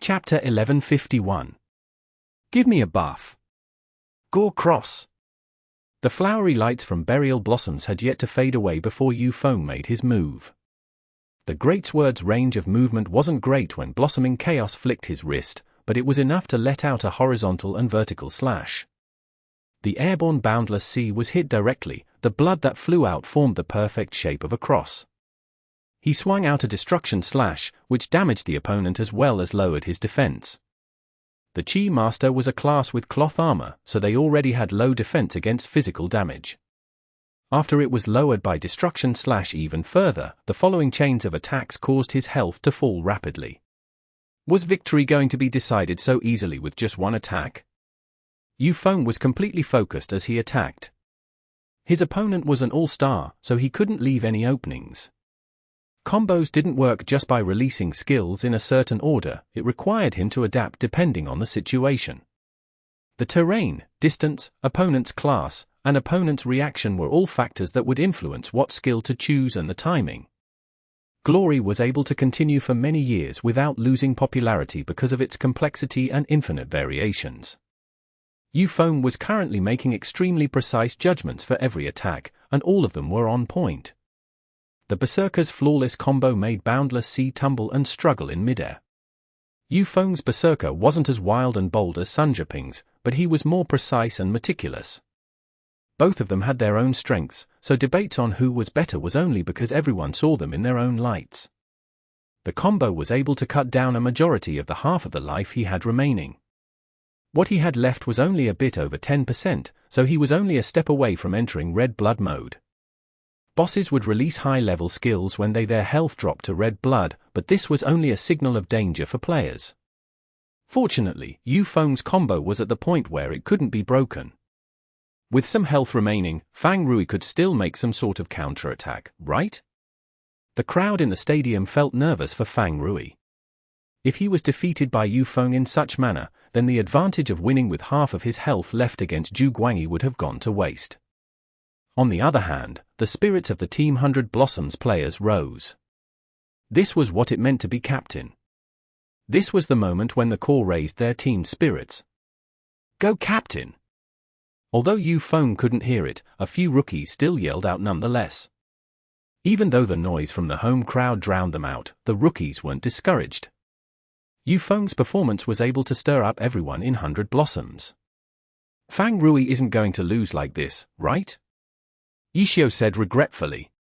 Chapter 1151. Give me a buff. Gore Cross. The flowery lights from burial blossoms had yet to fade away before Yufeng made his move. The Great Sword's range of movement wasn't great when Blossoming Chaos flicked his wrist, but it was enough to let out a horizontal and vertical slash. The airborne Boundless Sea was hit directly, the blood that flew out formed the perfect shape of a cross. He swung out a destruction slash, which damaged the opponent as well as lowered his defense. The Chi Master was a class with cloth armor, so they already had low defense against physical damage. After it was lowered by destruction slash even further, the following chains of attacks caused his health to fall rapidly. Was victory going to be decided so easily with just one attack? Yufeng was completely focused as he attacked. His opponent was an all-star, so he couldn't leave any openings. Combos didn't work just by releasing skills in a certain order, it required him to adapt depending on the situation. The terrain, distance, opponent's class, and opponent's reaction were all factors that would influence what skill to choose and the timing. Glory was able to continue for many years without losing popularity because of its complexity and infinite variations. Yufeng was currently making extremely precise judgments for every attack, and all of them were on point. The Berserker's flawless combo made Boundless Sea tumble and struggle in midair. Yufeng's Berserker wasn't as wild and bold as Sunjaping's, but he was more precise and meticulous. Both of them had their own strengths, so debates on who was better was only because everyone saw them in their own lights. The combo was able to cut down a majority of the half of the life he had remaining. What he had left was only a bit over 10%, so he was only a step away from entering red blood mode. Bosses would release high-level skills when their health dropped to red blood, but this was only a signal of danger for players. Fortunately, Yufeng's combo was at the point where it couldn't be broken. With some health remaining, Fang Rui could still make some sort of counter-attack, right? The crowd in the stadium felt nervous for Fang Rui. If he was defeated by Yufeng in such manner, then the advantage of winning with half of his health left against Zhu Guangyi would have gone to waste. On the other hand, the spirits of the Team 100 Blossoms players rose. This was what it meant to be captain. This was the moment when the core raised their team spirits. Go captain! Although Yufeng couldn't hear it, a few rookies still yelled out nonetheless. Even though the noise from the home crowd drowned them out, the rookies weren't discouraged. Yufeng's performance was able to stir up everyone in 100 Blossoms. Fang Rui isn't going to lose like this, right? Yishio said regretfully.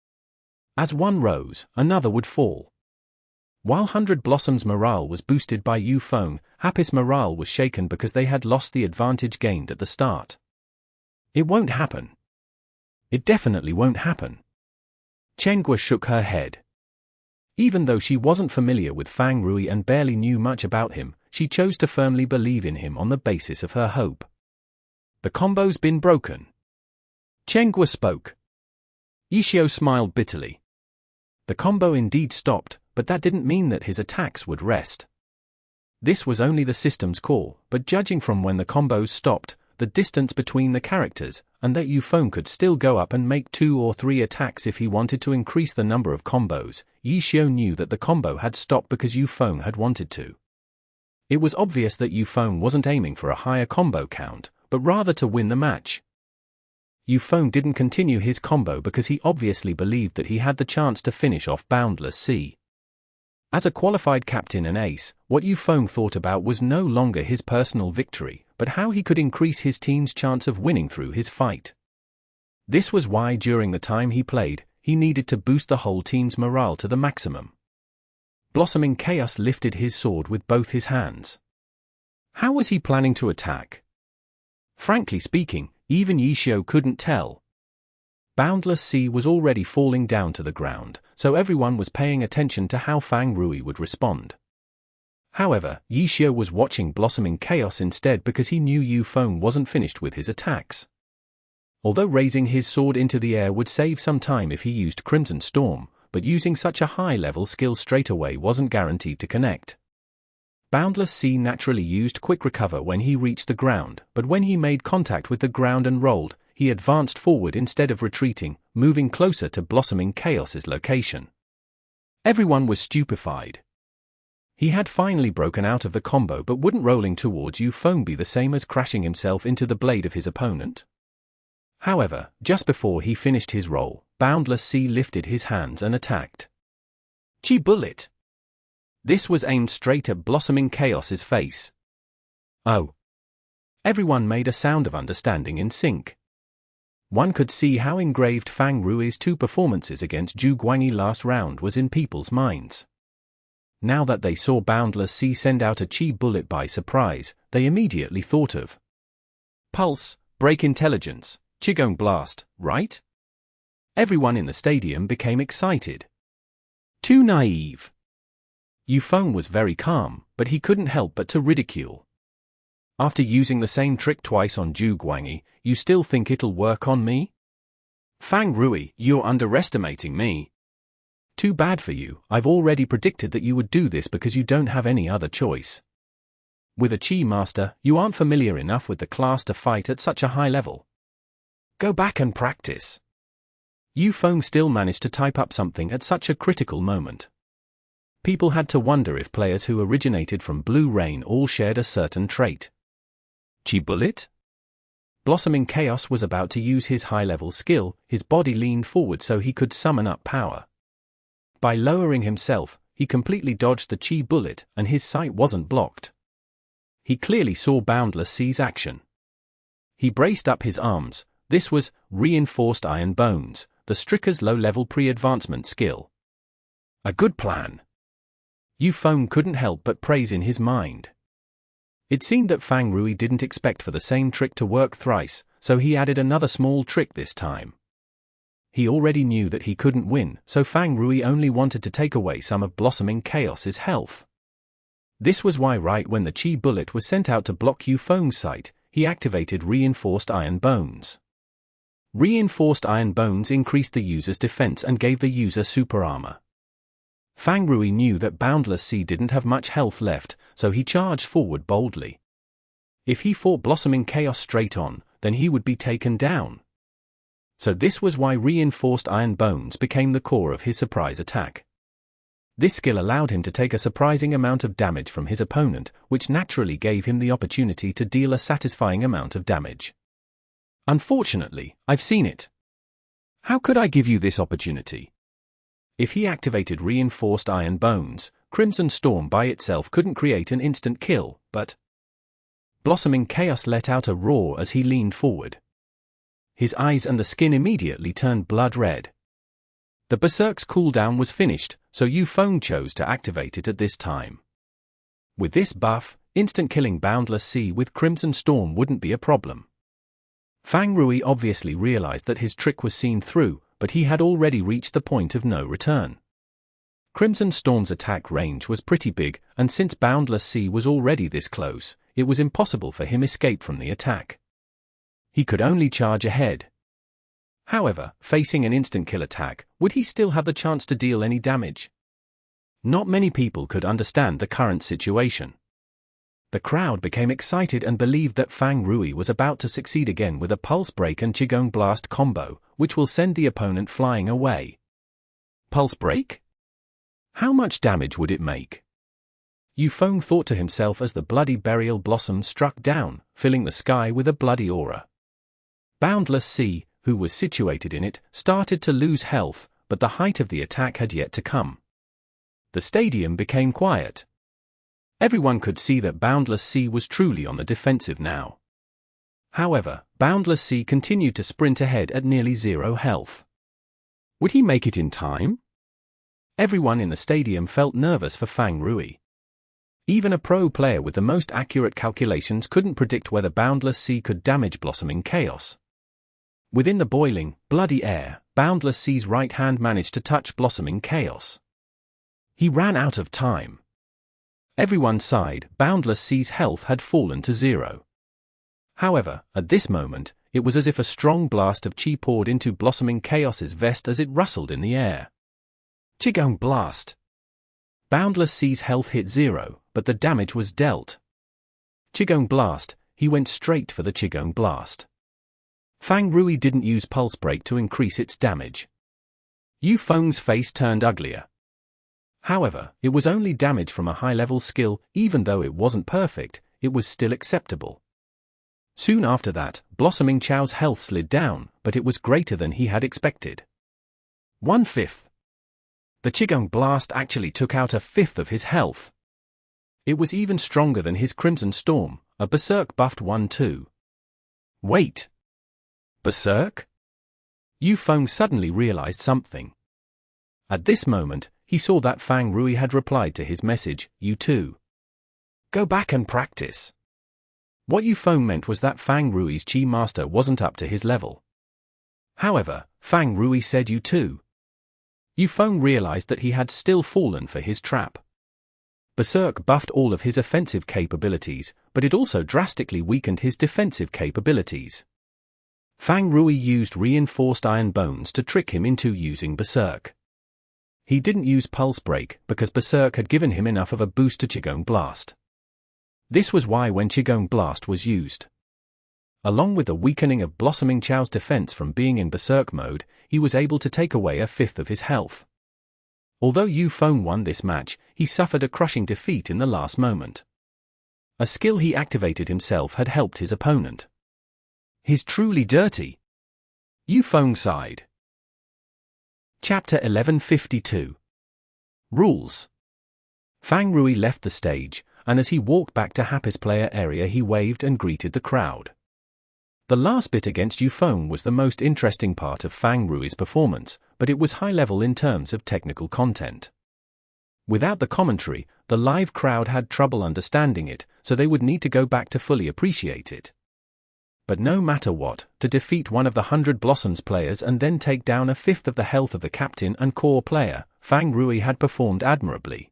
As one rose, another would fall. While 100 Blossoms' morale was boosted by Yufeng, Happy's morale was shaken because they had lost the advantage gained at the start. It won't happen. It definitely won't happen. Chenghua shook her head. Even though she wasn't familiar with Fang Rui and barely knew much about him, she chose to firmly believe in him on the basis of her hope. The combo's been broken. Chenghua spoke. Yishio smiled bitterly. The combo indeed stopped, but that didn't mean that his attacks would rest. This was only the system's call, but judging from when the combos stopped, the distance between the characters, and that Yufeng could still go up and make 2 or 3 attacks if he wanted to increase the number of combos, Yishio knew that the combo had stopped because Yufeng had wanted to. It was obvious that Yufeng wasn't aiming for a higher combo count, but rather to win the match. Yufeng didn't continue his combo because he obviously believed that he had the chance to finish off Boundless Sea. As a qualified captain and ace, what Yufeng thought about was no longer his personal victory, but how he could increase his team's chance of winning through his fight. This was why during the time he played, he needed to boost the whole team's morale to the maximum. Blossoming Chaos lifted his sword with both his hands. How was he planning to attack? Frankly speaking, even Yishio couldn't tell. Boundless Sea was already falling down to the ground, so everyone was paying attention to how Fang Rui would respond. However, Yishio was watching Blossoming Chaos instead because he knew Yufeng wasn't finished with his attacks. Although raising his sword into the air would save some time if he used Crimson Storm, but using such a high-level skill straight away wasn't guaranteed to connect. Boundless Sea naturally used Quick Recover when he reached the ground, but when he made contact with the ground and rolled, he advanced forward instead of retreating, moving closer to Blossoming Chaos's location. Everyone was stupefied. He had finally broken out of the combo, but wouldn't rolling towards Yufeng be the same as crashing himself into the blade of his opponent? However, just before he finished his roll, Boundless Sea lifted his hands and attacked. Chi Bullet! This was aimed straight at Blossoming Chaos's face. Oh! Everyone made a sound of understanding in sync. One could see how engraved Fang Rui's 2 performances against Zhu Guangyi last round was in people's minds. Now that they saw Boundless Sea send out a Chi Bullet by surprise, they immediately thought of Pulse, Break Intelligence, Qigong Blast, right? Everyone in the stadium became excited. Too naive. Yufeng was very calm, but he couldn't help but to ridicule. After using the same trick twice on Zhu Guangyi, you still think it'll work on me? Fang Rui, you're underestimating me. Too bad for you, I've already predicted that you would do this because you don't have any other choice. With a Chi Master, you aren't familiar enough with the class to fight at such a high level. Go back and practice. Yufeng still managed to type up something at such a critical moment. People had to wonder if players who originated from Blue Rain all shared a certain trait. Chi Bullet? Blossoming Chaos was about to use his high-level skill, his body leaned forward so he could summon up power. By lowering himself, he completely dodged the Chi Bullet, and his sight wasn't blocked. He clearly saw Boundless Sea's action. He braced up his arms. This was Reinforced Iron Bones, the Stricker's low-level pre-advancement skill. A good plan. Yufeng couldn't help but praise in his mind. It seemed that Fang Rui didn't expect for the same trick to work thrice, so he added another small trick this time. He already knew that he couldn't win, so Fang Rui only wanted to take away some of Blossoming Chaos's health. This was why right when the Chi Bullet was sent out to block Yufeng's sight, he activated Reinforced Iron Bones. Reinforced Iron Bones increased the user's defense and gave the user super armor. Fang Rui knew that Boundless Sea didn't have much health left, so he charged forward boldly. If he fought Blossoming Chaos straight on, then he would be taken down. So this was why Reinforced Iron Bones became the core of his surprise attack. This skill allowed him to take a surprising amount of damage from his opponent, which naturally gave him the opportunity to deal a satisfying amount of damage. Unfortunately, I've seen it. How could I give you this opportunity? If he activated Reinforced Iron Bones, Crimson Storm by itself couldn't create an instant kill, but Blossoming Chaos let out a roar as he leaned forward. His eyes and the skin immediately turned blood red. The Berserk's cooldown was finished, so Yufeng chose to activate it at this time. With this buff, instant killing Boundless Sea with Crimson Storm wouldn't be a problem. Fang Rui obviously realized that his trick was seen through, but he had already reached the point of no return. Crimson Storm's attack range was pretty big, and since Boundless Sea was already this close, it was impossible for him to escape from the attack. He could only charge ahead. However, facing an instant kill attack, would he still have the chance to deal any damage? Not many people could understand the current situation. The crowd became excited and believed that Fang Rui was about to succeed again with a Pulse Break and Qigong Blast combo, which will send the opponent flying away. Pulse Break? How much damage would it make? Yufeng thought to himself as the bloody burial blossom struck down, filling the sky with a bloody aura. Boundless Sea, who was situated in it, started to lose health, but the height of the attack had yet to come. The stadium became quiet. Everyone could see that Boundless Sea was truly on the defensive now. However, Boundless Sea continued to sprint ahead at nearly 0 health. Would he make it in time? Everyone in the stadium felt nervous for Fang Rui. Even a pro player with the most accurate calculations couldn't predict whether Boundless Sea could damage Blossoming Chaos. Within the boiling, bloody air, Boundless Sea's right hand managed to touch Blossoming Chaos. He ran out of time. Everyone sighed. Boundless Sea's health had fallen to 0. However, at this moment, it was as if a strong blast of chi poured into Blossoming Chaos's vest as it rustled in the air. Qigong Blast! Boundless Sea's health hit 0, but the damage was dealt. Qigong Blast, he went straight for the Qigong Blast. Fang Rui didn't use Pulse Break to increase its damage. Yufeng's face turned uglier. However, it was only damage from a high-level skill. Even though it wasn't perfect, it was still acceptable. Soon after that, Blossoming Chow's health slid down, but it was greater than he had expected. 1/5. The Qigong Blast actually took out a fifth of his health. It was even stronger than his Crimson Storm, a Berserk buffed 1/2. Wait! Berserk? Yu Feng suddenly realized something. At this moment, he saw that Fang Rui had replied to his message, "You too. Go back and practice." What Yu Feng meant was that Fang Rui's Qi Master wasn't up to his level. However, Fang Rui said "You too." Yu Feng realized that he had still fallen for his trap. Berserk buffed all of his offensive capabilities, but it also drastically weakened his defensive capabilities. Fang Rui used reinforced iron bones to trick him into using Berserk. He didn't use Pulse Break because Berserk had given him enough of a boost to Qigong Blast. This was why when Qigong Blast was used, along with the weakening of Blossoming Chow's defense from being in Berserk mode, he was able to take away a fifth of his health. Although Yu Feng won this match, he suffered a crushing defeat in the last moment. A skill he activated himself had helped his opponent. He's truly dirty. Yu Feng sighed. Chapter 1152. Rules. Fang Rui left the stage, and as he walked back to Happy's player area he waved and greeted the crowd. The last bit against Yu Feng was the most interesting part of Fang Rui's performance, but it was high level in terms of technical content. Without the commentary, the live crowd had trouble understanding it, so they would need to go back to fully appreciate it. But no matter what, to defeat one of the 100 Blossoms players and then take down a fifth of the health of the captain and core player, Fang Rui had performed admirably.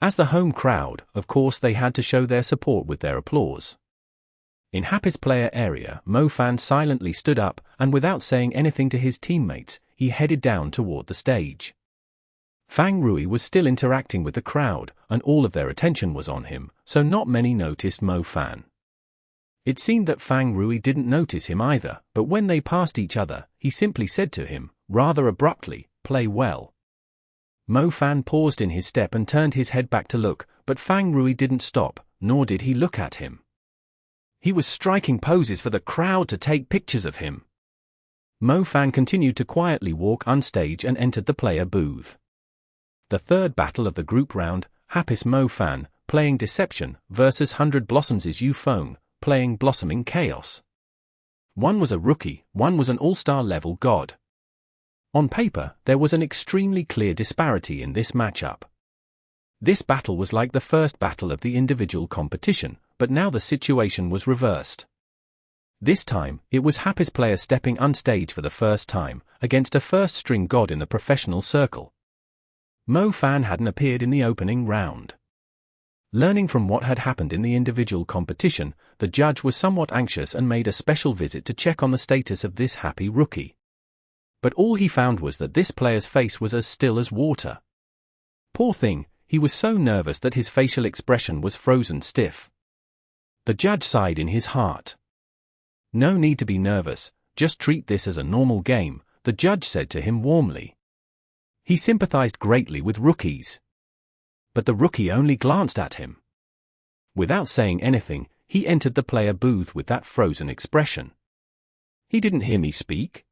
As the home crowd, of course they had to show their support with their applause. In Happy's player area, Mo Fan silently stood up, and without saying anything to his teammates, he headed down toward the stage. Fang Rui was still interacting with the crowd, and all of their attention was on him, so not many noticed Mo Fan. It seemed that Fang Rui didn't notice him either, but when they passed each other, he simply said to him, rather abruptly, "Play well." Mo Fan paused in his step and turned his head back to look, but Fang Rui didn't stop, nor did he look at him. He was striking poses for the crowd to take pictures of him. Mo Fan continued to quietly walk onstage and entered the player booth. The third battle of the group round, Happy's Mo Fan, playing Deception, versus 100 Blossoms' Yu Feng, playing Blossoming Chaos. One was a rookie, one was an all-star level god. On paper, there was an extremely clear disparity in this matchup. This battle was like the first battle of the individual competition, but now the situation was reversed. This time, it was Happy's player stepping on stage for the first time, against a first-string god in the professional circle. Mo Fan hadn't appeared in the opening round. Learning from what had happened in the individual competition, the judge was somewhat anxious and made a special visit to check on the status of this Happy rookie. But all he found was that this player's face was as still as water. Poor thing, he was so nervous that his facial expression was frozen stiff. The judge sighed in his heart. "No need to be nervous, just treat this as a normal game," the judge said to him warmly. He sympathized greatly with rookies. But the rookie only glanced at him. Without saying anything, he entered the player booth with that frozen expression. "He didn't hear me speak?"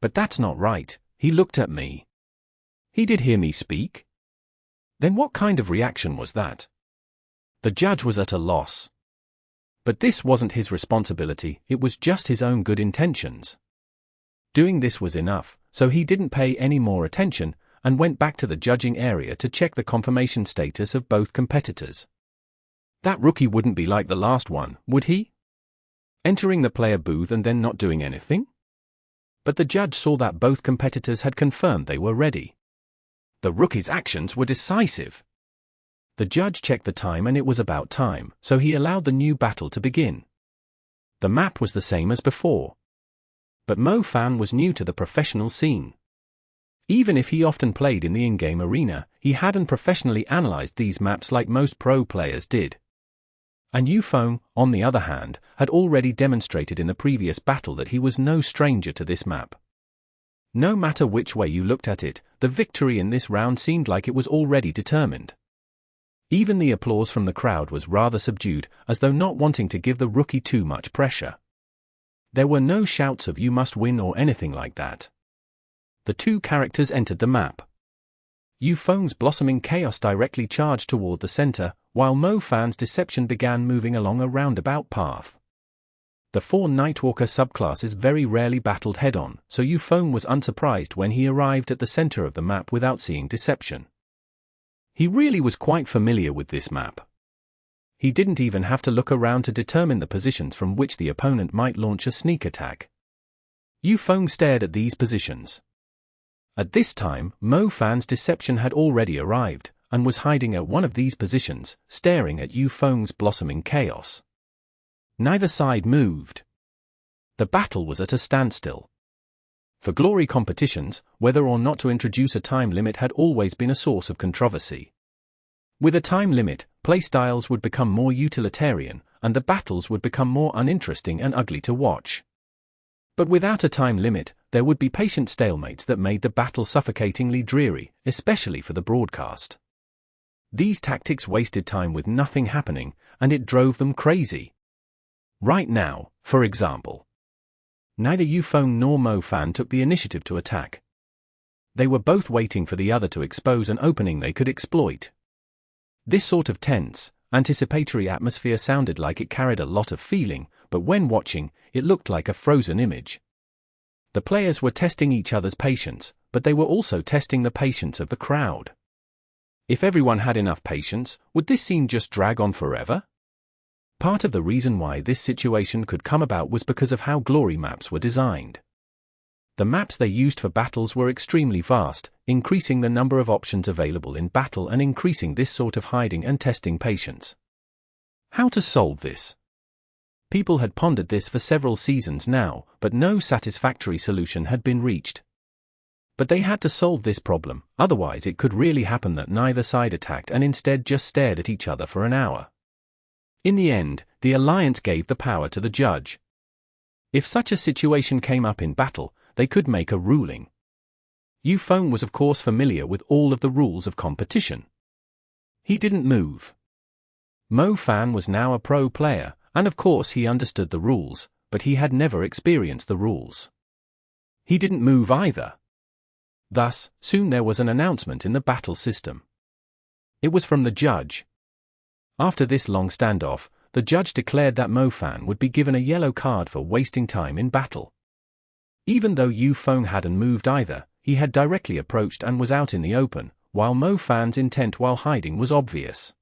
"But that's not right, he looked at me." "He did hear me speak?" "Then what kind of reaction was that?" The judge was at a loss. But this wasn't his responsibility, it was just his own good intentions. Doing this was enough, so he didn't pay any more attention, and went back to the judging area to check the confirmation status of both competitors. That rookie wouldn't be like the last one, would he? Entering the player booth and then not doing anything? But the judge saw that both competitors had confirmed they were ready. The rookie's actions were decisive. The judge checked the time and it was about time, so he allowed the new battle to begin. The map was the same as before. But Mo Fan was new to the professional scene. Even if he often played in the in-game arena, he hadn't professionally analyzed these maps like most pro players did. And Yu Feng, on the other hand, had already demonstrated in the previous battle that he was no stranger to this map. No matter which way you looked at it, the victory in this round seemed like it was already determined. Even the applause from the crowd was rather subdued, as though not wanting to give the rookie too much pressure. There were no shouts of "you must win" or anything like that. The two characters entered the map. Yufeng's blossoming chaos directly charged toward the center, while Mo Fan's deception began moving along a roundabout path. The four Nightwalker subclasses very rarely battled head-on, so Yufeng was unsurprised when he arrived at the center of the map without seeing deception. He really was quite familiar with this map. He didn't even have to look around to determine the positions from which the opponent might launch a sneak attack. Yufeng stared at these positions. At this time, Mo Fan's deception had already arrived, and was hiding at one of these positions, staring at Yufeng's blossoming chaos. Neither side moved. The battle was at a standstill. For glory competitions, whether or not to introduce a time limit had always been a source of controversy. With a time limit, playstyles would become more utilitarian, and the battles would become more uninteresting and ugly to watch. But without a time limit, there would be patient stalemates that made the battle suffocatingly dreary, especially for the broadcast. These tactics wasted time with nothing happening, and it drove them crazy. Right now, for example, neither Yufeng nor Mo Fan took the initiative to attack. They were both waiting for the other to expose an opening they could exploit. This sort of tense, anticipatory atmosphere sounded like it carried a lot of feeling, but when watching, it looked like a frozen image. The players were testing each other's patience, but they were also testing the patience of the crowd. If everyone had enough patience, would this scene just drag on forever? Part of the reason why this situation could come about was because of how glory maps were designed. The maps they used for battles were extremely vast, increasing the number of options available in battle and increasing this sort of hiding and testing patience. How to solve this? People had pondered this for several seasons now, but no satisfactory solution had been reached. But they had to solve this problem, otherwise it could really happen that neither side attacked and instead just stared at each other for an hour. In the end, the alliance gave the power to the judge. If such a situation came up in battle, they could make a ruling. Yufeng was of course familiar with all of the rules of competition. He didn't move. Mo Fan was now a pro player, and of course he understood the rules, but he had never experienced the rules. He didn't move either. Thus, soon there was an announcement in the battle system. It was from the judge. After this long standoff, the judge declared that Mo Fan would be given a yellow card for wasting time in battle. Even though Yufeng hadn't moved either, he had directly approached and was out in the open, while Mo Fan's intent while hiding was obvious.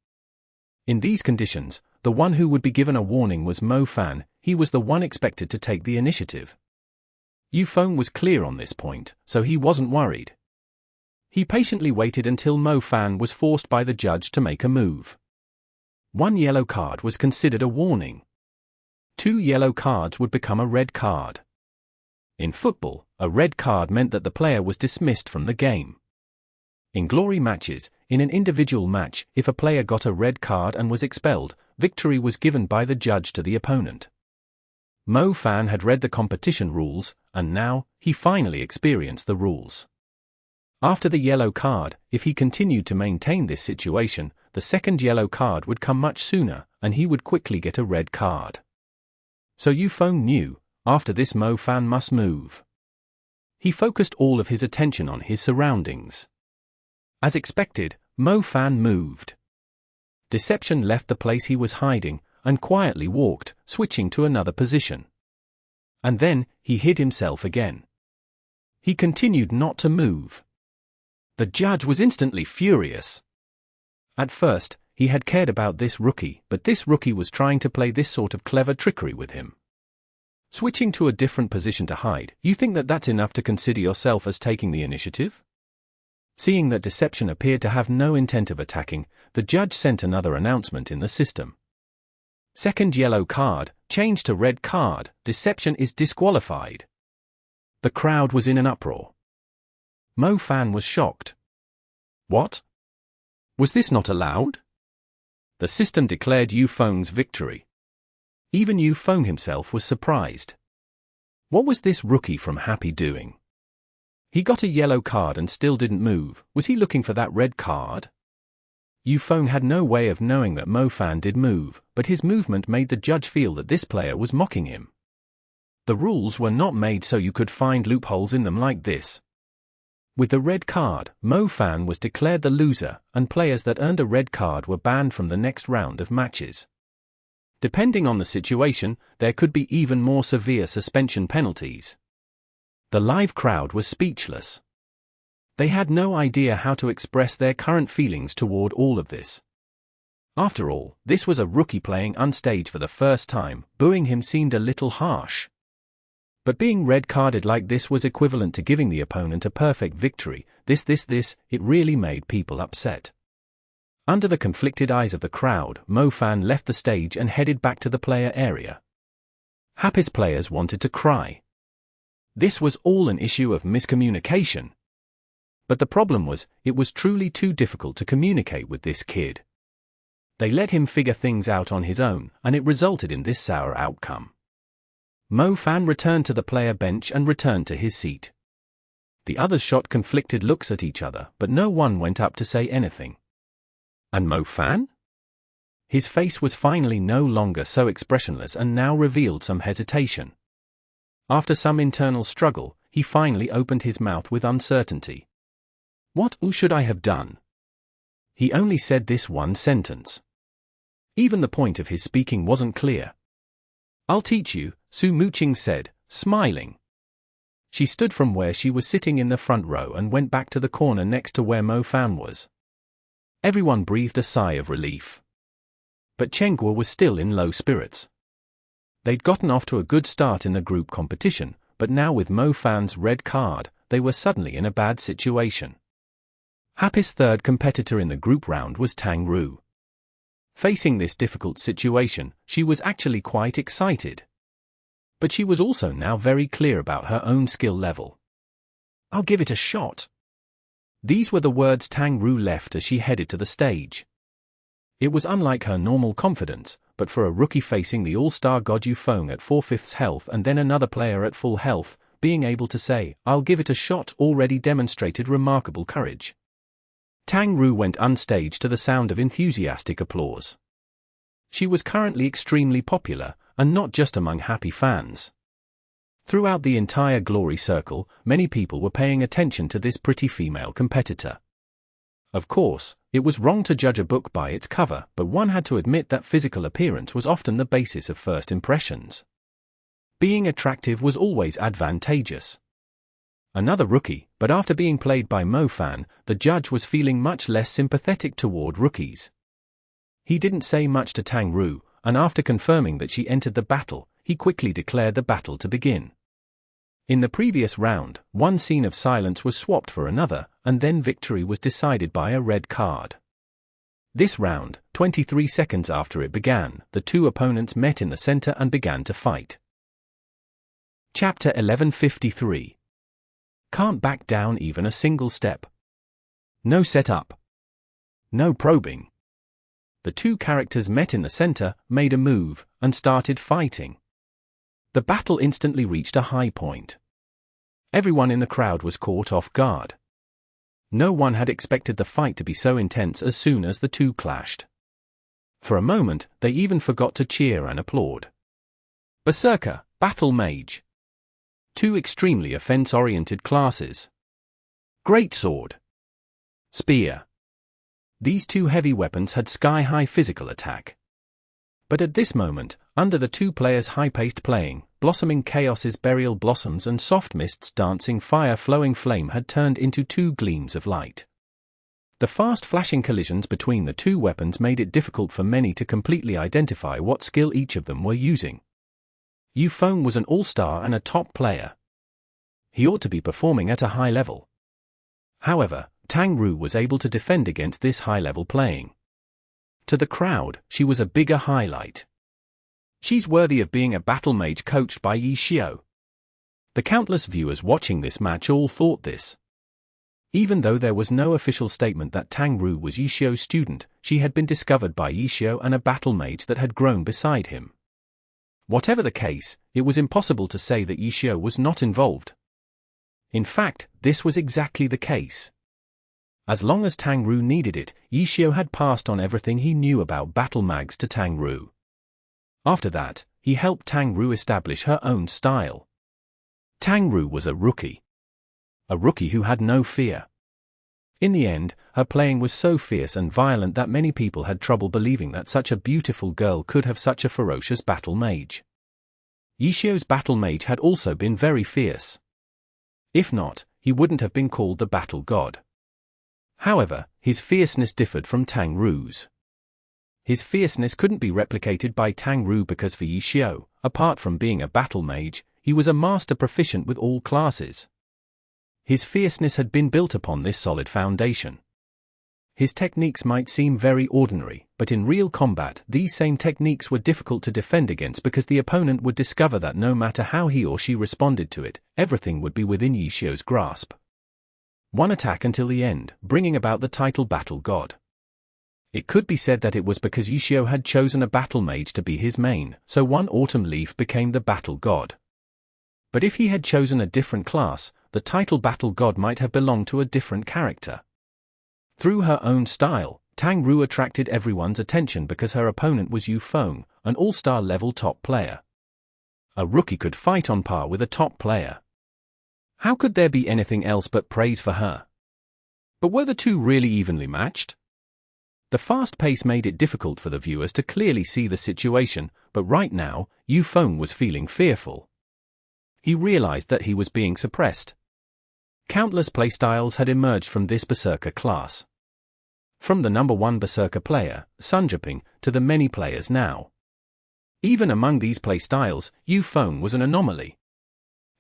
In these conditions, the one who would be given a warning was Mo Fan. He was the one expected to take the initiative. Yufeng was clear on this point, so he wasn't worried. He patiently waited until Mo Fan was forced by the judge to make a move. One yellow card was considered a warning. 2 yellow cards would become a red card. In football, a red card meant that the player was dismissed from the game. In glory matches, in an individual match, if a player got a red card and was expelled, victory was given by the judge to the opponent. Mo Fan had read the competition rules, and now, he finally experienced the rules. After the yellow card, if he continued to maintain this situation, the second yellow card would come much sooner, and he would quickly get a red card. So Yufeng knew, after this Mo Fan must move. He focused all of his attention on his surroundings. As expected, Mo Fan moved. Deception left the place he was hiding, and quietly walked, switching to another position. And then, he hid himself again. He continued not to move. The judge was instantly furious. At first, he had cared about this rookie, but this rookie was trying to play this sort of clever trickery with him. Switching to a different position to hide, you think that that's enough to consider yourself as taking the initiative? Seeing that Deception appeared to have no intent of attacking, the judge sent another announcement in the system. Second yellow card, changed to red card, Deception is disqualified. The crowd was in an uproar. Mo Fan was shocked. What? Was this not allowed? The system declared Yufeng's victory. Even Yufeng himself was surprised. What was this rookie from Happy doing? He got a yellow card and still didn't move. Was he looking for that red card? Yufeng had no way of knowing that Mo Fan did move, but his movement made the judge feel that this player was mocking him. The rules were not made so you could find loopholes in them like this. With the red card, Mo Fan was declared the loser, and players that earned a red card were banned from the next round of matches. Depending on the situation, there could be even more severe suspension penalties. The live crowd was speechless. They had no idea how to express their current feelings toward all of this. After all, this was a rookie playing unstage for the first time. Booing him seemed a little harsh. But being red-carded like this was equivalent to giving the opponent a perfect victory. It really made people upset. Under the conflicted eyes of the crowd, Mo Fan left the stage and headed back to the player area. Happy's players wanted to cry. This was all an issue of miscommunication. But the problem was, it was truly too difficult to communicate with this kid. They let him figure things out on his own, and it resulted in this sour outcome. Mo Fan returned to the player bench and returned to his seat. The others shot conflicted looks at each other, but no one went up to say anything. And Mo Fan? His face was finally no longer so expressionless and now revealed some hesitation. After some internal struggle, he finally opened his mouth with uncertainty. What should I have done? He only said this one sentence. Even the point of his speaking wasn't clear. I'll teach you, Su Muqing said, smiling. She stood from where she was sitting in the front row and went back to the corner next to where Mo Fan was. Everyone breathed a sigh of relief. But Chengguo was still in low spirits. They'd gotten off to a good start in the group competition, but now with Mo Fan's red card, they were suddenly in a bad situation. Happy's third competitor in the group round was Tang Ru. Facing this difficult situation, she was actually quite excited. But she was also now very clear about her own skill level. I'll give it a shot. These were the words Tang Ru left as she headed to the stage. It was unlike her normal confidence, but for a rookie facing the all-star god Yufeng at 4/5 health and then another player at full health, being able to say, I'll give it a shot already demonstrated remarkable courage. Tang Ru went unstage to the sound of enthusiastic applause. She was currently extremely popular, and not just among Happy fans. Throughout the entire Glory Circle, many people were paying attention to this pretty female competitor. Of course, it was wrong to judge a book by its cover, but one had to admit that physical appearance was often the basis of first impressions. Being attractive was always advantageous. Another rookie, but after being played by Mo Fan, the judge was feeling much less sympathetic toward rookies. He didn't say much to Tang Ru, and after confirming that she entered the battle, he quickly declared the battle to begin. In the previous round, one scene of silence was swapped for another, and then victory was decided by a red card. This round, 23 seconds after it began, the two opponents met in the center and began to fight. Chapter 1153. Can't back down even a single step. No setup. No probing. The two characters met in the center, made a move, and started fighting. The battle instantly reached a high point. Everyone in the crowd was caught off guard. No one had expected the fight to be so intense as soon as the two clashed. For a moment, they even forgot to cheer and applaud. Berserker, Battle Mage. Two extremely offense-oriented classes. Greatsword. Spear. These two heavy weapons had sky-high physical attack. But at this moment, under the two players' high-paced playing, blossoming chaos's burial blossoms and soft mists dancing fire-flowing flame had turned into two gleams of light. The fast flashing collisions between the two weapons made it difficult for many to completely identify what skill each of them were using. Yufeng was an all-star and a top player. He ought to be performing at a high level. However, Tang Ru was able to defend against this high-level playing. To the crowd, she was a bigger highlight. She's worthy of being a battle mage coached by Yi Xiao. The countless viewers watching this match all thought this. Even though there was no official statement that Tang Ru was Yi Xiao's student, she had been discovered by Yi Xiao and a battle mage that had grown beside him. Whatever the case, it was impossible to say that Yi Xiao was not involved. In fact, this was exactly the case. As long as Tang Ru needed it, Yishio had passed on everything he knew about battle mags to Tang Ru. After that, he helped Tang Ru establish her own style. Tang Ru was a rookie. A rookie who had no fear. In the end, her playing was so fierce and violent that many people had trouble believing that such a beautiful girl could have such a ferocious battle mage. Yishio's battle mage had also been very fierce. If not, he wouldn't have been called the battle god. However, his fierceness differed from Tang Ru's. His fierceness couldn't be replicated by Tang Ru because for Yishio, apart from being a battle mage, he was a master proficient with all classes. His fierceness had been built upon this solid foundation. His techniques might seem very ordinary, but in real combat these same techniques were difficult to defend against because the opponent would discover that no matter how he or she responded to it, everything would be within Yishio's grasp. One attack until the end, bringing about the title Battle God. It could be said that it was because Yishio had chosen a battle mage to be his main, so one autumn leaf became the Battle God. But if he had chosen a different class, the title Battle God might have belonged to a different character. Through her own style, Tang Ru attracted everyone's attention because her opponent was Yu Feng, an all-star level top player. A rookie could fight on par with a top player. How could there be anything else but praise for her? But were the two really evenly matched? The fast pace made it difficult for the viewers to clearly see the situation, but right now, Yu Feng was feeling fearful. He realized that he was being suppressed. Countless playstyles had emerged from this berserker class. From the number one berserker player, Sunjaping, to the many players now. Even among these playstyles, Yu Feng was an anomaly.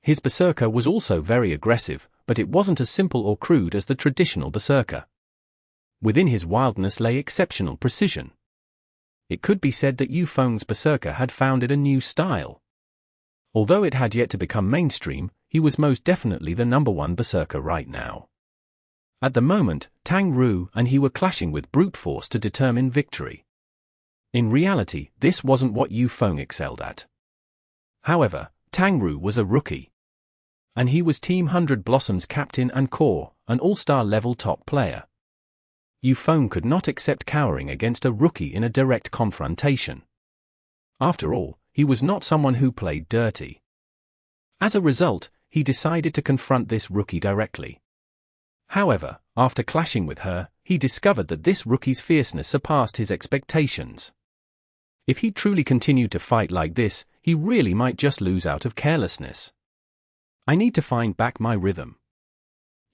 His berserker was also very aggressive, but it wasn't as simple or crude as the traditional berserker. Within his wildness lay exceptional precision. It could be said that Yu Feng's berserker had founded a new style. Although it had yet to become mainstream, he was most definitely the number one berserker right now. At the moment, Tang Ru and he were clashing with brute force to determine victory. In reality, this wasn't what Yu Feng excelled at. However, Tang Ru was a rookie. And he was Team 100 Blossom's captain and core, an all-star level top player. Yu Feng could not accept cowering against a rookie in a direct confrontation. After all, he was not someone who played dirty. As a result, he decided to confront this rookie directly. However, after clashing with her, he discovered that this rookie's fierceness surpassed his expectations. If he truly continued to fight like this, he really might just lose out of carelessness. I need to find back my rhythm.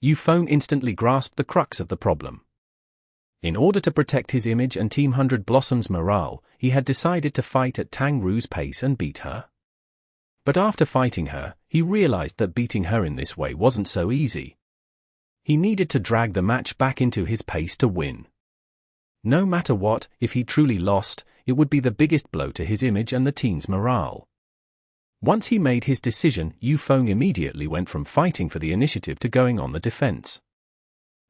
Yu Feng instantly grasped the crux of the problem. In order to protect his image and Team 100 Blossom's morale, he had decided to fight at Tang Ru's pace and beat her. But after fighting her, he realized that beating her in this way wasn't so easy. He needed to drag the match back into his pace to win. No matter what, if he truly lost, it would be the biggest blow to his image and the team's morale. Once he made his decision, Yu Feng immediately went from fighting for the initiative to going on the defense.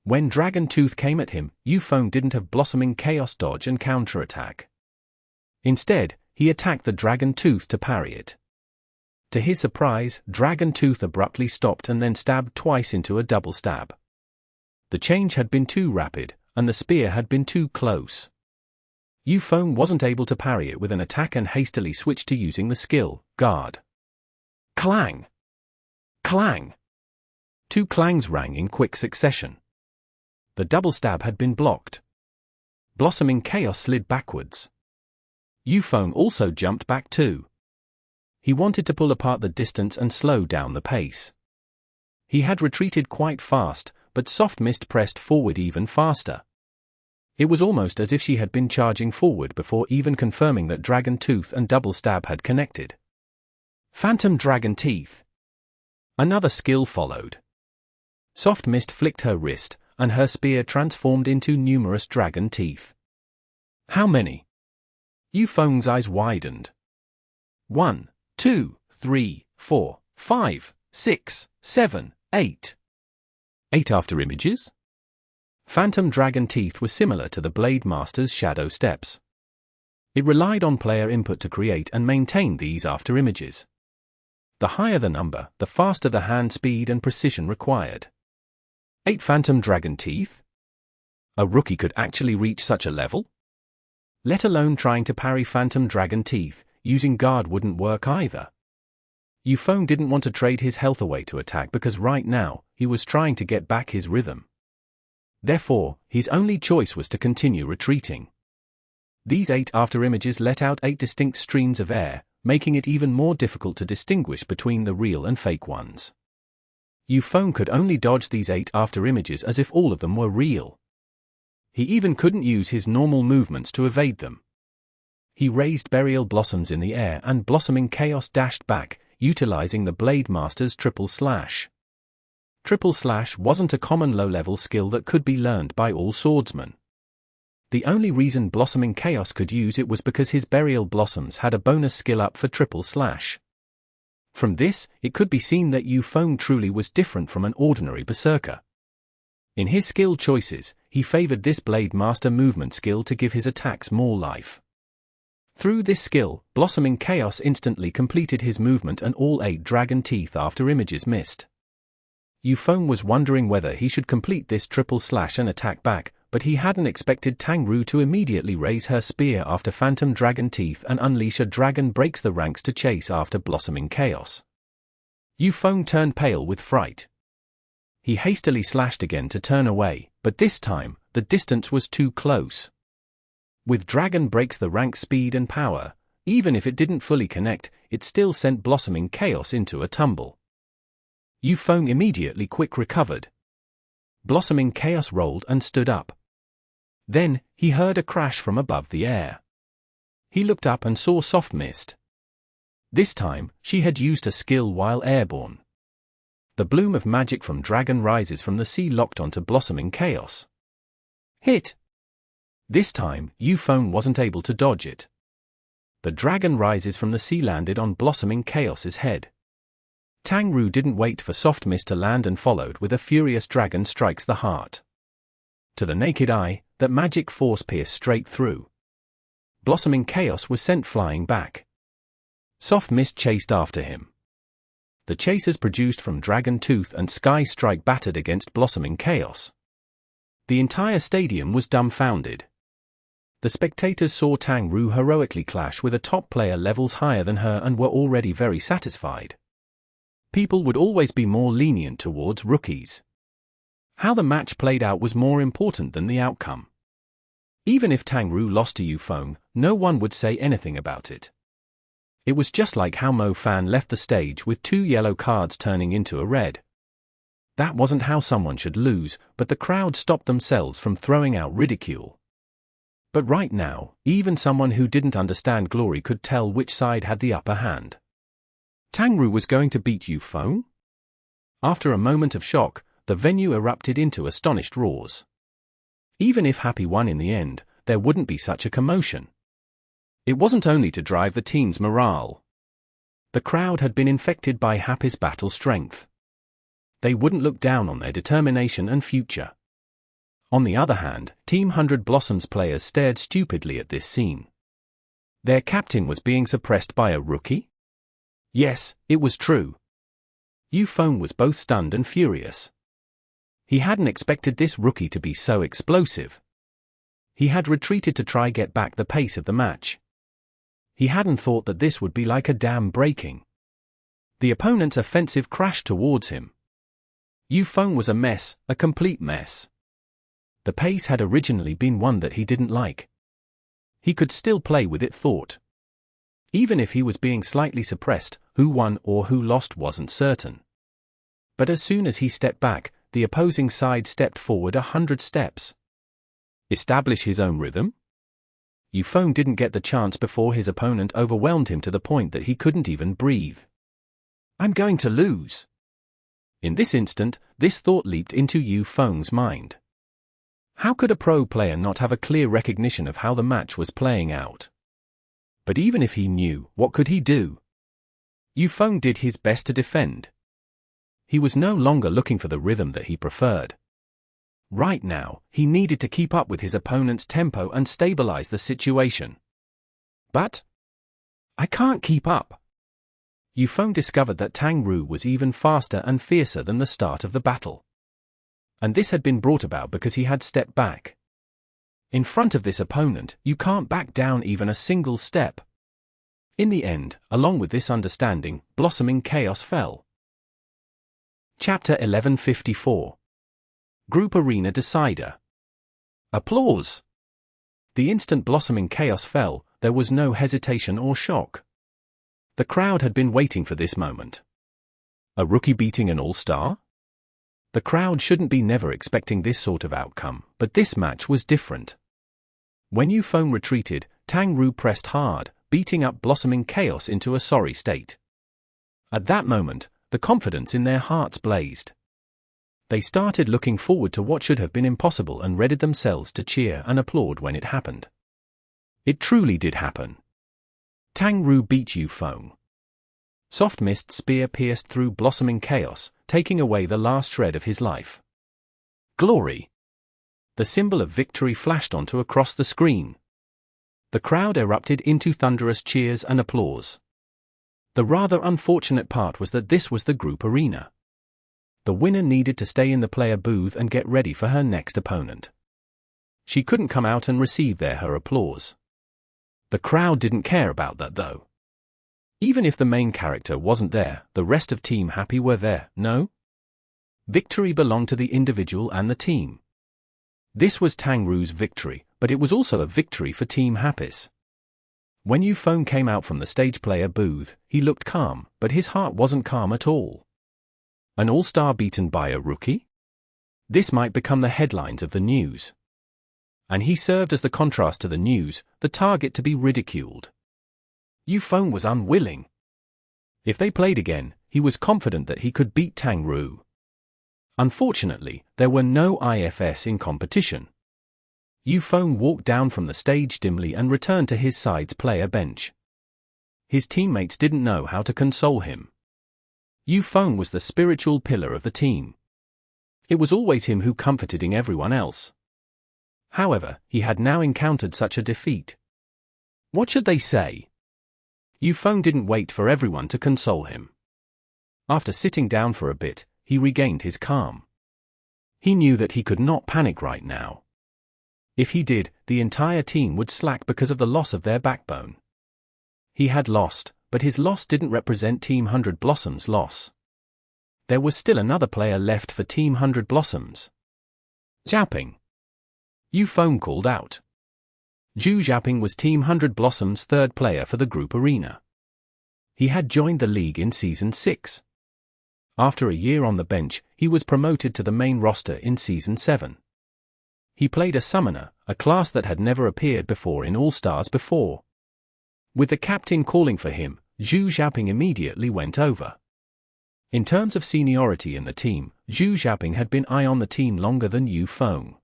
When Dragon Tooth came at him, Yu Feng didn't have blossoming chaos dodge and counterattack. Instead, he attacked the Dragon Tooth to parry it. To his surprise, Dragon Tooth abruptly stopped and then stabbed twice into a double stab. The change had been too rapid, and the spear had been too close. Yu Feng wasn't able to parry it with an attack and hastily switched to using the skill, Guard. Clang! Clang! Two clangs rang in quick succession. The double stab had been blocked. Blossoming chaos slid backwards. Yu Feng also jumped back too. He wanted to pull apart the distance and slow down the pace. He had retreated quite fast, but Soft Mist pressed forward even faster. It was almost as if she had been charging forward before even confirming that Dragon Tooth and double stab had connected. Phantom Dragon Teeth. Another skill followed. Soft Mist flicked her wrist, and her spear transformed into numerous dragon teeth. How many? Yu Feng's eyes widened. 1, 2, 3, 4, 5, 6, 7, 8. 8 after images? Phantom Dragon Teeth were similar to the Blade Master's Shadow Steps. It relied on player input to create and maintain these after images. The higher the number, the faster the hand speed and precision required. 8 Phantom Dragon Teeth? A rookie could actually reach such a level? Let alone trying to parry Phantom Dragon Teeth, using guard wouldn't work either. Yufeng didn't want to trade his health away to attack because right now, he was trying to get back his rhythm. Therefore, his only choice was to continue retreating. These 8 afterimages let out 8 distinct streams of air, making it even more difficult to distinguish between the real and fake ones. Yufeng could only dodge these 8 afterimages as if all of them were real. He even couldn't use his normal movements to evade them. He raised burial blossoms in the air and blossoming chaos dashed back, utilizing the Blade Master's triple slash. Triple slash wasn't a common low-level skill that could be learned by all swordsmen. The only reason blossoming chaos could use it was because his burial blossoms had a bonus skill up for triple slash. From this, it could be seen that Yufeng truly was different from an ordinary berserker. In his skill choices, he favored this Blade Master movement skill to give his attacks more life. Through this skill, blossoming chaos instantly completed his movement and all 8 dragon teeth afterimages missed. Yufeng was wondering whether he should complete this triple slash and attack back, but he hadn't expected Tangru to immediately raise her spear after Phantom Dragon Teeth and unleash a dragon breaks the ranks to chase after blossoming chaos. Yufeng turned pale with fright. He hastily slashed again to turn away, but this time, the distance was too close. With Dragon Breaks the Rank speed and power, even if it didn't fully connect, it still sent blossoming chaos into a tumble. Yufeng immediately quick recovered. Blossoming chaos rolled and stood up. Then, he heard a crash from above the air. He looked up and saw Soft Mist. This time, she had used a skill while airborne. The bloom of magic from Dragon Rises from the sea locked onto blossoming chaos. Hit! This time, Yufeng wasn't able to dodge it. The Dragon Rises from the sea landed on blossoming chaos's head. Tangru didn't wait for Soft Mist to land and followed with a furious dragon strikes the heart. To the naked eye, that magic force pierced straight through. Blossoming chaos was sent flying back. Soft Mist chased after him. The chasers produced from Dragon Tooth and Sky Strike battered against blossoming chaos. The entire stadium was dumbfounded. The spectators saw Tangru heroically clash with a top player levels higher than her and were already very satisfied. People would always be more lenient towards rookies. How the match played out was more important than the outcome. Even if Tangru lost to Yufeng, no one would say anything about it. It was just like how Mo Fan left the stage with 2 yellow cards turning into a red. That wasn't how someone should lose, but the crowd stopped themselves from throwing out ridicule. But right now, even someone who didn't understand glory could tell which side had the upper hand. Tangru was going to beat Yufeng? After a moment of shock, the venue erupted into astonished roars. Even if Happy won in the end, there wouldn't be such a commotion. It wasn't only to drive the team's morale. The crowd had been infected by Happy's battle strength. They wouldn't look down on their determination and future. On the other hand, Team 100 Blossoms players stared stupidly at this scene. Their captain was being suppressed by a rookie? Yes, it was true. Yufeng was both stunned and furious. He hadn't expected this rookie to be so explosive. He had retreated to try get back the pace of the match. He hadn't thought that this would be like a dam breaking. The opponent's offensive crashed towards him. Yufeng was a mess, a complete mess. The pace had originally been one that he didn't like. He could still play with it thought. Even if he was being slightly suppressed, who won or who lost wasn't certain. But as soon as he stepped back, the opposing side stepped forward 100 steps. Establish his own rhythm? Yufeng didn't get the chance before his opponent overwhelmed him to the point that he couldn't even breathe. I'm going to lose. In this instant, this thought leaped into Yufeng's mind. How could a pro player not have a clear recognition of how the match was playing out? But even if he knew, what could he do? Yufeng did his best to defend. He was no longer looking for the rhythm that he preferred. Right now, he needed to keep up with his opponent's tempo and stabilize the situation. But I can't keep up. Yufeng discovered that Tang Ru was even faster and fiercer than the start of the battle. And this had been brought about because he had stepped back. In front of this opponent, you can't back down even a single step. In the end, along with this understanding, blossoming chaos fell. Chapter 1154. Group Arena Decider. Applause. The instant blossoming chaos fell, there was no hesitation or shock. The crowd had been waiting for this moment. A rookie beating an all-star? The crowd shouldn't be never expecting this sort of outcome, but this match was different. When Yufeng retreated, Tang Ru pressed hard, beating up blossoming chaos into a sorry state. At that moment, the confidence in their hearts blazed. They started looking forward to what should have been impossible and readied themselves to cheer and applaud when it happened. It truly did happen. Tang Ru beat Yufeng. Soft Mist's spear pierced through blossoming chaos, taking away the last shred of his life. Glory! The symbol of victory flashed onto across the screen. The crowd erupted into thunderous cheers and applause. The rather unfortunate part was that this was the group arena. The winner needed to stay in the player booth and get ready for her next opponent. She couldn't come out and receive her applause. The crowd didn't care about that though. Even if the main character wasn't there, the rest of Team Happy were there, no? Victory belonged to the individual and the team. This was Tang Ru's victory, but it was also a victory for Team Happy's. When Yufeng came out from the stage player booth, he looked calm, but his heart wasn't calm at all. An all-star beaten by a rookie? This might become the headlines of the news. And he served as the contrast to the news, the target to be ridiculed. Yufeng was unwilling. If they played again, he was confident that he could beat Tang Ru. Unfortunately, there were no IFS in competition. Yufeng walked down from the stage dimly and returned to his side's player bench. His teammates didn't know how to console him. Yufeng was the spiritual pillar of the team. It was always him who comforted everyone else. However, he had now encountered such a defeat. What should they say? Yufeng didn't wait for everyone to console him. After sitting down for a bit, he regained his calm. He knew that he could not panic right now. If he did, the entire team would slack because of the loss of their backbone. He had lost, but his loss didn't represent Team 100 Blossom's loss. There was still another player left for Team 100 Blossoms. Xiaoping. Yufeng called out. Zhu Xiaoping was Team 100 Blossom's third player for the group arena. He had joined the league in Season 6. After a year on the bench, he was promoted to the main roster in Season 7. He played a summoner, a class that had never appeared before in All-Stars before. With the captain calling for him, Zhu Xiaoping immediately went over. In terms of seniority in the team, Zhu Xiaoping had been on the team longer than Yufeng.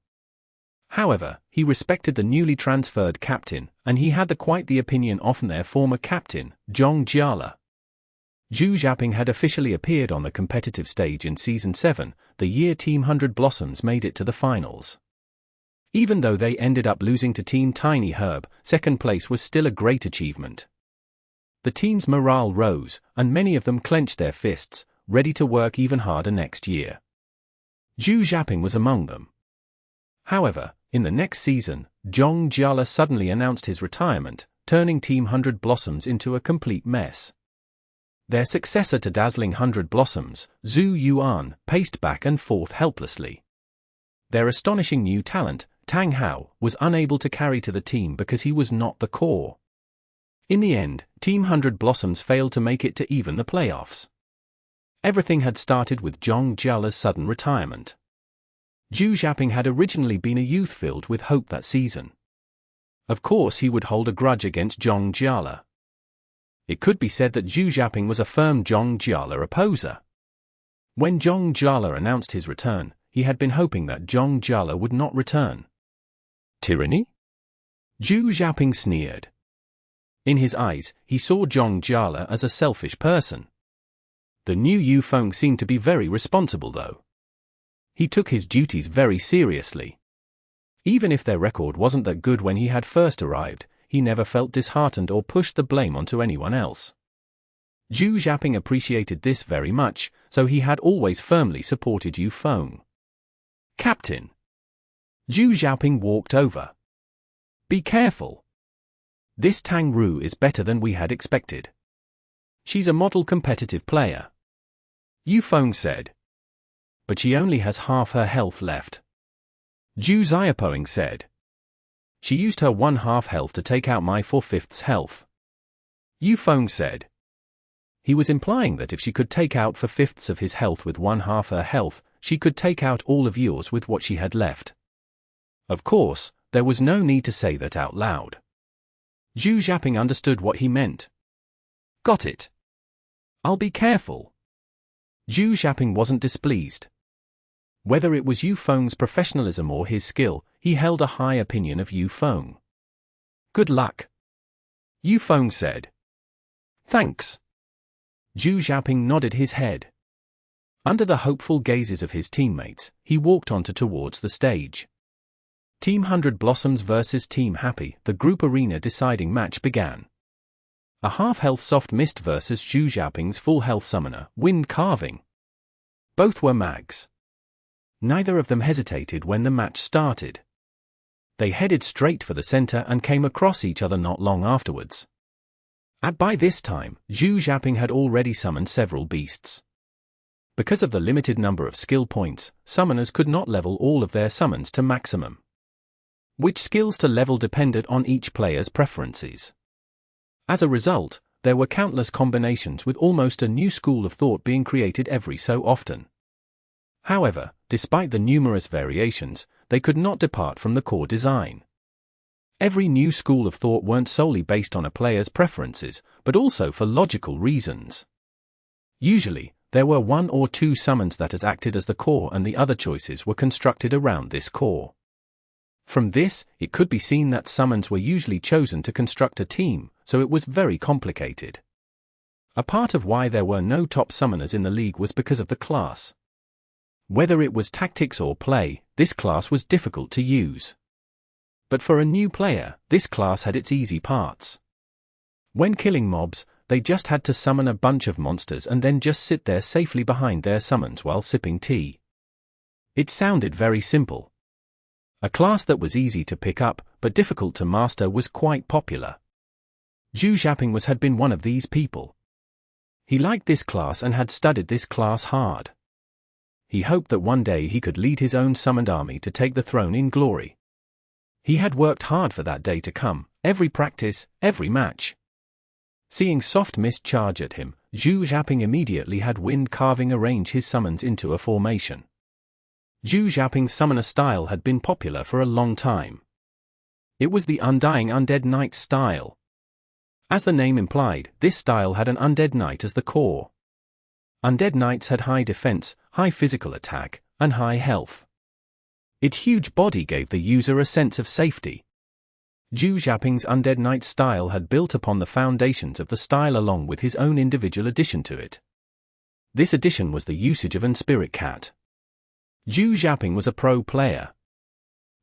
However, he respected the newly transferred captain, and he had quite the opinion of their former captain, Zhong Jiala. Zhu Xiaoping had officially appeared on the competitive stage in Season 7, the year Team 100 Blossoms made it to the finals. Even though they ended up losing to Team Tiny Herb, second place was still a great achievement. The team's morale rose, and many of them clenched their fists, ready to work even harder next year. Zhu Xiaoping was among them. However, in the next season, Zhong Jiala suddenly announced his retirement, turning Team 100 Blossoms into a complete mess. Their successor to dazzling 100 Blossoms, Zhu Yuan, paced back and forth helplessly. Their astonishing new talent, Tang Hao, was unable to carry to the team because he was not the core. In the end, Team 100 Blossoms failed to make it to even the playoffs. Everything had started with Zhong Jiala's sudden retirement. Zhu Xiaoping had originally been a youth filled with hope that season. Of course he would hold a grudge against Zhong Jiala. It could be said that Zhu Xiaoping was a firm Zhong Jiala opposer. When Zhong Jiala announced his return, he had been hoping that Zhong Jiala would not return. Tyranny? Zhu Xiaoping sneered. In his eyes, he saw Zhong Jiala as a selfish person. The new Yufeng seemed to be very responsible though. He took his duties very seriously. Even if their record wasn't that good when he had first arrived, he never felt disheartened or pushed the blame onto anyone else. Zhu Xiaoping appreciated this very much, so he had always firmly supported Yu Feng. Captain. Zhu Xiaoping walked over. Be careful. This Tang Ru is better than we had expected. She's a model competitive player. Yu Feng said. But she only has half her health left. Zhu Xiaoping said. She used her 1/2 health to take out my 4/5 health. Yu Feng said. He was implying that if she could take out 4/5 of his health with 1/2 her health, she could take out all of yours with what she had left. Of course, there was no need to say that out loud. Zhu Xiaoping understood what he meant. Got it. I'll be careful. Zhu Xiaoping wasn't displeased. Whether it was Yu Feng's professionalism or his skill, he held a high opinion of Yu Feng. Good luck. Yu Feng said. Thanks. Zhu Xiaoping nodded his head. Under the hopeful gazes of his teammates, he walked on towards the stage. Team 100 Blossoms vs Team Happy, the group arena deciding match began. A half-health Soft Mist versus Zhu Xiaoping's full-health summoner, Wind Carving. Both were mags. Neither of them hesitated when the match started. They headed straight for the center and came across each other not long afterwards. By this time, Zhu Xiaoping had already summoned several beasts. Because of the limited number of skill points, summoners could not level all of their summons to maximum. Which skills to level depended on each player's preferences. As a result, there were countless combinations with almost a new school of thought being created every so often. However, despite the numerous variations, they could not depart from the core design. Every new school of thought weren't solely based on a player's preferences, but also for logical reasons. Usually, there were 1 or 2 summons that has acted as the core and the other choices were constructed around this core. From this, it could be seen that summons were usually chosen to construct a team, so it was very complicated. A part of why there were no top summoners in the league was because of the class. Whether it was tactics or play, this class was difficult to use. But for a new player, this class had its easy parts. When killing mobs, they just had to summon a bunch of monsters and then just sit there safely behind their summons while sipping tea. It sounded very simple. A class that was easy to pick up, but difficult to master was quite popular. Zhu Xiaoping had been one of these people. He liked this class and had studied this class hard. He hoped that one day he could lead his own summoned army to take the throne in glory. He had worked hard for that day to come, every practice, every match. Seeing Soft Mist charge at him, Zhu Xiaoping immediately had Wind Carving arrange his summons into a formation. Zhu Xiaoping's summoner style had been popular for a long time. It was the Undying Undead Knight style. As the name implied, this style had an Undead Knight as the core. Undead Knights had high defense, high physical attack, and high health. Its huge body gave the user a sense of safety. Zhu Xiaoping's Undead Knight style had built upon the foundations of the style along with his own individual addition to it. This addition was the usage of an Spirit Cat. Zhu Xiaoping was a pro player.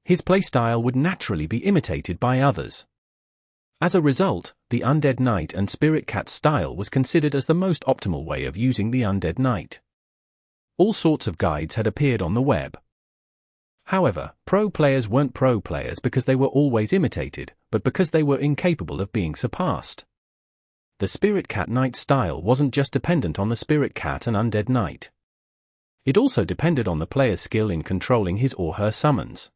His playstyle would naturally be imitated by others. As a result, the Undead Knight and Spirit Cat style was considered as the most optimal way of using the Undead Knight. All sorts of guides had appeared on the web. However, pro players weren't pro players because they were always imitated, but because they were incapable of being surpassed. The Spirit Cat Knight style wasn't just dependent on the Spirit Cat and Undead Knight. It also depended on the player's skill in controlling his or her summons.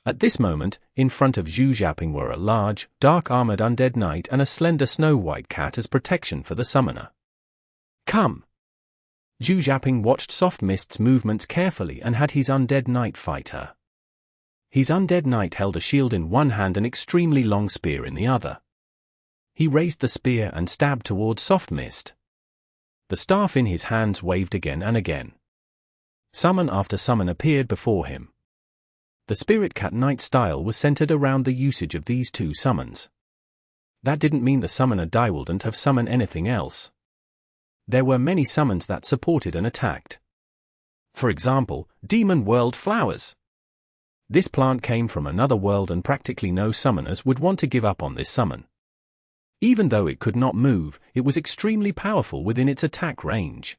At this moment, in front of Zhu Xiaoping were a large, dark-armored Undead Knight and a slender snow-white cat as protection for the summoner. Come! Zhu Xiaoping watched Soft Mist's movements carefully and had his Undead Knight fight her. His Undead Knight held a shield in one hand and an extremely long spear in the other. He raised the spear and stabbed towards Soft Mist. The staff in his hands waved again and again. Summon after summon appeared before him. The Spirit Cat Knight style was centered around the usage of these 2 summons. That didn't mean the summoner wouldn't have summoned anything else. There were many summons that supported and attacked. For example, Demon World Flowers. This plant came from another world and practically no summoners would want to give up on this summon. Even though it could not move, it was extremely powerful within its attack range.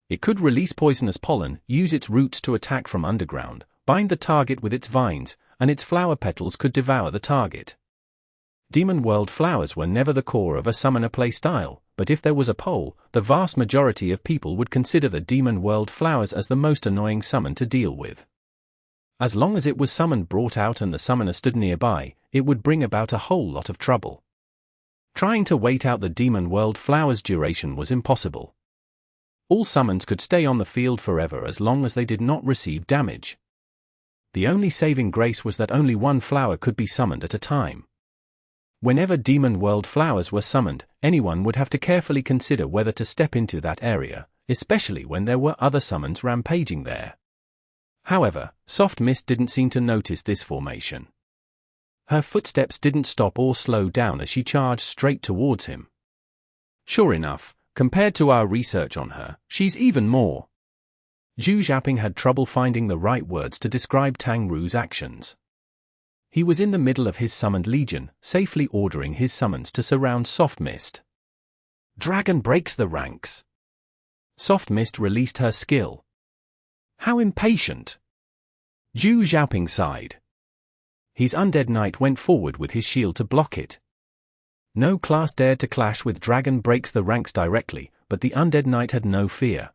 It could release poisonous pollen, use its roots to attack from underground, bind the target with its vines, and its flower petals could devour the target. Demon World flowers were never the core of a summoner playstyle, but if there was a poll, the vast majority of people would consider the Demon World flowers as the most annoying summon to deal with. As long as it was summoned brought out and the summoner stood nearby, it would bring about a whole lot of trouble. Trying to wait out the Demon World flowers' duration was impossible. All summons could stay on the field forever as long as they did not receive damage. The only saving grace was that only one flower could be summoned at a time. Whenever Demon World flowers were summoned, anyone would have to carefully consider whether to step into that area, especially when there were other summons rampaging there. However, Soft Mist didn't seem to notice this formation. Her footsteps didn't stop or slow down as she charged straight towards him. Sure enough, compared to our research on her, she's even more. Zhu Xiaoping had trouble finding the right words to describe Tang Ru's actions. He was in the middle of his summoned legion, safely ordering his summons to surround Soft Mist. Dragon breaks the ranks. Soft Mist released her skill. How impatient! Zhu Xiaoping sighed. His undead knight went forward with his shield to block it. No class dared to clash with Dragon breaks the ranks directly, but the undead knight had no fear.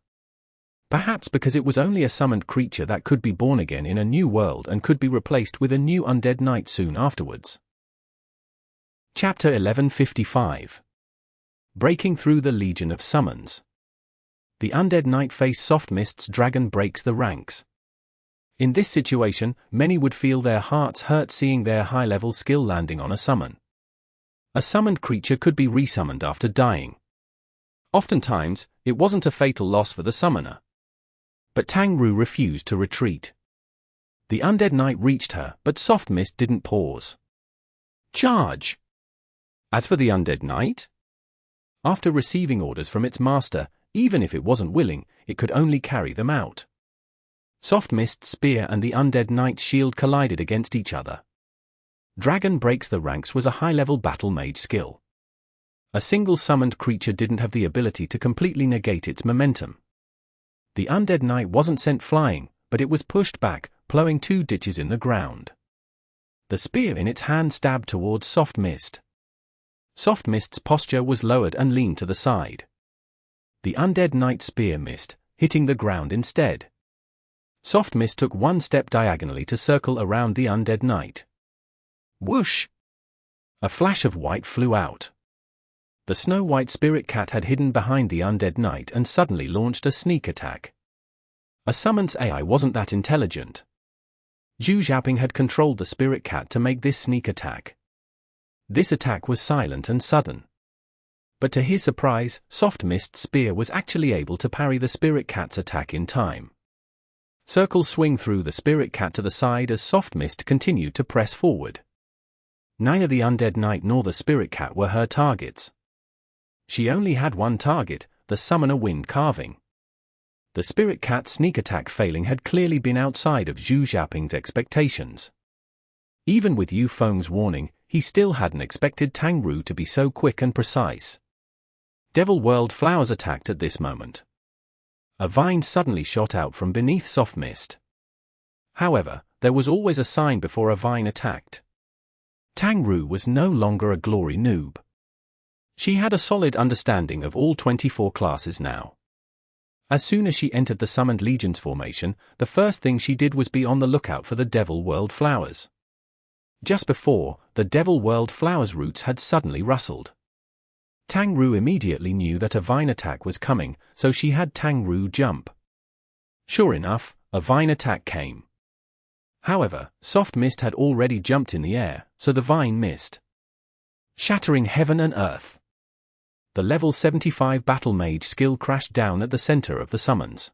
Perhaps because it was only a summoned creature that could be born again in a new world and could be replaced with a new undead knight soon afterwards. Chapter 1155. Breaking through the Legion of Summons. The undead knight faced Soft Mist's Dragon breaks the ranks. In this situation, many would feel their hearts hurt seeing their high-level skill landing on a summon. A summoned creature could be resummoned after dying. Oftentimes, it wasn't a fatal loss for the summoner. But Tang Ru refused to retreat. The undead knight reached her, but Soft Mist didn't pause. Charge! As for the undead knight? After receiving orders from its master, even if it wasn't willing, it could only carry them out. Soft Mist's spear and the undead knight's shield collided against each other. Dragon breaks the ranks was a high-level battle mage skill. A single summoned creature didn't have the ability to completely negate its momentum. The undead knight wasn't sent flying, but it was pushed back, plowing 2 ditches in the ground. The spear in its hand stabbed towards Soft Mist. Soft Mist's posture was lowered and leaned to the side. The undead knight's spear missed, hitting the ground instead. Soft Mist took 1 step diagonally to circle around the undead knight. Whoosh! A flash of white flew out. The snow-white spirit cat had hidden behind the undead knight and suddenly launched a sneak attack. A summon's AI wasn't that intelligent. Zhu Xiaoping had controlled the spirit cat to make this sneak attack. This attack was silent and sudden. But to his surprise, Soft Mist's spear was actually able to parry the spirit cat's attack in time. Circle swing threw the spirit cat to the side as Soft Mist continued to press forward. Neither the undead knight nor the spirit cat were her targets. She only had one target, the summoner wind carving. The spirit cat's sneak attack failing had clearly been outside of Zhu Xiaoping's expectations. Even with Yu Feng's warning, he still hadn't expected Tang Ru to be so quick and precise. Devil World flowers attacked at this moment. A vine suddenly shot out from beneath Soft Mist. However, there was always a sign before a vine attacked. Tang Ru was no longer a glory noob. She had a solid understanding of all 24 classes now. As soon as she entered the Summoned Legions formation, the first thing she did was be on the lookout for the Devil World flowers. Just before, the Devil World flowers' roots had suddenly rustled. Tang Ru immediately knew that a vine attack was coming, so she had Tang Ru jump. Sure enough, a vine attack came. However, Soft Mist had already jumped in the air, so the vine missed, shattering heaven and earth. The level 75 battle mage skill crashed down at the center of the summons.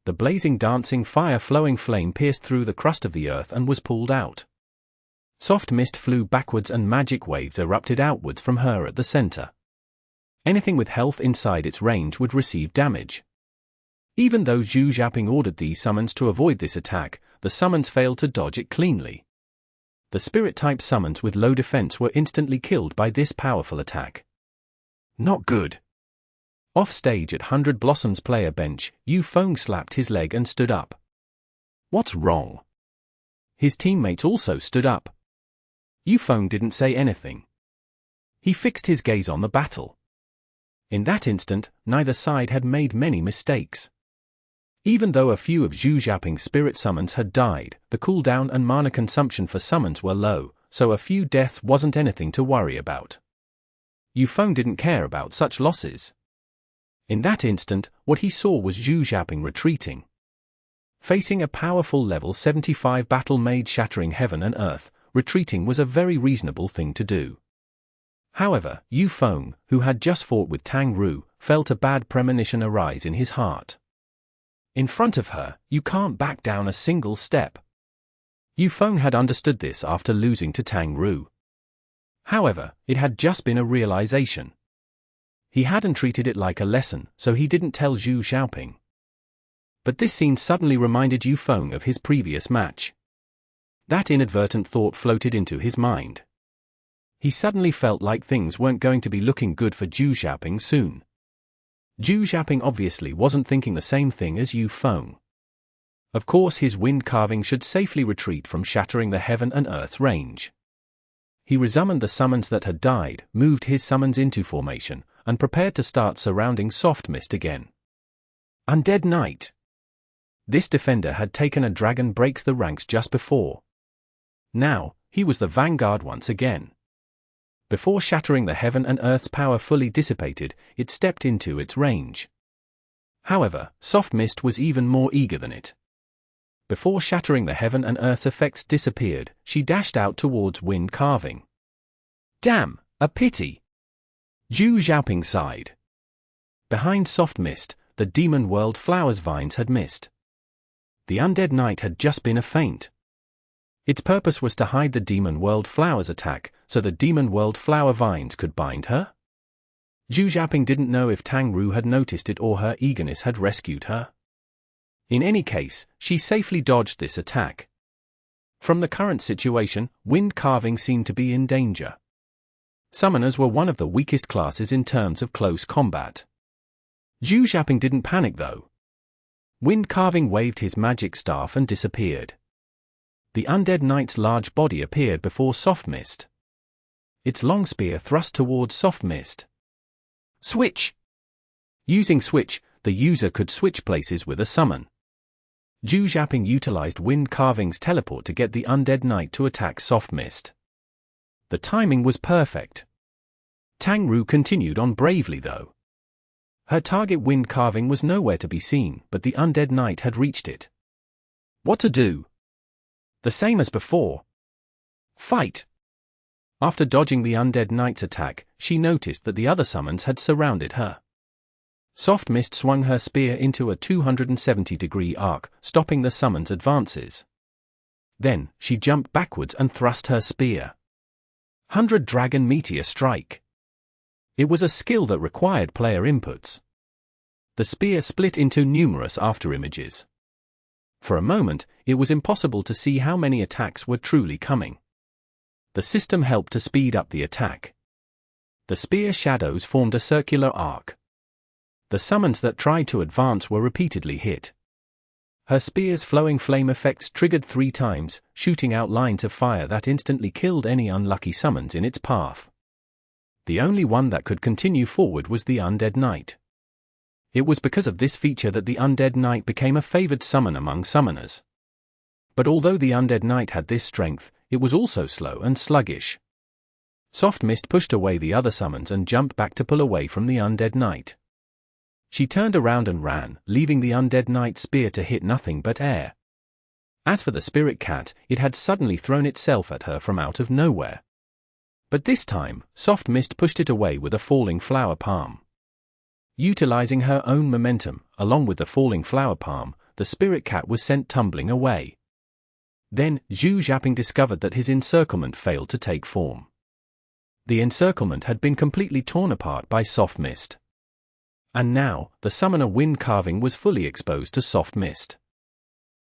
The blazing dancing fire flowing flame pierced through the crust of the earth and was pulled out. Soft Mist flew backwards and magic waves erupted outwards from her at the center. Anything with health inside its range would receive damage. Even though Zhu Xiaoping ordered these summons to avoid this attack, the summons failed to dodge it cleanly. The spirit-type summons with low defense were instantly killed by this powerful attack. Not good. Off stage at 100 Blossoms player bench, Yu Feng slapped his leg and stood up. What's wrong? His teammates also stood up. Yu Feng didn't say anything. He fixed his gaze on the battle. In that instant, neither side had made many mistakes. Even though a few of Zhu Xiaoping's spirit summons had died, the cooldown and mana consumption for summons were low, so a few deaths wasn't anything to worry about. Yu Feng didn't care about such losses. In that instant, what he saw was Zhu Xiaoping retreating. Facing a powerful level 75 battle mage shattering heaven and earth, retreating was a very reasonable thing to do. However, Yu Feng, who had just fought with Tang Ru, felt a bad premonition arise in his heart. In front of her, you can't back down a single step. Yu Feng had understood this after losing to Tang Ru. However, it had just been a realization. He hadn't treated it like a lesson, so he didn't tell Zhu Xiaoping. But this scene suddenly reminded Yu Feng of his previous match. That inadvertent thought floated into his mind. He suddenly felt like things weren't going to be looking good for Zhu Xiaoping soon. Zhu Xiaoping obviously wasn't thinking the same thing as Yu Feng. Of course his wind carving should safely retreat from shattering the heaven and earth's range. He resummoned the summons that had died, moved his summons into formation, and prepared to start surrounding Soft Mist again. Undead Knight. This defender had taken a dragon breaks the ranks just before. Now, he was the vanguard once again. Before shattering the heaven and earth's power fully dissipated, it stepped into its range. However, Soft Mist was even more eager than it. Before shattering the heaven and earth's effects disappeared, she dashed out towards wind carving. Damn, a pity. Zhu Xiaoping sighed. Behind Soft Mist, the Demon World Flowers vines had missed. The Undead Knight had just been a feint. Its purpose was to hide the Demon World Flowers attack, so the Demon World Flower vines could bind her? Zhu Xiaoping didn't know if Tang Ru had noticed it or her eagerness had rescued her. In any case, she safely dodged this attack. From the current situation, wind carving seemed to be in danger. Summoners were one of the weakest classes in terms of close combat. Zhu Xiaoping didn't panic though. Wind carving waved his magic staff and disappeared. The Undead Knight's large body appeared before Soft Mist. Its long spear thrust towards Soft Mist. Switch! Using Switch, the user could switch places with a summon. Zhu Xiaoping utilized Wind Carving's teleport to get the Undead Knight to attack Soft Mist. The timing was perfect. Tang Ru continued on bravely though. Her target Wind Carving was nowhere to be seen, but the Undead Knight had reached it. What to do? The same as before. Fight! After dodging the Undead Knight's attack, she noticed that the other summons had surrounded her. Soft Mist swung her spear into a 270-degree arc, stopping the summon's advances. Then, she jumped backwards and thrust her spear. 100 Dragon Meteor Strike. It was a skill that required player inputs. The spear split into numerous afterimages. For a moment, it was impossible to see how many attacks were truly coming. The system helped to speed up the attack. The spear shadows formed a circular arc. The summons that tried to advance were repeatedly hit. Her spear's flowing flame effects triggered 3 times, shooting out lines of fire that instantly killed any unlucky summons in its path. The only one that could continue forward was the Undead Knight. It was because of this feature that the Undead Knight became a favored summon among summoners. But although the Undead Knight had this strength, it was also slow and sluggish. Soft Mist pushed away the other summons and jumped back to pull away from the Undead Knight. She turned around and ran, leaving the Undead Knight's spear to hit nothing but air. As for the Spirit Cat, it had suddenly thrown itself at her from out of nowhere. But this time, Soft Mist pushed it away with a falling flower palm. Utilizing her own momentum, along with the falling flower palm, the Spirit Cat was sent tumbling away. Then, Zhu Xiaoping discovered that his encirclement failed to take form. The encirclement had been completely torn apart by Soft Mist. And now, the summoner Wind Carving was fully exposed to Soft Mist.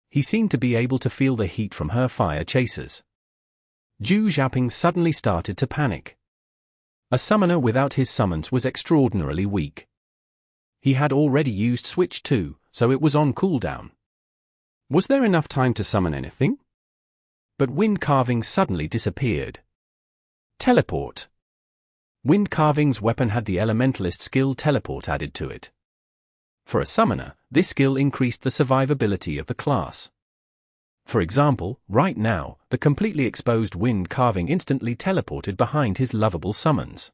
He seemed to be able to feel the heat from her fire chasers. Zhu Xiaoping suddenly started to panic. A summoner without his summons was extraordinarily weak. He had already used Switch 2, so it was on cooldown. Was there enough time to summon anything? But Wind Carving suddenly disappeared. Teleport. Wind Carving's weapon had the Elementalist skill Teleport added to it. For a summoner, this skill increased the survivability of the class. For example, right now, the completely exposed Wind Carving instantly teleported behind his lovable summons.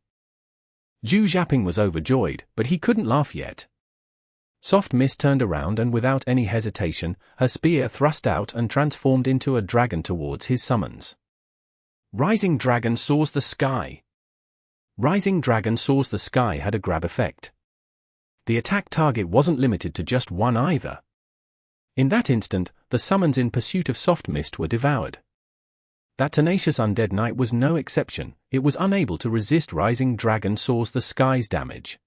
Zhu Xiaoping was overjoyed, but he couldn't laugh yet. Soft Mist turned around and without any hesitation, her spear thrust out and transformed into a dragon towards his summons. Rising Dragon Soars the Sky. Rising Dragon Soars the Sky had a grab effect. The attack target wasn't limited to just one either. In that instant, the summons in pursuit of Soft Mist were devoured. That tenacious undead knight was no exception. It was unable to resist Rising Dragon Soars the Sky's damage.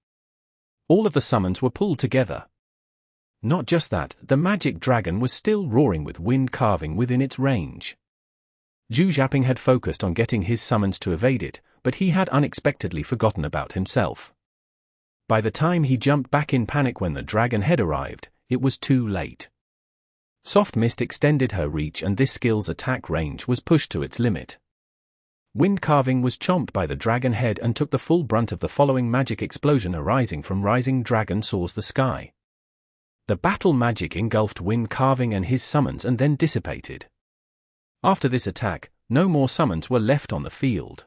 All of the summons were pulled together. Not just that, the magic dragon was still roaring with Wind Carving within its range. Zhu Xiaoping had focused on getting his summons to evade it, but he had unexpectedly forgotten about himself. By the time he jumped back in panic when the dragon head arrived, it was too late. Soft Mist extended her reach and this skill's attack range was pushed to its limit. Wind Carving was chomped by the dragon head and took the full brunt of the following magic explosion arising from Rising Dragon Soars the Sky. The battle magic engulfed Wind Carving and his summons and then dissipated. After this attack, no more summons were left on the field.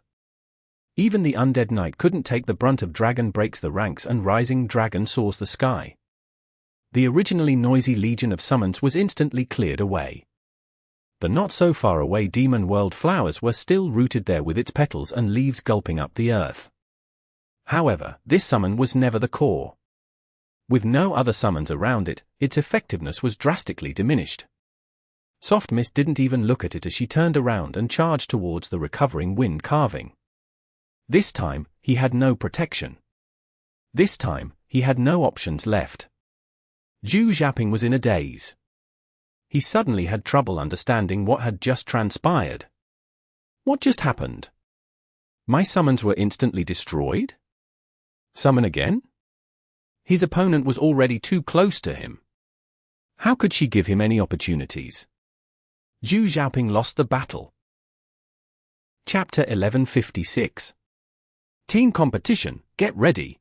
Even the undead knight couldn't take the brunt of Dragon Breaks the Ranks and Rising Dragon Soars the Sky. The originally noisy legion of summons was instantly cleared away. The not-so-far-away Demon World flowers were still rooted there with its petals and leaves gulping up the earth. However, this summon was never the core. With no other summons around it, its effectiveness was drastically diminished. Soft Mist didn't even look at it as she turned around and charged towards the recovering Wind Carving. This time, he had no protection. This time, he had no options left. Zhu Xiaoping was in a daze. He suddenly had trouble understanding what had just transpired. What just happened? My summons were instantly destroyed? Summon again? His opponent was already too close to him. How could she give him any opportunities? Zhu Xiaoping lost the battle. Chapter 1156. Team competition, get ready.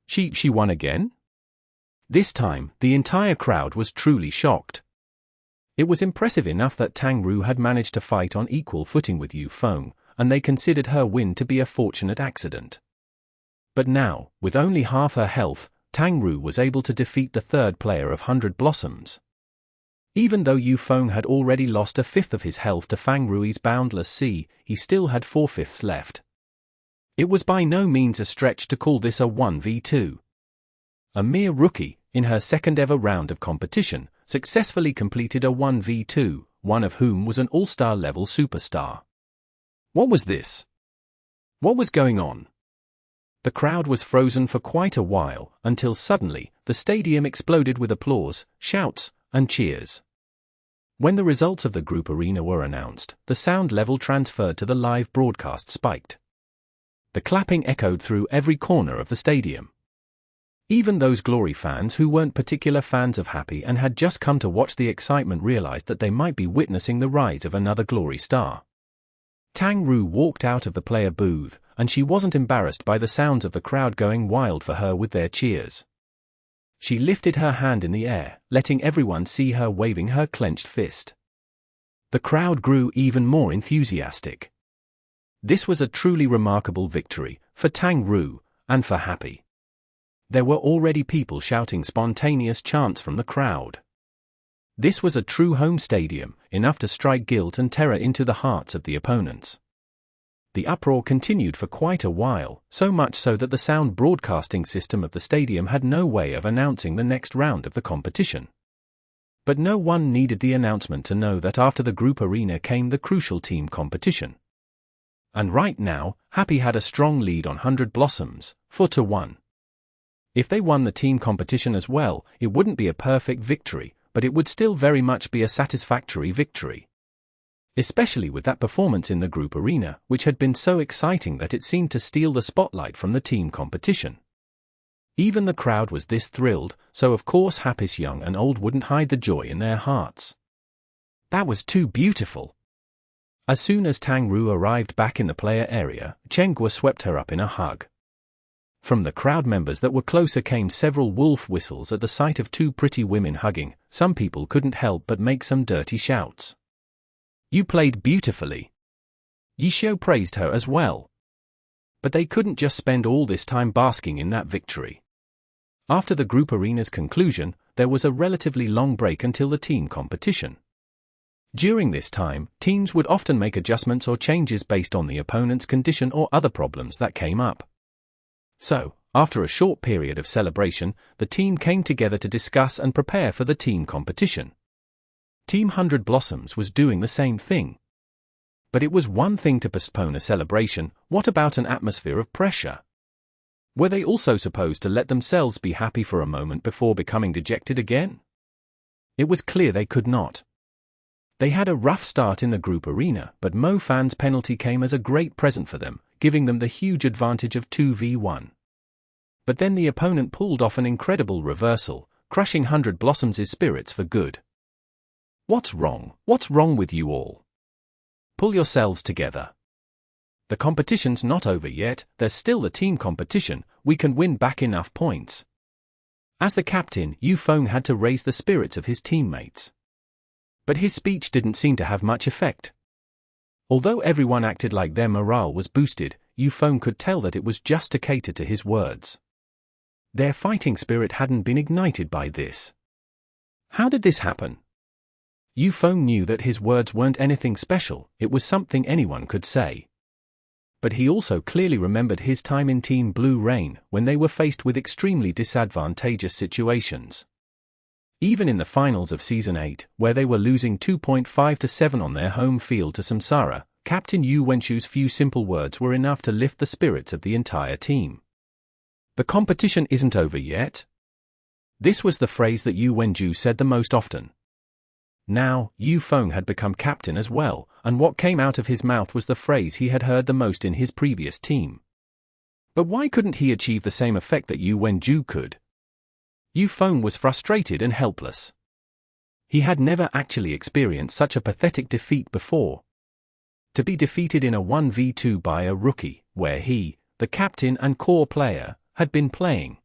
She won again? This time, the entire crowd was truly shocked. It was impressive enough that Tang Ru had managed to fight on equal footing with Yu Feng, and they considered her win to be a fortunate accident. But now, with only half her health, Tang Ru was able to defeat the third player of 100 Blossoms. Even though Yu Feng had already lost a fifth of his health to Fang Rui's Boundless Sea, he still had 4/5 left. It was by no means a stretch to call this a 1v2. A mere rookie, in her second ever round of competition, successfully completed a 1v2, one of whom was an all-star level superstar. What was this? What was going on? The crowd was frozen for quite a while, until suddenly, the stadium exploded with applause, shouts, and cheers. When the results of the group arena were announced, the sound level transferred to the live broadcast spiked. The clapping echoed through every corner of the stadium. Even those Glory fans who weren't particular fans of Happy and had just come to watch the excitement realized that they might be witnessing the rise of another Glory star. Tang Ru walked out of the player booth, and she wasn't embarrassed by the sounds of the crowd going wild for her with their cheers. She lifted her hand in the air, letting everyone see her waving her clenched fist. The crowd grew even more enthusiastic. This was a truly remarkable victory, for Tang Ru, and for Happy. There were already people shouting spontaneous chants from the crowd. This was a true home stadium, enough to strike guilt and terror into the hearts of the opponents. The uproar continued for quite a while, so much so that the sound broadcasting system of the stadium had no way of announcing the next round of the competition. But no one needed the announcement to know that after the group arena came the crucial team competition. And right now, Happy had a strong lead on 100 Blossoms, 4-1. If they won the team competition as well, it wouldn't be a perfect victory, but it would still very much be a satisfactory victory. Especially with that performance in the group arena, which had been so exciting that it seemed to steal the spotlight from the team competition. Even the crowd was this thrilled, so of course Happy's young and old wouldn't hide the joy in their hearts. That was too beautiful. As soon as Tang Ru arrived back in the player area, Cheng Guo swept her up in a hug. From the crowd members that were closer came several wolf whistles at the sight of two pretty women hugging. Some people couldn't help but make some dirty shouts. You played beautifully. Yi Xiu praised her as well. But they couldn't just spend all this time basking in that victory. After the group arena's conclusion, there was a relatively long break until the team competition. During this time, teams would often make adjustments or changes based on the opponent's condition or other problems that came up. So, after a short period of celebration, the team came together to discuss and prepare for the team competition. Team 100 Blossoms was doing the same thing. But it was one thing to postpone a celebration, what about an atmosphere of pressure? Were they also supposed to let themselves be happy for a moment before becoming dejected again? It was clear they could not. They had a rough start in the group arena, but Mo Fan's penalty came as a great present for them, giving them the huge advantage of 2v1. But then the opponent pulled off an incredible reversal, crushing 100 Blossoms' spirits for good. What's wrong? What's wrong with you all? Pull yourselves together. The competition's not over yet, there's still the team competition, we can win back enough points. As the captain, Yu Feng had to raise the spirits of his teammates. But his speech didn't seem to have much effect. Although everyone acted like their morale was boosted, Yu Feng could tell that it was just to cater to his words. Their fighting spirit hadn't been ignited by this. How did this happen? Yu Feng knew that his words weren't anything special, it was something anyone could say. But he also clearly remembered his time in Team Blue Rain, when they were faced with extremely disadvantageous situations. Even in the finals of Season 8, where they were losing 2.5-7 on their home field to Samsara, Captain Yu Wenchu's few simple words were enough to lift the spirits of the entire team. The competition isn't over yet. This was the phrase that Yu Wenju said the most often. Now, Yu Feng had become captain as well, and what came out of his mouth was the phrase he had heard the most in his previous team. But why couldn't he achieve the same effect that Yu Wenju could? Yu Feng was frustrated and helpless. He had never actually experienced such a pathetic defeat before. To be defeated in a 1v2 by a rookie, where he, the captain and core player, had been playing.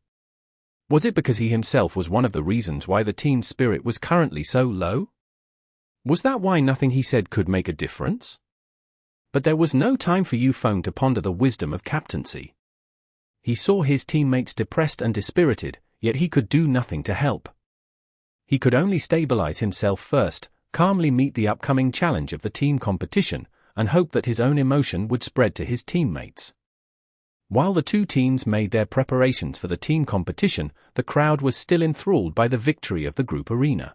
Was it because he himself was one of the reasons why the team's spirit was currently so low? Was that why nothing he said could make a difference? But there was no time for Yu Feng to ponder the wisdom of captaincy. He saw his teammates depressed and dispirited, yet he could do nothing to help. He could only stabilize himself first, calmly meet the upcoming challenge of the team competition, and hope that his own emotion would spread to his teammates. While the two teams made their preparations for the team competition, the crowd was still enthralled by the victory of the group arena.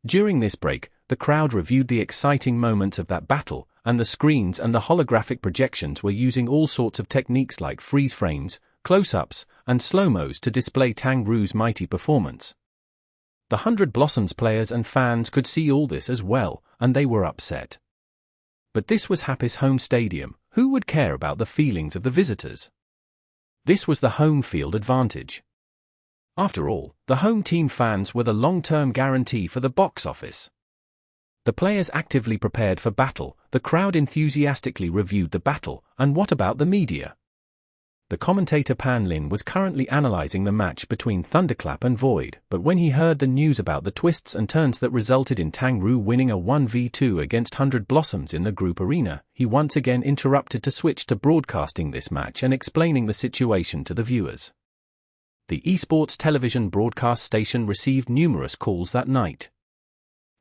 During this break, the crowd reviewed the exciting moments of that battle, and the screens and the holographic projections were using all sorts of techniques like freeze frames, close-ups, and slow-mos to display Tang Ru's mighty performance. The 100 Blossoms players and fans could see all this as well, and they were upset. But this was Happy's home stadium, who would care about the feelings of the visitors? This was the home field advantage. After all, the home team fans were the long-term guarantee for the box office. The players actively prepared for battle, the crowd enthusiastically reviewed the battle, and what about the media? The commentator Pan Lin was currently analyzing the match between Thunderclap and Void, but when he heard the news about the twists and turns that resulted in Tang Ru winning a 1v2 against 100 Blossoms in the group arena, he once again interrupted to switch to broadcasting this match and explaining the situation to the viewers. The esports television broadcast station received numerous calls that night.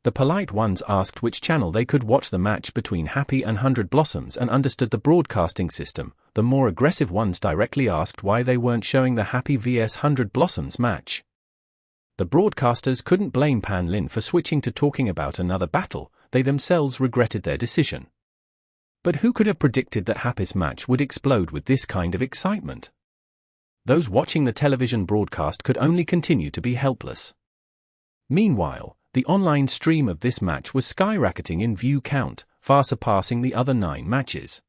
The polite ones asked which channel they could watch the match between Happy and 100 Blossoms and understood the broadcasting system. The more aggressive ones directly asked why they weren't showing the Happy vs 100 Blossoms match. The broadcasters couldn't blame Pan Lin for switching to talking about another battle, they themselves regretted their decision. But who could have predicted that Happy's match would explode with this kind of excitement? Those watching the television broadcast could only continue to be helpless. Meanwhile, the online stream of this match was skyrocketing in view count, far surpassing the other 9 matches.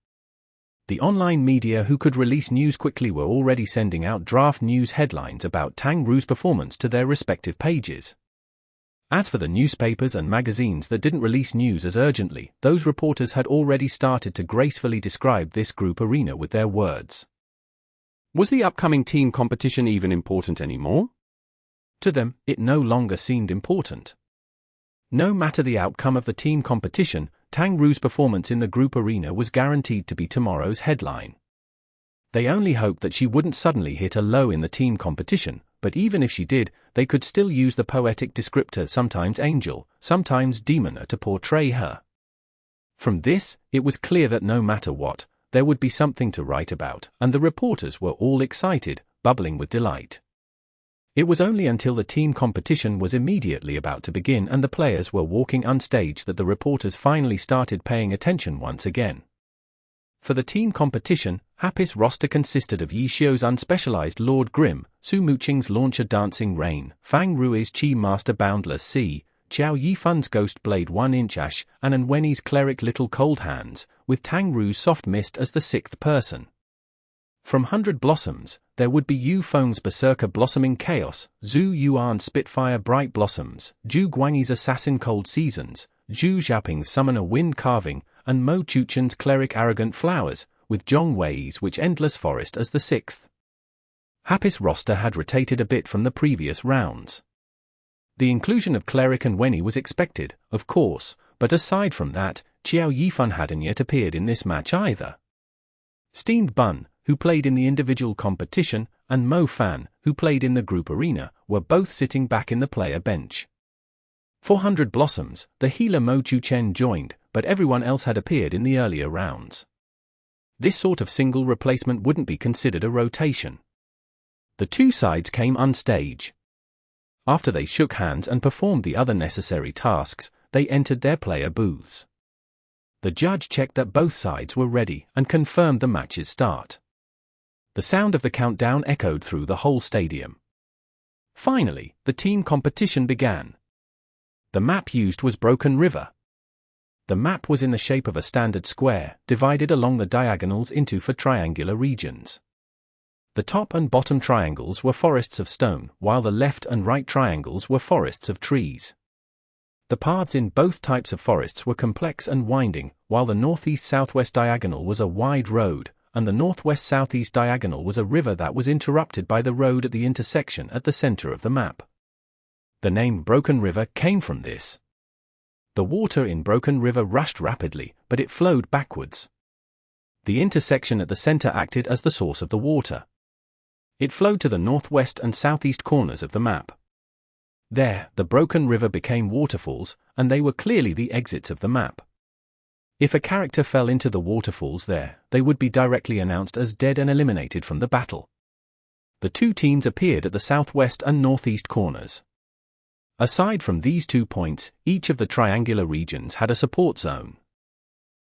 The online media who could release news quickly were already sending out draft news headlines about Tang Ru's performance to their respective pages. As for the newspapers and magazines that didn't release news as urgently, those reporters had already started to gracefully describe this group arena with their words. Was the upcoming team competition even important anymore? To them, it no longer seemed important. No matter the outcome of the team competition, Tang Ru's performance in the group arena was guaranteed to be tomorrow's headline. They only hoped that she wouldn't suddenly hit a low in the team competition, but even if she did, they could still use the poetic descriptor sometimes angel, sometimes demon to portray her. From this, it was clear that no matter what, there would be something to write about, and the reporters were all excited, bubbling with delight. It was only until the team competition was immediately about to begin and the players were walking onstage that the reporters finally started paying attention once again. For the team competition, Happy's roster consisted of Yi Xiu's unspecialized Lord Grim, Su Muqing's Launcher Dancing Rain, Fang Rui's Qi Master Boundless Sea, Qiao Yifun's Ghostblade 1-inch Ash, and Anwen's Cleric Little Cold Hands, with Tang Ru's Soft Mist as the 6th person. From 100 Blossoms, there would be Yu Feng's Berserker Blossoming Chaos, Zhu Yuan's Spitfire Bright Blossoms, Zhu Guangyi's Assassin Cold Seasons, Zhu Xiaoping's Summoner Wind Carving, and Mo Chuchen's Cleric Arrogant Flowers, with Zhong Wei's Witch Endless Forest as the 6th. Happy's roster had rotated a bit from the previous rounds. The inclusion of Cleric and Wenny was expected, of course, but aside from that, Qiao Yifan hadn't yet appeared in this match either. Steamed Bun, who played in the individual competition, and Mo Fan, who played in the group arena, were both sitting back in the player bench. 400 Blossoms, the healer Mo Chuchen joined, but everyone else had appeared in the earlier rounds. This sort of single replacement wouldn't be considered a rotation. The two sides came onstage. After they shook hands and performed the other necessary tasks, they entered their player booths. The judge checked that both sides were ready and confirmed the match's start. The sound of the countdown echoed through the whole stadium. Finally, the team competition began. The map used was Broken River. The map was in the shape of a standard square, divided along the diagonals into 4 triangular regions. The top and bottom triangles were forests of stone, while the left and right triangles were forests of trees. The paths in both types of forests were complex and winding, while the northeast-southwest diagonal was a wide road, and the northwest-southeast diagonal was a river that was interrupted by the road at the intersection at the center of the map. The name Broken River came from this. The water in Broken River rushed rapidly, but it flowed backwards. The intersection at the center acted as the source of the water. It flowed to the northwest and southeast corners of the map. There, the Broken River became waterfalls, and they were clearly the exits of the map. If a character fell into the waterfalls there, they would be directly announced as dead and eliminated from the battle. The two teams appeared at the southwest and northeast corners. Aside from these 2 points, each of the triangular regions had a support zone.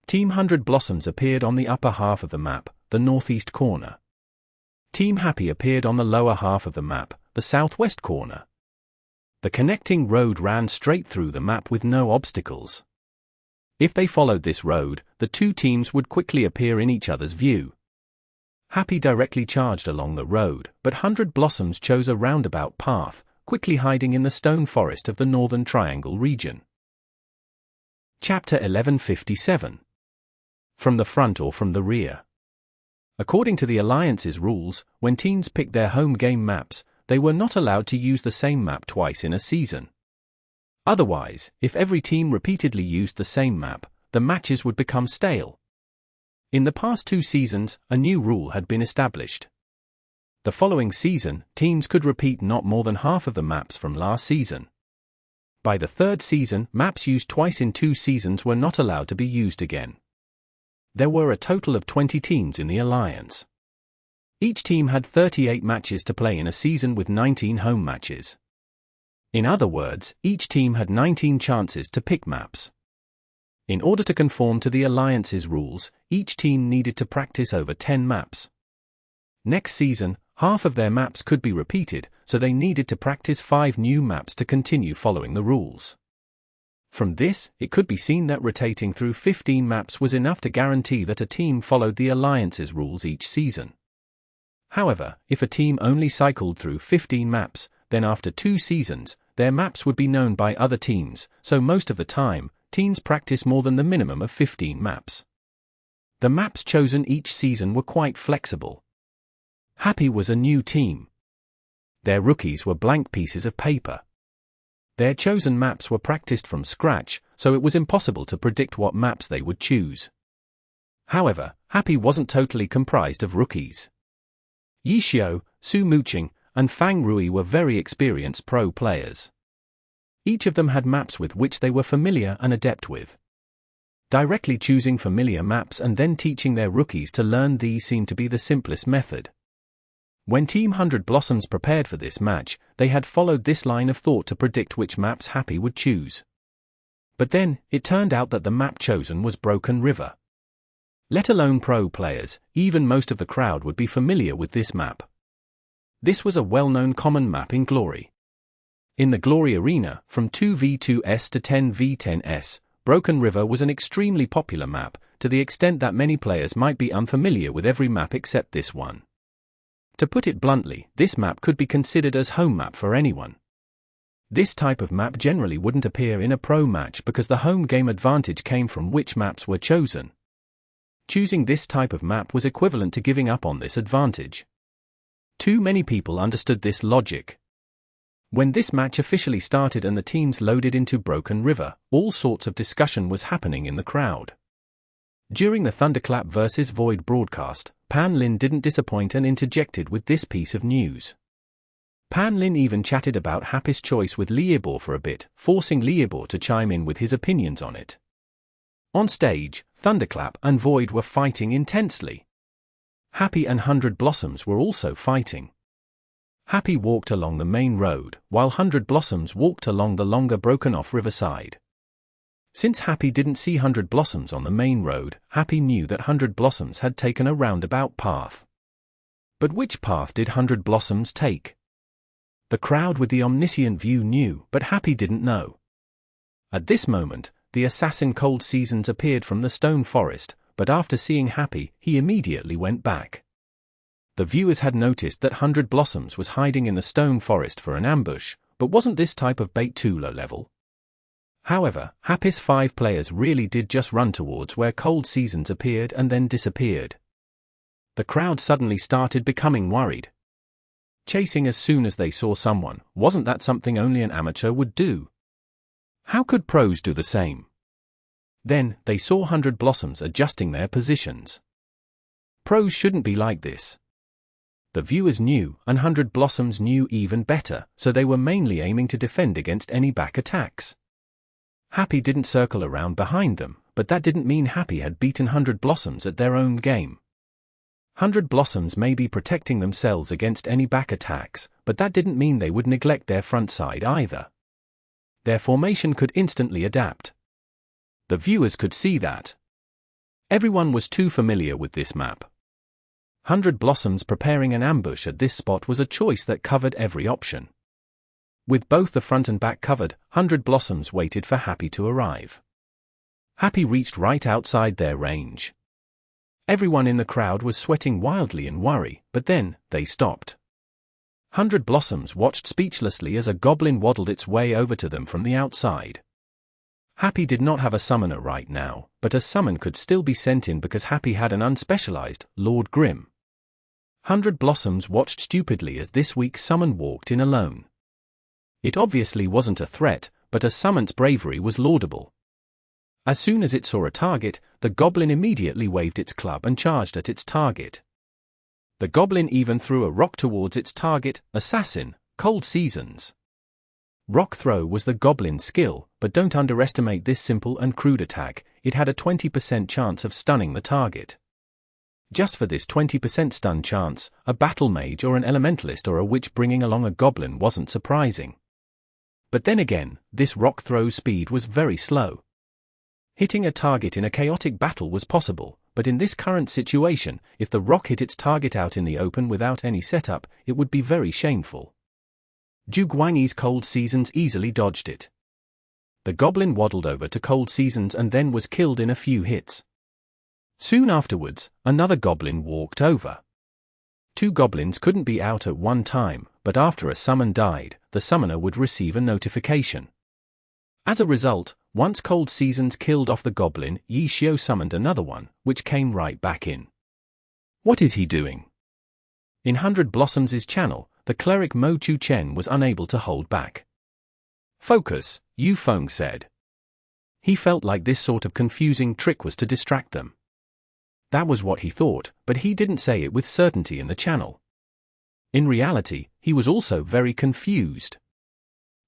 Team 100 Blossoms appeared on the upper half of the map, the northeast corner. Team Happy appeared on the lower half of the map, the southwest corner. The connecting road ran straight through the map with no obstacles. If they followed this road, the two teams would quickly appear in each other's view. Happy directly charged along the road, but 100 Blossoms chose a roundabout path, quickly hiding in the stone forest of the Northern Triangle region. Chapter 1157. From the front or from the rear. According to the Alliance's rules, when teams picked their home game maps, they were not allowed to use the same map twice in a season. Otherwise, if every team repeatedly used the same map, the matches would become stale. In the past 2 seasons, a new rule had been established. The following season, teams could repeat not more than half of the maps from last season. By the 3rd season, maps used twice in 2 seasons were not allowed to be used again. There were a total of 20 teams in the Alliance. Each team had 38 matches to play in a season with 19 home matches. In other words, each team had 19 chances to pick maps. In order to conform to the Alliance's rules, each team needed to practice over 10 maps. Next season, half of their maps could be repeated, so they needed to practice 5 new maps to continue following the rules. From this, it could be seen that rotating through 15 maps was enough to guarantee that a team followed the Alliance's rules each season. However, if a team only cycled through 15 maps, then after 2 seasons, their maps would be known by other teams, so most of the time, teams practice more than the minimum of 15 maps. The maps chosen each season were quite flexible. Happy was a new team. Their rookies were blank pieces of paper. Their chosen maps were practiced from scratch, so it was impossible to predict what maps they would choose. However, Happy wasn't totally comprised of rookies. Yi Xiao, Su Muqing, and Fang Rui were very experienced pro players. Each of them had maps with which they were familiar and adept with. Directly choosing familiar maps and then teaching their rookies to learn these seemed to be the simplest method. When Team 100 Blossoms prepared for this match, they had followed this line of thought to predict which maps Happy would choose. But then, it turned out that the map chosen was Broken River. Let alone pro players, even most of the crowd would be familiar with this map. This was a well-known common map in Glory. In the Glory arena, from 2v2s to 10v10s, Broken River was an extremely popular map, to the extent that many players might be unfamiliar with every map except this one. To put it bluntly, this map could be considered as home map for anyone. This type of map generally wouldn't appear in a pro match because the home game advantage came from which maps were chosen. Choosing this type of map was equivalent to giving up on this advantage. Too many people understood this logic. When this match officially started and the teams loaded into Broken River, all sorts of discussion was happening in the crowd. During the Thunderclap vs. Void broadcast, Pan Lin didn't disappoint and interjected with this piece of news. Pan Lin even chatted about Happy's choice with Leaderboard for a bit, forcing Leaderboard to chime in with his opinions on it. On stage, Thunderclap and Void were fighting intensely. Happy and 100 Blossoms were also fighting. Happy walked along the main road, while 100 Blossoms walked along the longer broken-off riverside. Since Happy didn't see 100 Blossoms on the main road, Happy knew that 100 Blossoms had taken a roundabout path. But which path did 100 Blossoms take? The crowd with the omniscient view knew, but Happy didn't know. At this moment, the assassin Cold Seasons appeared from the stone forest, but after seeing Happy, he immediately went back. The viewers had noticed that 100 Blossoms was hiding in the stone forest for an ambush, but wasn't this type of bait too low level? However, Happy's 5 players really did just run towards where Cold Seasons appeared and then disappeared. The crowd suddenly started becoming worried. Chasing as soon as they saw someone, wasn't that something only an amateur would do? How could pros do the same? Then, they saw 100 Blossoms adjusting their positions. Pros shouldn't be like this. The viewers knew, and 100 Blossoms knew even better, so they were mainly aiming to defend against any back attacks. Happy didn't circle around behind them, but that didn't mean Happy had beaten 100 Blossoms at their own game. 100 Blossoms may be protecting themselves against any back attacks, but that didn't mean they would neglect their front side either. Their formation could instantly adapt. The viewers could see that. Everyone was too familiar with this map. 100 Blossoms preparing an ambush at this spot was a choice that covered every option. With both the front and back covered, 100 Blossoms waited for Happy to arrive. Happy reached right outside their range. Everyone in the crowd was sweating wildly in worry, but then, they stopped. 100 Blossoms watched speechlessly as a goblin waddled its way over to them from the outside. Happy did not have a summoner right now, but a summon could still be sent in because Happy had an unspecialized, Lord Grim. 100 Blossoms watched stupidly as this weak summon walked in alone. It obviously wasn't a threat, but a summon's bravery was laudable. As soon as it saw a target, the goblin immediately waved its club and charged at its target. The goblin even threw a rock towards its target, assassin, Cold Seasons. Rock throw was the goblin's skill, but don't underestimate this simple and crude attack, it had a 20% chance of stunning the target. Just for this 20% stun chance, a battle mage or an elementalist or a witch bringing along a goblin wasn't surprising. But then again, this rock throw speed was very slow. Hitting a target in a chaotic battle was possible, but in this current situation, if the rock hit its target out in the open without any setup, it would be very shameful. Zhu Guangyi's Cold Seasons easily dodged it. The goblin waddled over to Cold Seasons and then was killed in a few hits. Soon afterwards, another goblin walked over. 2 goblins couldn't be out at one time, but after a summon died, the summoner would receive a notification. As a result, once Cold Seasons killed off the goblin, Yi Xiu summoned another one, which came right back in. What is he doing? In 100 Blossoms' channel, the cleric Mo Chu Chen was unable to hold back. Focus, Yu Feng said. He felt like this sort of confusing trick was to distract them. That was what he thought, but he didn't say it with certainty in the channel. In reality, he was also very confused.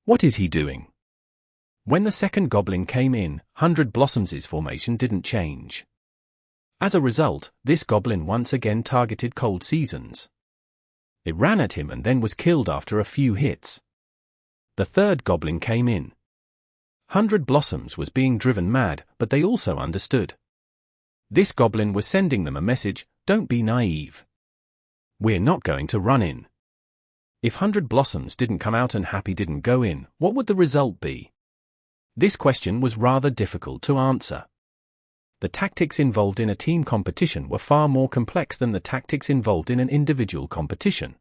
What is he doing? When the second goblin came in, 100 Blossoms' formation didn't change. As a result, this goblin once again targeted Cold Seasons. It ran at him and then was killed after a few hits. The third goblin came in. 100 Blossoms was being driven mad, but they also understood. This goblin was sending them a message: don't be naive. We're not going to run in. If 100 Blossoms didn't come out and Happy didn't go in, what would the result be? This question was rather difficult to answer. The tactics involved in a team competition were far more complex than the tactics involved in an individual competition.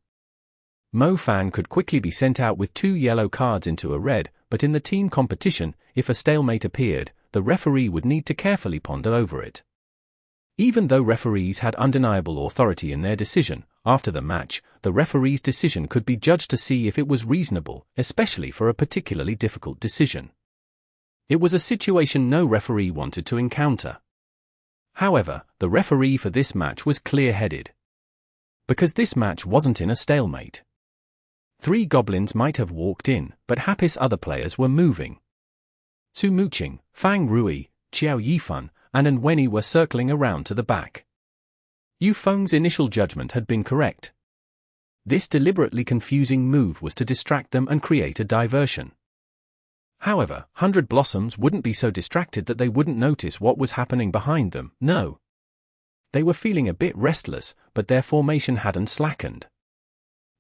Mo Fan could quickly be sent out with 2 yellow cards into a red, but in the team competition, if a stalemate appeared, the referee would need to carefully ponder over it. Even though referees had undeniable authority in their decision, after the match, the referee's decision could be judged to see if it was reasonable, especially for a particularly difficult decision. It was a situation no referee wanted to encounter. However, the referee for this match was clear-headed. Because this match wasn't in a stalemate. 3 goblins might have walked in, but Happy's other players were moving. Su Muqing, Fang Rui, Qiao Yifan, and Nwenyi were circling around to the back. Yu Feng's initial judgment had been correct. This deliberately confusing move was to distract them and create a diversion. However, 100 Blossoms wouldn't be so distracted that they wouldn't notice what was happening behind them, no. They were feeling a bit restless, but their formation hadn't slackened.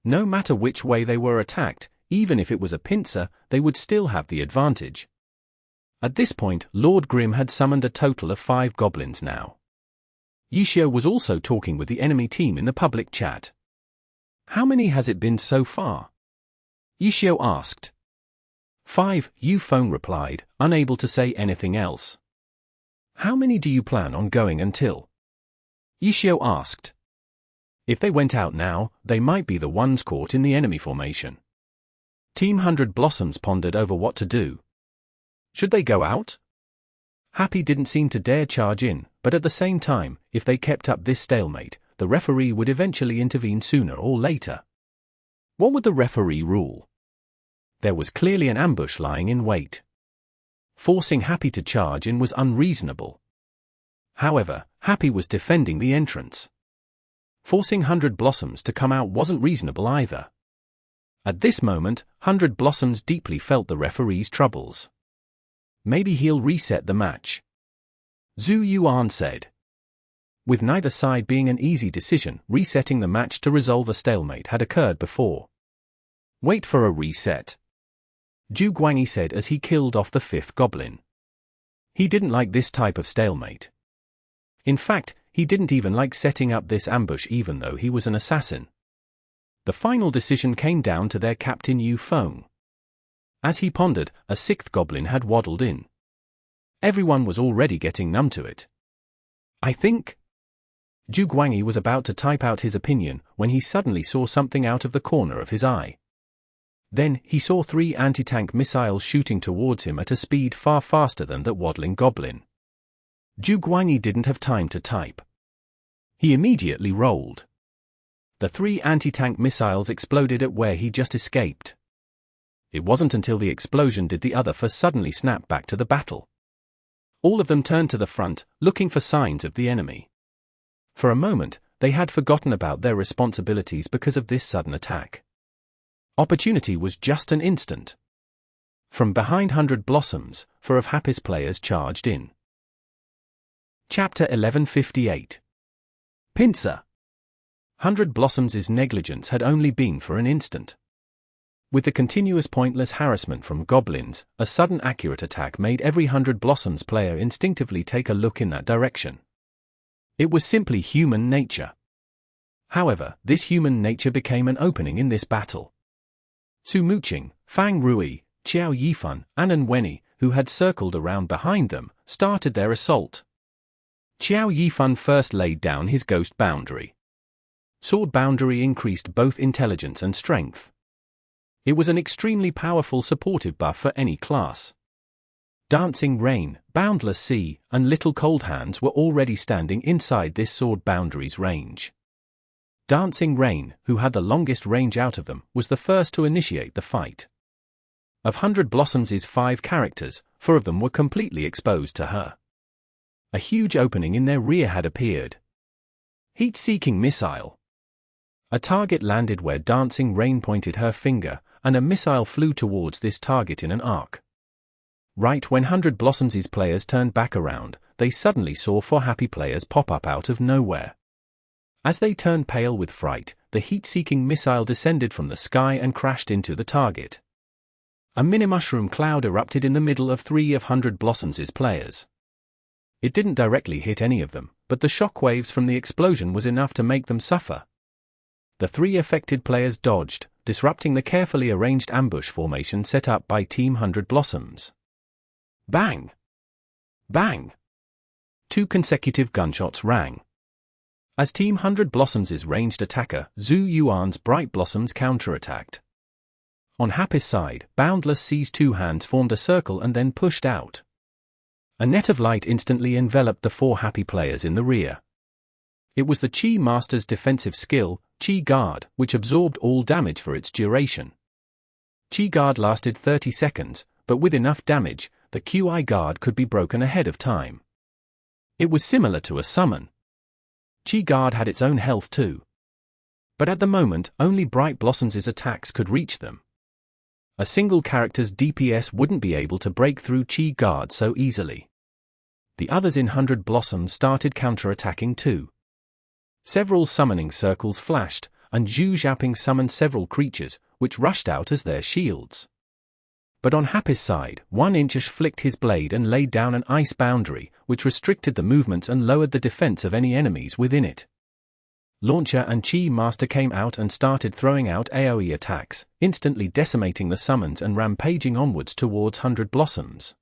No matter which way they were attacked, even if it was a pincer, they would still have the advantage. At this point, Lord Grim had summoned a total of 5 goblins now. Yi Xiu was also talking with the enemy team in the public chat. How many has it been so far? Yi Xiu asked. 5, Yu Feng replied, unable to say anything else. How many do you plan on going until? Yi Xiu asked. If they went out now, they might be the ones caught in the enemy formation. Team 100 Blossoms pondered over what to do. Should they go out? Happy didn't seem to dare charge in, but at the same time, if they kept up this stalemate, the referee would eventually intervene sooner or later. What would the referee rule? There was clearly an ambush lying in wait. Forcing Happy to charge in was unreasonable. However, Happy was defending the entrance. Forcing 100 Blossoms to come out wasn't reasonable either. At this moment, 100 Blossoms deeply felt the referee's troubles. Maybe he'll reset the match. Zhu Yuan said. With neither side being an easy decision, resetting the match to resolve a stalemate had occurred before. Wait for a reset. Zhu Guangyi said as he killed off the 5th goblin. He didn't like this type of stalemate. In fact, he didn't even like setting up this ambush even though he was an assassin. The final decision came down to their captain Yu Feng. As he pondered, a 6th goblin had waddled in. Everyone was already getting numb to it. I think. Zhu Guangyi was about to type out his opinion when he suddenly saw something out of the corner of his eye. Then, he saw 3 anti-tank missiles shooting towards him at a speed far faster than that waddling goblin. Zhu Guangyi didn't have time to type. He immediately rolled. The 3 anti-tank missiles exploded at where he just escaped. It wasn't until the explosion did the other 4 suddenly snap back to the battle. All of them turned to the front, looking for signs of the enemy. For a moment, they had forgotten about their responsibilities because of this sudden attack. Opportunity was just an instant. From behind 100 Blossoms, 4 of Happy's players charged in. Chapter 1158. Pincer. 100 Blossoms' negligence had only been for an instant. With the continuous pointless harassment from goblins, a sudden accurate attack made every 100 Blossoms player instinctively take a look in that direction. It was simply human nature. However, this human nature became an opening in this battle. Su Muqing, Fang Rui, Qiao Yifan, and An Wenyi, who had circled around behind them, started their assault. Qiao Yifan first laid down his ghost boundary. Sword boundary increased both intelligence and strength. It was an extremely powerful supportive buff for any class. Dancing Rain, Boundless Sea, and Little Cold Hands were already standing inside this sword boundary's range. Dancing Rain, who had the longest range out of them, was the first to initiate the fight. Of 100 Blossoms' 5 characters, 4 of them were completely exposed to her. A huge opening in their rear had appeared. Heat-seeking missile. A target landed where Dancing Rain pointed her finger, and a missile flew towards this target in an arc. Right when 100 Blossoms' players turned back around, they suddenly saw 4 happy players pop up out of nowhere. As they turned pale with fright, the heat-seeking missile descended from the sky and crashed into the target. A mini-mushroom cloud erupted in the middle of 3 of 100 Blossoms' players. It didn't directly hit any of them, but the shockwaves from the explosion was enough to make them suffer. The 3 affected players dodged, disrupting the carefully arranged ambush formation set up by Team 100 Blossoms. Bang! Bang! 2 consecutive gunshots rang. As Team 100 Blossoms' ranged attacker, Zhu Yuan's Bright Blossoms counterattacked. On Happy's side, Boundless Sea's 2 hands formed a circle and then pushed out. A net of light instantly enveloped the 4 happy players in the rear. It was the Qi Master's defensive skill, Qi Guard, which absorbed all damage for its duration. Qi Guard lasted 30 seconds, but with enough damage, the Qi Guard could be broken ahead of time. It was similar to a summon. Qi Guard had its own health too. But at the moment, only Bright Blossom's attacks could reach them. A single character's DPS wouldn't be able to break through Qi Guard so easily. The others in 100 Blossoms started counterattacking too. Several summoning circles flashed, and Zhu Xiaoping summoned several creatures, which rushed out as their shields. But on Happy's side, 1-inchish flicked his blade and laid down an ice boundary, which restricted the movements and lowered the defense of any enemies within it. Launcher and Qi Master came out and started throwing out AoE attacks, instantly decimating the summons and rampaging onwards towards 100 Blossoms.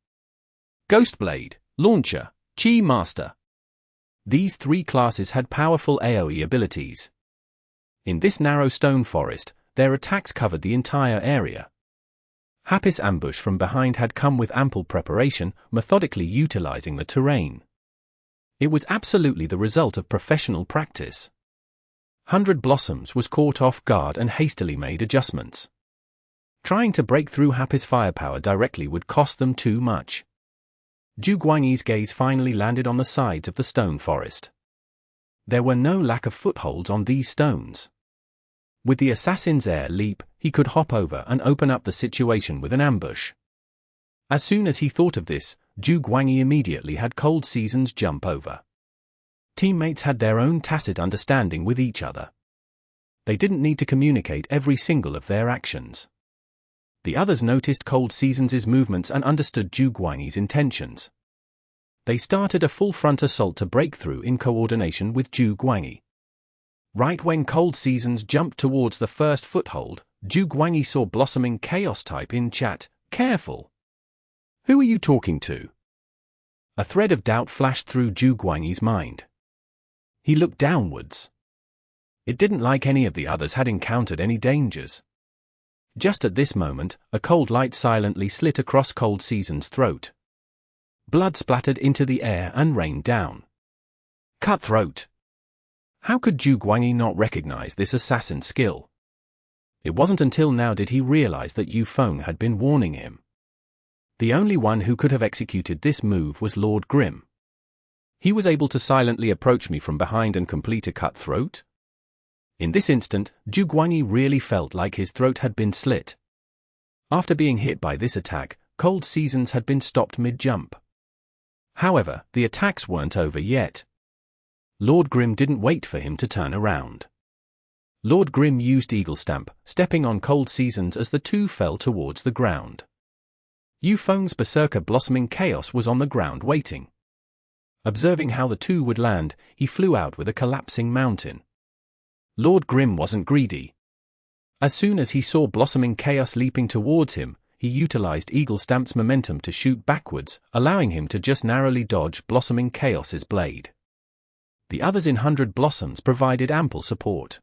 Ghostblade, Launcher, Qi Master. These 3 classes had powerful AoE abilities. In this narrow stone forest, their attacks covered the entire area. Happy's ambush from behind had come with ample preparation, methodically utilizing the terrain. It was absolutely the result of professional practice. 100 Blossoms was caught off guard and hastily made adjustments. Trying to break through Happy's firepower directly would cost them too much. Zhu Guangyi's gaze finally landed on the sides of the stone forest. There were no lack of footholds on these stones. With the assassin's air leap, he could hop over and open up the situation with an ambush. As soon as he thought of this, Zhu Guangyi immediately had Cold Season's jump over. Teammates had their own tacit understanding with each other. They didn't need to communicate every single of their actions. The others noticed Cold Season's movements and understood Zhu Guangyi's intentions. They started a full-front assault to break through in coordination with Zhu Guangyi. Right when Cold Seasons jumped towards the first foothold, Zhu Guangyi saw blossoming chaos type in chat. Careful! Who are you talking to? A thread of doubt flashed through Zhu Guangyi's mind. He looked downwards. It didn't like any of the others had encountered any dangers. Just at this moment, a cold light silently slit across Cold Season's throat. Blood splattered into the air and rained down. Cutthroat! How could Zhu Guangyi not recognize this assassin's skill? It wasn't until now did he realize that Yu Feng had been warning him. The only one who could have executed this move was Lord Grimm. He was able to silently approach me from behind and complete a cutthroat? In this instant, Zhu Guangyi really felt like his throat had been slit. After being hit by this attack, Cold Seasons had been stopped mid-jump. However, the attacks weren't over yet. Lord Grimm didn't wait for him to turn around. Lord Grim used Eagle Stamp, stepping on Cold Seasons as the two fell towards the ground. Yufeng's Berserker Blossoming Chaos was on the ground waiting. Observing how the two would land, he flew out with a collapsing mountain. Lord Grim wasn't greedy. As soon as he saw Blossoming Chaos leaping towards him, he utilized Eagle Stamp's momentum to shoot backwards, allowing him to just narrowly dodge Blossoming Chaos's blade. The others in 100 Blossoms provided ample support.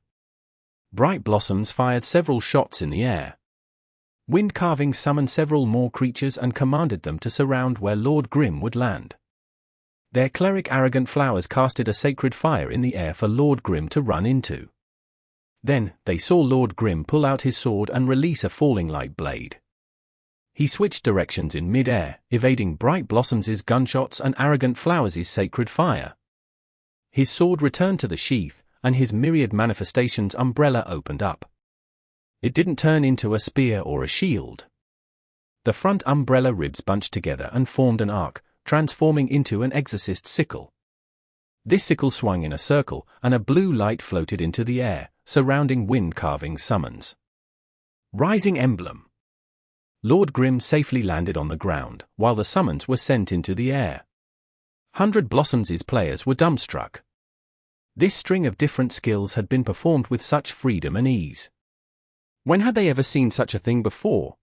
Bright Blossoms fired several shots in the air. Wind Carving summoned several more creatures and commanded them to surround where Lord Grim would land. Their Cleric Arrogant Flowers casted a sacred fire in the air for Lord Grim to run into. Then, they saw Lord Grim pull out his sword and release a falling light blade. He switched directions in mid-air, evading Bright Blossom's gunshots and Arrogant Flowers' sacred fire. His sword returned to the sheath, and his Myriad Manifestations umbrella opened up. It didn't turn into a spear or a shield. The front umbrella ribs bunched together and formed an arc, transforming into an Exorcist sickle. This sickle swung in a circle, and a blue light floated into the air, surrounding Wind Carving summons. Rising Emblem. Lord Grim safely landed on the ground, while the summons were sent into the air. 100 Blossoms' players were dumbstruck. This string of different skills had been performed with such freedom and ease. When had they ever seen such a thing before?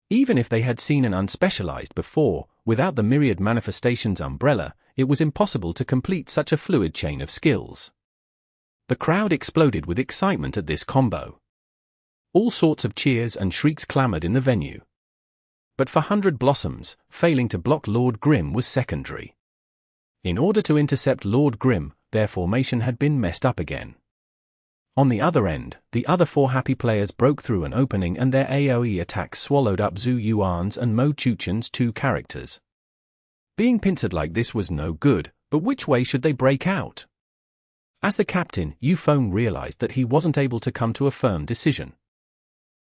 Even if they had seen an unspecialized before, without the Myriad Manifestations umbrella, it was impossible to complete such a fluid chain of skills. The crowd exploded with excitement at this combo. All sorts of cheers and shrieks clamored in the venue. But for 100 Blossoms, failing to block Lord Grim was secondary. In order to intercept Lord Grim, their formation had been messed up again. On the other end, the other 4 happy players broke through an opening and their AoE attacks swallowed up Zhu Yuan's and Mo Chuchen's 2 characters. Being pincered like this was no good, but which way should they break out? As the captain, Yufeng realized that he wasn't able to come to a firm decision.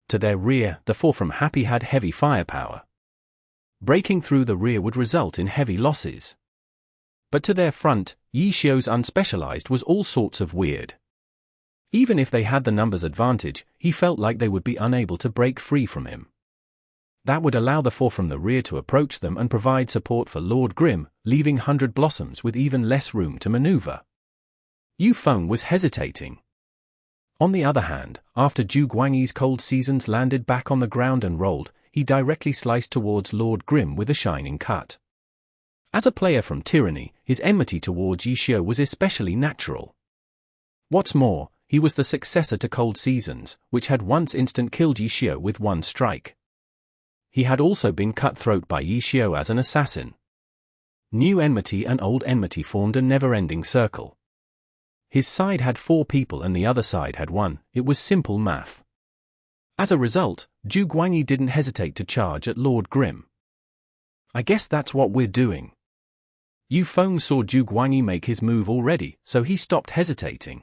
To their rear, the 4 from Happy had heavy firepower. Breaking through the rear would result in heavy losses. But to their front, Yishio's unspecialized was all sorts of weird. Even if they had the numbers advantage, he felt like they would be unable to break free from him. That would allow the 4 from the rear to approach them and provide support for Lord Grim, leaving 100 Blossoms with even less room to maneuver. Yufeng was hesitating. On the other hand, after Zhu Guangyi's Cold Seasons landed back on the ground and rolled, he directly sliced towards Lord Grim with a shining cut. As a player from Tyranny, his enmity towards Yishio was especially natural. What's more, he was the successor to Cold Seasons, which had once instant killed Yishio with 1 strike. He had also been cut throat by Yishio as an assassin. New enmity and old enmity formed a never-ending circle. His side had 4 people and the other side had 1, it was simple math. As a result, Zhu Guangyi didn't hesitate to charge at Lord Grim. I guess that's what we're doing. Yufeng saw Zhu Guangyi make his move already, so he stopped hesitating.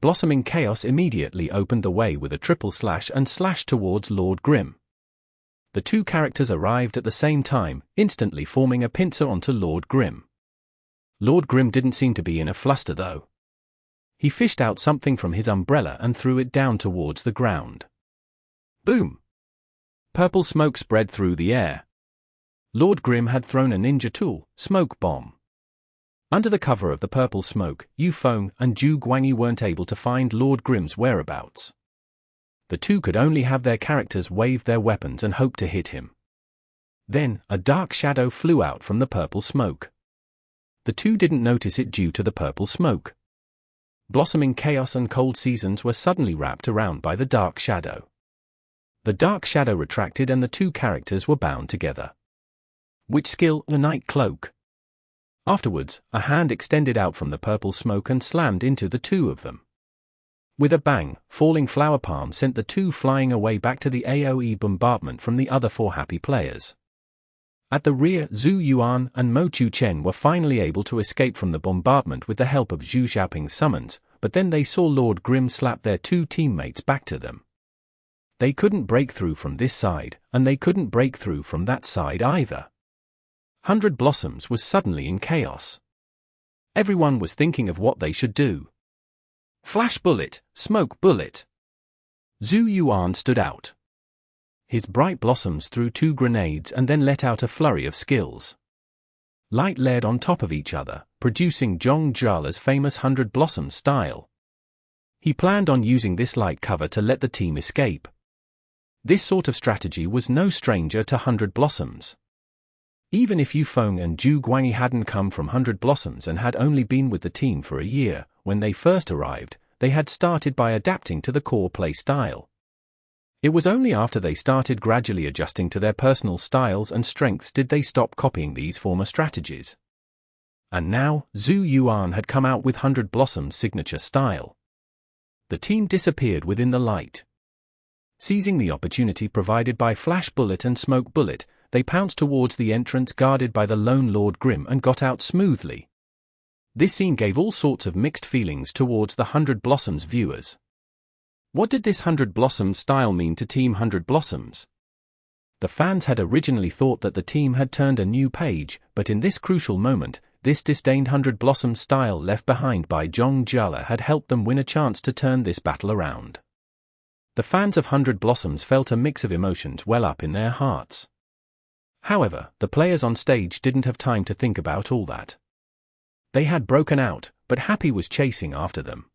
Blossoming Chaos immediately opened the way with a triple slash and slashed towards Lord Grim. The 2 characters arrived at the same time, instantly forming a pincer onto Lord Grim. Lord Grim didn't seem to be in a fluster though. He fished out something from his umbrella and threw it down towards the ground. Boom! Purple smoke spread through the air. Lord Grim had thrown a ninja tool, Smoke Bomb. Under the cover of the purple smoke, Yufeng and Zhu Guangyi weren't able to find Lord Grim's whereabouts. The 2 could only have their characters wave their weapons and hope to hit him. Then, a dark shadow flew out from the purple smoke. The 2 didn't notice it due to the purple smoke. Blossoming Chaos and Cold Seasons were suddenly wrapped around by the dark shadow. The dark shadow retracted and the 2 characters were bound together. Which skill? The Night Cloak. Afterwards, a hand extended out from the purple smoke and slammed into the 2 of them. With a bang, falling flower palm sent the 2 flying away back to the AoE bombardment from the other 4 happy players. At the rear, Zhu Yuan and Mo Chuchen were finally able to escape from the bombardment with the help of Zhu Xiaoping's summons, but then they saw Lord Grim slap their 2 teammates back to them. They couldn't break through from this side, and they couldn't break through from that side either. 100 Blossoms was suddenly in chaos. Everyone was thinking of what they should do. Flash bullet, smoke bullet. Zhu Yuan stood out. His bright blossoms threw 2 grenades and then let out a flurry of skills. Light layered on top of each other, producing Zhong Zhala's famous 100 Blossoms style. He planned on using this light cover to let the team escape. This sort of strategy was no stranger to 100 Blossoms. Even if Yufeng and Zhu Guangyi hadn't come from 100 Blossoms and had only been with the team for a year, when they first arrived, they had started by adapting to the core play style. It was only after they started gradually adjusting to their personal styles and strengths did they stop copying these former strategies. And now, Zhu Yuan had come out with 100 Blossoms' signature style. The team disappeared within the light. Seizing the opportunity provided by Flash Bullet and Smoke Bullet, they pounced towards the entrance guarded by the Lone Lord Grimm and got out smoothly. This scene gave all sorts of mixed feelings towards the 100 Blossoms viewers. What did this 100 Blossoms style mean to Team 100 Blossoms? The fans had originally thought that the team had turned a new page, but in this crucial moment, this disdained 100 Blossoms style left behind by Zhong Zhala had helped them win a chance to turn this battle around. The fans of 100 Blossoms felt a mix of emotions well up in their hearts. However, the players on stage didn't have time to think about all that. They had broken out, but Happy was chasing after them.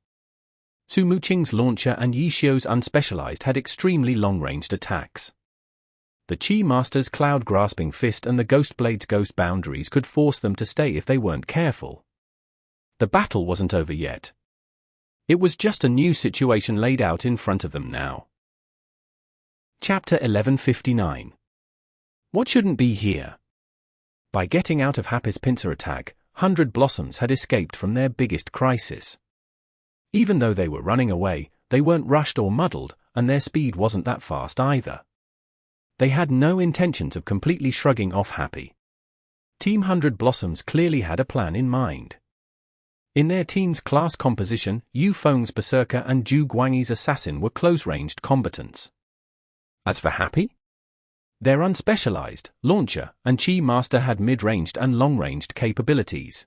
Su Muqing's launcher and Yi Xiu's unspecialized had extremely long-ranged attacks. The Qi Master's cloud-grasping fist and the Ghostblade's ghost boundaries could force them to stay if they weren't careful. The battle wasn't over yet. It was just a new situation laid out in front of them now. Chapter 1159. What shouldn't be here? By getting out of Happy's pincer attack, 100 Blossoms had escaped from their biggest crisis. Even though they were running away, they weren't rushed or muddled, and their speed wasn't that fast either. They had no intentions of completely shrugging off Happy. Team 100 Blossoms clearly had a plan in mind. In their team's class composition, Yufeng's Berserker and Zhu Guangyi's Assassin were close-ranged combatants. As for Happy? Their unspecialized, launcher, and Qi Master had mid-ranged and long-ranged capabilities.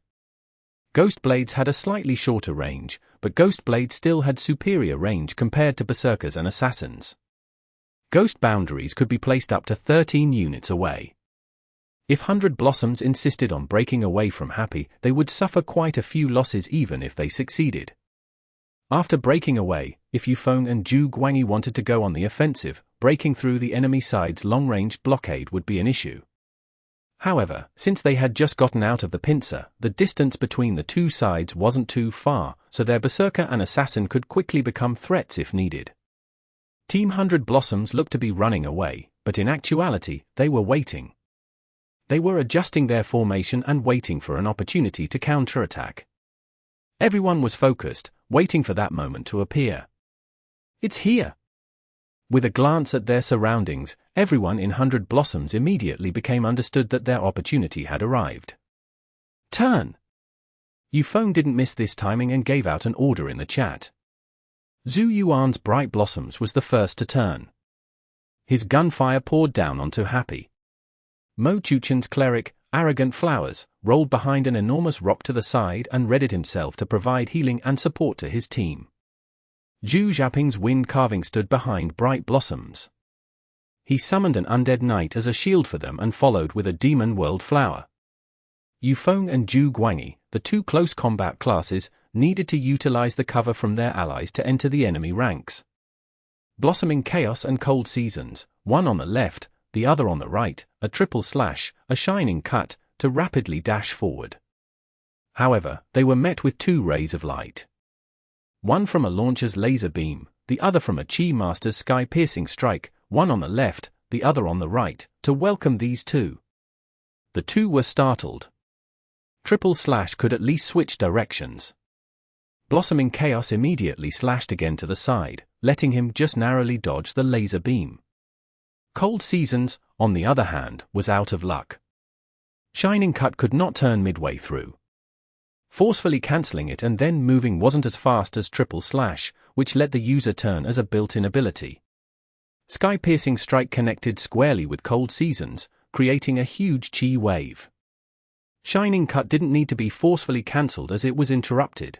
Ghostblades had a slightly shorter range, but Ghostblade still had superior range compared to Berserkers and Assassins. Ghost boundaries could be placed up to 13 units away. If 100 Blossoms insisted on breaking away from Happy, they would suffer quite a few losses even if they succeeded. After breaking away, if Yufeng and Zhu Guangyi wanted to go on the offensive, breaking through the enemy side's long-range blockade would be an issue. However, since they had just gotten out of the pincer, the distance between the two sides wasn't too far, so their Berserker and Assassin could quickly become threats if needed. Team 100 Blossoms looked to be running away, but in actuality, they were waiting. They were adjusting their formation and waiting for an opportunity to counterattack. Everyone was focused, waiting for that moment to appear. It's here! With a glance at their surroundings, everyone in 100 Blossoms immediately became understood that their opportunity had arrived. Turn! Yufeng didn't miss this timing and gave out an order in the chat. Zhu Yuan's bright blossoms was the first to turn. His gunfire poured down onto Happy. Mo Chuchen's cleric, Arrogant Flowers, rolled behind an enormous rock to the side and readied himself to provide healing and support to his team. Zhu Xiaoping's wind carving stood behind bright blossoms. He summoned an undead knight as a shield for them and followed with a demon world flower. Yufeng and Zhu Guangyi, the two close combat classes, needed to utilize the cover from their allies to enter the enemy ranks. Blossoming Chaos and Cold Seasons, one on the left, the other on the right, a triple slash, a shining cut, to rapidly dash forward. However, they were met with two rays of light. One from a launcher's laser beam, the other from a Qi Master's sky-piercing strike, one on the left, the other on the right, to welcome these two. The two were startled. Triple slash could at least switch directions. Blossoming Chaos immediately slashed again to the side, letting him just narrowly dodge the laser beam. Cold Seasons, on the other hand, was out of luck. Shining Cut could not turn midway through. Forcefully cancelling it and then moving wasn't as fast as Triple Slash, which let the user turn as a built-in ability. Sky-piercing strike connected squarely with Cold Seasons, creating a huge Qi wave. Shining Cut didn't need to be forcefully cancelled as it was interrupted.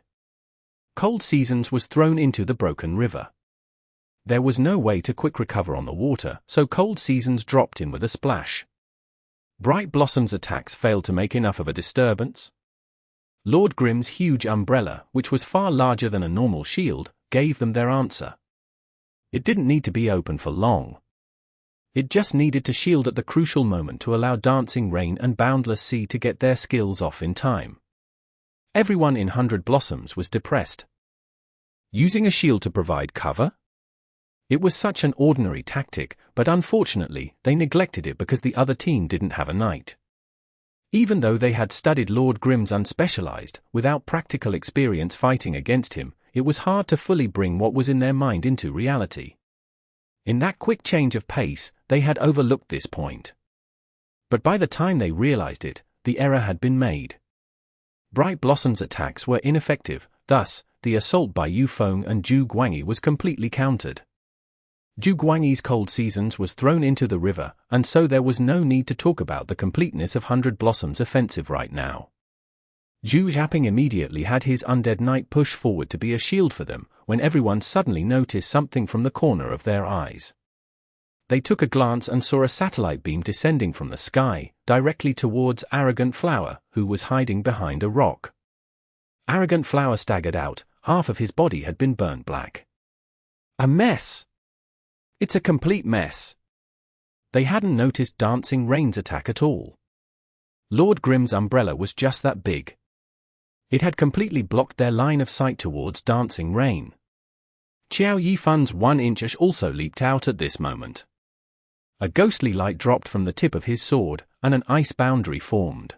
Cold Seasons was thrown into the broken river. There was no way to quick recover on the water, so Cold Seasons dropped in with a splash. Bright Blossom's attacks failed to make enough of a disturbance. Lord Grimm's huge umbrella, which was far larger than a normal shield, gave them their answer. It didn't need to be open for long. It just needed to shield at the crucial moment to allow Dancing Rain and Boundless Sea to get their skills off in time. Everyone in 100 Blossoms was depressed. Using a shield to provide cover? It was such an ordinary tactic, but unfortunately, they neglected it because the other team didn't have a knight. Even though they had studied Lord Grimm's Unspecialized, without practical experience fighting against him, it was hard to fully bring what was in their mind into reality. In that quick change of pace, they had overlooked this point. But by the time they realized it, the error had been made. Bright Blossom's attacks were ineffective, thus, the assault by Yufeng and Zhu Guangyi was completely countered. Zhu Guangyi's Cold Seasons was thrown into the river, and so there was no need to talk about the completeness of 100 Blossoms' offensive right now. Zhu Xiaoping immediately had his undead knight push forward to be a shield for them, when everyone suddenly noticed something from the corner of their eyes. They took a glance and saw a satellite beam descending from the sky, directly towards Arrogant Flower, who was hiding behind a rock. Arrogant Flower staggered out, half of his body had been burnt black. A mess! It's a complete mess. They hadn't noticed Dancing Rain's attack at all. Lord Grimm's umbrella was just that big. It had completely blocked their line of sight towards Dancing Rain. Qiao Yifan's 1-inch also leaped out at this moment. A ghostly light dropped from the tip of his sword, and an ice boundary formed.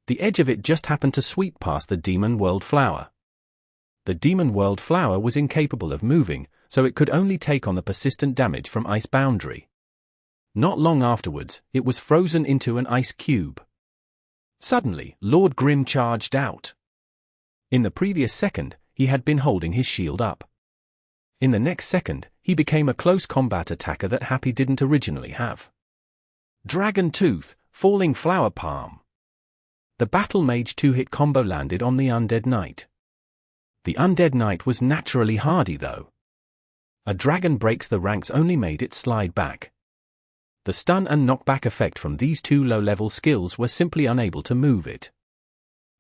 The edge of it just happened to sweep past the Demon World Flower. The Demon World Flower was incapable of moving, so it could only take on the persistent damage from ice boundary. Not long afterwards, it was frozen into an ice cube. Suddenly, Lord Grimm charged out. In the previous second, he had been holding his shield up. In the next second, he became a close combat attacker that Happy didn't originally have. Dragon Tooth, Falling Flower Palm. The Battle Mage 2-hit combo landed on the Undead Knight. The Undead Knight was naturally hardy though. A dragon breaks the ranks only made it slide back. The stun and knockback effect from these two low-level skills were simply unable to move it.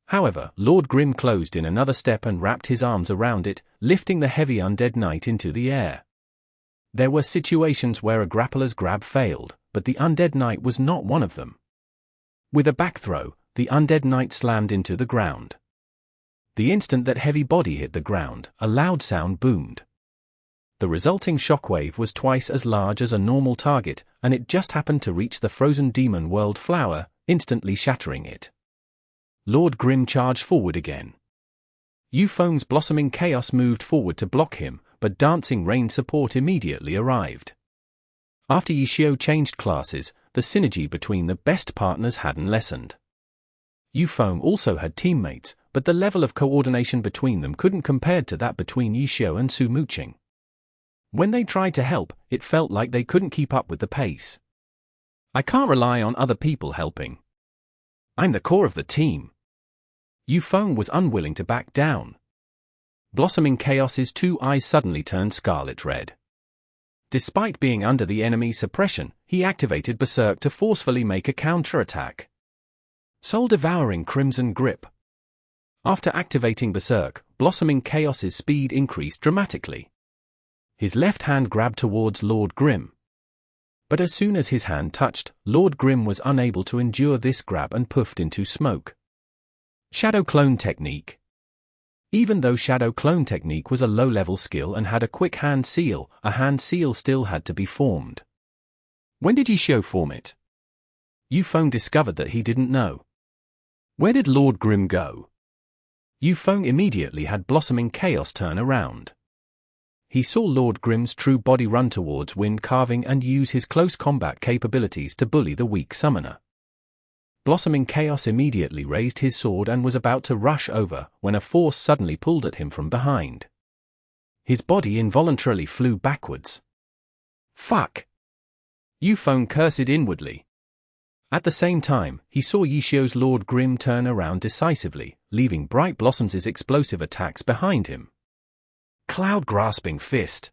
However, Lord Grimm closed in another step and wrapped his arms around it, lifting the heavy Undead Knight into the air. There were situations where a grappler's grab failed, but the Undead Knight was not one of them. With a back throw, the Undead Knight slammed into the ground. The instant that heavy body hit the ground, a loud sound boomed. The resulting shockwave was twice as large as a normal target, and it just happened to reach the frozen Demon World Flower, instantly shattering it. Lord Grimm charged forward again. Yufeng's Blossoming Chaos moved forward to block him, but Dancing Rain support immediately arrived. After Yishio changed classes, the synergy between the best partners hadn't lessened. Yufeng also had teammates, but the level of coordination between them couldn't compare to that between Yishio and Su Muqing. When they tried to help, it felt like they couldn't keep up with the pace. I can't rely on other people helping. I'm the core of the team. Yufeng was unwilling to back down. Blossoming Chaos's two eyes suddenly turned scarlet red. Despite being under the enemy's suppression, he activated Berserk to forcefully make a counterattack. Soul-devouring Crimson Grip. After activating Berserk, Blossoming Chaos's speed increased dramatically. His left hand grabbed towards Lord Grimm. But as soon as his hand touched, Lord Grimm was unable to endure this grab and puffed into smoke. Shadow Clone Technique. Even though Shadow Clone Technique was a low-level skill and had a quick hand seal, a hand seal still had to be formed. When did Yishio form it? Yufeng discovered that he didn't know. Where did Lord Grimm go? Yufeng immediately had Blossoming Chaos turn around. He saw Lord Grimm's true body run towards Wind Carving and use his close combat capabilities to bully the weak summoner. Blossoming Chaos immediately raised his sword and was about to rush over, when a force suddenly pulled at him from behind. His body involuntarily flew backwards. Fuck! Yufeng cursed inwardly. At the same time, he saw Yishio's Lord Grimm turn around decisively, leaving Bright Blossom's explosive attacks behind him. Cloud Grasping Fist.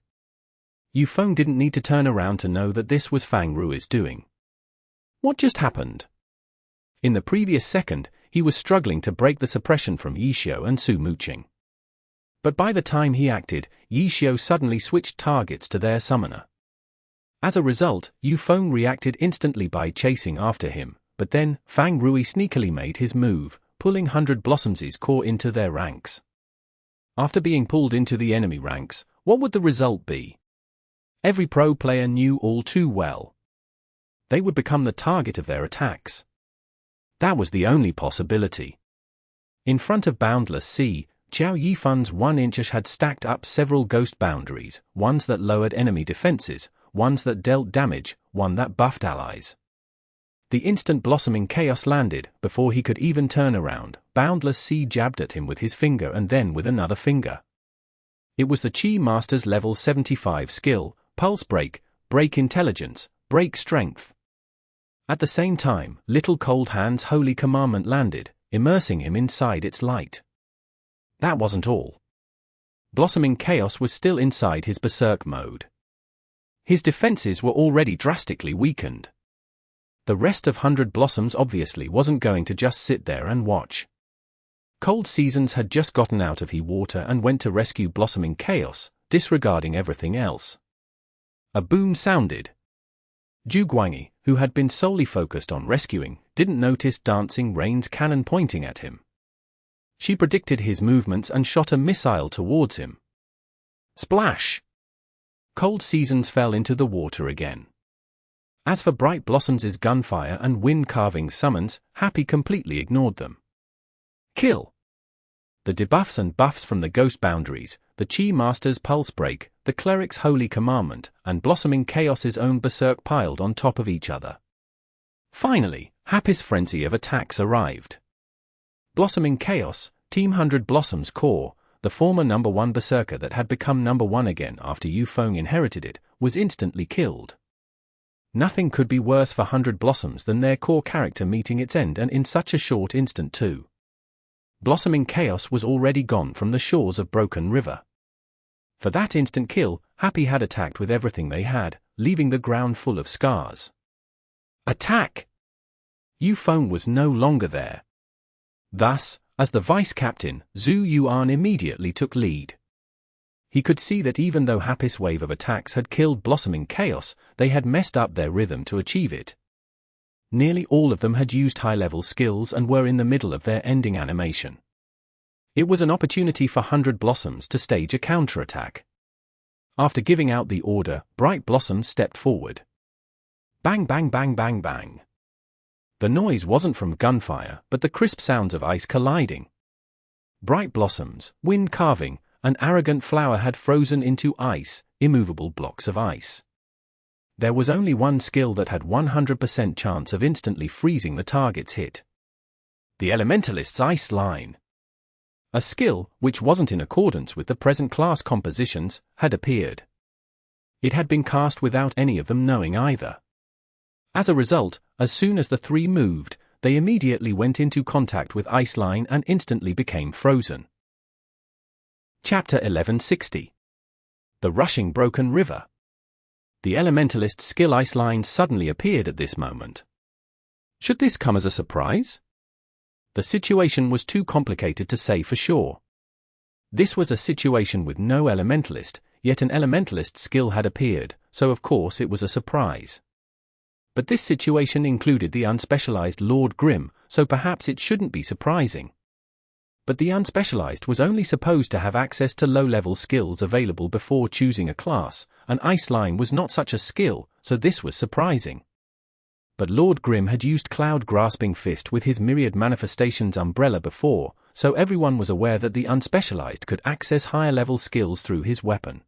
Yufeng didn't need to turn around to know that this was Fang Rui's doing. What just happened? In the previous second, he was struggling to break the suppression from Yishio and Su Muqing. But by the time he acted, Yishio suddenly switched targets to their summoner. As a result, Yufeng reacted instantly by chasing after him, but then Fang Rui sneakily made his move, pulling 100 Blossom's core into their ranks. After being pulled into the enemy ranks, what would the result be? Every pro player knew all too well. They would become the target of their attacks. That was the only possibility. In front of Boundless Sea, Xiao Yifen's 1-inchers had stacked up several ghost boundaries, ones that lowered enemy defenses, ones that dealt damage, one that buffed allies. The instant Blossoming Chaos landed, before he could even turn around, Boundless Sea jabbed at him with his finger and then with another finger. It was the Chi Master's level 75 skill, Pulse Break, Break Intelligence, Break Strength. At the same time, Little Cold Hand's holy commandment landed, immersing him inside its light. That wasn't all. Blossoming Chaos was still inside his berserk mode. His defenses were already drastically weakened. The rest of 100 Blossoms obviously wasn't going to just sit there and watch. Cold Seasons had just gotten out of water and went to rescue Blossoming Chaos, disregarding everything else. A boom sounded. Zhu Guangyi, who had been solely focused on rescuing, didn't notice Dancing Rain's cannon pointing at him. She predicted his movements and shot a missile towards him. Splash! Cold Seasons fell into the water again. As for Bright Blossom's gunfire and wind-carving summons, Happy completely ignored them. Kill! The debuffs and buffs from the ghost boundaries, the Chi Master's Pulse Break, the Cleric's Holy Commandment, and Blossoming Chaos's own Berserk piled on top of each other. Finally, Happy's frenzy of attacks arrived. Blossoming Chaos, Team 100 Blossom's core, the former number 1 Berserker that had become number 1 again after Yufeng inherited it, was instantly killed. Nothing could be worse for 100 Blossoms than their core character meeting its end, and in such a short instant too. Blossoming Chaos was already gone from the shores of Broken River. For that instant kill, Happy had attacked with everything they had, leaving the ground full of scars. Attack! Yufeng was no longer there. Thus, as the vice-captain, Zhu Yuan immediately took lead. He could see that even though Happy's wave of attacks had killed Blossoming Chaos, they had messed up their rhythm to achieve it. Nearly all of them had used high-level skills and were in the middle of their ending animation. It was an opportunity for 100 Blossoms to stage a counterattack. After giving out the order, Bright Blossom stepped forward. Bang bang bang bang bang. The noise wasn't from gunfire, but the crisp sounds of ice colliding. Bright Blossoms, wind carving, an arrogant flower had frozen into ice, immovable blocks of ice. There was only one skill that had 100% chance of instantly freezing the target's hit. The Elementalist's Ice Line. A skill, which wasn't in accordance with the present class compositions, had appeared. It had been cast without any of them knowing either. As a result, as soon as the three moved, they immediately went into contact with Ice Line and instantly became frozen. Chapter 1160. The Rushing Broken River. The Elementalist's skill Ice Line suddenly appeared at this moment. Should this come as a surprise? The situation was too complicated to say for sure. This was a situation with no Elementalist, yet an Elementalist skill had appeared, so of course it was a surprise. But this situation included the unspecialized Lord Grimm, so perhaps it shouldn't be surprising. But the unspecialized was only supposed to have access to low-level skills available before choosing a class, and Ice Line was not such a skill, so this was surprising. But Lord Grimm had used Cloud Grasping Fist with his Myriad Manifestations umbrella before, so everyone was aware that the unspecialized could access higher-level skills through his weapon.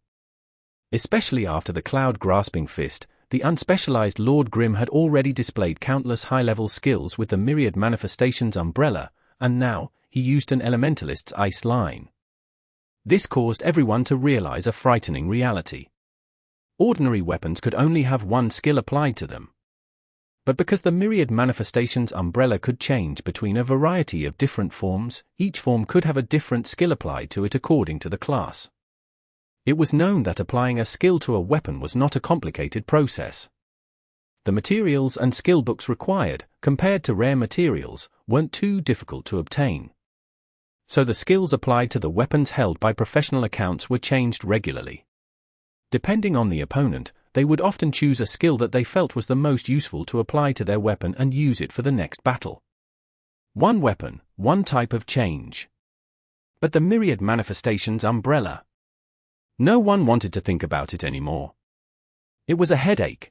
Especially after the Cloud Grasping Fist, the unspecialized Lord Grimm had already displayed countless high-level skills with the Myriad Manifestations umbrella, and now, he used an Elementalist's Ice Line. This caused everyone to realize a frightening reality. Ordinary weapons could only have one skill applied to them. But because the myriad manifestations umbrella could change between a variety of different forms, each form could have a different skill applied to it according to the class. It was known that applying a skill to a weapon was not a complicated process. The materials and skill books required, compared to rare materials, weren't too difficult to obtain. So the skills applied to the weapons held by professional accounts were changed regularly. Depending on the opponent, they would often choose a skill that they felt was the most useful to apply to their weapon and use it for the next battle. One weapon, one type of change. But the myriad manifestations umbrella. No one wanted to think about it anymore. It was a headache.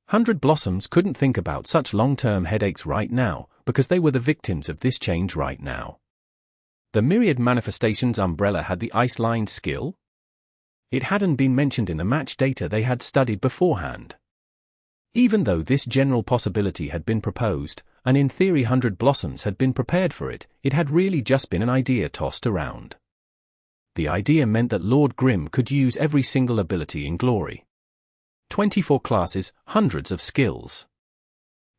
100 Blossoms couldn't think about such long-term headaches right now, because they were the victims of this change right now. The myriad manifestations umbrella had the ice-lined skill. It hadn't been mentioned in the match data they had studied beforehand. Even though this general possibility had been proposed, and in theory 100 Blossoms had been prepared for it, it had really just been an idea tossed around. The idea meant that Lord Grimm could use every single ability in glory. 24 classes, hundreds of skills.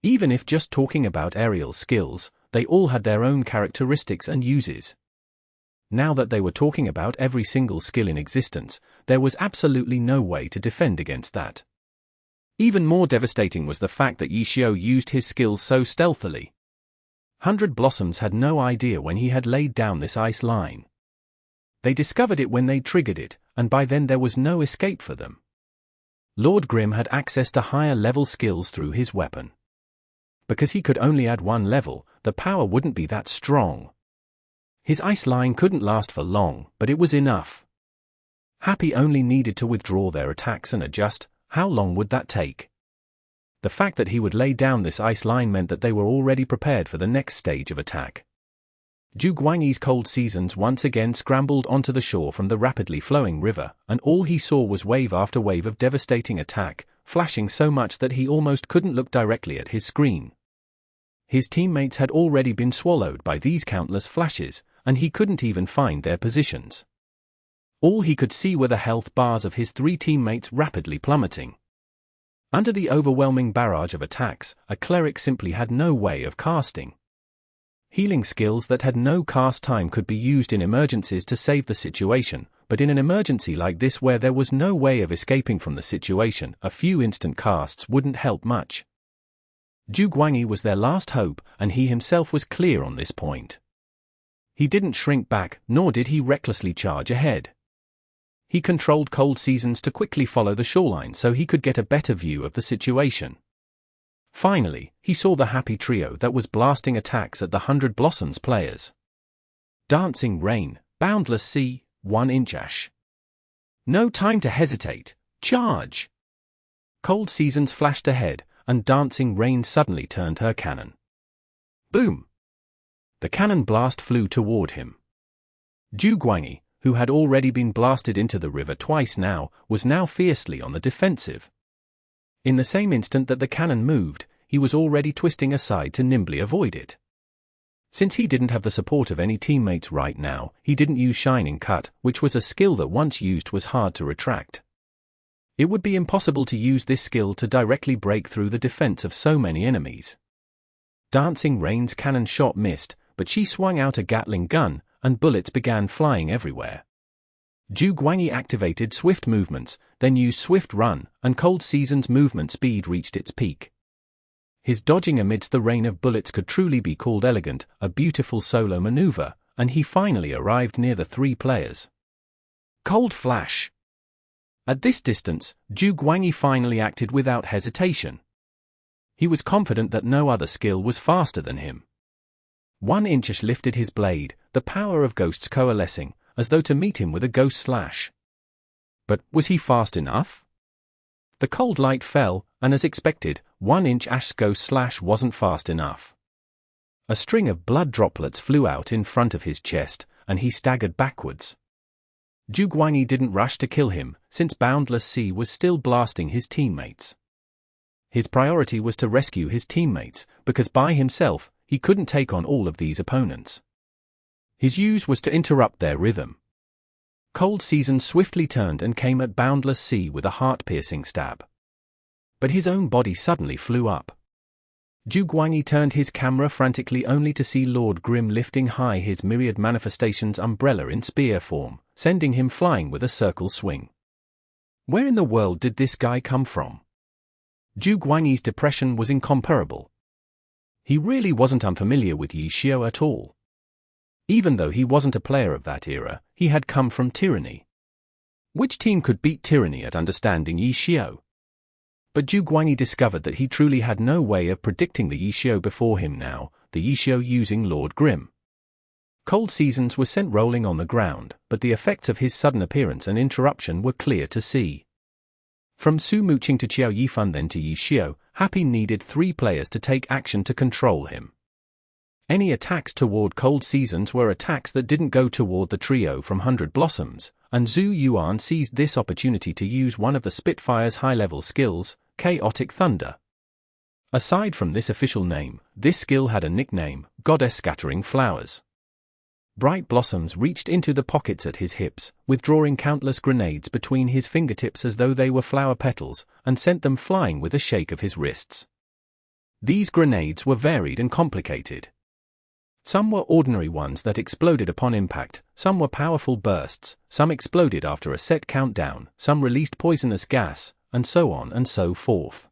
Even if just talking about aerial skills, they all had their own characteristics and uses. Now that they were talking about every single skill in existence, there was absolutely no way to defend against that. Even more devastating was the fact that Yishio used his skills so stealthily. 100 Blossoms had no idea when he had laid down this ice line. They discovered it when they triggered it, and by then there was no escape for them. Lord Grimm had access to higher level skills through his weapon. Because he could only add one level, the power wouldn't be that strong. His ice line couldn't last for long, but it was enough. Happy only needed to withdraw their attacks and adjust. How long would that take? The fact that he would lay down this ice line meant that they were already prepared for the next stage of attack. Zhu Guangyi's Cold Seasons once again scrambled onto the shore from the rapidly flowing river, and all he saw was wave after wave of devastating attack, flashing so much that he almost couldn't look directly at his screen. His teammates had already been swallowed by these countless flashes, and he couldn't even find their positions. All he could see were the health bars of his three teammates rapidly plummeting. Under the overwhelming barrage of attacks, a cleric simply had no way of casting. Healing skills that had no cast time could be used in emergencies to save the situation, but in an emergency like this where there was no way of escaping from the situation, a few instant casts wouldn't help much. Zhu Guangyi was their last hope, and he himself was clear on this point. He didn't shrink back, nor did he recklessly charge ahead. He controlled Cold Seasons to quickly follow the shoreline so he could get a better view of the situation. Finally, he saw the happy trio that was blasting attacks at the 100 Blossoms players. Dancing Rain, Boundless Sea, 1-inch Ash. No time to hesitate, charge! Cold Seasons flashed ahead, and Dancing Rain suddenly turned her cannon. Boom! The cannon blast flew toward him. Zhu Guangyi, who had already been blasted into the river twice now, was now fiercely on the defensive. In the same instant that the cannon moved, he was already twisting aside to nimbly avoid it. Since he didn't have the support of any teammates right now, he didn't use Shining Cut, which was a skill that once used was hard to retract. It would be impossible to use this skill to directly break through the defense of so many enemies. Dancing Rain's cannon shot missed, but she swung out a Gatling gun, and bullets began flying everywhere. Zhu Guangyi activated swift movements, then used swift run, and Cold Seasons' movement speed reached its peak. His dodging amidst the rain of bullets could truly be called elegant, a beautiful solo maneuver, and he finally arrived near the three players. Cold Flash! At this distance, Zhu Guangyi finally acted without hesitation. He was confident that no other skill was faster than him. 1-inch Ash lifted his blade, the power of ghosts coalescing, as though to meet him with a ghost slash. But was he fast enough? The cold light fell, and as expected, 1-inch Ash's ghost slash wasn't fast enough. A string of blood droplets flew out in front of his chest, and he staggered backwards. Zhu Guangyi didn't rush to kill him, since Boundless Sea was still blasting his teammates. His priority was to rescue his teammates, because by himself, he couldn't take on all of these opponents. His use was to interrupt their rhythm. Cold Seasons swiftly turned and came at Boundless Sea with a heart-piercing stab. But his own body suddenly flew up. Zhu Guangyi turned his camera frantically only to see Lord Grim lifting high his myriad manifestations umbrella in spear form, sending him flying with a circle swing. Where in the world did this guy come from? Zhu Guangyi's depression was incomparable. He really wasn't unfamiliar with Yi Xiao at all. Even though he wasn't a player of that era, he had come from Tyranny. Which team could beat Tyranny at understanding Yi Xiao? But Zhu Guangyi discovered that he truly had no way of predicting the Yi Xiao before him now, the Yi Xiao using Lord Grim. Cold Seasons was sent rolling on the ground, but the effects of his sudden appearance and interruption were clear to see. From Su Muqing to Qiao Yifan then to Yi Xiao, Happy needed 3 players to take action to control him. Any attacks toward Cold Seasons were attacks that didn't go toward the trio from 100 Blossoms, and Zhu Yuan seized this opportunity to use one of the Spitfire's high-level skills, Chaotic Thunder. Aside from this official name, this skill had a nickname, Goddess Scattering Flowers. Bright blossoms reached into the pockets at his hips, withdrawing countless grenades between his fingertips as though they were flower petals, and sent them flying with a shake of his wrists. These grenades were varied and complicated. Some were ordinary ones that exploded upon impact, some were powerful bursts, some exploded after a set countdown, some released poisonous gas, and so on and so forth.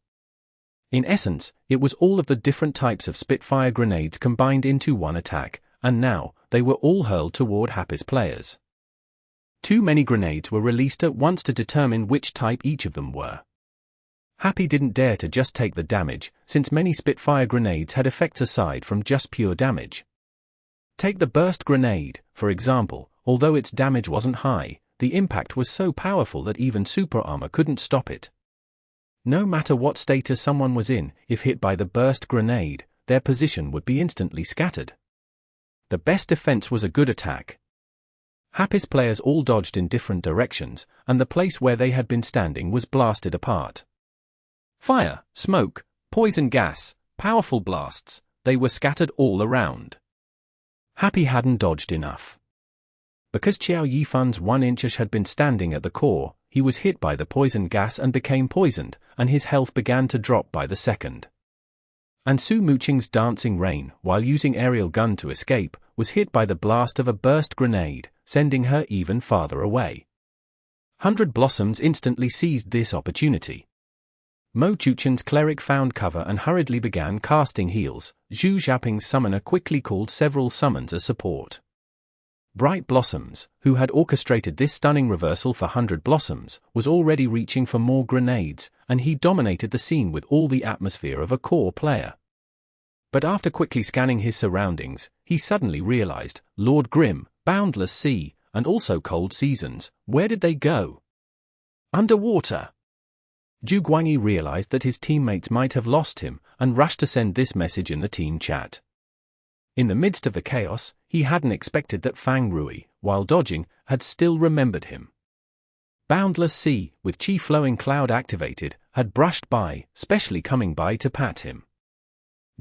In essence, it was all of the different types of Spitfire grenades combined into one attack, and now, they were all hurled toward Happy's players. Too many grenades were released at once to determine which type each of them were. Happy didn't dare to just take the damage, since many Spitfire grenades had effects aside from just pure damage. Take the burst grenade, for example. Although its damage wasn't high, the impact was so powerful that even super armor couldn't stop it. No matter what status someone was in, if hit by the burst grenade, their position would be instantly scattered. The best defense was a good attack. Happy's players all dodged in different directions, and the place where they had been standing was blasted apart. Fire, smoke, poison gas, powerful blasts, they were scattered all around. Happy hadn't dodged enough. Because Qiao Yifan's 1-inchish had been standing at the core, he was hit by the poison gas and became poisoned, and his health began to drop by the second. And Su Muqing's dancing rain, while using aerial gun to escape, was hit by the blast of a burst grenade, sending her even farther away. 100 Blossoms instantly seized this opportunity. Mo Chuchen's cleric found cover and hurriedly began casting heals. Zhu Xiaoping's summoner quickly called several summons as support. Bright Blossoms, who had orchestrated this stunning reversal for 100 Blossoms, was already reaching for more grenades, and he dominated the scene with all the atmosphere of a core player. But after quickly scanning his surroundings, he suddenly realized, Lord Grim, Boundless Sea, and also Cold Seasons, where did they go? Underwater. Zhu Guangyi realized that his teammates might have lost him, and rushed to send this message in the team chat. In the midst of the chaos, he hadn't expected that Fang Rui, while dodging, had still remembered him. Boundless Sea, with Qi Flowing Cloud activated, had brushed by, specially coming by to pat him.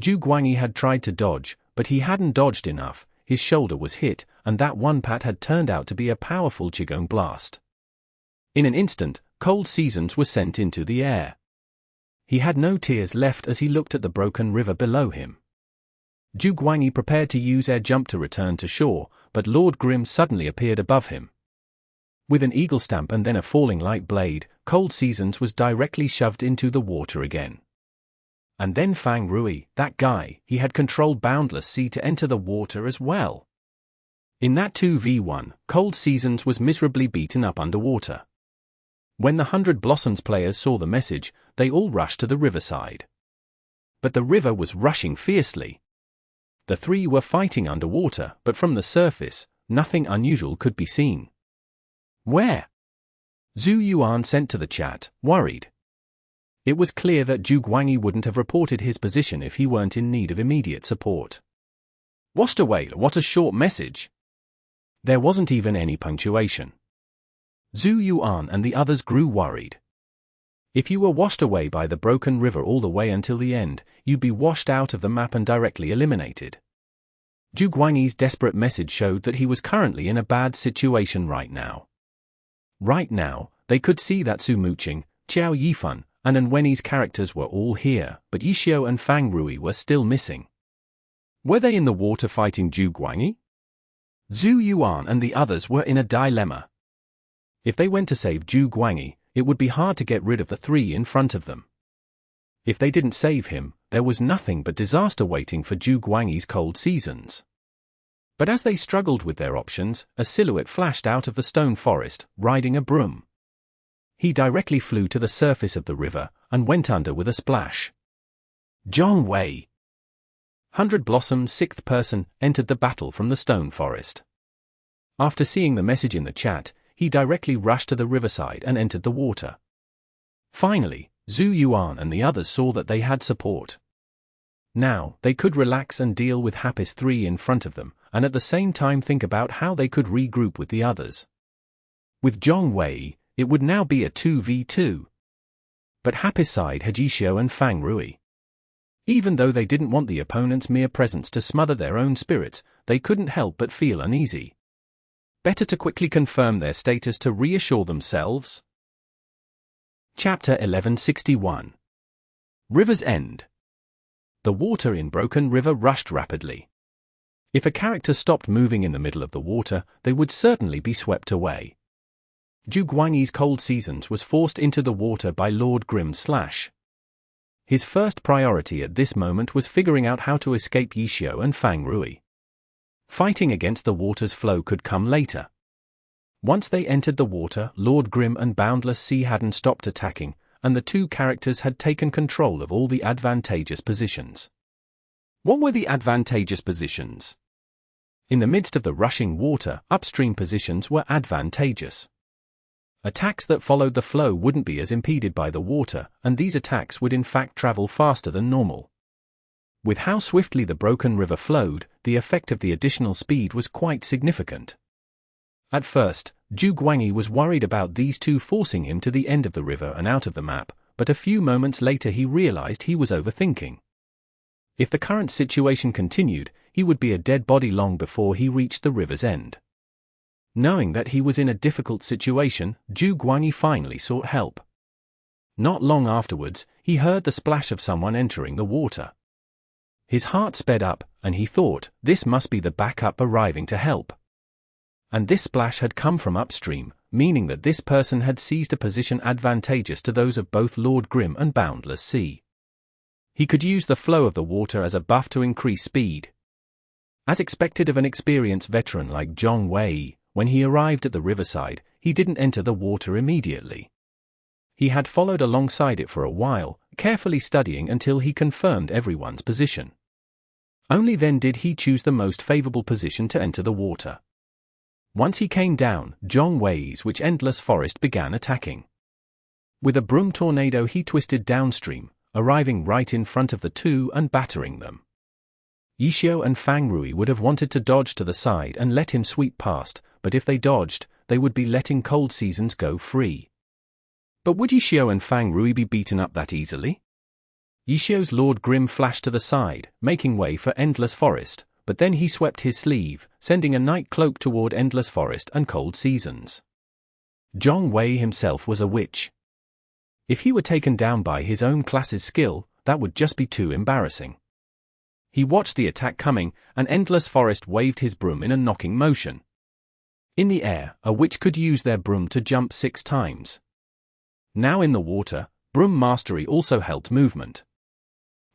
Zhu Guangyi had tried to dodge, but he hadn't dodged enough, his shoulder was hit, and that one pat had turned out to be a powerful Qigong blast. In an instant, Cold Seasons was sent into the air. He had no tears left as he looked at the broken river below him. Zhu Guangyi prepared to use air jump to return to shore, but Lord Grim suddenly appeared above him. With an eagle stamp and then a falling light blade, Cold Seasons was directly shoved into the water again. And then Fang Rui, that guy, he had controlled Boundless Sea to enter the water as well. In that 2v1, Cold Seasons was miserably beaten up underwater. When the 100 Blossoms players saw the message, they all rushed to the riverside. But the river was rushing fiercely. The 3 were fighting underwater, but from the surface, nothing unusual could be seen. Where? Zhu Yuan sent to the chat, worried. It was clear that Zhu Guangyi wouldn't have reported his position if he weren't in need of immediate support. Washed away, what a short message. There wasn't even any punctuation. Zhu Yuan and the others grew worried. If you were washed away by the broken river all the way until the end, you'd be washed out of the map and directly eliminated. Zhu Guangyi's desperate message showed that he was currently in a bad situation right now. Right now, they could see that Su Muqing, Qiao Yifan, and Wenny's characters were all here, but Yishio and Fang Rui were still missing. Were they in the water fighting Zhu Guangyi? Zhu Yuan and the others were in a dilemma. If they went to save Zhu Guangyi, it would be hard to get rid of the three in front of them. If they didn't save him, there was nothing but disaster waiting for Zhu Guangyi's cold seasons. But as they struggled with their options, a silhouette flashed out of the stone forest, riding a broom. He directly flew to the surface of the river, and went under with a splash. Zhong Wei. 100 Blossoms 6th person entered the battle from the stone forest. After seeing the message in the chat, he directly rushed to the riverside and entered the water. Finally, Zhu Yuan and the others saw that they had support. Now, they could relax and deal with Happy's 3 in front of them, and at the same time think about how they could regroup with the others. With Zhong Wei, it would now be a 2v2. But Happy's side had Yishio and Fang Rui. Even though they didn't want the opponent's mere presence to smother their own spirits, they couldn't help but feel uneasy. Better to quickly confirm their status to reassure themselves. Chapter 1161. River's End. The water in Broken River rushed rapidly. If a character stopped moving in the middle of the water, they would certainly be swept away. Zhu Guangyi's cold seasons was forced into the water by Lord Grimm Slash. His first priority at this moment was figuring out how to escape Yishio and Fang Rui. Fighting against the water's flow could come later. Once they entered the water, Lord Grimm and Boundless Sea hadn't stopped attacking, and the two characters had taken control of all the advantageous positions. What were the advantageous positions? In the midst of the rushing water, upstream positions were advantageous. Attacks that followed the flow wouldn't be as impeded by the water, and these attacks would in fact travel faster than normal. With how swiftly the Broken River flowed, the effect of the additional speed was quite significant. At first, Zhu Guangyi was worried about these two forcing him to the end of the river and out of the map, but a few moments later he realized he was overthinking. If the current situation continued, he would be a dead body long before he reached the river's end. Knowing that he was in a difficult situation, Zhu Guangyi finally sought help. Not long afterwards, he heard the splash of someone entering the water. His heart sped up, and he thought, this must be the backup arriving to help. And this splash had come from upstream, meaning that this person had seized a position advantageous to those of both Lord Grimm and Boundless Sea. He could use the flow of the water as a buff to increase speed. As expected of an experienced veteran like Zhong Wei, when he arrived at the riverside, he didn't enter the water immediately. He had followed alongside it for a while, carefully studying until he confirmed everyone's position. Only then did he choose the most favorable position to enter the water. Once he came down, Zhong Wei's which endless forest began attacking. With a broom tornado he twisted downstream, arriving right in front of the two and battering them. Yishio and Fang Rui would have wanted to dodge to the side and let him sweep past, but if they dodged, they would be letting cold seasons go free. But would Yishio and Fang Rui be beaten up that easily? Yishio's Lord Grimm flashed to the side, making way for Endless Forest, but then he swept his sleeve, sending a night cloak toward Endless Forest and Cold Seasons. Zhong Wei himself was a witch. If he were taken down by his own class's skill, that would just be too embarrassing. He watched the attack coming, and Endless Forest waved his broom in a knocking motion. In the air, a witch could use their broom to jump 6 times. Now in the water, broom mastery also helped movement.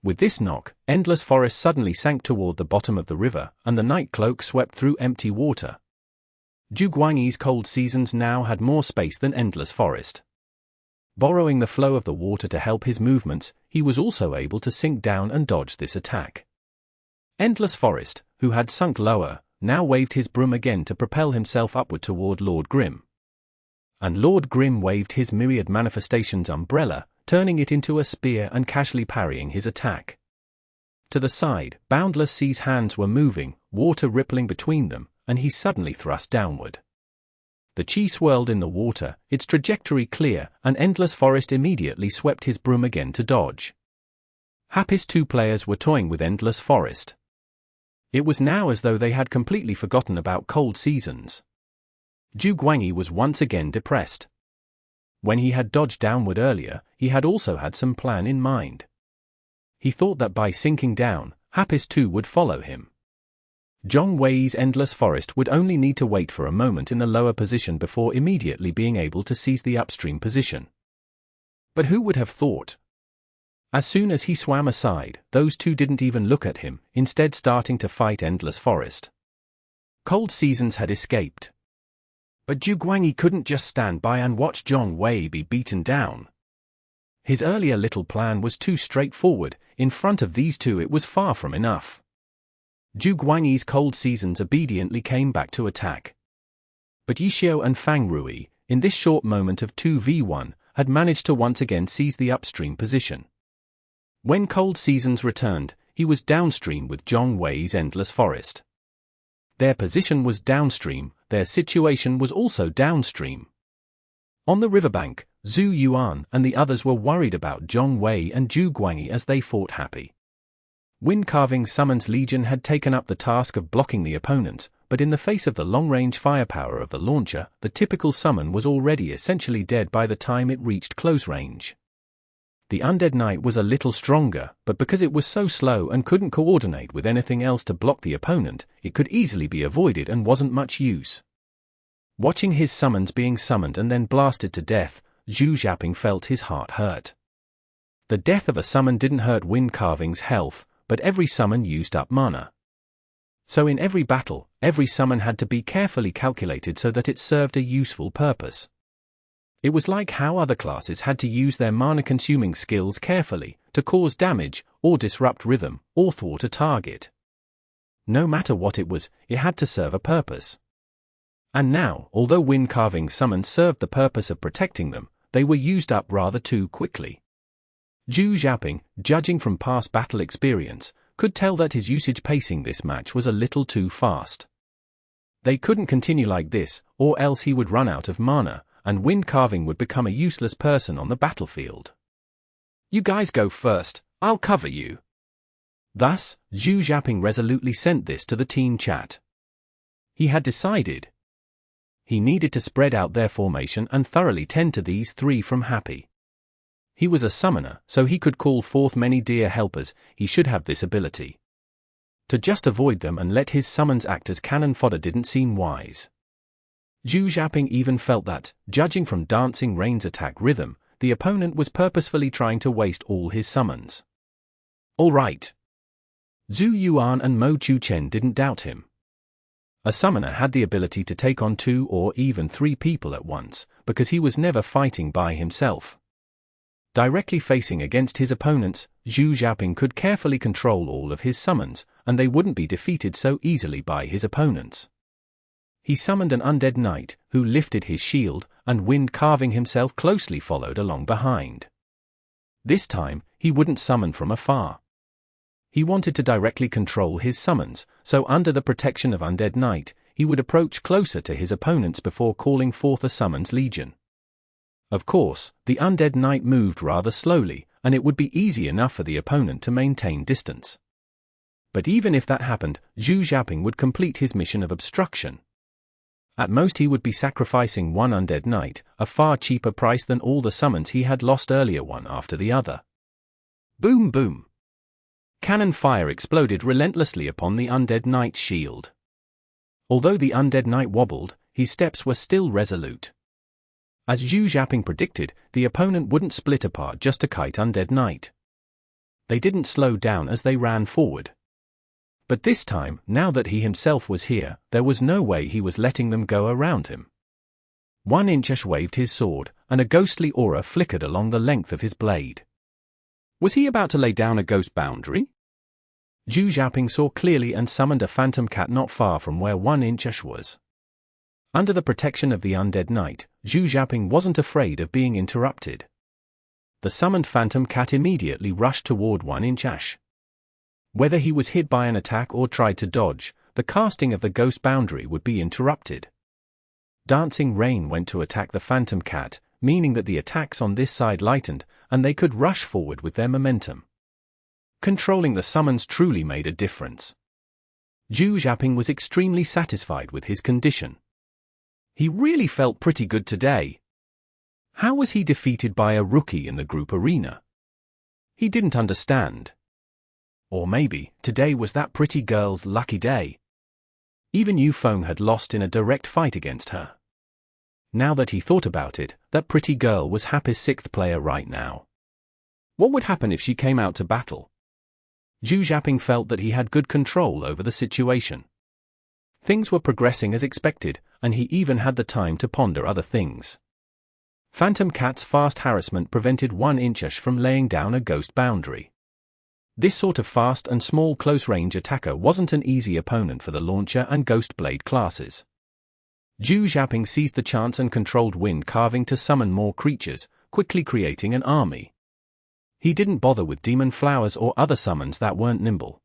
With this knock, Endless Forest suddenly sank toward the bottom of the river, and the night cloak swept through empty water. Zhu Guangyi's Cold Seasons now had more space than Endless Forest. Borrowing the flow of the water to help his movements, he was also able to sink down and dodge this attack. Endless Forest, who had sunk lower, now waved his broom again to propel himself upward toward Lord Grimm. And Lord Grimm waved his Myriad Manifestations umbrella, turning it into a spear and casually parrying his attack. To the side, Boundless Sea's hands were moving, water rippling between them, and he suddenly thrust downward. The chi swirled in the water, its trajectory clear, and Endless Forest immediately swept his broom again to dodge. Happy's 2 players were toying with Endless Forest. It was now as though they had completely forgotten about Cold Seasons. Zhu Guangyi was once again depressed. When he had dodged downward earlier, he had also had some plan in mind. He thought that by sinking down, Happis too would follow him. Zhong Wei's endless forest would only need to wait for a moment in the lower position before immediately being able to seize the upstream position. But who would have thought? As soon as he swam aside, those two didn't even look at him, instead starting to fight endless forest. Cold Seasons had escaped. But Zhu Guangyi couldn't just stand by and watch Zhong Wei be beaten down. His earlier little plan was too straightforward. In front of these two it was far from enough. Zhu Guangyi's Cold Seasons obediently came back to attack. But Yixiao and Fang Rui, in this short moment of 2v1, had managed to once again seize the upstream position. When Cold Seasons returned, he was downstream with Zhong Wei's endless forest. Their position was downstream, their situation was also downstream. On the riverbank, Zhu Yuan and the others were worried about Zhong Wei and Zhu Guangyi as they fought happy. Wind-Carving Summon's Legion had taken up the task of blocking the opponents, but in the face of the long-range firepower of the launcher, the typical summon was already essentially dead by the time it reached close range. The Undead Knight was a little stronger, but because it was so slow and couldn't coordinate with anything else to block the opponent, it could easily be avoided and wasn't much use. Watching his summons being summoned and then blasted to death, Zhu Xiaoping felt his heart hurt. The death of a summon didn't hurt Wind-Carving's health, but every summon used up mana. So in every battle, every summon had to be carefully calculated so that it served a useful purpose. It was like how other classes had to use their mana-consuming skills carefully, to cause damage, or disrupt rhythm, or thwart a target. No matter what it was, it had to serve a purpose. And now, although Wind-Carving summons served the purpose of protecting them, they were used up rather too quickly. Zhu Xiaoping, judging from past battle experience, could tell that his usage pacing this match was a little too fast. They couldn't continue like this, or else he would run out of mana, and Wind-Carving would become a useless person on the battlefield. "You guys go first, I'll cover you." Thus, Zhu Xiaoping resolutely sent this to the team chat. He had decided. He needed to spread out their formation and thoroughly tend to these three from happy. He was a summoner, so he could call forth many dear helpers. He should have this ability. To just avoid them and let his summons act as cannon fodder didn't seem wise. Zhu Xiaoping even felt that, judging from Dancing Rain's attack rhythm, the opponent was purposefully trying to waste all his summons. All right. Zhu Yuan and Mo Chuchen didn't doubt him. A summoner had the ability to take on 2 or even 3 people at once, because he was never fighting by himself. Directly facing against his opponents, Zhu Xiaoping could carefully control all of his summons, and they wouldn't be defeated so easily by his opponents. He summoned an Undead Knight, who lifted his shield, and Wind-Carving himself closely followed along behind. This time, he wouldn't summon from afar. He wanted to directly control his summons, so under the protection of Undead Knight, he would approach closer to his opponents before calling forth a Summons Legion. Of course, the Undead Knight moved rather slowly, and it would be easy enough for the opponent to maintain distance. But even if that happened, Zhu Xiaoping would complete his mission of obstruction. At most he would be sacrificing one Undead Knight, a far cheaper price than all the summons he had lost earlier one after the other. Boom boom! Cannon fire exploded relentlessly upon the Undead Knight's shield. Although the Undead Knight wobbled, his steps were still resolute. As Zhu Xiaoping predicted, the opponent wouldn't split apart just to kite Undead Knight. They didn't slow down as they ran forward. But this time, now that he himself was here, there was no way he was letting them go around him. 1-Inch waved his sword, and a ghostly aura flickered along the length of his blade. Was he about to lay down a ghost boundary? Zhu Xiaoping saw clearly and summoned a phantom cat not far from where 1-Inch was. Under the protection of the Undead Knight, Zhu Xiaoping wasn't afraid of being interrupted. The summoned phantom cat immediately rushed toward 1-Inch. Whether he was hit by an attack or tried to dodge, the casting of the ghost boundary would be interrupted. Dancing Rain went to attack the phantom cat, meaning that the attacks on this side lightened, and they could rush forward with their momentum. Controlling the summons truly made a difference. Zhu Xiaoping was extremely satisfied with his condition. He really felt pretty good today. How was he defeated by a rookie in the group arena? He didn't understand. Or maybe, today was that pretty girl's lucky day. Even Yufeng had lost in a direct fight against her. Now that he thought about it, that pretty girl was Happy's 6th player right now. What would happen if she came out to battle? Zhu Xiaoping felt that he had good control over the situation. Things were progressing as expected, and he even had the time to ponder other things. Phantom Cat's fast harassment prevented 1-inch from laying down a ghost boundary. This sort of fast and small close-range attacker wasn't an easy opponent for the Launcher and Ghostblade classes. Zhu Xiaoping seized the chance and controlled wind carving to summon more creatures, quickly creating an army. He didn't bother with demon flowers or other summons that weren't nimble.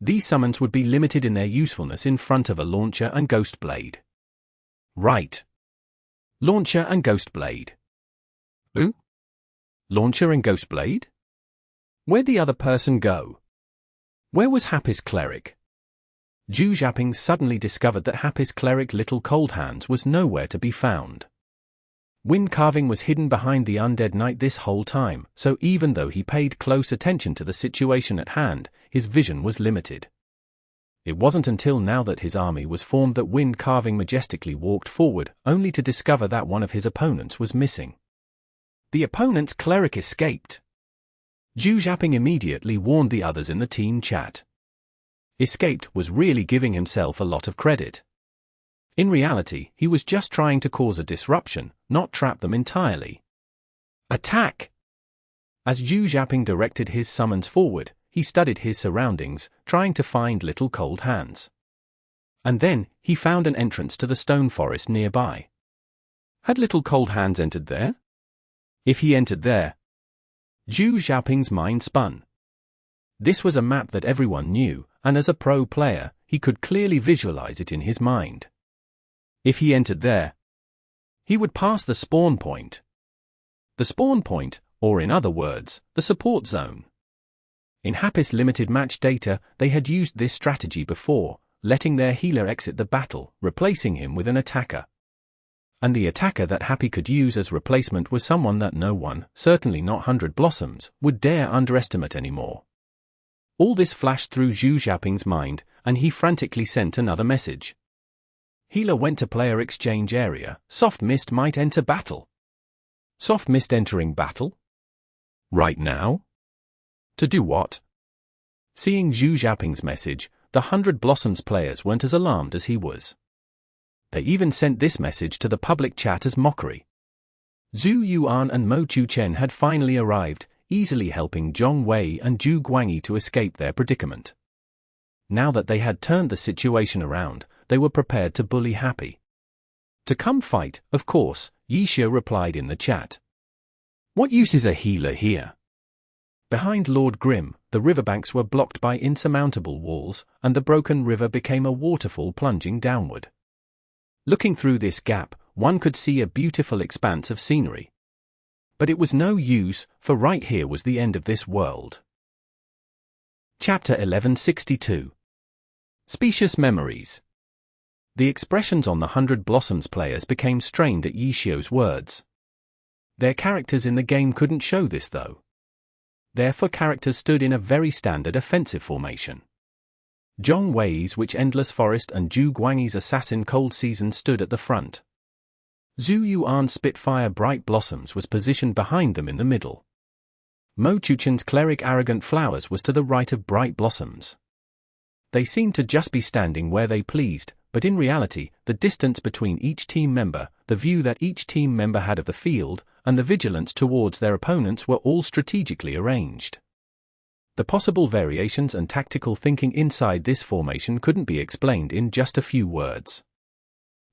These summons would be limited in their usefulness in front of a Launcher and Ghostblade. Right. Launcher and Ghostblade. Who? Launcher and Ghostblade? Where'd the other person go? Where was Happy's cleric? Zhu Xiaoping suddenly discovered that Happy's cleric Little Cold Hands was nowhere to be found. Wind carving was hidden behind the undead knight this whole time, so even though he paid close attention to the situation at hand, his vision was limited. It wasn't until now that his army was formed that wind carving majestically walked forward, only to discover that one of his opponents was missing. The opponent's cleric escaped. Zhu Xiaoping immediately warned the others in the team chat. Escaped was really giving himself a lot of credit. In reality, he was just trying to cause a disruption, not trap them entirely. Attack! As Zhu Xiaoping directed his summons forward, he studied his surroundings, trying to find Little Cold Hands. And then, he found an entrance to the stone forest nearby. Had Little Cold Hands entered there? If he entered there, Zhu Xiaoping's mind spun. This was a map that everyone knew, and as a pro player, he could clearly visualize it in his mind. If he entered there, he would pass the spawn point. The spawn point, or in other words, the support zone. In Happy's limited match data, they had used this strategy before, letting their healer exit the battle, replacing him with an attacker. And the attacker that Happy could use as replacement was someone that no one, certainly not 100 Blossoms, would dare underestimate anymore. All this flashed through Zhu Xiaoping's mind, and he frantically sent another message. Healer went to player exchange area, Soft Mist might enter battle. Soft Mist entering battle? Right now? To do what? Seeing Zhu Xiaoping's message, the 100 Blossoms players weren't as alarmed as he was. They even sent this message to the public chat as mockery. Zhu Yuan and Mo Chuchen had finally arrived, easily helping Zhong Wei and Zhu Guangyi to escape their predicament. Now that they had turned the situation around, they were prepared to bully Happy. To come fight, of course, Yixia replied in the chat. What use is a healer here? Behind Lord Grim, the riverbanks were blocked by insurmountable walls, and the broken river became a waterfall plunging downward. Looking through this gap, one could see a beautiful expanse of scenery. But it was no use, for right here was the end of this world. Chapter 1162. Specious Memories. The expressions on the 100 Blossoms players became strained at Yixiao's words. Their characters in the game couldn't show this though. Therefore characters stood in a very standard offensive formation. Zhong Wei's Witch Endless Forest and Zhu Guangyi's Assassin Cold Season stood at the front. Zhu Yuan's Spitfire Bright Blossoms was positioned behind them in the middle. Mo Chuchen's Cleric Arrogant Flowers was to the right of Bright Blossoms. They seemed to just be standing where they pleased, but in reality, the distance between each team member, the view that each team member had of the field, and the vigilance towards their opponents were all strategically arranged. The possible variations and tactical thinking inside this formation couldn't be explained in just a few words.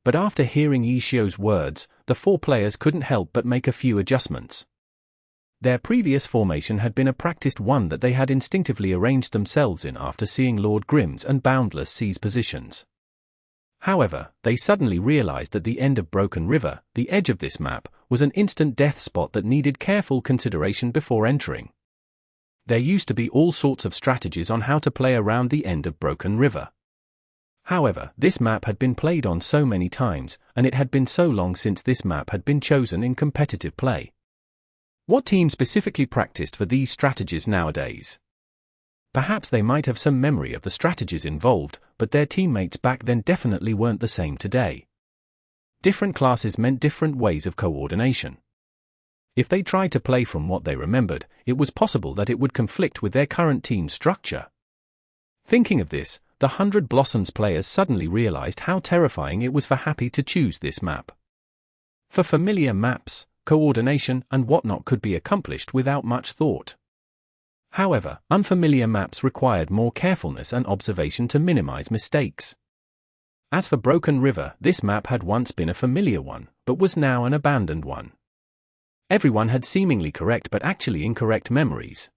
But after hearing Yixiao's words, the four players couldn't help but make a few adjustments. Their previous formation had been a practiced one that they had instinctively arranged themselves in after seeing Lord Grim's and Boundless Sea's positions. However, they suddenly realized that the end of Broken River, the edge of this map, was an instant death spot that needed careful consideration before entering. There used to be all sorts of strategies on how to play around the end of Broken River. However, this map had been played on so many times, and it had been so long since this map had been chosen in competitive play. What team specifically practiced for these strategies nowadays? Perhaps they might have some memory of the strategies involved, but their teammates back then definitely weren't the same today. Different classes meant different ways of coordination. If they tried to play from what they remembered, it was possible that it would conflict with their current team structure. Thinking of this, the 100 Blossoms players suddenly realized how terrifying it was for Happy to choose this map. For familiar maps, coordination and whatnot could be accomplished without much thought. However, unfamiliar maps required more carefulness and observation to minimize mistakes. As for Broken River, this map had once been a familiar one, but was now an abandoned one. Everyone had seemingly correct but actually incorrect memories.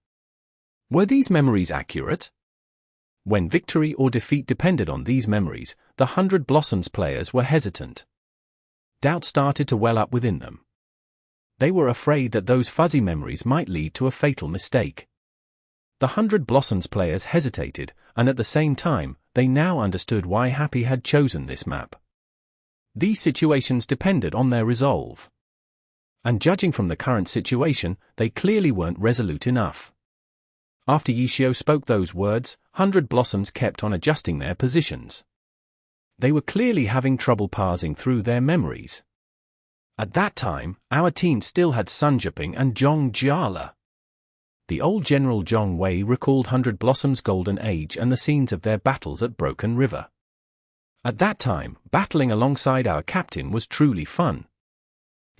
Were these memories accurate? When victory or defeat depended on these memories, the 100 Blossoms players were hesitant. Doubt started to well up within them. They were afraid that those fuzzy memories might lead to a fatal mistake. The 100 Blossoms players hesitated, and at the same time, they now understood why Happy had chosen this map. These situations depended on their resolve. And judging from the current situation, they clearly weren't resolute enough. After Yishio spoke those words, 100 Blossoms kept on adjusting their positions. They were clearly having trouble parsing through their memories. At that time, our team still had Sun Jiping and Zhong Jiala. The old General Zhong Wei recalled 100 Blossoms' golden age and the scenes of their battles at Broken River. At that time, battling alongside our captain was truly fun.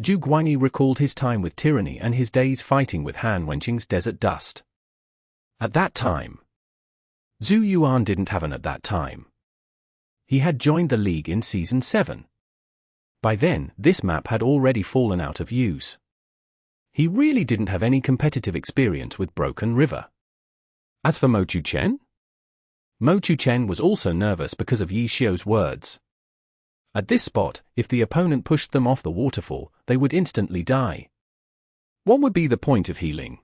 Zhu Guangyi recalled his time with Tyranny and his days fighting with Han Wenqing's Desert Dust. At that time, Zhu Yuan didn't have an at that time. He had joined the league in Season 7. By then, this map had already fallen out of use. He really didn't have any competitive experience with Broken River. As for Mo Chuchen? Mo Chuchen was also nervous because of Yishio's words. At this spot, if the opponent pushed them off the waterfall, they would instantly die. What would be the point of healing?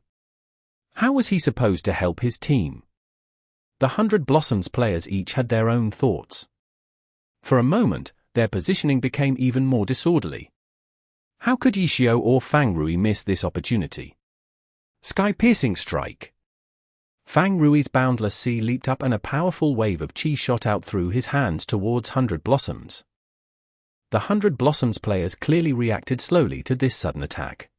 How was he supposed to help his team? The 100 Blossoms players each had their own thoughts. For a moment, their positioning became even more disorderly. How could Yishio or Fang Rui miss this opportunity? Sky-piercing strike. Fang Rui's boundless sea leaped up and a powerful wave of chi shot out through his hands towards 100 Blossoms. The 100 Blossoms players clearly reacted slowly to this sudden attack.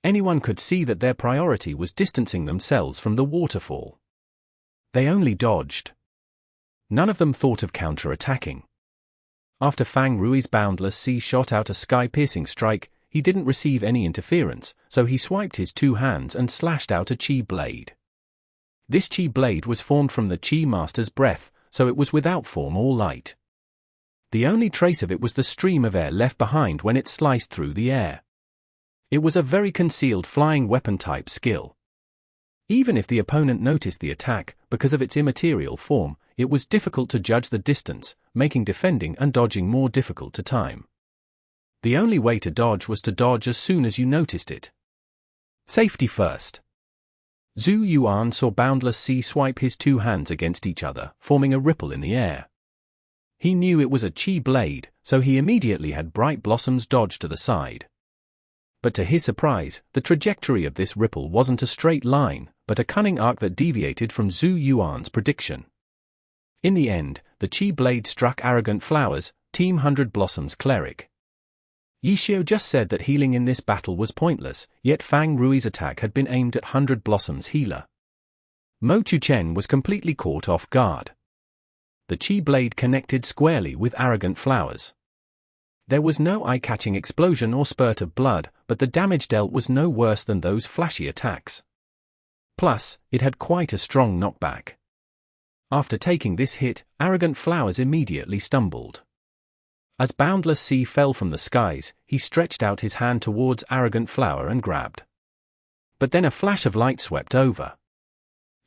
Anyone could see that their priority was distancing themselves from the waterfall. They only dodged. None of them thought of counter-attacking. After Fang Rui's boundless sea shot out a sky-piercing strike, he didn't receive any interference, so he swiped his two hands and slashed out a chi blade. This chi blade was formed from the Chi Master's breath, so it was without form or light. The only trace of it was the stream of air left behind when it sliced through the air. It was a very concealed flying weapon type skill. Even if the opponent noticed the attack, because of its immaterial form, it was difficult to judge the distance, making defending and dodging more difficult to time. The only way to dodge was to dodge as soon as you noticed it. Safety first. Zhu Yuan saw Boundless Sea swipe his two hands against each other, forming a ripple in the air. He knew it was a chi blade, so he immediately had Bright Blossoms dodge to the side. But to his surprise, the trajectory of this ripple wasn't a straight line, but a cunning arc that deviated from Zhu Yuan's prediction. In the end, the chi blade struck Arrogant Flowers, Team 100 Blossoms cleric. Yishio just said that healing in this battle was pointless, yet Fang Rui's attack had been aimed at 100 Blossoms healer. Mo Chuchen was completely caught off guard. The chi blade connected squarely with Arrogant Flowers. There was no eye-catching explosion or spurt of blood, but the damage dealt was no worse than those flashy attacks. Plus, it had quite a strong knockback. After taking this hit, Arrogant Flowers immediately stumbled. As Boundless Sea fell from the skies, he stretched out his hand towards Arrogant Flower and grabbed. But then a flash of light swept over.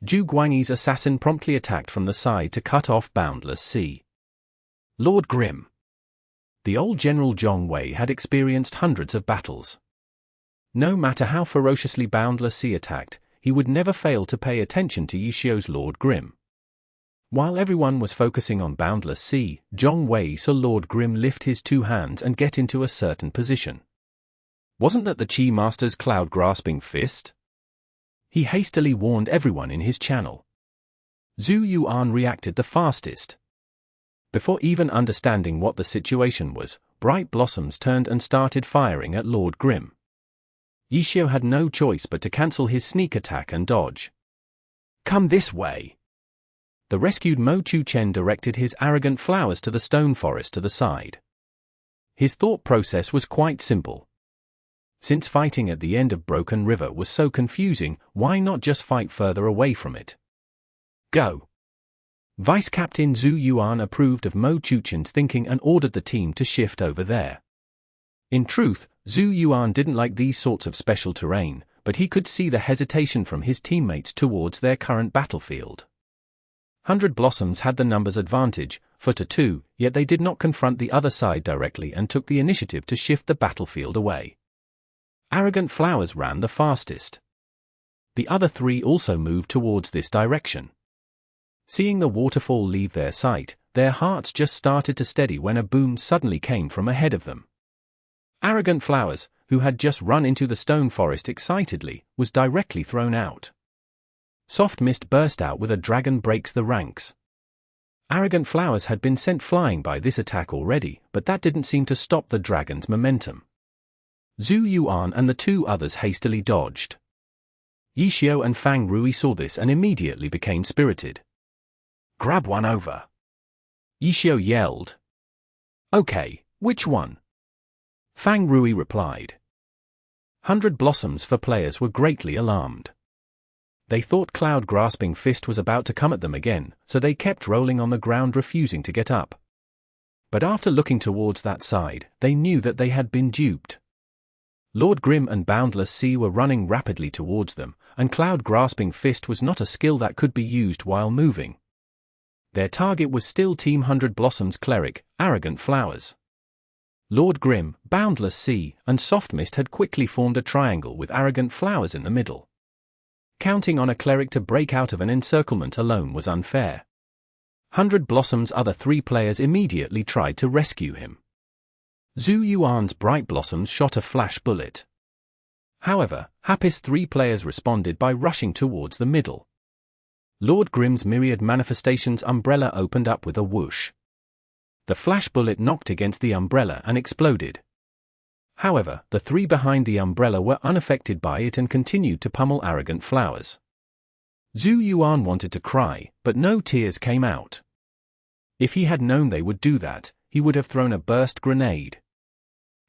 Zhu Guangyi's assassin promptly attacked from the side to cut off Boundless Sea. Lord Grim. The old General Zhong Wei had experienced hundreds of battles. No matter how ferociously Boundless Sea attacked, he would never fail to pay attention to Yishio's Lord Grim. While everyone was focusing on Boundless Sea, Zhong Wei saw Lord Grim lift his two hands and get into a certain position. Wasn't that the Chi Master's cloud-grasping fist? He hastily warned everyone in his channel. Zhu Yuan reacted the fastest. Before even understanding what the situation was, Bright Blossoms turned and started firing at Lord Grim. Yishio had no choice but to cancel his sneak attack and dodge. "Come this way!" The rescued Mo Chu Chen directed his arrogant flowers to the stone forest to the side. His thought process was quite simple. Since fighting at the end of Broken River was so confusing, why not just fight further away from it? Go! Vice Captain Zhu Yuan approved of Mo Chu Chen's thinking and ordered the team to shift over there. In truth, Zhu Yuan didn't like these sorts of special terrain, but he could see the hesitation from his teammates towards their current battlefield. 100 Blossoms had the numbers advantage, 4-2, yet they did not confront the other side directly and took the initiative to shift the battlefield away. Arrogant Flowers ran the fastest. The other three also moved towards this direction. Seeing the waterfall leave their sight, their hearts just started to steady when a boom suddenly came from ahead of them. Arrogant Flowers, who had just run into the stone forest excitedly, was directly thrown out. Soft Mist burst out with a dragon breaks the ranks. Arrogant Flowers had been sent flying by this attack already, but that didn't seem to stop the dragon's momentum. Zhu Yuan and the two others hastily dodged. Yishio and Fang Rui saw this and immediately became spirited. "Grab one over!" Yishio yelled. "Okay, which one?" Fang Rui replied. 100 Blossoms for players were greatly alarmed. They thought Cloud-Grasping Fist was about to come at them again, so they kept rolling on the ground refusing to get up. But after looking towards that side, they knew that they had been duped. Lord Grim and Boundless Sea were running rapidly towards them, and Cloud-Grasping Fist was not a skill that could be used while moving. Their target was still Team 100 Blossoms Cleric, Arrogant Flowers. Lord Grim, Boundless Sea, and Soft Mist had quickly formed a triangle with Arrogant Flowers in the middle. Counting on a cleric to break out of an encirclement alone was unfair. 100 Blossoms' other three players immediately tried to rescue him. Zhu Yuan's Bright Blossoms shot a flash bullet. However, Happy's three players responded by rushing towards the middle. Lord Grim's Myriad Manifestations umbrella opened up with a whoosh. The flash bullet knocked against the umbrella and exploded. However, the three behind the umbrella were unaffected by it and continued to pummel Arrogant Flowers. Zhu Yuan wanted to cry, but no tears came out. If he had known they would do that, he would have thrown a burst grenade.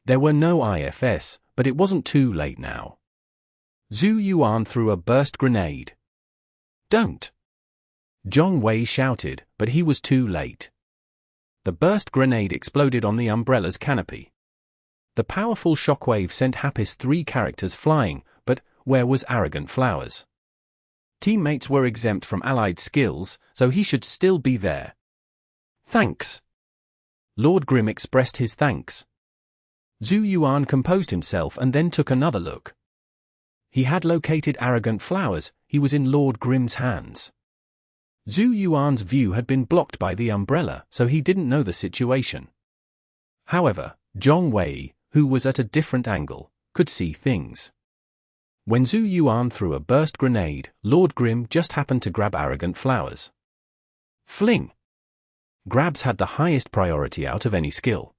There were no IFS, but it wasn't too late now. Zhu Yuan threw a burst grenade. "Don't!" Zhong Wei shouted, but he was too late. The burst grenade exploded on the umbrella's canopy. The powerful shockwave sent Happy's three characters flying, but where was Arrogant Flowers? Teammates were exempt from allied skills, so he should still be there. "Thanks." Lord Grim expressed his thanks. Zhu Yuan composed himself and then took another look. He had located Arrogant Flowers, he was in Lord Grim's hands. Zhu Yuan's view had been blocked by the umbrella, so he didn't know the situation. However, Zhong Wei, who was at a different angle, could see things. When Zhu Yuan threw a burst grenade, Lord Grim just happened to grab Arrogant Flowers. Fling! Grabs had the highest priority out of any skill.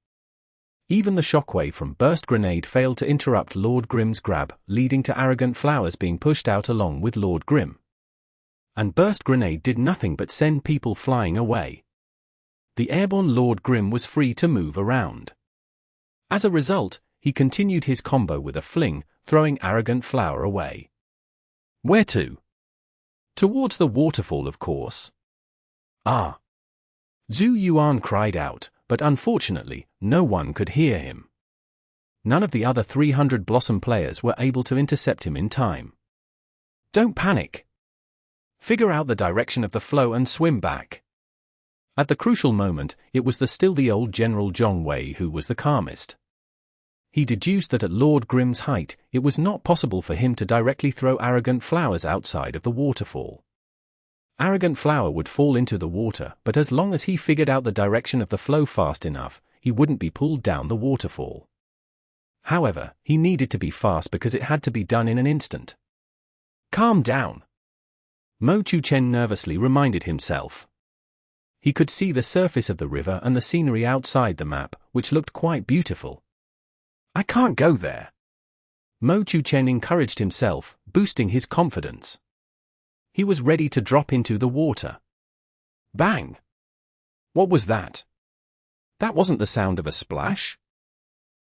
Even the shockwave from burst grenade failed to interrupt Lord Grim's grab, leading to Arrogant Flowers being pushed out along with Lord Grim. And burst grenade did nothing but send people flying away. The airborne Lord Grim was free to move around. As a result, he continued his combo with a fling, throwing Arrogant Flower away. Where to? Towards the waterfall, of course. Ah! Zhu Yuan cried out, but unfortunately, no one could hear him. None of the other 300 Blossom players were able to intercept him in time. Don't panic. Figure out the direction of the flow and swim back. At the crucial moment, it was still the old General Zhong Wei who was the calmest. He deduced that at Lord Grim's height, it was not possible for him to directly throw Arrogant Flowers outside of the waterfall. Arrogant Flower would fall into the water, but as long as he figured out the direction of the flow fast enough, he wouldn't be pulled down the waterfall. However, he needed to be fast because it had to be done in an instant. Calm down, Mo Chu Chen nervously reminded himself. He could see the surface of the river and the scenery outside the map, which looked quite beautiful. I can't go there, Mo Chu Chen encouraged himself, boosting his confidence. He was ready to drop into the water. Bang! What was that? That wasn't the sound of a splash.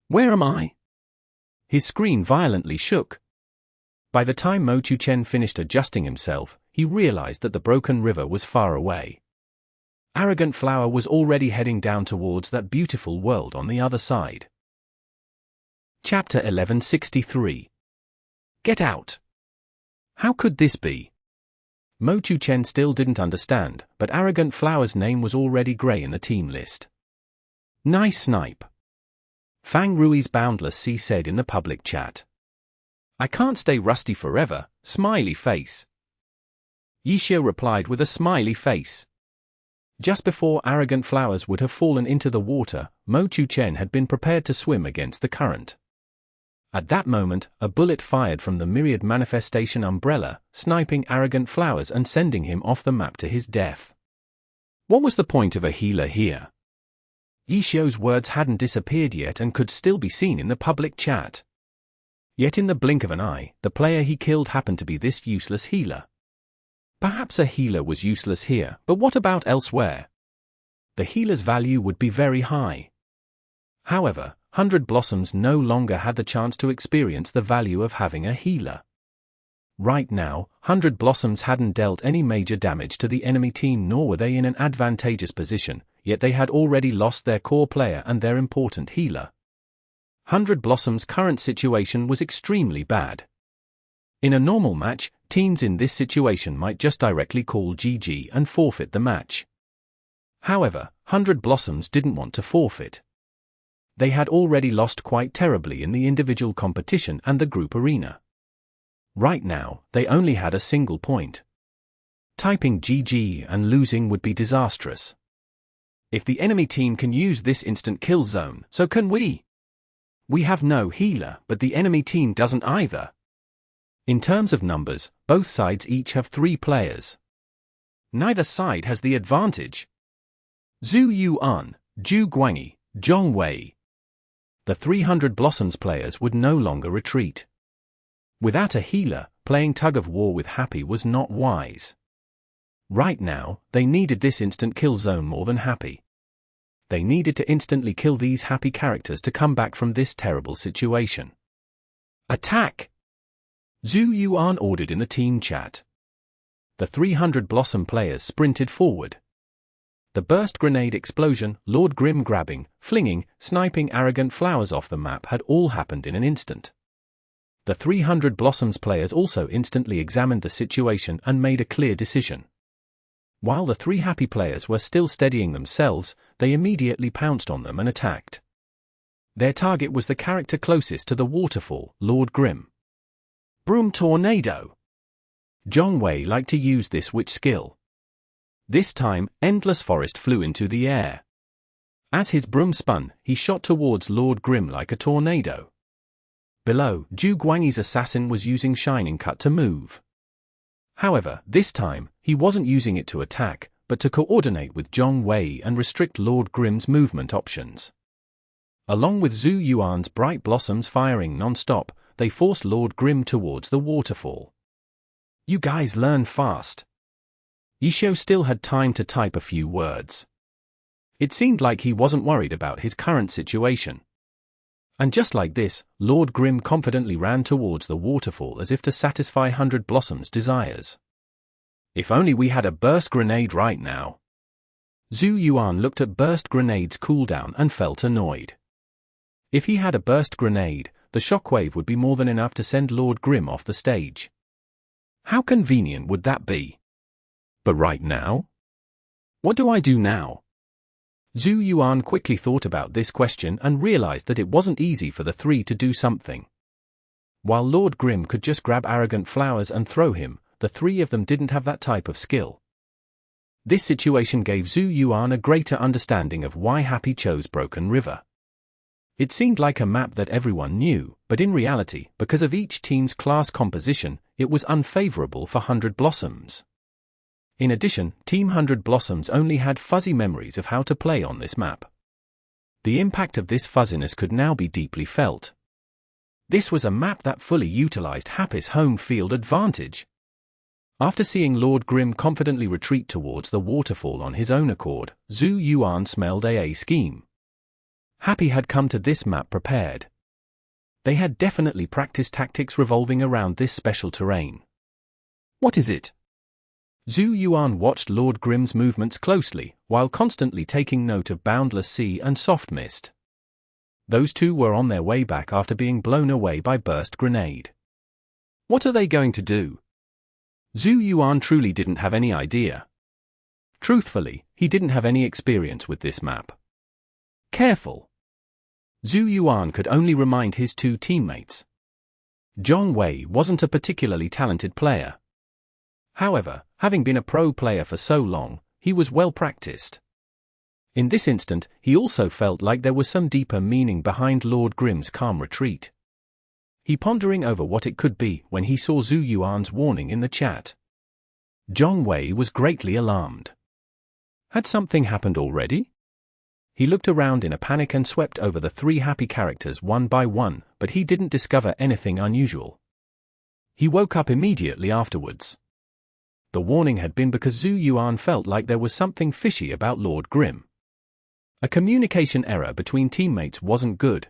Where am I? His screen violently shook. By the time Mo Chu Chen finished adjusting himself, he realized that the broken river was far away. Arrogant Flower was already heading down towards that beautiful world on the other side. Chapter 1163. Get out! How could this be? Mo Chu Chen still didn't understand, but Arrogant Flower's name was already grey in the team list. Nice snipe, Fang Rui's Boundless Sea said in the public chat. I can't stay rusty forever, smiley face. Yishio replied with a smiley face. Just before Arrogant Flowers would have fallen into the water, Mo Chu Chen had been prepared to swim against the current. At that moment, a bullet fired from the Myriad Manifestation umbrella, sniping Arrogant Flowers and sending him off the map to his death. What was the point of a healer here? Yishio's words hadn't disappeared yet and could still be seen in the public chat. Yet in the blink of an eye, the player he killed happened to be this useless healer. Perhaps a healer was useless here, but what about elsewhere? The healer's value would be very high. However, 100 Blossoms no longer had the chance to experience the value of having a healer. Right now, 100 Blossoms hadn't dealt any major damage to the enemy team, nor were they in an advantageous position, yet they had already lost their core player and their important healer. 100 Blossom's current situation was extremely bad. In a normal match, teams in this situation might just directly call GG and forfeit the match. However, 100 Blossoms didn't want to forfeit. They had already lost quite terribly in the individual competition and the group arena. Right now, they only had a single point. Typing GG and losing would be disastrous. If the enemy team can use this instant kill zone, so can we. We have no healer, but the enemy team doesn't either. In terms of numbers, both sides each have 3 players. Neither side has the advantage. Zhu Yuan, Zhu Guangyi, Zhong Wei. The 300 Blossoms players would no longer retreat. Without a healer, playing tug-of-war with Happy was not wise. Right now, they needed this instant kill zone more than Happy. They needed to instantly kill these Happy characters to come back from this terrible situation. Attack! Zhu Yuan ordered in the team chat. The 300 Blossom players sprinted forward. The burst grenade explosion, Lord Grim grabbing, flinging, sniping Arrogant Flowers off the map had all happened in an instant. The 300 Blossoms players also instantly examined the situation and made a clear decision. While the 3 Happy players were still steadying themselves, they immediately pounced on them and attacked. Their target was the character closest to the waterfall, Lord Grim. Broom Tornado! Zhong Wei liked to use this witch skill. This time, Endless Forest flew into the air. As his broom spun, he shot towards Lord Grim like a tornado. Below, Zhu Guangyi's assassin was using Shining Cut to move. However, this time, he wasn't using it to attack, but to coordinate with Zhong Wei and restrict Lord Grim's movement options. Along with Zhu Yuan's bright blossoms firing non-stop, they forced Lord Grim towards the waterfall. You guys learn fast. Yishio still had time to type a few words. It seemed like he wasn't worried about his current situation. And just like this, Lord Grim confidently ran towards the waterfall as if to satisfy 100 Blossom's desires. If only we had a burst grenade right now. Zhu Yuan looked at burst grenade's cooldown and felt annoyed. If he had a burst grenade, the shockwave would be more than enough to send Lord Grim off the stage. How convenient would that be? But right now? What do I do now? Zhu Yuan quickly thought about this question and realized that it wasn't easy for the 3 to do something. While Lord Grim could just grab Arrogant Flowers and throw him, the 3 of them didn't have that type of skill. This situation gave Zhu Yuan a greater understanding of why Happy chose Broken River. It seemed like a map that everyone knew, but in reality, because of each team's class composition, it was unfavorable for 100 Blossoms. In addition, Team 100 Blossoms only had fuzzy memories of how to play on this map. The impact of this fuzziness could now be deeply felt. This was a map that fully utilized Happy's home field advantage. After seeing Lord Grim confidently retreat towards the waterfall on his own accord, Zhu Yuan smelled a scheme. Happy had come to this map prepared. They had definitely practiced tactics revolving around this special terrain. What is it? Zhu Yuan watched Lord Grim's movements closely, while constantly taking note of Boundless Sea and Soft Mist. Those two were on their way back after being blown away by Burst Grenade. What are they going to do? Zhu Yuan truly didn't have any idea. Truthfully, he didn't have any experience with this map. Careful! Zhu Yuan could only remind his two teammates. Zhong Wei wasn't a particularly talented player. However, having been a pro player for so long, he was well practiced. In this instant, he also felt like there was some deeper meaning behind Lord Grim's calm retreat. He pondering over what it could be when he saw Zhu Yuan's warning in the chat. Zhong Wei was greatly alarmed. Had something happened already? He looked around in a panic and swept over the three happy characters one by one, but he didn't discover anything unusual. He woke up immediately afterwards. The warning had been because Zhu Yuan felt like there was something fishy about Lord Grim. A communication error between teammates wasn't good.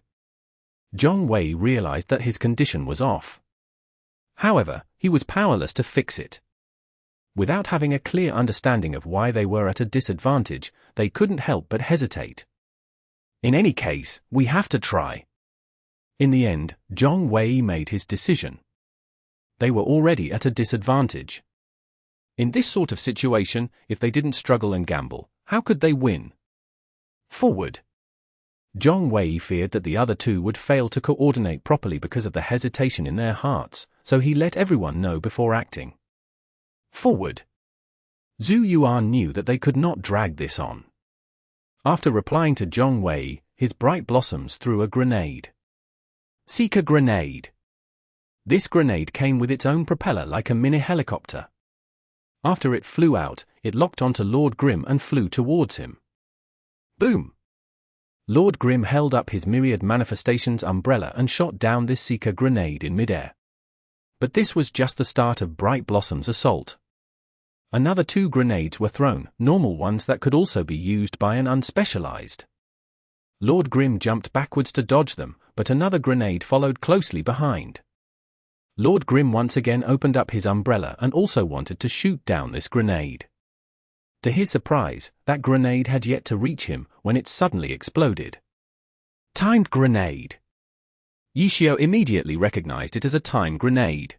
Zhong Wei realized that his condition was off. However, he was powerless to fix it. Without having a clear understanding of why they were at a disadvantage, they couldn't help but hesitate. In any case, we have to try. In the end, Zhong Wei made his decision. They were already at a disadvantage. In this sort of situation, if they didn't struggle and gamble, how could they win? Forward! Zhong Wei feared that the other two would fail to coordinate properly because of the hesitation in their hearts, so he let everyone know before acting. Forward! Zhu Yuan knew that they could not drag this on. After replying to Zhong Wei, his bright blossoms threw a grenade. Seeker Grenade! This grenade came with its own propeller like a mini-helicopter. After it flew out, it locked onto Lord Grim and flew towards him. Boom! Lord Grim held up his myriad manifestations umbrella and shot down this Seeker Grenade in midair. But this was just the start of Bright Blossom's assault. Another two grenades were thrown, normal ones that could also be used by an unspecialized. Lord Grim jumped backwards to dodge them, but another grenade followed closely behind. Lord Grim once again opened up his umbrella and also wanted to shoot down this grenade. To his surprise, that grenade had yet to reach him when it suddenly exploded. Timed grenade! Yishio immediately recognized it as a time grenade.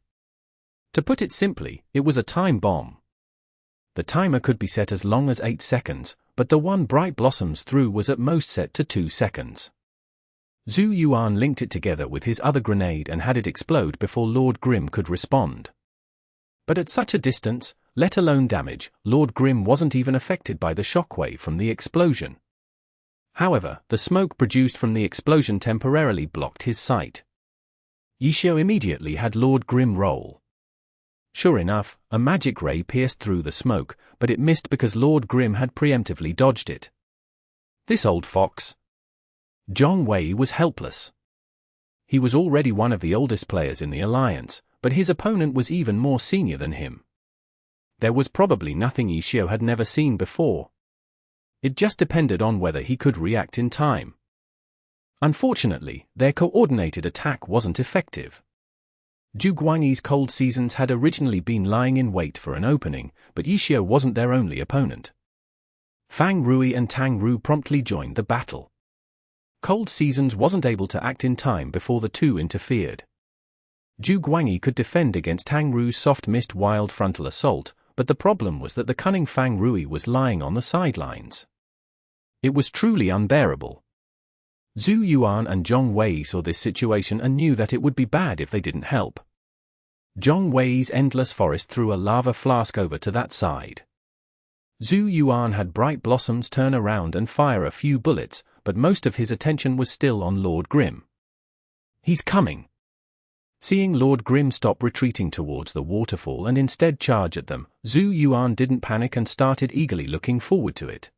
To put it simply, it was a time bomb. The timer could be set as long as 8 seconds, but the one Bright Blossoms threw was at most set to 2 seconds. Zhu Yuan linked it together with his other grenade and had it explode before Lord Grim could respond. But at such a distance, let alone damage, Lord Grim wasn't even affected by the shockwave from the explosion. However, the smoke produced from the explosion temporarily blocked his sight. Yishio immediately had Lord Grim roll. Sure enough, a magic ray pierced through the smoke, but it missed because Lord Grim had preemptively dodged it. This old fox. Zhong Wei was helpless. He was already one of the oldest players in the alliance, but his opponent was even more senior than him. There was probably nothing Yishio had never seen before. It just depended on whether he could react in time. Unfortunately, their coordinated attack wasn't effective. Zhu Guangyi's Cold Seasons had originally been lying in wait for an opening, but Yishio wasn't their only opponent. Fang Rui and Tang Ru promptly joined the battle. Cold Seasons wasn't able to act in time before the two interfered. Zhu Guangyi could defend against Tang Ru's Soft Mist Wild Frontal Assault, but the problem was that the cunning Fang Rui was lying on the sidelines. It was truly unbearable. Zhu Yuan and Zhong Wei saw this situation and knew that it would be bad if they didn't help. Zhong Wei's Endless Forest threw a lava flask over to that side. Zhu Yuan had Bright Blossoms turn around and fire a few bullets, but most of his attention was still on Lord Grim. He's coming. Seeing Lord Grim stop retreating towards the waterfall and instead charge at them, Zhu Yuan didn't panic and started eagerly looking forward to it.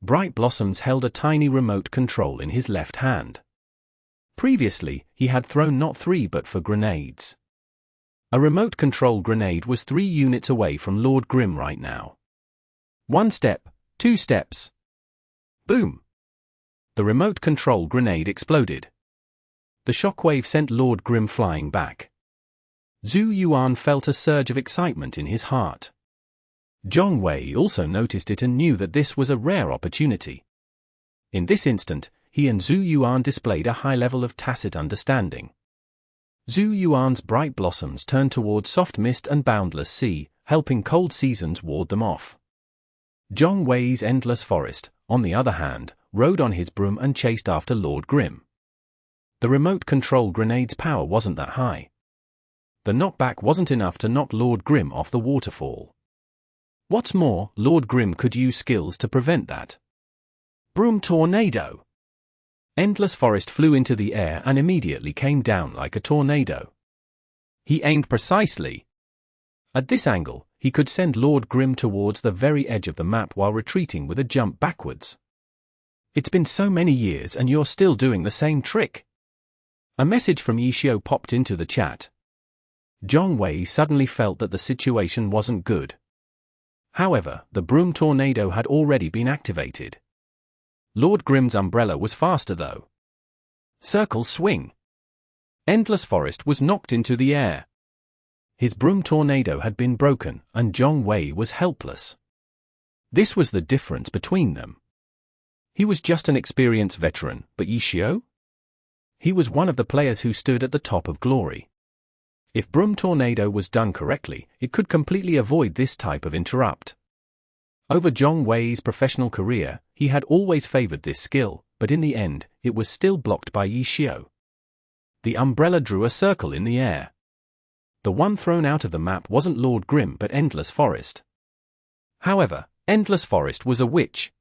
Bright Blossoms held a tiny remote control in his left hand. Previously, he had thrown not 3 but 4 grenades. A remote control grenade was 3 units away from Lord Grim right now. 1 step, 2 steps. Boom! The remote control grenade exploded. The shockwave sent Lord Grim flying back. Zhu Yuan felt a surge of excitement in his heart. Zhong Wei also noticed it and knew that this was a rare opportunity. In this instant, he and Zhu Yuan displayed a high level of tacit understanding. Zhu Yuan's Bright Blossoms turned towards Soft Mist and Boundless Sea, helping Cold Seasons ward them off. Zhong Wei's Endless Forest, on the other hand, rode on his broom and chased after Lord Grim. The remote control grenade's power wasn't that high. The knockback wasn't enough to knock Lord Grim off the waterfall. What's more, Lord Grim could use skills to prevent that. Broom Tornado! Endless Forest flew into the air and immediately came down like a tornado. He aimed precisely. At this angle, he could send Lord Grim towards the very edge of the map while retreating with a jump backwards. It's been so many years and you're still doing the same trick. A message from Yishio popped into the chat. Zhong Wei suddenly felt that the situation wasn't good. However, the broom tornado had already been activated. Lord Grim's umbrella was faster though. Circle swing. Endless Forest was knocked into the air. His broom tornado had been broken, and Zhong Wei was helpless. This was the difference between them. He was just an experienced veteran, but Yishio? He was one of the players who stood at the top of glory. If Broom Tornado was done correctly, it could completely avoid this type of interrupt. Over Zhong Wei's professional career, he had always favored this skill, but in the end, it was still blocked by Yishio. The umbrella drew a circle in the air. The one thrown out of the map wasn't Lord Grim but Endless Forest. However, Endless Forest was a witch.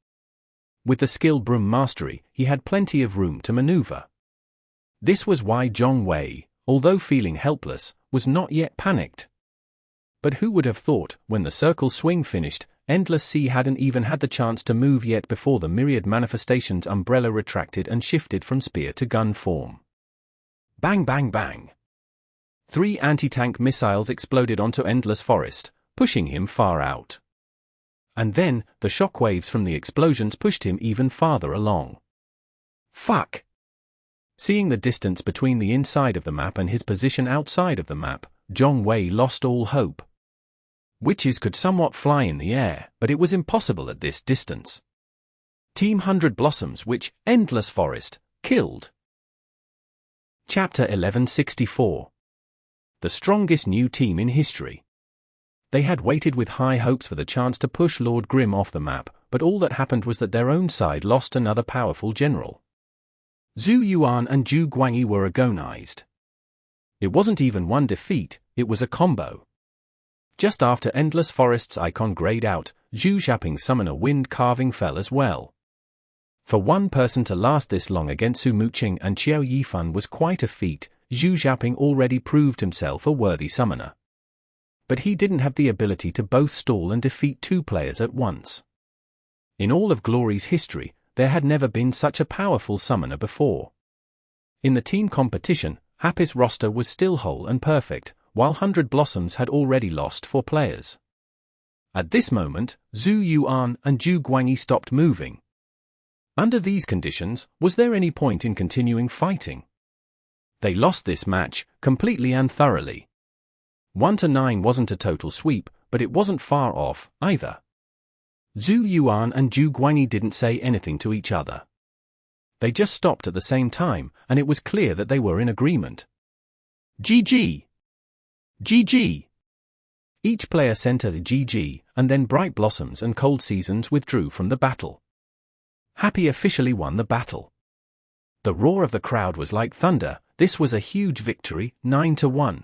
With the skill Broom Mastery, he had plenty of room to maneuver. This was why Zhong Wei, although feeling helpless, was not yet panicked. But who would have thought, when the circle swing finished, Endless Sea hadn't even had the chance to move yet before the Myriad Manifestation's umbrella retracted and shifted from spear to gun form. Bang bang bang! 3 anti-tank missiles exploded onto Endless Forest, pushing him far out. And then, the shockwaves from the explosions pushed him even farther along. Fuck! Seeing the distance between the inside of the map and his position outside of the map, Zhong Wei lost all hope. Witches could somewhat fly in the air, but it was impossible at this distance. Team 100 Blossoms which Endless Forest killed. Chapter 1164. The strongest new team in history. They had waited with high hopes for the chance to push Lord Grim off the map, but all that happened was that their own side lost another powerful general. Zhu Yuan and Zhu Guangyi were agonized. It wasn't even one defeat, it was a combo. Just after Endless Forest's icon grayed out, Zhu Xiaoping's summoner Wind Carving fell as well. For one person to last this long against Su Muqing and Qiao Yifan was quite a feat. Zhu Xiaoping already proved himself a worthy summoner. But he didn't have the ability to both stall and defeat 2 players at once. In all of Glory's history, there had never been such a powerful summoner before. In the team competition, Happy's roster was still whole and perfect, while 100 Blossoms had already lost 4 players. At this moment, Zhu Yuan and Zhu Guangyi stopped moving. Under these conditions, was there any point in continuing fighting? They lost this match, completely and thoroughly. 1-9 wasn't a total sweep, but it wasn't far off, either. Zhu Yuan and Zhu Guangyi didn't say anything to each other. They just stopped at the same time, and it was clear that they were in agreement. GG! GG! Each player sent a GG, and then Bright Blossoms and Cold Seasons withdrew from the battle. Happy officially won the battle. The roar of the crowd was like thunder. This was a huge victory, 9-1.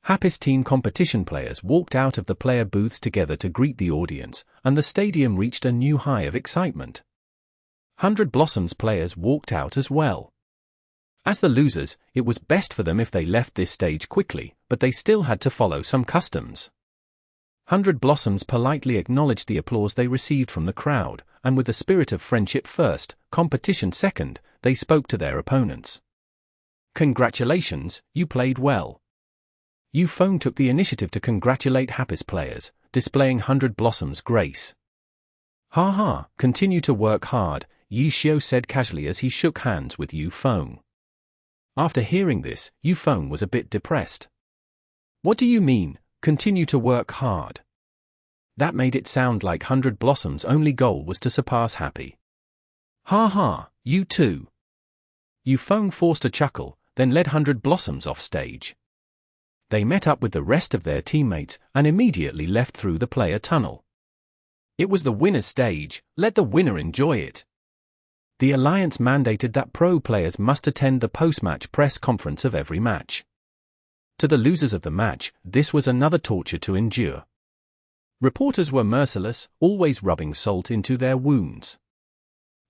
Happy's team competition players walked out of the player booths together to greet the audience, and the stadium reached a new high of excitement. 100 Blossoms players walked out as well. As the losers, it was best for them if they left this stage quickly, but they still had to follow some customs. 100 Blossoms politely acknowledged the applause they received from the crowd, and with the spirit of friendship first, competition second, they spoke to their opponents. Congratulations, you played well. Phone took the initiative to congratulate Happy's players, displaying 100 Blossoms' grace. Ha ha, continue to work hard, Xiao said casually as he shook hands with Phone. After hearing this, Phone was a bit depressed. What do you mean, continue to work hard? That made it sound like 100 Blossoms' only goal was to surpass Happy. Ha ha, you too. Phone forced a chuckle, then led 100 Blossoms off stage. They met up with the rest of their teammates and immediately left through the player tunnel. It was the winner's stage, let the winner enjoy it. The alliance mandated that pro players must attend the post-match press conference of every match. To the losers of the match, this was another torture to endure. Reporters were merciless, always rubbing salt into their wounds.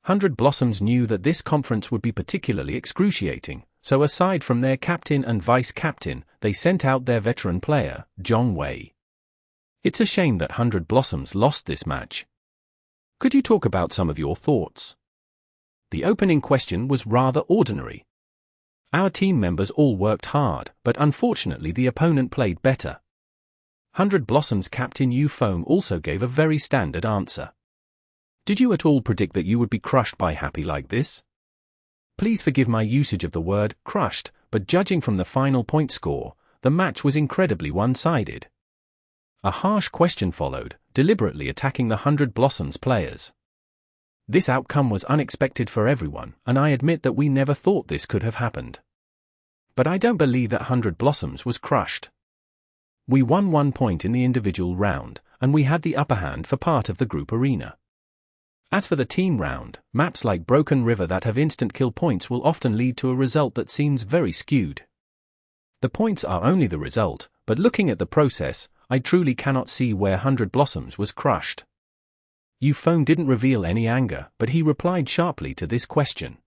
100 Blossoms knew that this conference would be particularly excruciating, so aside from their captain and vice-captain, they sent out their veteran player, Zhong Wei. It's a shame that 100 Blossoms lost this match. Could you talk about some of your thoughts? The opening question was rather ordinary. Our team members all worked hard, but unfortunately the opponent played better. 100 Blossoms captain Phone also gave a very standard answer. Did you at all predict that you would be crushed by Happy like this? Please forgive my usage of the word crushed, but judging from the final point score, the match was incredibly one-sided. A harsh question followed, deliberately attacking the 100 Blossoms players. This outcome was unexpected for everyone, and I admit that we never thought this could have happened. But I don't believe that 100 Blossoms was crushed. We won 1 point in the individual round, and we had the upper hand for part of the group arena. As for the team round, maps like Broken River that have instant kill points will often lead to a result that seems very skewed. The points are only the result, but looking at the process, I truly cannot see where 100 Blossoms was crushed. Phone didn't reveal any anger, but he replied sharply to this question.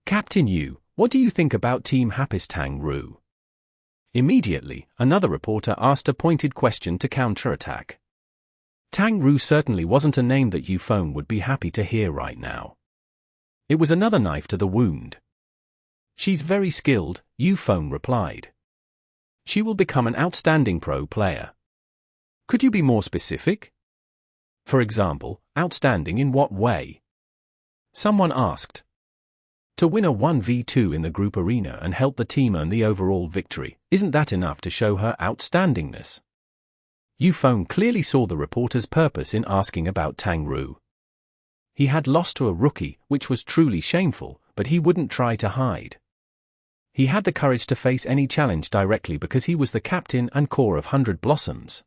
Captain what do you think about Team Happy's Tang Ru? Immediately, another reporter asked a pointed question to counterattack. Tang Ru certainly wasn't a name that Phone would be happy to hear right now. It was another knife to the wound. She's very skilled, Phone replied. She will become an outstanding pro player. Could you be more specific? For example, outstanding in what way? Someone asked. To win a 1v2 in the group arena and help the team earn the overall victory, isn't that enough to show her outstandingness? Phone clearly saw the reporter's purpose in asking about Tang Ru. He had lost to a rookie, which was truly shameful, but he wouldn't try to hide. He had the courage to face any challenge directly because he was the captain and core of 100 Blossoms.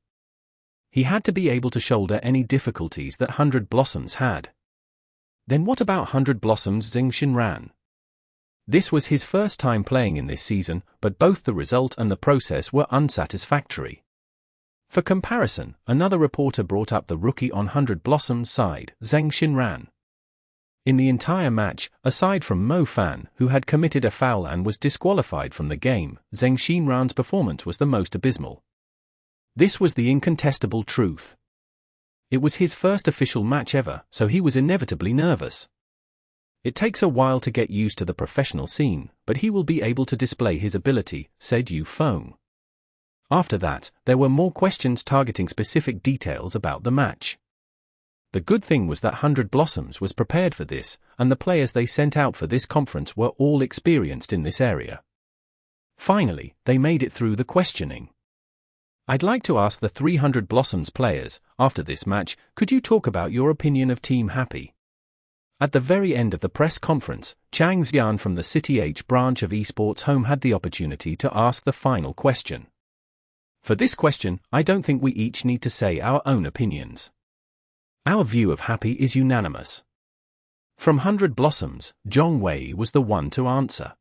He had to be able to shoulder any difficulties that 100 Blossoms had. Then what about 100 Blossoms' Zheng Xinran? This was his first time playing in this season, but both the result and the process were unsatisfactory. For comparison, another reporter brought up the rookie on 100 Blossoms' side, Zheng Xinran. In the entire match, aside from Mo Fan, who had committed a foul and was disqualified from the game, Zheng Xinran's performance was the most abysmal. This was the incontestable truth. It was his first official match ever, so he was inevitably nervous. It takes a while to get used to the professional scene, but he will be able to display his ability, said Phone. After that, there were more questions targeting specific details about the match. The good thing was that 100 Blossoms was prepared for this, and the players they sent out for this conference were all experienced in this area. Finally, they made it through the questioning. I'd like to ask the 300 Blossoms players, after this match, could you talk about your opinion of Team Happy? At the very end of the press conference, Chang Xian from the City H branch of Esports Home had the opportunity to ask the final question. For this question, I don't think we each need to say our own opinions. Our view of Happy is unanimous. From 100 Blossoms, Zhong Wei was the one to answer.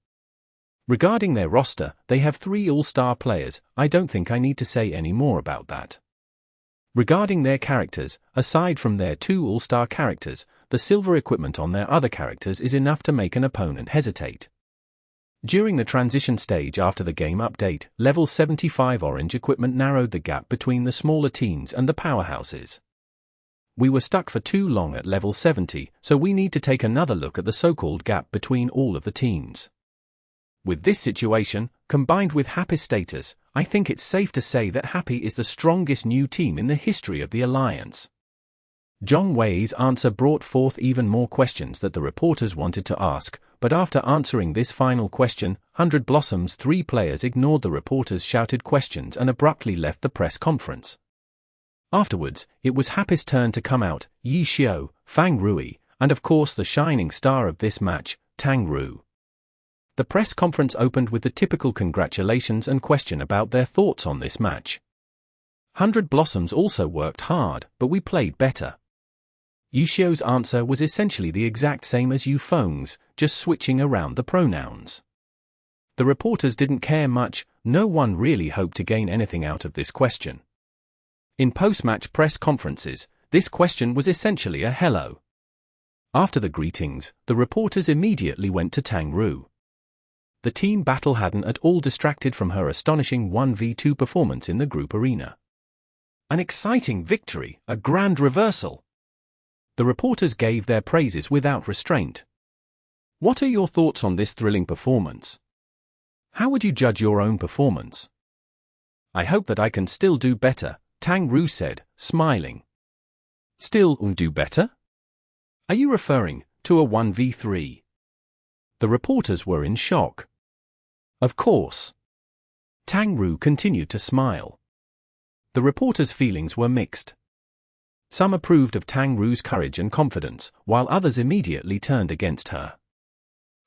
Regarding their roster, they have 3 all-star players. I don't think I need to say any more about that. Regarding their characters, aside from their 2 all-star characters, the silver equipment on their other characters is enough to make an opponent hesitate. During the transition stage after the game update, level 75 orange equipment narrowed the gap between the smaller teams and the powerhouses. We were stuck for too long at level 70, so we need to take another look at the so-called gap between all of the teams. With this situation, combined with Happy's status, I think it's safe to say that Happy is the strongest new team in the history of the Alliance. Zhong Wei's answer brought forth even more questions that the reporters wanted to ask, but after answering this final question, 100 Blossom's 3 players ignored the reporters' shouted questions and abruptly left the press conference. Afterwards, it was Happy's turn to come out, Yi Xiao, Fang Rui, and of course the shining star of this match, Tang Ru. The press conference opened with the typical congratulations and question about their thoughts on this match. 100 Blossoms also worked hard, but we played better. Yi Xiao's answer was essentially the exact same as Yu Feng's, just switching around the pronouns. The reporters didn't care much. No one really hoped to gain anything out of this question. In post-match press conferences, this question was essentially a hello. After the greetings, the reporters immediately went to Tang Ru. The team battle hadn't at all distracted from her astonishing 1v2 performance in the group arena. An exciting victory, a grand reversal. The reporters gave their praises without restraint. What are your thoughts on this thrilling performance? How would you judge your own performance? I hope that I can still do better, Tang Ru said, smiling. Still do better? Are you referring to a 1v3? The reporters were in shock. Of course. Tang Ru continued to smile. The reporters' feelings were mixed. Some approved of Tang Ru's courage and confidence, while others immediately turned against her.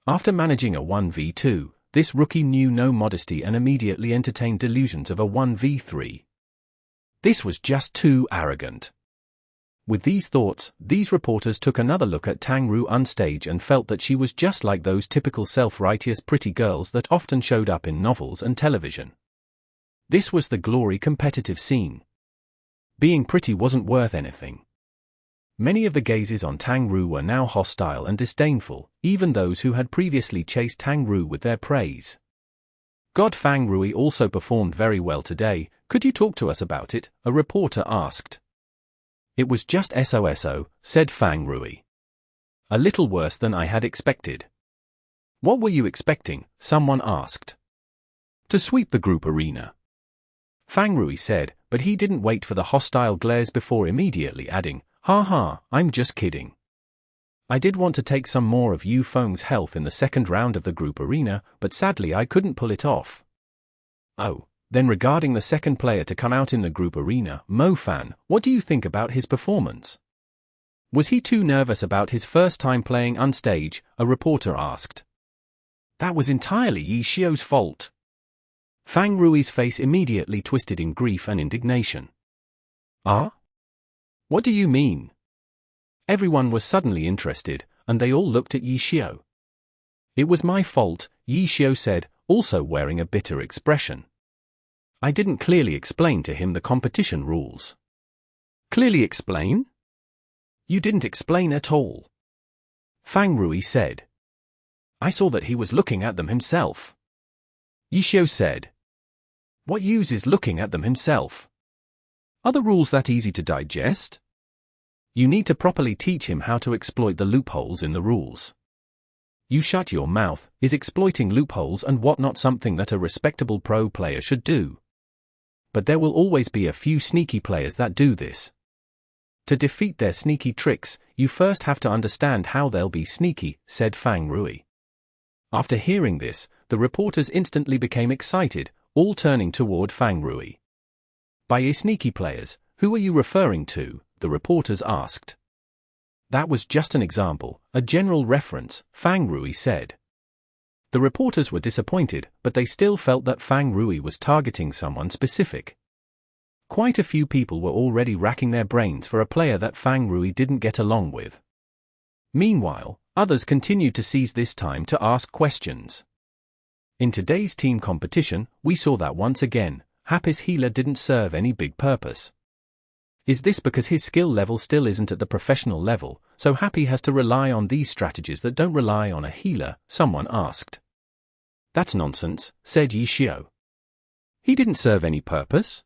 After managing a 1v2, this rookie knew no modesty and immediately entertained delusions of a 1v3. This was just too arrogant. With these thoughts, these reporters took another look at Tang Ru on stage and felt that she was just like those typical self-righteous pretty girls that often showed up in novels and television. This was the glory competitive scene. Being pretty wasn't worth anything. Many of the gazes on Tang Ru were now hostile and disdainful, even those who had previously chased Tang Ru with their praise. God, Fang Rui also performed very well today. Could you talk to us about it? A reporter asked. It was just so, said Fang Rui. A little worse than I had expected. What were you expecting? Someone asked. To sweep the group arena. Fang Rui said, but he didn't wait for the hostile glares before immediately adding, ha, I'm just kidding. I did want to take some more of Yu Feng's health in the second round of the group arena, but sadly I couldn't pull it off. Oh. Then regarding the second player to come out in the group arena, Mo Fan, what do you think about his performance? Was he too nervous about his first time playing on stage? A reporter asked. That was entirely Yi Xiao's fault. Fang Rui's face immediately twisted in grief and indignation. Ah? What do you mean? Everyone was suddenly interested, and they all looked at Yi Xiao. It was my fault, Yi Xiao said, also wearing a bitter expression. I didn't clearly explain to him the competition rules. Clearly explain? You didn't explain at all. Fang Rui said. I saw that he was looking at them himself. Yi Xiao said. What use is looking at them himself? Are the rules that easy to digest? You need to properly teach him how to exploit the loopholes in the rules. You shut your mouth. Is exploiting loopholes and whatnot something that a respectable pro player should do? But there will always be a few sneaky players that do this. To defeat their sneaky tricks, you first have to understand how they'll be sneaky, said Fang Rui. After hearing this, the reporters instantly became excited, all turning toward Fang Rui. By sneaky players, who are you referring to? The reporters asked. That was just an example, a general reference, Fang Rui said. The reporters were disappointed, but they still felt that Fang Rui was targeting someone specific. Quite a few people were already racking their brains for a player that Fang Rui didn't get along with. Meanwhile, others continued to seize this time to ask questions. In today's team competition, we saw that once again, Happy's healer didn't serve any big purpose. Is this because his skill level still isn't at the professional level, so Happy has to rely on these strategies that don't rely on a healer? Someone asked. That's nonsense, said Yishio. He didn't serve any purpose?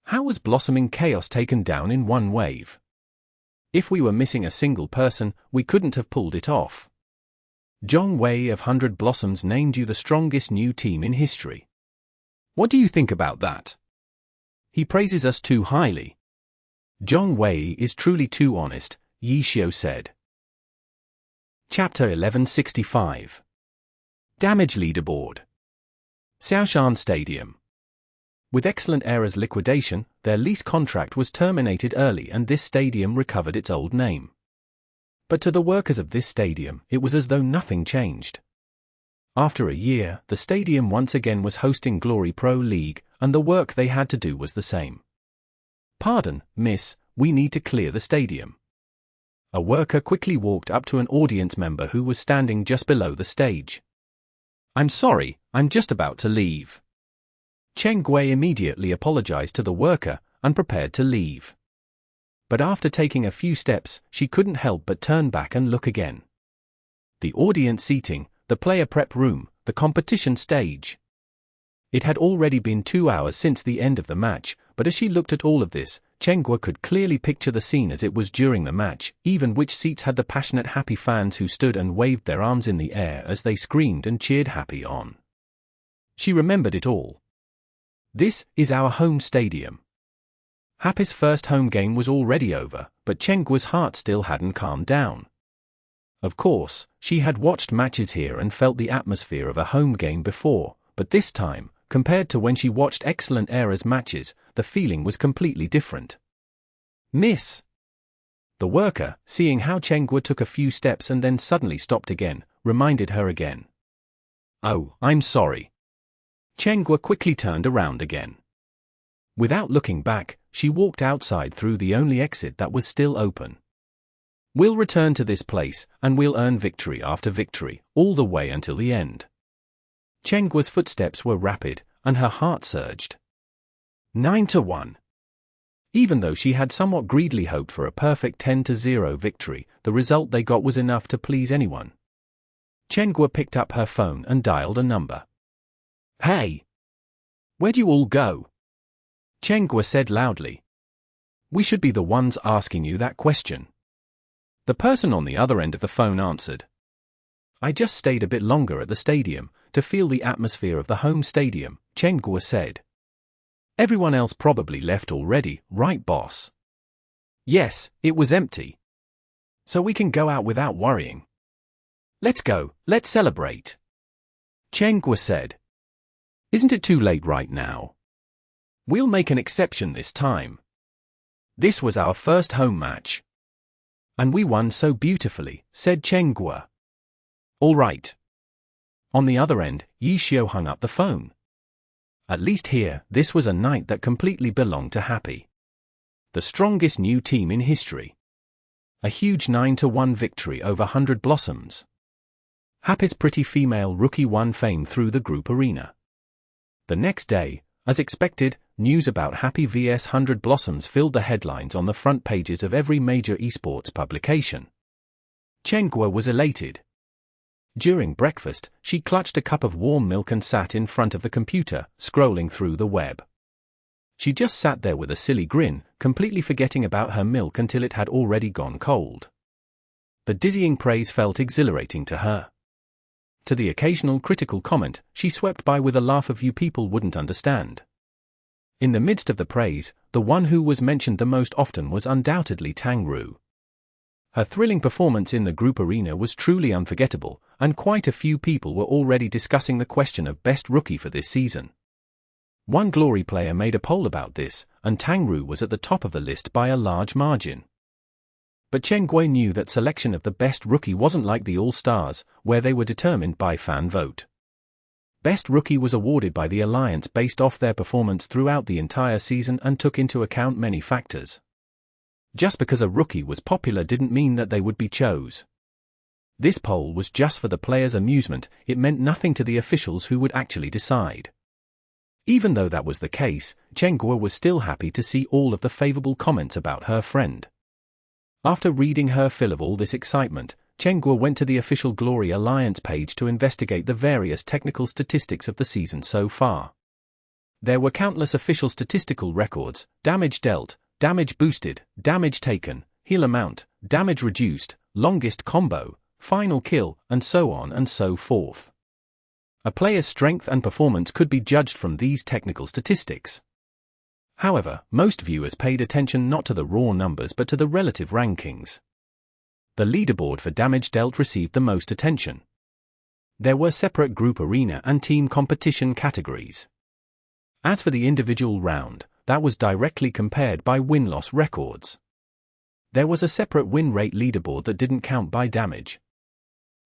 How was Blossoming Chaos taken down in one wave? If we were missing a single person, we couldn't have pulled it off. Zhong Wei of 100 Blossoms named you the strongest new team in history. What do you think about that? He praises us too highly. Zhong Wei is truly too honest, Yishio said. Chapter 1165. Damage Leaderboard. Xiaoshan Stadium. With Excellent Era's liquidation, their lease contract was terminated early and this stadium recovered its old name. But to the workers of this stadium, it was as though nothing changed. After a year, the stadium once again was hosting Glory Pro League, and the work they had to do was the same. Pardon, miss, we need to clear the stadium. A worker quickly walked up to an audience member who was standing just below the stage. I'm sorry, I'm just about to leave. Cheng Gui immediately apologized to the worker and prepared to leave. But after taking a few steps, she couldn't help but turn back and look again. The audience seating, the player prep room, the competition stage. It had already been 2 hours since the end of the match, but as she looked at all of this, Cheng Gui could clearly picture the scene as it was during the match, even which seats had the passionate Happy fans who stood and waved their arms in the air as they screamed and cheered Happy on. She remembered it all. This is our home stadium. Happy's first home game was already over, but Cheng Gui's heart still hadn't calmed down. Of course, she had watched matches here and felt the atmosphere of a home game before, but this time, compared to when she watched Excellent Era's matches, the feeling was completely different. Miss! The worker, seeing how Cheng Gui took a few steps and then suddenly stopped again, reminded her again. Oh, I'm sorry. Cheng Gui quickly turned around again. Without looking back, she walked outside through the only exit that was still open. We'll return to this place, and we'll earn victory after victory, all the way until the end. Cheng Gui's footsteps were rapid, and her heart surged. 9-1. Even though she had somewhat greedily hoped for a perfect 10-0 victory, the result they got was enough to please anyone. Cheng Gui picked up her phone and dialed a number. Hey! Where'd you all go? Cheng Gui said loudly. We should be the ones asking you that question. The person on the other end of the phone answered. I just stayed a bit longer at the stadium, to feel the atmosphere of the home stadium, Cheng Gui said. Everyone else probably left already, right boss? Yes, it was empty. So we can go out without worrying. Let's go, let's celebrate. Cheng Gui said. Isn't it too late right now? We'll make an exception this time. This was our first home match. And we won so beautifully, said Cheng Gui. All right. On the other end, Yishio hung up the phone. At least here, this was a night that completely belonged to Happy. The strongest new team in history. A huge 9-1 victory over 100 Blossoms. Happy's pretty female rookie won fame through the group arena. The next day, as expected, news about Happy vs 100 Blossoms filled the headlines on the front pages of every major esports publication. Cheng Gui was elated. During breakfast, she clutched a cup of warm milk and sat in front of the computer, scrolling through the web. She just sat there with a silly grin, completely forgetting about her milk until it had already gone cold. The dizzying praise felt exhilarating to her. To the occasional critical comment, she swept by with a laugh of you people wouldn't understand. In the midst of the praise, the one who was mentioned the most often was undoubtedly Tang Ru. Her thrilling performance in the group arena was truly unforgettable, and quite a few people were already discussing the question of best rookie for this season. One Glory player made a poll about this, and Tang Ru was at the top of the list by a large margin. But Cheng Gui knew that selection of the best rookie wasn't like the All-Stars, where they were determined by fan vote. Best rookie was awarded by the Alliance based off their performance throughout the entire season and took into account many factors. Just because a rookie was popular didn't mean that they would be chose. This poll was just for the players' amusement, it meant nothing to the officials who would actually decide. Even though that was the case, Chengguo was still happy to see all of the favorable comments about her friend. After reading her fill of all this excitement, Chengguo went to the official Glory Alliance page to investigate the various technical statistics of the season so far. There were countless official statistical records: damage dealt, damage boosted, damage taken, heal amount, damage reduced, longest combo, final kill, and so on and so forth. A player's strength and performance could be judged from these technical statistics. However, most viewers paid attention not to the raw numbers but to the relative rankings. The leaderboard for damage dealt received the most attention. There were separate group arena and team competition categories. As for the individual round, that was directly compared by win-loss records. There was a separate win rate leaderboard that didn't count by damage.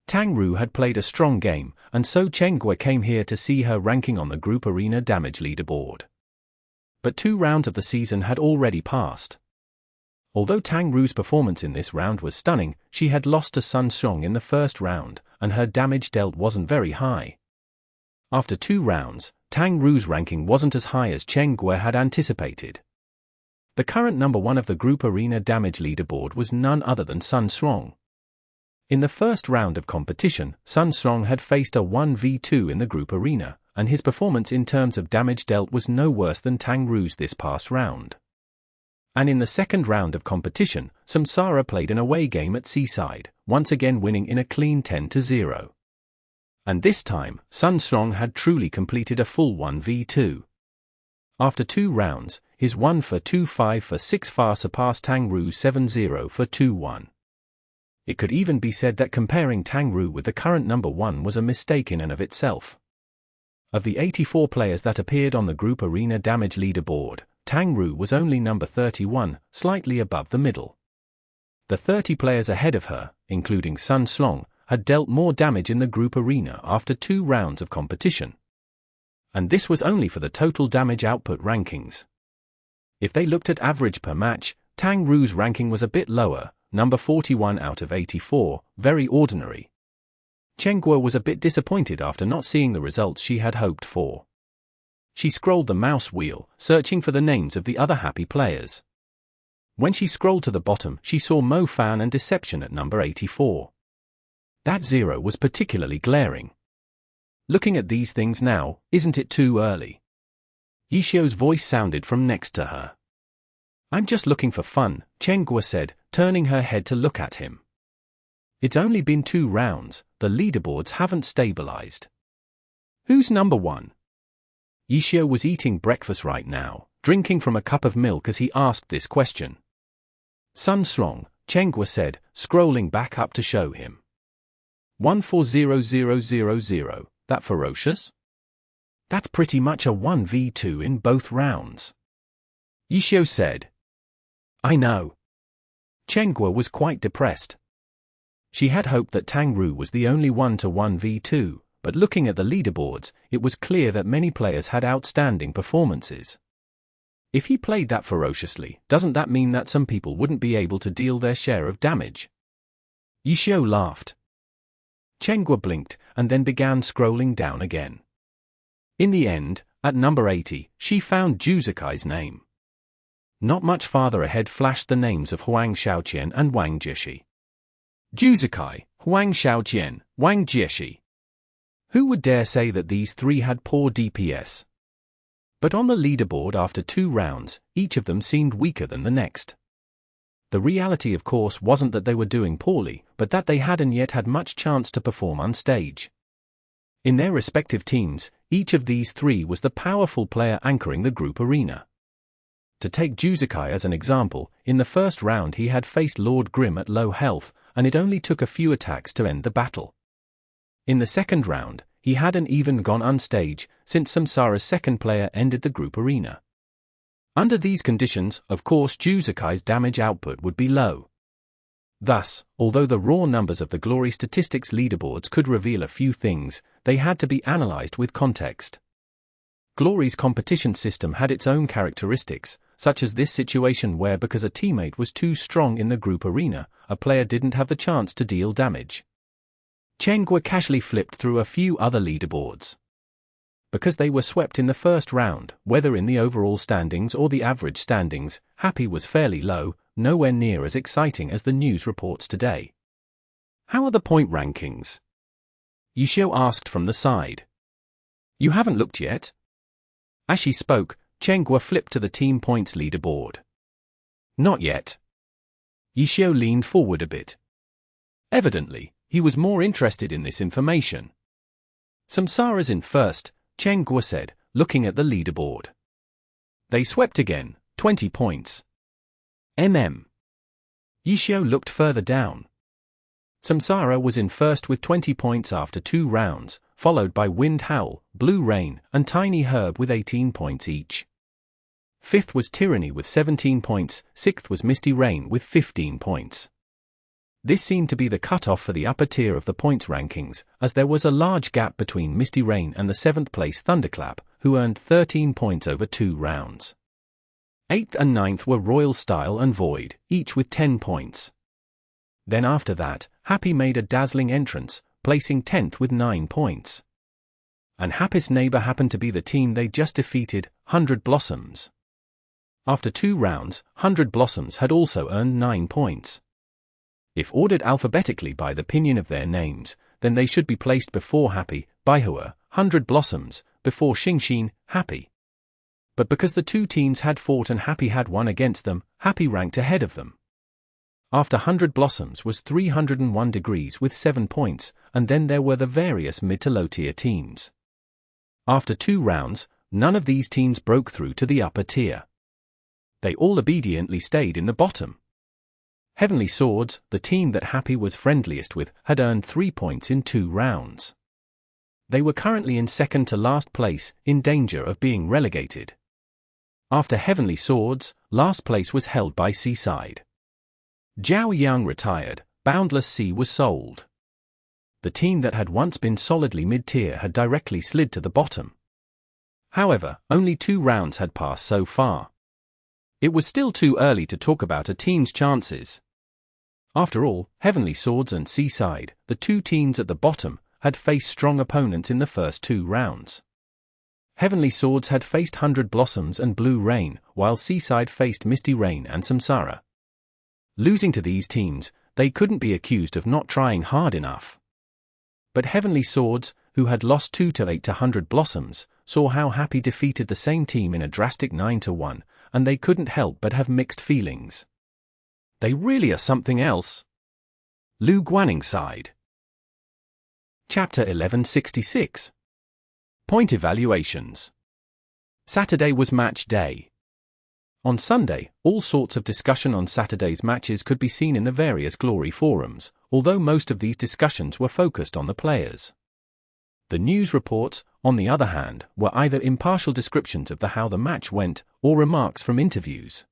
Tang Ru had played a strong game, and so Chengguo came here to see her ranking on the group arena damage leaderboard. But 2 rounds of the season had already passed. Although Tang Ru's performance in this round was stunning, she had lost to Sun Xiong in the first round, and her damage dealt wasn't very high. After 2 rounds, Tang Ru's ranking wasn't as high as Chengguo had anticipated. The current number 1 of the group arena damage leaderboard was none other than Sun Xiong. In the first round of competition, Sun Xiong had faced a 1v2 in the group arena, and his performance in terms of damage dealt was no worse than Tang Ru's this past round. And in the second round of competition, Samsara played an away game at Seaside, once again winning in a clean 10-0. And this time, Sun Xiong had truly completed a full 1v2. After 2 rounds, his 1 for 2 5 for 6 far surpassed Tang Ru's 7-0 for 2-1. It could even be said that comparing Tang Ru with the current number 1 was a mistake in and of itself. Of the 84 players that appeared on the group arena damage leaderboard, Tang Ru was only number 31, slightly above the middle. The 30 players ahead of her, including Sun Xiong, had dealt more damage in the group arena after 2 rounds of competition. And this was only for the total damage output rankings. If they looked at average per match, Tang Ru's ranking was a bit lower, number 41 out of 84, very ordinary. Chengguo was a bit disappointed after not seeing the results she had hoped for. She scrolled the mouse wheel, searching for the names of the other happy players. When she scrolled to the bottom, she saw Mo Fan and Deception at number 84. That 0 was particularly glaring. Looking at these things now, isn't it too early? Yishio's voice sounded from next to her. I'm just looking for fun, Chengguo said, turning her head to look at him. It's only been 2 rounds, the leaderboards haven't stabilized. Who's number 1? Yishio was eating breakfast right now, drinking from a cup of milk as he asked this question. Sun Xiong, Chengguo said, scrolling back up to show him. 140000, that ferocious? That's pretty much a 1v2 in both rounds. Yishio said. I know. Chengguo was quite depressed. She had hoped that Tang Ru was the only one to 1v2, but looking at the leaderboards, it was clear that many players had outstanding performances. If he played that ferociously, doesn't that mean that some people wouldn't be able to deal their share of damage? Yishio laughed. Chengguo blinked, and then began scrolling down again. In the end, at number 80, she found Juzukai's name. Not much farther ahead flashed the names of Huang Xiaoqian and Wang Jieshi. Juzukai, Huang Xiaoqian, Wang Jieshi. Who would dare say that these 3 had poor DPS? But on the leaderboard after 2 rounds, each of them seemed weaker than the next. The reality of course wasn't that they were doing poorly, but that they hadn't yet had much chance to perform on stage. In their respective teams, each of these 3 was the powerful player anchoring the group arena. To take Juzukai as an example, in the first round he had faced Lord Grim at low health, and it only took a few attacks to end the battle. In the second round, he hadn't even gone on stage, since Samsara's second player ended the group arena. Under these conditions, of course Juzukai's damage output would be low. Thus, although the raw numbers of the Glory Statistics leaderboards could reveal a few things, they had to be analyzed with context. Glory's competition system had its own characteristics, such as this situation where because a teammate was too strong in the group arena, a player didn't have the chance to deal damage. Chen Guo casually flipped through a few other leaderboards. Because they were swept in the first round, whether in the overall standings or the average standings, Happy was fairly low, nowhere near as exciting as the news reports today. How are the point rankings? Yishio asked from the side. You haven't looked yet? As she spoke, Chen Guo flipped to the team points leaderboard. Not yet. Yishio leaned forward a bit. Evidently, he was more interested in this information. Samsara's in first, Chen Guo said, looking at the leaderboard. They swept again, 20 points. Yishio looked further down. Samsara was in first with 20 points after 2 rounds, followed by Wind Howl, Blue Rain, and Tiny Herb with 18 points each. Fifth was Tyranny with 17 points, sixth was Misty Rain with 15 points. This seemed to be the cutoff for the upper tier of the points rankings, as there was a large gap between Misty Rain and the 7th place Thunderclap, who earned 13 points over 2 rounds. 8th and 9th were Royal Style and Void, each with 10 points. Then after that, Happy made a dazzling entrance, placing 10th with 9 points. And Happy's neighbor happened to be the team they just defeated, 100 Blossoms. After 2 rounds, 100 Blossoms had also earned 9 points. If ordered alphabetically by the pinyin of their names, then they should be placed before Happy, Baihua, 100 Blossoms, before Xingxin, Happy. But because the two teams had fought and Happy had won against them, Happy ranked ahead of them. After 100 Blossoms was 301 Degrees with 7 points, and then there were the various mid to low tier teams. After 2 rounds, none of these teams broke through to the upper tier. They all obediently stayed in the bottom. Heavenly Swords, the team that Happy was friendliest with, had earned 3 points in 2 rounds. They were currently in second to last place, in danger of being relegated. After Heavenly Swords, last place was held by Seaside. Zhao Yang retired, Boundless Sea was sold. The team that had once been solidly mid-tier had directly slid to the bottom. However, only 2 rounds had passed so far. It was still too early to talk about a team's chances. After all, Heavenly Swords and Seaside, the two teams at the bottom, had faced strong opponents in the first 2 rounds. Heavenly Swords had faced 100 Blossoms and Blue Rain, while Seaside faced Misty Rain and Samsara. Losing to these teams, they couldn't be accused of not trying hard enough. But Heavenly Swords, who had lost 2-8 to 100 Blossoms, saw how Happy defeated the same team in a drastic 9-1, and they couldn't help but have mixed feelings. They really are something else. Lu Guaning sighed. Chapter 1166. Point Evaluations. Saturday was match day. On Sunday, all sorts of discussion on Saturday's matches could be seen in the various Glory forums, although most of these discussions were focused on the players. The news reports, on the other hand, were either impartial descriptions of how the match went, or remarks from interviews.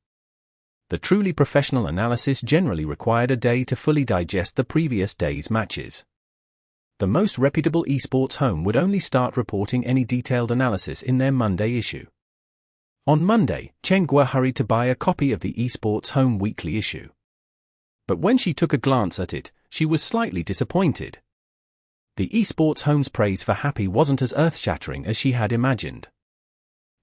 The truly professional analysis generally required a day to fully digest the previous day's matches. The most reputable esports home would only start reporting any detailed analysis in their Monday issue. On Monday, Chen Guo hurried to buy a copy of the esports home weekly issue. But when she took a glance at it, she was slightly disappointed. The esports home's praise for Happy wasn't as earth-shattering as she had imagined.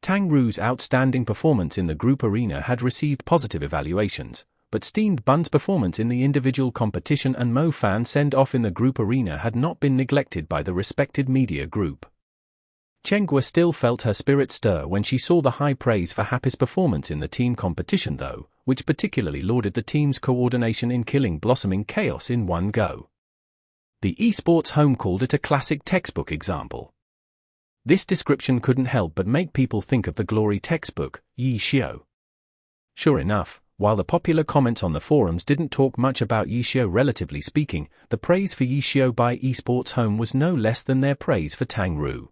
Tang Ru's outstanding performance in the group arena had received positive evaluations, but Steamed Bun's performance in the individual competition and Mo Fan send-off in the group arena had not been neglected by the respected media group. Chen Guo still felt her spirit stir when she saw the high praise for Happy's performance in the team competition though, which particularly lauded the team's coordination in killing blossoming chaos in one go. The esports home called it a classic textbook example. This description couldn't help but make people think of the Glory textbook, Yi Xiu. Sure enough, while the popular comments on the forums didn't talk much about Yi Xiu relatively speaking, the praise for Yi Xiu by esports home was no less than their praise for Tang Ru.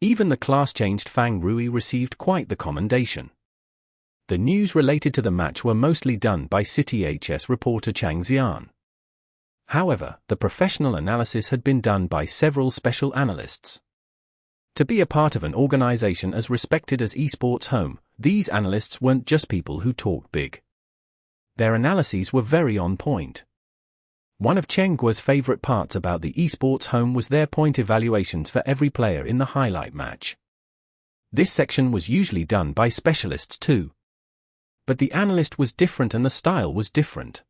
Even the class-changed Fang Rui received quite the commendation. The news related to the match were mostly done by City HS reporter Chang Xian. However, the professional analysis had been done by several special analysts. To be a part of an organization as respected as esports home, these analysts weren't just people who talked big. Their analyses were very on point. One of Chen Guo's favorite parts about the esports home was their point evaluations for every player in the highlight match. This section was usually done by specialists too. But the analyst was different and the style was different.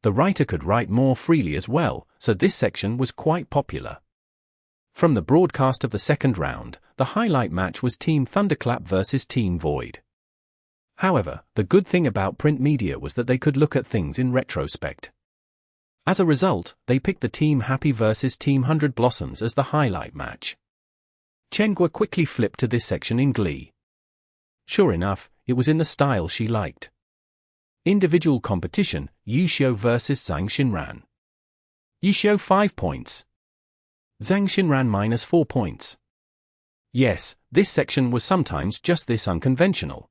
The writer could write more freely as well, so this section was quite popular. From the broadcast of the second round, the highlight match was Team Thunderclap versus Team Void. However, the good thing about print media was that they could look at things in retrospect. As a result, they picked the Team Happy versus Team 100 Blossoms as the highlight match. Chen Guo quickly flipped to this section in glee. Sure enough, it was in the style she liked. Individual competition, Yu Xiu versus Zhang Xinran. Yu Xiu 5 points. Zhang Xinran -4 points. Yes, this section was sometimes just this unconventional.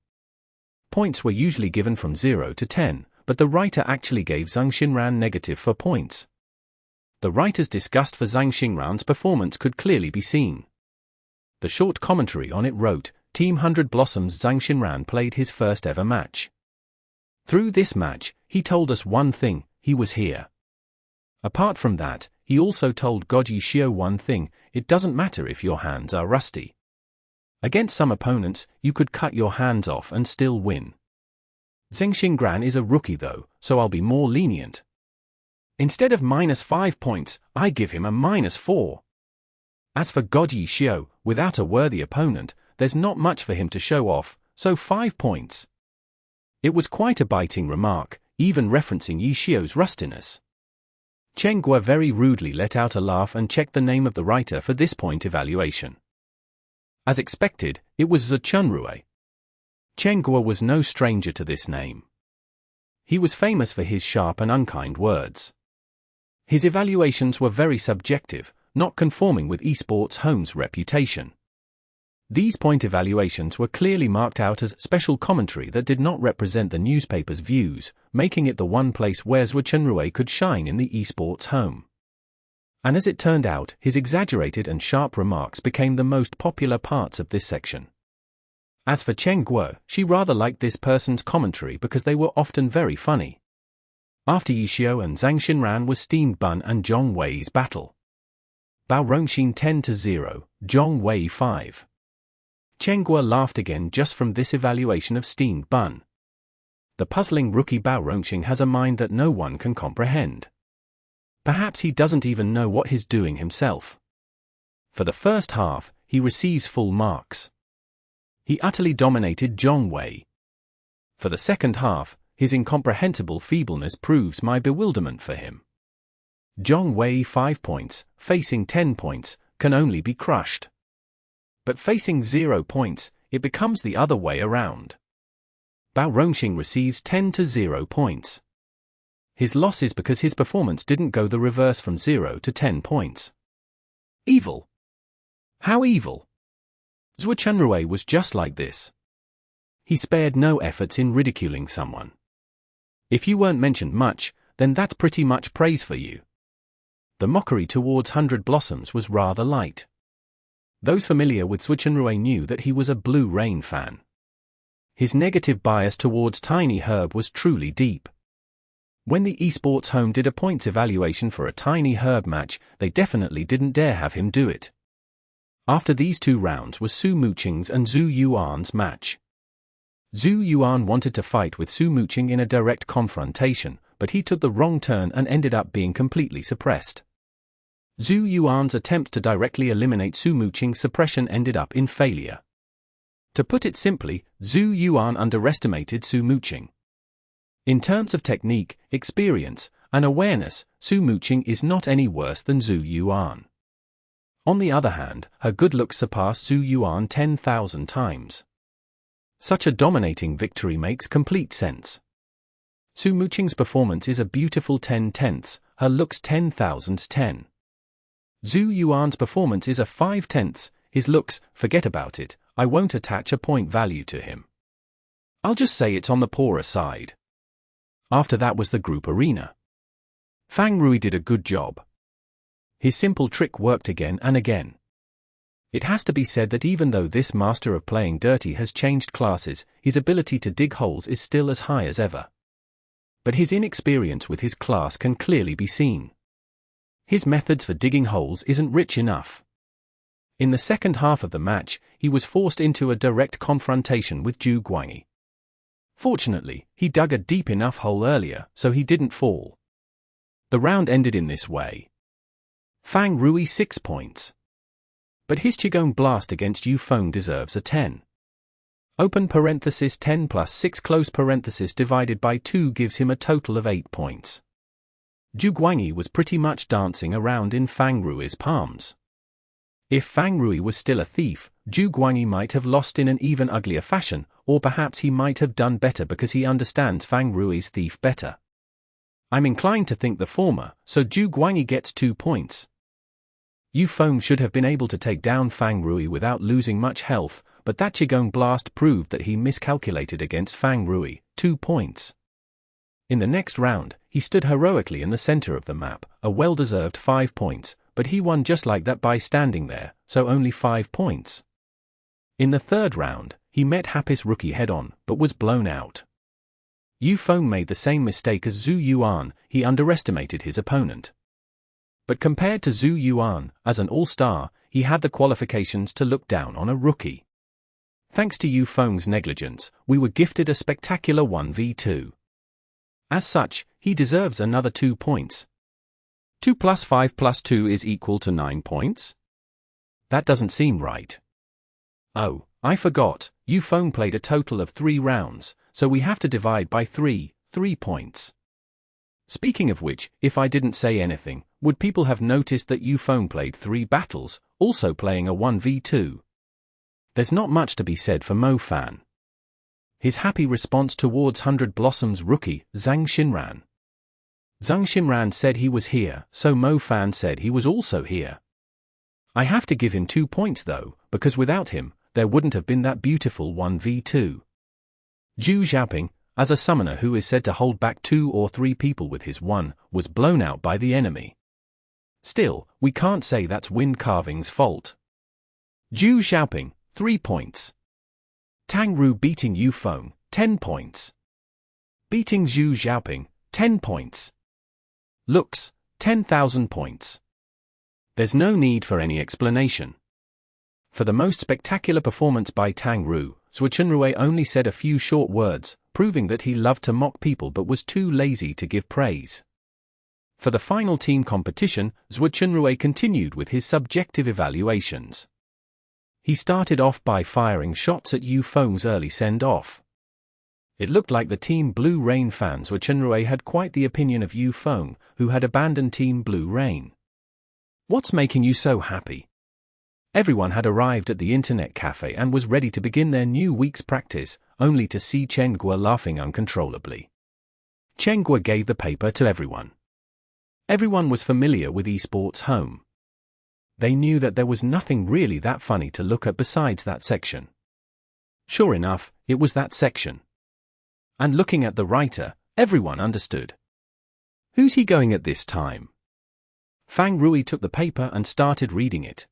Points were usually given from 0 to 10, but the writer actually gave Zhang Xinran negative for points. The writer's disgust for Zhang Xinran's performance could clearly be seen. The short commentary on it wrote, Team 100 Blossoms Zhang Xinran played his first ever match. Through this match, he told us one thing, he was here. Apart from that, he also told God Yu Xiu one thing, it doesn't matter if your hands are rusty. Against some opponents, you could cut your hands off and still win. Zhang Xinran is a rookie though, so I'll be more lenient. Instead of -5 points, I give him a -4. As for God Yu Xiu, without a worthy opponent, there's not much for him to show off, so 5 points. It was quite a biting remark, even referencing Yu Xiu's rustiness. Chen Guo very rudely let out a laugh and checked the name of the writer for this point evaluation. As expected, it was Zhu Chunrui. Chen Guo was no stranger to this name. He was famous for his sharp and unkind words. His evaluations were very subjective, not conforming with esports home's reputation. These point evaluations were clearly marked out as special commentary that did not represent the newspaper's views, making it the one place where Zhu Chunrui could shine in the esports home. And as it turned out, his exaggerated and sharp remarks became the most popular parts of this section. As for Chen Guo, she rather liked this person's commentary because they were often very funny. After Yu Xiu and Zhang Xinran was Steamed Bun and Zhong Wei's battle. Bao Rongxin 10-0, Zhong Wei 5. Chen Guo laughed again just from this evaluation of Steamed Bun. The puzzling rookie Bao Rongxin has a mind that no one can comprehend. Perhaps he doesn't even know what he's doing himself. For the first half, he receives full marks. He utterly dominated Zhong Wei. For the second half, his incomprehensible feebleness proves my bewilderment for him. Zhong Wei 5 points, facing 10 points, can only be crushed. But facing 0 points, it becomes the other way around. Bao Rongxin receives 10-0 points. His loss is because his performance didn't go the reverse from 0 to 10 points. Evil. How evil? Zhu Chunrui was just like this. He spared no efforts in ridiculing someone. If you weren't mentioned much, then that's pretty much praise for you. The mockery towards 100 Blossoms was rather light. Those familiar with Zhu Chunrui knew that he was a Blue Rain fan. His negative bias towards Tiny Herb was truly deep. When the esports home did a points evaluation for a Tiny Herb match, they definitely didn't dare have him do it. After these two rounds was Su Muqing's and Zhu Yuan's match. Zhu Yuan wanted to fight with Su Muqing in a direct confrontation, but he took the wrong turn and ended up being completely suppressed. Zhu Yuan's attempt to directly eliminate Su Muqing's suppression ended up in failure. To put it simply, Zhu Yuan underestimated Su Muqing. In terms of technique, experience, and awareness, Su Muqing is not any worse than Zhu Yuan. On the other hand, her good looks surpass Zhu Yuan 10,000 times. Such a dominating victory makes complete sense. Su Muqing's performance is a beautiful 10/10, her looks 10,000/10. Zhu Yuan's performance is a 5/10, his looks, forget about it, I won't attach a point value to him. I'll just say it's on the poorer side. After that was the group arena. Fang Rui did a good job. His simple trick worked again and again. It has to be said that even though this master of playing dirty has changed classes, his ability to dig holes is still as high as ever. but his inexperience with his class can clearly be seen. His methods for digging holes isn't rich enough. In the second half of the match, he was forced into a direct confrontation with Zhu Guangyi. Fortunately, he dug a deep enough hole earlier, so he didn't fall. The round ended in this way. Fang Rui 6 points. But his Qigong blast against Yu Feng deserves a 10. Open parenthesis 10 plus 6 close parenthesis divided by 2 gives him a total of 8 points. Zhu Guangyi was pretty much dancing around in Fang Rui's palms. If Fang Rui was still a thief, Zhu Guangyi might have lost in an even uglier fashion, or perhaps he might have done better because he understands Fang Rui's thief better. I'm inclined to think the former, so Zhu Guangyi gets 2 points. Yu Feng should have been able to take down Fang Rui without losing much health, but that Qigong blast proved that he miscalculated against Fang Rui, 2 points. In the next round, he stood heroically in the center of the map, a well-deserved 5 points, but he won just like that by standing there, so only 5 points. In the third round, he met Happy's rookie head-on, but was blown out. Yu Feng made the same mistake as Zhu Yuan, he underestimated his opponent. But compared to Zhu Yuan, as an all-star, he had the qualifications to look down on a rookie. Thanks to Yu Feng's negligence, we were gifted a spectacular 1v2. As such, he deserves another 2 points. 2 plus 5 plus 2 is equal to 9 points? That doesn't seem right. Oh, I forgot, Yu Feng played a total of 3 rounds, so we have to divide by 3 points. Speaking of which, if I didn't say anything, would people have noticed that Yu Feng played 3 battles, also playing a 1v2? There's not much to be said for Mo Fan. His happy response towards 100 Blossoms rookie, Zhang Xinran. Zhang Xinran said he was here, so Mo Fan said he was also here. I have to give him 2 points though, because without him, there wouldn't have been that beautiful 1v2. Zhu Xiaoping, as a summoner who is said to hold back 2 or 3 people with his 1, was blown out by the enemy. Still, we can't say that's Wind Carving's fault. Zhu Xiaoping, 3 points. Tang Ru beating Yu Feng, 10 points. Beating Zhu Xiaoping, 10 points. Looks, 10,000 points. There's no need for any explanation. For the most spectacular performance by Tang Ru, Zhuo Chunrui only said a few short words, proving that he loved to mock people but was too lazy to give praise. For the final team competition, Zhuo Chunrui continued with his subjective evaluations. He started off by firing shots at Yu Feng's early send-off. It looked like the Team Blue Rain fans Zhuo Chunrui had quite the opinion of Yu Feng, who had abandoned Team Blue Rain. What's making you so happy? Everyone had arrived at the internet cafe and was ready to begin their new week's practice, only to see Chen Guo laughing uncontrollably. Chen Guo gave the paper to everyone. Everyone was familiar with esports home. They knew that there was nothing really that funny to look at besides that section. Sure enough, it was that section. And looking at the writer, everyone understood. Who's he going at this time? Fang Rui took the paper and started reading it.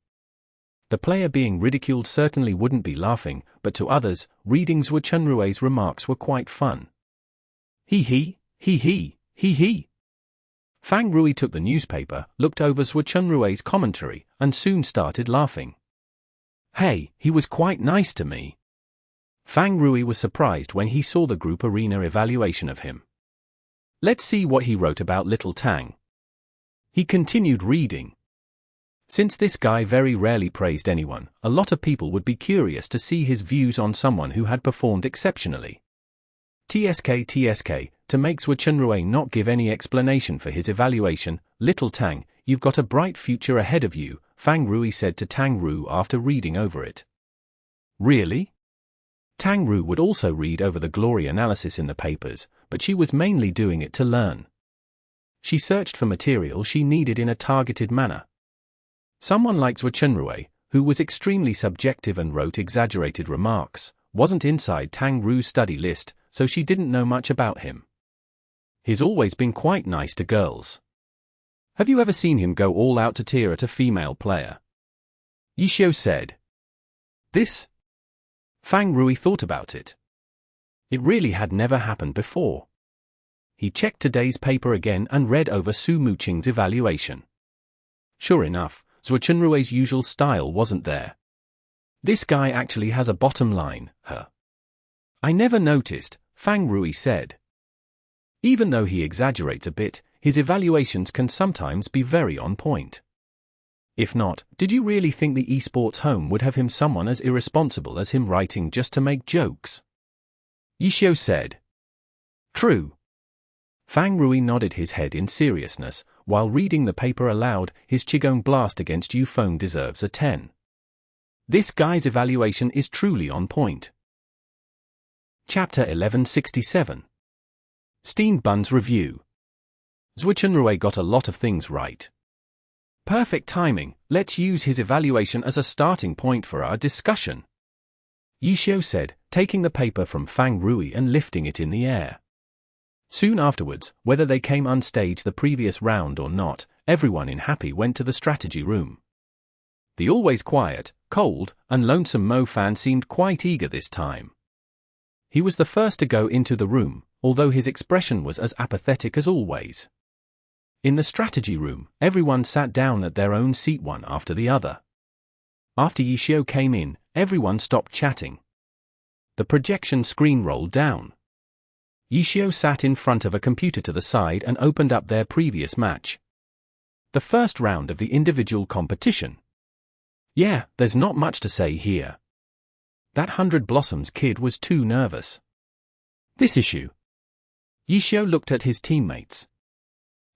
The player being ridiculed certainly wouldn't be laughing, but to others, reading Zhuo Chunrui's remarks were quite fun. Hee hee, hee hee, hee hee. Fang Rui took the newspaper, looked over Zhuo Chunrui's commentary, and soon started laughing. Hey, he was quite nice to me. Fang Rui was surprised when he saw the group arena evaluation of him. Let's see what he wrote about Little Tang. He continued reading. Since this guy very rarely praised anyone, a lot of people would be curious to see his views on someone who had performed exceptionally. TSK, to make Zhuo Chunrui not give any explanation for his evaluation, Little Tang, you've got a bright future ahead of you, Fang Rui said to Tang Ru after reading over it. Really? Tang Ru would also read over the glory analysis in the papers, but she was mainly doing it to learn. She searched for material she needed in a targeted manner. Someone like Zhuo Chunrui, who was extremely subjective and wrote exaggerated remarks, wasn't inside Tang Ru's study list, so she didn't know much about him. He's always been quite nice to girls. Have you ever seen him go all out to tear at a female player? Yishio said. This? Fang Rui thought about it. It really had never happened before. he checked today's paper again and read over Su Muqing's evaluation. Sure enough, Zhuo Chunrui's usual style wasn't there. This guy actually has a bottom line, huh? I never noticed, Fang Rui said. Even though he exaggerates a bit, his evaluations can sometimes be very on point. If not, did you really think the esports home would have him someone as irresponsible as him writing just to make jokes? Yishio said. True. Fang Rui nodded his head in seriousness, while reading the paper aloud. His Qigong blast against Yu Feng deserves a 10. This guy's evaluation is truly on point. Chapter 1167. Steen Bun's Review. Zhuo Chunrui got a lot of things right. Perfect timing. Let's use his evaluation as a starting point for our discussion, Yishio said, taking the paper from Fang Rui and lifting it in the air. Soon afterwards, whether they came unstage the previous round or not, everyone in Happy went to the strategy room. The always quiet, cold, and lonesome Mo Fan seemed quite eager this time. He was the first to go into the room, although his expression was as apathetic as always. In the strategy room, everyone sat down at their own seat one after the other. After Yishio came in, everyone stopped chatting. The projection screen rolled down. Yishio sat in front of a computer to the side and opened up their previous match. The first round of the individual competition. Yeah, there's not much to say here. That 100 Blossoms kid was too nervous. This issue. Yishio looked at his teammates.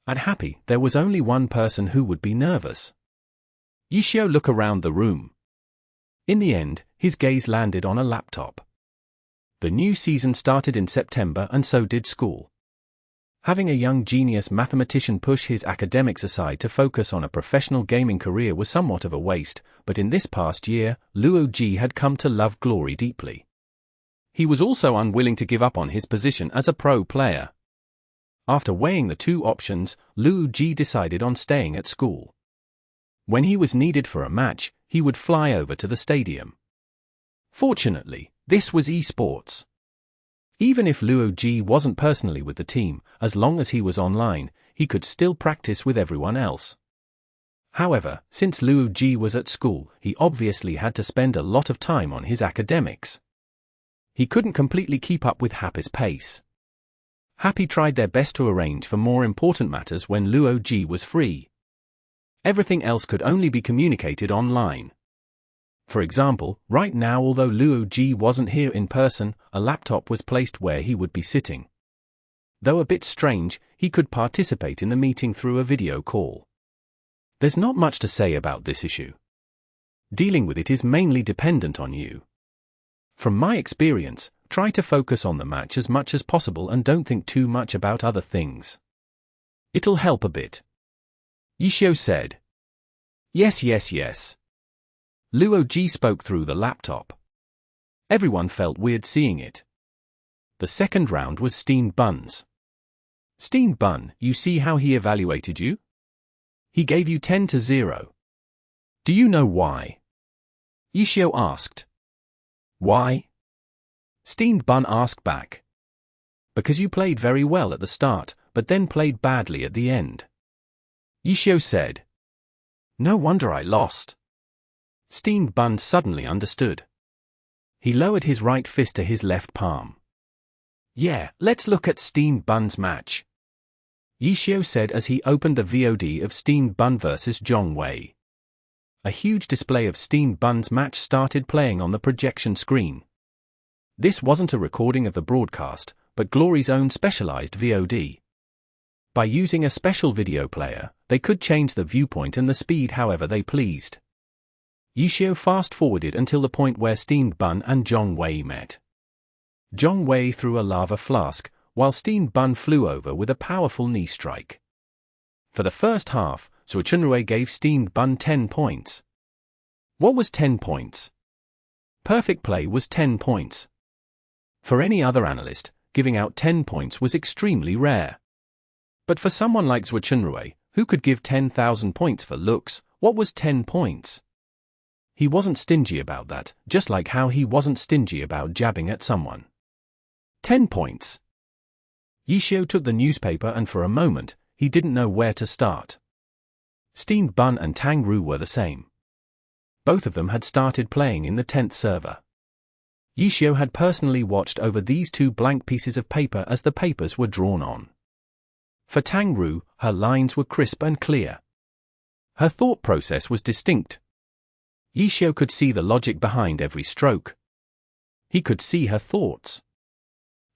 At Happy, there was only one person who would be nervous. Yishio looked around the room. In the end, his gaze landed on a laptop. The new season started in September and so did school. Having a young genius mathematician push his academics aside to focus on a professional gaming career was somewhat of a waste, but in this past year, Luo Ji had come to love glory deeply. He was also unwilling to give up on his position as a pro player. After weighing the two options, Luo Ji decided on staying at school. When he was needed for a match, he would fly over to the stadium. Fortunately, this was esports. Even if Luo Ji wasn't personally with the team, as long as he was online, he could still practice with everyone else. However, since Luo Ji was at school, he obviously had to spend a lot of time on his academics. He couldn't completely keep up with Happy's pace. Happy tried their best to arrange for more important matters when Luo Ji was free. Everything else could only be communicated online. For example, right now, although Luo Ji wasn't here in person, a laptop was placed where he would be sitting. Though a bit strange, he could participate in the meeting through a video call. There's not much to say about this issue. Dealing with it is mainly dependent on you. From my experience, try to focus on the match as much as possible and don't think too much about other things. It'll help a bit. Yishio said. Yes. Luo Ji spoke through the laptop. Everyone felt weird seeing it. The second round was Steen Bun's. Steen Bun, you see how he evaluated you? He gave you 10-0. Do you know why? Yishio asked. Why? Steen Bun asked back. Because you played very well at the start, but then played badly at the end. Yishio said. No wonder I lost. Steen Bun suddenly understood. He lowered his right fist to his left palm. Yeah, let's look at Steen Bun's match, Yishio said as he opened the VOD of Steen Bun vs Zhong Wei. A huge display of Steen Bun's match started playing on the projection screen. This wasn't a recording of the broadcast, but Glory's own specialized VOD. By using a special video player, they could change the viewpoint and the speed however they pleased. Yishio fast-forwarded until the point where Steen Bun and Zhong Wei met. Zhong Wei threw a lava flask, while Steen Bun flew over with a powerful knee strike. For the first half, Zhuo Chunrui gave Steen Bun 10 points. What was 10 points? Perfect play was 10 points. For any other analyst, giving out 10 points was extremely rare. But for someone like Zhuo Chunrui, who could give 10,000 points for looks, what was 10 points? He wasn't stingy about that, just like how he wasn't stingy about jabbing at someone. 10 points. Yishio took the newspaper and for a moment, he didn't know where to start. Steamed Bun and Tang Ru were the same. Both of them had started playing in the 10th server. Yishio had personally watched over these two blank pieces of paper as the papers were drawn on. For Tang Ru, her lines were crisp and clear. Her thought process was distinct. Yishio could see the logic behind every stroke. He could see her thoughts.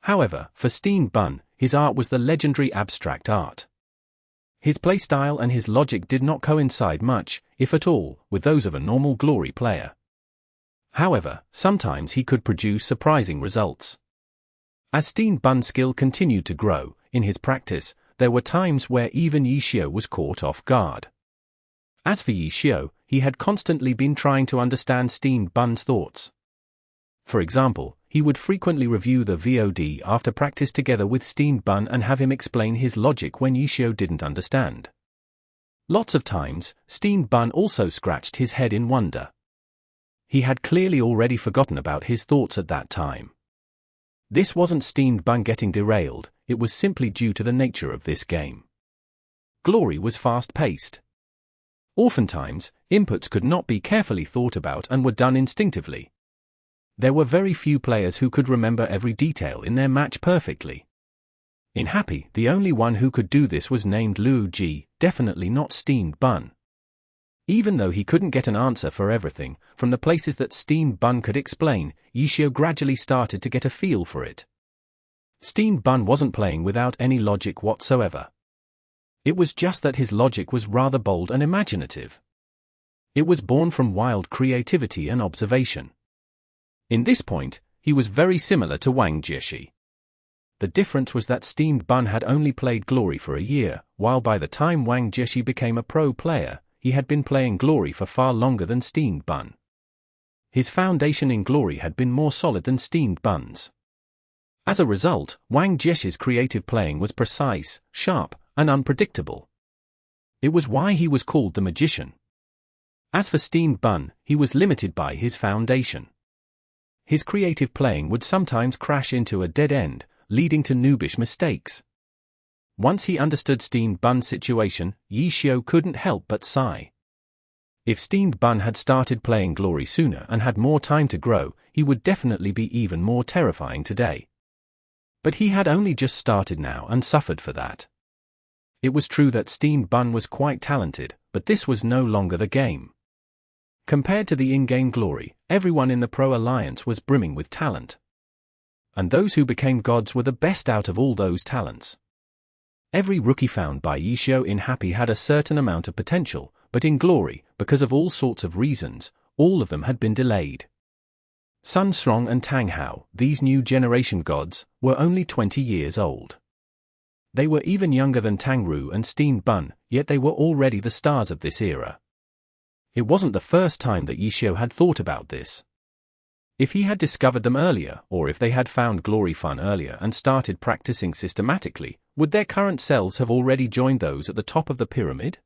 However, for Steamed Bun, his art was the legendary abstract art. His playstyle and his logic did not coincide much, if at all, with those of a normal Glory player. However, sometimes he could produce surprising results. As Steamed Bun's skill continued to grow, in his practice, there were times where even Yishio was caught off guard. As for Yishio, he had constantly been trying to understand Steamed Bun's thoughts. For example, he would frequently review the VOD after practice together with Steamed Bun and have him explain his logic when Yishio didn't understand. Lots of times, Steamed Bun also scratched his head in wonder. He had clearly already forgotten about his thoughts at that time. This wasn't Steamed Bun getting derailed, it was simply due to the nature of this game. Glory was fast-paced. Oftentimes, inputs could not be carefully thought about and were done instinctively. There were very few players who could remember every detail in their match perfectly. In Happy, the only one who could do this was named Liu Ji, definitely not Steamed Bun. Even though he couldn't get an answer for everything, from the places that Steamed Bun could explain, Yishio gradually started to get a feel for it. Steamed Bun wasn't playing without any logic whatsoever. It was just that his logic was rather bold and imaginative. It was born from wild creativity and observation. In this point, he was very similar to Wang Jieshi. The difference was that Steamed Bun had only played Glory for a year, while by the time Wang Jieshi became a pro player, he had been playing Glory for far longer than Steamed Bun. His foundation in Glory had been more solid than Steamed Bun's. As a result, Wang Jieshi's creative playing was precise, sharp, and unpredictable. It was why he was called the Magician. As for Steamed Bun, he was limited by his foundation. His creative playing would sometimes crash into a dead end, leading to noobish mistakes. Once he understood Steamed Bun's situation, Yishio couldn't help but sigh. If Steamed Bun had started playing Glory sooner and had more time to grow, he would definitely be even more terrifying today. But he had only just started now and suffered for that. It was true that Steamed Bun was quite talented, but this was no longer the game. Compared to the in-game Glory, everyone in the Pro Alliance was brimming with talent. And those who became gods were the best out of all those talents. Every rookie found by Yishio in Happy had a certain amount of potential, but in Glory, because of all sorts of reasons, all of them had been delayed. Sun Strong and Tang Hao, these new generation gods, were only 20 years old. They were even younger than Tang Ru and Steamed Bun, yet they were already the stars of this era. It wasn't the first time that Yishio had thought about this. If he had discovered them earlier, or if they had found Glory fun earlier and started practicing systematically, would their current selves have already joined those at the top of the pyramid?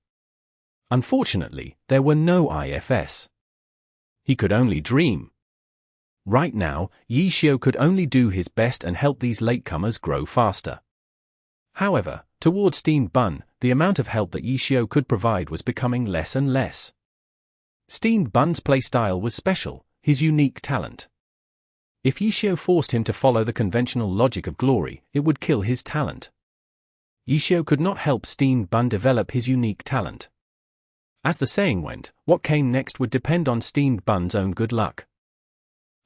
Unfortunately, there were no IFS. He could only dream. Right now, Yishio could only do his best and help these latecomers grow faster. However, toward Steamed Bun, the amount of help that Yishio could provide was becoming less and less. Steamed Bun's playstyle was special, his unique talent. If Yishio forced him to follow the conventional logic of Glory, it would kill his talent. Yishio could not help Steamed Bun develop his unique talent. As the saying went, what came next would depend on Steamed Bun's own good luck.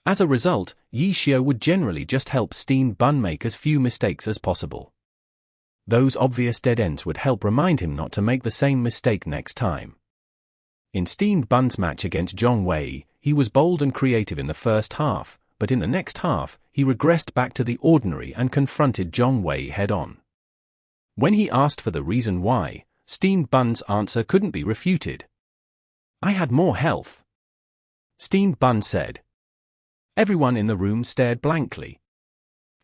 As a result, Yishio would generally just help Steamed Bun make as few mistakes as possible. Those obvious dead ends would help remind him not to make the same mistake next time. In Steamed Bun's match against Zhong Wei, he was bold and creative in the first half, but in the next half, he regressed back to the ordinary and confronted Zhong Wei head-on. When he asked for the reason why, Steamed Bun's answer couldn't be refuted. "I had more health," Steamed Bun said. Everyone in the room stared blankly.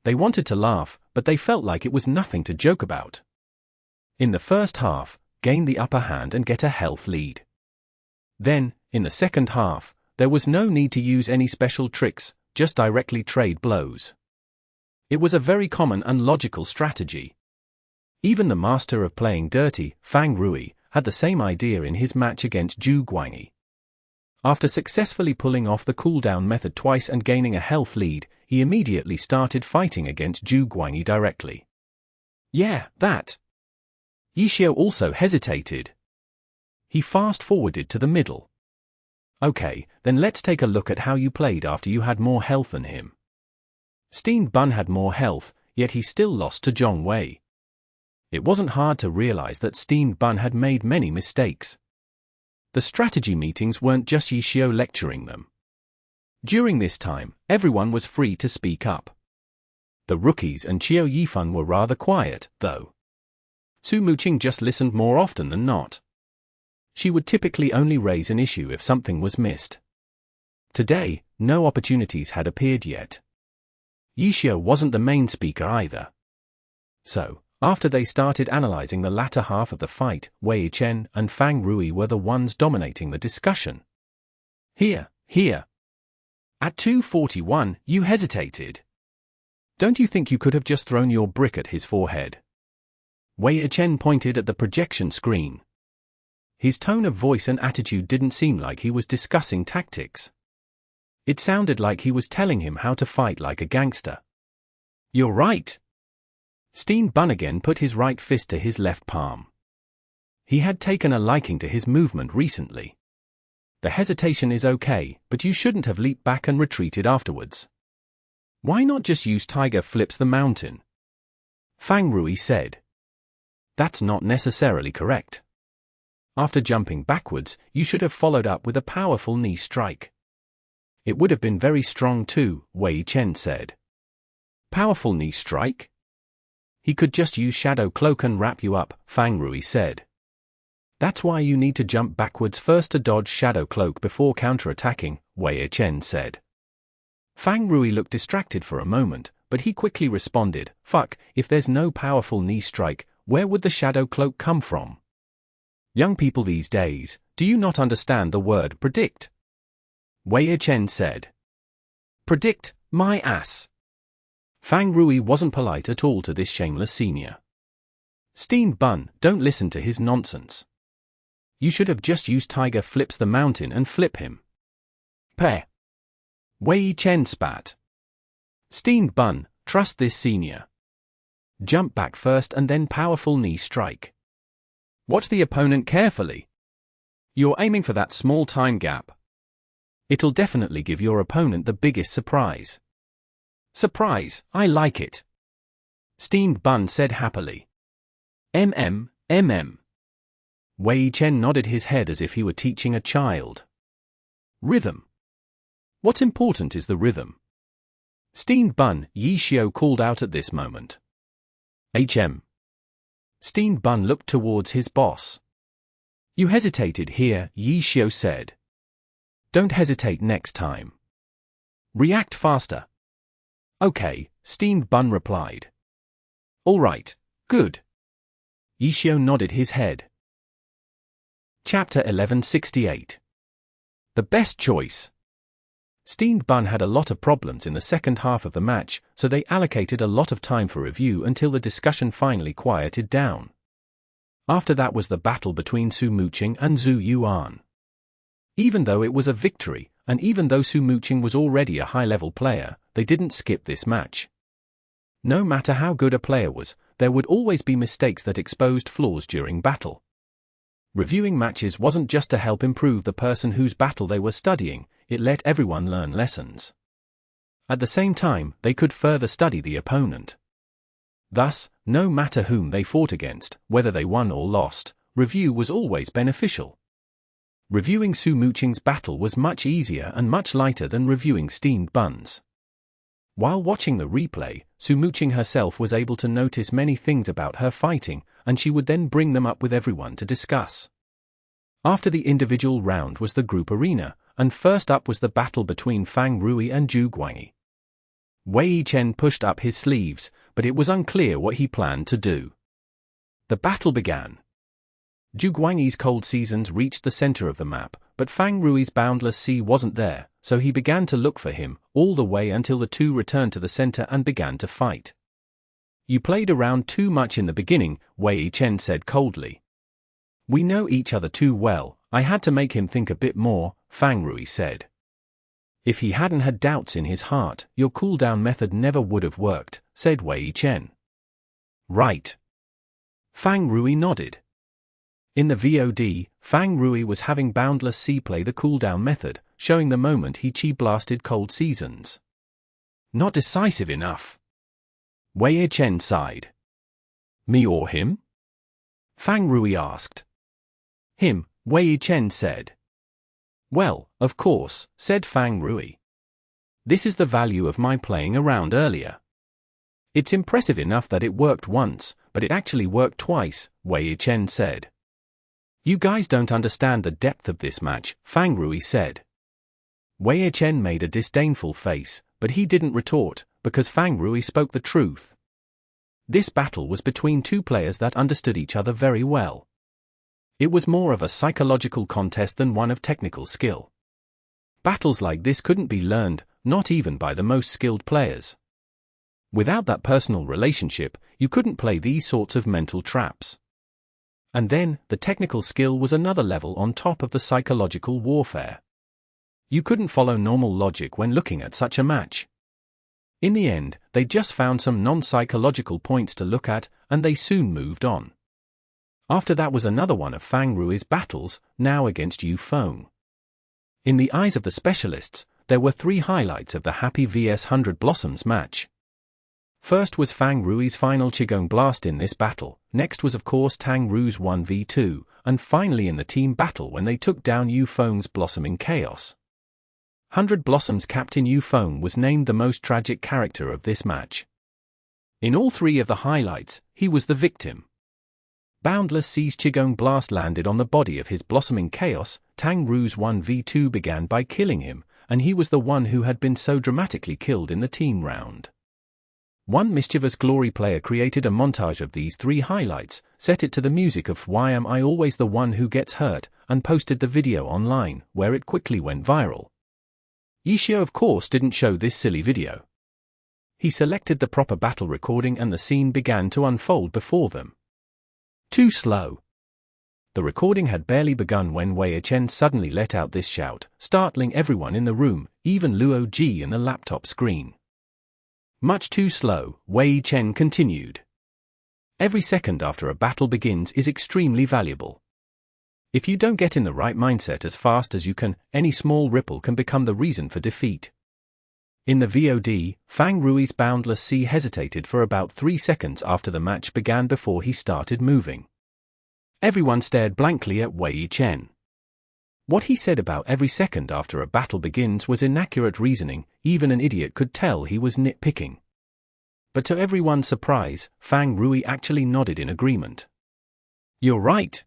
They wanted to laugh, but they felt like it was nothing to joke about. In the first half, gain the upper hand and get a health lead. Then, in the second half, there was no need to use any special tricks, just directly trade blows. It was a very common and logical strategy. Even the master of playing dirty, Fang Rui, had the same idea in his match against Zhu Guangyi. After successfully pulling off the cooldown method twice and gaining a health lead, he immediately started fighting against Zhu Guangyi directly. Yeah, that. Yixiao also hesitated. He fast-forwarded to the middle. Okay, then let's take a look at how you played after you had more health than him. Steen Bun had more health, yet he still lost to Zhong Wei. It wasn't hard to realize that Steen Bun had made many mistakes. The strategy meetings weren't just Yixiao lecturing them. During this time, everyone was free to speak up. The rookies and Qiao Yifan were rather quiet, though. Su Muqing just listened more often than not. She would typically only raise an issue if something was missed. Today, no opportunities had appeared yet. Yixiao wasn't the main speaker either. So, after they started analyzing the latter half of the fight, Wei Chen and Fang Rui were the ones dominating the discussion. Here. At 241, you hesitated. Don't you think you could have just thrown your brick at his forehead? Wei Chen pointed at the projection screen. His tone of voice and attitude didn't seem like he was discussing tactics. It sounded like he was telling him how to fight like a gangster. You're right. Steen Bun again put his right fist to his left palm. He had taken a liking to his movement recently. The hesitation is okay, but you shouldn't have leaped back and retreated afterwards. Why not just use Tiger Flips the Mountain? Fang Rui said. That's not necessarily correct. After jumping backwards, you should have followed up with a powerful knee strike. It would have been very strong too, Wei Chen said. Powerful knee strike? He could just use Shadow Cloak and wrap you up, Fang Rui said. That's why you need to jump backwards first to dodge Shadow Cloak before counterattacking, Wei Chen said. Fang Rui looked distracted for a moment, but he quickly responded, fuck, if there's no powerful knee strike, where would the Shadow Cloak come from? Young people these days, do you not understand the word predict? Wei Chen said. Predict, my ass. Fang Rui wasn't polite at all to this shameless senior. Steen Bun, don't listen to his nonsense. You should have just used Tiger Flips the Mountain and flip him. Peh. Wei Chen spat. Steen Bun, trust this senior. Jump back first and then powerful knee strike. Watch the opponent carefully. You're aiming for that small time gap. It'll definitely give your opponent the biggest surprise. Surprise, I like it. Steen Bun said happily. Wei Chen nodded his head as if he were teaching a child. Rhythm. What's important is the rhythm. Steen Bun, Yixiao called out at this moment. Steen Bun looked towards his boss. You hesitated here, Yixiao said. Don't hesitate next time. React faster. Okay, Steen Bun replied. All right, good. Yixiao nodded his head. Chapter 1168. The best choice. Steen Bun had a lot of problems in the second half of the match, so they allocated a lot of time for review until the discussion finally quieted down. After that was the battle between Su Muqing and Zhu Yuan. Even though it was a victory, and even though Su Muqing was already a high-level player, they didn't skip this match. No matter how good a player was, there would always be mistakes that exposed flaws during battle. Reviewing matches wasn't just to help improve the person whose battle they were studying, it let everyone learn lessons. At the same time, they could further study the opponent. Thus, no matter whom they fought against, whether they won or lost, review was always beneficial. Reviewing Su Muqing's battle was much easier and much lighter than reviewing Steen Bun's. While watching the replay, Su Muqing herself was able to notice many things about her fighting, and she would then bring them up with everyone to discuss. After the individual round was the group arena, and first up was the battle between Fang Rui and Zhu Guangyi. Wei Chen pushed up his sleeves, but it was unclear what he planned to do. The battle began. Zhu Guangyi's cold seasons reached the center of the map, but but Fang Rui's boundless sea wasn't there, so he began to look for him, all the way until the two returned to the center and began to fight. You played around too much in the beginning, Wei Chen said coldly. We know each other too well, I had to make him think a bit more, Fang Rui said. If he hadn't had doubts in his heart, your cooldown method never would have worked, said Wei Chen. Right. Fang Rui nodded. In the VOD, Fang Rui was having Boundless Sea play the cooldown method, showing the moment he chi blasted Cold Seasons. Not decisive enough. Wei Chen sighed. Me or him? Fang Rui asked. Him, Wei Chen said. Well, of course, said Fang Rui. This is the value of my playing around earlier. It's impressive enough that it worked once, but it actually worked twice, Wei Chen said. You guys don't understand the depth of this match, Fang Rui said. Wei Chen made a disdainful face, but he didn't retort, because Fang Rui spoke the truth. This battle was between two players that understood each other very well. It was more of a psychological contest than one of technical skill. Battles like this couldn't be learned, not even by the most skilled players. Without that personal relationship, you couldn't play these sorts of mental traps. And then, the technical skill was another level on top of the psychological warfare. You couldn't follow normal logic when looking at such a match. In the end, they just found some non-psychological points to look at, and they soon moved on. After that was another one of Fang Rui's battles, now against Yu Feng. In the eyes of the specialists, there were three highlights of the Happy vs 100 Blossoms match. First was Fang Rui's final Qigong blast in this battle, next was of course Tang Ru's 1v2, and finally in the team battle when they took down Yu Feng's Blossoming Chaos. 100 Blossoms Captain Yu Feng was named the most tragic character of this match. In all three of the highlights, he was the victim. Boundless Sea's Qigong blast landed on the body of his Blossoming Chaos, Tang Ru's 1v2 began by killing him, and he was the one who had been so dramatically killed in the team round. One mischievous glory player created a montage of these three highlights, set it to the music of Why Am I Always the One Who Gets Hurt, and posted the video online, where it quickly went viral. Yishio of course didn't show this silly video. He selected the proper battle recording and the scene began to unfold before them. Too slow. The recording had barely begun when Wei Chen suddenly let out this shout, startling everyone in the room, even Luo Ji in the laptop screen. Much too slow, Wei Chen continued. Every second after a battle begins is extremely valuable. If you don't get in the right mindset as fast as you can, any small ripple can become the reason for defeat. In the VOD, Fang Rui's Boundless Sea hesitated for about 3 seconds after the match began before he started moving. Everyone stared blankly at Wei Chen. What he said about every second after a battle begins was inaccurate reasoning, even an idiot could tell he was nitpicking. But to everyone's surprise, Fang Rui actually nodded in agreement. You're right.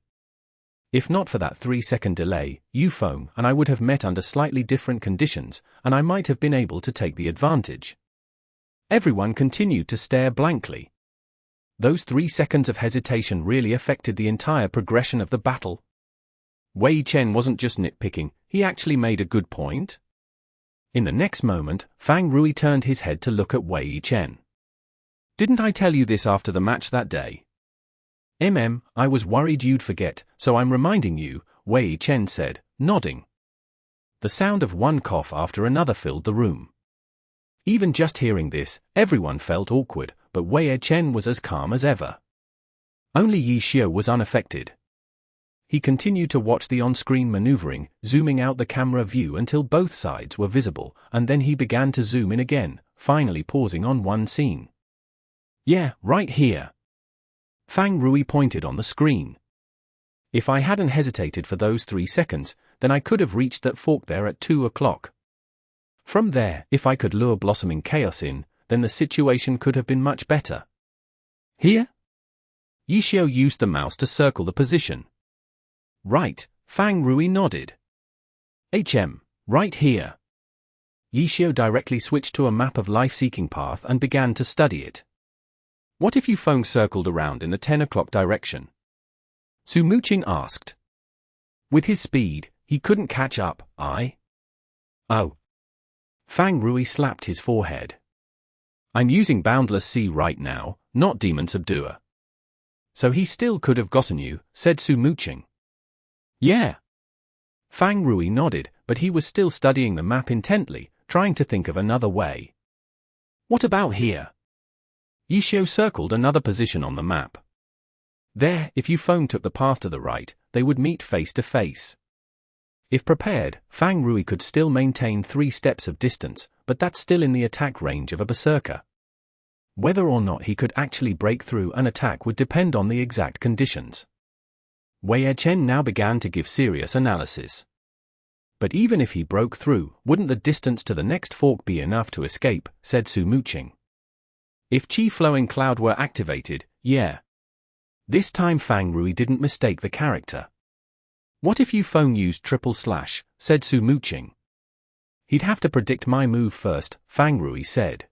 If not for that 3-second delay, Yu Feng and I would have met under slightly different conditions, and I might have been able to take the advantage. Everyone continued to stare blankly. Those 3 seconds of hesitation really affected the entire progression of the battle. Wei Chen wasn't just nitpicking, he actually made a good point. In the next moment, Fang Rui turned his head to look at Wei Chen. Didn't I tell you this after the match that day? I was worried you'd forget, so I'm reminding you, Wei Chen said, nodding. The sound of one cough after another filled the room. Even just hearing this, everyone felt awkward, but Wei Chen was as calm as ever. Only Yi Xiu was unaffected. He continued to watch the on-screen maneuvering, zooming out the camera view until both sides were visible, and then he began to zoom in again, finally pausing on one scene. Yeah, right here. Fang Rui pointed on the screen. If I hadn't hesitated for those 3 seconds, then I could have reached that fork there at 2 o'clock. From there, if I could lure Blossoming Chaos in, then the situation could have been much better. Here? Yi Xiu used the mouse to circle the position. Right, Fang Rui nodded. Right here. Yi Xiu directly switched to a map of life-seeking path and began to study it. What if Yu Feng circled around in the 10 o'clock direction? Su Muqing asked. With his speed, he couldn't catch up, Oh. Fang Rui slapped his forehead. I'm using Boundless Sea right now, not Demon Subduer. So he still could have gotten you, said Su Muqing. Yeah. Fang Rui nodded, but he was still studying the map intently, trying to think of another way. What about here? Yishio circled another position on the map. There, if Yufeng took the path to the right, they would meet face to face. If prepared, Fang Rui could still maintain 3 steps of distance, but that's still in the attack range of a berserker. Whether or not he could actually break through an attack would depend on the exact conditions. Wei Chen now began to give serious analysis. But even if he broke through, wouldn't the distance to the next fork be enough to escape, said Su Muqing. If Qi Flowing Cloud were activated, yeah. This time Fang Rui didn't mistake the character. What if Yufeng used triple slash, said Su Muqing. He'd have to predict my move first, Fang Rui said.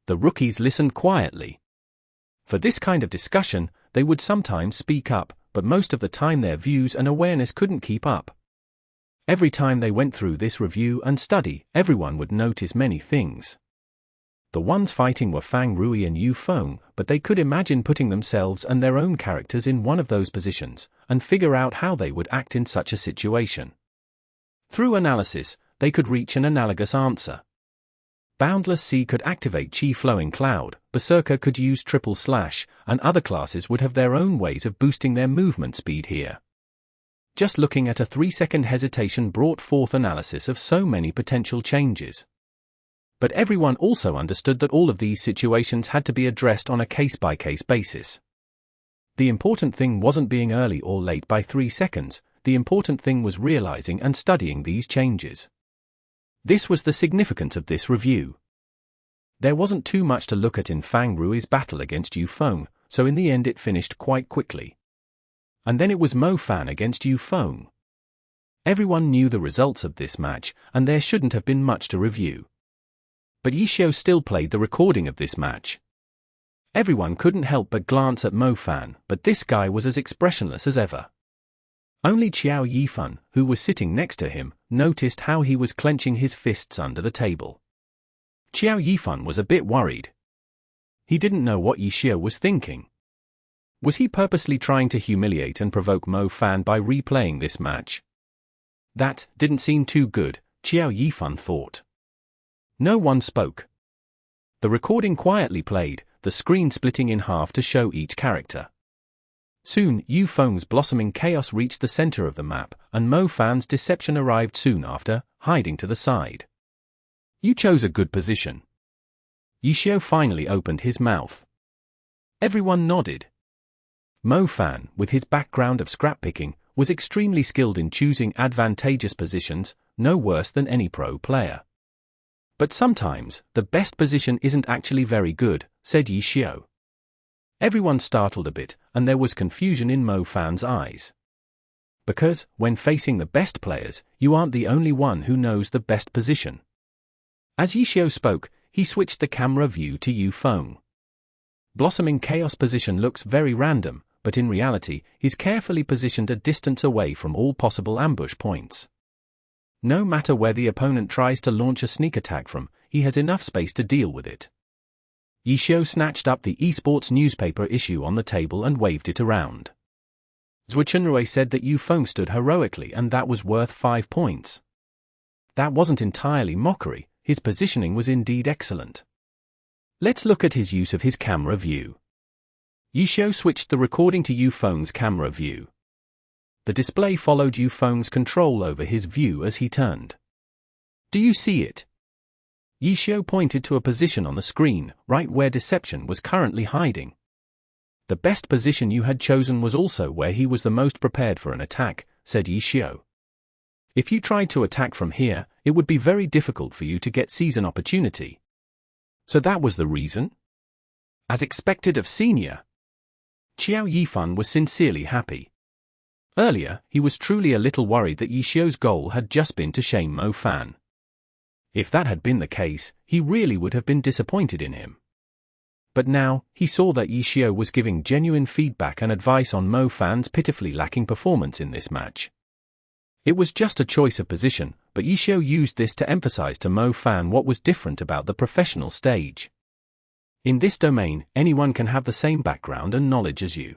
The rookies listened quietly. For this kind of discussion, they would sometimes speak up, but most of the time their views and awareness couldn't keep up. Every time they went through this review and study, everyone would notice many things. The ones fighting were Fang Rui and Yufeng, but they could imagine putting themselves and their own characters in one of those positions, and figure out how they would act in such a situation. Through analysis, they could reach an analogous answer. Boundless Sea could activate Qi Flowing Cloud, Berserker could use triple slash, and other classes would have their own ways of boosting their movement speed here. Just looking at a 3-second hesitation brought forth analysis of so many potential changes. But everyone also understood that all of these situations had to be addressed on a case-by-case basis. The important thing wasn't being early or late by 3 seconds, the important thing was realizing and studying these changes. This was the significance of this review. There wasn't too much to look at in Fang Rui's battle against Yufeng, so in the end it finished quite quickly. And then it was Mo Fan against Yufeng. Everyone knew the results of this match, and there shouldn't have been much to review. But Yishio still played the recording of this match. Everyone couldn't help but glance at Mo Fan, but this guy was as expressionless as ever. Only Qiao Yifan, who was sitting next to him, noticed how he was clenching his fists under the table. Qiao Yifan was a bit worried. He didn't know what Yishio was thinking. Was he purposely trying to humiliate and provoke Mo Fan by replaying this match? That didn't seem too good, Qiao Yifan thought. No one spoke. The recording quietly played, the screen splitting in half to show each character. Soon, Yufeng's blossoming chaos reached the center of the map, and Mo Fan's deception arrived soon after, hiding to the side. You chose a good position. Yishio finally opened his mouth. Everyone nodded. Mo Fan, with his background of scrap-picking, was extremely skilled in choosing advantageous positions, no worse than any pro player. But sometimes, the best position isn't actually very good, said Yishio. Everyone startled a bit, and there was confusion in Mo Fan's eyes. Because, when facing the best players, you aren't the only one who knows the best position. As Yishio spoke, he switched the camera view to Yufeng. Blossoming Chaos position looks very random, but in reality, he's carefully positioned a distance away from all possible ambush points. No matter where the opponent tries to launch a sneak attack from, he has enough space to deal with it. Yishio snatched up the esports newspaper issue on the table and waved it around. Zhuchenrui said that Yufeng stood heroically and that was worth 5 points. That wasn't entirely mockery, his positioning was indeed excellent. Let's look at his use of his camera view. Yishio switched the recording to Yufeng's camera view. The display followed Yufeng's control over his view as he turned. Do you see it? Yishio pointed to a position on the screen, right where Deception was currently hiding. The best position you had chosen was also where he was the most prepared for an attack, said Yishio. If you tried to attack from here, it would be very difficult for you to get seize an opportunity. So that was the reason? As expected of Senior. Qiao Yifan was sincerely happy. Earlier, he was truly a little worried that Yishio's goal had just been to shame Mo Fan. If that had been the case, he really would have been disappointed in him. But now, he saw that Yishio was giving genuine feedback and advice on Mo Fan's pitifully lacking performance in this match. It was just a choice of position, but Yishio used this to emphasize to Mo Fan what was different about the professional stage. In this domain, anyone can have the same background and knowledge as you.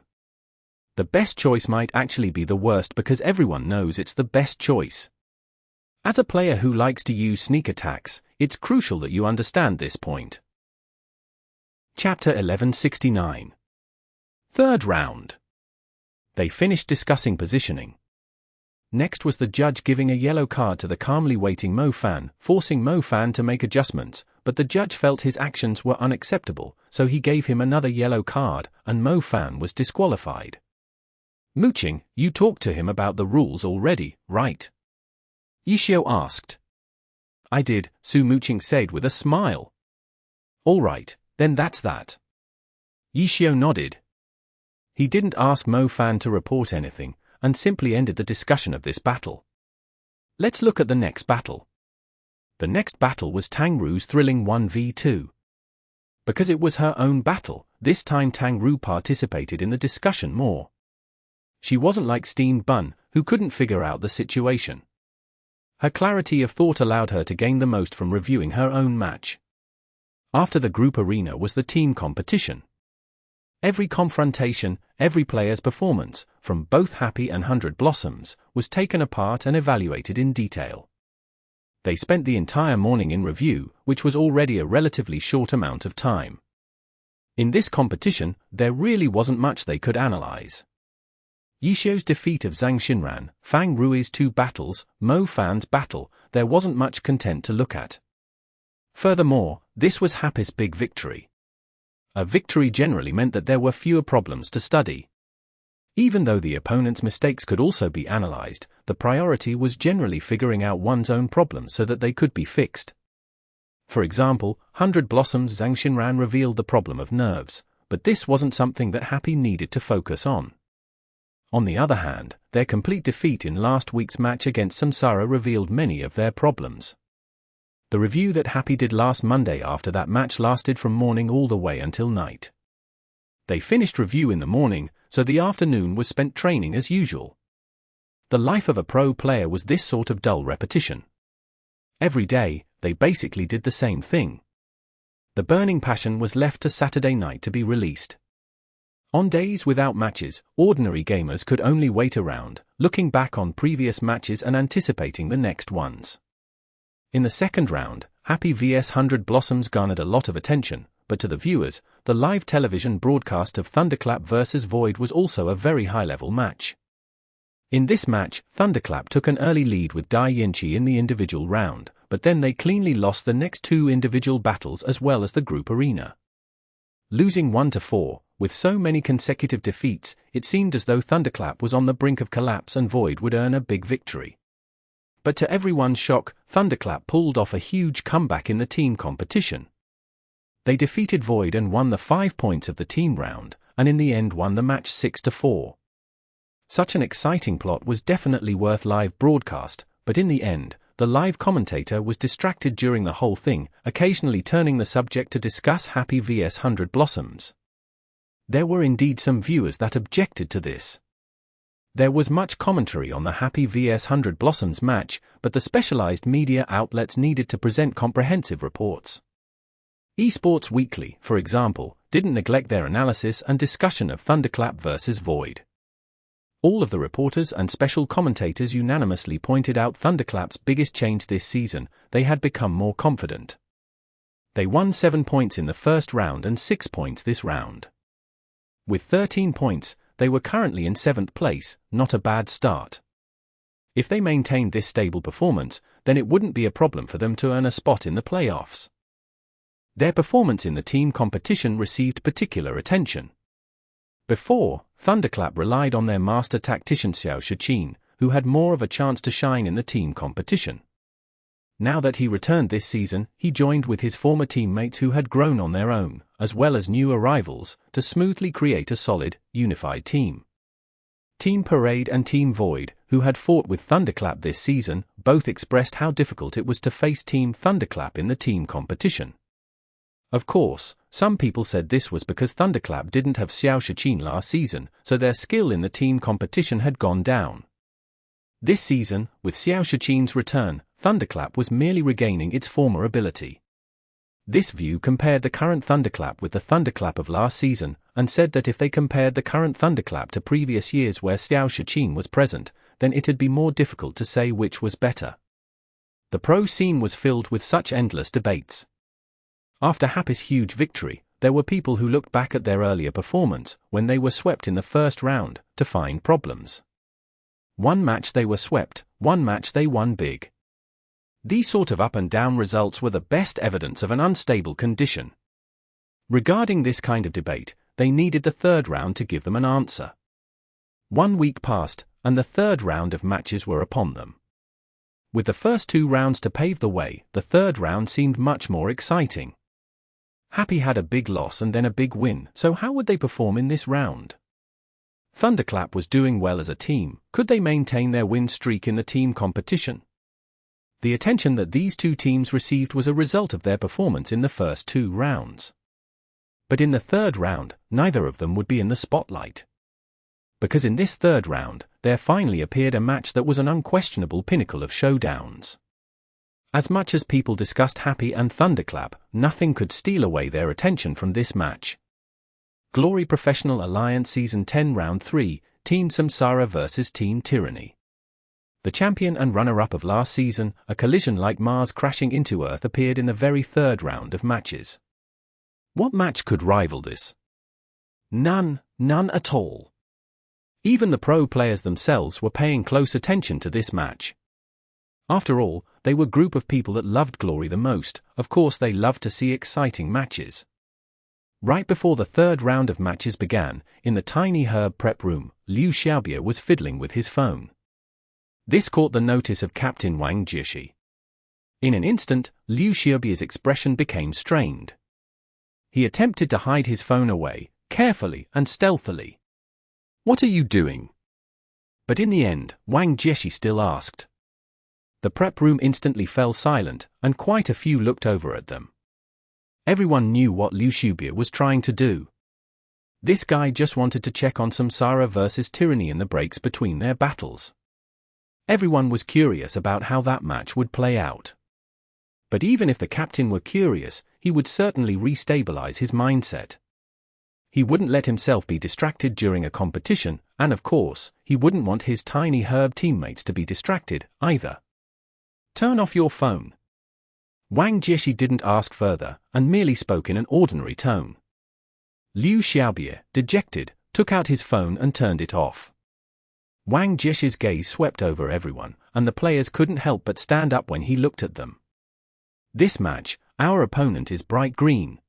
The best choice might actually be the worst because everyone knows it's the best choice. As a player who likes to use sneak attacks, it's crucial that you understand this point. Chapter 1169. Third round. They finished discussing positioning. Next was the judge giving a yellow card to the calmly waiting Mo Fan, forcing Mo Fan to make adjustments, but the judge felt his actions were unacceptable, so he gave him another yellow card, and Mo Fan was disqualified. Mooching, you talked to him about the rules already, right? Yishio asked. I did, Su Mooching said with a smile. All right, then that's that. Yishio nodded. He didn't ask Mo Fan to report anything, and simply ended the discussion of this battle. Let's look at the next battle. The next battle was Tang Ru's thrilling 1v2. Because it was her own battle, this time Tang Ru participated in the discussion more. She wasn't like Steamed Bun, who couldn't figure out the situation. Her clarity of thought allowed her to gain the most from reviewing her own match. After the group arena was the team competition. Every confrontation, every player's performance, from both Happy and 100 Blossoms, was taken apart and evaluated in detail. They spent the entire morning in review, which was already a relatively short amount of time. In this competition, there really wasn't much they could analyze. Yishio's defeat of Zhang Xinran, Fang Rui's 2 battles, Mo Fan's battle, there wasn't much content to look at. Furthermore, this was Happy's big victory. A victory generally meant that there were fewer problems to study. Even though the opponent's mistakes could also be analyzed, the priority was generally figuring out one's own problems so that they could be fixed. For example, 100 Blossoms Zhang Xinran revealed the problem of nerves, but this wasn't something that Happy needed to focus on. On the other hand, their complete defeat in last week's match against Samsara revealed many of their problems. The review that Happy did last Monday after that match lasted from morning all the way until night. They finished review in the morning, so the afternoon was spent training as usual. The life of a pro player was this sort of dull repetition. Every day, they basically did the same thing. The burning passion was left to Saturday night to be released. On days without matches, ordinary gamers could only wait around, looking back on previous matches and anticipating the next ones. In the second round, Happy vs 100 Blossoms garnered a lot of attention, but to the viewers, the live television broadcast of Thunderclap vs Void was also a very high-level match. In this match, Thunderclap took an early lead with Dai Yinchi in the individual round, but then they cleanly lost the next 2 individual battles as well as the group arena. Losing 1-4, with so many consecutive defeats, it seemed as though Thunderclap was on the brink of collapse and Void would earn a big victory. But to everyone's shock, Thunderclap pulled off a huge comeback in the team competition. They defeated Void and won the 5 points of the team round, and in the end won the match 6-4. Such an exciting plot was definitely worth live broadcast, but in the end, the live commentator was distracted during the whole thing, occasionally turning the subject to discuss Happy vs 100 Blossoms. There were indeed some viewers that objected to this. There was much commentary on the Happy vs 100 Blossoms match, but the specialized media outlets needed to present comprehensive reports. Esports Weekly, for example, didn't neglect their analysis and discussion of Thunderclap vs Void. All of the reporters and special commentators unanimously pointed out Thunderclap's biggest change this season: they had become more confident. They won 7 points in the first round and 6 points this round. With 13 points, they were currently in 7th place, not a bad start. If they maintained this stable performance, then it wouldn't be a problem for them to earn a spot in the playoffs. Their performance in the team competition received particular attention. Before, Thunderclap relied on their master tactician Xiao Shiqin, who had more of a chance to shine in the team competition. Now that he returned this season, he joined with his former teammates who had grown on their own, as well as new arrivals, to smoothly create a solid, unified team. Team Parade and Team Void, who had fought with Thunderclap this season, both expressed how difficult it was to face Team Thunderclap in the team competition. Of course, some people said this was because Thunderclap didn't have Xiao Shiqin last season, so their skill in the team competition had gone down. This season, with Xiao Shichin's return, Thunderclap was merely regaining its former ability. This view compared the current Thunderclap with the Thunderclap of last season, and said that if they compared the current Thunderclap to previous years where Xiao Shichin was present, then it'd be more difficult to say which was better. The pro scene was filled with such endless debates. After Happy's huge victory, there were people who looked back at their earlier performance, when they were swept in the first round, to find problems. One match they were swept, one match they won big. These sort of up and down results were the best evidence of an unstable condition. Regarding this kind of debate, they needed the third round to give them an answer. 1 week passed, and the third round of matches were upon them. With the first 2 rounds to pave the way, the third round seemed much more exciting. Happy had a big loss and then a big win, so how would they perform in this round? Thunderclap was doing well as a team. Could they maintain their win streak in the team competition? The attention that these two teams received was a result of their performance in the first 2 rounds. But in the third round, neither of them would be in the spotlight. Because in this third round, there finally appeared a match that was an unquestionable pinnacle of showdowns. As much as people discussed Happy and Thunderclap, nothing could steal away their attention from this match. Glory Professional Alliance Season 10 Round 3, Team Samsara vs Team Tyranny. The champion and runner-up of last season, a collision like Mars crashing into Earth, appeared in the very third round of matches. What match could rival this? None at all. Even the pro players themselves were paying close attention to this match. After all, they were a group of people that loved Glory the most. Of course they loved to see exciting matches. Right before the third round of matches began, in the tiny herb prep room, Liu Xiaobie was fiddling with his phone. This caught the notice of Captain Wang Jieshi. In an instant, Liu Xiaobie's expression became strained. He attempted to hide his phone away, carefully and stealthily. "What are you doing?" But in the end, Wang Jieshi still asked. The prep room instantly fell silent, and quite a few looked over at them. Everyone knew what Liu Xiaobie was trying to do. This guy just wanted to check on Samsara versus Tyranny in the breaks between their battles. Everyone was curious about how that match would play out. But even if the captain were curious, he would certainly restabilize his mindset. He wouldn't let himself be distracted during a competition, and of course, he wouldn't want his tiny herb teammates to be distracted, either. "Turn off your phone." Wang Jieshi didn't ask further, and merely spoke in an ordinary tone. Liu Xiaobie, dejected, took out his phone and turned it off. Wang Jieshi's gaze swept over everyone, and the players couldn't help but stand up when he looked at them. "This match, our opponent is bright green.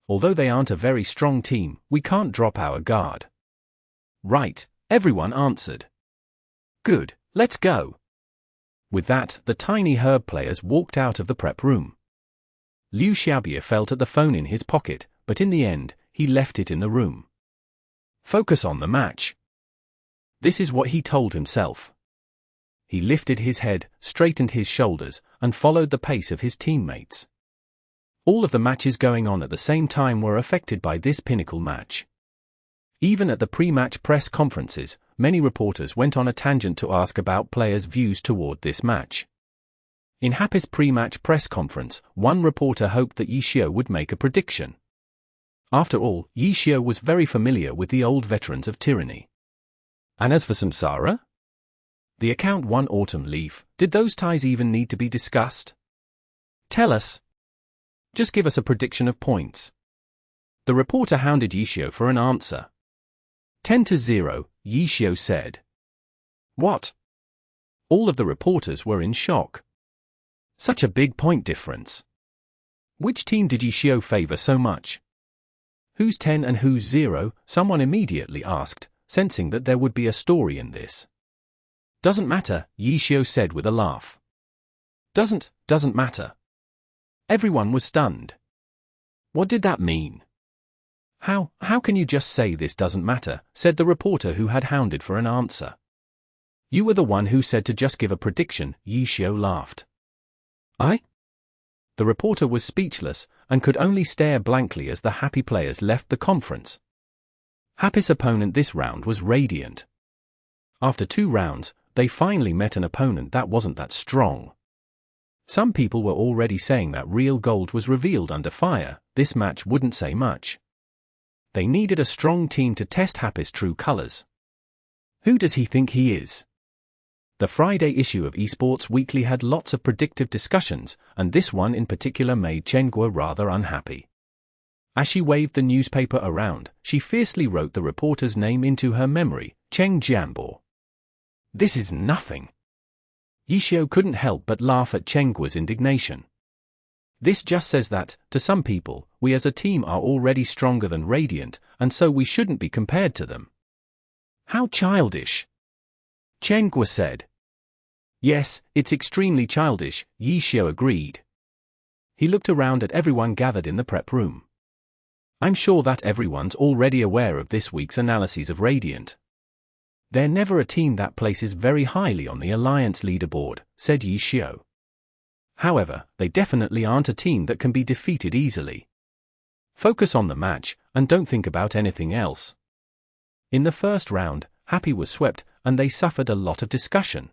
Although they aren't a very strong team, we can't drop our guard." "Right," everyone answered. "Good, let's go." With that, the tiny herb players walked out of the prep room. Liu Xiaobie felt at the phone in his pocket, but in the end, he left it in the room. Focus on the match. This is what he told himself. He lifted his head, straightened his shoulders, and followed the pace of his teammates. All of the matches going on at the same time were affected by this pinnacle match. Even at the pre-match press conferences, many reporters went on a tangent to ask about players' views toward this match. In Happy's pre-match press conference, one reporter hoped that Yishio would make a prediction. After all, Yishio was very familiar with the old veterans of Tyranny. And as for Samsara? The account One Autumn Leaf, did those ties even need to be discussed? Tell us. Just give us a prediction of points. The reporter hounded Yishio for an answer. 10-0, Yishio said. What? All of the reporters were in shock. Such a big point difference. Which team did Yishio favor so much? Who's 10 and who's 0? Someone immediately asked, sensing that there would be a story in this. Doesn't matter, Yishio said with a laugh. Doesn't matter. Everyone was stunned. What did that mean? How can you just say this doesn't matter, said the reporter who had hounded for an answer. You were the one who said to just give a prediction, Yishio laughed. I? The reporter was speechless, and could only stare blankly as the Happy players left the conference. Happy's opponent this round was radiant. After 2 rounds, they finally met an opponent that wasn't that strong. Some people were already saying that real gold was revealed under fire. This match wouldn't say much. They needed a strong team to test Happy's true colors. Who does he think he is? The Friday issue of Esports Weekly had lots of predictive discussions, and this one in particular made Chengguo rather unhappy. As she waved the newspaper around, she fiercely wrote the reporter's name into her memory, Cheng Jianbo. This is nothing. Yishio couldn't help but laugh at Chengguo's indignation. This just says that, to some people, we as a team are already stronger than Radiant, and so we shouldn't be compared to them. How childish! Chengguo said. Yes, it's extremely childish, Yishio agreed. He looked around at everyone gathered in the prep room. I'm sure that everyone's already aware of this week's analyses of Radiant. They're never a team that places very highly on the Alliance leaderboard, said Yishio. However, they definitely aren't a team that can be defeated easily. Focus on the match, and don't think about anything else. In the first round, Happy was swept, and they suffered a lot of discussion.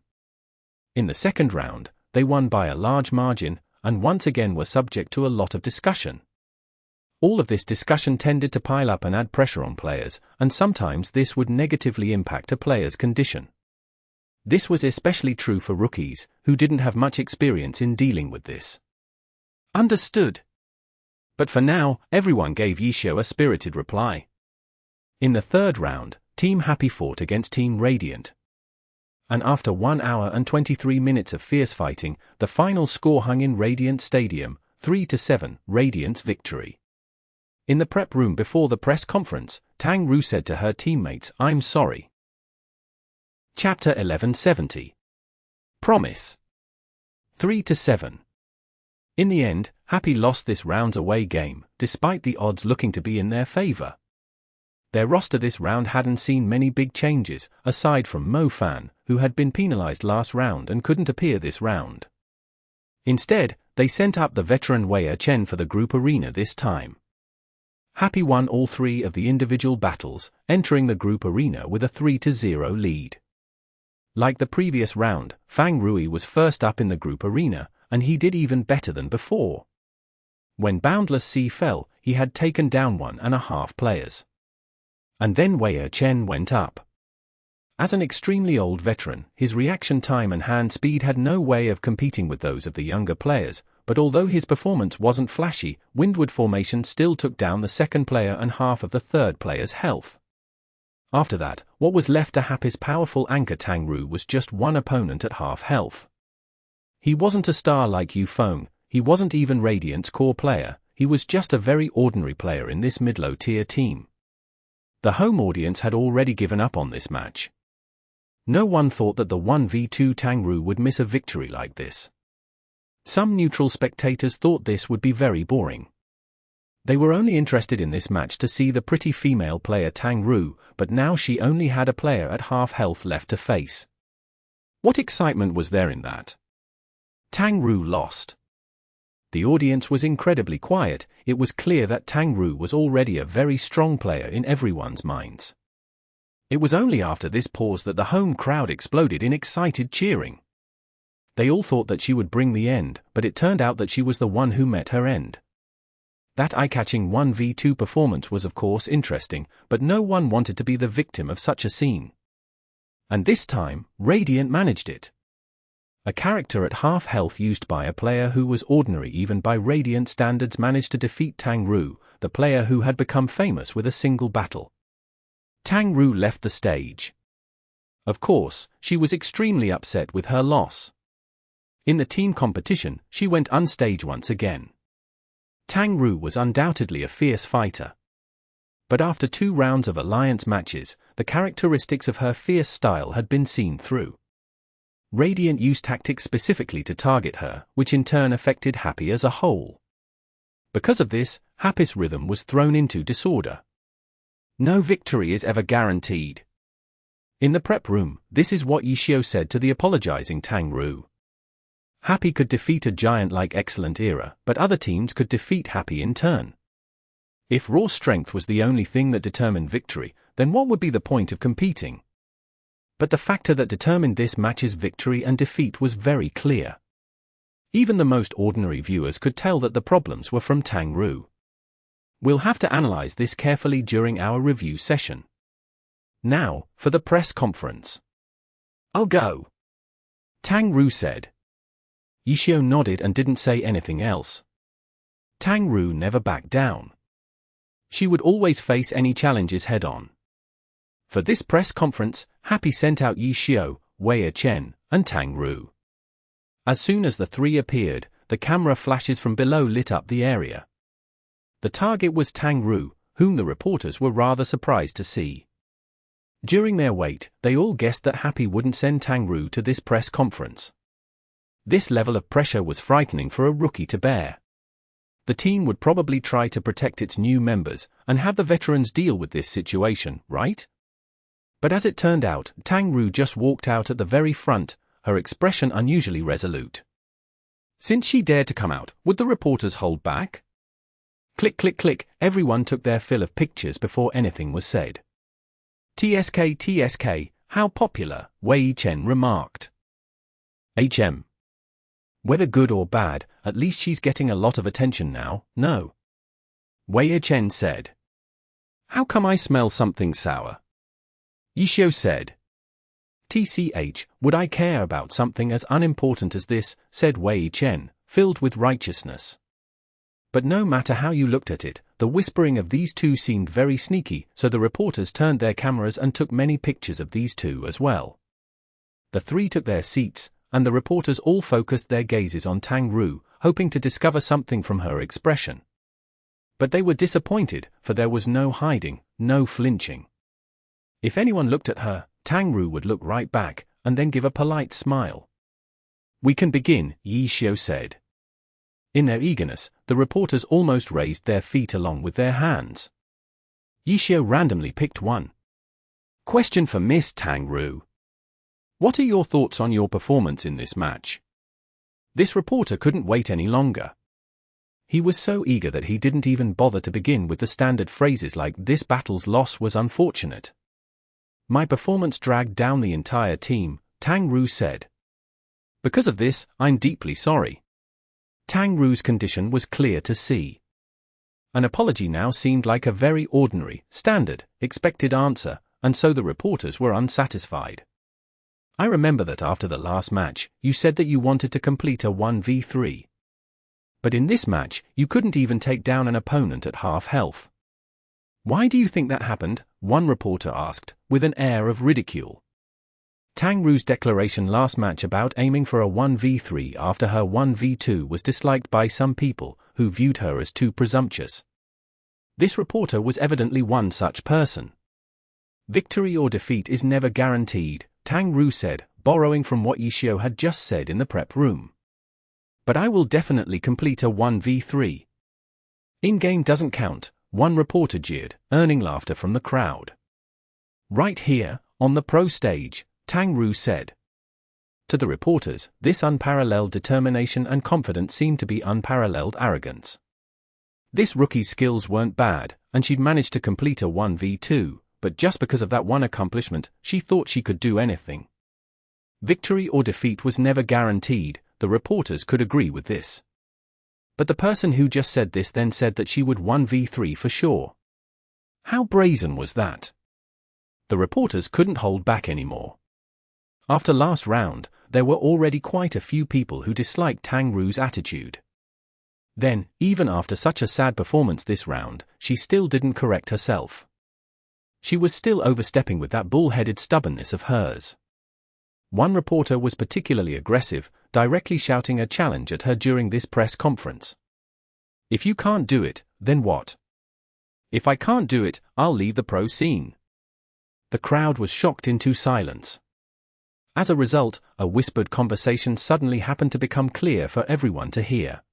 In the second round, they won by a large margin, and once again were subject to a lot of discussion. All of this discussion tended to pile up and add pressure on players, and sometimes this would negatively impact a player's condition. This was especially true for rookies, who didn't have much experience in dealing with this. Understood. But for now, everyone gave Yishio a spirited reply. In the third round, Team Happy fought against Team Radiant. And after 1 hour and 23 minutes of fierce fighting, the final score hung in Radiant Stadium, 3-7, Radiant's victory. In the prep room before the press conference, Tang Ru said to her teammates, "I'm sorry." Chapter 1170. Promise. 3-7. In the end, Happy lost this round's away game, despite the odds looking to be in their favor. Their roster this round hadn't seen many big changes, aside from Mo Fan, who had been penalized last round and couldn't appear this round. Instead, they sent up the veteran Wei Chen for the group arena this time. Happy won all 3 of the individual battles, entering the group arena with a 3-0 lead. Like the previous round, Fang Rui was first up in the group arena, and he did even better than before. When Boundless Sea fell, he had taken down 1.5 players. And then Wei Chen went up. As an extremely old veteran, his reaction time and hand speed had no way of competing with those of the younger players, but although his performance wasn't flashy, Windward Formation still took down the second player and half of the third player's health. After that, what was left to Happy's powerful anchor Tang Ru was just one opponent at half health. He wasn't a star like Yu Feng, he wasn't even Radiant's core player, he was just a very ordinary player in this mid-low tier team. The home audience had already given up on this match. No one thought that the 1v2 Tang Ru would miss a victory like this. Some neutral spectators thought this would be very boring. They were only interested in this match to see the pretty female player Tang Ru, but now she only had a player at half health left to face. What excitement was there in that? Tang Ru lost. The audience was incredibly quiet. It was clear that Tang Ru was already a very strong player in everyone's minds. It was only after this pause that the home crowd exploded in excited cheering. They all thought that she would bring the end, but it turned out that she was the one who met her end. That eye-catching 1v2 performance was of course interesting, but no one wanted to be the victim of such a scene. And this time, Radiant managed it. A character at half health used by a player who was ordinary even by Radiant standards managed to defeat Tang Ru, the player who had become famous with a single battle. Tang Ru left the stage. Of course, she was extremely upset with her loss. In the team competition, she went unstage once again. Tang Ru was undoubtedly a fierce fighter. But after 2 rounds of alliance matches, the characteristics of her fierce style had been seen through. Radiant used tactics specifically to target her, which in turn affected Happy as a whole. Because of this, Happy's rhythm was thrown into disorder. No victory is ever guaranteed. In the prep room, this is what Yishio said to the apologizing Tang Ru. Happy could defeat a giant like Excellent Era, but other teams could defeat Happy in turn. If raw strength was the only thing that determined victory, then what would be the point of competing? But the factor that determined this match's victory and defeat was very clear. Even the most ordinary viewers could tell that the problems were from Tang Ru. We'll have to analyze this carefully during our review session. Now, for the press conference. I'll go, Tang Ru said. Yishio nodded and didn't say anything else. Tang Ru never backed down. She would always face any challenges head-on. For this press conference, Happy sent out Yishio, Wei Chen, and Tang Ru. As soon as the three appeared, the camera flashes from below lit up the area. The target was Tang Ru, whom the reporters were rather surprised to see. During their wait, they all guessed that Happy wouldn't send Tang Ru to this press conference. This level of pressure was frightening for a rookie to bear. The team would probably try to protect its new members and have the veterans deal with this situation, right? But as it turned out, Tang Ru just walked out at the very front, her expression unusually resolute. Since she dared to come out, would the reporters hold back? Click, click, click, everyone took their fill of pictures before anything was said. TSK, TSK, how popular, Wei Chen remarked. HM. Whether good or bad, at least she's getting a lot of attention now, no? Wei Chen said. How come I smell something sour? Yishio said. TCH, would I care about something as unimportant as this, said Wei Chen, filled with righteousness. But no matter how you looked at it, the whispering of these two seemed very sneaky, so the reporters turned their cameras and took many pictures of these two as well. The three took their seats, and the reporters all focused their gazes on Tang Ru, hoping to discover something from her expression. But they were disappointed, for there was no hiding, no flinching. If anyone looked at her, Tang Ru would look right back, and then give a polite smile. We can begin, Yishio said. In their eagerness, the reporters almost raised their feet along with their hands. Yishio randomly picked one. Question for Miss Tang Ru. What are your thoughts on your performance in this match? This reporter couldn't wait any longer. He was so eager that he didn't even bother to begin with the standard phrases like this battle's loss was unfortunate. My performance dragged down the entire team, Tang Ru said. Because of this, I'm deeply sorry. Tang Ru's condition was clear to see. An apology now seemed like a very ordinary, standard, expected answer, and so the reporters were unsatisfied. I remember that after the last match, you said that you wanted to complete a 1v3. But in this match, you couldn't even take down an opponent at half health. Why do you think that happened? One reporter asked, with an air of ridicule. Tang Ru's declaration last match about aiming for a 1v3 after her 1v2 was disliked by some people, who viewed her as too presumptuous. This reporter was evidently one such person. Victory or defeat is never guaranteed, Tang Ru said, borrowing from what Yishio had just said in the prep room. But I will definitely complete a 1v3. In-game doesn't count, one reporter jeered, earning laughter from the crowd. Right here, on the pro stage, Tang Ru said. To the reporters, this unparalleled determination and confidence seemed to be unparalleled arrogance. This rookie's skills weren't bad, and she'd managed to complete a 1v2, but just because of that one accomplishment, she thought she could do anything. Victory or defeat was never guaranteed, the reporters could agree with this. But the person who just said this then said that she would 1v3 for sure. How brazen was that? The reporters couldn't hold back anymore. After last round, there were already quite a few people who disliked Tang Ru's attitude. Then, even after such a sad performance this round, she still didn't correct herself. She was still overstepping with that bull-headed stubbornness of hers. One reporter was particularly aggressive, directly shouting a challenge at her during this press conference. If you can't do it, then what? If I can't do it, I'll leave the pro scene. The crowd was shocked into silence. As a result, a whispered conversation suddenly happened to become clear for everyone to hear.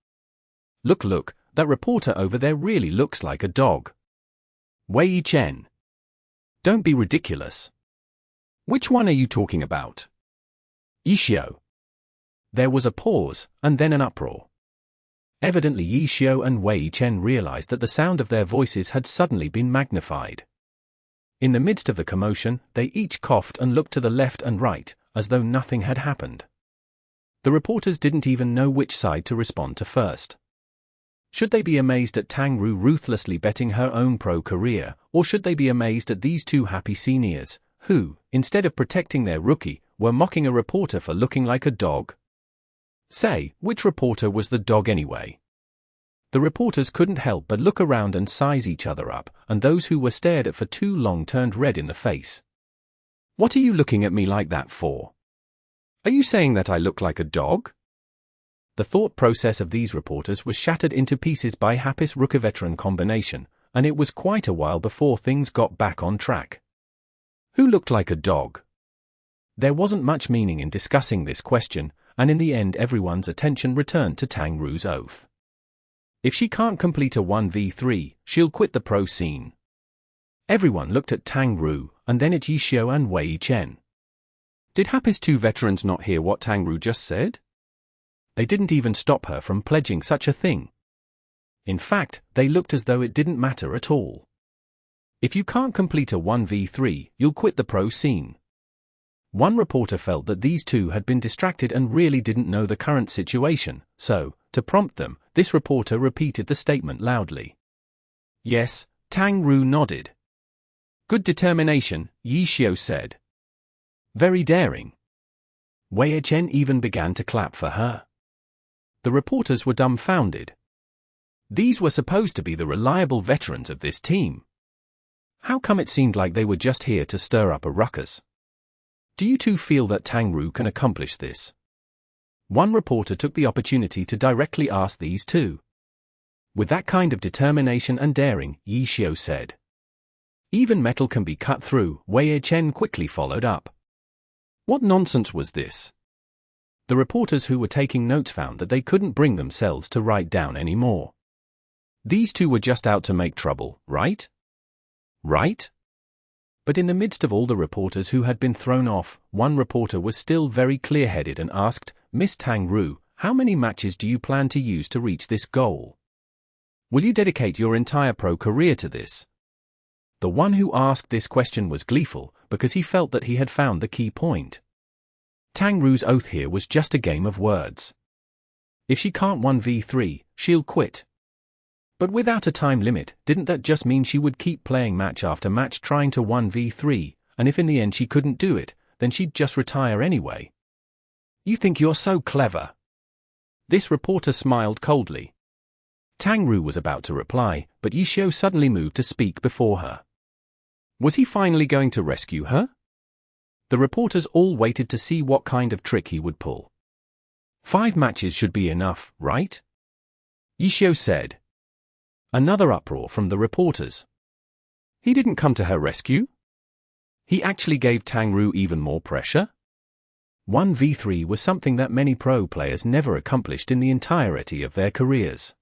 Look, that reporter over there really looks like a dog. Wei Chen. Don't be ridiculous. Which one are you talking about? Yishio. There was a pause, and then an uproar. Evidently Yishio and Wei Chen realized that the sound of their voices had suddenly been magnified. In the midst of the commotion, they each coughed and looked to the left and right, as though nothing had happened. The reporters didn't even know which side to respond to first. Should they be amazed at Tang Ru ruthlessly betting her own pro career, or should they be amazed at these two happy seniors, who, instead of protecting their rookie, were mocking a reporter for looking like a dog? Say, which reporter was the dog anyway? The reporters couldn't help but look around and size each other up, and those who were stared at for too long turned red in the face. What are you looking at me like that for? Are you saying that I look like a dog? The thought process of these reporters was shattered into pieces by Happy's rookie-veteran combination, and it was quite a while before things got back on track. Who looked like a dog? There wasn't much meaning in discussing this question, and in the end everyone's attention returned to Tang Ru's oath. If she can't complete a 1v3, she'll quit the pro scene. Everyone looked at Tang Ru, and then at Yi Xiao and Wei Chen. Did Happy's two veterans not hear what Tang Ru just said? They didn't even stop her from pledging such a thing. In fact, they looked as though it didn't matter at all. If you can't complete a 1v3, you'll quit the pro scene. One reporter felt that these two had been distracted and really didn't know the current situation, so, to prompt them, this reporter repeated the statement loudly. Yes, Tang Ru nodded. Good determination, Yi Xiao said. Very daring. Wei Chen even began to clap for her. The reporters were dumbfounded. These were supposed to be the reliable veterans of this team. How come it seemed like they were just here to stir up a ruckus? Do you two feel that Tang Ru can accomplish this? One reporter took the opportunity to directly ask these two. With that kind of determination and daring, Yi Xiao said. Even metal can be cut through, Wei Chen quickly followed up. What nonsense was this? The reporters who were taking notes found that they couldn't bring themselves to write down any more. These two were just out to make trouble, right? Right? But in the midst of all the reporters who had been thrown off, one reporter was still very clear-headed and asked, Miss Tang Ru, how many matches do you plan to use to reach this goal? Will you dedicate your entire pro career to this? The one who asked this question was gleeful, because he felt that he had found the key point. Tang Ru's oath here was just a game of words. If she can't 1v3, she'll quit. But without a time limit, didn't that just mean she would keep playing match after match trying to 1v3, and if in the end she couldn't do it, then she'd just retire anyway? You think you're so clever? This reporter smiled coldly. Tang Ru was about to reply, but Yi Xiao suddenly moved to speak before her. Was he finally going to rescue her? The reporters all waited to see what kind of trick he would pull. 5 matches should be enough, right? Yi Xiao said. Another uproar from the reporters. He didn't come to her rescue? He actually gave Tang Ru even more pressure? 1v3 was something that many pro players never accomplished in the entirety of their careers.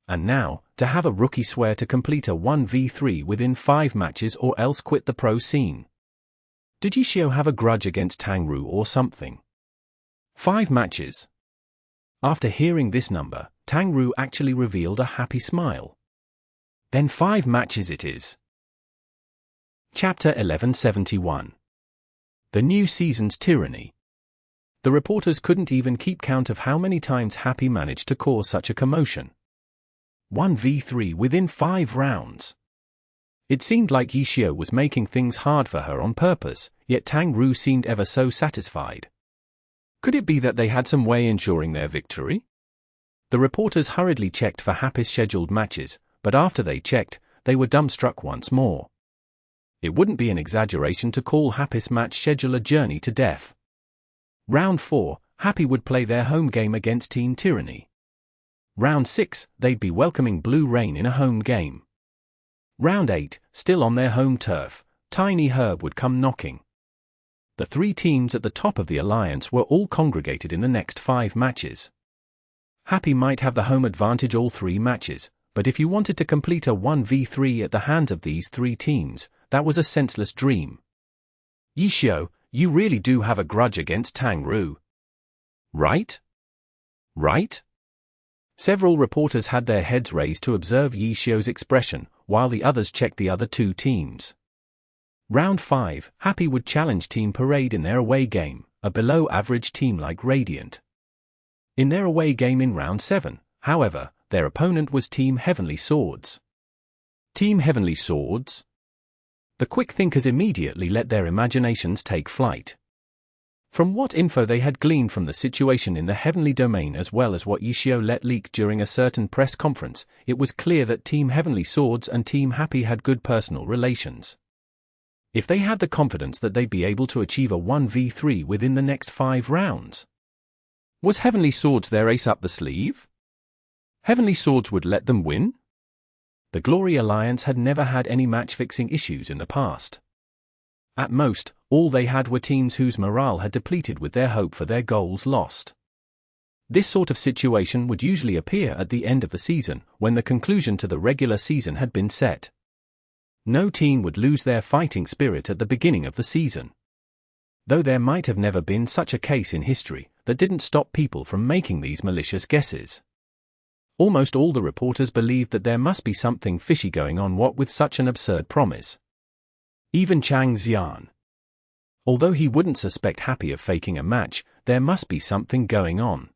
And now, to have a rookie swear to complete a 1v3 within 5 matches or else quit the pro scene. Did Yi Xiao have a grudge against Tang Ru or something? 5 matches. After hearing this number, Tang Ru actually revealed a happy smile. Then 5 matches it is. Chapter 1171. The new season's Tyranny. The reporters couldn't even keep count of how many times Happy managed to cause such a commotion. 1v3 within 5 rounds. It seemed like Yi Xiao was making things hard for her on purpose, yet Tang Ru seemed ever so satisfied. Could it be that they had some way ensuring their victory? The reporters hurriedly checked for Happy's scheduled matches, but after they checked, they were dumbstruck once more. It wouldn't be an exaggeration to call Happy's match schedule a journey to death. Round 4, Happy would play their home game against Team Tyranny. Round 6, they'd be welcoming Blue Rain in a home game. Round 8, still on their home turf, Tiny Herb would come knocking. The 3 teams at the top of the alliance were all congregated in the next 5 matches. Happy might have the home advantage all 3 matches, but if you wanted to complete a 1v3 at the hands of these 3 teams, that was a senseless dream. Yi Xiao, you really do have a grudge against Tang Ru. Right? Right? Several reporters had their heads raised to observe Yi Xiao's expression, while the others checked the other 2 teams. Round 5, Happy would challenge Team Parade in their away game, a below-average team like Radiant. In their away game in Round 7, however, their opponent was Team Heavenly Swords. Team Heavenly Swords? The quick thinkers immediately let their imaginations take flight. From what info they had gleaned from the situation in the Heavenly Domain as well as what Yishio let leak during a certain press conference, it was clear that Team Heavenly Swords and Team Happy had good personal relations. If they had the confidence that they'd be able to achieve a 1v3 within the next 5 rounds. Was Heavenly Swords their ace up the sleeve? Heavenly Swords would let them win? The Glory Alliance had never had any match-fixing issues in the past. At most, all they had were teams whose morale had depleted with their hope for their goals lost. This sort of situation would usually appear at the end of the season, when the conclusion to the regular season had been set. No team would lose their fighting spirit at the beginning of the season. Though there might have never been such a case in history, that didn't stop people from making these malicious guesses. Almost all the reporters believed that there must be something fishy going on with such an absurd promise. Even Chang Xian. Although he wouldn't suspect Happy of faking a match, there must be something going on.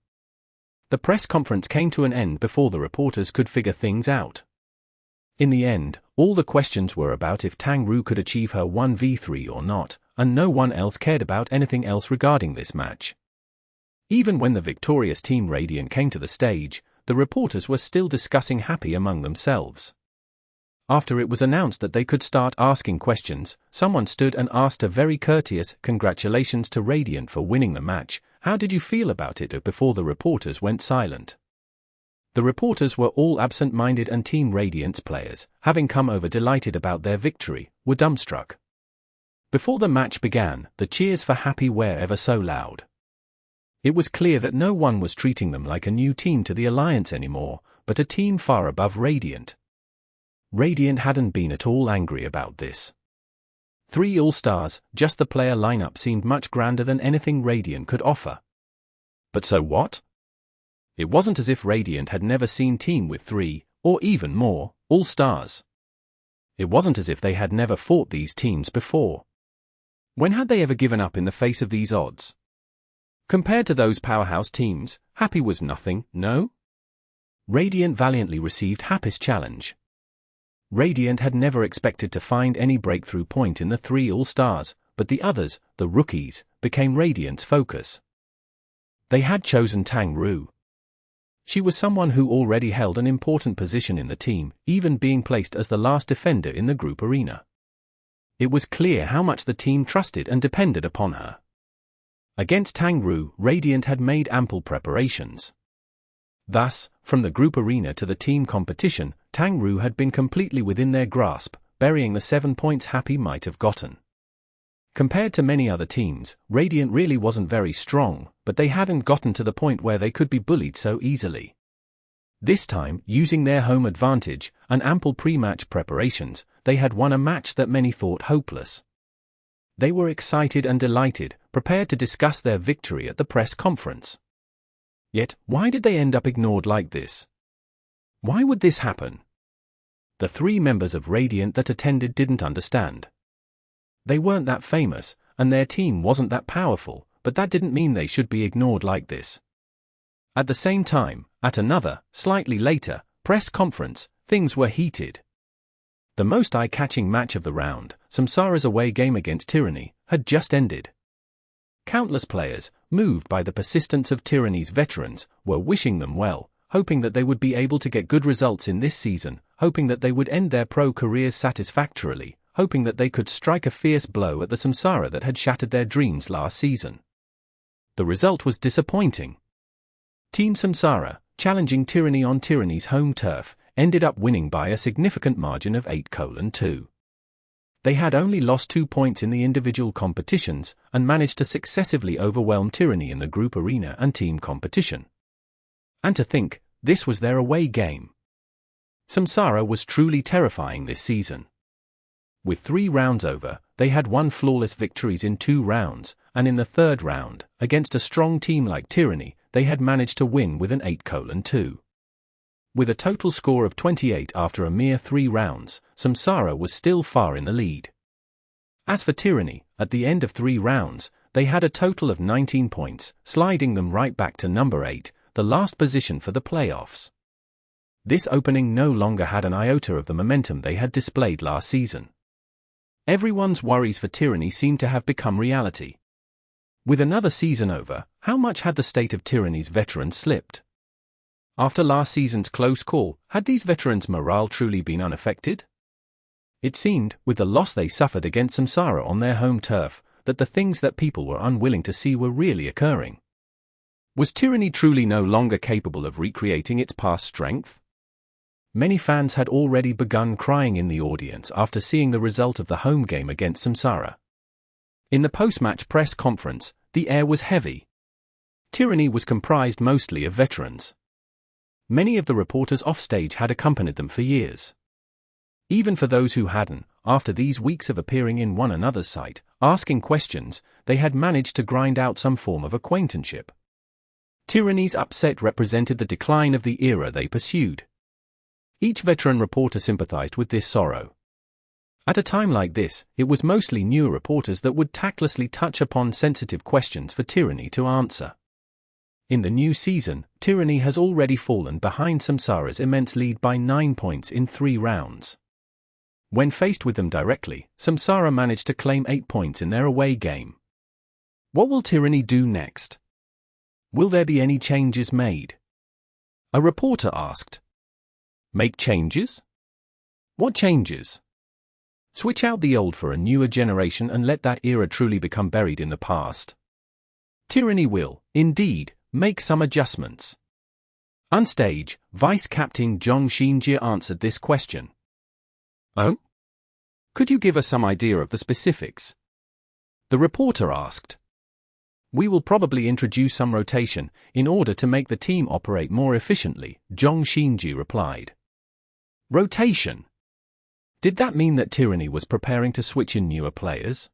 The press conference came to an end before the reporters could figure things out. In the end, all the questions were about if Tang Ru could achieve her 1v3 or not, and no one else cared about anything else regarding this match. Even when the victorious Team Radiant came to the stage, the reporters were still discussing Happy among themselves. After it was announced that they could start asking questions, someone stood and asked a very courteous "Congratulations to Radiant for winning the match, how did you feel about it?" before the reporters went silent. The reporters were all absent-minded and Team Radiant's players, having come over delighted about their victory, were dumbstruck. Before the match began, the cheers for Happy were ever so loud. It was clear that no one was treating them like a new team to the Alliance anymore, but a team far above Radiant. Radiant hadn't been at all angry about this. 3 All-Stars, just the player lineup seemed much grander than anything Radiant could offer. But so what? It wasn't as if Radiant had never seen team with 3, or even more, All-Stars. It wasn't as if they had never fought these teams before. When had they ever given up in the face of these odds? Compared to those powerhouse teams, Happy was nothing, no? Radiant valiantly received Happy's challenge. Radiant had never expected to find any breakthrough point in the 3 All-Stars, but the others, the rookies, became Radiant's focus. They had chosen Tang Ru. She was someone who already held an important position in the team, even being placed as the last defender in the group arena. It was clear how much the team trusted and depended upon her. Against Tang Ru, Radiant had made ample preparations. Thus, from the group arena to the team competition, Tang Ru had been completely within their grasp, burying the 7 points Happy might have gotten. Compared to many other teams, Radiant really wasn't very strong, but they hadn't gotten to the point where they could be bullied so easily. This time, using their home advantage and ample pre-match preparations, they had won a match that many thought hopeless. They were excited and delighted, prepared to discuss their victory at the press conference. Yet, why did they end up ignored like this? Why would this happen? The 3 members of Radiant that attended didn't understand. They weren't that famous, and their team wasn't that powerful, but that didn't mean they should be ignored like this. At the same time, at another, slightly later, press conference, things were heated. The most eye-catching match of the round, Samsara's away game against Tyranny, had just ended. Countless players, moved by the persistence of Tyranny's veterans, were wishing them well, hoping that they would be able to get good results in this season, hoping that they would end their pro careers satisfactorily, hoping that they could strike a fierce blow at the Samsara that had shattered their dreams last season. The result was disappointing. Team Samsara, challenging Tyranny on Tyranny's home turf, ended up winning by a significant margin of 8-2. They had only lost 2 points in the individual competitions and managed to successively overwhelm Tyranny in the group arena and team competition. And to think, this was their away game. Samsara was truly terrifying this season. With 3 rounds over, they had won flawless victories in 2 rounds, and in the 3rd round, against a strong team like Tyranny, they had managed to win with an 8-2. With a total score of 28 after a mere 3 rounds, Samsara was still far in the lead. As for Tyranny, at the end of 3 rounds, they had a total of 19 points, sliding them right back to number 8, the last position for the playoffs. This opening no longer had an iota of the momentum they had displayed last season. Everyone's worries for Tyranny seemed to have become reality. With another season over, how much had the state of Tyranny's veterans slipped? After last season's close call, had these veterans' morale truly been unaffected? It seemed, with the loss they suffered against Samsara on their home turf, that the things that people were unwilling to see were really occurring. Was Tyranny truly no longer capable of recreating its past strength? Many fans had already begun crying in the audience after seeing the result of the home game against Samsara. In the post-match press conference, the air was heavy. Tyranny was comprised mostly of veterans. Many of the reporters offstage had accompanied them for years. Even for those who hadn't, after these weeks of appearing in one another's sight, asking questions, they had managed to grind out some form of acquaintanceship. Tyranny's upset represented the decline of the era they pursued. Each veteran reporter sympathized with this sorrow. At a time like this, it was mostly new reporters that would tactlessly touch upon sensitive questions for Tyranny to answer. In the new season, Tyranny has already fallen behind Samsara's immense lead by 9 points in 3 rounds. When faced with them directly, Samsara managed to claim 8 points in their away game. What will Tyranny do next? Will there be any changes made? A reporter asked. Make changes? What changes? Switch out the old for a newer generation and let that era truly become buried in the past. Tyranny will, indeed, make some adjustments. Onstage, Vice Captain Zhong Xinjie answered this question. Oh? Could you give us some idea of the specifics? The reporter asked. We will probably introduce some rotation in order to make the team operate more efficiently, Zhong Xinjie replied. Rotation? Did that mean that Tyranny was preparing to switch in newer players?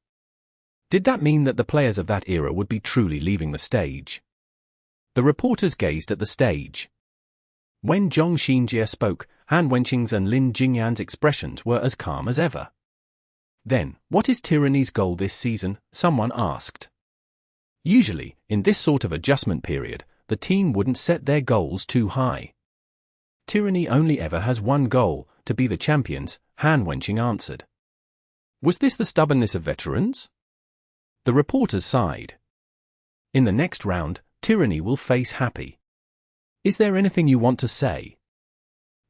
Did that mean that the players of that era would be truly leaving the stage? The reporters gazed at the stage. When Zhong Xinjie spoke, Han Wenqing's and Lin Jingyan's expressions were as calm as ever. Then, what is Tyranny's goal this season? Someone asked. Usually, in this sort of adjustment period, the team wouldn't set their goals too high. Tyranny only ever has one goal, to be the champions, Han Wenqing answered. Was this the stubbornness of veterans? The reporters sighed. In the next round, Tyranny will face Happy. Is there anything you want to say?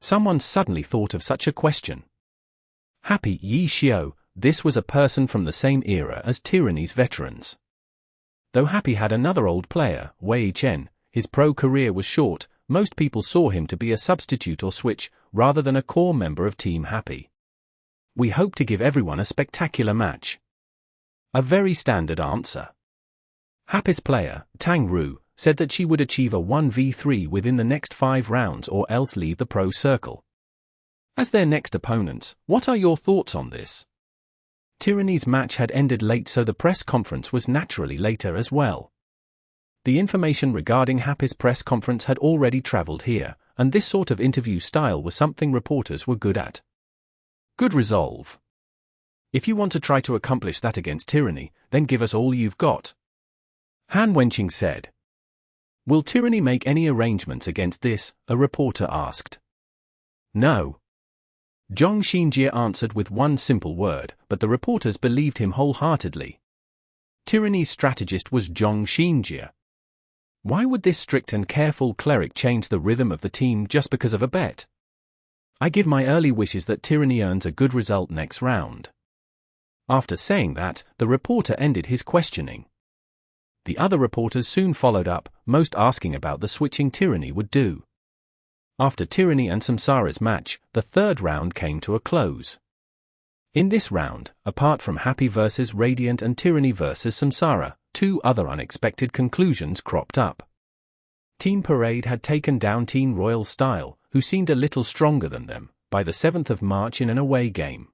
Someone suddenly thought of such a question. Happy Yi Xiao, this was a person from the same era as Tyranny's veterans. Though Happy had another old player, Wei Chen, his pro career was short. Most people saw him to be a substitute or switch, rather than a core member of Team Happy. We hope to give everyone a spectacular match. A very standard answer. Happy's player, Tang Ru, said that she would achieve a 1v3 within the next 5 rounds or else leave the pro circle. As their next opponents, what are your thoughts on this? Tyranny's match had ended late, so the press conference was naturally later as well. The information regarding Happy's press conference had already traveled here, and this sort of interview style was something reporters were good at. Good resolve. If you want to try to accomplish that against Tyranny, then give us all you've got. Han Wenqing said. Will Tyranny make any arrangements against this? A reporter asked. No. Zhong Xinjie answered with one simple word, but the reporters believed him wholeheartedly. Tyranny's strategist was Zhong Xinjie. Why would this strict and careful cleric change the rhythm of the team just because of a bet? I give my early wishes that Tyranny earns a good result next round. After saying that, the reporter ended his questioning. The other reporters soon followed up, most asking about the switching Tyranny would do. After Tyranny and Samsara's match, the 3rd round came to a close. In this round, apart from Happy versus Radiant and Tyranny versus Samsara, 2 other unexpected conclusions cropped up. Team Parade had taken down Team Royal Style, who seemed a little stronger than them, by the 7th of March in an away game.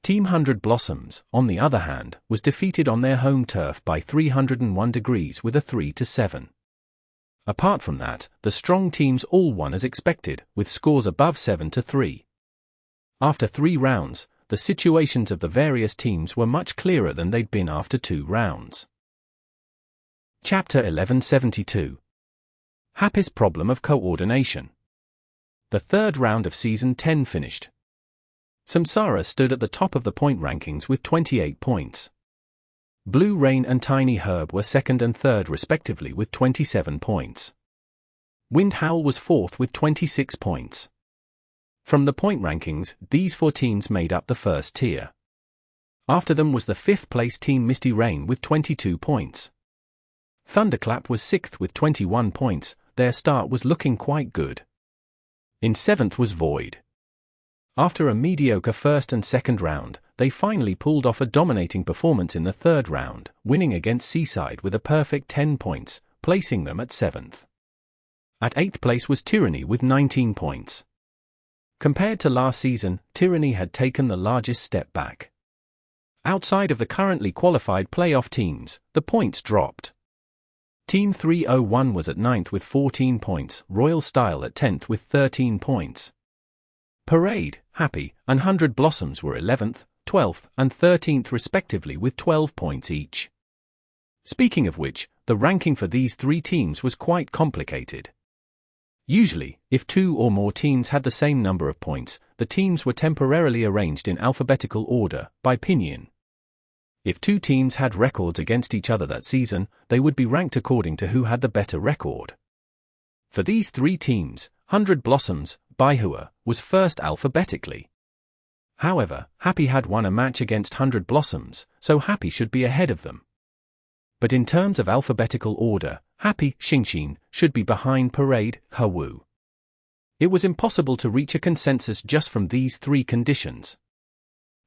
Team 100 Blossoms, on the other hand, was defeated on their home turf by 301 degrees with a 3-7. Apart from that, the strong teams all won as expected, with scores above 7-3. After 3 rounds, the situations of the various teams were much clearer than they'd been after 2 rounds. Chapter 1172. Happy's Problem of Coordination. The third round of Season 10 finished. Samsara stood at the top of the point rankings with 28 points. Blue Rain and Tiny Herb were second and third respectively with 27 points. Wind Howl was fourth with 26 points. From the point rankings, these 4 teams made up the first tier. After them was the 5th place team Misty Rain with 22 points. Thunderclap was 6th with 21 points, their start was looking quite good. In 7th was Void. After a mediocre first and second round, they finally pulled off a dominating performance in the third round, winning against Seaside with a perfect 10 points, placing them at 7th. At 8th place was Tyranny with 19 points. Compared to last season, Tyranny had taken the largest step back. Outside of the currently qualified playoff teams, the points dropped. Team 301 was at 9th with 14 points, Royal Style at 10th with 13 points. Parade, Happy, and 100 Blossoms were 11th, 12th, and 13th respectively with 12 points each. Speaking of which, the ranking for these 3 teams was quite complicated. Usually, if 2 or more teams had the same number of points, the teams were temporarily arranged in alphabetical order, by Pinyin. If 2 teams had records against each other that season, they would be ranked according to who had the better record. For these 3 teams, 100 Blossoms, Baihua, was first alphabetically. However, Happy had won a match against 100 Blossoms, so Happy should be ahead of them. But in terms of alphabetical order, Happy, Xingxin, should be behind Parade, Hawu. It was impossible to reach a consensus just from these 3 conditions.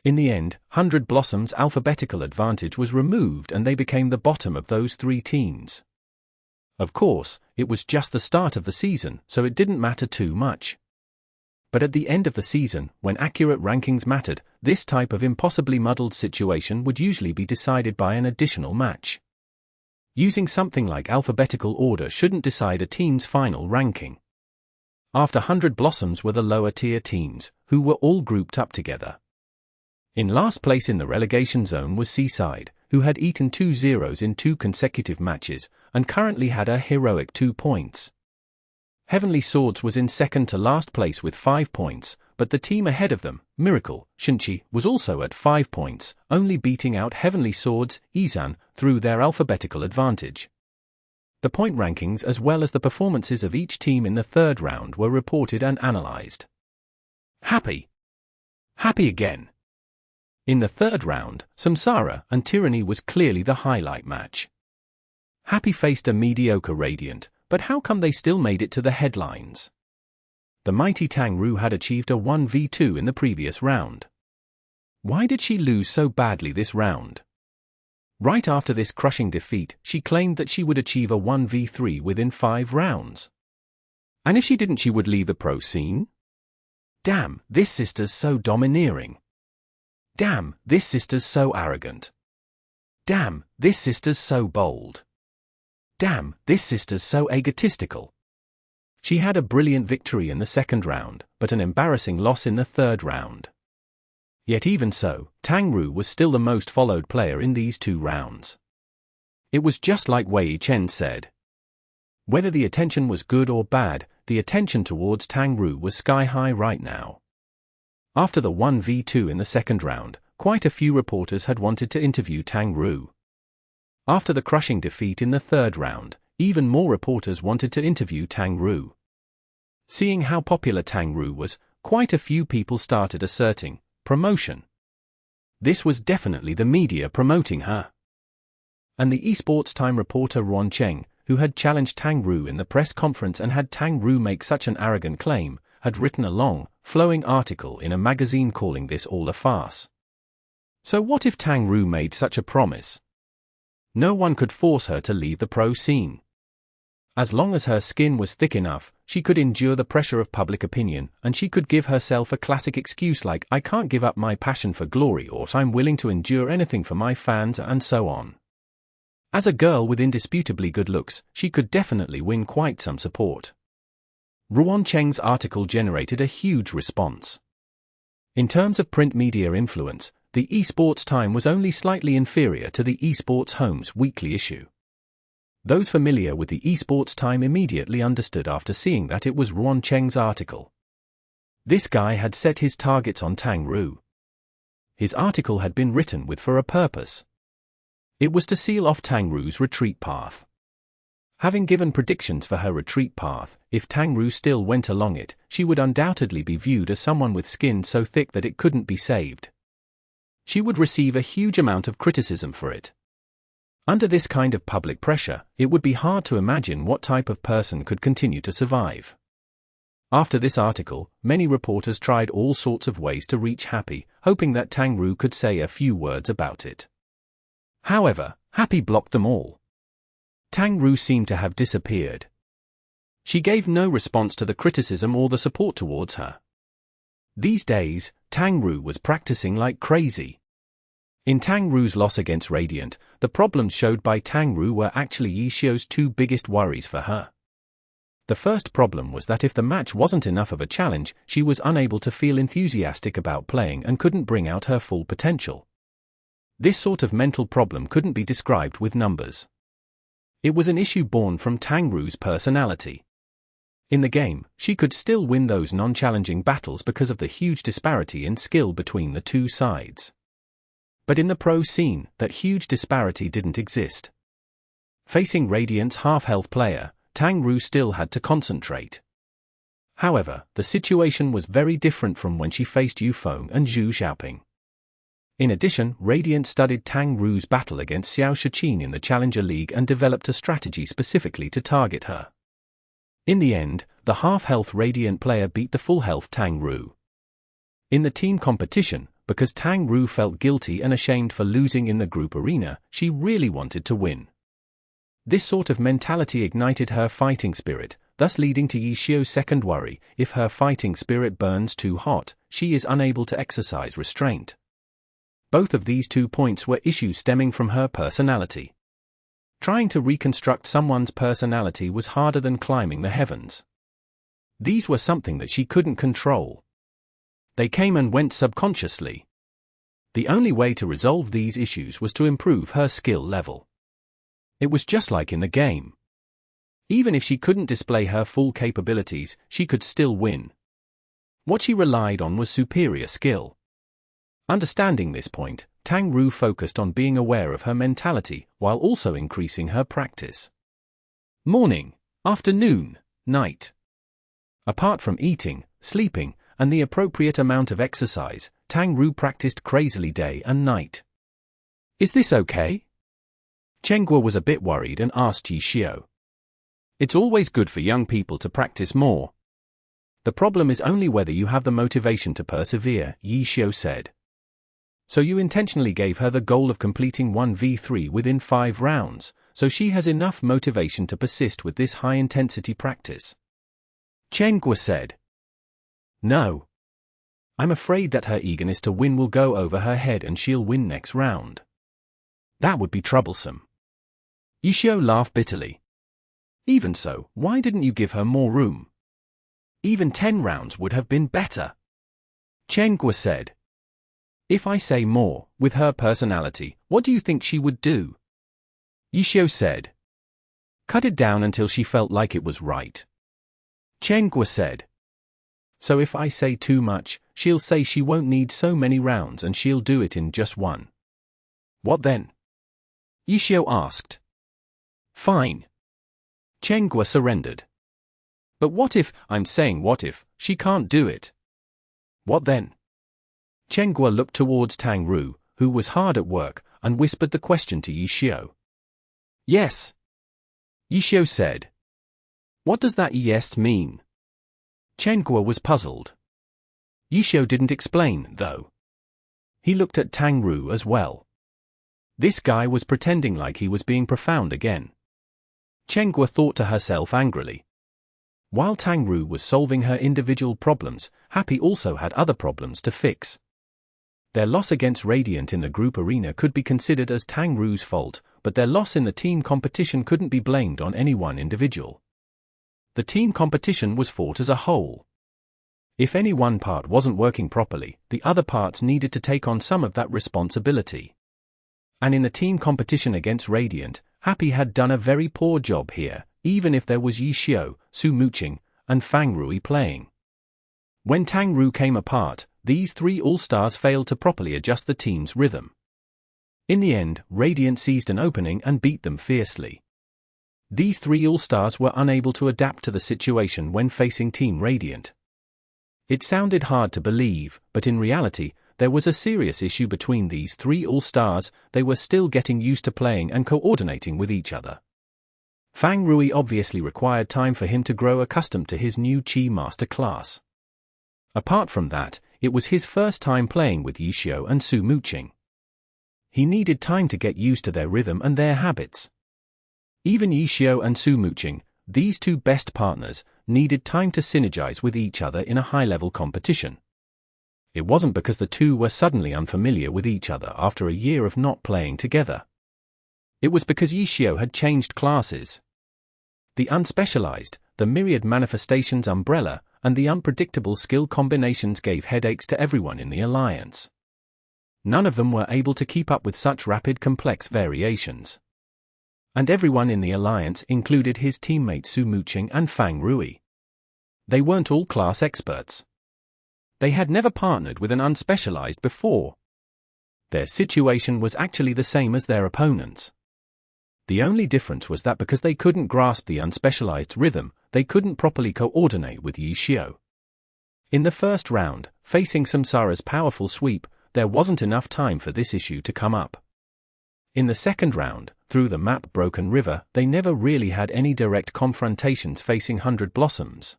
In the end, 100 Blossoms' alphabetical advantage was removed and they became the bottom of those 3 teams. Of course, it was just the start of the season, so it didn't matter too much. But at the end of the season, when accurate rankings mattered, this type of impossibly muddled situation would usually be decided by an additional match. Using something like alphabetical order shouldn't decide a team's final ranking. After 100 Blossoms were the lower-tier teams, who were all grouped up together. In last place in the relegation zone was Seaside, who had eaten 2 zeros in 2 consecutive matches, and currently had a heroic 2 points. Heavenly Swords was in second to last place with 5 points, but the team ahead of them, Miracle, Shouldnt, was also at 5 points, only beating out Heavenly Swords, Izan, through their alphabetical advantage. The point rankings as well as the performances of each team in the third round were reported and analyzed. Happy again. In the third round, Samsara and Tyranny was clearly the highlight match. Happy faced a mediocre Radiant, but how come they still made it to the headlines? The mighty Tang Ru had achieved a 1v2 in the previous round. Why did she lose so badly this round? Right after this crushing defeat, she claimed that she would achieve a 1v3 within 5 rounds. And if she didn't, she would leave the pro scene? Damn, this sister's so domineering. Damn, this sister's so arrogant. Damn, this sister's so bold. Damn, this sister's so egotistical. She had a brilliant victory in the second round, but an embarrassing loss in the third round. Yet even so, Tang Ru was still the most followed player in these 2 rounds. It was just like Wei Chen said. Whether the attention was good or bad, the attention towards Tang Ru was sky high right now. After the 1v2 in the second round, quite a few reporters had wanted to interview Tang Ru. After the crushing defeat in the third round, even more reporters wanted to interview Tang Ru. Seeing how popular Tang Ru was, quite a few people started asserting, promotion. This was definitely the media promoting her. And the esports time reporter Ron Cheng, who had challenged Tang Ru in the press conference and had Tang Ru make such an arrogant claim, had written a long, flowing article in a magazine calling this all a farce. So what if Tang Ru made such a promise? No one could force her to leave the pro scene. As long as her skin was thick enough, she could endure the pressure of public opinion, and she could give herself a classic excuse like, I can't give up my passion for glory, or I'm willing to endure anything for my fans, and so on. As a girl with indisputably good looks, she could definitely win quite some support. Ruan Cheng's article generated a huge response. In terms of print media influence, the Esports Time was only slightly inferior to the Esports Home's weekly issue. Those familiar with the Esports Time immediately understood after seeing that it was Ruan Cheng's article. This guy had set his targets on Tang Ru. His article had been written with for a purpose. It was to seal off Tang Ru's retreat path. Having given predictions for her retreat path, if Tang Ru still went along it, she would undoubtedly be viewed as someone with skin so thick that it couldn't be saved. She would receive a huge amount of criticism for it. Under this kind of public pressure, it would be hard to imagine what type of person could continue to survive. After this article, many reporters tried all sorts of ways to reach Happy, hoping that Tang Ru could say a few words about it. However, Happy blocked them all. Tang Ru seemed to have disappeared. She gave no response to the criticism or the support towards her. These days, Tang Ru was practicing like crazy. In Tang Ru's loss against Radiant, the problems showed by Tang Ru were actually Yishio's two biggest worries for her. The first problem was that if the match wasn't enough of a challenge, she was unable to feel enthusiastic about playing and couldn't bring out her full potential. This sort of mental problem couldn't be described with numbers. It was an issue born from Tang Ru's personality. In the game, she could still win those non-challenging battles because of the huge disparity in skill between the two sides. But in the pro scene, that huge disparity didn't exist. Facing Radiant's half-health player, Tang Ru still had to concentrate. However, the situation was very different from when she faced Yufeng and Zhu Xiaoping. In addition, Radiant studied Tang Ru's battle against Xiao Shiqin in the Challenger League and developed a strategy specifically to target her. In the end, the half-health Radiant player beat the full-health Tang Ru. In the team competition, because Tang Ru felt guilty and ashamed for losing in the group arena, she really wanted to win. This sort of mentality ignited her fighting spirit, thus leading to Yishio's second worry: if her fighting spirit burns too hot, she is unable to exercise restraint. Both of these 2 points were issues stemming from her personality. Trying to reconstruct someone's personality was harder than climbing the heavens. These were something that she couldn't control. They came and went subconsciously. The only way to resolve these issues was to improve her skill level. It was just like in the game. Even if she couldn't display her full capabilities, she could still win. What she relied on was superior skill. Understanding this point, Tang Ru focused on being aware of her mentality while also increasing her practice. Morning, afternoon, night. Apart from eating, sleeping, and the appropriate amount of exercise, Tang Ru practiced crazily day and night. Is this okay? Chenghua was a bit worried and asked Yishio. It's always good for young people to practice more. The problem is only whether you have the motivation to persevere, Yishio said. So you intentionally gave her the goal of completing 1v3 within 5 rounds, so she has enough motivation to persist with this high-intensity practice. Chenghua said. No. I'm afraid that her eagerness to win will go over her head and she'll win next round. That would be troublesome. Yishio laughed bitterly. Even so, why didn't you give her more room? Even 10 rounds would have been better. Chenghua said. If I say more, with her personality, what do you think she would do? Yishio said. Cut it down until she felt like it was right. Chenghua said. So if I say too much, she'll say she won't need so many rounds and she'll do it in just one. What then? Yishio asked. Fine. Chenghua surrendered. But what if, I'm saying what if, she can't do it? What then? Chenghua looked towards Tang Ru, who was hard at work, and whispered the question to Yishio. Yes. Yishio said. What does that yes mean? Chenghua was puzzled. Yishio didn't explain, though. He looked at Tang Ru as well. This guy was pretending like he was being profound again. Chenghua thought to herself angrily. While Tang Ru was solving her individual problems, Happy also had other problems to fix. Their loss against Radiant in the group arena could be considered as Tang Ru's fault, but their loss in the team competition couldn't be blamed on any one individual. The team competition was fought as a whole. If any one part wasn't working properly, the other parts needed to take on some of that responsibility. And in the team competition against Radiant, Happy had done a very poor job here, even if there was Yixiao, Su Muqing, and Fang Rui playing. When Tang Ru came apart, these three all-stars failed to properly adjust the team's rhythm. In the end, Radiant seized an opening and beat them fiercely. These three all-stars were unable to adapt to the situation when facing Team Radiant. It sounded hard to believe, but in reality, there was a serious issue between these three all-stars. They were still getting used to playing and coordinating with each other. Fang Rui obviously required time for him to grow accustomed to his new Qi master class. Apart from that, it was his first time playing with Yixiao and Su Muqing. He needed time to get used to their rhythm and their habits. Even Yixiao and Su Muqing, these two best partners, needed time to synergize with each other in a high-level competition. It wasn't because the two were suddenly unfamiliar with each other after a year of not playing together. It was because Yixiao had changed classes. The unspecialized, the myriad manifestations umbrella, and the unpredictable skill combinations gave headaches to everyone in the alliance. None of them were able to keep up with such rapid complex variations. And everyone in the alliance included his teammates Su Muqing and Fang Rui. They weren't all class experts. They had never partnered with an unspecialized before. Their situation was actually the same as their opponents. The only difference was that because they couldn't grasp the unspecialized rhythm, they couldn't properly coordinate with Yixiao. In the first round, facing Samsara's powerful sweep, there wasn't enough time for this issue to come up. In the second round, through the map Broken River, they never really had any direct confrontations facing 100 Blossoms.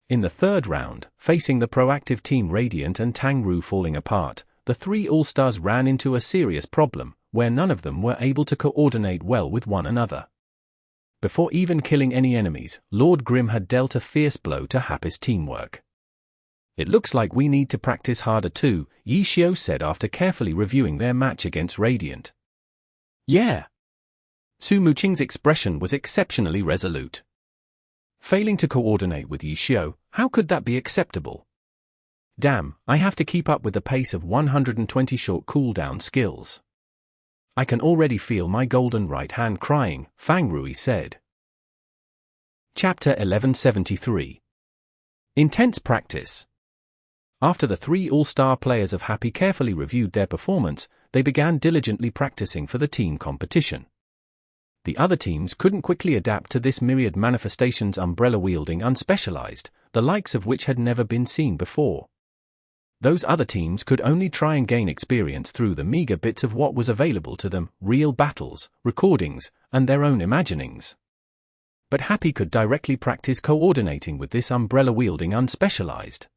In the third round, facing the proactive Team Radiant and Tang Ru falling apart, the three all-stars ran into a serious problem, where none of them were able to coordinate well with one another. Before even killing any enemies, Lord Grim had dealt a fierce blow to Happy's teamwork. "It looks like we need to practice harder too," Yixiao said after carefully reviewing their match against Radiant. "Yeah." Su Muqing's expression was exceptionally resolute. Failing to coordinate with Yixiao, how could that be acceptable? "Damn, I have to keep up with the pace of 120 short cooldown skills. I can already feel my golden right hand crying," Fang Rui said. Chapter 1173. Intense Practice. After the three all-star players of Happy carefully reviewed their performance, they began diligently practicing for the team competition. The other teams couldn't quickly adapt to this myriad manifestations umbrella-wielding unspecialized, the likes of which had never been seen before. Those other teams could only try and gain experience through the meager bits of what was available to them, real battles, recordings, and their own imaginings. But Happy could directly practice coordinating with this umbrella-wielding unspecialized.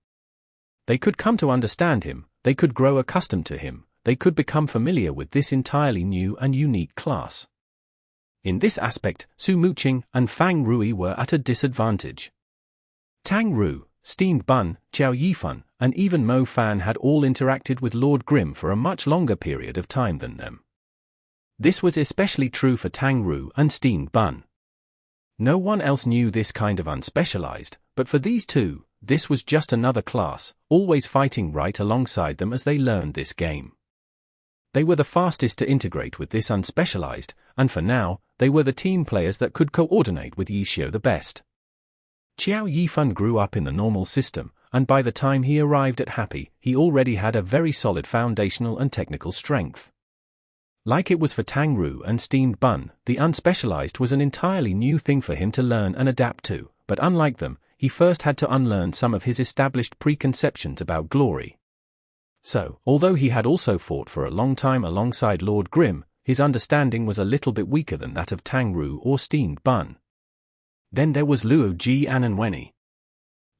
They could come to understand him, they could grow accustomed to him, they could become familiar with this entirely new and unique class. In this aspect, Su Muqing and Fang Rui were at a disadvantage. Tang Ru, Steamed Bun, Qiao Yifan, and even Mo Fan had all interacted with Lord Grim for a much longer period of time than them. This was especially true for Tang Ru and Steamed Bun. No one else knew this kind of unspecialized, but for these two, this was just another class, always fighting right alongside them as they learned this game. They were the fastest to integrate with this unspecialized, and for now, they were the team players that could coordinate with Yixiao the best. Qiao Yifan grew up in the normal system, and by the time he arrived at Happy, he already had a very solid foundational and technical strength. Like it was for Tang Ru and Steamed Bun, the unspecialized was an entirely new thing for him to learn and adapt to, but unlike them, he first had to unlearn some of his established preconceptions about glory. So, although he had also fought for a long time alongside Lord Grim, his understanding was a little bit weaker than that of Tang Ru or Steamed Bun. Then there was Luo Ji Ananweni.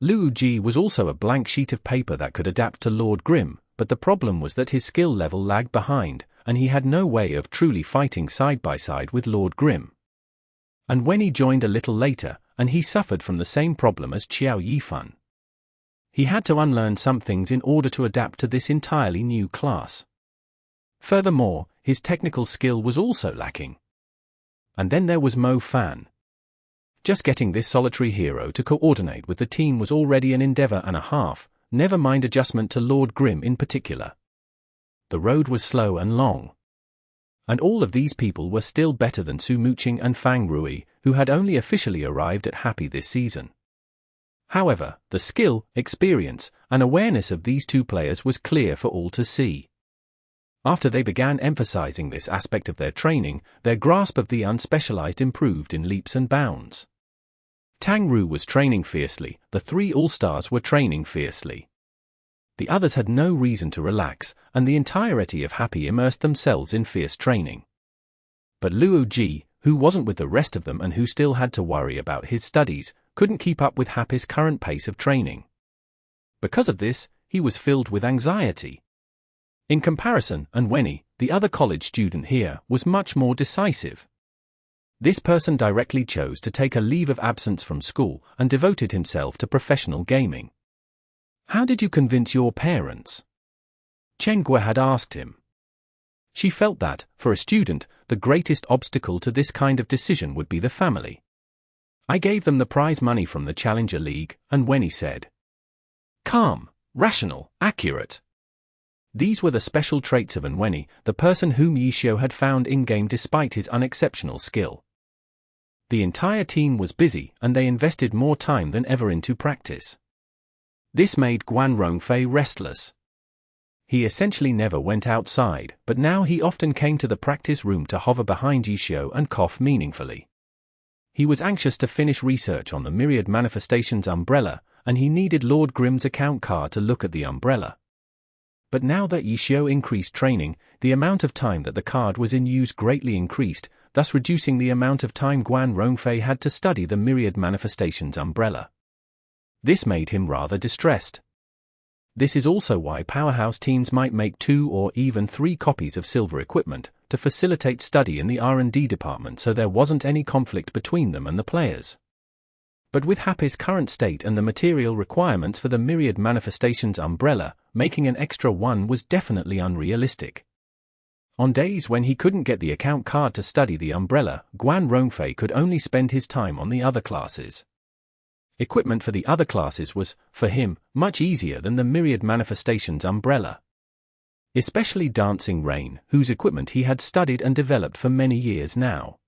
Luo Ji was also a blank sheet of paper that could adapt to Lord Grim, but the problem was that his skill level lagged behind, and he had no way of truly fighting side by side with Lord Grim. And when he joined a little later, and he suffered from the same problem as Qiao Yifan. He had to unlearn some things in order to adapt to this entirely new class. Furthermore, his technical skill was also lacking. And then there was Mo Fan. Just getting this solitary hero to coordinate with the team was already an endeavor and a half, never mind adjustment to Lord Grimm in particular. The road was slow and long. And all of these people were still better than Su Muqing and Fang Rui, who had only officially arrived at Happy this season. However, the skill, experience, and awareness of these two players was clear for all to see. After they began emphasizing this aspect of their training, their grasp of the unspecialized improved in leaps and bounds. Tang Ru was training fiercely, the three all-stars were training fiercely. The others had no reason to relax, and the entirety of Happy immersed themselves in fierce training. But Luo Ji, who wasn't with the rest of them and who still had to worry about his studies, couldn't keep up with Happy's current pace of training. Because of this, he was filled with anxiety. In comparison, Wenny, the other college student here, was much more decisive. This person directly chose to take a leave of absence from school and devoted himself to professional gaming. How did you convince your parents? Chen Guo had asked him. She felt that, for a student, the greatest obstacle to this kind of decision would be the family. I gave them the prize money from the Challenger League, Wenny said. Calm, rational, accurate. These were the special traits of Wenny, the person whom Yishio had found in-game despite his unexceptional skill. The entire team was busy and they invested more time than ever into practice. This made Guan Rongfei restless. He essentially never went outside, but now he often came to the practice room to hover behind Yishio and cough meaningfully. He was anxious to finish research on the Myriad Manifestations umbrella, and he needed Lord Grimm's account card to look at the umbrella. But now that Yishio increased training, the amount of time that the card was in use greatly increased, thus reducing the amount of time Guan Rongfei had to study the Myriad Manifestations umbrella. This made him rather distressed. This is also why powerhouse teams might make 2 or even 3 copies of silver equipment, to facilitate study in the R&D department so there wasn't any conflict between them and the players. But with Happy's current state and the material requirements for the Myriad Manifestations umbrella, making an extra one was definitely unrealistic. On days when he couldn't get the account card to study the umbrella, Guan Rongfei could only spend his time on the other classes. Equipment for the other classes was, for him, much easier than the Myriad Manifestations umbrella. Especially Dancing Rain, whose equipment he had studied and developed for many years now.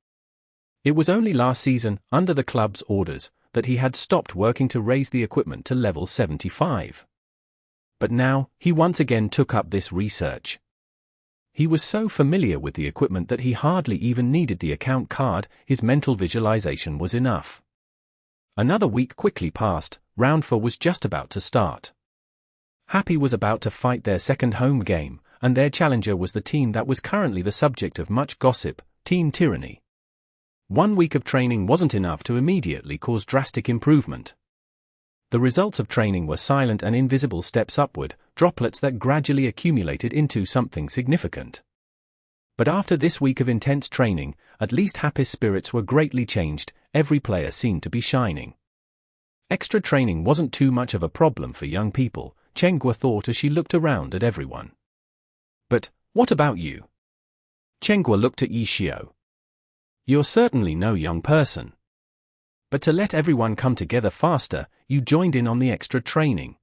It was only last season, under the club's orders, that he had stopped working to raise the equipment to level 75. But now, he once again took up this research. He was so familiar with the equipment that he hardly even needed the account card, his mental visualization was enough. Another week quickly passed, round 4 was just about to start. Happy was about to fight their second home game, and their challenger was the team that was currently the subject of much gossip, Team Tyranny. 1 week of training wasn't enough to immediately cause drastic improvement. The results of training were silent and invisible steps upward, droplets that gradually accumulated into something significant. But after this week of intense training, at least Happy's spirits were greatly changed, every player seemed to be shining. Extra training wasn't too much of a problem for young people, Chen Guo thought as she looked around at everyone. But, what about you? Chen Guo looked at Yishio. You're certainly no young person. But to let everyone come together faster, you joined in on the extra training.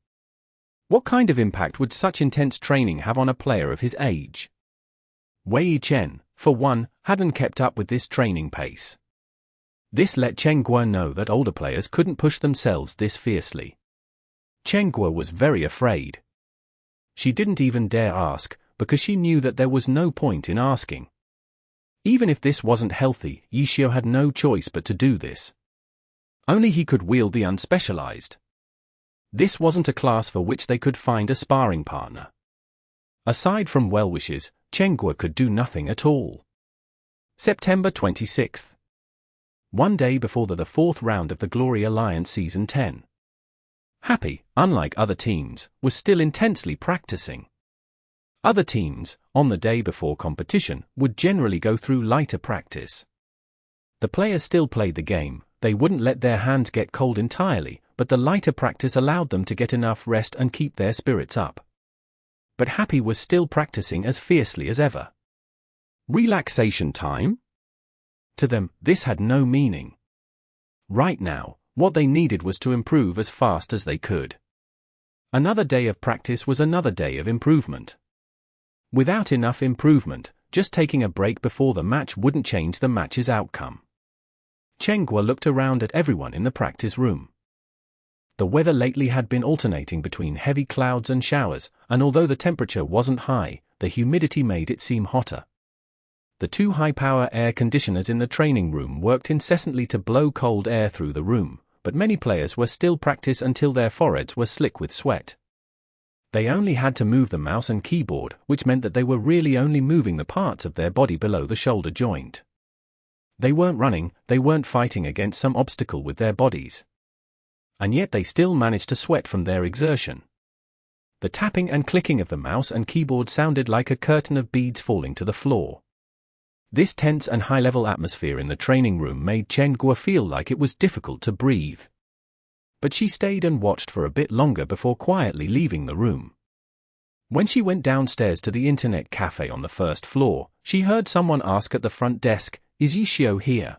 What kind of impact would such intense training have on a player of his age? Wei Chen, for one, hadn't kept up with this training pace. This let Chen Guo know that older players couldn't push themselves this fiercely. Chen Guo was very afraid. She didn't even dare ask, because she knew that there was no point in asking. Even if this wasn't healthy, Yishio had no choice but to do this. Only he could wield the unspecialized. This wasn't a class for which they could find a sparring partner. Aside from well wishes, Chen Guo could do nothing at all. September 26th. One day before the 4th round of the Glory Alliance Season 10. Happy, unlike other teams, was still intensely practicing. Other teams, on the day before competition, would generally go through lighter practice. The players still played the game, they wouldn't let their hands get cold entirely, but the lighter practice allowed them to get enough rest and keep their spirits up. But Happy was still practicing as fiercely as ever. Relaxation time? To them, this had no meaning. Right now, what they needed was to improve as fast as they could. Another day of practice was another day of improvement. Without enough improvement, just taking a break before the match wouldn't change the match's outcome. Chenghua looked around at everyone in the practice room. The weather lately had been alternating between heavy clouds and showers, and although the temperature wasn't high, the humidity made it seem hotter. The two high-power air conditioners in the training room worked incessantly to blow cold air through the room, but many players were still practice until their foreheads were slick with sweat. They only had to move the mouse and keyboard, which meant that they were really only moving the parts of their body below the shoulder joint. They weren't running, they weren't fighting against some obstacle with their bodies. And yet they still managed to sweat from their exertion. The tapping and clicking of the mouse and keyboard sounded like a curtain of beads falling to the floor. This tense and high-level atmosphere in the training room made Chenghua feel like it was difficult to breathe. But she stayed and watched for a bit longer before quietly leaving the room. When she went downstairs to the internet cafe on the first floor, she heard someone ask at the front desk, "Is Yishio here?"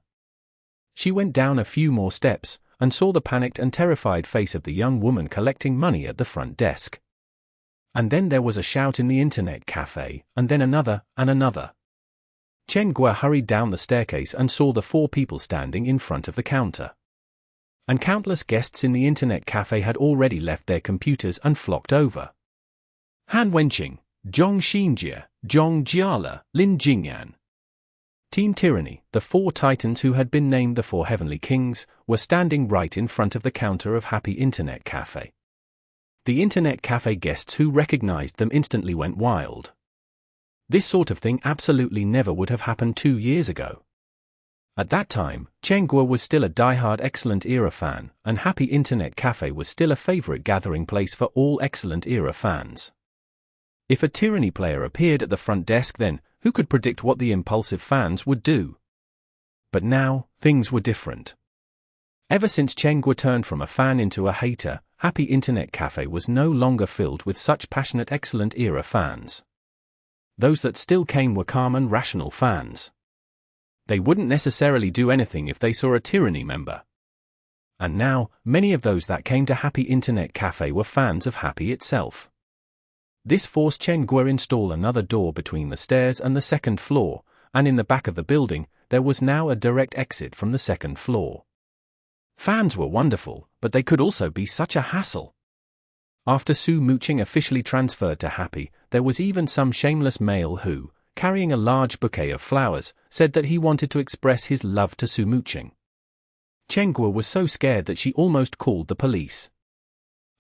She went down a few more steps, and saw the panicked and terrified face of the young woman collecting money at the front desk. And then there was a shout in the internet cafe, and then another, and another. Chenghua hurried down the staircase and saw the 4 people standing in front of the counter. And countless guests in the internet cafe had already left their computers and flocked over. Han Wenqing, Zhong Xinjie, Zhong Jiala, Lin Jingyan. Team Tyranny, the 4 titans who had been named the 4 Heavenly Kings, were standing right in front of the counter of Happy Internet Cafe. The internet cafe guests who recognized them instantly went wild. This sort of thing absolutely never would have happened 2 years ago. At that time, Chenghua was still a die-hard Excellent Era fan, and Happy Internet Cafe was still a favorite gathering place for all Excellent Era fans. If a Tyranny player appeared at the front desk then, who could predict what the impulsive fans would do? But now, things were different. Ever since Chenghua turned from a fan into a hater, Happy Internet Cafe was no longer filled with such passionate Excellent Era fans. Those that still came were calm and rational fans. They wouldn't necessarily do anything if they saw a Tyranny member. And now, many of those that came to Happy Internet Cafe were fans of Happy itself. This forced Chenghua install another door between the stairs and the second floor, and in the back of the building, there was now a direct exit from the second floor. Fans were wonderful, but they could also be such a hassle. After Su Mooching officially transferred to Happy, there was even some shameless male who, carrying a large bouquet of flowers, said that he wanted to express his love to Su Mooching. Chenghua was so scared that she almost called the police.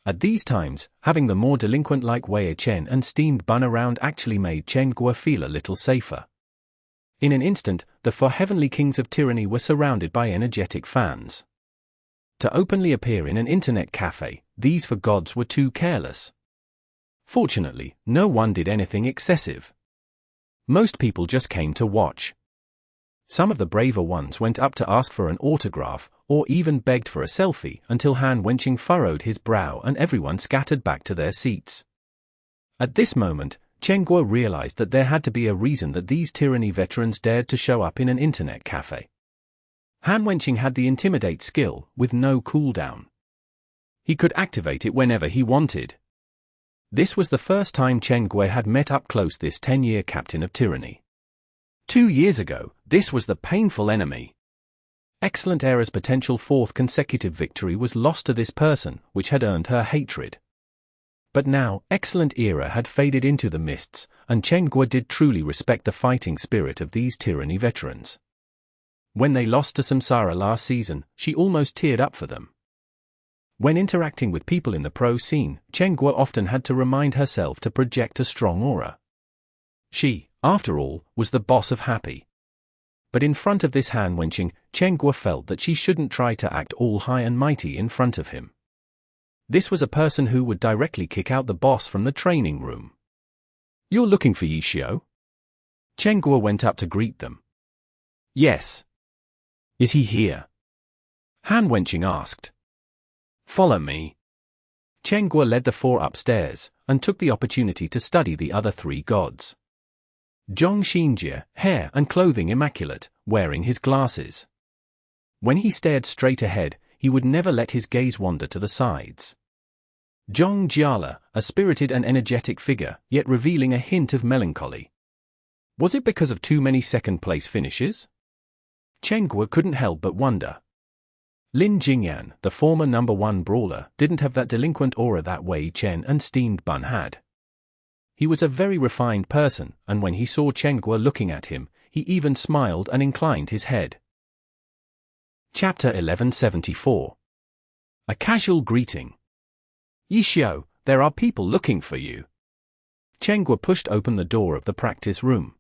At these times, having the more delinquent-like Wei Chen and steamed bun around actually made Chenghua feel a little safer. In an instant, the 4 Heavenly Kings of Tyranny were surrounded by energetic fans. To openly appear in an internet cafe, these 4 gods were too careless. Fortunately, no one did anything excessive. Most people just came to watch. Some of the braver ones went up to ask for an autograph, or even begged for a selfie, until Han Wenqing furrowed his brow and everyone scattered back to their seats. At this moment, Chenghua realized that there had to be a reason that these Tyranny veterans dared to show up in an internet cafe. Han Wenqing had the Intimidate skill, with no cooldown. He could activate it whenever he wanted. This was the first time Chenghua had met up close this 10-year captain of Tyranny. 2 years ago, this was the painful enemy. Excellent Era's potential 4th consecutive victory was lost to this person, which had earned her hatred. But now, Excellent Era had faded into the mists, and Chenghua did truly respect the fighting spirit of these Tyranny veterans. When they lost to Samsara last season, she almost teared up for them. When interacting with people in the pro scene, Chenghua often had to remind herself to project a strong aura. She, after all, was the boss of Happy. But in front of this Han Wenqing, Chenghua felt that she shouldn't try to act all high and mighty in front of him. This was a person who would directly kick out the boss from the training room. "You're looking for Yishio?" Chenghua went up to greet them. "Yes." "Is he here?" Han Wenqing asked. "Follow me." Chenghua led the 4 upstairs, and took the opportunity to study the other 3 gods. Zhong Xinjie, hair and clothing immaculate, wearing his glasses. When he stared straight ahead, he would never let his gaze wander to the sides. Zhong Jiala, a spirited and energetic figure, yet revealing a hint of melancholy. Was it because of too many second-place finishes? Chen Guo couldn't help but wonder. Lin Jingyan, the former number 1 brawler, didn't have that delinquent aura that Wei Chen and Steamed Bun had. He was a very refined person, and when he saw Chen Guo looking at him, he even smiled and inclined his head. Chapter 1174. A casual greeting. Yixiao, there are people looking for you. Chen Guo pushed open the door of the practice room.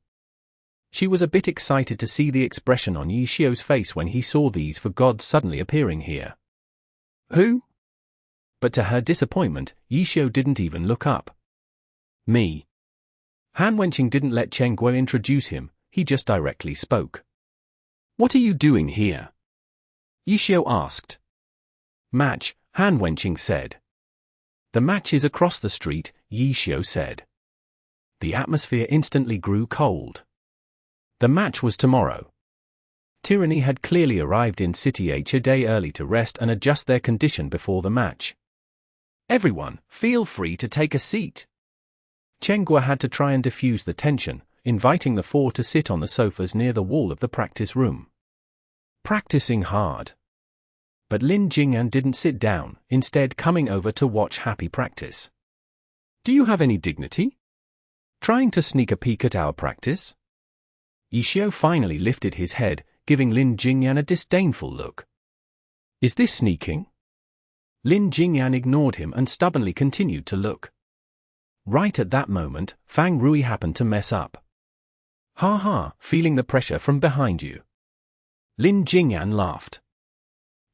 She was a bit excited to see the expression on Yixiao's face when he saw these four gods suddenly appearing here. Who? But to her disappointment, Yixiao didn't even look up. Me. Han Wenqing didn't let Chen Guo introduce him, he just directly spoke. What are you doing here? Yixiao asked. Match, Han Wenqing said. The match is across the street, Yixiao said. The atmosphere instantly grew cold. The match was tomorrow. Tyranny had clearly arrived in City H a day early to rest and adjust their condition before the match. Everyone, feel free to take a seat. Chen Guo had to try and diffuse the tension, inviting the four to sit on the sofas near the wall of the practice room. Practicing hard. But Lin Jingyan didn't sit down, instead coming over to watch Happy practice. Do you have any dignity? Trying to sneak a peek at our practice? Yixiao finally lifted his head, giving Lin Jingyan a disdainful look. Is this sneaking? Lin Jingyan ignored him and stubbornly continued to look. Right at that moment, Fang Rui happened to mess up. Ha ha, feeling the pressure from behind you. Lin Jingyan laughed.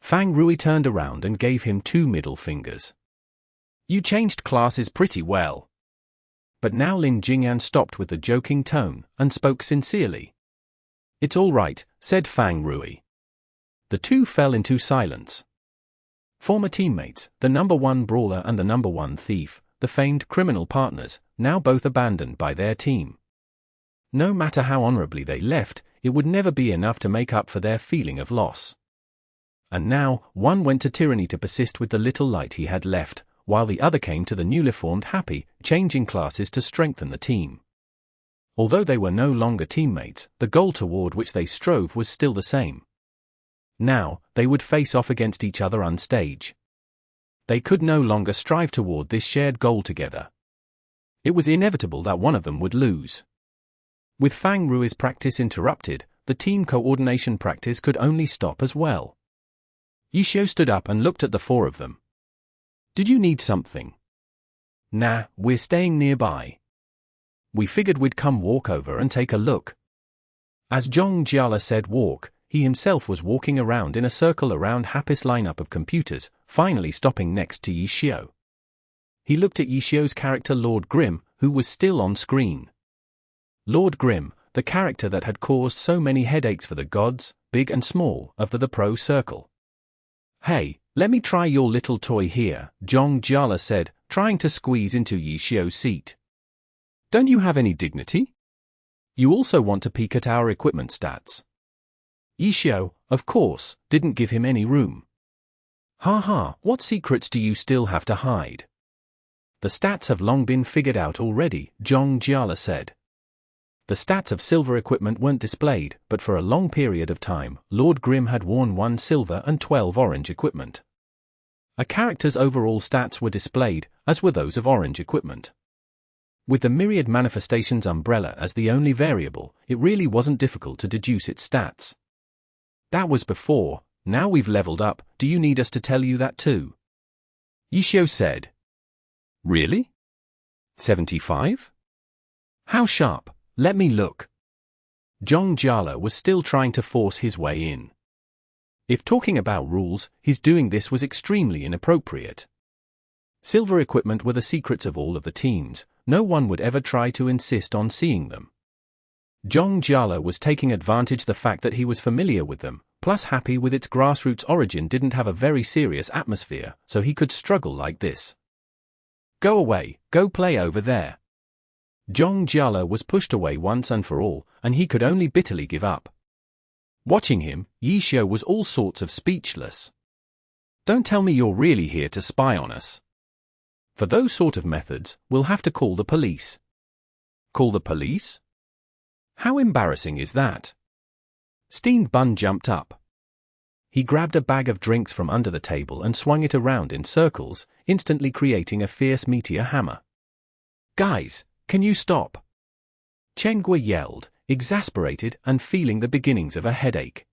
Fang Rui turned around and gave him 2 middle fingers. You changed classes pretty well. But now Lin Jingyan stopped with a joking tone, and spoke sincerely. It's all right, said Fang Rui. The two fell into silence. Former teammates, the number 1 brawler and the number 1 thief, the famed criminal partners, now both abandoned by their team. No matter how honorably they left, it would never be enough to make up for their feeling of loss. And now, one went to Tyranny to persist with the little light he had left, while the other came to the newly formed Happy, changing classes to strengthen the team. Although they were no longer teammates, the goal toward which they strove was still the same. Now, they would face off against each other on stage. They could no longer strive toward this shared goal together. It was inevitable that one of them would lose. With Fang Rui's practice interrupted, the team coordination practice could only stop as well. Yixiao stood up and looked at the four of them. Did you need something? Nah, we're staying nearby. We figured we'd come walk over and take a look. As Zhong Jiala said walk, he himself was walking around in a circle around Happy's lineup of computers, finally stopping next to Yixiao. He looked at Yixiao's character Lord Grim, who was still on screen. Lord Grim, the character that had caused so many headaches for the gods, big and small, of the pro circle. Hey, let me try your little toy here, Zhong Jiala said, trying to squeeze into Yixiao's seat. Don't you have any dignity? You also want to peek at our equipment stats. Yixiao, of course, didn't give him any room. Ha ha, what secrets do you still have to hide? The stats have long been figured out already, Zhong Jiala said. The stats of silver equipment weren't displayed, but for a long period of time, Lord Grim had worn 1 silver and 12 orange equipment. A character's overall stats were displayed, as were those of orange equipment. With the myriad manifestations umbrella as the only variable, it really wasn't difficult to deduce its stats. That was before, now we've leveled up, do you need us to tell you that too? Yixiao said. Really? 75? How sharp? Let me look. Zhong Jiala was still trying to force his way in. If talking about rules, his doing this was extremely inappropriate. Silver equipment were the secrets of all of the teams, no one would ever try to insist on seeing them. Zhong Jiala was taking advantage the fact that he was familiar with them, plus Happy with its grassroots origin didn't have a very serious atmosphere, so he could struggle like this. Go away, go play over there. Zhong Jiala was pushed away once and for all, and he could only bitterly give up. Watching him, Yi Xiu was all sorts of speechless. Don't tell me you're really here to spy on us. For those sort of methods, we'll have to call the police. Call the police? How embarrassing is that? Steen Bun jumped up. He grabbed a bag of drinks from under the table and swung it around in circles, instantly creating a fierce meteor hammer. Guys, can you stop? Chen Gui yelled, exasperated and feeling the beginnings of a headache.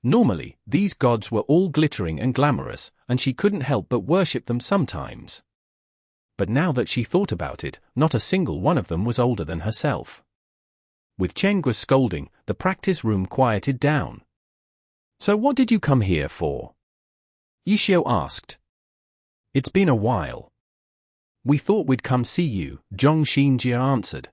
Normally, these gods were all glittering and glamorous, and she couldn't help but worship them sometimes. But now that she thought about it, not a single one of them was older than herself. With Chen Gui's scolding, the practice room quieted down. So what did you come here for? Yi Xiu asked. It's been a while. We thought we'd come see you, Zhong Xinjie answered.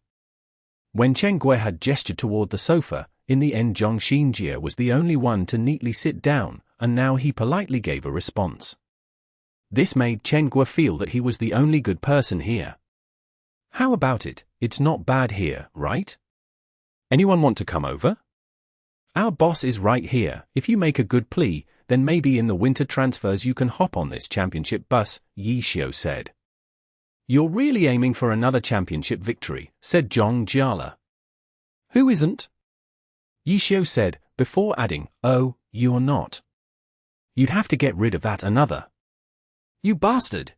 When Chen Gui had gestured toward the sofa, in the end Zhong Xinjie was the only one to neatly sit down, and now he politely gave a response. This made Chen Gui feel that he was the only good person here. How about it? It's not bad here, right? Anyone want to come over? Our boss is right here. If you make a good plea, then maybe in the winter transfers you can hop on this championship bus, Yi Xiu said. You're really aiming for another championship victory, said Zhong Jiala. Who isn't? Yi Xiu said, before adding, oh, you're not. You'd have to get rid of that another. You bastard!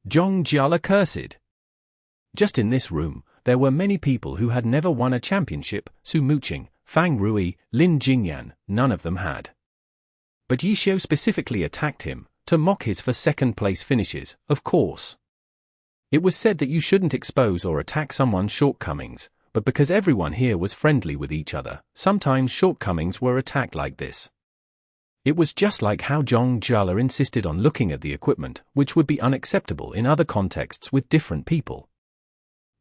Zhong Jiala cursed. Just in this room, there were many people who had never won a championship, Su Muqing, Fang Rui, Lin Jingyan, none of them had. But Yi Xiu specifically attacked him, to mock his for second-place finishes, of course. It was said that you shouldn't expose or attack someone's shortcomings, but because everyone here was friendly with each other, sometimes shortcomings were attacked like this. It was just like how Zhong Jiala insisted on looking at the equipment, which would be unacceptable in other contexts with different people.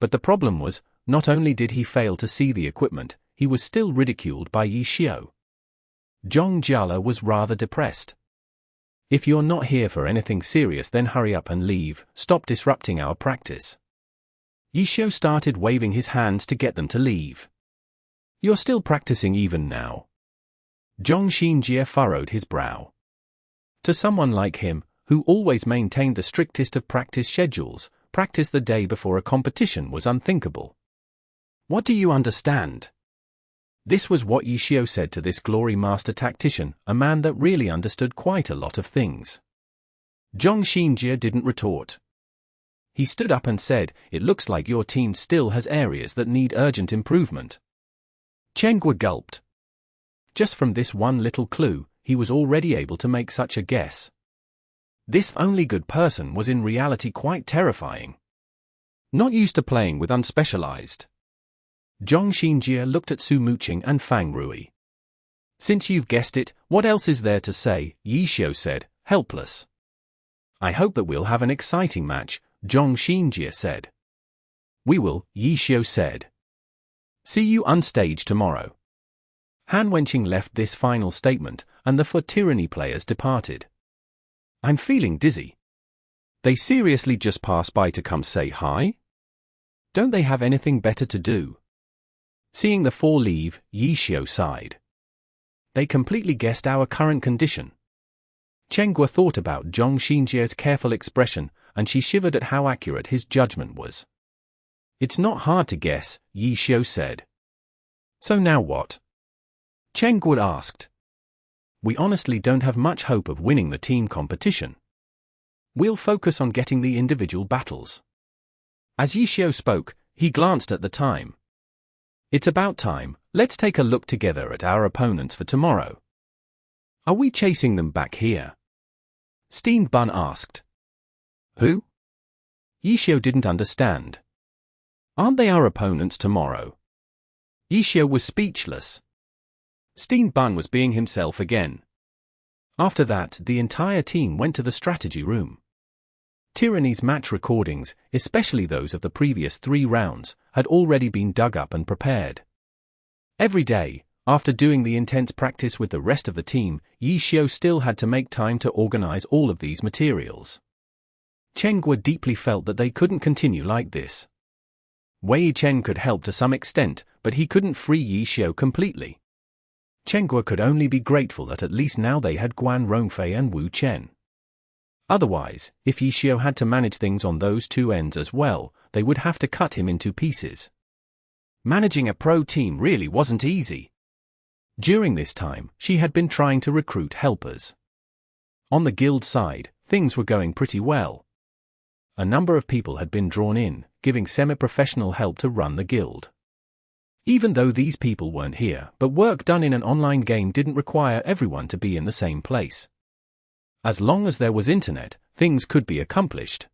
But the problem was, not only did he fail to see the equipment, he was still ridiculed by Yi Xiu. Zhong Jiala was rather depressed. If you're not here for anything serious, then hurry up and leave, stop disrupting our practice. Yi Xiu started waving his hands to get them to leave. You're still practicing even now. Zhong Xinjie furrowed his brow. To someone like him, who always maintained the strictest of practice schedules, practice the day before a competition was unthinkable. What do you understand? This was what Yi Xiu said to this glory master tactician, a man that really understood quite a lot of things. Zhong Xinjie didn't retort. He stood up and said, it looks like your team still has areas that need urgent improvement. Chen Gui gulped. Just from this one little clue, he was already able to make such a guess. This only good person was in reality quite terrifying. Not used to playing with unspecialized. Zhong Xinjie looked at Su Muqing and Fang Rui. Since you've guessed it, what else is there to say? Yi Xiu said, helpless. I hope that we'll have an exciting match, Zhong Xinjie said. We will, Yi Xiu said. See you on stage tomorrow. Han Wenqing left this final statement, and the For Tyranny players departed. I'm feeling dizzy. They seriously just pass by to come say hi? Don't they have anything better to do? Seeing the four leave, Yi Xiu sighed. They completely guessed our current condition. Chen Gui thought about Zhong Xinjie's careful expression, and she shivered at how accurate his judgment was. It's not hard to guess, Yi Xiu said. So now what? Chen Gui asked. We honestly don't have much hope of winning the team competition. We'll focus on getting the individual battles. As Yi Xiu spoke, he glanced at the time. It's about time, let's take a look together at our opponents for tomorrow. Are we chasing them back here? Steen Bun asked. Who? Yi Xiu didn't understand. Aren't they our opponents tomorrow? Yi Xiu was speechless. Steen Bun was being himself again. After that, the entire team went to the strategy room. Tyranny's match recordings, especially those of the previous 3 rounds, had already been dug up and prepared. Every day, after doing the intense practice with the rest of the team, Yi Xiu still had to make time to organize all of these materials. Chen Gui deeply felt that they couldn't continue like this. Wei Chen could help to some extent, but he couldn't free Yi Xiu completely. Guo could only be grateful that at least now they had Guan Rongfei and Wu Chen. Otherwise, if Yishio had to manage things on those two ends as well, they would have to cut him into pieces. Managing a pro team really wasn't easy. During this time, she had been trying to recruit helpers. On the guild side, things were going pretty well. A number of people had been drawn in, giving semi-professional help to run the guild. Even though these people weren't here, but work done in an online game didn't require everyone to be in the same place. As long as there was internet, things could be accomplished.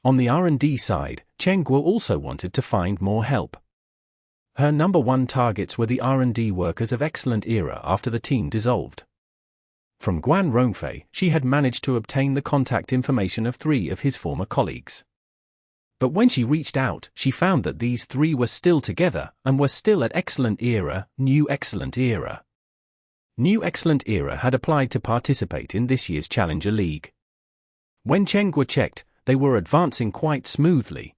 On the R&D side, Guo also wanted to find more help. Her number one targets were the R&D workers of Excellent Era after the team dissolved. From Guan Rongfei, she had managed to obtain the contact information of 3 of his former colleagues. But when she reached out, she found that these 3 were still together, and were still at Excellent Era, New Excellent Era. New Excellent Era had applied to participate in this year's Challenger League. When Guo checked, they were advancing quite smoothly.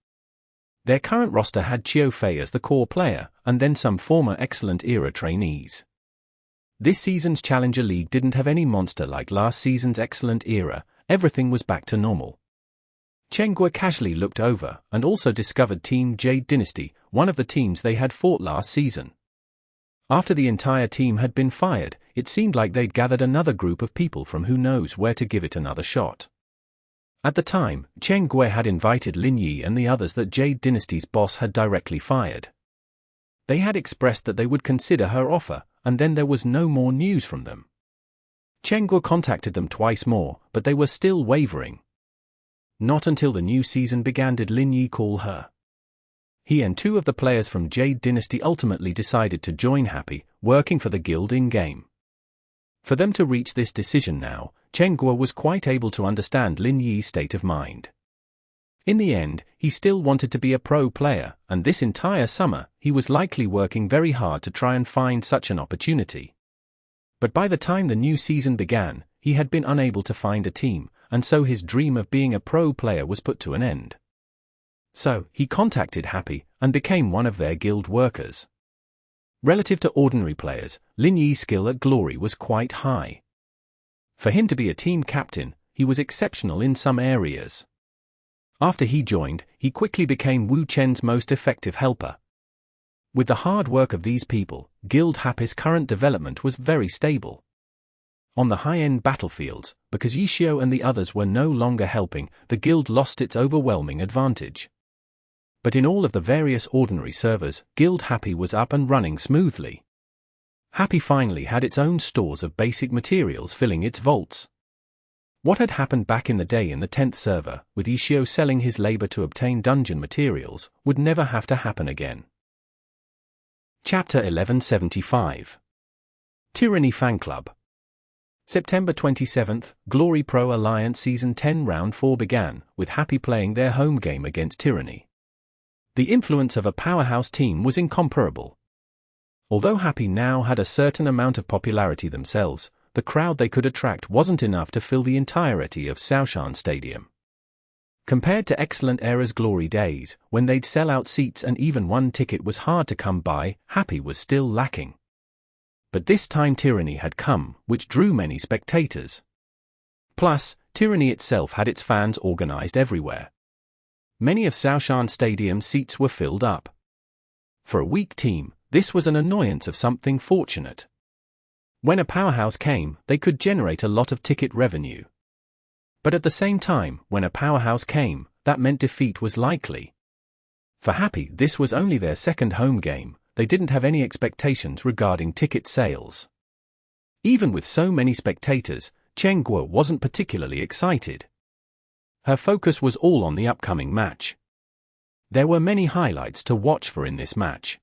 Their current roster had Qiu Fei as the core player, and then some former Excellent Era trainees. This season's Challenger League didn't have any monster like last season's Excellent Era, everything was back to normal. Guo casually looked over, and also discovered Team Jade Dynasty, one of the teams they had fought last season. After the entire team had been fired, it seemed like they'd gathered another group of people from who knows where to give it another shot. At the time, Guo had invited Lin Yi and the others that Jade Dynasty's boss had directly fired. They had expressed that they would consider her offer, and then there was no more news from them. Guo contacted them twice more, but they were still wavering. Not until the new season began did Lin Yi call her. He and 2 of the players from Jade Dynasty ultimately decided to join Happy, working for the guild in-game. For them to reach this decision now, Guo was quite able to understand Lin Yi's state of mind. In the end, he still wanted to be a pro player, and this entire summer, he was likely working very hard to try and find such an opportunity. But by the time the new season began, he had been unable to find a team, and so his dream of being a pro player was put to an end. So, he contacted Happy, and became one of their guild workers. Relative to ordinary players, Lin Yi's skill at Glory was quite high. For him to be a team captain, he was exceptional in some areas. After he joined, he quickly became Wu Chen's most effective helper. With the hard work of these people, Guild Happy's current development was very stable. On the high-end battlefields, because Yishio and the others were no longer helping, the guild lost its overwhelming advantage. But in all of the various ordinary servers, Guild Happy was up and running smoothly. Happy finally had its own stores of basic materials filling its vaults. What had happened back in the day in the 10th server, with Yishio selling his labor to obtain dungeon materials, would never have to happen again. Chapter 1175. Tyranny Fanclub. September 27th, Glory Pro Alliance Season 10 Round 4 began, with Happy playing their home game against Tyranny. The influence of a powerhouse team was incomparable. Although Happy now had a certain amount of popularity themselves, the crowd they could attract wasn't enough to fill the entirety of Shouldnt Stadium. Compared to Excellent Era's glory days, when they'd sell out seats and even one ticket was hard to come by, Happy was still lacking. But this time Tyranny had come, which drew many spectators. Plus, Tyranny itself had its fans organized everywhere. Many of Shouldnt Stadium's seats were filled up. For a weak team, this was an annoyance of something fortunate. When a powerhouse came, they could generate a lot of ticket revenue. But at the same time, when a powerhouse came, that meant defeat was likely. For Happy, this was only their second home game, they didn't have any expectations regarding ticket sales. Even with so many spectators, Guo wasn't particularly excited. Her focus was all on the upcoming match. There were many highlights to watch for in this match.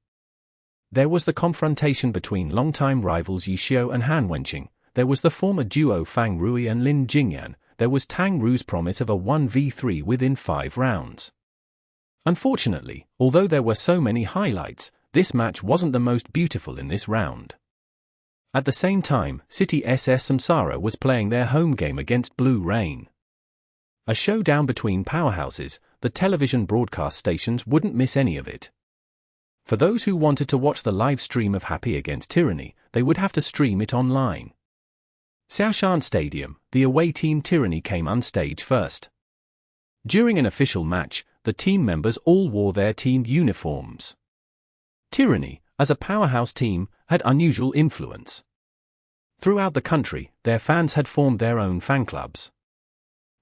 There was the confrontation between longtime rivals Yishio and Han Wenqing, there was the former duo Fang Rui and Lin Jingyan, there was Tang Ru's promise of a 1v3 within 5 rounds. Unfortunately, although there were so many highlights, this match wasn't the most beautiful in this round. At the same time, City SS Samsara was playing their home game against Blue Rain. A showdown between powerhouses, the television broadcast stations wouldn't miss any of it. For those who wanted to watch the live stream of Happy against Tyranny, they would have to stream it online. Shouldnt Stadium, the away team Tyranny came on stage first. During an official match, the team members all wore their team uniforms. Tyranny, as a powerhouse team, had unusual influence. Throughout the country, their fans had formed their own fan clubs.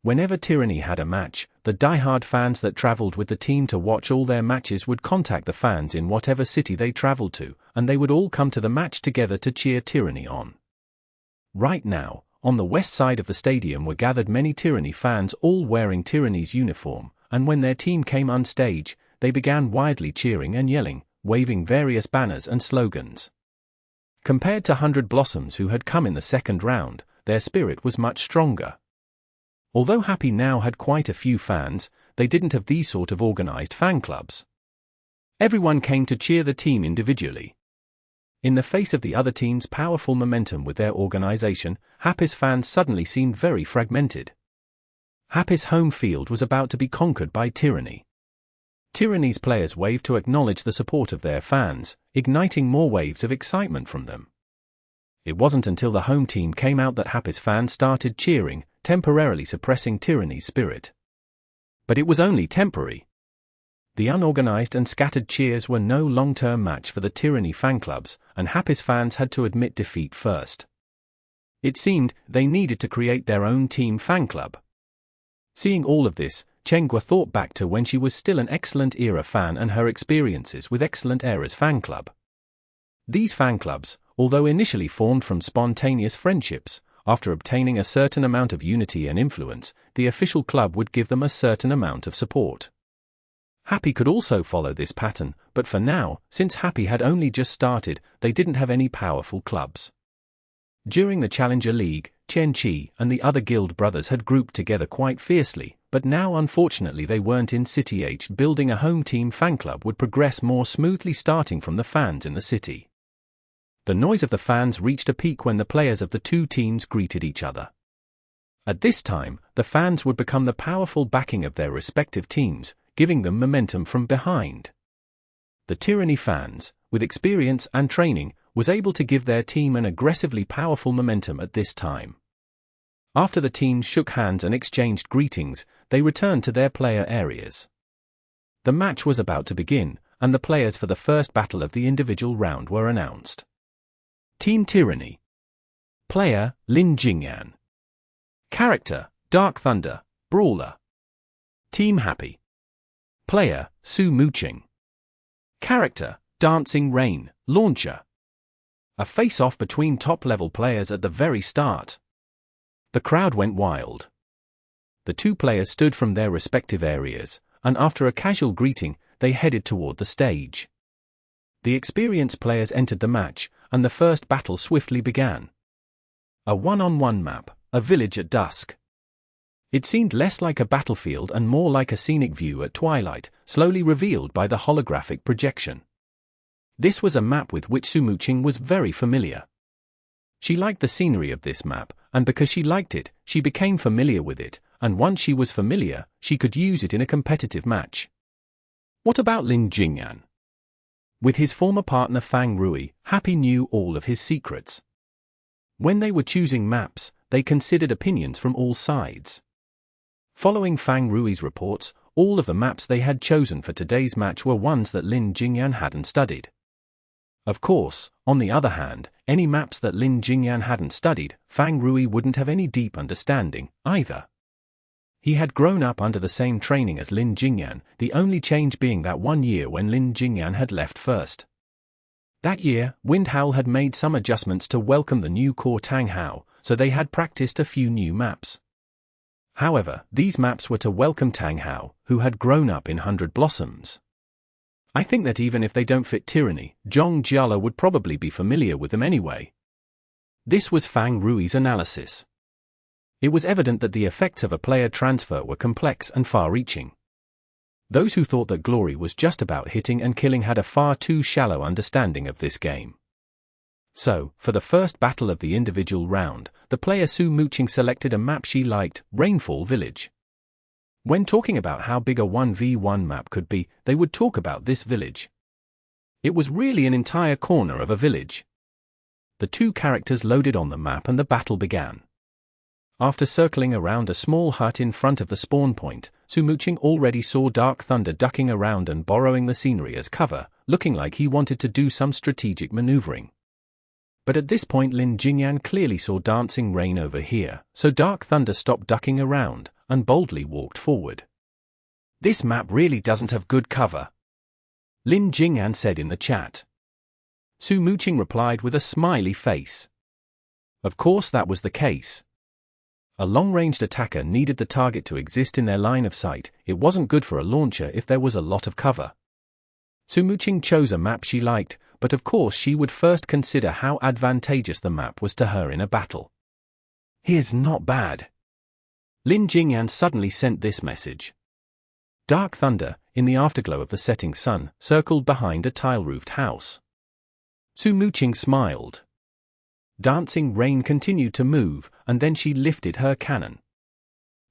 Whenever Tyranny had a match, the die-hard fans that traveled with the team to watch all their matches would contact the fans in whatever city they traveled to, and they would all come to the match together to cheer Tyranny on. Right now, on the west side of the stadium were gathered many Tyranny fans all wearing Tyranny's uniform, and when their team came on stage, they began wildly cheering and yelling, waving various banners and slogans. Compared to 100 Blossoms who had come in the second round, their spirit was much stronger. Although Happy now had quite a few fans, they didn't have these sort of organized fan clubs. Everyone came to cheer the team individually. In the face of the other team's powerful momentum with their organization, Happy's fans suddenly seemed very fragmented. Happy's home field was about to be conquered by Tyranny. Tyranny's players waved to acknowledge the support of their fans, igniting more waves of excitement from them. It wasn't until the home team came out that Happy's fans started cheering, temporarily suppressing Tyranny's spirit. But it was only temporary. The unorganized and scattered cheers were no long-term match for the Tyranny fan clubs, and Happy's fans had to admit defeat first. It seemed they needed to create their own team fan club. Seeing all of this, Chenghua thought back to when she was still an Excellent Era fan and her experiences with Excellent Era's fan club. These fan clubs, although initially formed from spontaneous friendships, after obtaining a certain amount of unity and influence, the official club would give them a certain amount of support. Happy could also follow this pattern, but for now, since Happy had only just started, they didn't have any powerful clubs. During the Challenger League, Chen Chi and the other guild brothers had grouped together quite fiercely, but now unfortunately they weren't in City H. Building a home team fan club would progress more smoothly starting from the fans in the city. The noise of the fans reached a peak when the players of the two teams greeted each other. At this time, the fans would become the powerful backing of their respective teams, giving them momentum from behind. The Tyranny fans, with experience and training, was able to give their team an aggressively powerful momentum at this time. After the teams shook hands and exchanged greetings, they returned to their player areas. The match was about to begin, and the players for the first battle of the individual round were announced. Team Tyranny. Player, Lin Jingyan. Character, Dark Thunder, Brawler. Team Happy. Player, Su Muqing. Character, Dancing Rain, Launcher. A face-off between top-level players at the very start. The crowd went wild. The two players stood from their respective areas, and after a casual greeting, they headed toward the stage. The experienced players entered the match, and the first battle swiftly began. A one-on-one map, a village at dusk. It seemed less like a battlefield and more like a scenic view at twilight, slowly revealed by the holographic projection. This was a map with which Su Muqing was very familiar. She liked the scenery of this map, and because she liked it, she became familiar with it, and once she was familiar, she could use it in a competitive match. What about Lin Jingyan? With his former partner Fang Rui, Happy knew all of his secrets. When they were choosing maps, they considered opinions from all sides. Following Fang Rui's reports, all of the maps they had chosen for today's match were ones that Lin Jingyan hadn't studied. Of course, on the other hand, any maps that Lin Jingyan hadn't studied, Fang Rui wouldn't have any deep understanding, either. He had grown up under the same training as Lin Jingyan, the only change being that 1 year when Lin Jingyan had left first. That year, Wind Howl had made some adjustments to welcome the new core Tang Hao, so they had practiced a few new maps. However, these maps were to welcome Tang Hao, who had grown up in 100 Blossoms. I think that even if they don't fit Tyranny, Zhong Jiala would probably be familiar with them anyway. This was Fang Rui's analysis. It was evident that the effects of a player transfer were complex and far-reaching. Those who thought that glory was just about hitting and killing had a far too shallow understanding of this game. So, for the first battle of the individual round, the player Su Muqing selected a map she liked, Rainfall Village. When talking about how big a 1v1 map could be, they would talk about this village. It was really an entire corner of a village. The two characters loaded on the map and the battle began. After circling around a small hut in front of the spawn point, Sumuching already saw Dark Thunder ducking around and borrowing the scenery as cover, looking like he wanted to do some strategic maneuvering. But at this point Lin Jingyan clearly saw Dancing Rain over here, so Dark Thunder stopped ducking around and boldly walked forward. "This map really doesn't have good cover," Lin Jingyan said in the chat. Sumuching replied with a smiley face. Of course that was the case. A long-ranged attacker needed the target to exist in their line of sight. It wasn't good for a launcher if there was a lot of cover. Sumuching chose a map she liked, but of course she would first consider how advantageous the map was to her in a battle. "Here's not bad." Lin Jingyan suddenly sent this message. Dark Thunder, in the afterglow of the setting sun, circled behind a tile-roofed house. Sumuching smiled. Dancing Rain continued to move, and then she lifted her cannon.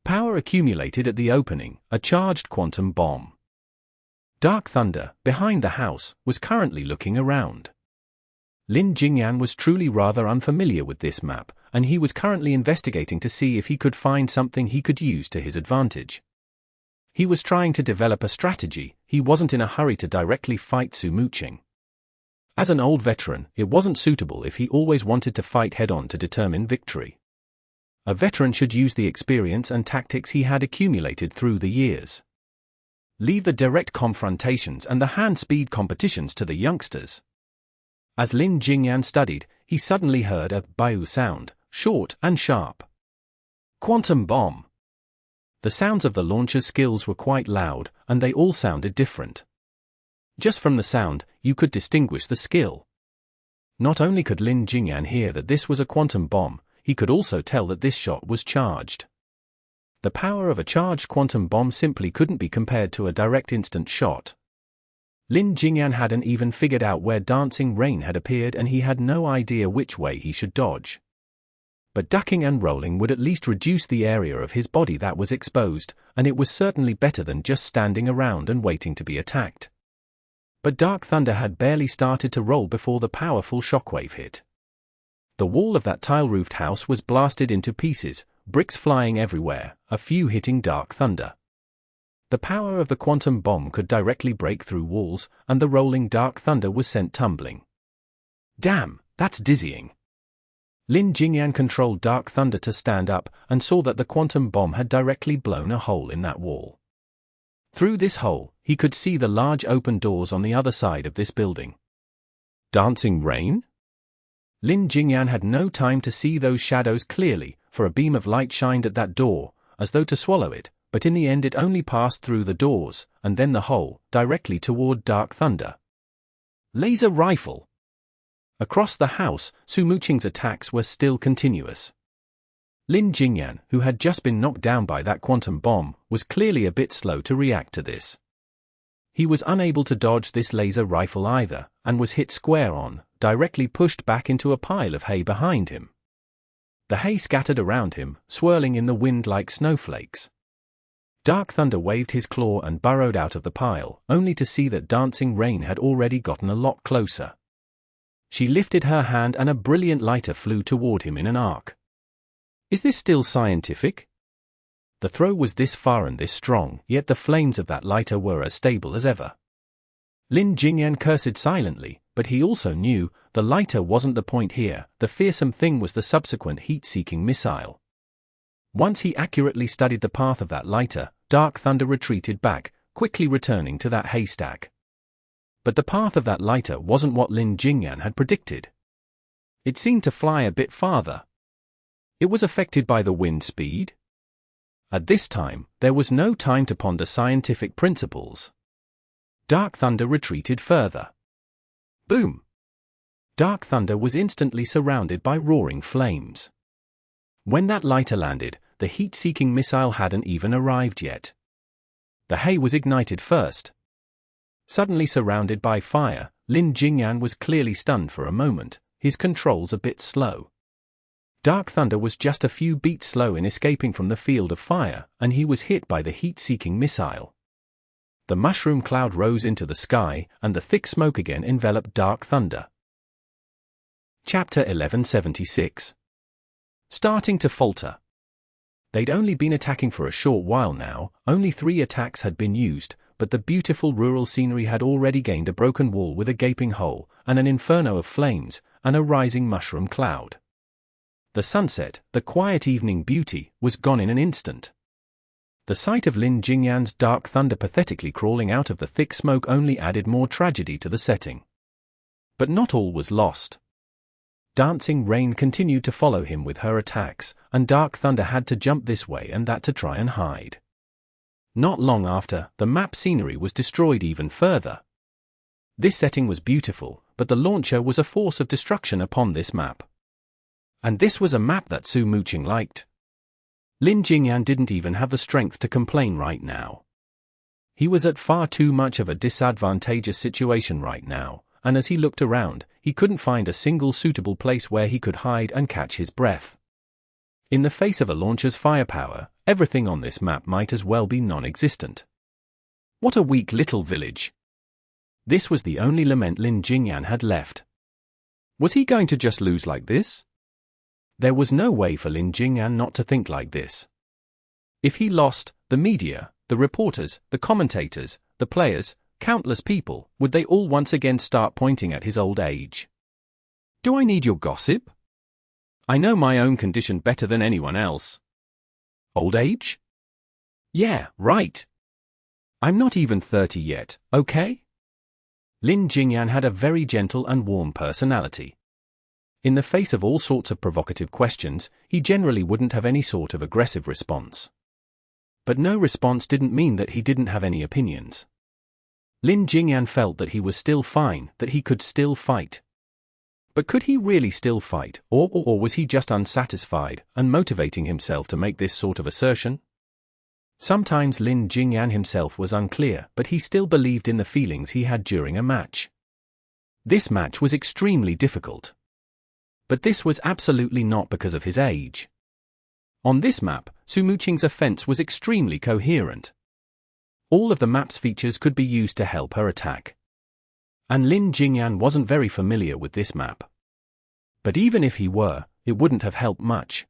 Power accumulated at the opening, a charged quantum bomb. Dark Thunder, behind the house, was currently looking around. Lin Jingyan was truly rather unfamiliar with this map, and he was currently investigating to see if he could find something he could use to his advantage. He was trying to develop a strategy. He wasn't in a hurry to directly fight Sumuching. As an old veteran, it wasn't suitable if he always wanted to fight head-on to determine victory. A veteran should use the experience and tactics he had accumulated through the years. Leave the direct confrontations and the hand-speed competitions to the youngsters. As Lin Jingyan studied, he suddenly heard a "biu" sound, short and sharp. Quantum bomb! The sounds of the launcher's skills were quite loud, and they all sounded different. Just from the sound, you could distinguish the skill. Not only could Lin Jingyan hear that this was a quantum bomb, he could also tell that this shot was charged. The power of a charged quantum bomb simply couldn't be compared to a direct instant shot. Lin Jingyan hadn't even figured out where Dancing Rain had appeared, and he had no idea which way he should dodge. But ducking and rolling would at least reduce the area of his body that was exposed, and it was certainly better than just standing around and waiting to be attacked. But Dark Thunder had barely started to roll before the powerful shockwave hit. The wall of that tile-roofed house was blasted into pieces, bricks flying everywhere, a few hitting Dark Thunder. The power of the quantum bomb could directly break through walls, and the rolling Dark Thunder was sent tumbling. Damn, that's dizzying. Lin Jingyan controlled Dark Thunder to stand up, and saw that the quantum bomb had directly blown a hole in that wall. Through this hole, he could see the large open doors on the other side of this building. Dancing Rain? Lin Jingyan had no time to see those shadows clearly, for a beam of light shined at that door, as though to swallow it, but in the end it only passed through the doors, and then the hole, directly toward Dark Thunder. Laser rifle! Across the house, Sumuching's attacks were still continuous. Lin Jingyan, who had just been knocked down by that quantum bomb, was clearly a bit slow to react to this. He was unable to dodge this laser rifle either, and was hit square on, directly pushed back into a pile of hay behind him. The hay scattered around him, swirling in the wind like snowflakes. Dark Thunder waved his claw and burrowed out of the pile, only to see that Dancing Rain had already gotten a lot closer. She lifted her hand and a brilliant lighter flew toward him in an arc. Is this still scientific? The throw was this far and this strong, yet the flames of that lighter were as stable as ever. Lin Jingyan cursed silently, but he also knew, the lighter wasn't the point here, the fearsome thing was the subsequent heat-seeking missile. Once he accurately studied the path of that lighter, Dark Thunder retreated back, quickly returning to that haystack. But the path of that lighter wasn't what Lin Jingyan had predicted. It seemed to fly a bit farther. It was affected by the wind speed? At this time, there was no time to ponder scientific principles. Dark Thunder retreated further. Boom! Dark Thunder was instantly surrounded by roaring flames. When that lighter landed, the heat-seeking missile hadn't even arrived yet. The hay was ignited first. Suddenly surrounded by fire, Lin Jingyan was clearly stunned for a moment, his controls a bit slow. Dark Thunder was just a few beats slow in escaping from the field of fire, and he was hit by the heat-seeking missile. The mushroom cloud rose into the sky, and the thick smoke again enveloped Dark Thunder. Chapter 1176. Starting to falter. They'd only been attacking for a short while now, only 3 attacks had been used, but the beautiful rural scenery had already gained a broken wall with a gaping hole, and an inferno of flames, and a rising mushroom cloud. The sunset, the quiet evening beauty, was gone in an instant. The sight of Lin Jingyan's dark thunder pathetically crawling out of the thick smoke only added more tragedy to the setting. But not all was lost. Dancing Rain continued to follow him with her attacks, and Dark Thunder had to jump this way and that to try and hide. Not long after, the map scenery was destroyed even further. This setting was beautiful, but the launcher was a force of destruction upon this map. And this was a map that Su Muqing liked. Lin Jingyan didn't even have the strength to complain right now. He was at far too much of a disadvantageous situation right now, and as he looked around, he couldn't find a single suitable place where he could hide and catch his breath. In the face of a launcher's firepower, everything on this map might as well be non-existent. What a weak little village. This was the only lament Lin Jingyan had left. Was he going to just lose like this? There was no way for Lin Jingyan not to think like this. If he lost, the media, the reporters, the commentators, the players, countless people, would they all once again start pointing at his old age? Do I need your gossip? I know my own condition better than anyone else. Old age? Yeah, right. I'm not even 30 yet, okay? Lin Jingyan had a very gentle and warm personality. In the face of all sorts of provocative questions, he generally wouldn't have any sort of aggressive response. But no response didn't mean that he didn't have any opinions. Lin Jingyan felt that he was still fine, that he could still fight. But could he really still fight, or was he just unsatisfied, and motivating himself to make this sort of assertion? Sometimes Lin Jingyan himself was unclear, but he still believed in the feelings he had during a match. This match was extremely difficult. But this was absolutely not because of his age. On this map, Su Muqing's offense was extremely coherent. All of the map's features could be used to help her attack. And Lin Jingyan wasn't very familiar with this map. But even if he were, it wouldn't have helped much.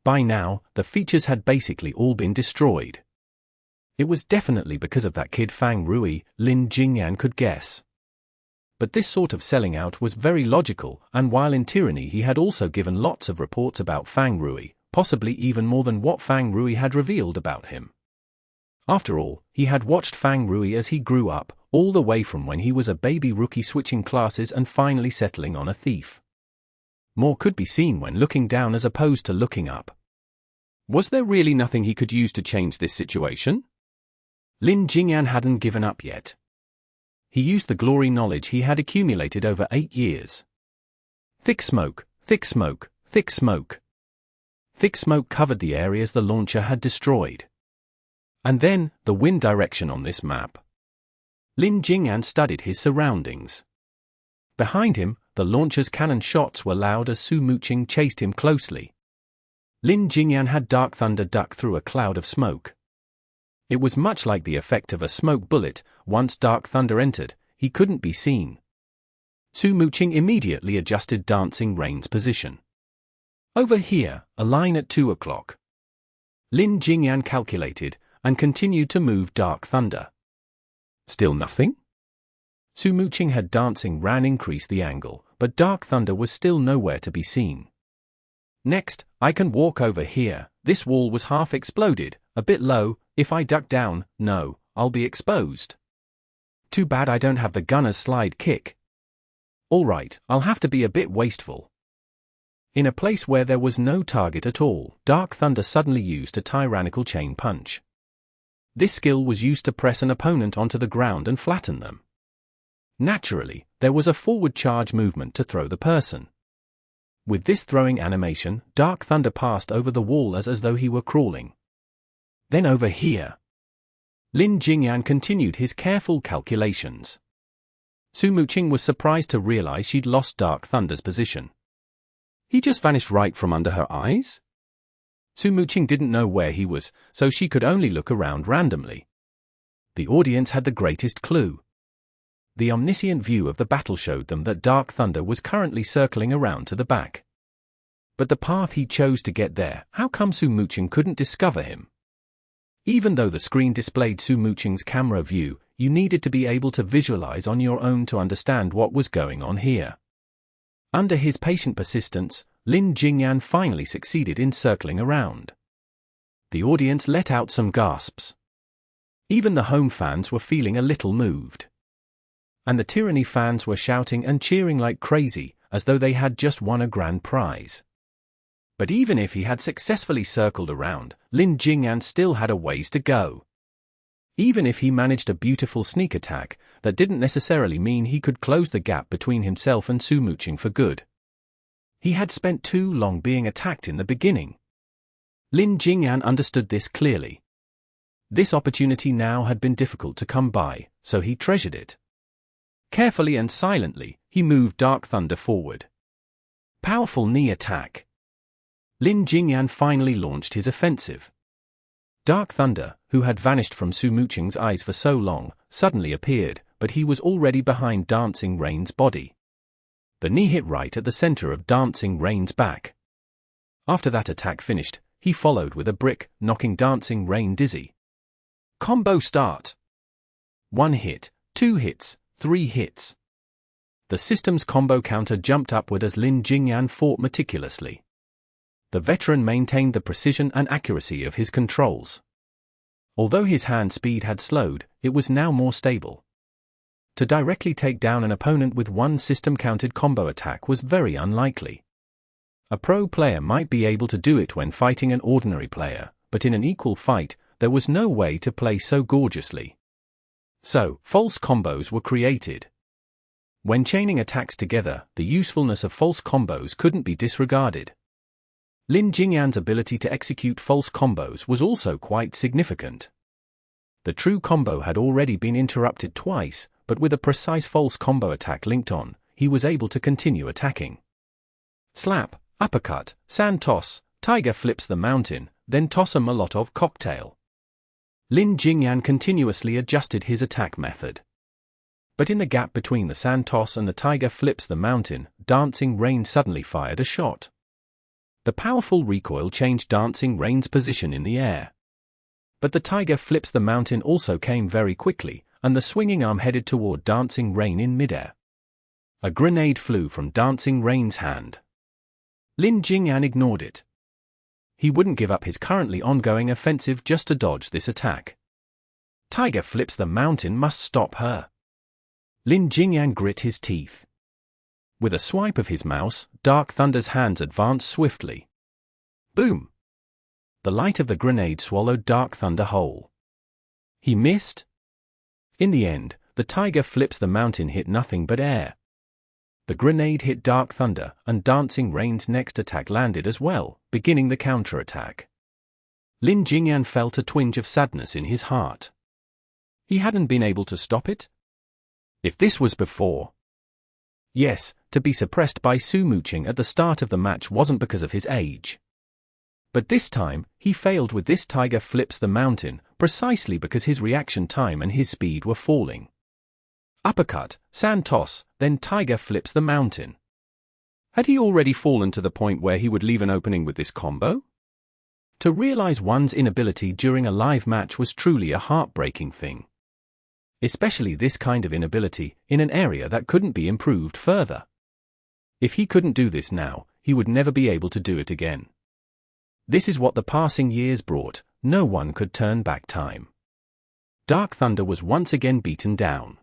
By now, the features had basically all been destroyed. It was definitely because of that kid Fang Rui, Lin Jingyan could guess. But this sort of selling out was very logical, and while in Tyranny he had also given lots of reports about Fang Rui, possibly even more than what Fang Rui had revealed about him. After all, he had watched Fang Rui as he grew up, all the way from when he was a baby rookie switching classes and finally settling on a thief. More could be seen when looking down as opposed to looking up. Was there really nothing he could use to change this situation? Lin Jingyan hadn't given up yet. He used the glory knowledge he had accumulated over 8 years. Thick smoke, thick smoke, thick smoke. Thick smoke covered the areas the launcher had destroyed. And then, the wind direction on this map. Lin Jingyan studied his surroundings. Behind him, the launcher's cannon shots were loud as Su Muqing chased him closely. Lin Jingyan had Dark Thunder duck through a cloud of smoke. It was much like the effect of a smoke bullet. Once Dark Thunder entered, he couldn't be seen. Su Muqing immediately adjusted Dancing Rain's position. Over here, a line at 2 o'clock. Lin Jingyan calculated, and continued to move Dark Thunder. Still nothing? Su Muqing had Dancing Rain increase the angle, but Dark Thunder was still nowhere to be seen. Next, I can walk over here. This wall was half exploded, a bit low. If I duck down, no, I'll be exposed. Too bad I don't have the gunner's slide kick. Alright, I'll have to be a bit wasteful. In a place where there was no target at all, Dark Thunder suddenly used a tyrannical chain punch. This skill was used to press an opponent onto the ground and flatten them. Naturally, there was a forward charge movement to throw the person. With this throwing animation, Dark Thunder passed over the wall as though he were crawling. Then over here. Lin Jingyan continued his careful calculations. Su Muqing was surprised to realize she'd lost Dark Thunder's position. He just vanished right from under her eyes? Su Muqing didn't know where he was, so she could only look around randomly. The audience had the greatest clue. the omniscient view of the battle showed them that Dark Thunder was currently circling around to the back. But the path he chose to get there, how come Su Muqing couldn't discover him? Even though the screen displayed Su Muqing's camera view, you needed to be able to visualize on your own to understand what was going on here. Under his patient persistence, Lin Jingyan finally succeeded in circling around. The audience let out some gasps. Even the home fans were feeling a little moved. And the Tyranny fans were shouting and cheering like crazy, as though they had just won a grand prize. But even if he had successfully circled around, Lin Jingyan still had a ways to go. Even if he managed a beautiful sneak attack, that didn't necessarily mean he could close the gap between himself and Su Muqing for good. He had spent too long being attacked in the beginning. Lin Jingyan understood this clearly. This opportunity now had been difficult to come by, so he treasured it. Carefully and silently, he moved Dark Thunder forward. Powerful knee attack. Lin Jingyan finally launched his offensive. Dark Thunder, who had vanished from Su Muqing's eyes for so long, suddenly appeared, but he was already behind Dancing Rain's body. The knee hit right at the center of Dancing Rain's back. After that attack finished, he followed with a brick, knocking Dancing Rain dizzy. Combo start. 1 hit, 2 hits, 3 hits. The system's combo counter jumped upward as Lin Jingyan fought meticulously. The veteran maintained the precision and accuracy of his controls. Although his hand speed had slowed, it was now more stable. To directly take down an opponent with one system-counted combo attack was very unlikely. A pro player might be able to do it when fighting an ordinary player, but in an equal fight, there was no way to play so gorgeously. So, false combos were created. When chaining attacks together, the usefulness of false combos couldn't be disregarded. Lin Jingyan's ability to execute false combos was also quite significant. The true combo had already been interrupted twice, but with a precise false combo attack linked on, he was able to continue attacking. Slap, uppercut, sand toss, tiger flips the mountain, then toss a Molotov cocktail. Lin Jingyan continuously adjusted his attack method. But in the gap between the sand toss and the tiger flips the mountain, Dancing Rain suddenly fired a shot. The powerful recoil changed Dancing Rain's position in the air. But the tiger flips the mountain also came very quickly, and the swinging arm headed toward Dancing Rain in midair. A grenade flew from Dancing Rain's hand. Lin Jingyan ignored it. He wouldn't give up his currently ongoing offensive just to dodge this attack. Tiger flips the mountain must stop her. Lin Jingyan grit his teeth. With a swipe of his mouse, Dark Thunder's hands advanced swiftly. Boom! The light of the grenade swallowed Dark Thunder whole. He missed? In the end, the tiger flips the mountain hit nothing but air. The grenade hit Dark Thunder, and Dancing Rain's next attack landed as well, beginning the counterattack. Lin Jingyan felt a twinge of sadness in his heart. He hadn't been able to stop it? If this was before... Yes, to be suppressed by Su Muqing at the start of the match wasn't because of his age. But this time, he failed with this tiger flips the mountain, precisely because his reaction time and his speed were falling. Uppercut, sand toss, then tiger flips the mountain. Had he already fallen to the point where he would leave an opening with this combo? To realize one's inability during a live match was truly a heartbreaking thing. Especially this kind of inability, in an area that couldn't be improved further. If he couldn't do this now, he would never be able to do it again. This is what the passing years brought, no one could turn back time. Dark Thunder was once again beaten down.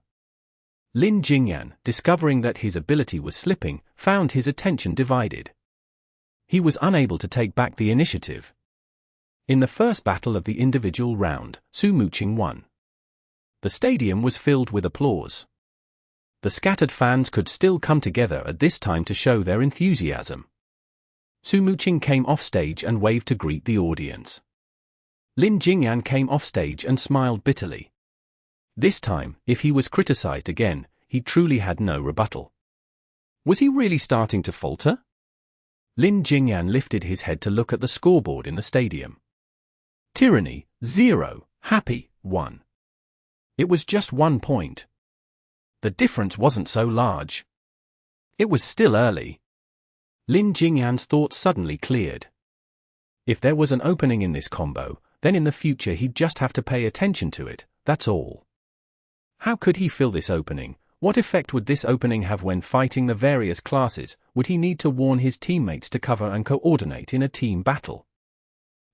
Lin Jingyan, discovering that his ability was slipping, found his attention divided. He was unable to take back the initiative. In the first battle of the individual round, Su Muqing won. The stadium was filled with applause. The scattered fans could still come together at this time to show their enthusiasm. Su Muqing came off stage and waved to greet the audience. Lin Jingyan came off stage and smiled bitterly. This time, if he was criticized again, he truly had no rebuttal. Was he really starting to falter? Lin Jingyan lifted his head to look at the scoreboard in the stadium. Tyranny, 0, Happy, 1. It was just 1 point. The difference wasn't so large. It was still early. Lin Jingyan's thoughts suddenly cleared. If there was an opening in this combo, then in the future he'd just have to pay attention to it, that's all. How could he fill this opening? What effect would this opening have when fighting the various classes? Would he need to warn his teammates to cover and coordinate in a team battle?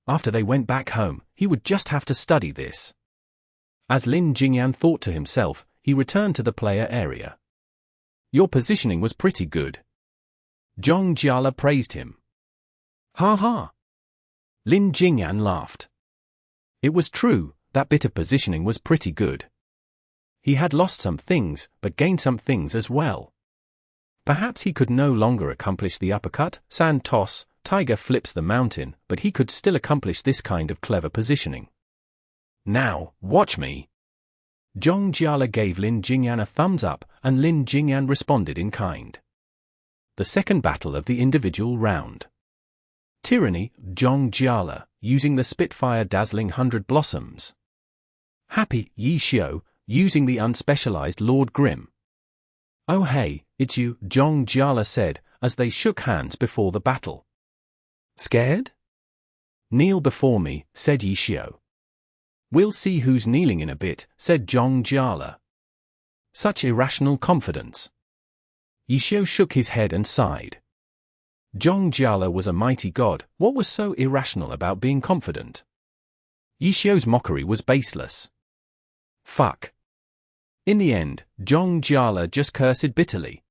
After they went back home, he would just have to study this. As Lin Jingyan thought to himself, he returned to the player area. Your positioning was pretty good. Zhong Jiala praised him. Ha ha. Lin Jingyan laughed. It was true, that bit of positioning was pretty good. He had lost some things, but gained some things as well. Perhaps he could no longer accomplish the uppercut, sand toss, tiger flips the mountain, but he could still accomplish this kind of clever positioning. Now, watch me. Zhong Jiala gave Lin Jingyan a thumbs up, and Lin Jingyan responded in kind. The second battle of the individual round. Tyranny, Zhong Jiala, using the Spitfire Dazzling 100 Blossoms. Happy, Yi Xiu, using the unspecialized Lord Grimm. Oh hey, it's you, Zhong Jiala said, as they shook hands before the battle. Scared? Kneel before me, said Yi Xiu. We'll see who's kneeling in a bit, said Zhong Jiala. Such irrational confidence. Yi Xiu shook his head and sighed. Zhong Jiala was a mighty god, what was so irrational about being confident? Yi Xiu's mockery was baseless. Fuck. In the end, Zhong Jiala just cursed bitterly.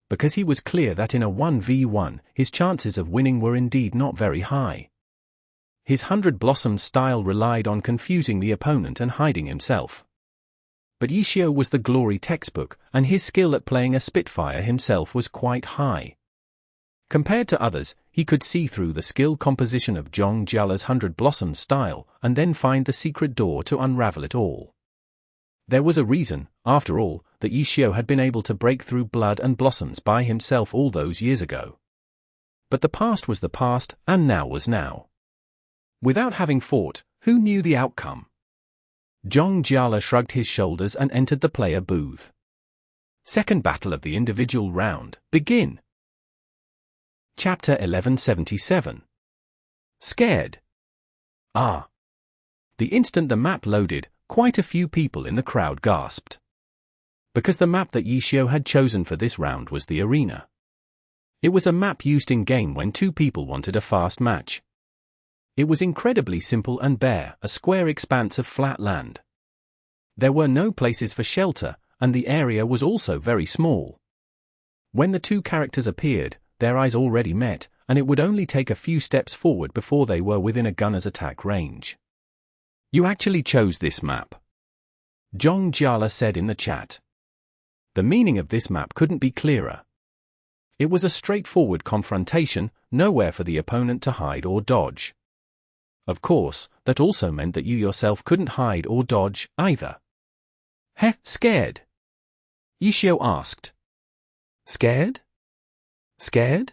Because he was clear that in a 1v1, his chances of winning were indeed not very high. His 100 Blossoms style relied on confusing the opponent and hiding himself. But Yi Xiu was the glory textbook, and his skill at playing a Spitfire himself was quite high. Compared to others, he could see through the skill composition of Zhong Jiala's 100 Blossoms style, and then find the secret door to unravel it all. There was a reason, after all, that Yi Xiu had been able to break through Blood and Blossoms by himself all those years ago. But the past was the past, and now was now. Without having fought, who knew the outcome? Zhong Jiala shrugged his shoulders and entered the player booth. Second battle of the individual round, begin. Chapter 1177. Scared. Ah. The instant the map loaded, quite a few people in the crowd gasped. Because the map that Yi Xiu had chosen for this round was the arena. It was a map used in-game when two people wanted a fast match. It was incredibly simple and bare, a square expanse of flat land. There were no places for shelter, and the area was also very small. When the two characters appeared, their eyes already met, and it would only take a few steps forward before they were within a gunner's attack range. You actually chose this map. Zhong Jiala said in the chat. The meaning of this map couldn't be clearer. It was a straightforward confrontation, nowhere for the opponent to hide or dodge. Of course, that also meant that you yourself couldn't hide or dodge, either. Heh, scared? Yi Xiu asked. Scared? Scared?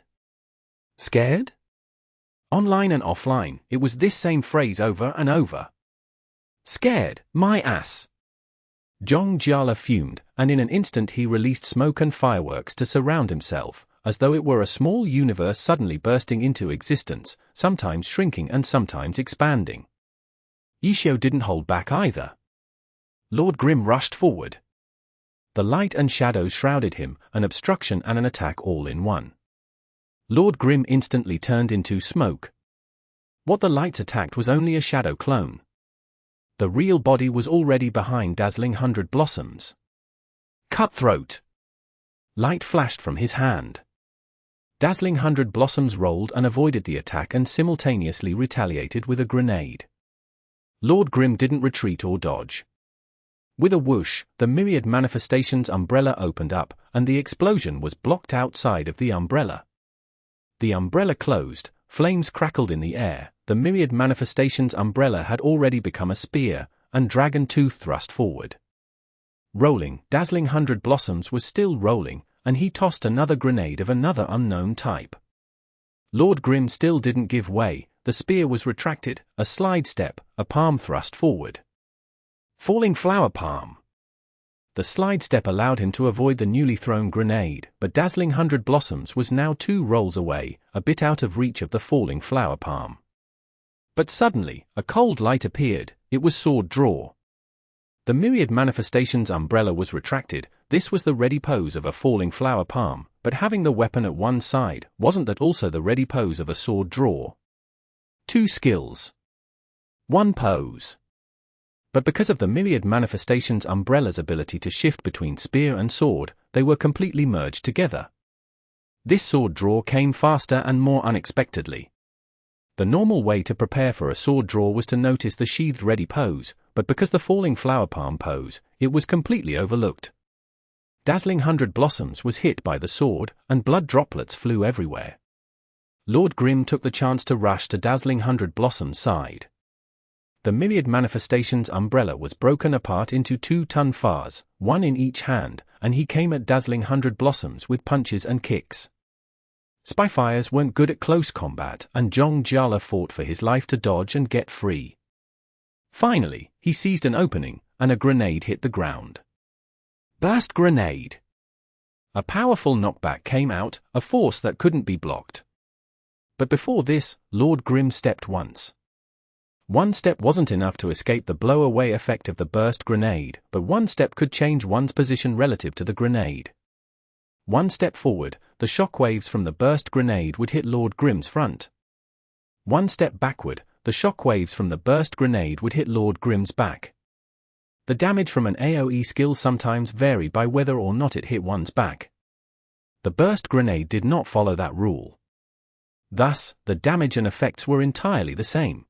Scared? Online and offline, it was this same phrase over and over. Scared, my ass. Zhong Jiala fumed, and in an instant he released smoke and fireworks to surround himself, as though it were a small universe suddenly bursting into existence, sometimes shrinking and sometimes expanding. Yi Xiu didn't hold back either. Lord Grimm rushed forward. The light and shadows shrouded him, an obstruction and an attack all in one. Lord Grimm instantly turned into smoke. What the lights attacked was only a shadow clone. The real body was already behind Dazzling 100 Blossoms. Cutthroat. Light flashed from his hand. Dazzling 100 Blossoms rolled and avoided the attack and simultaneously retaliated with a grenade. Lord Grimm didn't retreat or dodge. With a whoosh, the Myriad Manifestations umbrella opened up, and the explosion was blocked outside of the umbrella. The umbrella closed, flames crackled in the air, the Myriad Manifestations umbrella had already become a spear, and Dragon Tooth thrust forward. Rolling, Dazzling 100 Blossoms was still rolling, and he tossed another grenade of another unknown type. Lord Grimm still didn't give way, the spear was retracted, a slide step, a palm thrust forward. Falling flower palm. The slide step allowed him to avoid the newly thrown grenade, but Dazzling 100 Blossoms was now 2 rolls away, a bit out of reach of the falling flower palm. But suddenly, a cold light appeared. It was sword draw. The Myriad Manifestations umbrella was retracted. This was the ready pose of a falling flower palm, but having the weapon at one side, wasn't that also the ready pose of a sword draw? 2 skills. 1 pose. But because of the Myriad Manifestations umbrella's ability to shift between spear and sword, they were completely merged together. This sword draw came faster and more unexpectedly. The normal way to prepare for a sword draw was to notice the sheathed ready pose, but because the falling flower palm pose, it was completely overlooked. Dazzling 100 Blossoms was hit by the sword, and blood droplets flew everywhere. Lord Grim took the chance to rush to Dazzling 100 Blossoms' side. The Myriad Manifestations umbrella was broken apart into 2 tunfars, 1 in each hand, and he came at Dazzling 100 Blossoms with punches and kicks. Spyfires weren't good at close combat, and Zhong Jiala fought for his life to dodge and get free. Finally, he seized an opening, and a grenade hit the ground. Burst grenade! A powerful knockback came out, a force that couldn't be blocked. But before this, Lord Grim stepped once. 1 step wasn't enough to escape the blow-away effect of the burst grenade, but 1 step could change one's position relative to the grenade. 1 step forward, the shockwaves from the burst grenade would hit Lord Grim's front. 1 step backward, the shockwaves from the burst grenade would hit Lord Grim's back. The damage from an AoE skill sometimes varied by whether or not it hit one's back. The burst grenade did not follow that rule. Thus, the damage and effects were entirely the same.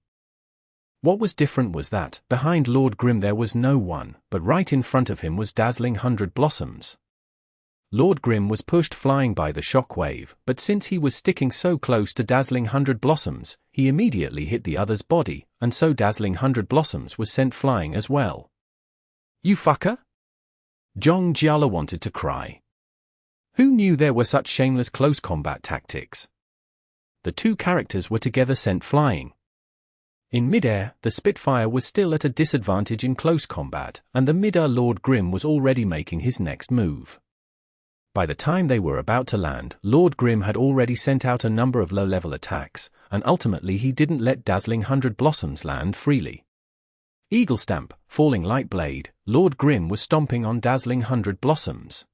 What was different was that, behind Lord Grim there was no one, but right in front of him was Dazzling 100 Blossoms. Lord Grim was pushed flying by the shockwave, but since he was sticking so close to Dazzling 100 Blossoms, he immediately hit the other's body, and so Dazzling 100 Blossoms was sent flying as well. You fucker? Zhong Jiala wanted to cry. Who knew there were such shameless close combat tactics? The 2 characters were together sent flying. In midair, the Spitfire was still at a disadvantage in close combat, and the mid-air Lord Grim was already making his next move. By the time they were about to land, Lord Grim had already sent out a number of low-level attacks, and ultimately he didn't let Dazzling 100 Blossoms land freely. Eagle Stamp, Falling Light Blade, Lord Grim was stomping on Dazzling 100 Blossoms.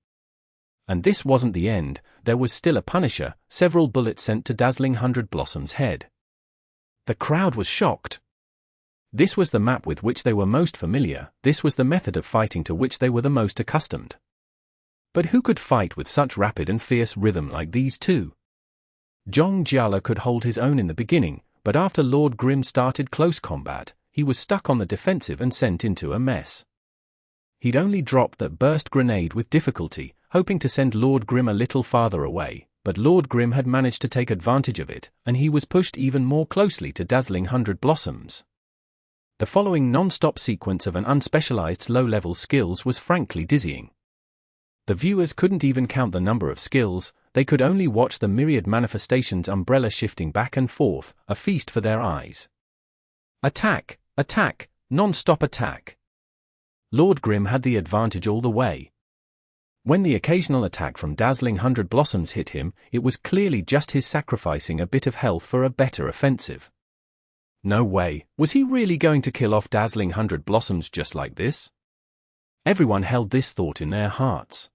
And this wasn't the end, there was still a Punisher, several bullets sent to Dazzling 100 Blossoms' head. The crowd was shocked. This was the map with which they were most familiar, this was the method of fighting to which they were the most accustomed. But who could fight with such rapid and fierce rhythm like these 2? Zhong Jiala could hold his own in the beginning, but after Lord Grim started close combat, he was stuck on the defensive and sent into a mess. He'd only dropped that burst grenade with difficulty, hoping to send Lord Grim a little farther away, but Lord Grim had managed to take advantage of it, and he was pushed even more closely to Dazzling 100 Blossoms. The following non-stop sequence of an unspecialized low-level skills was frankly dizzying. The viewers couldn't even count the number of skills, they could only watch the Myriad Manifestations umbrella shifting back and forth, a feast for their eyes. Attack, attack, non-stop attack. Lord Grim had the advantage all the way. When the occasional attack from Dazzling 100 Blossoms hit him, it was clearly just his sacrificing a bit of health for a better offensive. No way, was he really going to kill off Dazzling 100 Blossoms just like this? Everyone held this thought in their hearts.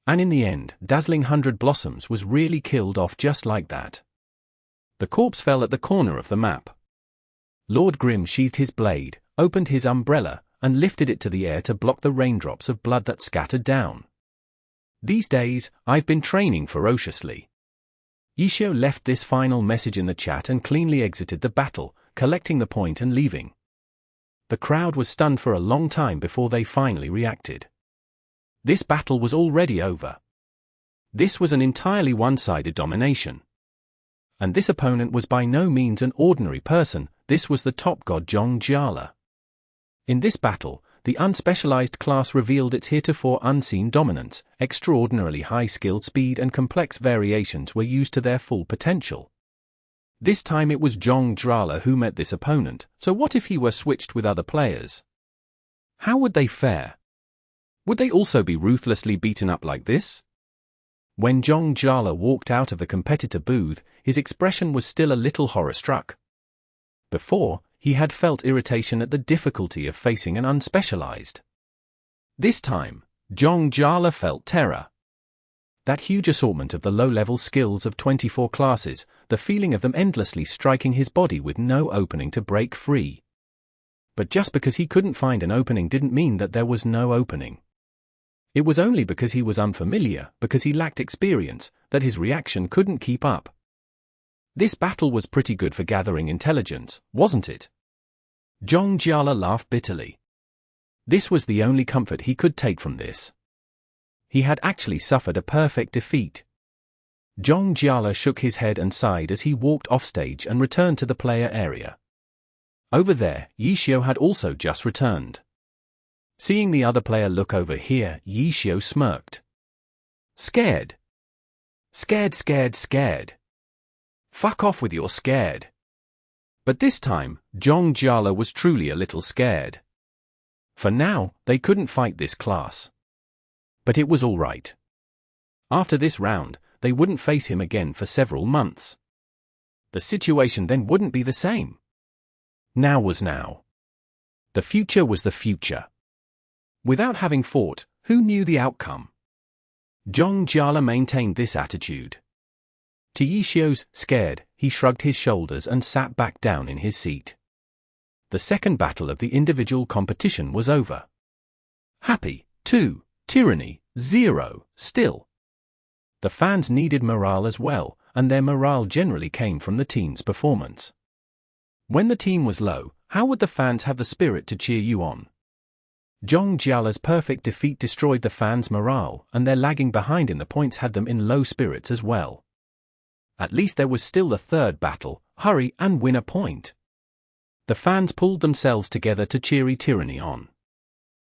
And in the end, Dazzling 100 Blossoms was really killed off just like that. The corpse fell at the corner of the map. Lord Grim sheathed his blade, opened his umbrella, and lifted it to the air to block the raindrops of blood that scattered down. These days, I've been training ferociously. Yishio left this final message in the chat and cleanly exited the battle, collecting the point and leaving. The crowd was stunned for a long time before they finally reacted. This battle was already over. This was an entirely one-sided domination. And this opponent was by no means an ordinary person, this was the top god Zhong Jiala. In this battle, the unspecialized class revealed its heretofore unseen dominance, extraordinarily high skill speed and complex variations were used to their full potential. This time it was Zhong Jiala who met this opponent, so what if he were switched with other players? How would they fare? Would they also be ruthlessly beaten up like this? When Zhong Jiala walked out of the competitor booth, his expression was still a little horror-struck. Before, he had felt irritation at the difficulty of facing an unspecialized. This time, Zhong Jiala felt terror. That huge assortment of the low-level skills of 24 classes, the feeling of them endlessly striking his body with no opening to break free. But just because he couldn't find an opening didn't mean that there was no opening. It was only because he was unfamiliar, because he lacked experience, that his reaction couldn't keep up. This battle was pretty good for gathering intelligence, wasn't it? Zhong Jiala laughed bitterly. This was the only comfort he could take from this. He had actually suffered a perfect defeat. Zhong Jiala shook his head and sighed as he walked offstage and returned to the player area. Over there, Yixiu had also just returned. Seeing the other player look over here, Yixiu smirked. Scared. Scared. Fuck off with your scared. But this time, Zhong Jiala was truly a little scared. For now, they couldn't fight this class. But it was all right. After this round, they wouldn't face him again for several months. The situation then wouldn't be the same. Now was now. The future was the future. Without having fought, who knew the outcome? Zhong Jiala maintained this attitude. To Yixiu's scared, he shrugged his shoulders and sat back down in his seat. The second battle of the individual competition was over. Happy, 2, Tyranny, 0, still. The fans needed morale as well, and their morale generally came from the team's performance. When the team was low, how would the fans have the spirit to cheer you on? Zhong Jiala's perfect defeat destroyed the fans' morale, and their lagging behind in the points had them in low spirits as well. At least there was still the third battle, hurry and win a point. The fans pulled themselves together to cheer Tyranny on.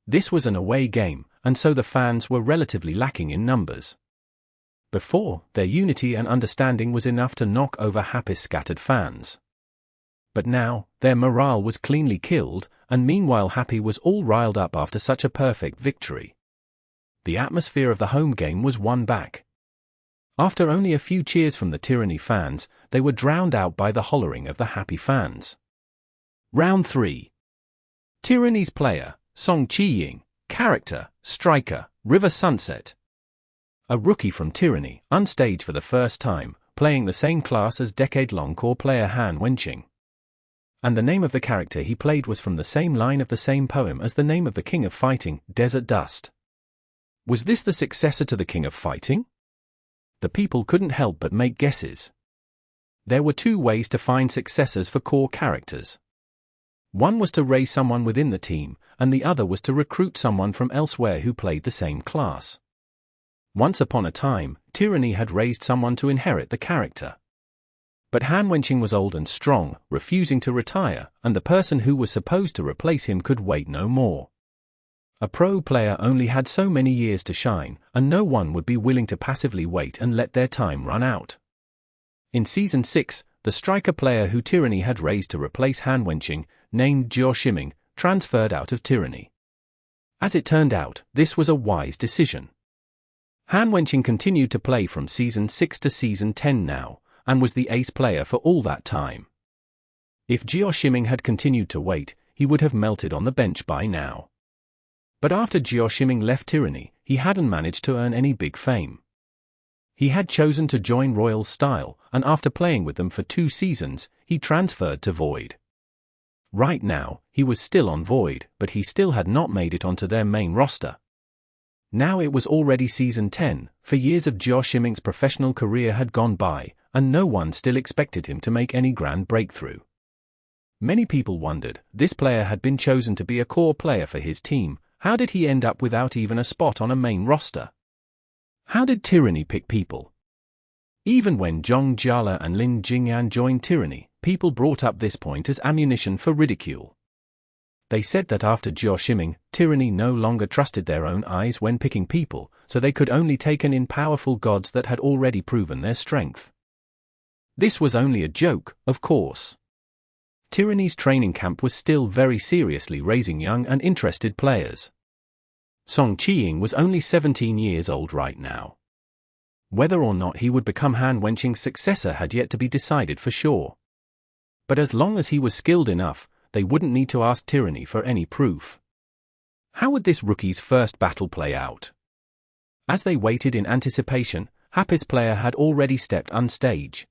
This was an away game, and so the fans were relatively lacking in numbers. Before, their unity and understanding was enough to knock over Happy's scattered fans. But now, their morale was cleanly killed, and meanwhile Happy was all riled up after such a perfect victory. The atmosphere of the home game was won back. After only a few cheers from the Tyranny fans, they were drowned out by the hollering of the Happy fans. Round 3. Tyranny's player, Song Qiying, character, striker, River Sunset. A rookie from Tyranny, unstaged for the first time, playing the same class as decade-long core player Han Wenqing. And the name of the character he played was from the same line of the same poem as the name of the King of Fighting, Desert Dust. Was this the successor to the King of Fighting? The people couldn't help but make guesses. There were two ways to find successors for core characters. One was to raise someone within the team, and the other was to recruit someone from elsewhere who played the same class. Once upon a time, Tyranny had raised someone to inherit the character. But Han Wenqing was old and strong, refusing to retire, and the person who was supposed to replace him could wait no more. A pro player only had so many years to shine, and no one would be willing to passively wait and let their time run out. In Season 6, the striker player who Tyranny had raised to replace Han Wenqing, named Jiao Shiming, transferred out of Tyranny. As it turned out, this was a wise decision. Han Wenqing continued to play from Season 6 to Season 10 now, and was the ace player for all that time. If Jiao Shiming had continued to wait, he would have melted on the bench by now. But after Jiao Shiming left Tyranny, he hadn't managed to earn any big fame. He had chosen to join Royal Style, and after playing with them for 2 seasons, he transferred to Void. Right now, he was still on Void, but he still had not made it onto their main roster. Now it was already Season 10, for years of Jiao Shiming's professional career had gone by, and no one still expected him to make any grand breakthrough. Many people wondered, this player had been chosen to be a core player for his team, how did he end up without even a spot on a main roster? How did Tyranny pick people? Even when Zhong Jiala and Lin Jingyan joined Tyranny, people brought up this point as ammunition for ridicule. They said that after Jiao Shiming, Tyranny no longer trusted their own eyes when picking people, so they could only take in powerful gods that had already proven their strength. This was only a joke, of course. Tyranny's training camp was still very seriously raising young and interested players. Song Qiying was only 17 years old right now. Whether or not he would become Han Wenqing's successor had yet to be decided for sure. But as long as he was skilled enough, they wouldn't need to ask Tyranny for any proof. How would this rookie's first battle play out? As they waited in anticipation, Happy's player had already stepped on stage.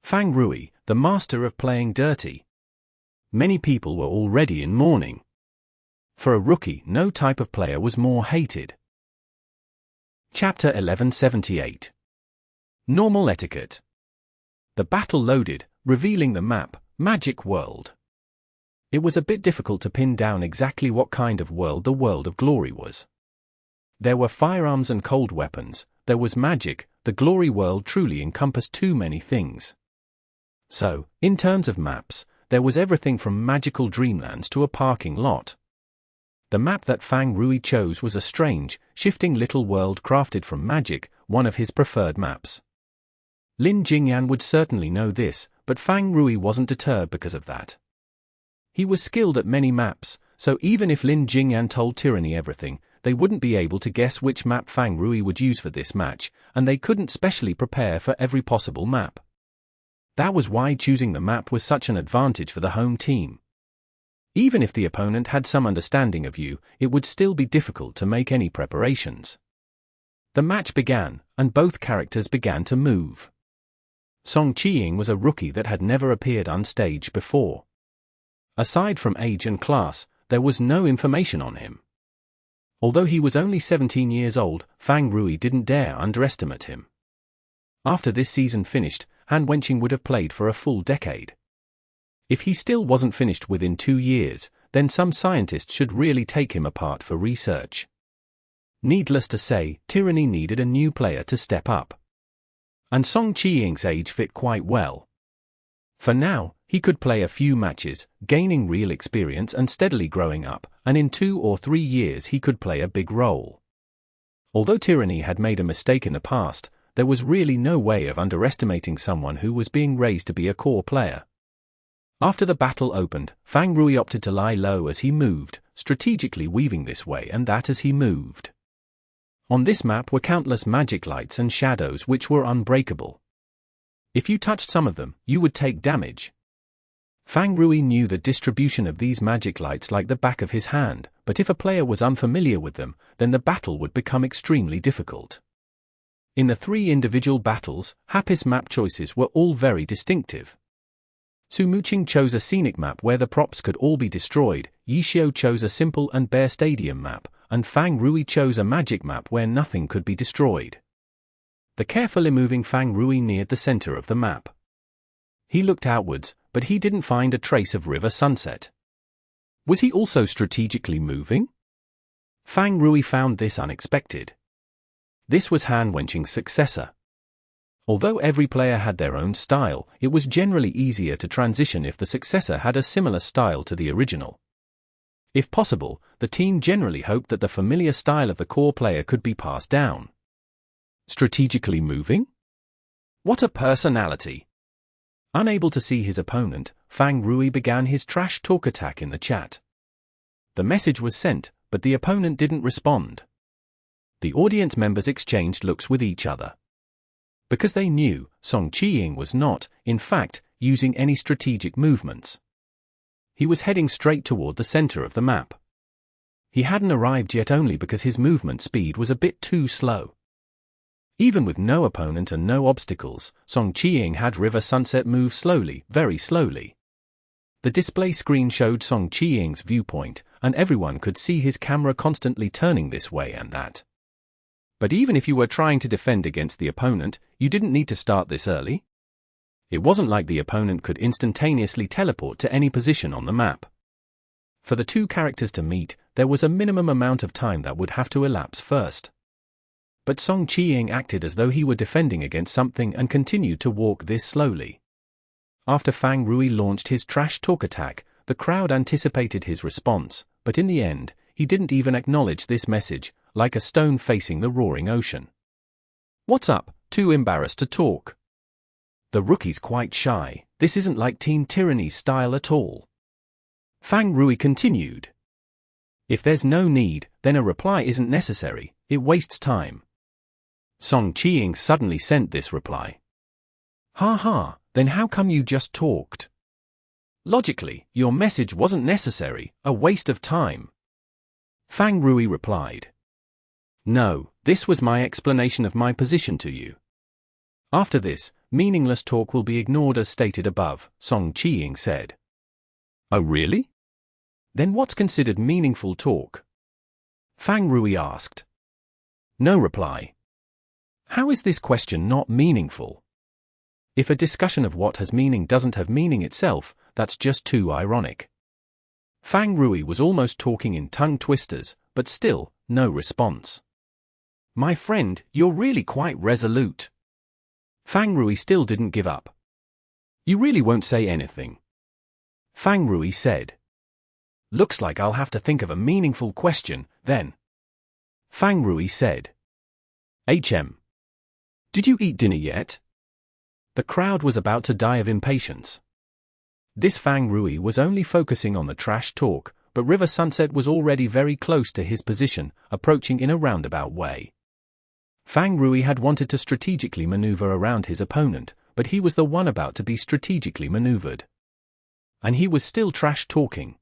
Fang Rui, the master of playing dirty. Many people were already in mourning. For a rookie, no type of player was more hated. Chapter 1178. Normal Etiquette. The battle loaded, revealing the map, Magic World. It was a bit difficult to pin down exactly what kind of world the World of Glory was. There were firearms and cold weapons, there was magic. The Glory World truly encompassed too many things. So, in terms of maps, there was everything from magical dreamlands to a parking lot. The map that Fang Rui chose was a strange, shifting little world crafted from magic, one of his preferred maps. Lin Jingyan would certainly know this, but Fang Rui wasn't deterred because of that. He was skilled at many maps, so even if Lin Jingyan told Tyranny everything, they wouldn't be able to guess which map Fang Rui would use for this match, and they couldn't specially prepare for every possible map. That was why choosing the map was such an advantage for the home team. Even if the opponent had some understanding of you, it would still be difficult to make any preparations. The match began, and both characters began to move. Song Qiying was a rookie that had never appeared on stage before. Aside from age and class, there was no information on him. Although he was only 17 years old, Fang Rui didn't dare underestimate him. After this season finished, Han Wenqing would have played for a full decade. If he still wasn't finished within 2 years, then some scientists should really take him apart for research. Needless to say, Tyranny needed a new player to step up. And Song Qiying's age fit quite well. For now, he could play a few matches, gaining real experience and steadily growing up, and in 2 or 3 years he could play a big role. Although Tyranny had made a mistake in the past, there was really no way of underestimating someone who was being raised to be a core player. After the battle opened, Fang Rui opted to lie low as he moved, strategically weaving this way and that as he moved. On this map were countless magic lights and shadows which were unbreakable. If you touched some of them, you would take damage. Fang Rui knew the distribution of these magic lights like the back of his hand, but if a player was unfamiliar with them, then the battle would become extremely difficult. In the 3 individual battles, Happy's map choices were all very distinctive. Su Muqing chose a scenic map where the props could all be destroyed, Yixiu chose a simple and bare stadium map, and Fang Rui chose a magic map where nothing could be destroyed. The carefully moving Fang Rui neared the center of the map. He looked outwards, but he didn't find a trace of river sunset. Was he also strategically moving? Fang Rui found this unexpected. This was Han Wenqing's successor. Although every player had their own style, it was generally easier to transition if the successor had a similar style to the original. If possible, the team generally hoped that the familiar style of the core player could be passed down. Strategically moving? What a personality! Unable to see his opponent, Fang Rui began his trash talk attack in the chat. The message was sent, but the opponent didn't respond. The audience members exchanged looks with each other. Because they knew, Song Qiying was not, in fact, using any strategic movements. He was heading straight toward the center of the map. He hadn't arrived yet only because his movement speed was a bit too slow. Even with no opponent and no obstacles, Song Qiying had River Sunset move slowly, very slowly. The display screen showed Song Qiying's viewpoint, and everyone could see his camera constantly turning this way and that. But even if you were trying to defend against the opponent, you didn't need to start this early. It wasn't like the opponent could instantaneously teleport to any position on the map. For the 2 characters to meet, there was a minimum amount of time that would have to elapse first. But Song Qiying acted as though he were defending against something and continued to walk this slowly. After Fang Rui launched his trash talk attack, the crowd anticipated his response, but in the end, he didn't even acknowledge this message, like a stone facing the roaring ocean. What's up? Too embarrassed to talk. The rookie's quite shy, this isn't like Team Tyranny's style at all. Fang Rui continued. If there's no need, then a reply isn't necessary, it wastes time. Song Qiying suddenly sent this reply. Ha ha, then how come you just talked? Logically, your message wasn't necessary, a waste of time. Fang Rui replied. No, this was my explanation of my position to you. After this, meaningless talk will be ignored as stated above, Song Qiying said. Oh really? Then what's considered meaningful talk? Fang Rui asked. No reply. How is this question not meaningful? If a discussion of what has meaning doesn't have meaning itself, that's just too ironic. Fang Rui was almost talking in tongue twisters, but still, no response. My friend, you're really quite resolute. Fang Rui still didn't give up. You really won't say anything? Fang Rui said. Looks like I'll have to think of a meaningful question, then. Fang Rui said. Did you eat dinner yet? The crowd was about to die of impatience. This Fang Rui was only focusing on the trash talk, but River Sunset was already very close to his position, approaching in a roundabout way. Fang Rui had wanted to strategically maneuver around his opponent, but he was the one about to be strategically maneuvered. And he was still trash talking.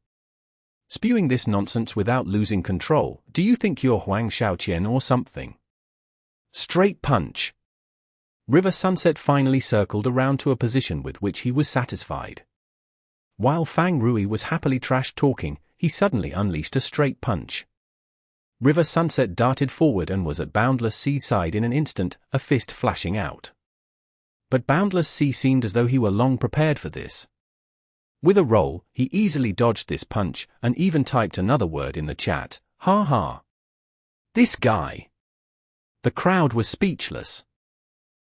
Spewing this nonsense without losing control, do you think you're Huang Shaoqian or something? Straight punch. River Sunset finally circled around to a position with which he was satisfied. While Fang Rui was happily trash talking, he suddenly unleashed a straight punch. River Sunset darted forward and was at Boundless Sea's side in an instant, a fist flashing out. But Boundless Sea seemed as though he were long prepared for this. With a roll, he easily dodged this punch, and even typed another word in the chat, ha ha. This guy. The crowd was speechless.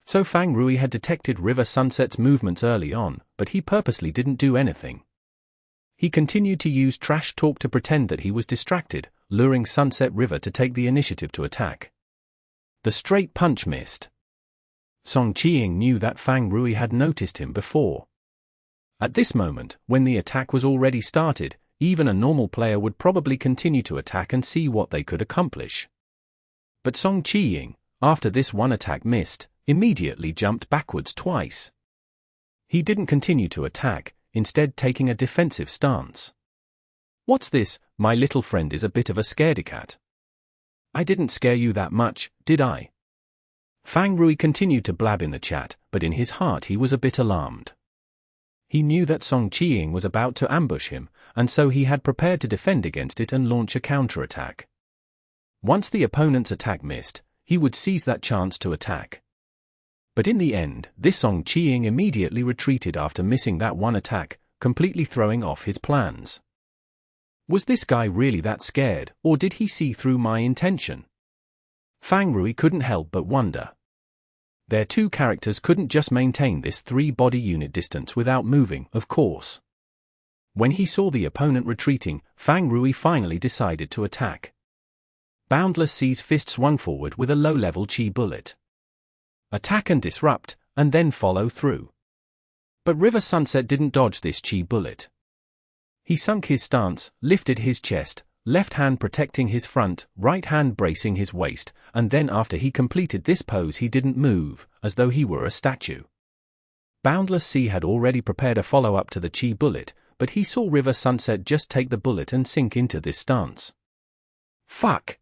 So Fang Rui had detected River Sunset's movements early on, but he purposely didn't do anything. He continued to use trash talk to pretend that he was distracted, luring Sunset River to take the initiative to attack. The straight punch missed. Song Qiying knew that Fang Rui had noticed him before. At this moment, when the attack was already started, even a normal player would probably continue to attack and see what they could accomplish. But Song Qiying, after this one attack missed, immediately jumped backwards twice. He didn't continue to attack, instead taking a defensive stance. What's this? My little friend is a bit of a scaredy-cat. I didn't scare you that much, did I? Fang Rui continued to blab in the chat, but in his heart he was a bit alarmed. He knew that Song Qiying was about to ambush him, and so he had prepared to defend against it and launch a counterattack. Once the opponent's attack missed, he would seize that chance to attack. But in the end, this Song Qiying immediately retreated after missing that one attack, completely throwing off his plans. Was this guy really that scared, or did he see through my intention? Fang Rui couldn't help but wonder. Their two characters couldn't just maintain this 3-body unit distance without moving, of course. When he saw the opponent retreating, Fang Rui finally decided to attack. Boundless Sea's fist swung forward with a low-level chi bullet. Attack and disrupt, and then follow through. But River Sunset didn't dodge this chi bullet. He sunk his stance, lifted his chest, left hand protecting his front, right hand bracing his waist, and then after he completed this pose he didn't move, as though he were a statue. Boundless Sea had already prepared a follow-up to the chi bullet, but he saw River Sunset just take the bullet and sink into this stance. Fuck!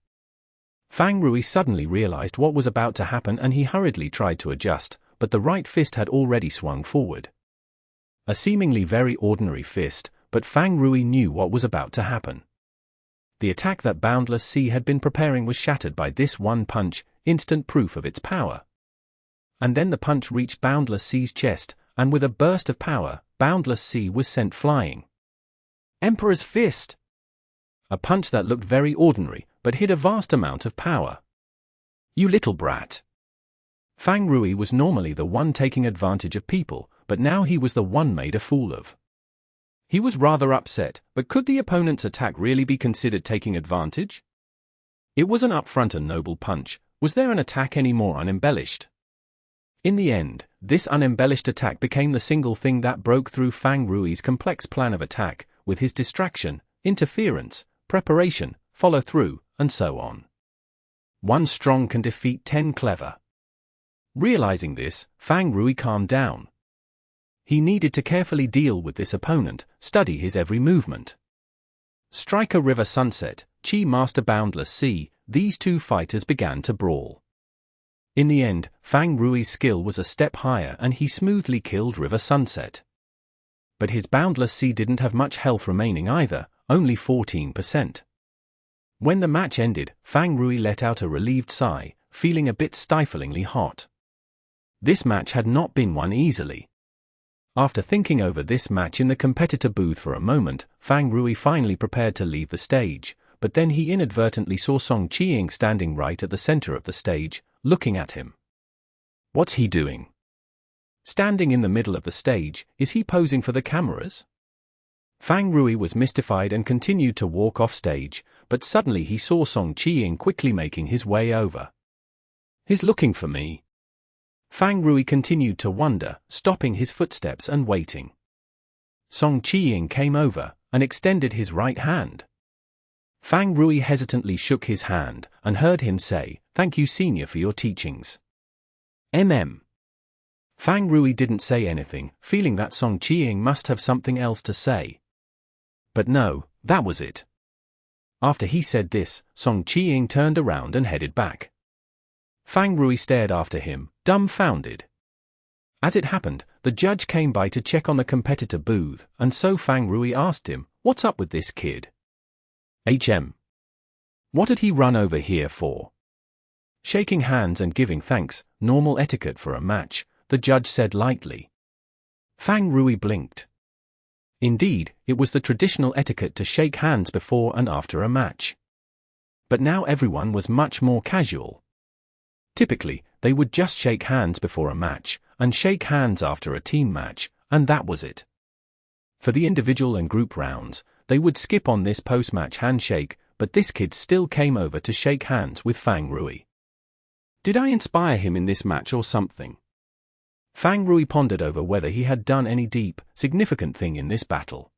Fang Rui suddenly realized what was about to happen and he hurriedly tried to adjust, but the right fist had already swung forward. A seemingly very ordinary fist, but Fang Rui knew what was about to happen. The attack that Boundless Sea had been preparing was shattered by this one punch, instant proof of its power. And then the punch reached Boundless Sea's chest, and with a burst of power, Boundless Sea was sent flying. Emperor's Fist! A punch that looked very ordinary, but hid a vast amount of power. You little brat! Fang Rui was normally the one taking advantage of people, but now he was the one made a fool of. He was rather upset, but could the opponent's attack really be considered taking advantage? It was an upfront and noble punch. Was there an attack any more unembellished? In the end, this unembellished attack became the single thing that broke through Fang Rui's complex plan of attack, with his distraction, interference, preparation, follow through, and so on. 1 strong can defeat 10 clever. Realizing this, Fang Rui calmed down. He needed to carefully deal with this opponent, study his every movement. Striker River Sunset, Chi Master Boundless Sea, these two fighters began to brawl. In the end, Fang Rui's skill was a step higher and he smoothly killed River Sunset. But his Boundless Sea didn't have much health remaining either, only 14%. When the match ended, Fang Rui let out a relieved sigh, feeling a bit stiflingly hot. This match had not been won easily. After thinking over this match in the competitor booth for a moment, Fang Rui finally prepared to leave the stage, but then he inadvertently saw Song Qiying standing right at the center of the stage, looking at him. What's he doing? Standing in the middle of the stage, is he posing for the cameras? Fang Rui was mystified and continued to walk off stage, but suddenly he saw Song Qiying quickly making his way over. He's looking for me. Fang Rui continued to wonder, stopping his footsteps and waiting. Song Qiying came over and extended his right hand. Fang Rui hesitantly shook his hand and heard him say, "Thank you, Senior, for your teachings." Fang Rui didn't say anything, feeling that Song Qiying must have something else to say. But no, that was it. After he said this, Song Qiying turned around and headed back. Fang Rui stared after him, dumbfounded. As it happened, the judge came by to check on the competitor booth, and so Fang Rui asked him, "What's up with this kid? What had he run over here for?" Shaking hands and giving thanks, normal etiquette for a match, the judge said lightly. Fang Rui blinked. Indeed, it was the traditional etiquette to shake hands before and after a match. But now everyone was much more casual. Typically, they would just shake hands before a match, and shake hands after a team match, and that was it. For the individual and group rounds, they would skip on this post-match handshake, but this kid still came over to shake hands with Fang Rui. Did I inspire him in this match or something? Fang Rui pondered over whether he had done any deep, significant thing in this battle.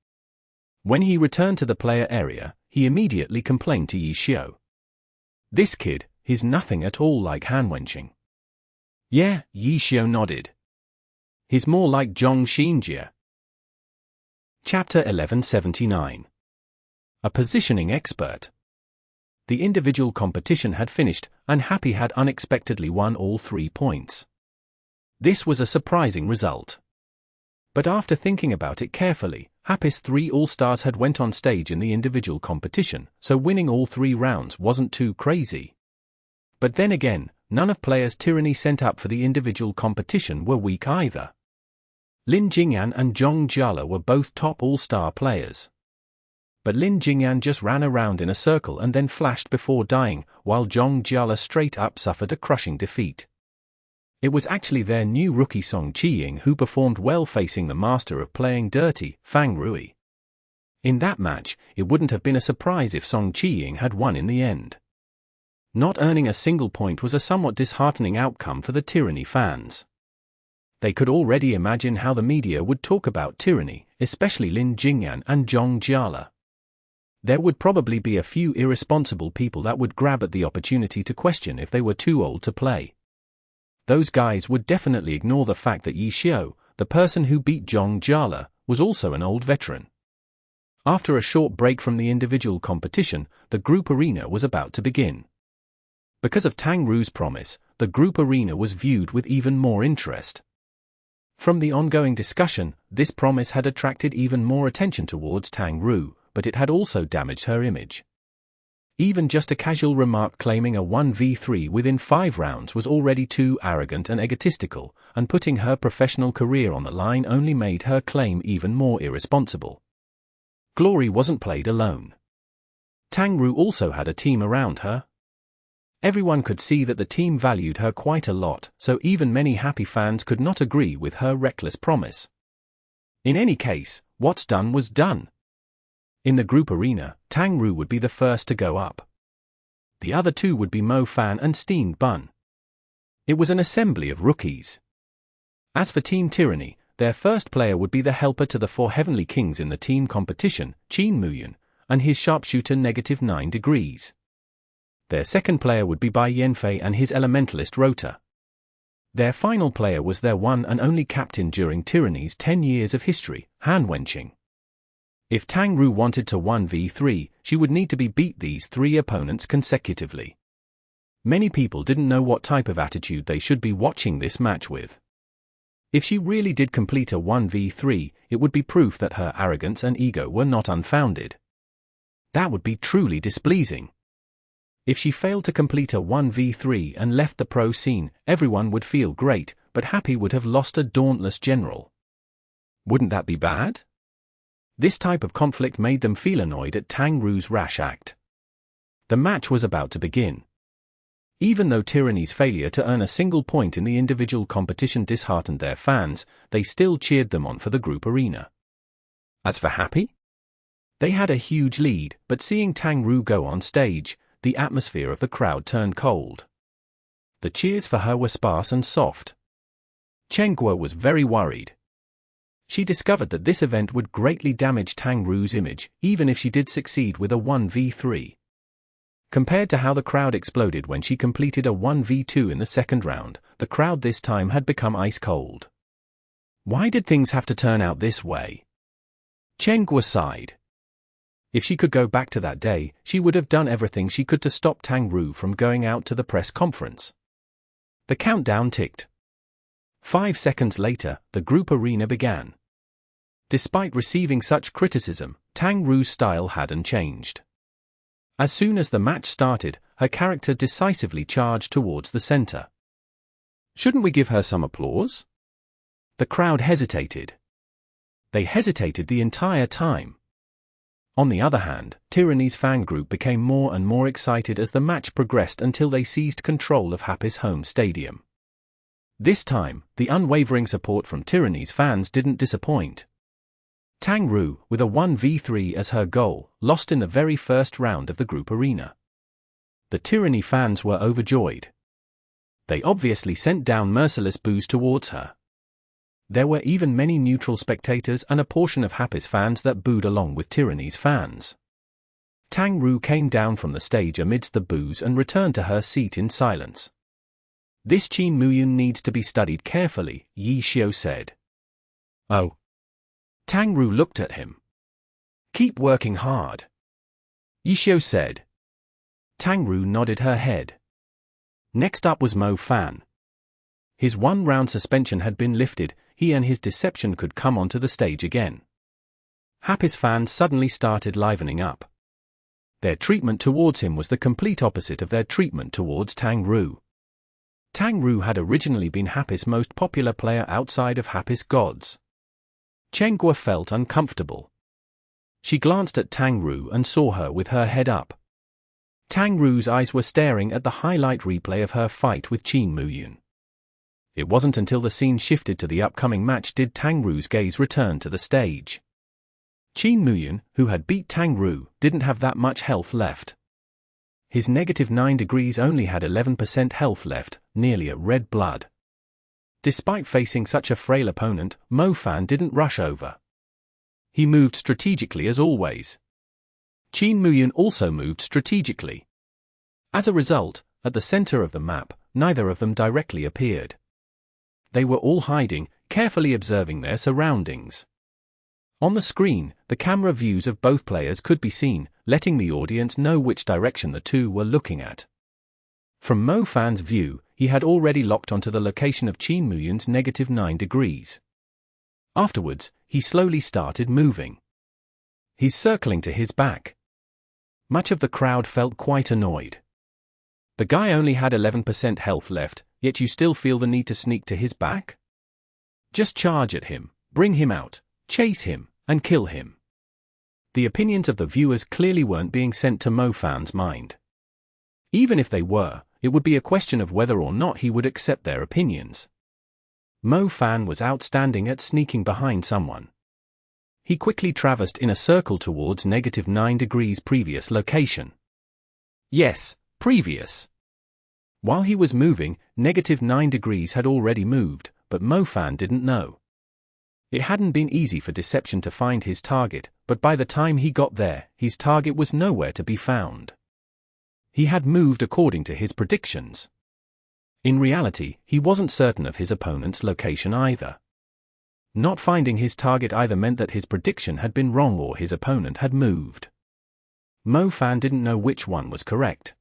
When he returned to the player area, he immediately complained to Yi Xiu. This kid, he's nothing at all like hand-wenching. Yeah, Yi Xiu nodded. He's more like Zhong Xinjie. Chapter 1179. A positioning expert. The individual competition had finished, and Happy had unexpectedly won all 3 points. This was a surprising result. But after thinking about it carefully, Happy's 3 All-Stars had went on stage in the individual competition, so winning all 3 rounds wasn't too crazy. But then again, none of players Tyranny sent up for the individual competition were weak either. Lin Jingyan and Zhong Jiala were both top All-Star players. But Lin Jingyan just ran around in a circle and then flashed before dying, while Zhong Jiala straight up suffered a crushing defeat. It was actually their new rookie Song Qiying who performed well facing the master of playing dirty, Fang Rui. In that match, it wouldn't have been a surprise if Song Qiying had won in the end. Not earning a single point was a somewhat disheartening outcome for the Tyranny fans. They could already imagine how the media would talk about Tyranny, especially Lin Jingyan and Zhong Jiala. There would probably be a few irresponsible people that would grab at the opportunity to question if they were too old to play. Those guys would definitely ignore the fact that Yi Xiu, the person who beat Zhong Jiala, was also an old veteran. After a short break from the individual competition, the group arena was about to begin. Because of Tang Ru's promise, the group arena was viewed with even more interest. From the ongoing discussion, this promise had attracted even more attention towards Tang Ru, but it had also damaged her image. Even just a casual remark claiming a 1v3 within 5 rounds was already too arrogant and egotistical, and putting her professional career on the line only made her claim even more irresponsible. Glory wasn't played alone. Tang Ru also had a team around her. Everyone could see that the team valued her quite a lot, so even many Happy fans could not agree with her reckless promise. In any case, what's done was done. In the group arena, Tang Ru would be the first to go up. The other 2 would be Mo Fan and Steamed Bun. It was an assembly of rookies. As for Team Tyranny, their first player would be the helper to the 4 Heavenly Kings in the team competition, Qin Muyan, and his sharpshooter -9 degrees. Their second player would be Bai Yanfei and his elementalist Rota. Their final player was their one and only captain during Tyranny's 10 years of history, Han Wenqing. If Tang Ru wanted to 1v3, she would need to beat these 3 opponents consecutively. Many people didn't know what type of attitude they should be watching this match with. If she really did complete a 1v3, it would be proof that her arrogance and ego were not unfounded. That would be truly displeasing. If she failed to complete a 1v3 and left the pro scene, everyone would feel great, but Happy would have lost a dauntless general. Wouldn't that be bad? This type of conflict made them feel annoyed at Tang Ru's rash act. The match was about to begin. Even though Tyranny's failure to earn a single point in the individual competition disheartened their fans, they still cheered them on for the group arena. As for Happy? They had a huge lead, but seeing Tang Ru go on stage, the atmosphere of the crowd turned cold. The cheers for her were sparse and soft. Chen Guo was very worried. She discovered that this event would greatly damage Tang Ru's image, even if she did succeed with a 1v3. Compared to how the crowd exploded when she completed a 1v2 in the second round, the crowd this time had become ice cold. Why did things have to turn out this way? Chen Guo sighed. If she could go back to that day, she would have done everything she could to stop Tang Ru from going out to the press conference. The countdown ticked. 5 seconds later, the group arena began. Despite receiving such criticism, Tang Ru's style hadn't changed. As soon as the match started, her character decisively charged towards the center. Shouldn't we give her some applause? The crowd hesitated. They hesitated the entire time. On the other hand, Tyranny's fan group became more and more excited as the match progressed until they seized control of Happy's home stadium. This time, the unwavering support from Tyranny's fans didn't disappoint. Tang Ru, with a 1v3 as her goal, lost in the very first round of the group arena. The Tyranny fans were overjoyed. They obviously sent down merciless boos towards her. There were even many neutral spectators and a portion of Happy's fans that booed along with Tyranny's fans. Tang Ru came down from the stage amidst the boos and returned to her seat in silence. "This Qin Muyun needs to be studied carefully," Yi Xiu said. "Oh." Tang Ru looked at him. "Keep working hard," Yi Xiu said. Tang Ru nodded her head. Next up was Mo Fan. His one-round suspension had been lifted, he and his deception could come onto the stage again. Happy's fans suddenly started livening up. Their treatment towards him was the complete opposite of their treatment towards Tang Ru. Tang Ru had originally been Happy's most popular player outside of Happy's gods. Chen Guo felt uncomfortable. She glanced at Tang Ru and saw her with her head up. Tang Ru's eyes were staring at the highlight replay of her fight with Qin Muyun. It wasn't until the scene shifted to the upcoming match did Tang Ru's gaze return to the stage. Qin Muyun, who had beat Tang Ru, didn't have that much health left. His -9 degrees only had 11% health left, nearly at red blood. Despite facing such a frail opponent, Mo Fan didn't rush over. He moved strategically as always. Qin Muyun also moved strategically. As a result, at the center of the map, neither of them directly appeared. They were all hiding, carefully observing their surroundings. On the screen, the camera views of both players could be seen, letting the audience know which direction the two were looking at. From Mo Fan's view, he had already locked onto the location of Qin Muyun's -9 degrees. Afterwards, he slowly started moving. He's circling to his back. Much of the crowd felt quite annoyed. The guy only had 11% health left, yet you still feel the need to sneak to his back? Just charge at him, bring him out, chase him, and kill him. The opinions of the viewers clearly weren't being sent to Mo Fan's mind. Even if they were, it would be a question of whether or not he would accept their opinions. Mo Fan was outstanding at sneaking behind someone. He quickly traversed in a circle towards -9 degrees previous location. Yes, previous. While he was moving, -9 degrees had already moved, but Mo Fan didn't know. It hadn't been easy for Deception to find his target, but by the time he got there, his target was nowhere to be found. He had moved according to his predictions. In reality, he wasn't certain of his opponent's location either. Not finding his target either meant that his prediction had been wrong or his opponent had moved. Mo Fan didn't know which one was correct.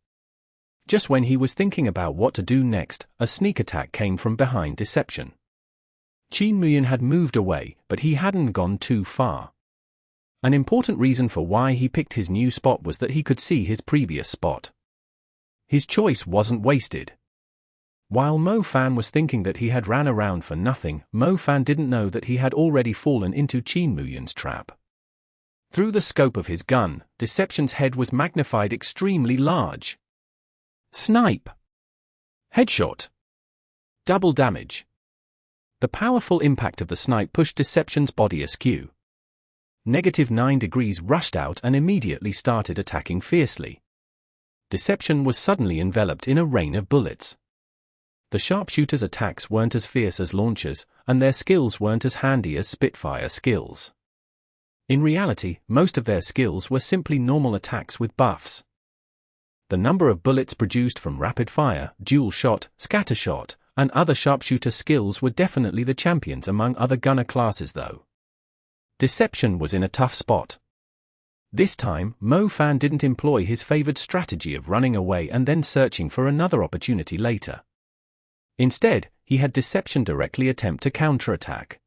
Just when he was thinking about what to do next, a sneak attack came from behind Deception. Qin Muyan had moved away, but he hadn't gone too far. An important reason for why he picked his new spot was that he could see his previous spot. His choice wasn't wasted. While Mo Fan was thinking that he had ran around for nothing, Mo Fan didn't know that he had already fallen into Qin Muyan's trap. Through the scope of his gun, Deception's head was magnified extremely large. Snipe! Headshot! Double damage! The powerful impact of the snipe pushed Deception's body askew. -9 degrees rushed out and immediately started attacking fiercely. Deception was suddenly enveloped in a rain of bullets. The sharpshooter's attacks weren't as fierce as launchers, and their skills weren't as handy as Spitfire skills. In reality, most of their skills were simply normal attacks with buffs. The number of bullets produced from rapid fire, dual shot, scatter shot, and other sharpshooter skills were definitely the champions among other gunner classes though. Deception was in a tough spot. This time, Mo Fan didn't employ his favored strategy of running away and then searching for another opportunity later. Instead, he had Deception directly attempt to counterattack.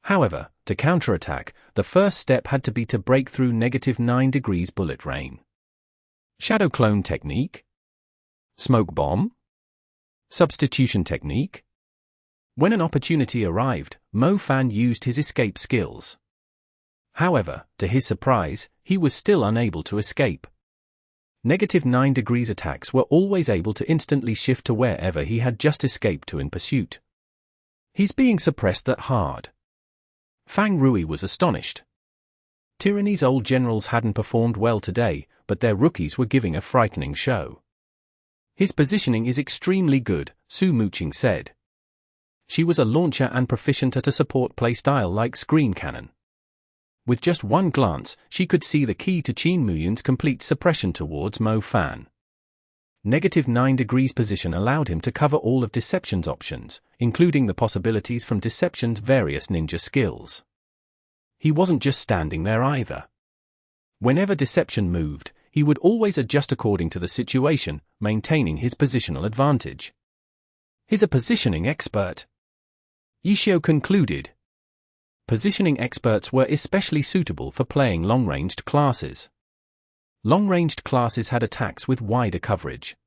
However, to counterattack, the first step had to be to break through -9 degrees bullet rain. Shadow clone technique? Smoke bomb? Substitution technique? When an opportunity arrived, Mo Fan used his escape skills. However, to his surprise, he was still unable to escape. -9 degrees attacks were always able to instantly shift to wherever he had just escaped to in pursuit. He's being suppressed that hard. Fang Rui was astonished. Tyranny's old generals hadn't performed well today, but their rookies were giving a frightening show. His positioning is extremely good, Su Muqing said. She was a launcher and proficient at a support playstyle like screen cannon. With just one glance, she could see the key to Qin Muyan's complete suppression towards Mo Fan. -9 degrees position allowed him to cover all of Deception's options, including the possibilities from Deception's various ninja skills. He wasn't just standing there either. Whenever Deception moved, he would always adjust according to the situation, maintaining his positional advantage. He's a positioning expert. Yishio concluded. Positioning experts were especially suitable for playing long-ranged classes. Long-ranged classes had attacks with wider coverage.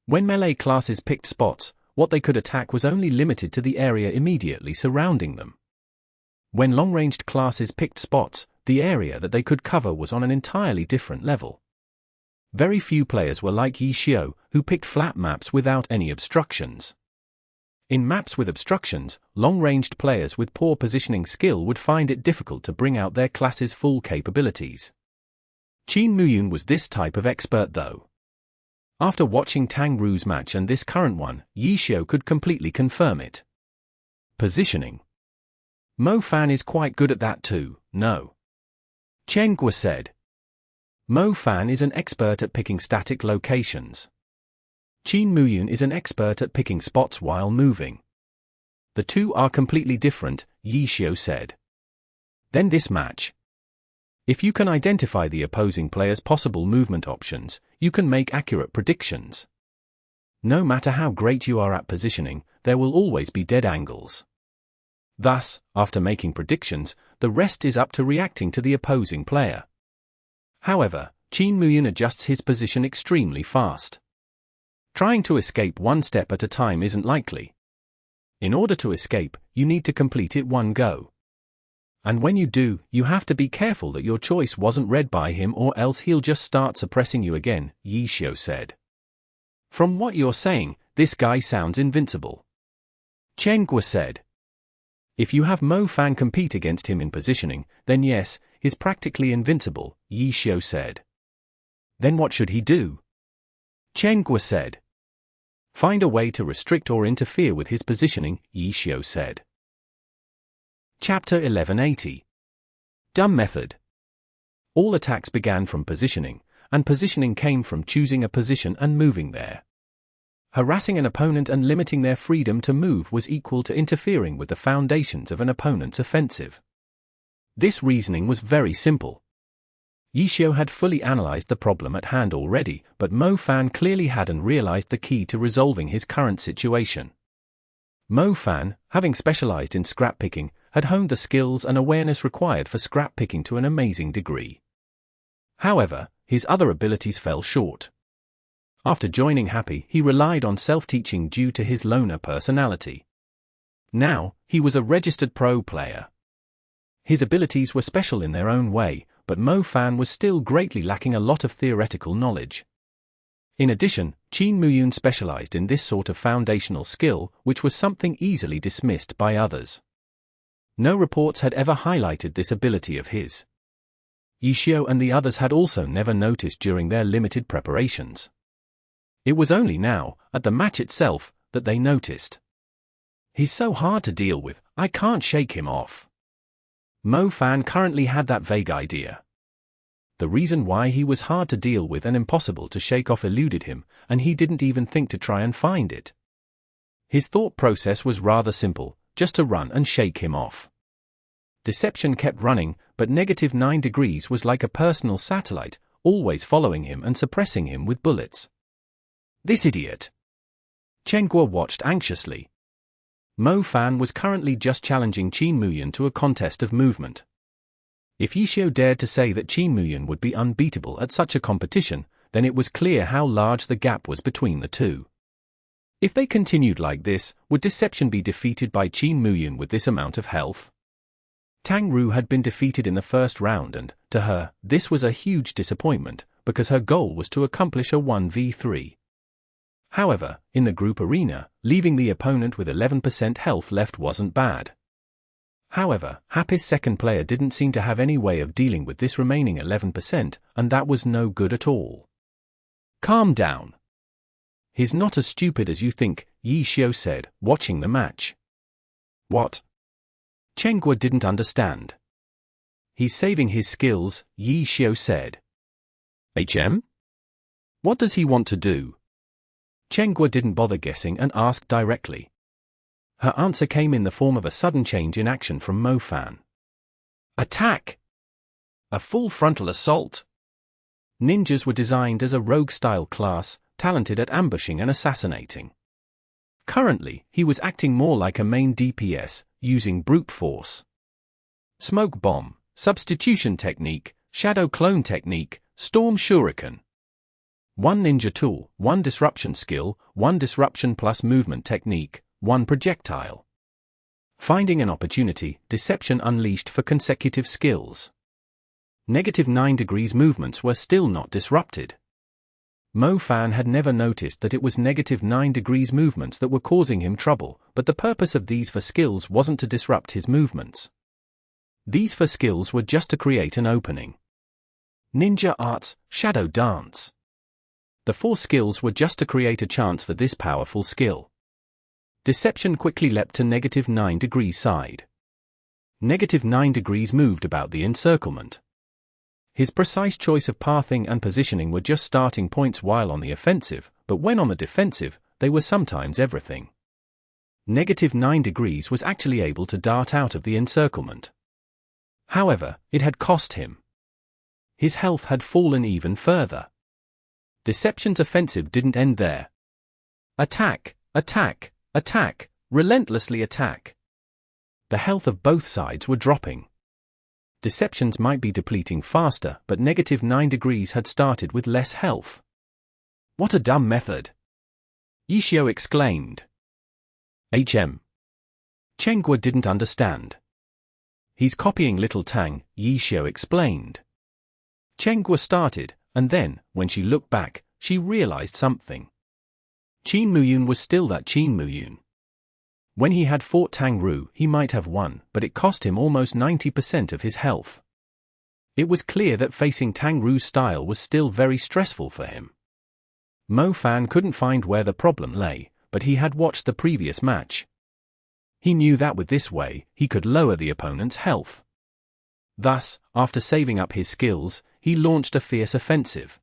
When melee classes picked spots, what they could attack was only limited to the area immediately surrounding them. When long-ranged classes picked spots, the area that they could cover was on an entirely different level. Very few players were like Yishio, who picked flat maps without any obstructions. In maps with obstructions, long-ranged players with poor positioning skill would find it difficult to bring out their class's full capabilities. Qin Muyan was this type of expert though. After watching Tang Ru's match and this current one, Yishio could completely confirm it. Positioning. Mo Fan is quite good at that too, no? Chen Guo said. Mo Fan is an expert at picking static locations. Qin Muyan is an expert at picking spots while moving. The two are completely different, Yishio said. Then this match. If you can identify the opposing player's possible movement options, you can make accurate predictions. No matter how great you are at positioning, there will always be dead angles. Thus, after making predictions, the rest is up to reacting to the opposing player. However, Qin Muyan adjusts his position extremely fast. Trying to escape one step at a time isn't likely. In order to escape, you need to complete it one go. And when you do, you have to be careful that your choice wasn't read by him or else he'll just start suppressing you again, Yishio said. From what you're saying, this guy sounds invincible. Chen Guo said. If you have Mo Fan compete against him in positioning, then yes, he's practically invincible, Yishio said. Then what should he do? Chen Guo said. Find a way to restrict or interfere with his positioning, Yishio said. Chapter 1180. Dumb Method. All attacks began from positioning, and positioning came from choosing a position and moving there. Harassing an opponent and limiting their freedom to move was equal to interfering with the foundations of an opponent's offensive. This reasoning was very simple. Yixiao had fully analyzed the problem at hand already, but Mo Fan clearly hadn't realized the key to resolving his current situation. Mo Fan, having specialized in scrap picking, had honed the skills and awareness required for scrap picking to an amazing degree. However, his other abilities fell short. After joining Happy, he relied on self-teaching due to his loner personality. Now, he was a registered pro player. His abilities were special in their own way, but Mo Fan was still greatly lacking a lot of theoretical knowledge. In addition, Qin Muyun specialized in this sort of foundational skill, which was something easily dismissed by others. No reports had ever highlighted this ability of his. Yixiao and the others had also never noticed during their limited preparations. It was only now, at the match itself, that they noticed. He's so hard to deal with, I can't shake him off. Mo Fan currently had that vague idea. The reason why he was hard to deal with and impossible to shake off eluded him, and he didn't even think to try and find it. His thought process was rather simple, just to run and shake him off. Deception kept running, but -9 degrees was like a personal satellite, always following him and suppressing him with bullets. This idiot! Chen Guo watched anxiously. Mo Fan was currently just challenging Qin Muyun to a contest of movement. If Yixiao dared to say that Qin Muyun would be unbeatable at such a competition, then it was clear how large the gap was between the two. If they continued like this, would Deception be defeated by Qin Muyun with this amount of health? Tang Ru had been defeated in the first round and, to her, this was a huge disappointment, because her goal was to accomplish a 1v3. However, in the group arena, leaving the opponent with 11% health left wasn't bad. However, Happy's second player didn't seem to have any way of dealing with this remaining 11%, and that was no good at all. Calm down. He's not as stupid as you think, Yixiao said, watching the match. What? Chen Guo didn't understand. He's saving his skills, Yixiao said. What does he want to do? Chen Guo didn't bother guessing and asked directly. Her answer came in the form of a sudden change in action from Mo Fan. Attack! A full frontal assault! Ninjas were designed as a rogue-style class, talented at ambushing and assassinating. Currently, he was acting more like a main DPS, using brute force. Smoke bomb, substitution technique, shadow clone technique, storm shuriken. 1 ninja tool, 1 disruption skill, 1 disruption plus movement technique, 1 projectile. Finding an opportunity, Deception unleashed for consecutive skills. -9 degrees movements were still not disrupted. Mo Fan had never noticed that it was -9 degrees movements that were causing him trouble, but the purpose of these 4 skills wasn't to disrupt his movements. These 4 skills were just to create an opening. Ninja arts, shadow dance. The 4 skills were just to create a chance for this powerful skill. Deception quickly leapt to -9 degrees side. -9 degrees moved about the encirclement. His precise choice of pathing and positioning were just starting points while on the offensive, but when on the defensive, they were sometimes everything. -9 degrees was actually able to dart out of the encirclement. However, it had cost him. His health had fallen even further. Deception's offensive didn't end there. Attack, attack, attack, relentlessly attack. The health of both sides were dropping. Deceptions might be depleting faster, but -9 degrees had started with less health. What a dumb method! Yixiao exclaimed. Chen Guo didn't understand. He's copying Little Tang, Yixiao explained. Chen Guo started, and then, when she looked back, she realized something. Qin Muyun was still that Qin Muyun. When he had fought Tang Ru, he might have won, but it cost him almost 90% of his health. It was clear that facing Tang Ru's style was still very stressful for him. Mo Fan couldn't find where the problem lay, but he had watched the previous match. He knew that with this way, he could lower the opponent's health. Thus, after saving up his skills, he launched a fierce offensive.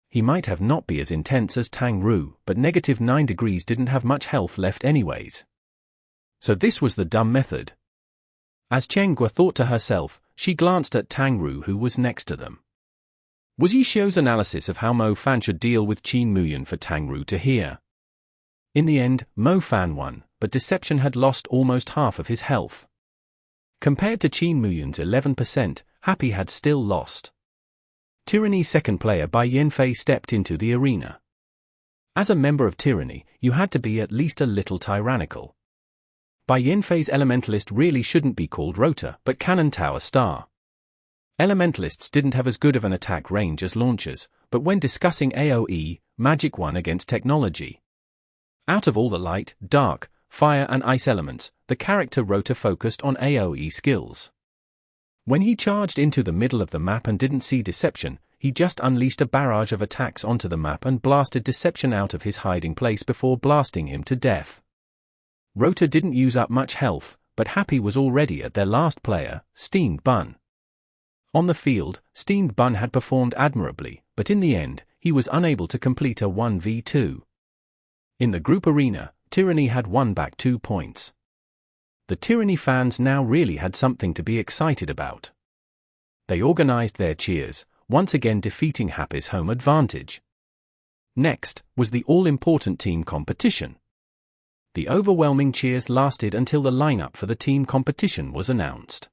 He might have not be as intense as Tang Ru, but -9 degrees didn't have much health left anyways. So this was the dumb method. As Chen Guo thought to herself, she glanced at Tang Ru, who was next to them. Was Yi Xiu's analysis of how Mo Fan should deal with Qin Muyan for Tang Ru to hear. In the end, Mo Fan won, but Deception had lost almost half of his health. Compared to Qin Muyan's 11%, Happy had still lost. Tyranny's second player Bai Yanfei stepped into the arena. As a member of Tyranny, you had to be at least a little tyrannical. Bai Yanfei's Elementalist really shouldn't be called Rota, but Cannon Tower Star. Elementalists didn't have as good of an attack range as launchers, but when discussing AoE, Magic won against technology. Out of all the light, dark, fire and ice elements, the character Rota focused on AoE skills. When he charged into the middle of the map and didn't see Deception, he just unleashed a barrage of attacks onto the map and blasted Deception out of his hiding place before blasting him to death. Rota didn't use up much health, but Happy was already at their last player, Steamed Bun. On the field, Steamed Bun had performed admirably, but in the end, he was unable to complete a 1v2. In the group arena, Tyranny had won back 2 points. The Tyranny fans now really had something to be excited about. They organized their cheers, once again defeating Happy's home advantage. Next was the all-important team competition. The overwhelming cheers lasted until the lineup for the team competition was announced.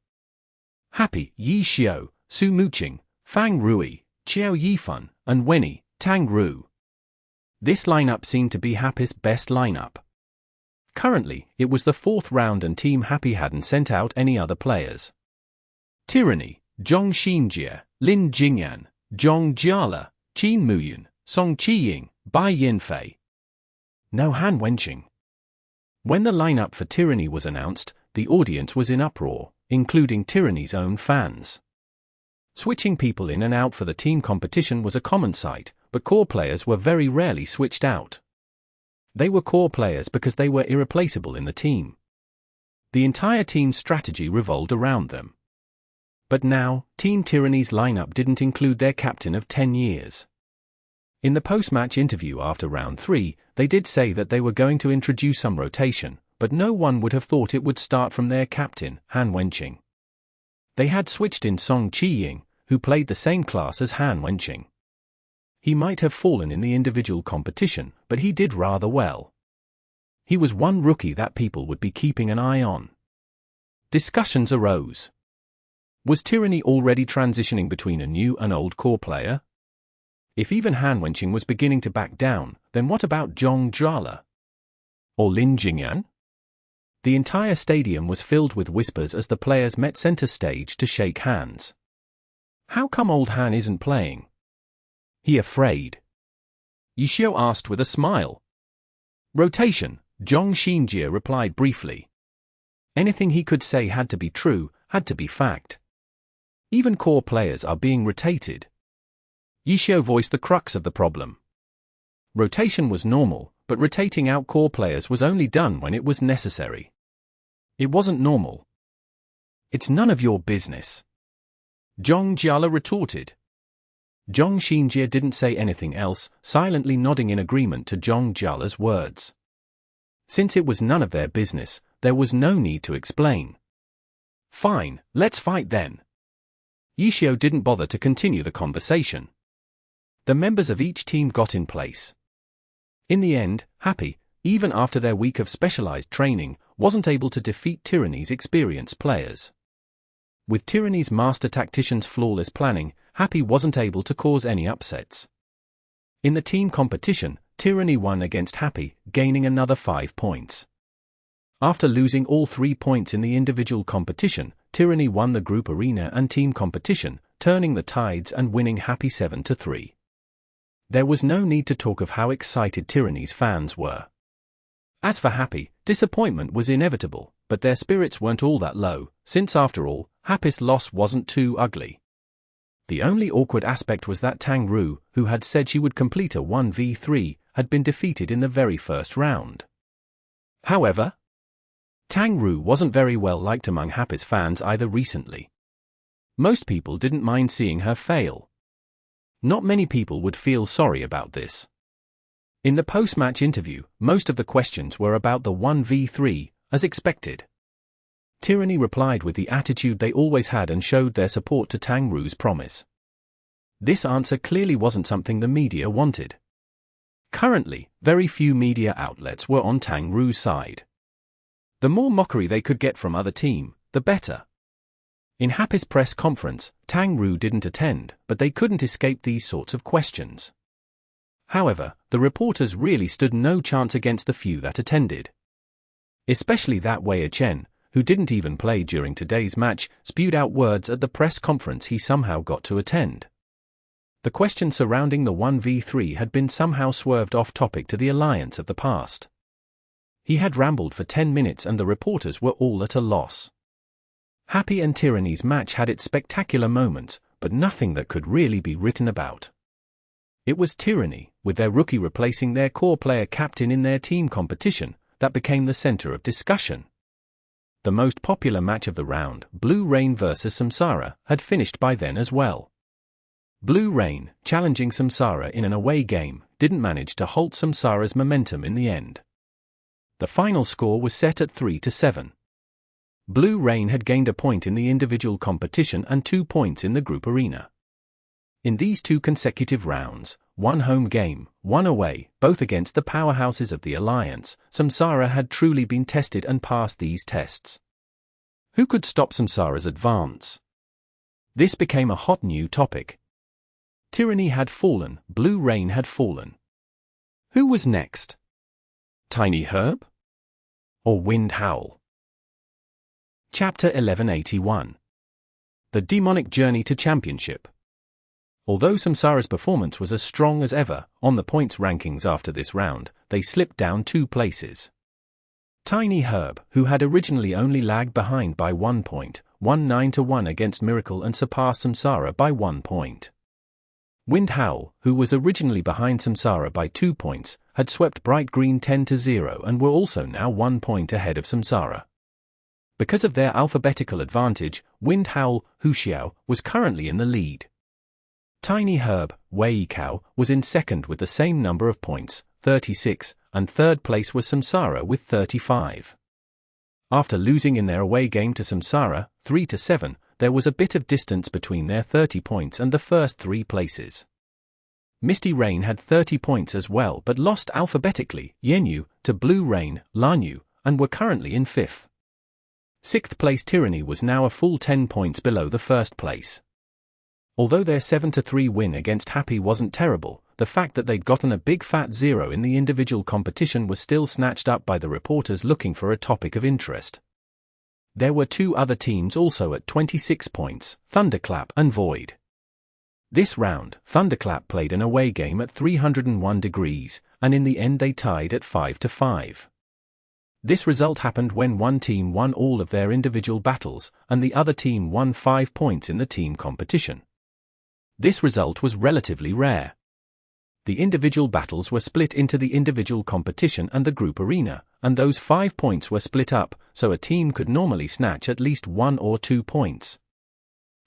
Happy, Yi Xiu, Su Muqing, Fang Rui, Qiao Yifan, and Wenny, Tang Ru. This lineup seemed to be Happy's best lineup. Currently, it was the 4th round and Team Happy hadn't sent out any other players. Tyranny, Zhong Xinjie, Lin Jingyan, Zhong Jiala, Qin Muyan, Song Qiying, Bai Yanfei. No Han Wenqing. When the lineup for Tyranny was announced, the audience was in uproar, including Tyranny's own fans. Switching people in and out for the team competition was a common sight, but core players were very rarely switched out. They were core players because they were irreplaceable in the team. The entire team's strategy revolved around them. But now, Team Tyranny's lineup didn't include their captain of 10 years. In the post-match interview after round 3, they did say that they were going to introduce some rotation, but no one would have thought it would start from their captain, Han Wenqing. They had switched in Song Qiying, who played the same class as Han Wenqing. He might have fallen in the individual competition, but he did rather well. He was one rookie that people would be keeping an eye on. Discussions arose. Was Tyranny already transitioning between a new and old core player? If even Han Wenqing was beginning to back down, then what about Zhong Jiala? Or Lin Jingyan? The entire stadium was filled with whispers as the players met center stage to shake hands. How come old Han isn't playing? He afraid? Yi Xiu asked with a smile. Rotation, Zhong Xinjie replied briefly. Anything he could say had to be true, had to be fact. Even core players are being rotated. Yi Xiu voiced the crux of the problem. Rotation was normal, but rotating out core players was only done when it was necessary. It wasn't normal. It's none of your business. Zhong Jiala retorted. Zhong Xinjie didn't say anything else, silently nodding in agreement to Zhong Jiala's words. Since it was none of their business, there was no need to explain. Fine, let's fight then. Yi Xiu didn't bother to continue the conversation. The members of each team got in place. In the end, Happy, even after their week of specialized training, wasn't able to defeat Tyranny's experienced players. With Tyranny's master tactician's flawless planning, Happy wasn't able to cause any upsets. In the team competition, Tyranny won against Happy, gaining another 5 points. After losing all 3 points in the individual competition, Tyranny won the group arena and team competition, turning the tides and winning Happy 7-3. There was no need to talk of how excited Tyranny's fans were. As for Happy, disappointment was inevitable, but their spirits weren't all that low, since after all, Happy's loss wasn't too ugly. The only awkward aspect was that Tang Ru, who had said she would complete a 1v3, had been defeated in the very first round. However, Tang Ru wasn't very well liked among Happy's fans either recently. Most people didn't mind seeing her fail. Not many people would feel sorry about this. In the post-match interview, most of the questions were about the 1v3, as expected. Tyranny replied with the attitude they always had and showed their support to Tang Ru's promise. This answer clearly wasn't something the media wanted. Currently, very few media outlets were on Tang Ru's side. The more mockery they could get from other team, the better. In Happy's press conference, Tang Ru didn't attend, but they couldn't escape these sorts of questions. However, the reporters really stood no chance against the few that attended. Especially that Wei Chen, who didn't even play during today's match, spewed out words at the press conference he somehow got to attend. The question surrounding the 1v3 had been somehow swerved off topic to the alliance of the past. He had rambled for 10 minutes and the reporters were all at a loss. Happy and Tyranny's match had its spectacular moments, but nothing that could really be written about. It was Tyranny, with their rookie replacing their core player captain in their team competition, that became the center of discussion. The most popular match of the round, Blue Rain vs Samsara, had finished by then as well. Blue Rain, challenging Samsara in an away game, didn't manage to halt Samsara's momentum in the end. The final score was set at 3-7. Blue Rain had gained a point in the individual competition and 2 points in the group arena. In these 2 consecutive rounds, 1 home game, 1 away, both against the powerhouses of the alliance, Samsara had truly been tested and passed these tests. Who could stop Samsara's advance? This became a hot new topic. Tyranny had fallen, Blue Rain had fallen. Who was next? Tiny Herb? Or Wind Howl? Chapter 1181. The Demonic Journey to Championship. Although Samsara's performance was as strong as ever, on the points rankings after this round, they slipped down 2 places. Tiny Herb, who had originally only lagged behind by 1 point, won 9-1 against Miracle and surpassed Samsara by 1 point. Wind Howl, who was originally behind Samsara by 2 points, had swept Bright Green 10-0 and were also now 1 point ahead of Samsara. Because of their alphabetical advantage, Wind Howl, Huxiao, was currently in the lead. Tiny Herb, Wei Kao, was in second with the same number of points, 36, and third place was Samsara with 35. After losing in their away game to Samsara, 3-7, there was a bit of distance between their 30 points and the first 3 places. Misty Rain had 30 points as well but lost alphabetically, Yenyu, to Blue Rain, Lanyu, and were currently in 5th. 6th place Tyranny was now a full 10 points below the first place. Although their 7-3 win against Happy wasn't terrible, the fact that they'd gotten a big fat 0 in the individual competition was still snatched up by the reporters looking for a topic of interest. There were 2 other teams also at 26 points, Thunderclap and Void. This round, Thunderclap played an away game at 301 degrees, and in the end they tied at 5-5. This result happened when one team won all of their individual battles, and the other team won 5 points in the team competition. This result was relatively rare. The individual battles were split into the individual competition and the group arena, and those 5 points were split up, so a team could normally snatch at least 1 or 2 points.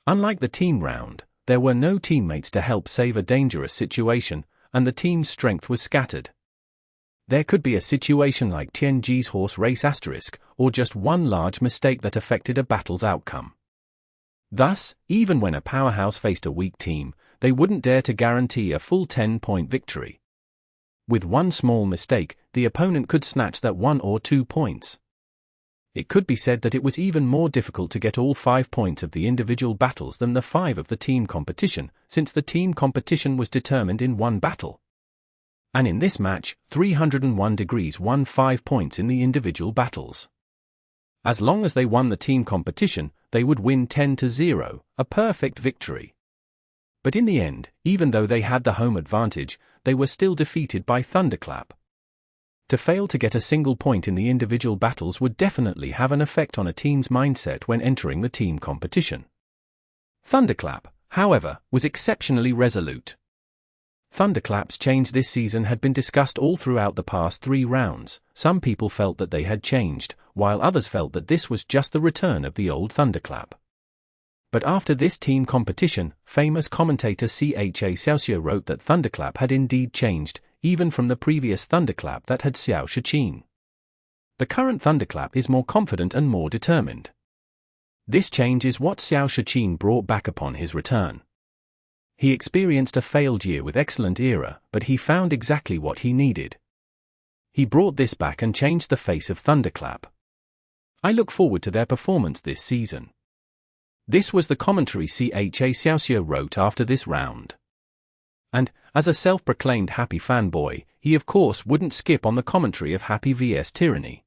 Unlike the team round, there were no teammates to help save a dangerous situation, and the team's strength was scattered. There could be a situation like Tianji's horse race *, or just one large mistake that affected a battle's outcome. Thus, even when a powerhouse faced a weak team, they wouldn't dare to guarantee a full 10-point victory. With one small mistake, the opponent could snatch that 1 or 2 points. It could be said that it was even more difficult to get all 5 points of the individual battles than the 5 of the team competition, since the team competition was determined in one battle. And in this match, 301 degrees won 5 points in the individual battles. As long as they won the team competition, they would win 10-0, a perfect victory. But in the end, even though they had the home advantage, they were still defeated by Thunderclap. To fail to get a single point in the individual battles would definitely have an effect on a team's mindset when entering the team competition. Thunderclap, however, was exceptionally resolute. Thunderclap's change this season had been discussed all throughout the past 3 rounds. Some people felt that they had changed, while others felt that this was just the return of the old Thunderclap. But after this team competition, famous commentator Xiao wrote that Thunderclap had indeed changed, even from the previous Thunderclap that had Xiao. The current Thunderclap is more confident and more determined. This change is what Xiao brought back upon his return. He experienced a failed year with excellent era, but he found exactly what he needed. He brought this back and changed the face of Thunderclap. I look forward to their performance this season. This was the commentary Xiao wrote after this round. And, as a self-proclaimed Happy fanboy, he of course wouldn't skip on the commentary of Happy vs Tyranny.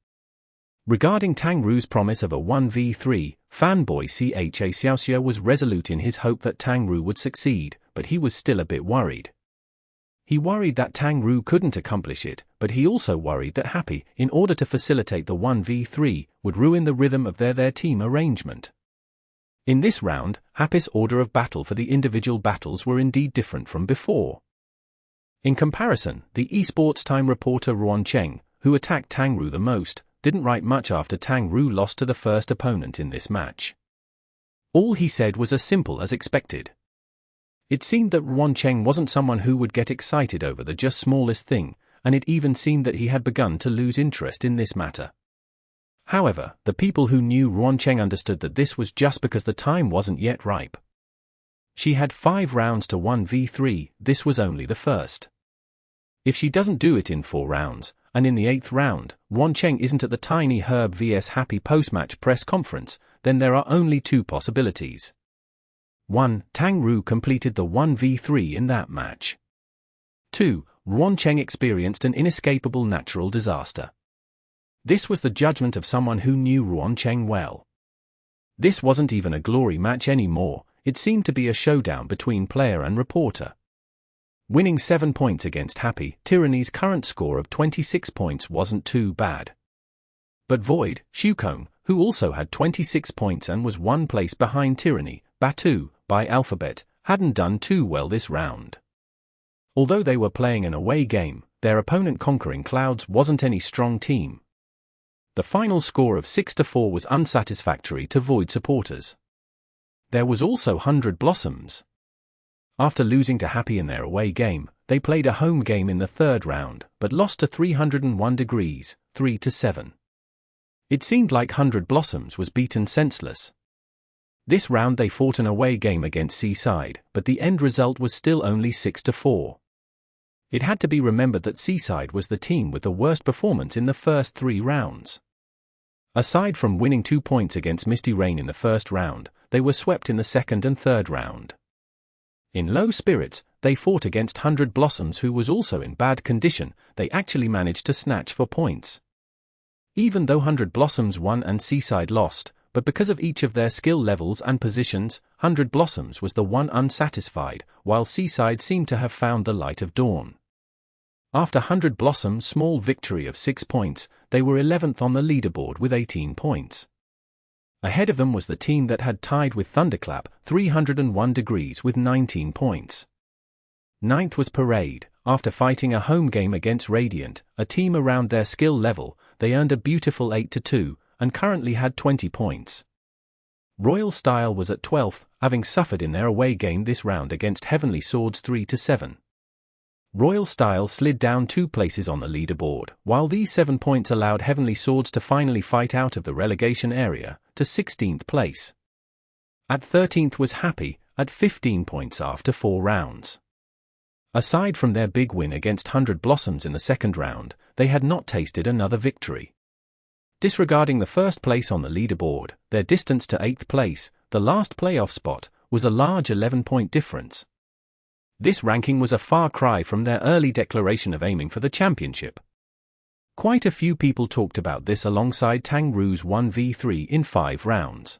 Regarding Tang Ru's promise of a 1v3, fanboy Xiao was resolute in his hope that Tang Ru would succeed, but he was still a bit worried. He worried that Tang Ru couldn't accomplish it, but he also worried that Happy, in order to facilitate the 1v3, would ruin the rhythm of their team arrangement. In this round, Happy's order of battle for the individual battles were indeed different from before. In comparison, the esports time reporter Ruan Cheng, who attacked Tang Ru the most, didn't write much after Tang Ru lost to the first opponent in this match. All he said was as simple as expected. It seemed that Ruan Cheng wasn't someone who would get excited over the just smallest thing, and it even seemed that he had begun to lose interest in this matter. However, the people who knew Ruan Cheng understood that this was just because the time wasn't yet ripe. She had 5 rounds to 1v3, this was only the first. If she doesn't do it in 4 rounds, and in the 8th round, Ruan Cheng isn't at the Tiny Herb vs Happy post-match press conference, then there are only 2 possibilities. 1. Tang Ru completed the 1v3 in that match. 2. Ruan Cheng experienced an inescapable natural disaster. This was the judgment of someone who knew Ruan Cheng well. This wasn't even a glory match anymore, it seemed to be a showdown between player and reporter. Winning 7 points against Happy, Tyranny's current score of 26 points wasn't too bad. But Void, Shukong, who also had 26 points and was 1 place behind Tyranny, Batu, by alphabet, hadn't done too well this round. Although they were playing an away game, their opponent Conquering Clouds wasn't any strong team. The final score of 6-4 was unsatisfactory to Void supporters. There was also 100 Blossoms. After losing to Happy in their away game, they played a home game in the 3rd round, but lost to 301 Degrees, 3-7. It seemed like 100 Blossoms was beaten senseless. This round they fought an away game against Seaside, but the end result was still only 6-4. It had to be remembered that Seaside was the team with the worst performance in the first 3 rounds. Aside from winning 2 points against Misty Rain in the 1st round, they were swept in the 2nd and 3rd round. In low spirits, they fought against 100 Blossoms who was also in bad condition, they actually managed to snatch 4 points. Even though 100 Blossoms won and Seaside lost, but because of each of their skill levels and positions, 100 Blossoms was the one unsatisfied, while Seaside seemed to have found the light of dawn. After 100 Blossom's small victory of 6 points, they were 11th on the leaderboard with 18 points. Ahead of them was the team that had tied with Thunderclap, 301 Degrees with 19 points. 9th was Parade. After fighting a home game against Radiant, a team around their skill level, they earned a beautiful 8-2, and currently had 20 points. Royal Style was at 12th, having suffered in their away game this round against Heavenly Swords 3-7. Royal Style slid down 2 places on the leaderboard, while these 7 points allowed Heavenly Swords to finally fight out of the relegation area, to 16th place. At 13th was Happy, at 15 points after 4 rounds. Aside from their big win against 100 Blossoms in the 2nd round, they had not tasted another victory. Disregarding the 1st place on the leaderboard, their distance to 8th place, the last playoff spot, was a large 11-point difference. This ranking was a far cry from their early declaration of aiming for the championship. Quite a few people talked about this alongside Tang Ru's 1v3 in 5 rounds.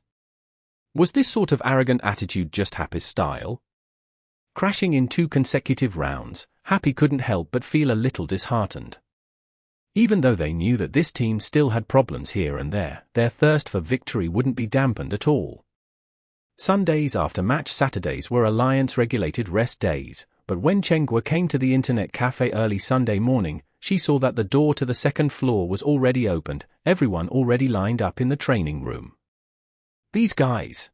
Was this sort of arrogant attitude just Happy's style? Crashing in 2 consecutive rounds, Happy couldn't help but feel a little disheartened. Even though they knew that this team still had problems here and there, their thirst for victory wouldn't be dampened at all. Sundays after match Saturdays were Alliance-regulated rest days, but when Chenghua came to the internet cafe early Sunday morning, she saw that the door to the second floor was already opened, everyone already lined up in the training room. These guys.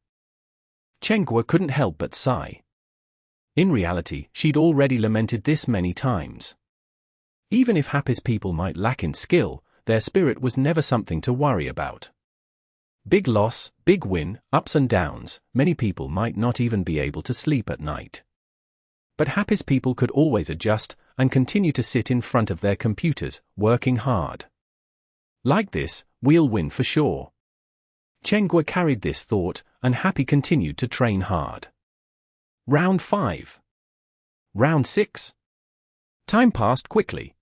Chenghua couldn't help but sigh. In reality, she'd already lamented this many times. Even if Happy's people might lack in skill, their spirit was never something to worry about. Big loss, big win, ups and downs, many people might not even be able to sleep at night. But Happy's people could always adjust and continue to sit in front of their computers, working hard. Like this, we'll win for sure. Chenghua carried this thought, and Happy continued to train hard. Round 5. Round 6. Time passed quickly.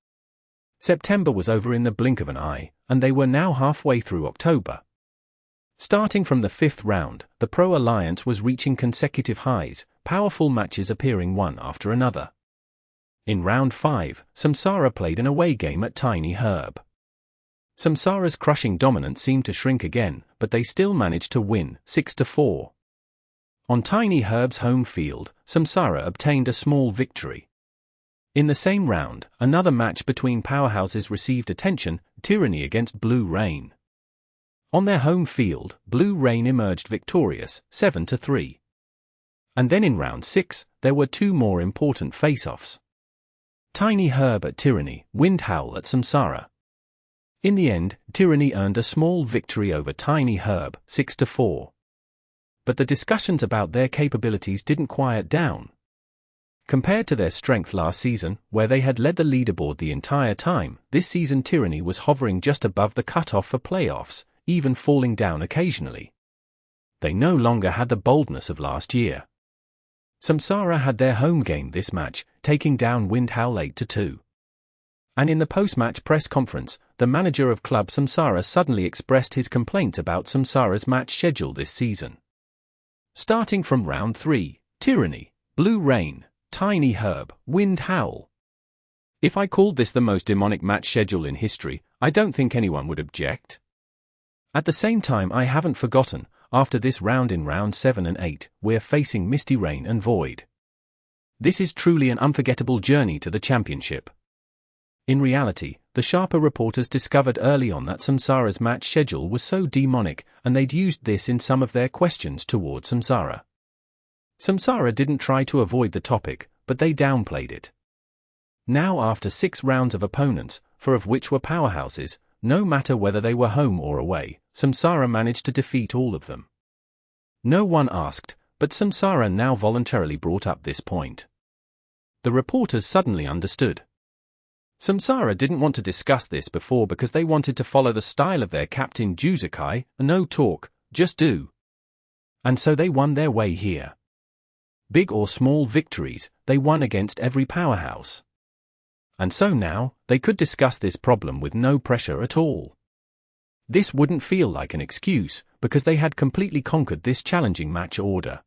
September was over in the blink of an eye, and they were now halfway through October. Starting from the 5th round, the Pro Alliance was reaching consecutive highs, powerful matches appearing one after another. In round 5, Samsara played an away game at Tiny Herb. Samsara's crushing dominance seemed to shrink again, but they still managed to win, 6-4. On Tiny Herb's home field, Samsara obtained a small victory. In the same round, another match between powerhouses received attention, Tyranny against Blue Rain. On their home field, Blue Rain emerged victorious, 7-3. And then in round 6, there were two more important face-offs. Tiny Herb at Tyranny, Wind Howl at Samsara. In the end, Tyranny earned a small victory over Tiny Herb, 6-4. But the discussions about their capabilities didn't quiet down. Compared to their strength last season, where they had led the leaderboard the entire time, this season Tyranny was hovering just above the cutoff for playoffs, even falling down occasionally. They no longer had the boldness of last year. Samsara had their home game this match, taking down Wind Howl 8-2. And in the post-match press conference, the manager of Club Samsara suddenly expressed his complaint about Samsara's match schedule this season. Starting from round 3, Tyranny, Blue Rain, Tiny Herb, Wind Howl. If I called this the most demonic match schedule in history, I don't think anyone would object. At the same time, I haven't forgotten, after this round in round 7 and 8, we're facing Misty Rain and Void. This is truly an unforgettable journey to the championship. In reality, the sharper reporters discovered early on that Samsara's match schedule was so demonic, and they'd used this in some of their questions towards Samsara. Samsara didn't try to avoid the topic, but they downplayed it. Now after 6 rounds of opponents, 4 of which were powerhouses, no matter whether they were home or away, Samsara managed to defeat all of them. No one asked, but Samsara now voluntarily brought up this point. The reporters suddenly understood. Samsara didn't want to discuss this before because they wanted to follow the style of their captain Juzakai, no talk, just do. And so they won their way here. Big or small victories, they won against every powerhouse. And so now, they could discuss this problem with no pressure at all. This wouldn't feel like an excuse, because they had completely conquered this challenging match order.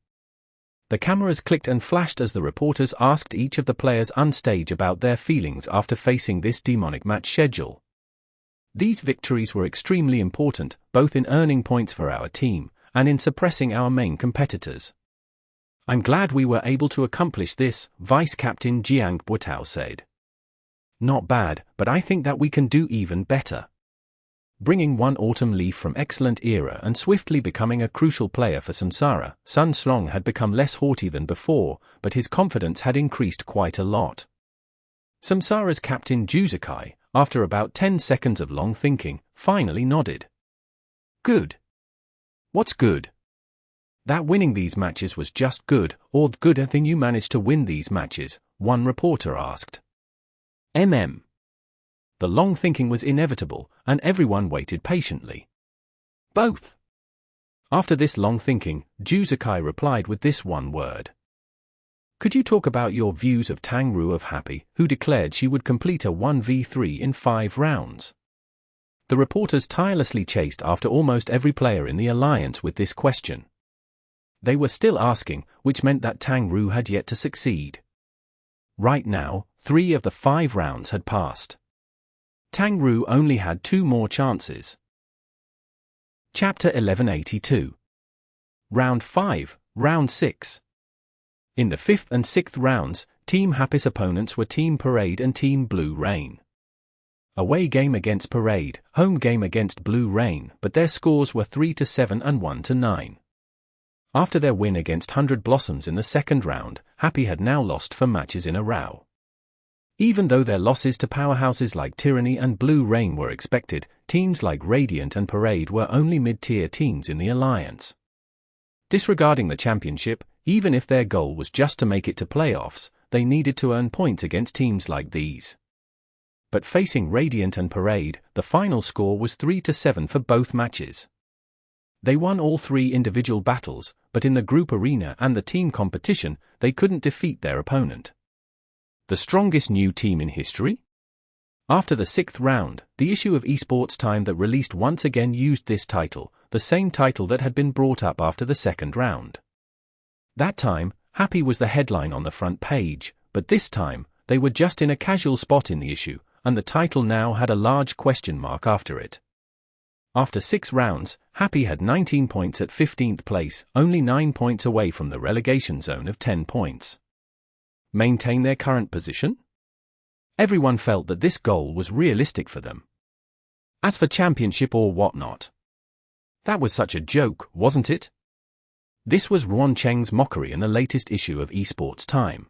The cameras clicked and flashed as the reporters asked each of the players on stage about their feelings after facing this demonic match schedule. These victories were extremely important, both in earning points for our team, and in suppressing our main competitors. I'm glad we were able to accomplish this, Vice Captain Jiang Buotao said. Not bad, but I think that we can do even better. Bringing one autumn leaf from excellent era and swiftly becoming a crucial player for Samsara, Sun Slong had become less haughty than before, but his confidence had increased quite a lot. Samsara's captain Juzakai, after about 10 seconds of long thinking, finally nodded. Good. What's good? That winning these matches was just good, or the good thing you managed to win these matches, one reporter asked. The long thinking was inevitable, and everyone waited patiently. Both. After this long thinking, Juzakai replied with this one word. Could you talk about your views of Tang Ru of Happy, who declared she would complete a 1v3 in 5 rounds? The reporters tirelessly chased after almost every player in the alliance with this question. They were still asking, which meant that Tang Ru had yet to succeed. Right now, 3 of the 5 rounds had passed. Tang Ru only had 2 more chances. Chapter 1182. Round 5, Round 6. In the 5th and 6th rounds, Team Happy's opponents were Team Parade and Team Blue Rain. Away game against Parade, home game against Blue Rain, but their scores were 3-7 and 1-9. After their win against 100 Blossoms in the second round, Happy had now lost 4 matches in a row. Even though their losses to powerhouses like Tyranny and Blue Rain were expected, teams like Radiant and Parade were only mid-tier teams in the alliance. Disregarding the championship, even if their goal was just to make it to playoffs, they needed to earn points against teams like these. But facing Radiant and Parade, the final score was 3-7 for both matches. They won all 3 individual battles, but in the group arena and the team competition, they couldn't defeat their opponent. The strongest new team in history? After the 6th round, the issue of Esports Time that released once again used this title, the same title that had been brought up after the 2nd round. That time, Happy was the headline on the front page, but this time, they were just in a casual spot in the issue, and the title now had a large question mark after it. After 6 rounds, Happy had 19 points at 15th place, only 9 points away from the relegation zone of 10 points. Maintain their current position? Everyone felt that this goal was realistic for them. As for championship or whatnot, that was such a joke, wasn't it? This was Ruan Cheng's mockery in the latest issue of Esports Time.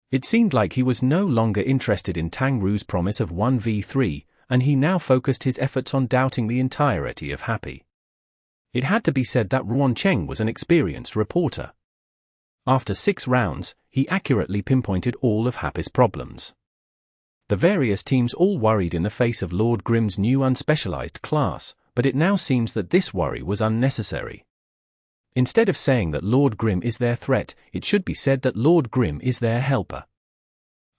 It seemed like he was no longer interested in Tang Ru's promise of 1v3, and he now focused his efforts on doubting the entirety of Happy. It had to be said that Ruan Cheng was an experienced reporter. After 6 rounds, he accurately pinpointed all of Happy's problems. The various teams all worried in the face of Lord Grimm's new unspecialized class, but it now seems that this worry was unnecessary. Instead of saying that Lord Grimm is their threat, it should be said that Lord Grimm is their helper.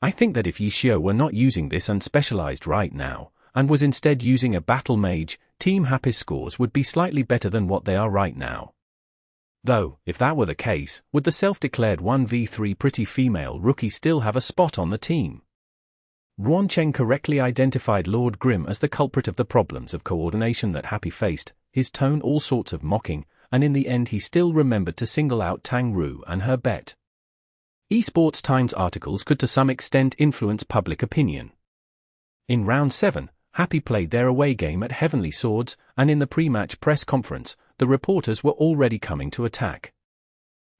I think that if Yishio were not using this unspecialized right now, and was instead using a battle mage, Team Happy's scores would be slightly better than what they are right now. Though, if that were the case, would the self-declared 1v3 pretty female rookie still have a spot on the team? Ruan Cheng correctly identified Lord Grimm as the culprit of the problems of coordination that Happy faced, his tone all sorts of mocking, and in the end he still remembered to single out Tang Ru and her bet. Esports Times articles could to some extent influence public opinion. In round 7, Happy played their away game at Heavenly Swords, and in the pre-match press conference, the reporters were already coming to attack.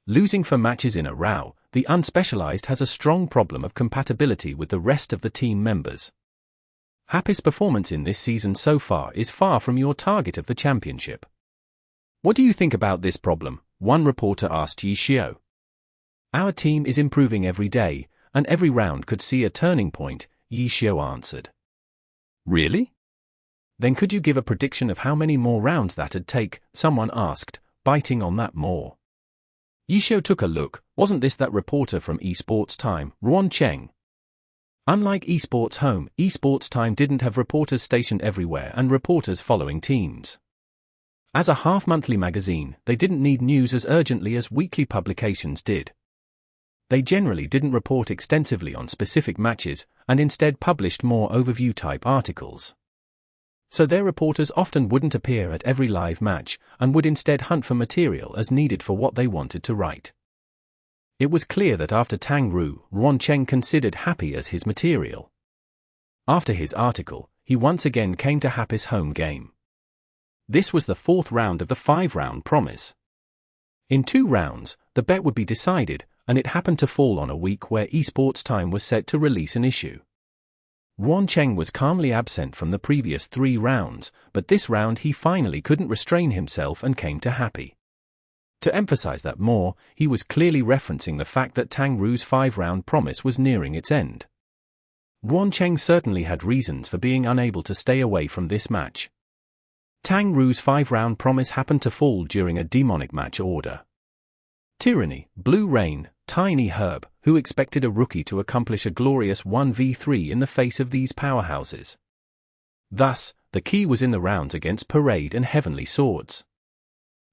Losing 4 matches in a row, the unspecialized has a strong problem of compatibility with the rest of the team members. Happy's performance in this season so far is far from your target of the championship. What do you think about this problem? One reporter asked Yishio. Our team is improving every day, and every round could see a turning point, Yishio answered. Really? Then could you give a prediction of how many more rounds that'd take? Someone asked, biting on that more. Yishio took a look. Wasn't this that reporter from Esports Time, Ruan Cheng? Unlike Esports Home, Esports Time didn't have reporters stationed everywhere and reporters following teams. As a half-monthly magazine, they didn't need news as urgently as weekly publications did. They generally didn't report extensively on specific matches, and instead published more overview-type articles. So their reporters often wouldn't appear at every live match, and would instead hunt for material as needed for what they wanted to write. It was clear that after Tang Ru, Ruan Cheng considered Happy as his material. After his article, he once again came to Happy's home game. This was the 4th round of the 5-round promise. In 2 rounds, the bet would be decided, and it happened to fall on a week where Esports Time was set to release an issue. Ruan Cheng was calmly absent from the previous 3 rounds, but this round he finally couldn't restrain himself and came to Happy. To emphasize that more, he was clearly referencing the fact that Tang Ru's 5-round promise was nearing its end. Ruan Cheng certainly had reasons for being unable to stay away from this match. Tang Ru's 5-round promise happened to fall during a demonic match order. Tyranny, Blue Rain, Tiny Herb, who expected a rookie to accomplish a glorious 1v3 in the face of these powerhouses. Thus, the key was in the rounds against Parade and Heavenly Swords.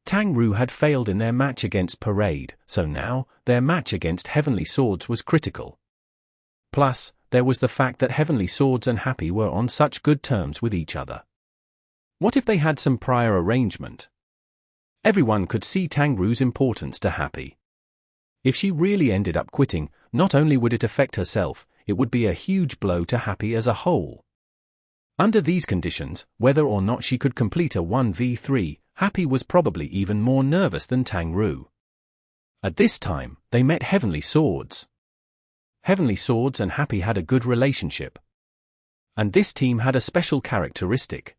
Tang Ru had failed in their match against Parade, so now, their match against Heavenly Swords was critical. Plus, there was the fact that Heavenly Swords and Happy were on such good terms with each other. What if they had some prior arrangement? Everyone could see Tang Ru's importance to Happy. If she really ended up quitting, not only would it affect herself, it would be a huge blow to Happy as a whole. Under these conditions, whether or not she could complete a 1v3, Happy was probably even more nervous than Tang-Ru. At this time, they met Heavenly Swords. Heavenly Swords and Happy had a good relationship. And this team had a special characteristic.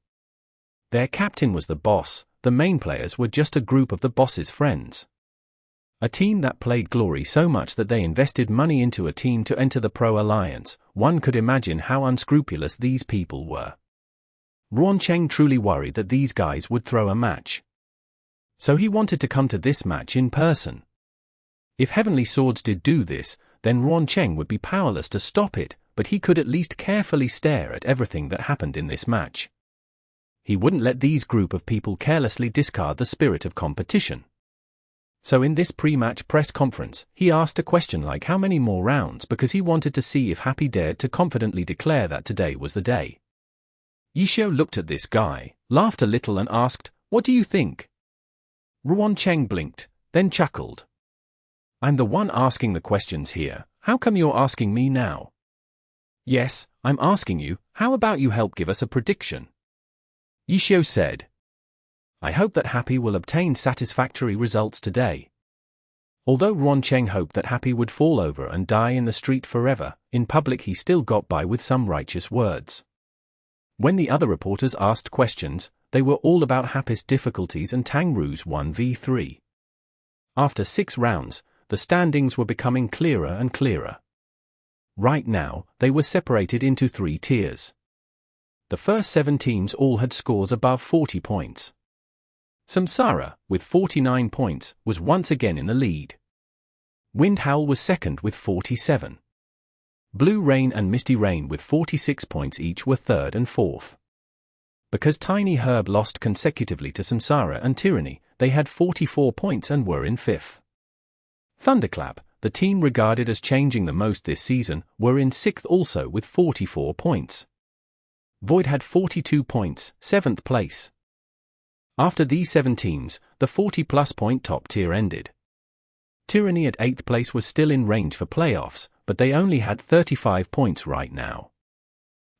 Their captain was the boss, the main players were just a group of the boss's friends. A team that played Glory so much that they invested money into a team to enter the Pro Alliance. One could imagine how unscrupulous these people were. Ruan Cheng truly worried that these guys would throw a match. So he wanted to come to this match in person. If Heavenly Swords did do this, then Ruan Cheng would be powerless to stop it, but he could at least carefully stare at everything that happened in this match. He wouldn't let these group of people carelessly discard the spirit of competition. So in this pre-match press conference, he asked a question like how many more rounds, because he wanted to see if Happy dared to confidently declare that today was the day. Yishio looked at this guy, laughed a little and asked, "What do you think?" Ruan Cheng blinked, then chuckled. "I'm the one asking the questions here, how come you're asking me now?" "Yes, I'm asking you, how about you help give us a prediction?" Yishio said. "I hope that Happy will obtain satisfactory results today." Although Ruan Cheng hoped that Happy would fall over and die in the street forever, in public he still got by with some righteous words. When the other reporters asked questions, they were all about Happy's difficulties and Tang-Ru's 1v3. After 6 rounds, the standings were becoming clearer and clearer. Right now, they were separated into 3 tiers. The first 7 teams all had scores above 40 points. Samsara, with 49 points, was once again in the lead. Wind Howl was second with 47. Blue Rain and Misty Rain with 46 points each were third and fourth. Because Tiny Herb lost consecutively to Samsara and Tyranny, they had 44 points and were in fifth. Thunderclap, the team regarded as changing the most this season, were in sixth also with 44 points. Void had 42 points, 7th place. After these 7 teams, the 40-plus point top tier ended. Tyranny at 8th place was still in range for playoffs, but they only had 35 points right now.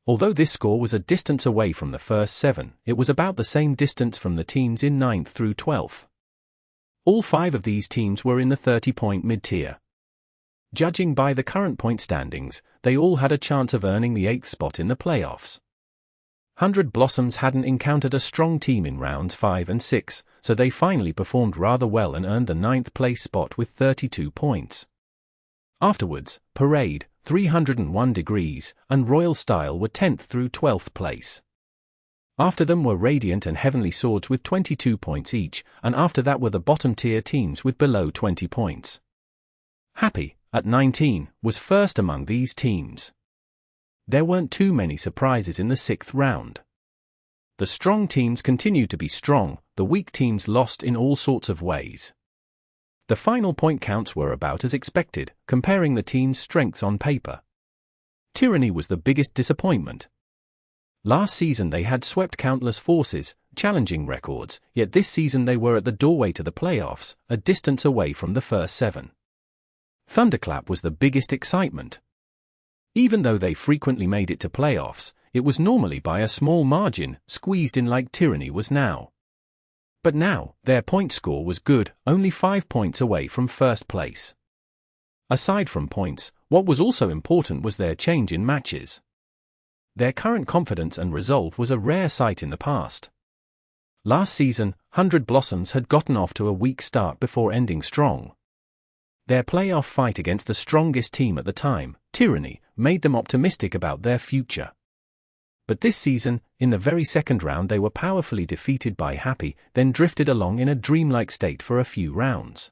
Although this score was a distance away from the first 7, it was about the same distance from the teams in 9th through 12th. All 5 of these teams were in the 30-point mid-tier. Judging by the current point standings, they all had a chance of earning the 8th spot in the playoffs. 100 Blossoms hadn't encountered a strong team in rounds 5 and 6, so they finally performed rather well and earned the 9th place spot with 32 points. Afterwards, Parade, 301 Degrees, and Royal Style were 10th through 12th place. After them were Radiant and Heavenly Swords with 22 points each, and after that were the bottom-tier teams with below 20 points. Happy, at 19, was first among these teams. There weren't too many surprises in the 6th round. The strong teams continued to be strong, the weak teams lost in all sorts of ways. The final point counts were about as expected, comparing the teams' strengths on paper. Tyranny was the biggest disappointment. Last season they had swept countless forces, challenging records, yet this season they were at the doorway to the playoffs, a distance away from the first 7. Thunderclap was the biggest excitement. Even though they frequently made it to playoffs, it was normally by a small margin, squeezed in like Tyranny was now. But now, their point score was good, only 5 points away from first place. Aside from points, what was also important was their change in matches. Their current confidence and resolve was a rare sight in the past. Last season, 100 Blossoms had gotten off to a weak start before ending strong. Their playoff fight against the strongest team at the time, Tyranny, made them optimistic about their future. But this season, in the very second round they were powerfully defeated by Happy, then drifted along in a dreamlike state for a few rounds.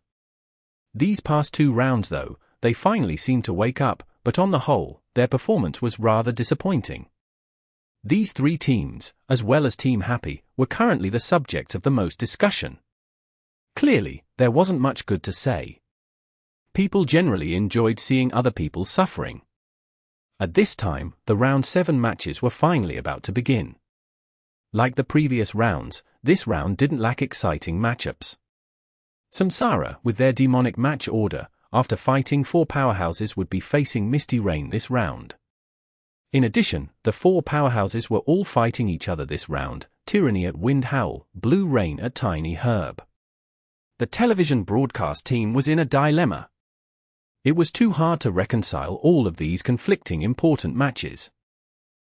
These past 2 rounds though, they finally seemed to wake up, but on the whole, their performance was rather disappointing. These 3 teams, as well as Team Happy, were currently the subjects of the most discussion. Clearly, there wasn't much good to say. People generally enjoyed seeing other people suffering. At this time, the round 7 matches were finally about to begin. Like the previous rounds, this round didn't lack exciting matchups. Samsara, with their demonic match order, after fighting 4 powerhouses would be facing Misty Rain this round. In addition, the 4 powerhouses were all fighting each other this round, Tyranny at Wind Howl, Blue Rain at Tiny Herb. The television broadcast team was in a dilemma. It was too hard to reconcile all of these conflicting important matches.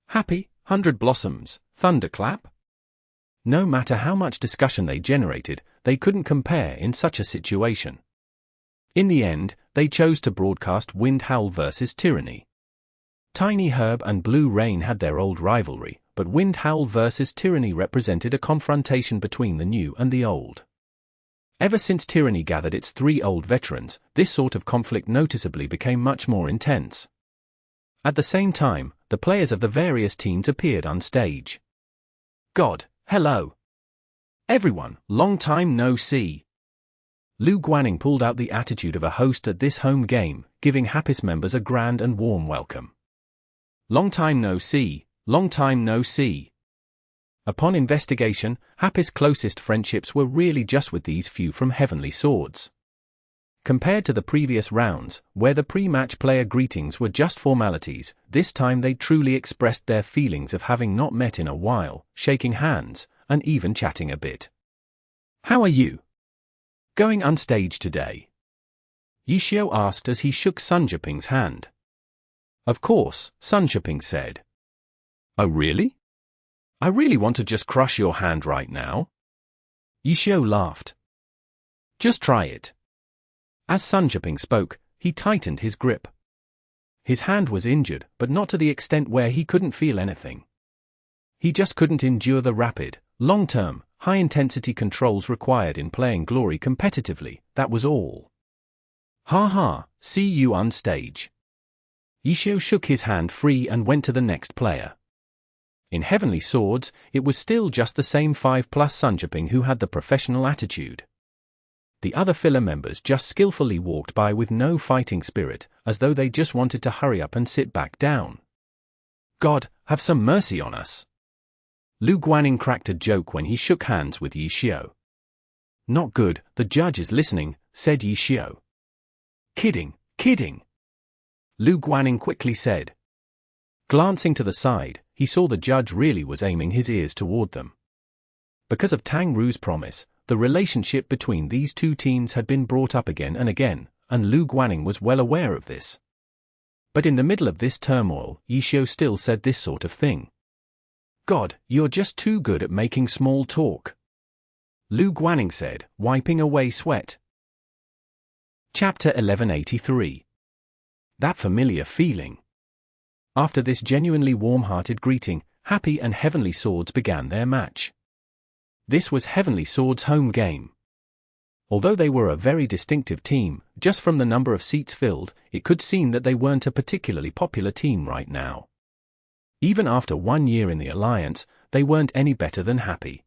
Happy, 100 Blossoms, Thunderclap? No matter how much discussion they generated, they couldn't compare in such a situation. In the end, they chose to broadcast Wind Howl versus Tyranny. Tiny Herb and Blue Rain had their old rivalry, but Wind Howl versus Tyranny represented a confrontation between the new and the old. Ever since Tyranny gathered its 3 old veterans, this sort of conflict noticeably became much more intense. At the same time, the players of the various teams appeared on stage. God, hello. Everyone, long time no see. Lu Guanning pulled out the attitude of a host at this home game, giving Happy's members a grand and warm welcome. Long time no see, long time no see. Upon investigation, Happy's closest friendships were really just with these few from Heavenly Swords. Compared to the previous rounds, where the pre-match player greetings were just formalities, this time they truly expressed their feelings of having not met in a while, shaking hands, and even chatting a bit. How are you? Going on stage today? Yishio asked as he shook Sun Jiping's hand. Of course, Sun Jiping said. Oh really? I really want to just crush your hand right now. Yishio laughed. Just try it. As Sun Jiping spoke, he tightened his grip. His hand was injured, but not to the extent where he couldn't feel anything. He just couldn't endure the rapid, long-term, high-intensity controls required in playing Glory competitively, that was all. Ha ha, see you on stage. Yishio shook his hand free and went to the next player. In Heavenly Swords, it was still just the same 5+ Sun Jiping who had the professional attitude. The other filler members just skillfully walked by with no fighting spirit, as though they just wanted to hurry up and sit back down. God, have some mercy on us. Lu Guanning cracked a joke when he shook hands with Yishio. Not good, the judge is listening, said Yishio. Kidding, kidding. Lu Guanning quickly said. Glancing to the side, he saw the judge really was aiming his ears toward them. Because of Tang Ru's promise, the relationship between these two teams had been brought up again, and Lu Guanning was well aware of this. But in the middle of this turmoil, Yishio still said this sort of thing. God, you're just too good at making small talk. Lu Guanning said, wiping away sweat. Chapter 1183. That familiar feeling. After this genuinely warm-hearted greeting, Happy and Heavenly Swords began their match. This was Heavenly Swords' home game. Although they were a very distinctive team, just from the number of seats filled, it could seem that they weren't a particularly popular team right now. Even after 1 year in the alliance, they weren't any better than Happy.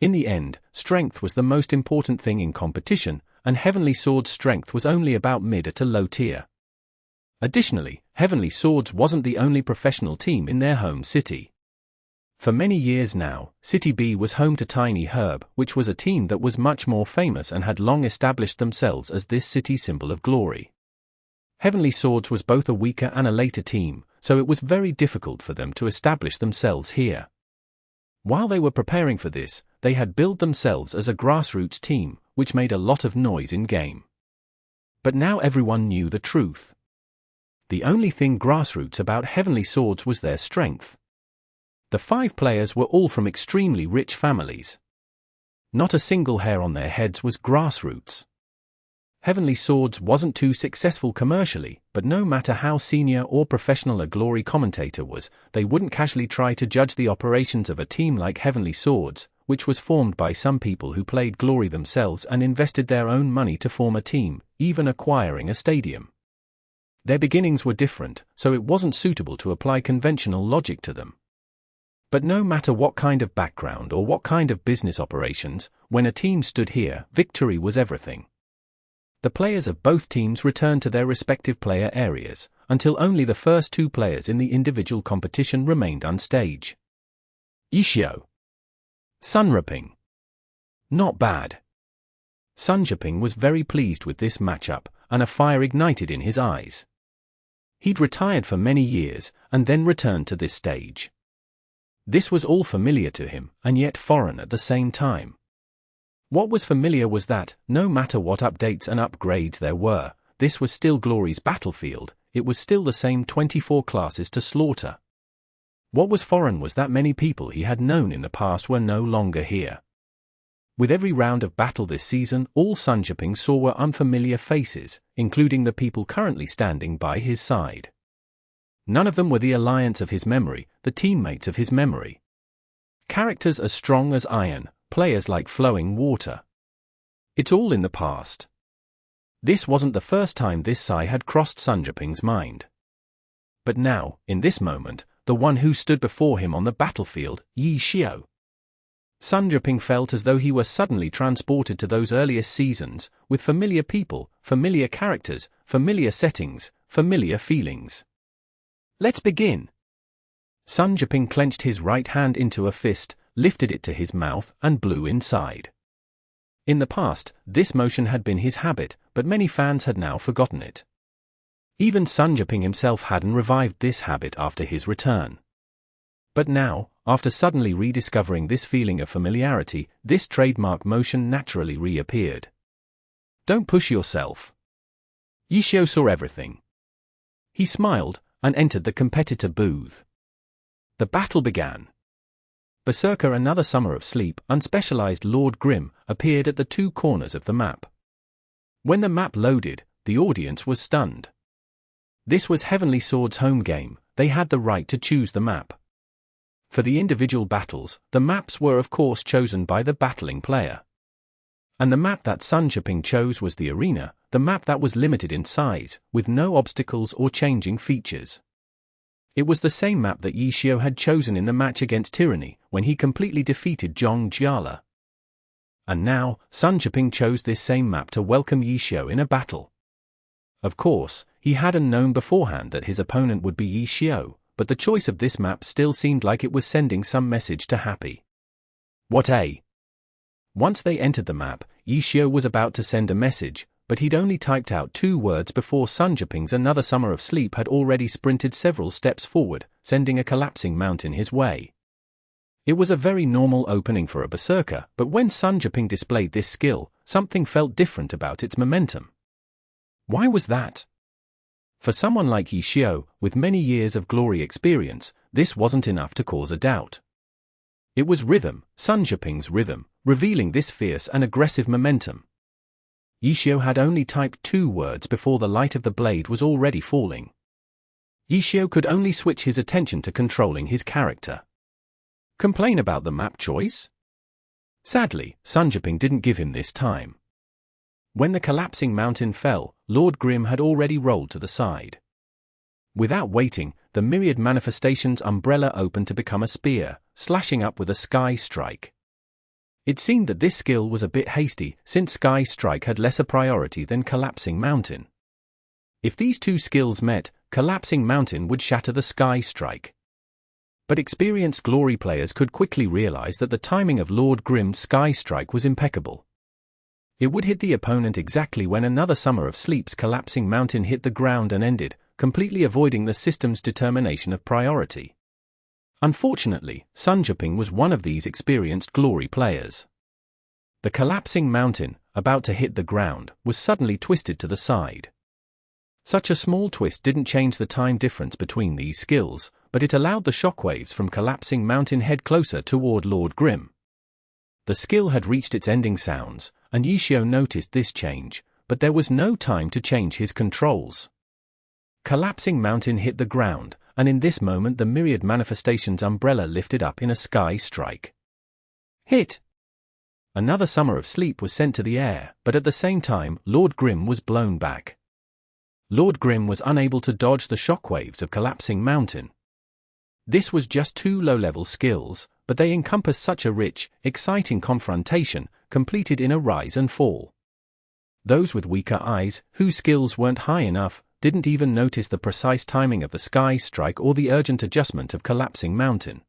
In the end, strength was the most important thing in competition, and Heavenly Swords' strength was only about mid to low tier. Additionally, Heavenly Swords wasn't the only professional team in their home city. For many years now, City B was home to Tiny Herb, which was a team that was much more famous and had long established themselves as this city's symbol of glory. Heavenly Swords was both a weaker and a later team, so it was very difficult for them to establish themselves here. While they were preparing for this, they had billed themselves as a grassroots team, which made a lot of noise in-game. But now everyone knew the truth. The only thing grassroots about Heavenly Swords was their strength. The 5 players were all from extremely rich families. Not a single hair on their heads was grassroots. Heavenly Swords wasn't too successful commercially, but no matter how senior or professional a Glory commentator was, they wouldn't casually try to judge the operations of a team like Heavenly Swords, which was formed by some people who played Glory themselves and invested their own money to form a team, even acquiring a stadium. Their beginnings were different, so it wasn't suitable to apply conventional logic to them. But no matter what kind of background or what kind of business operations, when a team stood here, victory was everything. The players of both teams returned to their respective player areas, until only the first 2 players in the individual competition remained on stage. Yishio. Sun Jiping. Not bad. Sun Jiping was very pleased with this matchup, and a fire ignited in his eyes. He'd retired for many years, and then returned to this stage. This was all familiar to him, and yet foreign at the same time. What was familiar was that, no matter what updates and upgrades there were, this was still Glory's battlefield, it was still the same 24 classes to slaughter. What was foreign was that many people he had known in the past were no longer here. With every round of battle this season, all Sun Jiping saw were unfamiliar faces, including the people currently standing by his side. None of them were the alliance of his memory, the teammates of his memory. Characters as strong as iron, players like flowing water. It's all in the past. This wasn't the first time this sigh had crossed Sun Jiping's mind. But now, in this moment, the one who stood before him on the battlefield, Yi Xiao. Sun Jiping felt as though he were suddenly transported to those earliest seasons, with familiar people, familiar characters, familiar settings, familiar feelings. Let's begin. Sun Jiping clenched his right hand into a fist, lifted it to his mouth, and blew inside. In the past, this motion had been his habit, but many fans had now forgotten it. Even Sun Jiping himself hadn't revived this habit after his return. But now, after suddenly rediscovering this feeling of familiarity, this trademark motion naturally reappeared. Don't push yourself. Yi Xiao saw everything. He smiled, and entered the competitor booth. The battle began. Berserker Another Summer of Sleep, Unspecialized Lord Grimm, appeared at the two corners of the map. When the map loaded, the audience was stunned. This was Heavenly Sword's home game, they had the right to choose the map. For the individual battles, the maps were of course chosen by the battling player. And the map that Sun Jiping chose was the arena, the map that was limited in size, with no obstacles or changing features. It was the same map that Yi Xiao had chosen in the match against Tyranny, when he completely defeated Zhong Jiala. And now, Sun Jiping chose this same map to welcome Yi Xiao in a battle. Of course, he hadn't known beforehand that his opponent would be Yi Xiao, but the choice of this map still seemed like it was sending some message to Happy. What a... Once they entered the map, Yi Xiao was about to send a message, but he'd only typed out 2 words before Sun Jiping's Another Summer of Sleep had already sprinted several steps forward, sending a collapsing mountain his way. It was a very normal opening for a berserker, but when Sun Jiping displayed this skill, something felt different about its momentum. Why was that? For someone like Yi Xiao, with many years of glory experience, this wasn't enough to cause a doubt. It was rhythm, Sun Jiping's rhythm, revealing this fierce and aggressive momentum. Yi Xiao had only typed 2 words before the light of the blade was already falling. Yi Xiao could only switch his attention to controlling his character. Complain about the map choice? Sadly, Sun Jiping didn't give him this time. When the collapsing mountain fell, Lord Grimm had already rolled to the side. Without waiting, the myriad manifestations umbrella opened to become a spear, slashing up with a sky strike. It seemed that this skill was a bit hasty, since Sky Strike had lesser priority than Collapsing Mountain. If these 2 skills met, Collapsing Mountain would shatter the Sky Strike. But experienced glory players could quickly realize that the timing of Lord Grimm's Sky Strike was impeccable. It would hit the opponent exactly when Another Summer of Sleep's Collapsing Mountain hit the ground and ended, completely avoiding the system's determination of priority. Unfortunately, Sun Jiping was one of these experienced glory players. The collapsing mountain, about to hit the ground, was suddenly twisted to the side. Such a small twist didn't change the time difference between these skills, but it allowed the shockwaves from collapsing mountain head closer toward Lord Grimm. The skill had reached its ending sounds, and Yi Xiao noticed this change, but there was no time to change his controls. Collapsing mountain hit the ground, and in this moment the myriad manifestations umbrella lifted up in a sky strike. Hit! Another Summer of Sleep was sent to the air, but at the same time, Lord Grimm was blown back. Lord Grimm was unable to dodge the shockwaves of Collapsing Mountain. This was just 2 low-level skills, but they encompass such a rich, exciting confrontation, completed in a rise and fall. Those with weaker eyes, whose skills weren't high enough, didn't even notice the precise timing of the sky strike or the urgent adjustment of Collapsing Mountain.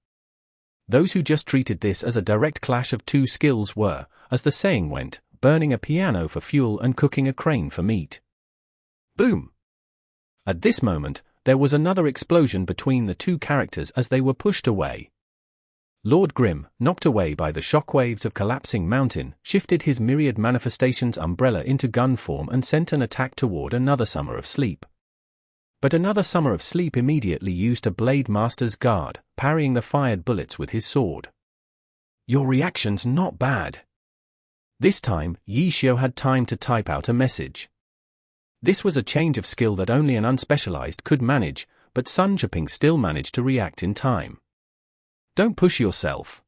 Those who just treated this as a direct clash of 2 skills were, as the saying went, burning a piano for fuel and cooking a crane for meat. Boom! At this moment, there was another explosion between the two characters as they were pushed away. Lord Grim, knocked away by the shockwaves of collapsing mountain, shifted his myriad manifestations umbrella into gun form and sent an attack toward another Summer of Sleep. But another Summer of Sleep immediately used a Blade Master's guard, parrying the fired bullets with his sword. Your reaction's not bad. This time, Yi Xiu had time to type out a message. This was a change of skill that only an unspecialized could manage, but Sun Jiping still managed to react in time. Don't push yourself.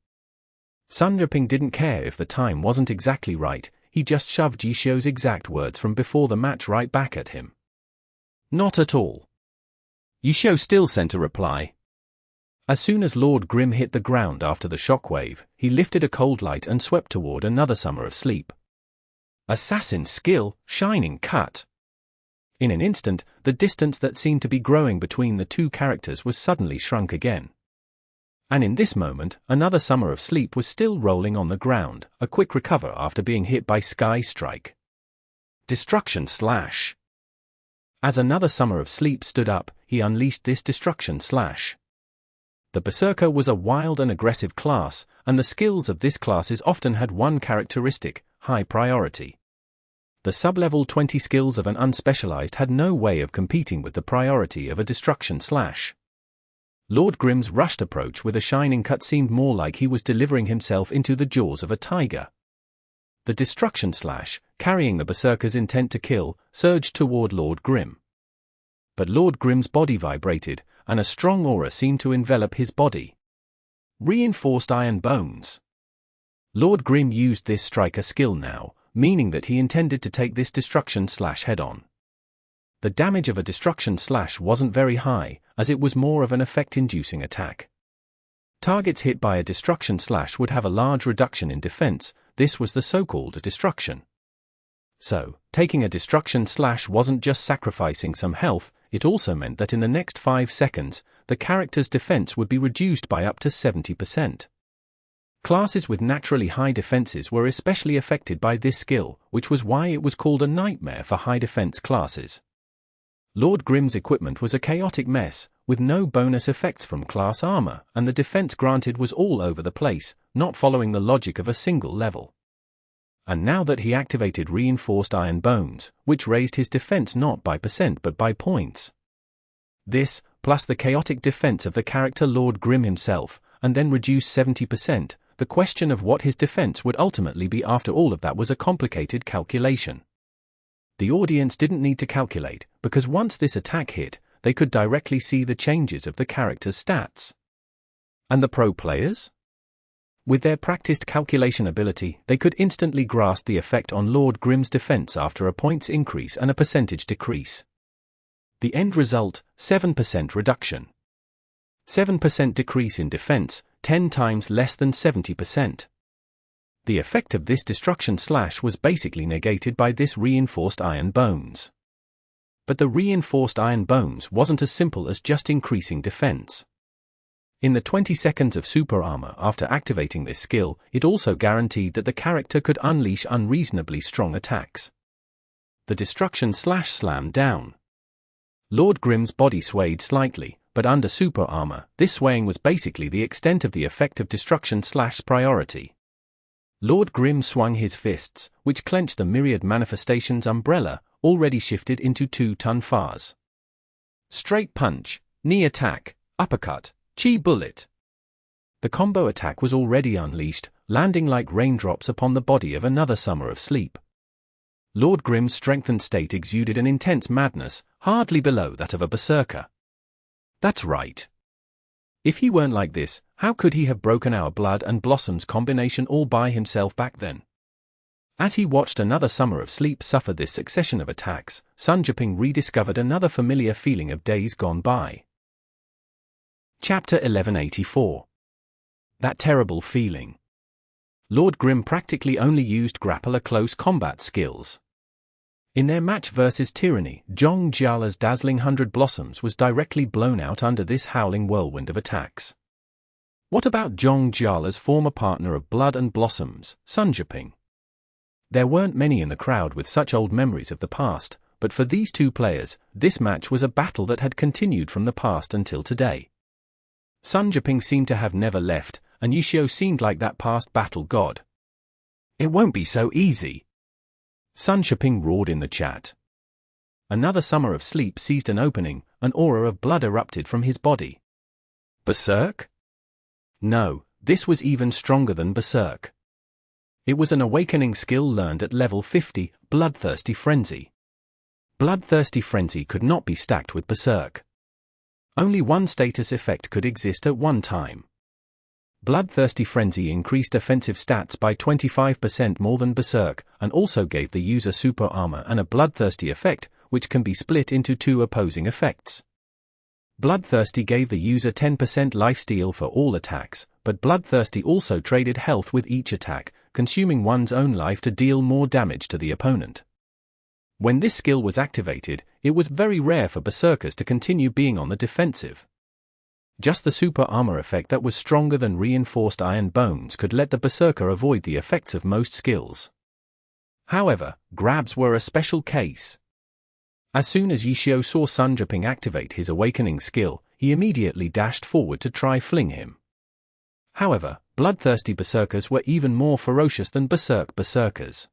Sun Jiping didn't care if the time wasn't exactly right, he just shoved Yi Xiu's exact words from before the match right back at him. Not at all. Yi Xiu still sent a reply. As soon as Lord Grim hit the ground after the shockwave, he lifted a cold light and swept toward another Summer of Sleep. Assassin skill, shining cut. In an instant, the distance that seemed to be growing between the two characters was suddenly shrunk again. And in this moment, another Summer of Sleep was still rolling on the ground, a quick recover after being hit by Sky Strike. Destruction Slash. As another Summer of Sleep stood up, he unleashed this Destruction Slash. The Berserker was a wild and aggressive class, and the skills of this class often had one characteristic: high priority. The sub-level 20 skills of an unspecialized had no way of competing with the priority of a Destruction Slash. Lord Grim's rushed approach with a shining cut seemed more like he was delivering himself into the jaws of a tiger. The Destruction Slash, carrying the Berserker's intent to kill, surged toward Lord Grim. But Lord Grim's body vibrated, and a strong aura seemed to envelop his body. Reinforced Iron Bones. Lord Grim used this striker skill now, meaning that he intended to take this Destruction Slash head-on. The damage of a Destruction Slash wasn't very high, as it was more of an effect-inducing attack. Targets hit by a Destruction Slash would have a large reduction in defense. This was the so-called destruction. So, taking a Destruction Slash wasn't just sacrificing some health, it also meant that in the next 5 seconds, the character's defense would be reduced by up to 70%. Classes with naturally high defenses were especially affected by this skill, which was why it was called a nightmare for high defense classes. Lord Grim's equipment was a chaotic mess, with no bonus effects from class armor, and the defense granted was all over the place, not following the logic of a single level. And now that he activated Reinforced Iron Bones, which raised his defense not by percent but by points. This, plus the chaotic defense of the character Lord Grim himself, and then reduced 70%, the question of what his defense would ultimately be after all of that was a complicated calculation. The audience didn't need to calculate, because once this attack hit, they could directly see the changes of the character's stats. And the pro players? With their practiced calculation ability, they could instantly grasp the effect on Lord Grim's defense after a points increase and a percentage decrease. The end result, 7% reduction. 7% decrease in defense, 10 times less than 70%. The effect of this Destruction Slash was basically negated by this Reinforced Iron Bones. But the Reinforced Iron Bones wasn't as simple as just increasing defense. In the 20 seconds of super armor after activating this skill, it also guaranteed that the character could unleash unreasonably strong attacks. The Destruction Slash slammed down. Lord Grim's body swayed slightly, but under super armor, this swaying was basically the extent of the effect of Destruction Slash's priority. Lord Grim swung his fists, which clenched the myriad manifestations umbrella, already shifted into 2-ton fars. Straight punch, knee attack, uppercut, chi bullet. The combo attack was already unleashed, landing like raindrops upon the body of another Summer of Sleep. Lord Grim's strengthened state exuded an intense madness, hardly below that of a berserker. That's right. If he weren't like this, how could he have broken our Blood and Blossoms combination all by himself back then? As he watched another Summer of Sleep suffer this succession of attacks, Sun Jiping rediscovered another familiar feeling of days gone by. Chapter 1184. That terrible feeling. Lord Grim practically only used grappler close combat skills. In their match versus Tyranny, Zhong Jiala's dazzling 100 Blossoms was directly blown out under this howling whirlwind of attacks. What about Zhong Jiala's former partner of Blood and Blossoms, Sun Jiping? There weren't many in the crowd with such old memories of the past, but for these two players, this match was a battle that had continued from the past until today. Sun Jiping seemed to have never left, and Yishio seemed like that past battle god. "It won't be so easy," Sun Jiping roared in the chat. Another summer of sleep seized an opening, an aura of blood erupted from his body. Berserk? No, this was even stronger than Berserk. It was an awakening skill learned at level 50, Bloodthirsty Frenzy. Bloodthirsty Frenzy could not be stacked with Berserk. Only one status effect could exist at one time. Bloodthirsty Frenzy increased offensive stats by 25% more than Berserk, and also gave the user super armor and a bloodthirsty effect, which can be split into two opposing effects. Bloodthirsty gave the user 10% lifesteal for all attacks, but Bloodthirsty also traded health with each attack, consuming one's own life to deal more damage to the opponent. When this skill was activated, it was very rare for Berserkers to continue being on the defensive. Just the super armor effect that was stronger than reinforced iron bones could let the Berserker avoid the effects of most skills. However, grabs were a special case. As soon as Yishio saw Sun Jiping activate his awakening skill, he immediately dashed forward to try fling him. However, bloodthirsty Berserkers were even more ferocious than Berserkers.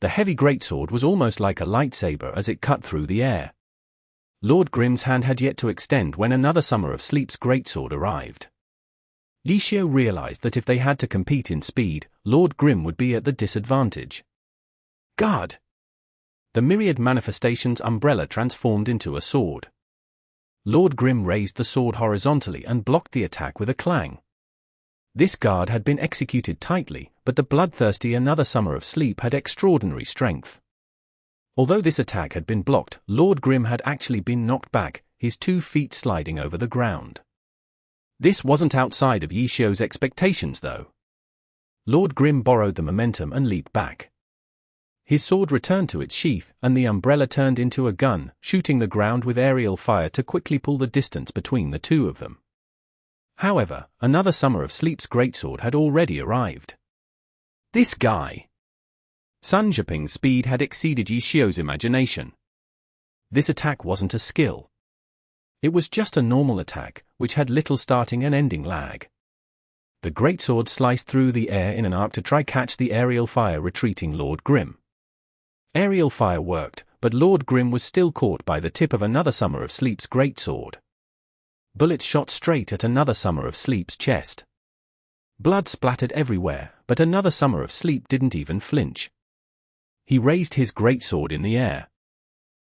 The heavy greatsword was almost like a lightsaber as it cut through the air. Lord Grimm's hand had yet to extend when another Summer of Sleep's greatsword arrived. Yishio realized that if they had to compete in speed, Lord Grimm would be at the disadvantage. Guard! The myriad manifestations umbrella transformed into a sword. Lord Grimm raised the sword horizontally and blocked the attack with a clang. This guard had been executed tightly, but the bloodthirsty another Summer of Sleep had extraordinary strength. Although this attack had been blocked, Lord Grimm had actually been knocked back, his 2 feet sliding over the ground. This wasn't outside of Yishio's expectations though. Lord Grimm borrowed the momentum and leaped back. His sword returned to its sheath, and the umbrella turned into a gun, shooting the ground with aerial fire to quickly pull the distance between the two of them. However, another Summer of Sleep's greatsword had already arrived. This guy! Sun Jiping's speed had exceeded Yishio's imagination. This attack wasn't a skill. It was just a normal attack, which had little starting and ending lag. The greatsword sliced through the air in an arc to try catch the aerial fire retreating Lord Grimm. Aerial fire worked, but Lord Grimm was still caught by the tip of another Summer of Sleep's greatsword. Bullets shot straight at another Summer of Sleep's chest. Blood splattered everywhere, but another Summer of Sleep didn't even flinch. He raised his greatsword in the air.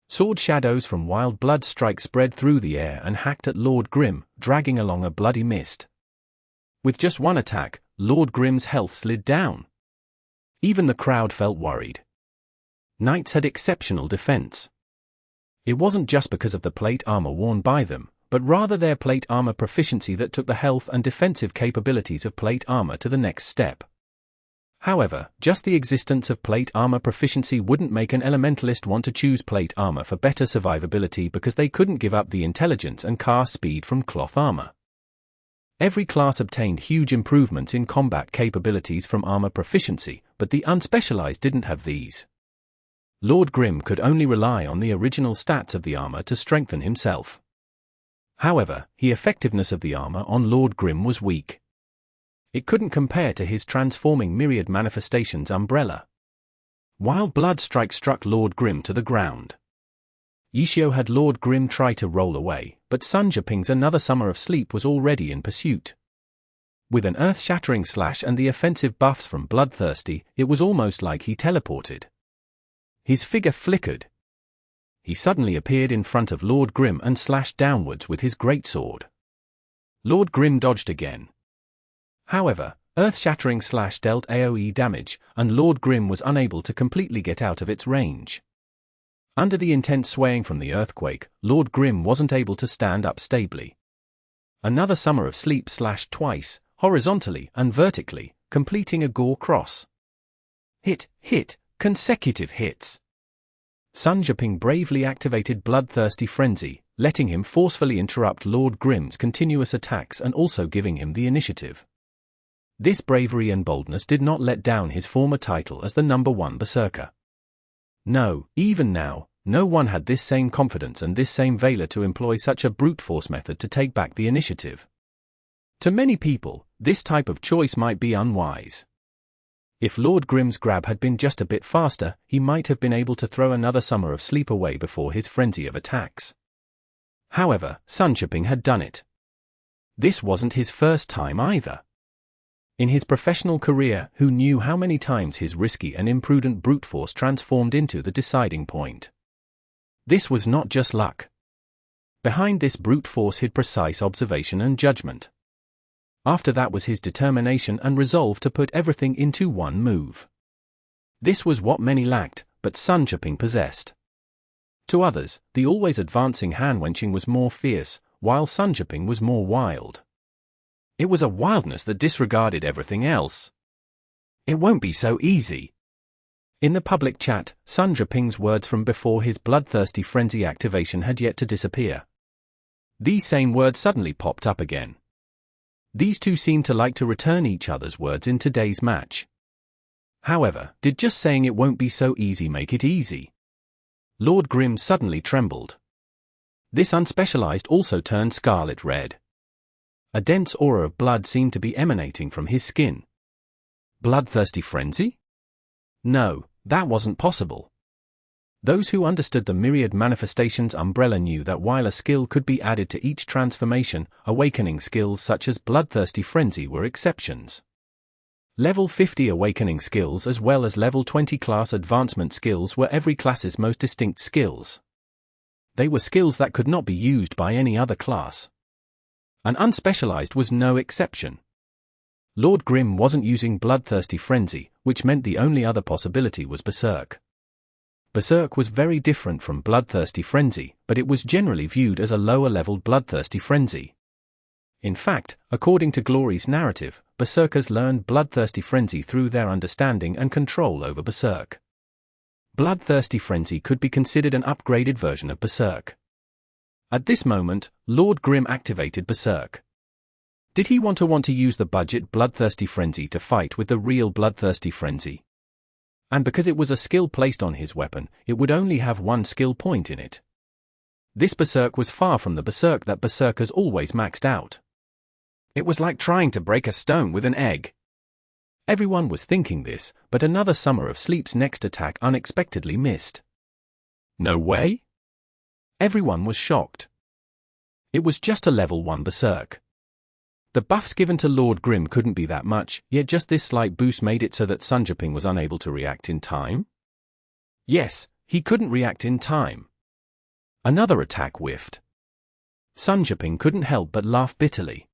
Sword shadows from wild blood strike spread through the air and hacked at Lord Grimm, dragging along a bloody mist. With just one attack, Lord Grimm's health slid down. Even the crowd felt worried. Knights had exceptional defense. It wasn't just because of the plate armor worn by them, but rather their plate armor proficiency that took the health and defensive capabilities of plate armor to the next step. However, just the existence of plate armor proficiency wouldn't make an elementalist want to choose plate armor for better survivability because they couldn't give up the intelligence and cast speed from cloth armor. Every class obtained huge improvements in combat capabilities from armor proficiency, but the unspecialized didn't have these. Lord Grimm could only rely on the original stats of the armor to strengthen himself. However, the effectiveness of the armor on Lord Grimm was weak. It couldn't compare to his transforming myriad manifestations umbrella. Wild blood strike struck Lord Grimm to the ground. Yishio had Lord Grimm try to roll away, but Sun Jiping's another Summer of Sleep was already in pursuit. With an earth-shattering slash and the offensive buffs from Bloodthirsty, it was almost like he teleported. His figure flickered. He suddenly appeared in front of Lord Grimm and slashed downwards with his greatsword. Lord Grimm dodged again. However, earth-shattering slash dealt AoE damage, and Lord Grimm was unable to completely get out of its range. Under the intense swaying from the earthquake, Lord Grimm wasn't able to stand up stably. Another Summer of Sleep slashed twice, horizontally and vertically, completing a gore cross. Hit, consecutive hits. Sun Jiping bravely activated Bloodthirsty Frenzy, letting him forcefully interrupt Lord Grimm's continuous attacks and also giving him the initiative. This bravery and boldness did not let down his former title as the #1 Berserker. No, even now, no one had this same confidence and this same valor to employ such a brute force method to take back the initiative. To many people, this type of choice might be unwise. If Lord Grim's grab had been just a bit faster, he might have been able to throw another summer of sleep away before his frenzy of attacks. However, Sunchipping had done it. This wasn't his first time either. In his professional career, who knew how many times his risky and imprudent brute force transformed into the deciding point? This was not just luck. Behind this brute force hid precise observation and judgment. After that was his determination and resolve to put everything into one move. This was what many lacked, but Sunchipping possessed. To others, the always advancing hand-wenching was more fierce, while Sunchipping was more wild. It was a wildness that disregarded everything else. It won't be so easy. In the public chat, Sunchipping's words from before his bloodthirsty frenzy activation had yet to disappear. These same words suddenly popped up again. These two seemed to like to return each other's words in today's match. However, did just saying it won't be so easy make it easy? Lord Grim suddenly trembled. This unspecialized also turned scarlet red. A dense aura of blood seemed to be emanating from his skin. Bloodthirsty frenzy? No, that wasn't possible. Those who understood the myriad manifestations umbrella knew that while a skill could be added to each transformation, awakening skills such as bloodthirsty frenzy were exceptions. Level 50 awakening skills as well as level 20 class advancement skills were every class's most distinct skills. They were skills that could not be used by any other class. An unspecialized was no exception. Lord Grim wasn't using bloodthirsty frenzy, which meant the only other possibility was Berserk. Berserk was very different from bloodthirsty frenzy, but it was generally viewed as a lower-leveled bloodthirsty frenzy. In fact, according to Glory's narrative, Berserkers learned bloodthirsty frenzy through their understanding and control over Berserk. Bloodthirsty frenzy could be considered an upgraded version of Berserk. At this moment, Lord Grim activated Berserk. Did he want to use the budget bloodthirsty frenzy to fight with the real bloodthirsty frenzy? And because it was a skill placed on his weapon, it would only have one skill point in it. This Berserk was far from the Berserk that Berserkers always maxed out. It was like trying to break a stone with an egg. Everyone was thinking this, but another summer of sleep's next attack unexpectedly missed. No way? Everyone was shocked. It was just a level 1 Berserk. The buffs given to Lord Grim couldn't be that much, yet just this slight boost made it so that Sunchipping was unable to react in time? Yes, he couldn't react in time. Another attack whiffed. Sunchipping couldn't help but laugh bitterly.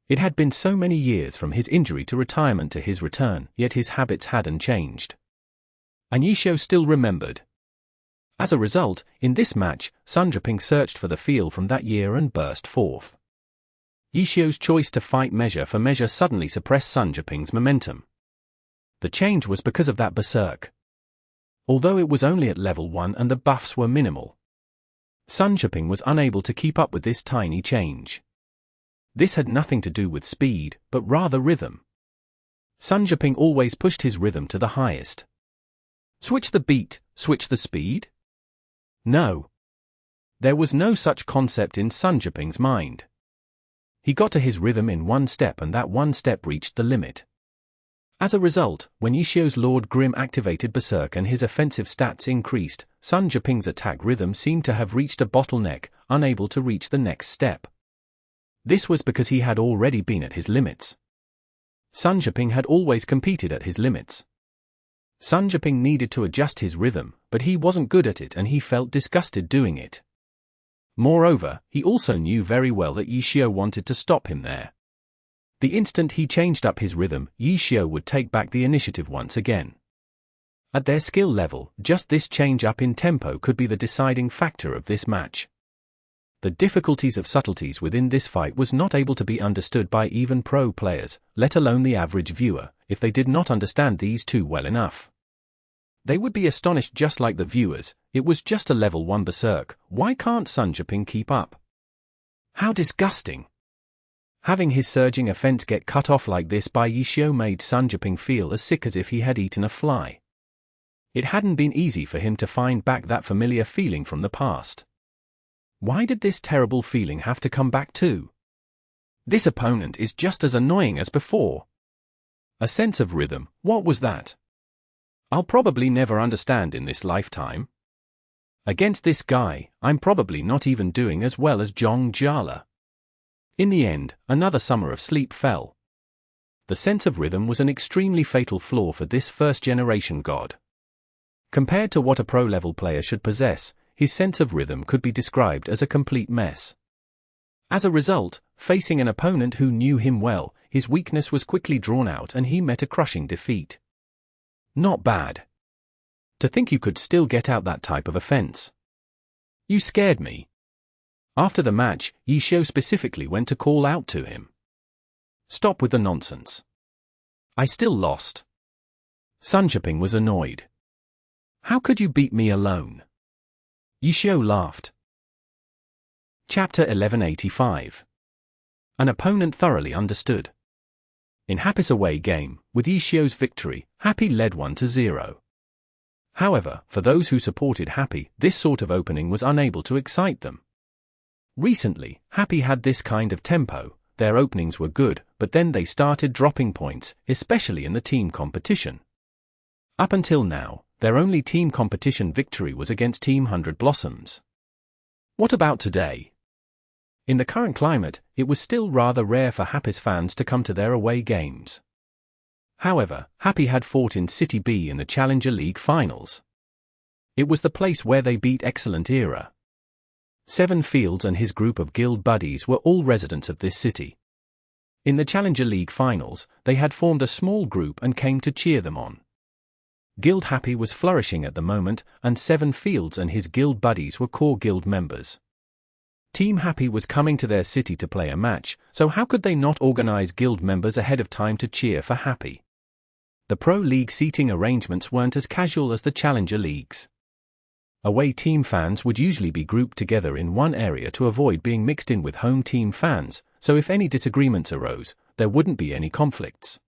It had been so many years from his injury to retirement to his return, yet his habits hadn't changed. And Yishio still remembered. As a result, in this match, Sunchipping searched for the feel from that year and burst forth. Yishio's choice to fight measure for measure suddenly suppressed Sunchipping's momentum. The change was because of that Berserk. Although it was only at level 1 and the buffs were minimal, Sunchipping was unable to keep up with this tiny change. This had nothing to do with speed, but rather rhythm. Sunchipping always pushed his rhythm to the highest. Switch the beat, switch the speed? No. There was no such concept in Sunchipping's mind. He got to his rhythm in one step and that one step reached the limit. As a result, when Yishio's Lord Grim activated Berserk and his offensive stats increased, Sunchipping's attack rhythm seemed to have reached a bottleneck, unable to reach the next step. This was because he had already been at his limits. Sunchipping had always competed at his limits. Sunchipping needed to adjust his rhythm, but he wasn't good at it and he felt disgusted doing it. Moreover, he also knew very well that Yishio wanted to stop him there. The instant he changed up his rhythm, Yishio would take back the initiative once again. At their skill level, just this change up in tempo could be the deciding factor of this match. The difficulties of subtleties within this fight was not able to be understood by even pro players, let alone the average viewer, if they did not understand these two well enough. They would be astonished just like the viewers. It was just a level 1 Berserk, why can't Sunchipping keep up? How disgusting! Having his surging offense get cut off like this by Yishio made Sunchipping feel as sick as if he had eaten a fly. It hadn't been easy for him to find back that familiar feeling from the past. Why did this terrible feeling have to come back too? This opponent is just as annoying as before. A sense of rhythm, what was that? I'll probably never understand in this lifetime. Against this guy, I'm probably not even doing as well as Jong Jala. In the end, another summer of sleep fell. The sense of rhythm was an extremely fatal flaw for this first-generation god. Compared to what a pro-level player should possess, his sense of rhythm could be described as a complete mess. As a result, facing an opponent who knew him well, his weakness was quickly drawn out and he met a crushing defeat. Not bad. To think you could still get out that type of offense. You scared me. After the match, Yishio specifically went to call out to him. Stop with the nonsense. I still lost. Sunjaping was annoyed. How could you beat me alone? Yishio laughed. Chapter 1185. An opponent thoroughly understood. In Happy's away game, with Yishio's victory, Happy led 1-0. However, for those who supported Happy, this sort of opening was unable to excite them. Recently, Happy had this kind of tempo. Their openings were good, but then they started dropping points, especially in the team competition. Up until now, their only team competition victory was against Team 100 Blossoms. What about today? In the current climate, it was still rather rare for Happy's fans to come to their away games. However, Happy had fought in City B in the Challenger League finals. It was the place where they beat Excellent Era. Seven Fields and his group of guild buddies were all residents of this city. In the Challenger League finals, they had formed a small group and came to cheer them on. Guild Happy was flourishing at the moment, and Seven Fields and his guild buddies were core guild members. Team Happy was coming to their city to play a match, so how could they not organize guild members ahead of time to cheer for Happy? The Pro League seating arrangements weren't as casual as the Challenger Leagues. Away team fans would usually be grouped together in one area to avoid being mixed in with home team fans, so if any disagreements arose, there wouldn't be any conflicts.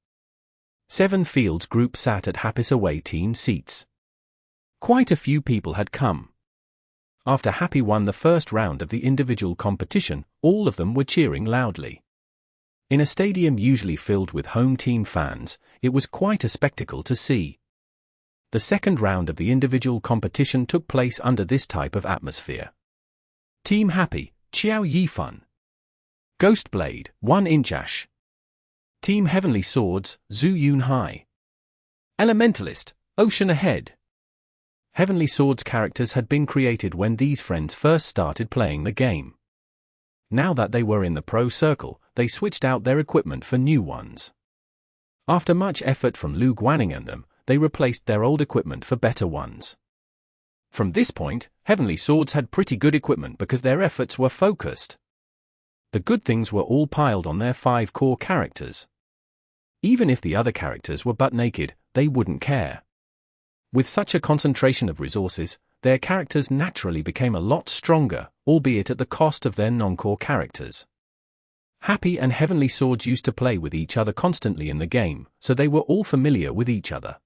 Seven Fields group sat at Happy's away team seats. Quite a few people had come. After Happy won the first round of the individual competition, all of them were cheering loudly. In a stadium usually filled with home team fans, it was quite a spectacle to see. The second round of the individual competition took place under this type of atmosphere. Team Happy, Xiao Yifan. Ghostblade, 1-inch. Team Heavenly Swords, Zhu Yunhai. Elementalist, Ocean Ahead. Heavenly Swords characters had been created when these friends first started playing the game. Now that they were in the pro circle, they switched out their equipment for new ones. After much effort from Lu Guaning and them, they replaced their old equipment for better ones. From this point, Heavenly Swords had pretty good equipment because their efforts were focused. The good things were all piled on their 5 core characters. Even if the other characters were butt naked, they wouldn't care. With such a concentration of resources, their characters naturally became a lot stronger, albeit at the cost of their non-core characters. Happy and Heavenly Swords used to play with each other constantly in the game, so they were all familiar with each other.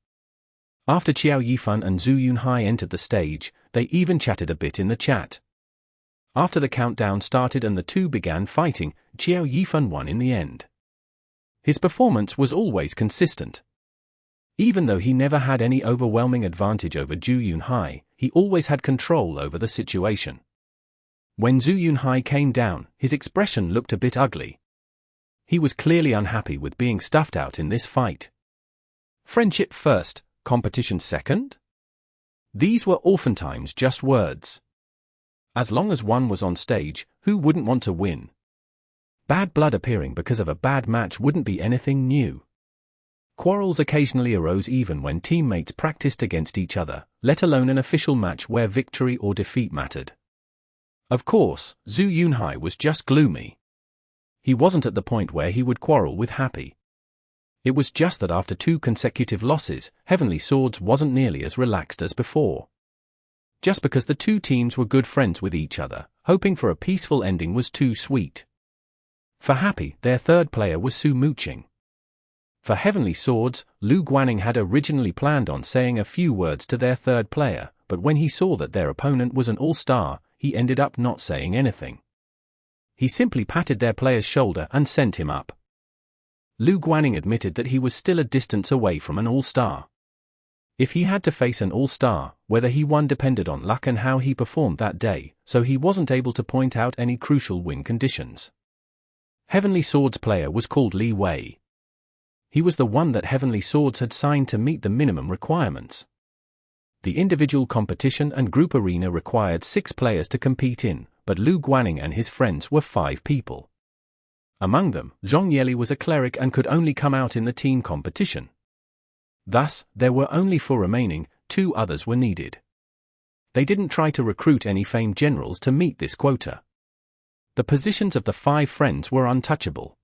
After Xiao Yifan and Zhu Yunhai entered the stage, they even chatted a bit in the chat. After the countdown started and the two began fighting, Xiao Yifan won in the end. His performance was always consistent. Even though he never had any overwhelming advantage over Zhu Yunhai, he always had control over the situation. When Zhu Yunhai came down, his expression looked a bit ugly. He was clearly unhappy with being stuffed out in this fight. Friendship first, competition second? These were oftentimes just words. As long as one was on stage, who wouldn't want to win? Bad blood appearing because of a bad match wouldn't be anything new. Quarrels occasionally arose even when teammates practiced against each other, let alone an official match where victory or defeat mattered. Of course, Zhu Yunhai was just gloomy. He wasn't at the point where he would quarrel with Happy. It was just that after 2 consecutive losses, Heavenly Swords wasn't nearly as relaxed as before. Just because the two teams were good friends with each other, hoping for a peaceful ending was too sweet. For Happy, their third player was Su Mooching. For Heavenly Swords, Lu Guaning had originally planned on saying a few words to their third player, but when he saw that their opponent was an all-star, he ended up not saying anything. He simply patted their player's shoulder and sent him up. Lu Guaning admitted that he was still a distance away from an all-star. If he had to face an all-star, whether he won depended on luck and how he performed that day, so he wasn't able to point out any crucial win conditions. Heavenly Swords player was called Li Wei. He was the one that Heavenly Swords had signed to meet the minimum requirements. The individual competition and group arena required 6 players to compete in, but Lu Guaning and his friends were 5 people. Among them, Zhong Yeli was a cleric and could only come out in the team competition. Thus, there were only 4 remaining, 2 others were needed. They didn't try to recruit any famed generals to meet this quota. The positions of the 5 friends were untouchable.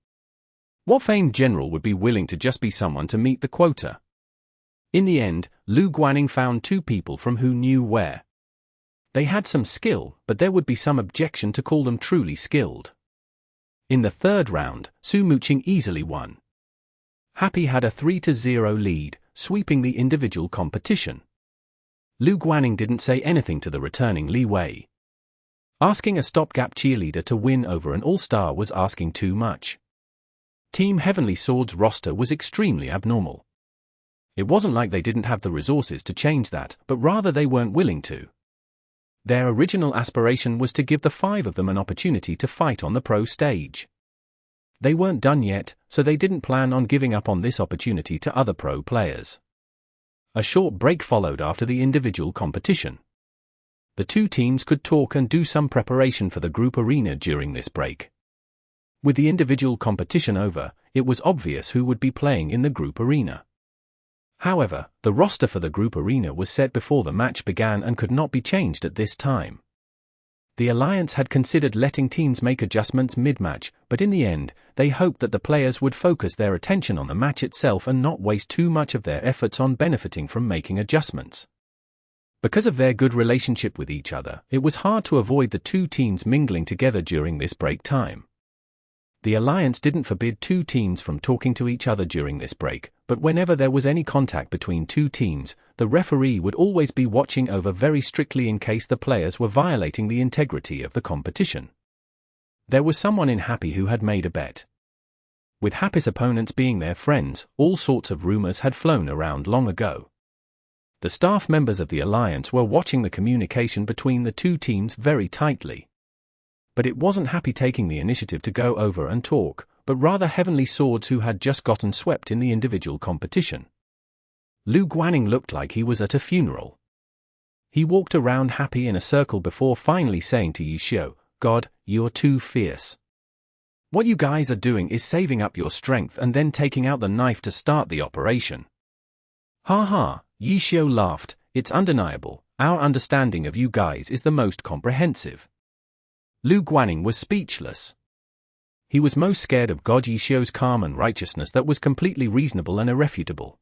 What famed general would be willing to just be someone to meet the quota? In the end, Lu Guaning found 2 people from who knew where. They had some skill, but there would be some objection to call them truly skilled. In the 3rd round, Su Muqing easily won. Happy had a 3-0 lead, sweeping the individual competition. Lu Guaning didn't say anything to the returning Li Wei. Asking a stopgap cheerleader to win over an all-star was asking too much. Team Heavenly Swords roster was extremely abnormal. It wasn't like they didn't have the resources to change that, but rather they weren't willing to. Their original aspiration was to give the 5 of them an opportunity to fight on the pro stage. They weren't done yet, so they didn't plan on giving up on this opportunity to other pro players. A short break followed after the individual competition. The 2 teams could talk and do some preparation for the group arena during this break. With the individual competition over, it was obvious who would be playing in the group arena. However, the roster for the group arena was set before the match began and could not be changed at this time. The Alliance had considered letting teams make adjustments mid-match, but in the end, they hoped that the players would focus their attention on the match itself and not waste too much of their efforts on benefiting from making adjustments. Because of their good relationship with each other, it was hard to avoid the 2 teams mingling together during this break time. The Alliance didn't forbid 2 teams from talking to each other during this break, but whenever there was any contact between 2 teams, the referee would always be watching over very strictly in case the players were violating the integrity of the competition. There was someone in Happy who had made a bet. With Happy's opponents being their friends, all sorts of rumors had flown around long ago. The staff members of the Alliance were watching the communication between the 2 teams very tightly. But it wasn't Happy taking the initiative to go over and talk, but rather Heavenly Swords who had just gotten swept in the individual competition. Lu Guaning looked like he was at a funeral. He walked around Happy in a circle before finally saying to Yishio, "God, you're too fierce. What you guys are doing is saving up your strength and then taking out the knife to start the operation." "Ha ha," Yishio laughed, "it's undeniable, our understanding of you guys is the most comprehensive." Lu Guaning was speechless. He was most scared of God Yishio's calm and righteousness that was completely reasonable and irrefutable.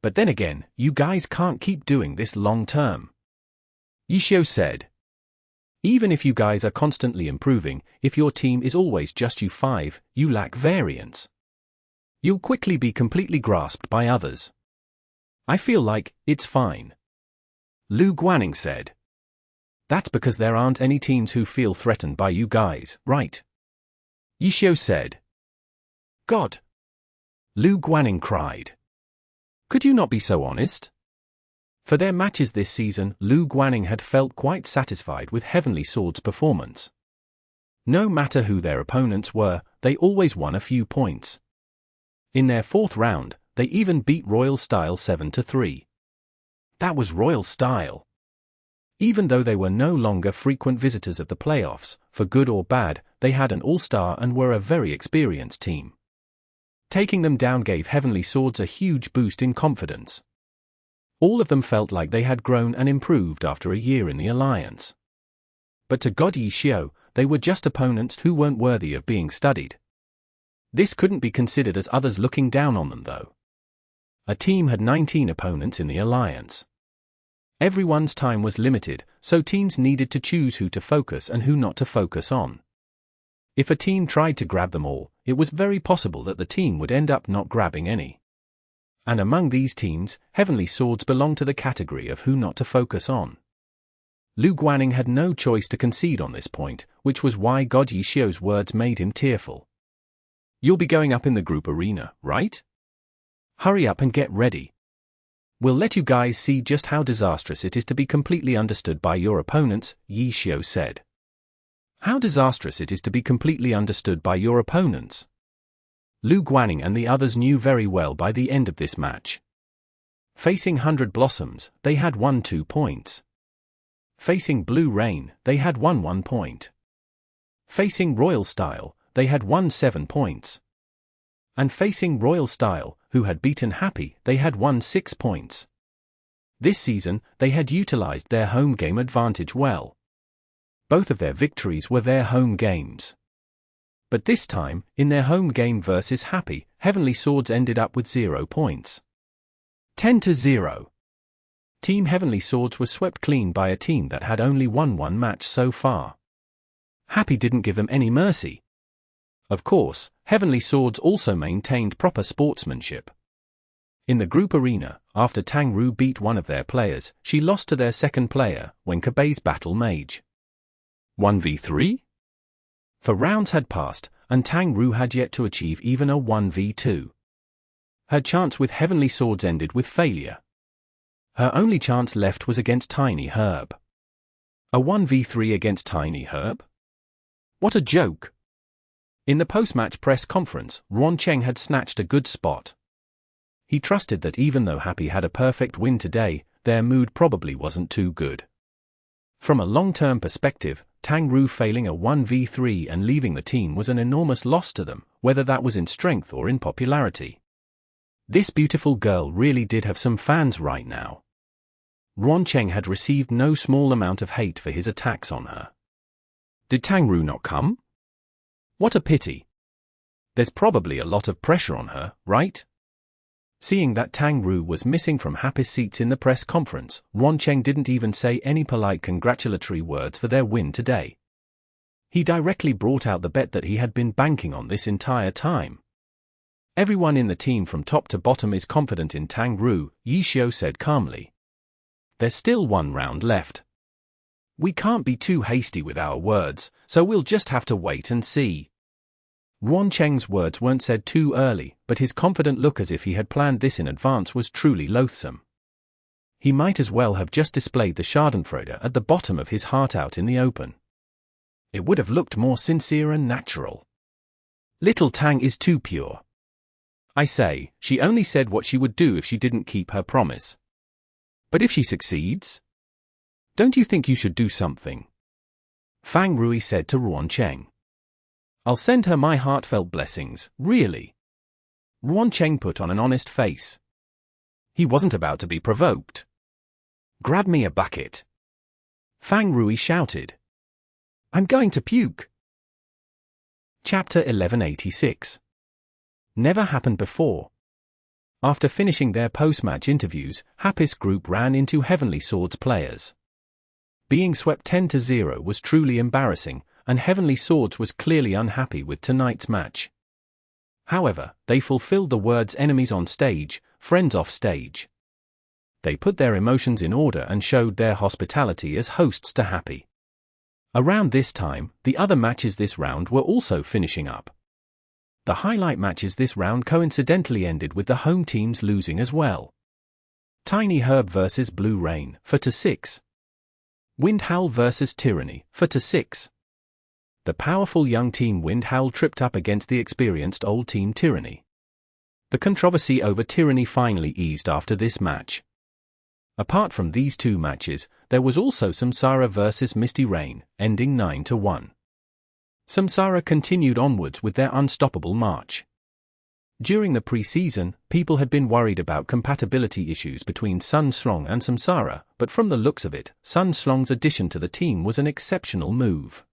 "But then again, you guys can't keep doing this long term," Yishio said. "Even if you guys are constantly improving, if your team is always just you 5, you lack variance. You'll quickly be completely grasped by others. I feel like, it's fine," Lu Guaning said. "That's because there aren't any teams who feel threatened by you guys, right?" Yishio said. "God!" Lu Guaning cried. "Could you not be so honest?" For their matches this season, Lu Guaning had felt quite satisfied with Heavenly Sword's performance. No matter who their opponents were, they always won a few points. In their 4th round, they even beat Royal Style 7-3. That was Royal Style. Even though they were no longer frequent visitors of the playoffs, for good or bad, they had an all-star and were a very experienced team. Taking them down gave Heavenly Swords a huge boost in confidence. All of them felt like they had grown and improved after a year in the Alliance. But to God Yishio, they were just opponents who weren't worthy of being studied. This couldn't be considered as others looking down on them though. A team had 19 opponents in the Alliance. Everyone's time was limited, so teams needed to choose who to focus and who not to focus on. If a team tried to grab them all, it was very possible that the team would end up not grabbing any. And among these teams, Heavenly Swords belonged to the category of who not to focus on. Lu Guanning had no choice to concede on this point, which was why God Yishio's words made him tearful. "You'll be going up in the group arena, right? Hurry up and get ready. We'll let you guys see just how disastrous it is to be completely understood by your opponents," Yishio said. How disastrous it is to be completely understood by your opponents. Lu Guanning and the others knew very well by the end of this match. Facing 100 Blossoms, they had won 2 points. Facing Blue Rain, they had won 1 point. Facing Royal Style, they had won 7 points. And facing Royal Style, who had beaten Happy, they had won 6 points. This season, they had utilized their home game advantage well. Both of their victories were their home games. But this time, in their home game versus Happy, Heavenly Swords ended up with 0 points. 10-0. Team Heavenly Swords was swept clean by a team that had only won 1 match so far. Happy didn't give them any mercy. Of course, Heavenly Swords also maintained proper sportsmanship. In the group arena, after Tang Ru beat one of their players, she lost to their second player, when Kabe's battle mage. 1v3? For rounds had passed, and Tang Ru had yet to achieve even a 1v2. Her chance with Heavenly Swords ended with failure. Her only chance left was against Tiny Herb. A 1v3 against Tiny Herb? What a joke! In the post-match press conference, Ruan Cheng had snatched a good spot. He trusted that even though Happy had a perfect win today, their mood probably wasn't too good. From a long-term perspective, Tang Ru failing a 1v3 and leaving the team was an enormous loss to them, whether that was in strength or in popularity. This beautiful girl really did have some fans right now. Ruan Cheng had received no small amount of hate for his attacks on her. Did Tang Ru not come? What a pity. There's probably a lot of pressure on her, right? Seeing that Tang Ru was missing from Happy's seats in the press conference, Ruan Cheng didn't even say any polite congratulatory words for their win today. He directly brought out the bet that he had been banking on this entire time. Everyone in the team from top to bottom is confident in Tang Ru, Yishio said calmly. There's still 1 round left. We can't be too hasty with our words, so we'll just have to wait and see. Ruan Cheng's words weren't said too early, but his confident look as if he had planned this in advance was truly loathsome. He might as well have just displayed the Schadenfreude at the bottom of his heart out in the open. It would have looked more sincere and natural. Little Tang is too pure. I say, she only said what she would do if she didn't keep her promise. But if she succeeds? Don't you think you should do something? Fang Rui said to Ruan Cheng. I'll send her my heartfelt blessings, really. Ruan Cheng put on an honest face. He wasn't about to be provoked. Grab me a bucket. Fang Rui shouted. I'm going to puke. Chapter 1186. Never happened before. After finishing their post-match interviews, Happy's group ran into Heavenly Swords players. Being swept 10-0 was truly embarrassing, and Heavenly Swords was clearly unhappy with tonight's match. However, they fulfilled the words enemies on stage, friends off stage. They put their emotions in order and showed their hospitality as hosts to Happy. Around this time, the other matches this round were also finishing up. The highlight matches this round coincidentally ended with the home teams losing as well. Tiny Herb vs Blue Rain, 4-6. Wind Howl vs Tyranny, 4-6. The powerful young team Wind Howl tripped up against the experienced old team Tyranny. The controversy over Tyranny finally eased after this match. Apart from these 2 matches, there was also Samsara vs Misty Rain, ending 9-1. Samsara continued onwards with their unstoppable march. During the pre-season, people had been worried about compatibility issues between Sun Strong and Samsara, but from the looks of it, Sun Strong's addition to the team was an exceptional move.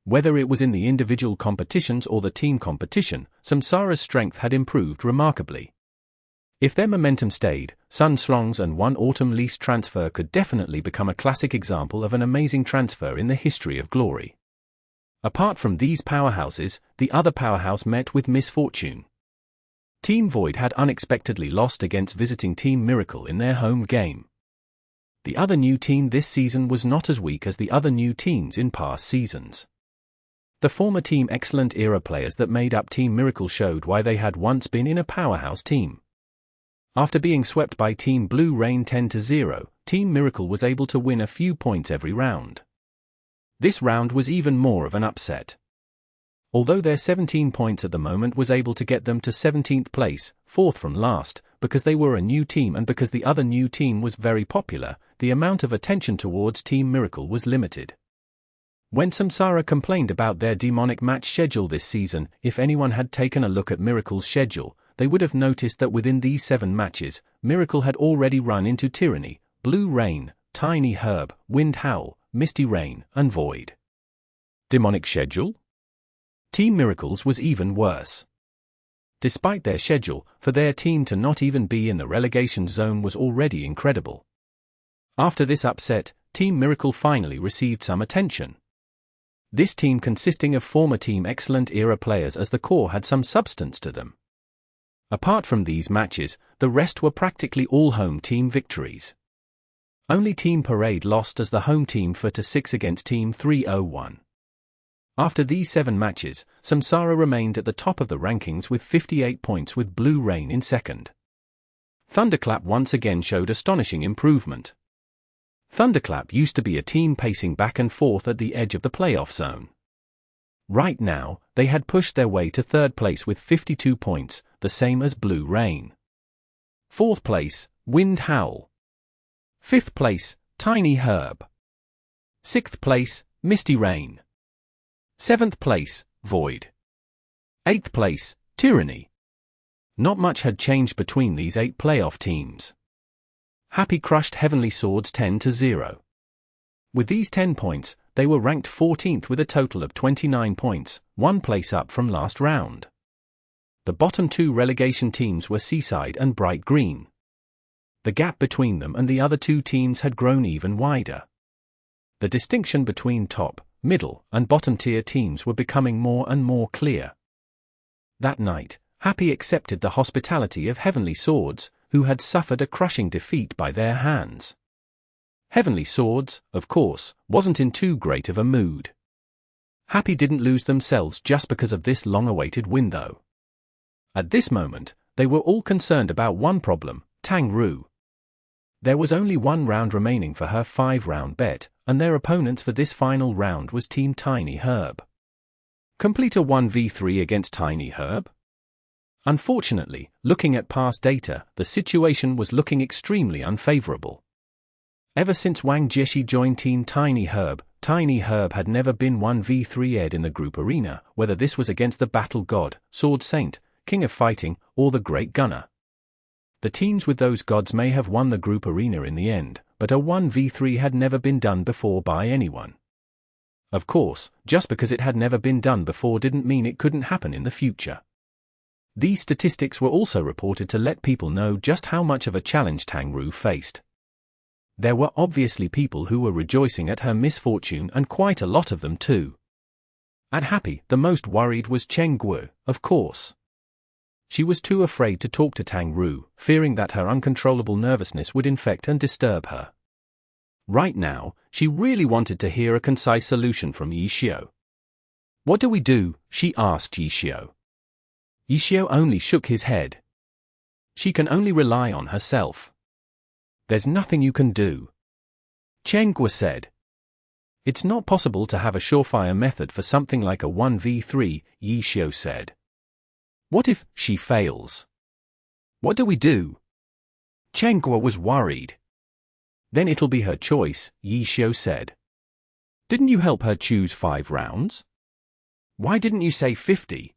Whether it was in the individual competitions or the team competition, Samsara's strength had improved remarkably. If their momentum stayed, Sun Strong's and One Autumn Leaf's transfer could definitely become a classic example of an amazing transfer in the history of glory. Apart from these powerhouses, the other powerhouse met with misfortune. Team Void had unexpectedly lost against visiting Team Miracle in their home game. The other new team this season was not as weak as the other new teams in past seasons. The former Team Excellent era players that made up Team Miracle showed why they had once been in a powerhouse team. After being swept by Team Blue Rain 10-0, Team Miracle was able to win a few points every round. This round was even more of an upset. Although their 17 points at the moment was able to get them to 17th place, 4th from last, because they were a new team and because the other new team was very popular, the amount of attention towards Team Miracle was limited. When Samsara complained about their demonic match schedule this season, if anyone had taken a look at Miracle's schedule, they would have noticed that within these 7 matches, Miracle had already run into Tyranny, Blue Rain, Tiny Herb, Wind Howl, Misty Rain, and Void. Demonic schedule? Team Miracle's was even worse. Despite their schedule, for their team to not even be in the relegation zone was already incredible. After this upset, Team Miracle finally received some attention. This team consisting of former Team Excellent era players as the core had some substance to them. Apart from these matches, the rest were practically all home team victories. Only Team Parade lost as the home team 4-6 against Team 301. After these 7 matches, Samsara remained at the top of the rankings with 58 points with Blue Rain in second. Thunderclap once again showed astonishing improvement. Thunderclap used to be a team pacing back and forth at the edge of the playoff zone. Right now, they had pushed their way to 3rd place with 52 points, the same as Blue Rain. 4th place, Wind Howl. 5th place, Tiny Herb. 6th place, Misty Rain. 7th place, Void. 8th place, Tyranny. Not much had changed between these 8 playoff teams. Happy crushed Heavenly Swords 10-0. With these 10 points, they were ranked 14th with a total of 29 points, 1 place up from last round. The bottom 2 relegation teams were Seaside and Bright Green. The gap between them and the other 2 teams had grown even wider. The distinction between top, middle, and bottom tier teams were becoming more and more clear. That night, Happy accepted the hospitality of Heavenly Swords, who had suffered a crushing defeat by their hands. Heavenly Swords, of course, wasn't in too great of a mood. Happy didn't lose themselves just because of this long-awaited win though. At this moment, they were all concerned about one problem, Tang Ru. There was only 1 round remaining for her 5-round bet, and their opponents for this final round was Team Tiny Herb. Complete a 1v3 against Tiny Herb? Unfortunately, looking at past data, the situation was looking extremely unfavorable. Ever since Wang Jieshi joined Team Tiny Herb had never been 1v3'd in the group arena, whether this was against the Battle God, Sword Saint, King of Fighting, or the Great Gunner. The teams with those gods may have won the group arena in the end, but a 1v3 had never been done before by anyone. Of course, just because it had never been done before didn't mean it couldn't happen in the future. These statistics were also reported to let people know just how much of a challenge Tang Ru faced. There were obviously people who were rejoicing at her misfortune and quite a lot of them too. At Happy, the most worried was Cheng Guo, of course. She was too afraid to talk to Tang Ru, fearing that her uncontrollable nervousness would infect and disturb her. Right now, she really wanted to hear a concise solution from Yi Xiao. "What do we do?" she asked Yi Xiao. Yi Xiao only shook his head. "She can only rely on herself. There's nothing you can do." Cheng Guo said. "It's not possible to have a surefire method for something like a 1v3, Yi Xiao said. "What if she fails? What do we do?" Cheng Guo was worried. "Then it'll be her choice," Yi Xiao said. "Didn't you help her choose 5 rounds? Why didn't you say 50?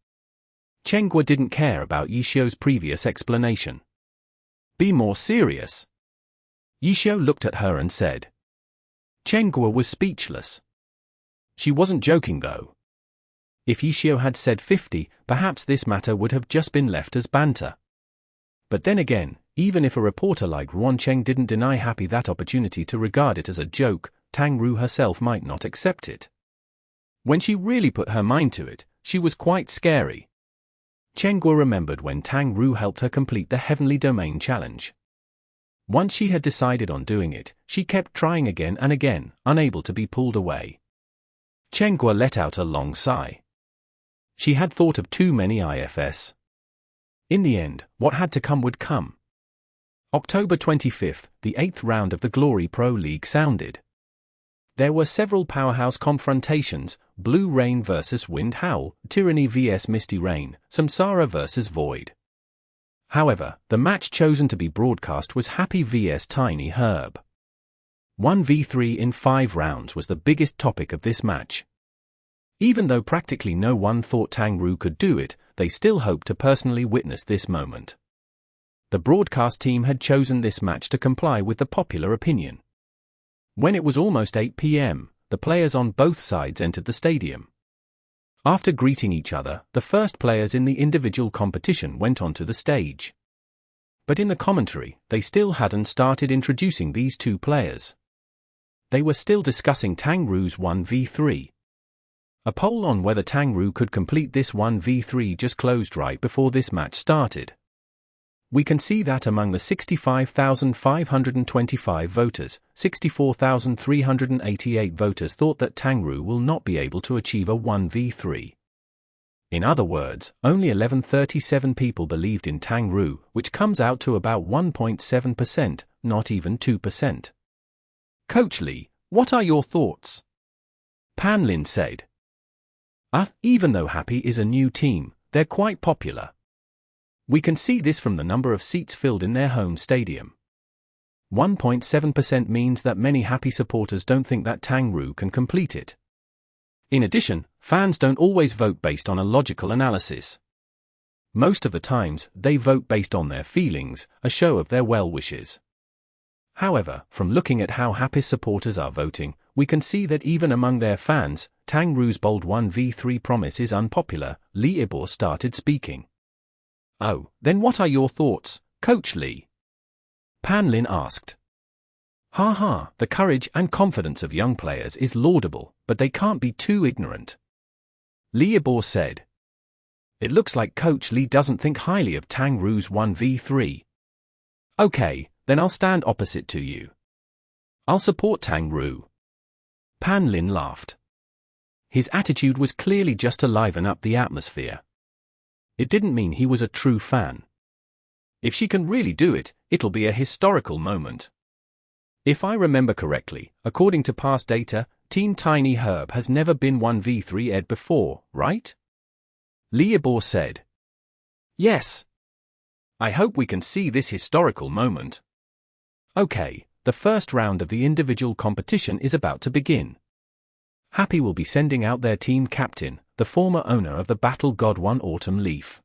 Cheng Guo didn't care about Yi Xiao's previous explanation. "Be more serious." Yi Xiao looked at her and said. Cheng Guo was speechless. She wasn't joking though. If Yi Xiao had said 50, perhaps this matter would have just been left as banter. But then again, even if a reporter like Ruan Cheng didn't deny Happy that opportunity to regard it as a joke, Tang Ru herself might not accept it. When she really put her mind to it, she was quite scary. Chenghua remembered when Tang Ru helped her complete the Heavenly Domain challenge. Once she had decided on doing it, she kept trying again and again, unable to be pulled away. Chenghua let out a long sigh. She had thought of too many IFS. In the end, what had to come would come. October 25th, the 8th round of the Glory Pro League sounded. There were several powerhouse confrontations: Blue Rain vs Wind Howl, Tyranny vs Misty Rain, Samsara vs Void. However, the match chosen to be broadcast was Happy vs Tiny Herb. 1v3 in 5 rounds was the biggest topic of this match. Even though practically no one thought Tang Ru could do it, they still hoped to personally witness this moment. The broadcast team had chosen this match to comply with the popular opinion. When it was almost 8 p.m., the players on both sides entered the stadium. After greeting each other, the first players in the individual competition went onto the stage. But in the commentary, they still hadn't started introducing these two players. They were still discussing Tang Ru's 1v3. A poll on whether Tang Ru could complete this 1v3 just closed right before this match started. We can see that among the 65,525 voters, 64,388 voters thought that Tang Ru will not be able to achieve a 1v3. In other words, only 1,137 people believed in Tang Ru, which comes out to about 1.7%, not even 2%. Coach Lee, what are your thoughts? Pan Lin said. Even though Happy is a new team, they're quite popular. We can see this from the number of seats filled in their home stadium. 1.7% means that many Happy supporters don't think that Tang Ru can complete it. In addition, fans don't always vote based on a logical analysis. Most of the times, they vote based on their feelings, a show of their well wishes. However, from looking at how Happy supporters are voting, we can see that even among their fans, Tang Ru's bold 1v3 promise is unpopular. Leaderboard started speaking. Oh, then what are your thoughts, Coach Lee? Pan Lin asked. The courage and confidence of young players is laudable, but they can't be too ignorant. Leaderboard said. It looks like Coach Lee doesn't think highly of Tang Ru's 1v3. Okay, then I'll stand opposite to you. I'll support Tang Ru. Pan Lin laughed. His attitude was clearly just to liven up the atmosphere. It didn't mean he was a true fan. If she can really do it, it'll be a historical moment. If I remember correctly, according to past data, Team Tiny Herb has never been 1v3 ed before, right? Leaderboard said. Yes. I hope we can see this historical moment. Okay, the first round of the individual competition is about to begin. Happy will be sending out their team captain, the former owner of the Battle God One Autumn Leaf.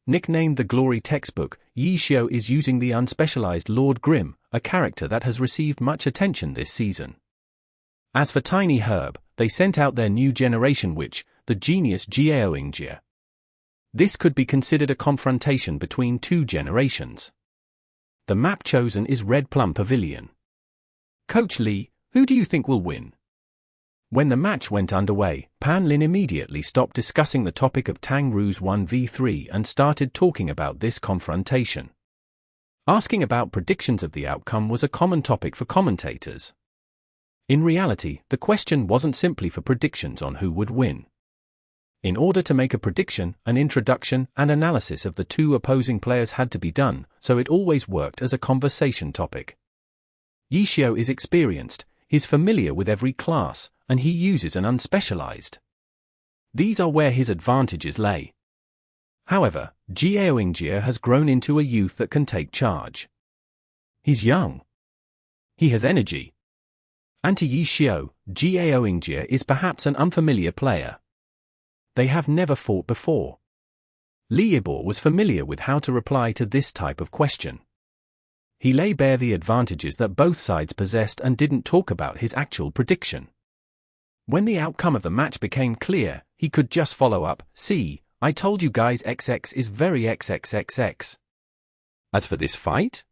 Nicknamed the Glory Textbook, Yi Xiao is using the unspecialized Lord Grim, a character that has received much attention this season. As for Tiny Herb, they sent out their new generation witch, the genius Jiao Yingjie. This could be considered a confrontation between two generations. The map chosen is Red Plum Pavilion. Coach Lee, who do you think will win? When the match went underway, Pan Lin immediately stopped discussing the topic of Tang Ru's 1v3 and started talking about this confrontation. Asking about predictions of the outcome was a common topic for commentators. In reality, the question wasn't simply for predictions on who would win. In order to make a prediction, an introduction and analysis of the two opposing players had to be done, so it always worked as a conversation topic. Yi Xiao is experienced, he's familiar with every class, and he uses an unspecialized. These are where his advantages lay. However, Jiao Yingjie has grown into a youth that can take charge. He's young. He has energy. And to Yi Xiao, Jiao Yingjie is perhaps an unfamiliar player. They have never fought before. Leaderboard was familiar with how to reply to this type of question. He lay bare the advantages that both sides possessed and didn't talk about his actual prediction. When the outcome of the match became clear, he could just follow up, "See, I told you guys XX is very XXXX. As for this fight?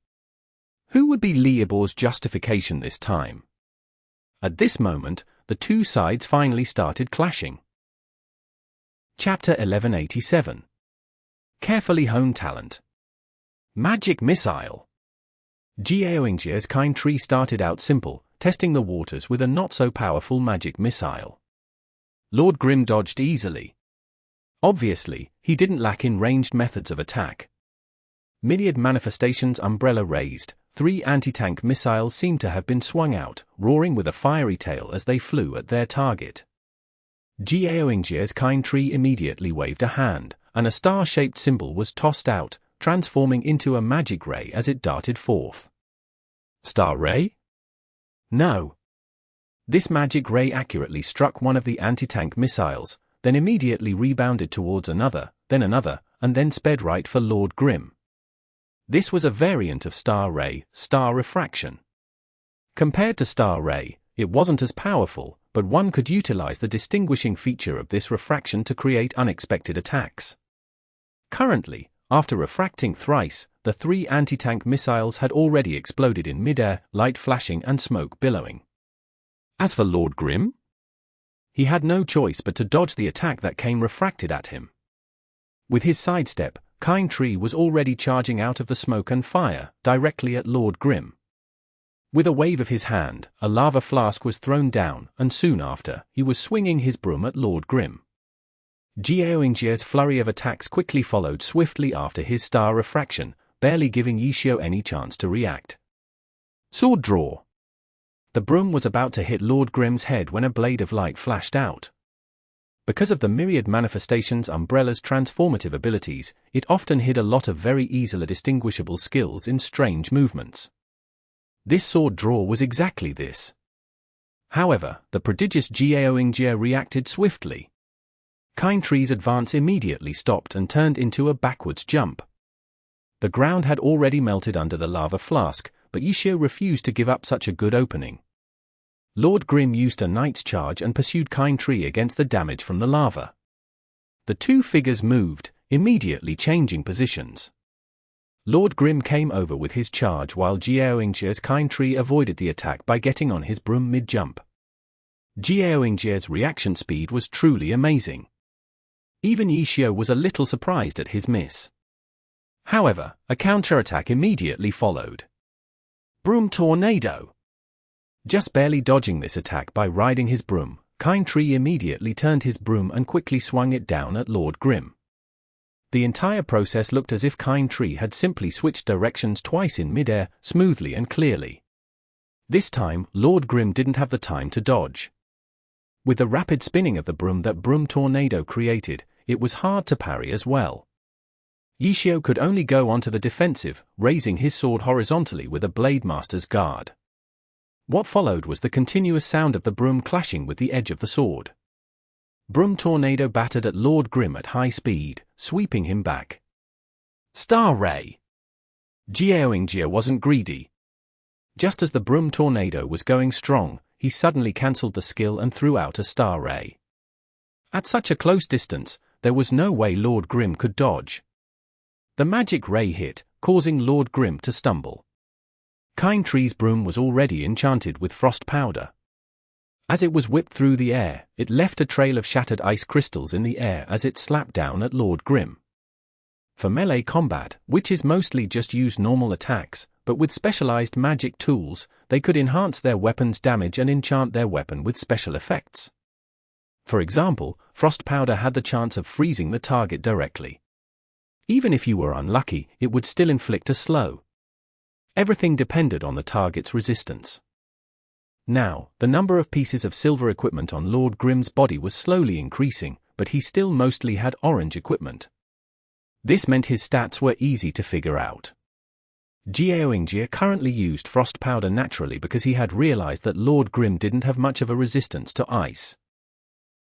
Who would be Leaderboard's justification this time? At this moment, the two sides finally started clashing. Chapter 1187. Carefully Honed Talent. Magic Missile. Ghostblade's kind tree started out simple, testing the waters with a not-so-powerful magic missile. Lord Grim dodged easily. Obviously, he didn't lack in ranged methods of attack. Myriad Manifestations umbrella raised, 3 anti-tank missiles seemed to have been swung out, roaring with a fiery tail as they flew at their target. Ghostblade's kind tree immediately waved a hand, and a star-shaped symbol was tossed out, transforming into a magic ray as it darted forth. Star ray? No. This magic ray accurately struck one of the anti-tank missiles, then immediately rebounded towards another, and then sped right for Lord Grim. This was a variant of Star Ray, Star Refraction. Compared to Star Ray, it wasn't as powerful, but one could utilize the distinguishing feature of this refraction to create unexpected attacks. Currently, after refracting thrice, the 3 anti-tank missiles had already exploded in midair, light flashing and smoke billowing. As for Lord Grim, he had no choice but to dodge the attack that came refracted at him. With his sidestep, Kind Tree was already charging out of the smoke and fire, directly at Lord Grim. With a wave of his hand, a lava flask was thrown down, and soon after, he was swinging his broom at Lord Grim. Ghostblade's flurry of attacks quickly followed swiftly after his star refraction, barely giving Yishio any chance to react. Sword draw. The broom was about to hit Lord Grim's head when a blade of light flashed out. Because of the Myriad Manifestations umbrella's transformative abilities, it often hid a lot of very easily distinguishable skills in strange movements. This sword draw was exactly this. However, the prodigious Ghostblade reacted swiftly. Kind Tree's advance immediately stopped and turned into a backwards jump. The ground had already melted under the lava flask, but Yishio refused to give up such a good opening. Lord Grim used a Knight's Charge and pursued Kind Tree against the damage from the lava. The two figures moved, immediately changing positions. Lord Grim came over with his charge while Ghostblade's Kind Tree avoided the attack by getting on his broom mid-jump. Ghostblade's reaction speed was truly amazing. Even Yishio was a little surprised at his miss. However, a counterattack immediately followed. Broom Tornado. Just barely dodging this attack by riding his broom, Kind Tree immediately turned his broom and quickly swung it down at Lord Grim. The entire process looked as if Kind Tree had simply switched directions twice in midair, smoothly and clearly. This time, Lord Grim didn't have the time to dodge. With the rapid spinning of the broom that Broom Tornado created, it was hard to parry as well. Yishio could only go onto the defensive, raising his sword horizontally with a Blade Master's guard. What followed was the continuous sound of the broom clashing with the edge of the sword. Broom Tornado battered at Lord Grim at high speed, sweeping him back. Star Ray. Ghostblade wasn't greedy. Just as the Broom Tornado was going strong, he suddenly cancelled the skill and threw out a Star Ray. At such a close distance, there was no way Lord Grim could dodge. The magic ray hit, causing Lord Grim to stumble. Kind Tree's broom was already enchanted with frost powder. As it was whipped through the air, it left a trail of shattered ice crystals in the air as it slapped down at Lord Grim. For melee combat, witches mostly just use normal attacks, but with specialized magic tools, they could enhance their weapon's damage and enchant their weapon with special effects. For example, frost powder had the chance of freezing the target directly. Even if you were unlucky, it would still inflict a slow. Everything depended on the target's resistance. Now, the number of pieces of silver equipment on Lord Grim's body was slowly increasing, but he still mostly had orange equipment. This meant his stats were easy to figure out. Ghostblade currently used frost powder naturally because he had realized that Lord Grim didn't have much of a resistance to ice.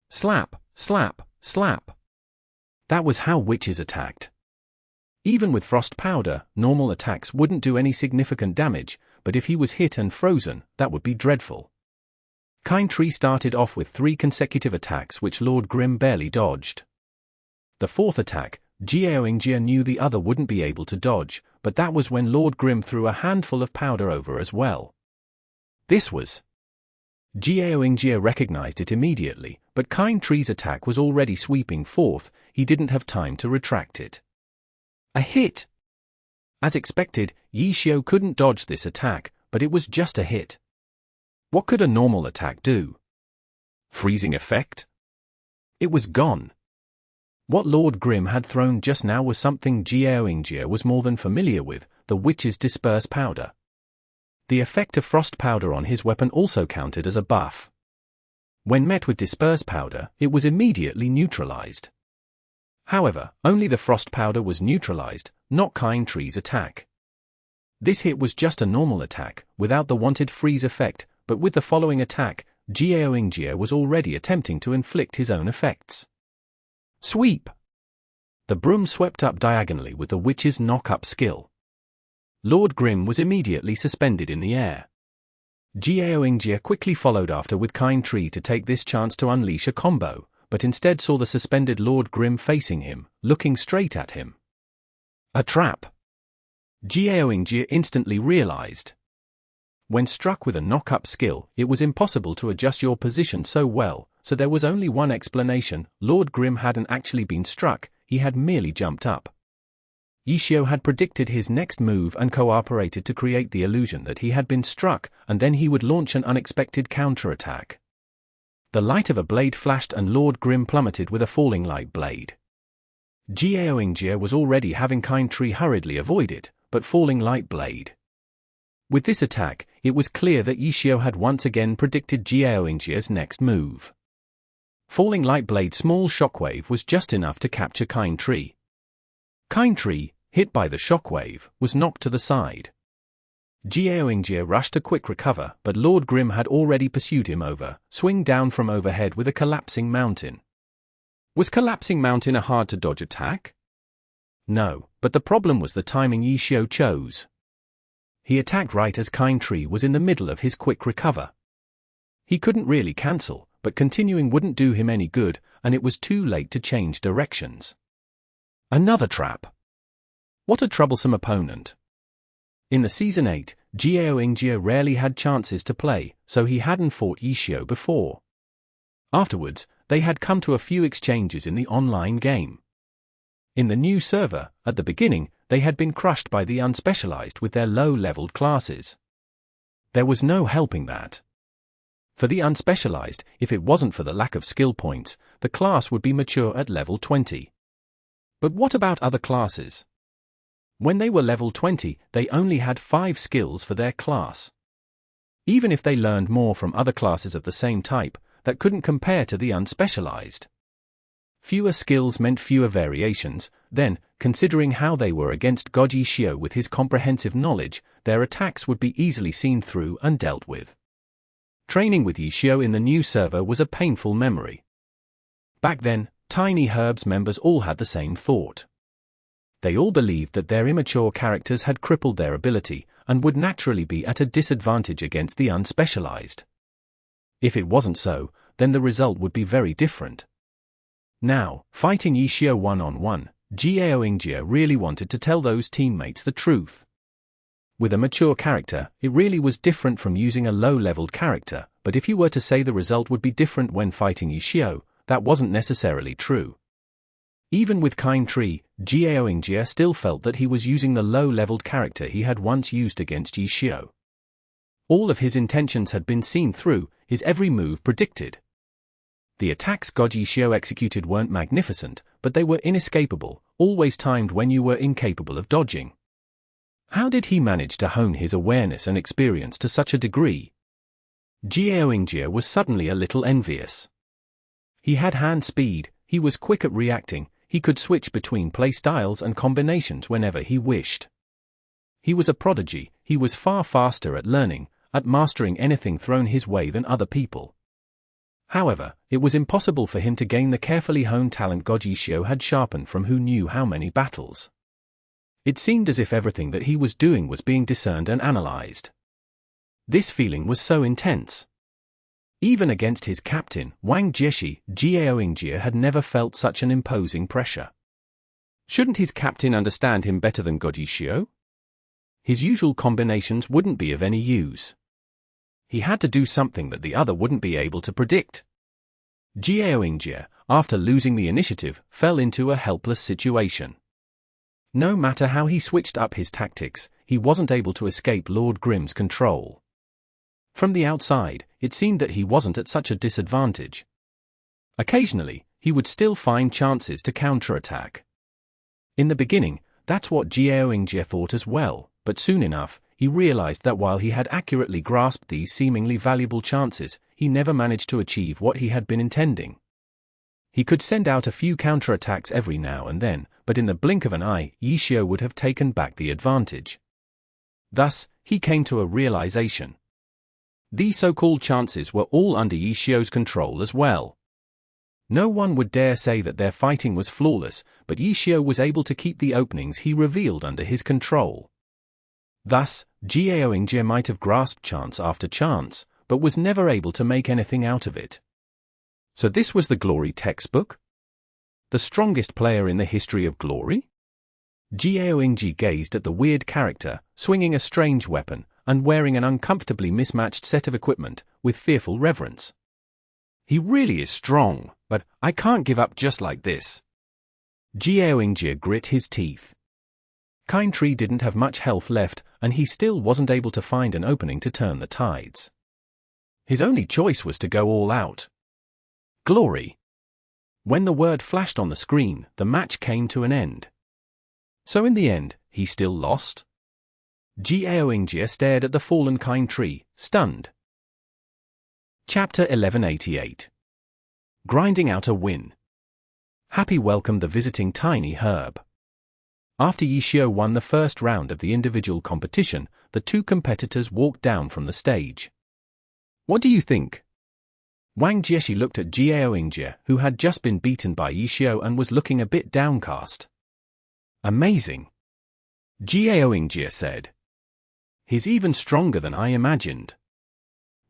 Slap, slap, slap. That was how witches attacked. Even with frost powder, normal attacks wouldn't do any significant damage, but if he was hit and frozen, that would be dreadful. Kind Tree started off with 3 consecutive attacks which Lord Grim barely dodged. The fourth attack, Ghostblade knew the other wouldn't be able to dodge, but that was when Lord Grim threw a handful of powder over as well. This was Jiao Yingjie recognized it immediately, but Kind Tree's attack was already sweeping forth. He didn't have time to retract it. A hit! As expected, Yi Xiao couldn't dodge this attack, but it was just a hit. What could a normal attack do? Freezing effect? It was gone. What Lord Grim had thrown just now was something Jiao Yingjie was more than familiar with, the witch's disperse powder. The effect of frost powder on his weapon also counted as a buff. When met with disperse powder, it was immediately neutralized. However, only the frost powder was neutralized, not Kind Tree's attack. This hit was just a normal attack, without the wanted freeze effect, but with the following attack, Jiao Yingjie was already attempting to inflict his own effects. Sweep! The broom swept up diagonally with the witch's knock-up skill. Lord Grim was immediately suspended in the air. Jiao Yingjie quickly followed after with Kind Tree to take this chance to unleash a combo, but instead saw the suspended Lord Grim facing him, looking straight at him. A trap! Jiao Yingjie instantly realized. When struck with a knock-up skill, it was impossible to adjust your position so well, so there was only one explanation: Lord Grim hadn't actually been struck, he had merely jumped up. Yi Xiao had predicted his next move and cooperated to create the illusion that he had been struck, and then he would launch an unexpected counterattack. The light of a blade flashed and Lord Grim plummeted with a falling light blade. Jiao Yingjie was already having Kind Tree hurriedly avoid it, but falling light blade. With this attack, it was clear that Yi Xiao had once again predicted Jiao Yingjie's next move. Falling light blade's small shockwave was just enough to capture Kind Tree. Kind Tree, hit by the shockwave, was knocked to the side. Jiao Yingjie rushed to quick recover, but Lord Grim had already pursued him over, swing down from overhead with a collapsing mountain. Was collapsing mountain a hard-to-dodge attack? No, but the problem was the timing Yi Xiao chose. He attacked right as Kind Tree was in the middle of his quick recover. He couldn't really cancel, but continuing wouldn't do him any good, and it was too late to change directions. Another trap. What a troublesome opponent. In the Season 8, Jiao Yingjie rarely had chances to play, so he hadn't fought Yi Xiao before. Afterwards, they had come to a few exchanges in the online game. In the new server, at the beginning, they had been crushed by the unspecialized with their low-leveled classes. There was no helping that. For the unspecialized, if it wasn't for the lack of skill points, the class would be mature at level 20. But what about other classes? When they were level 20, they only had 5 skills for their class. Even if they learned more from other classes of the same type, that couldn't compare to the unspecialized. Fewer skills meant fewer variations, then, considering how they were against God Yi Xiao with his comprehensive knowledge, their attacks would be easily seen through and dealt with. Training with Yi Xiao in the new server was a painful memory. Back then, Tiny Herb's members all had the same thought. They all believed that their immature characters had crippled their ability, and would naturally be at a disadvantage against the unspecialized. If it wasn't so, then the result would be very different. Now, fighting Yi Xiao one-on-one, Jiao Yingjie really wanted to tell those teammates the truth. With a mature character, it really was different from using a low-leveled character, but if you were to say the result would be different when fighting Yi Xiao, that wasn't necessarily true. Even with Kind Tree, Jiao Yingjie still felt that he was using the low-leveled character he had once used against Yi Xiao. All of his intentions had been seen through, his every move predicted. The attacks God Yi Xiao executed weren't magnificent, but they were inescapable, always timed when you were incapable of dodging. How did he manage to hone his awareness and experience to such a degree? Jiao Yingjie was suddenly a little envious. He had hand speed, he was quick at reacting, he could switch between playstyles and combinations whenever he wished. He was a prodigy, he was far faster at learning, at mastering anything thrown his way than other people. However, it was impossible for him to gain the carefully honed talent God Yi Xiao had sharpened from who knew how many battles. It seemed as if everything that he was doing was being discerned and analyzed. This feeling was so intense. Even against his captain, Wang Jieshi, Jiao Yingjie had never felt such an imposing pressure. Shouldn't his captain understand him better than God Yi Xiao? His usual combinations wouldn't be of any use. He had to do something that the other wouldn't be able to predict. Ghostblade, after losing the initiative, fell into a helpless situation. No matter how he switched up his tactics, he wasn't able to escape Lord Grimm's control. From the outside, it seemed that he wasn't at such a disadvantage. Occasionally, he would still find chances to counterattack. In the beginning, that's what Ghostblade thought as well, but soon enough, he realized that while he had accurately grasped these seemingly valuable chances, he never managed to achieve what he had been intending. He could send out a few counterattacks every now and then, but in the blink of an eye, Yishio would have taken back the advantage. Thus, he came to a realization. These so-called chances were all under Yishio's control as well. No one would dare say that their fighting was flawless, but Yishio was able to keep the openings he revealed under his control. Thus, Ghostblade might have grasped chance after chance, but was never able to make anything out of it. So this was the Glory textbook? The strongest player in the history of Glory? Ghostblade gazed at the weird character, swinging a strange weapon, and wearing an uncomfortably mismatched set of equipment, with fearful reverence. He really is strong, but I can't give up just like this. Ghostblade grit his teeth. Kind Tree didn't have much health left, and he still wasn't able to find an opening to turn the tides. His only choice was to go all out. Glory. When the word flashed on the screen, the match came to an end. So in the end, he still lost? Ghostblade stared at the fallen Kind Tree, stunned. Chapter 1188. Grinding out a win. Happy welcomed the visiting Tiny Herb. After Yishio won the first round of the individual competition, the two competitors walked down from the stage. What do you think? Wang Jieshi looked at Ghostblade, who had just been beaten by Yishio and was looking a bit downcast. Amazing. Ghostblade said. He's even stronger than I imagined.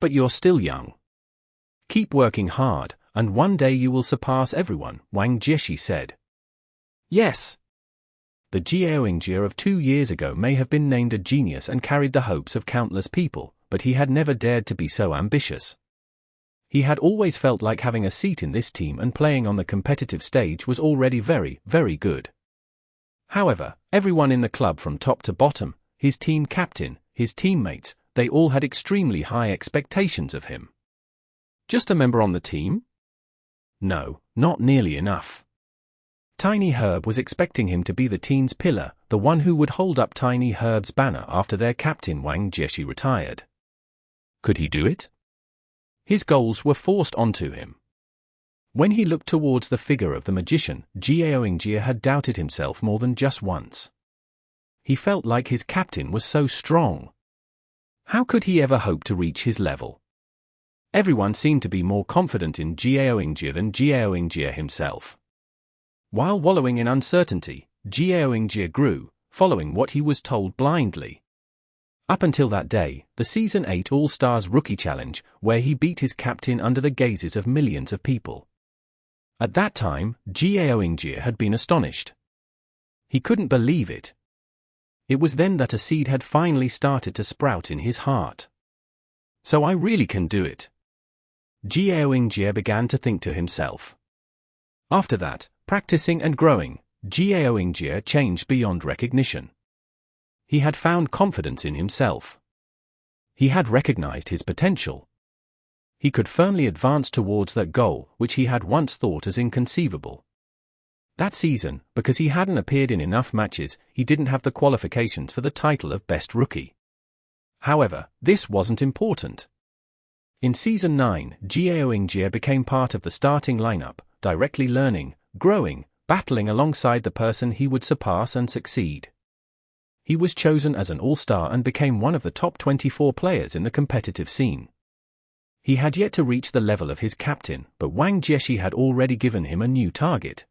But you're still young. Keep working hard, and one day you will surpass everyone, Wang Jieshi said. Yes. The Ghostblade of 2 years ago may have been named a genius and carried the hopes of countless people, but he had never dared to be so ambitious. He had always felt like having a seat in this team and playing on the competitive stage was already very, very good. However, everyone in the club from top to bottom, his team captain, his teammates, they all had extremely high expectations of him. Just a member on the team? No, not nearly enough. Tiny Herb was expecting him to be the team's pillar, the one who would hold up Tiny Herb's banner after their captain Wang Jieshi retired. Could he do it? His goals were forced onto him. When he looked towards the figure of the magician, Ghostblade had doubted himself more than just once. He felt like his captain was so strong. How could he ever hope to reach his level? Everyone seemed to be more confident in Ghostblade than Ghostblade himself. While wallowing in uncertainty, Ghostblade grew, following what he was told blindly. Up until that day, the Season 8 All-Stars Rookie Challenge, where he beat his captain under the gazes of millions of people. At that time, Ghostblade had been astonished. He couldn't believe it. It was then that a seed had finally started to sprout in his heart. So I really can do it. Ghostblade began to think to himself. After that, practicing and growing, Ghostblade changed beyond recognition. He had found confidence in himself. He had recognized his potential. He could firmly advance towards that goal which he had once thought as inconceivable. That season, because he hadn't appeared in enough matches, he didn't have the qualifications for the title of Best Rookie. However, this wasn't important. In Season 9, Ghostblade became part of the starting lineup, directly learning, growing, battling alongside the person he would surpass and succeed. He was chosen as an all-star and became one of the top 24 players in the competitive scene. He had yet to reach the level of his captain, but Wang Jieshi had already given him a new target.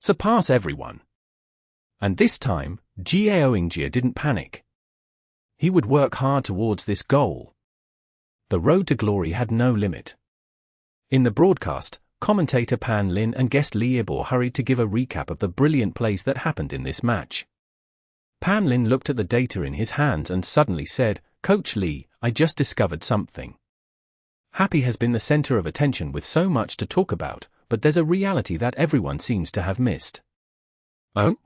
Surpass everyone. And this time, Ghostblade didn't panic. He would work hard towards this goal. The road to glory had no limit. In the broadcast, commentator Pan Lin and guest Leaderboard hurried to give a recap of the brilliant plays that happened in this match. Pan Lin looked at the data in his hands and suddenly said, "Coach Lee, I just discovered something. Happy has been the center of attention with so much to talk about, but there's a reality that everyone seems to have missed. Oh?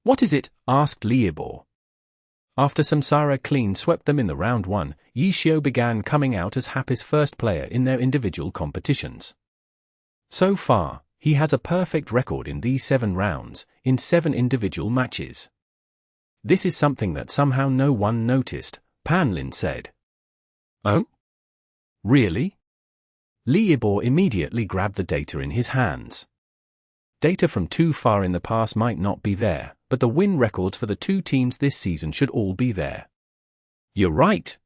What is it? Asked Leaderboard. After Samsara clean swept them in the round 1, Yishio began coming out as Happy's first player in their individual competitions. So far, he has a perfect record in these 7 rounds, in 7 individual matches. This is something that somehow no one noticed, Panlin said. Oh? Really? Leaderboard immediately grabbed the data in his hands. Data from too far in the past might not be there, but the win records for the 2 teams this season should all be there. You're right.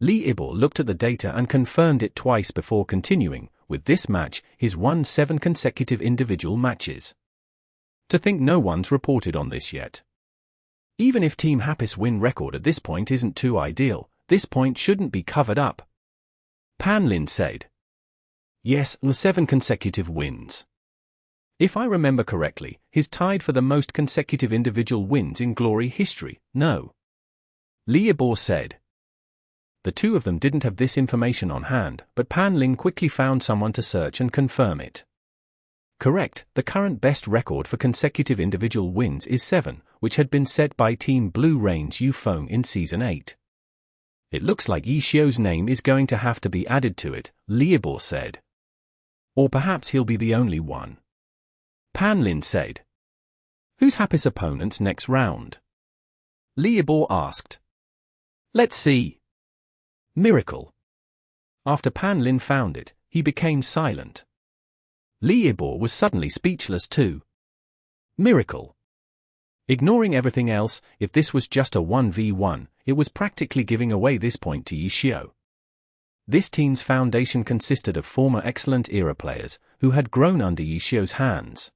Leaderboard looked at the data and confirmed it twice before continuing. With this match, he's won 7 consecutive individual matches. To think no one's reported on this yet. Even if Team Happy's win record at this point isn't too ideal, this point shouldn't be covered up. Panlin said. Yes, 7 consecutive wins. If I remember correctly, he's tied for the most consecutive individual wins in Glory history, no? Leaderboard said. The 2 of them didn't have this information on hand, but Panlin quickly found someone to search and confirm it. Correct, the current best record for consecutive individual wins is 7, which had been set by Team Blue Rain's Yufeng in Season 8. It looks like Yishio's name is going to have to be added to it, Leaderboard said. Or perhaps he'll be the only one. Panlin said. Who's Happy's opponent's next round? Leaderboard asked. Let's see. Miracle. After Panlin found it, he became silent. Leaderboard was suddenly speechless too. Miracle. Ignoring everything else, if this was just a 1v1, it was practically giving away this point to Yishio. This team's foundation consisted of former excellent era players, who had grown under Yishio's hands.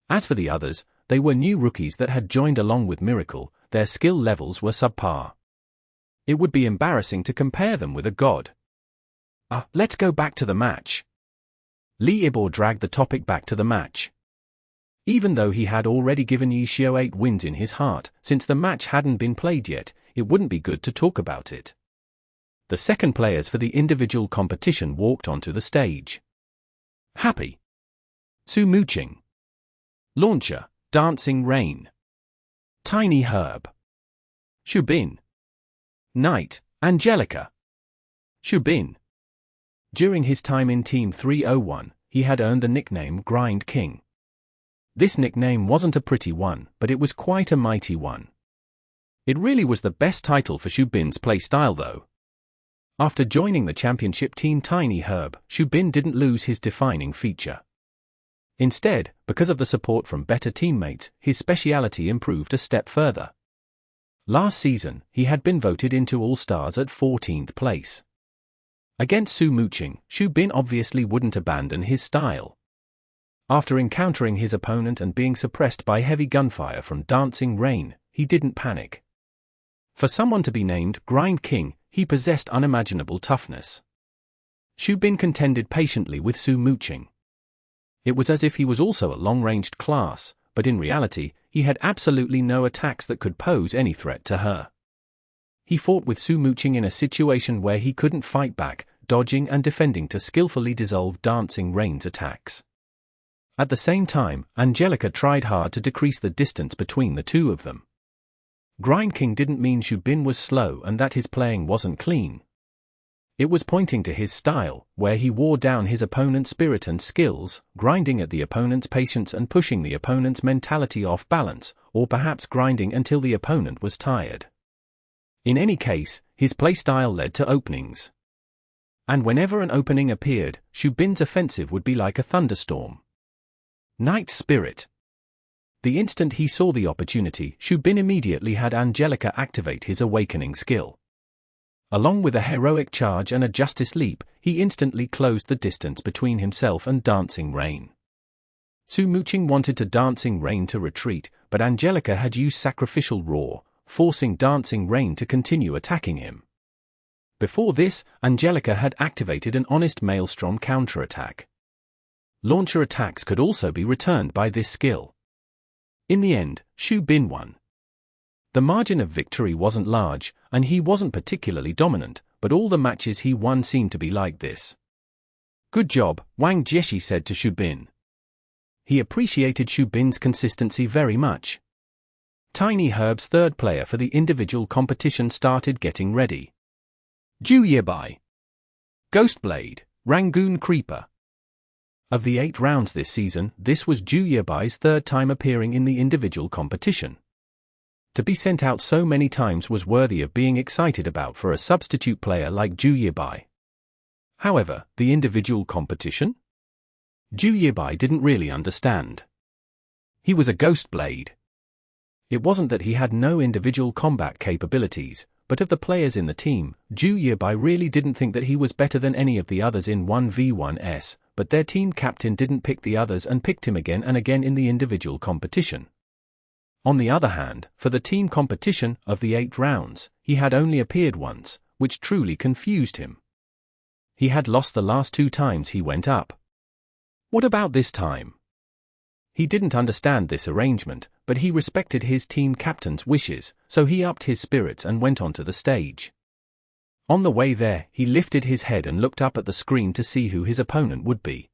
As for the others, they were new rookies that had joined along with Miracle. Their skill levels were subpar. It would be embarrassing to compare them with a god. Let's go back to the match. Leaderboard dragged the topic back to the match. Even though he had already given Yishio 8 wins in his heart, since the match hadn't been played yet, it wouldn't be good to talk about it. The second players for the individual competition walked onto the stage. Happy. Sumuching. Launcher, Dancing Rain. Tiny Herb. Shubin. Knight, Angelica. Shubin. During his time in Team 301, he had earned the nickname Grind King. This nickname wasn't a pretty one, but it was quite a mighty one. It really was the best title for Shubin's playstyle though. After joining the championship team Tiny Herb, Shubin didn't lose his defining feature. Instead, because of the support from better teammates, his speciality improved a step further. Last season, he had been voted into All-Stars at 14th place. Against Sumuching, Shubin obviously wouldn't abandon his style. After encountering his opponent and being suppressed by heavy gunfire from Dancing Rain, he didn't panic. For someone to be named Grind King, he possessed unimaginable toughness. Shubin contended patiently with Sumuching. It was as if he was also a long-ranged class, but in reality, he had absolutely no attacks that could pose any threat to her. He fought with Sumuching in a situation where he couldn't fight back, dodging and defending to skillfully dissolve Dancing Rain's attacks. At the same time, Angelica tried hard to decrease the distance between the 2 of them. Grind King didn't mean Shubin was slow and that his playing wasn't clean. It was pointing to his style, where he wore down his opponent's spirit and skills, grinding at the opponent's patience and pushing the opponent's mentality off balance, or perhaps grinding until the opponent was tired. In any case, his playstyle led to openings. And whenever an opening appeared, Shubin's offensive would be like a thunderstorm. Knight's Spirit. The instant he saw the opportunity, Shubin immediately had Angelica activate his awakening skill. Along with a heroic charge and a justice leap, he instantly closed the distance between himself and Dancing Rain. Sumuching wanted to Dancing Rain to retreat, but Angelica had used Sacrificial Roar, forcing Dancing Rain to continue attacking him. Before this, Angelica had activated an Honest Maelstrom counterattack. Launcher attacks could also be returned by this skill. In the end, Shubin won. The margin of victory wasn't large, and he wasn't particularly dominant, but all the matches he won seemed to be like this. Good job, Wang Jieshi said to Shubin. He appreciated Shubin's consistency very much. Tiny Herb's third player for the individual competition started getting ready. Zhu Yebai. Ghostblade, Rangoon Creeper. Of the 8 rounds this season, this was Zhu Yebai's third time appearing in the individual competition. To be sent out so many times was worthy of being excited about for a substitute player like Zhu Yebai. However, the individual competition? Zhu Yebai didn't really understand. He was a Ghostblade. It wasn't that he had no individual combat capabilities, but of the players in the team, Zhu Yebai really didn't think that he was better than any of the others in 1v1s, but their team captain didn't pick the others and picked him again and again in the individual competition. On the other hand, for the team competition, of the 8 rounds, he had only appeared once, which truly confused him. He had lost the last 2 times he went up. What about this time? He didn't understand this arrangement, but he respected his team captain's wishes, so he upped his spirits and went onto the stage. On the way there, he lifted his head and looked up at the screen to see who his opponent would be.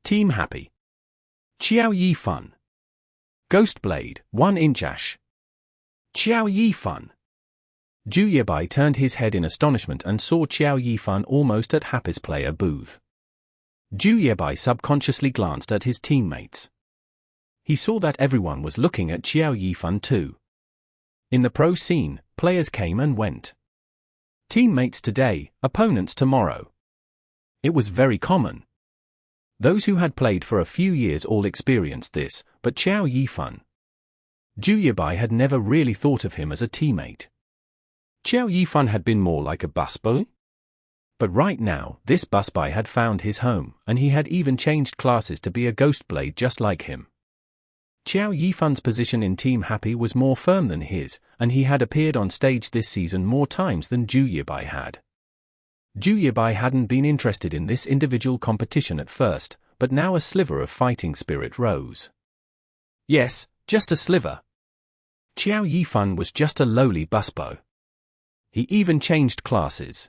Team Happy. Qiao Yifan. Ghostblade, 1-inch Ash. Qiao Yifan. Zhu Yebai turned his head in astonishment and saw Qiao Yifan almost at Happy's player booth. Zhu Yebai subconsciously glanced at his teammates. He saw that everyone was looking at Qiao Yifan too. In the pro scene, players came and went. Teammates today, opponents tomorrow. It was very common. Those who had played for a few years all experienced this, but Qiao Yifan. Zhu Yebai had never really thought of him as a teammate. Qiao Yifan had been more like a busboy. But right now, this busboy had found his home, and he had even changed classes to be a Ghostblade just like him. Qiao Yifan's position in Team Happy was more firm than his, and he had appeared on stage this season more times than Zhu Yebai had. Zhu Yebai hadn't been interested in this individual competition at first, but now a sliver of fighting spirit rose. Yes, just a sliver. Qiao Yifan was just a lowly busboy. He even changed classes.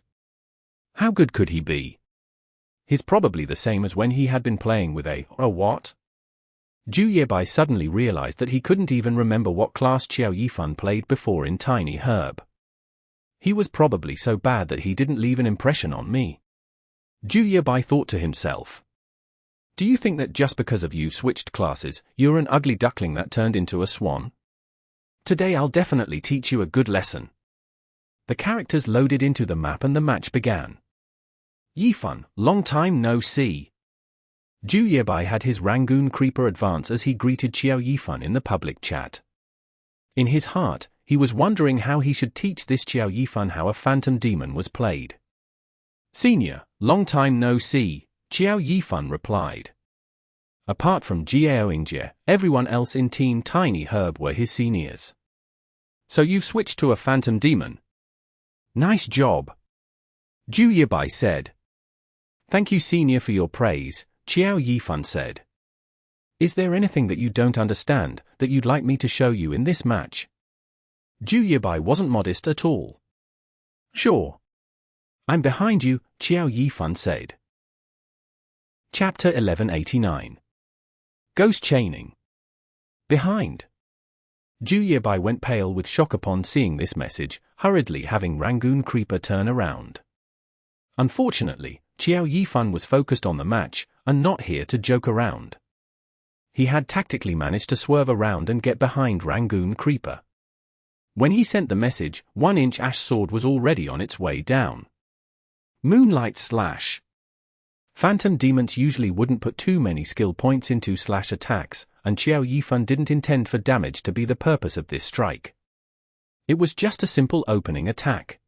How good could he be? He's probably the same as when he had been playing with a what? Zhu Yebai suddenly realized that he couldn't even remember what class Qiao Yifan played before in Tiny Herb. He was probably so bad that he didn't leave an impression on me. Zhu Yebai thought to himself. Do you think that just because of you switched classes, you're an ugly duckling that turned into a swan? Today I'll definitely teach you a good lesson. The characters loaded into the map and the match began. Yifan, long time no see. Zhu Yebai had his Rangoon Creeper advance as he greeted Qiao Yifan in the public chat. In his heart, he was wondering how he should teach this Qiao Yifan how a phantom demon was played. Senior, long time no see, Qiao Yifan replied. Apart from Jiao Ingjie, everyone else in Team Tiny Herb were his seniors. So you've switched to a phantom demon? Nice job. Zhu Yebai said. Thank you senior for your praise, Qiao Yifan said. Is there anything that you don't understand, that you'd like me to show you in this match? Zhu Yebai wasn't modest at all. Sure. I'm behind you, Qiao Yifan said. Chapter 1189. Ghost Chaining. Behind. Zhu Yebai went pale with shock upon seeing this message, hurriedly having Rangoon Creeper turn around. Unfortunately, Qiao Yifan was focused on the match, and not here to joke around. He had tactically managed to swerve around and get behind Rangoon Creeper. When he sent the message, 1-inch Ash Sword was already on its way down. Moonlight Slash. Phantom demons usually wouldn't put too many skill points into slash attacks, and Qiao Yifan didn't intend for damage to be the purpose of this strike. It was just a simple opening attack.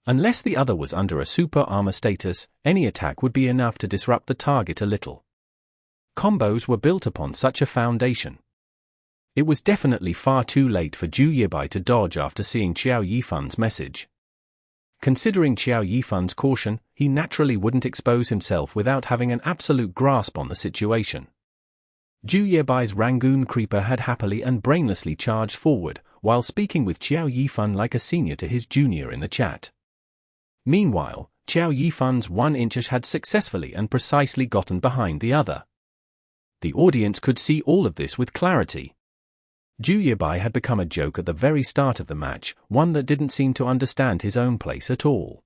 Unless the other was under a super armor status, any attack would be enough to disrupt the target a little. Combos were built upon such a foundation. It was definitely far too late for Zhu Yebai to dodge after seeing Qiao Yifan's message. Considering Qiao Yifan's caution, he naturally wouldn't expose himself without having an absolute grasp on the situation. Zhu Yebai's Rangoon Creeper had happily and brainlessly charged forward, while speaking with Xiao Yifan like a senior to his junior in the chat. Meanwhile, Xiao Yifan's 1-inch had successfully and precisely gotten behind the other. The audience could see all of this with clarity. Zhu Yibai had become a joke at the very start of the match, one that didn't seem to understand his own place at all.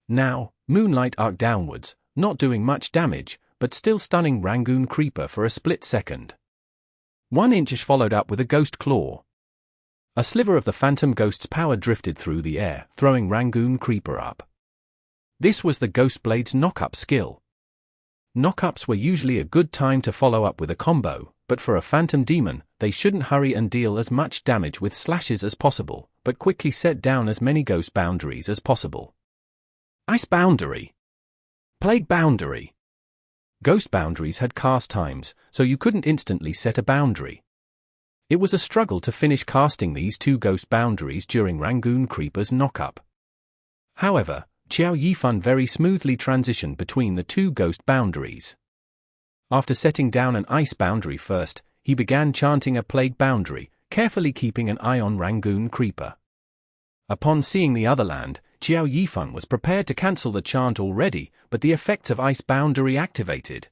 Now, Moonlight arced downwards, not doing much damage, but still stunning Rangoon Creeper for a split second. 1-inch followed up with a Ghost Claw. A sliver of the Phantom Ghost's power drifted through the air, throwing Rangoon Creeper up. This was the Ghostblade's knock-up skill. Knock-ups were usually a good time to follow up with a combo, but for a Phantom Demon, they shouldn't hurry and deal as much damage with slashes as possible, but quickly set down as many Ghost Boundaries as possible. Ice Boundary. Plague Boundary. Ghost Boundaries had cast times, so you couldn't instantly set a boundary. It was a struggle to finish casting these two Ghost Boundaries during Rangoon Creeper's knock-up. However, Xiao Yifan very smoothly transitioned between the two Ghost Boundaries. After setting down an Ice Boundary first, he began chanting a Plague Boundary, carefully keeping an eye on Rangoon Creeper. Upon seeing the other land, Xiao Yifan was prepared to cancel the chant already, but the effects of Ice Boundary activated.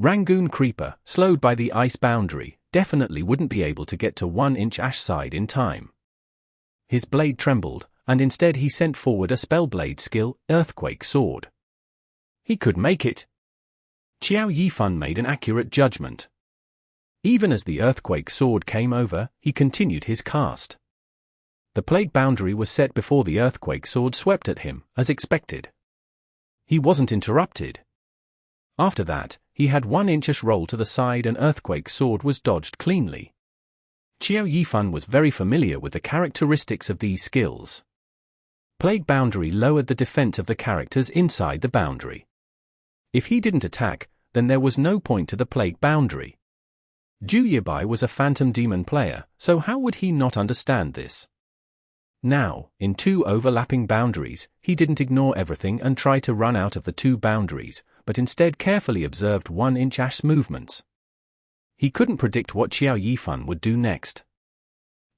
Rangoon Creeper, slowed by the Ice Boundary, definitely wouldn't be able to get to 1-inch Ash side in time. His blade trembled, and instead he sent forward a Spellblade skill, Earthquake Sword. He could make it. Xiao Yifan made an accurate judgment. Even as the Earthquake Sword came over, he continued his cast. The Plague Boundary was set before the Earthquake Sword swept at him, as expected. He wasn't interrupted. After that, he had 1-inch roll to the side and Earthquake Sword was dodged cleanly. Xiao Yifan was very familiar with the characteristics of these skills. Plague Boundary lowered the defense of the characters inside the boundary. If he didn't attack, then there was no point to the Plague Boundary. Zhu Yibai was a Phantom Demon player, so how would he not understand this? Now, in two overlapping boundaries, he didn't ignore everything and try to run out of the two boundaries, but instead carefully observed 1-inch Ash's movements. He couldn't predict what Xiao Yifan would do next.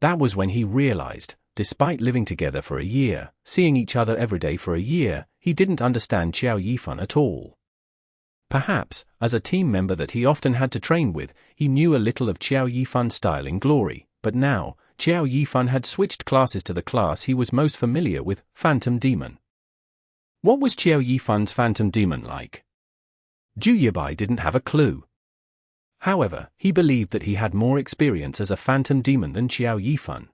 That was when he realized, despite living together for a year, seeing each other every day for a year, he didn't understand Xiao Yifan at all. Perhaps, as a team member that he often had to train with, he knew a little of Xiao Yifan's style in Glory, but now, Xiao Yifan had switched classes to the class he was most familiar with, Phantom Demon. What was Xiao Yifan's Phantom Demon like? Zhu Yibai didn't have a clue. However, he believed that he had more experience as a Phantom Demon than Xiao Yifan.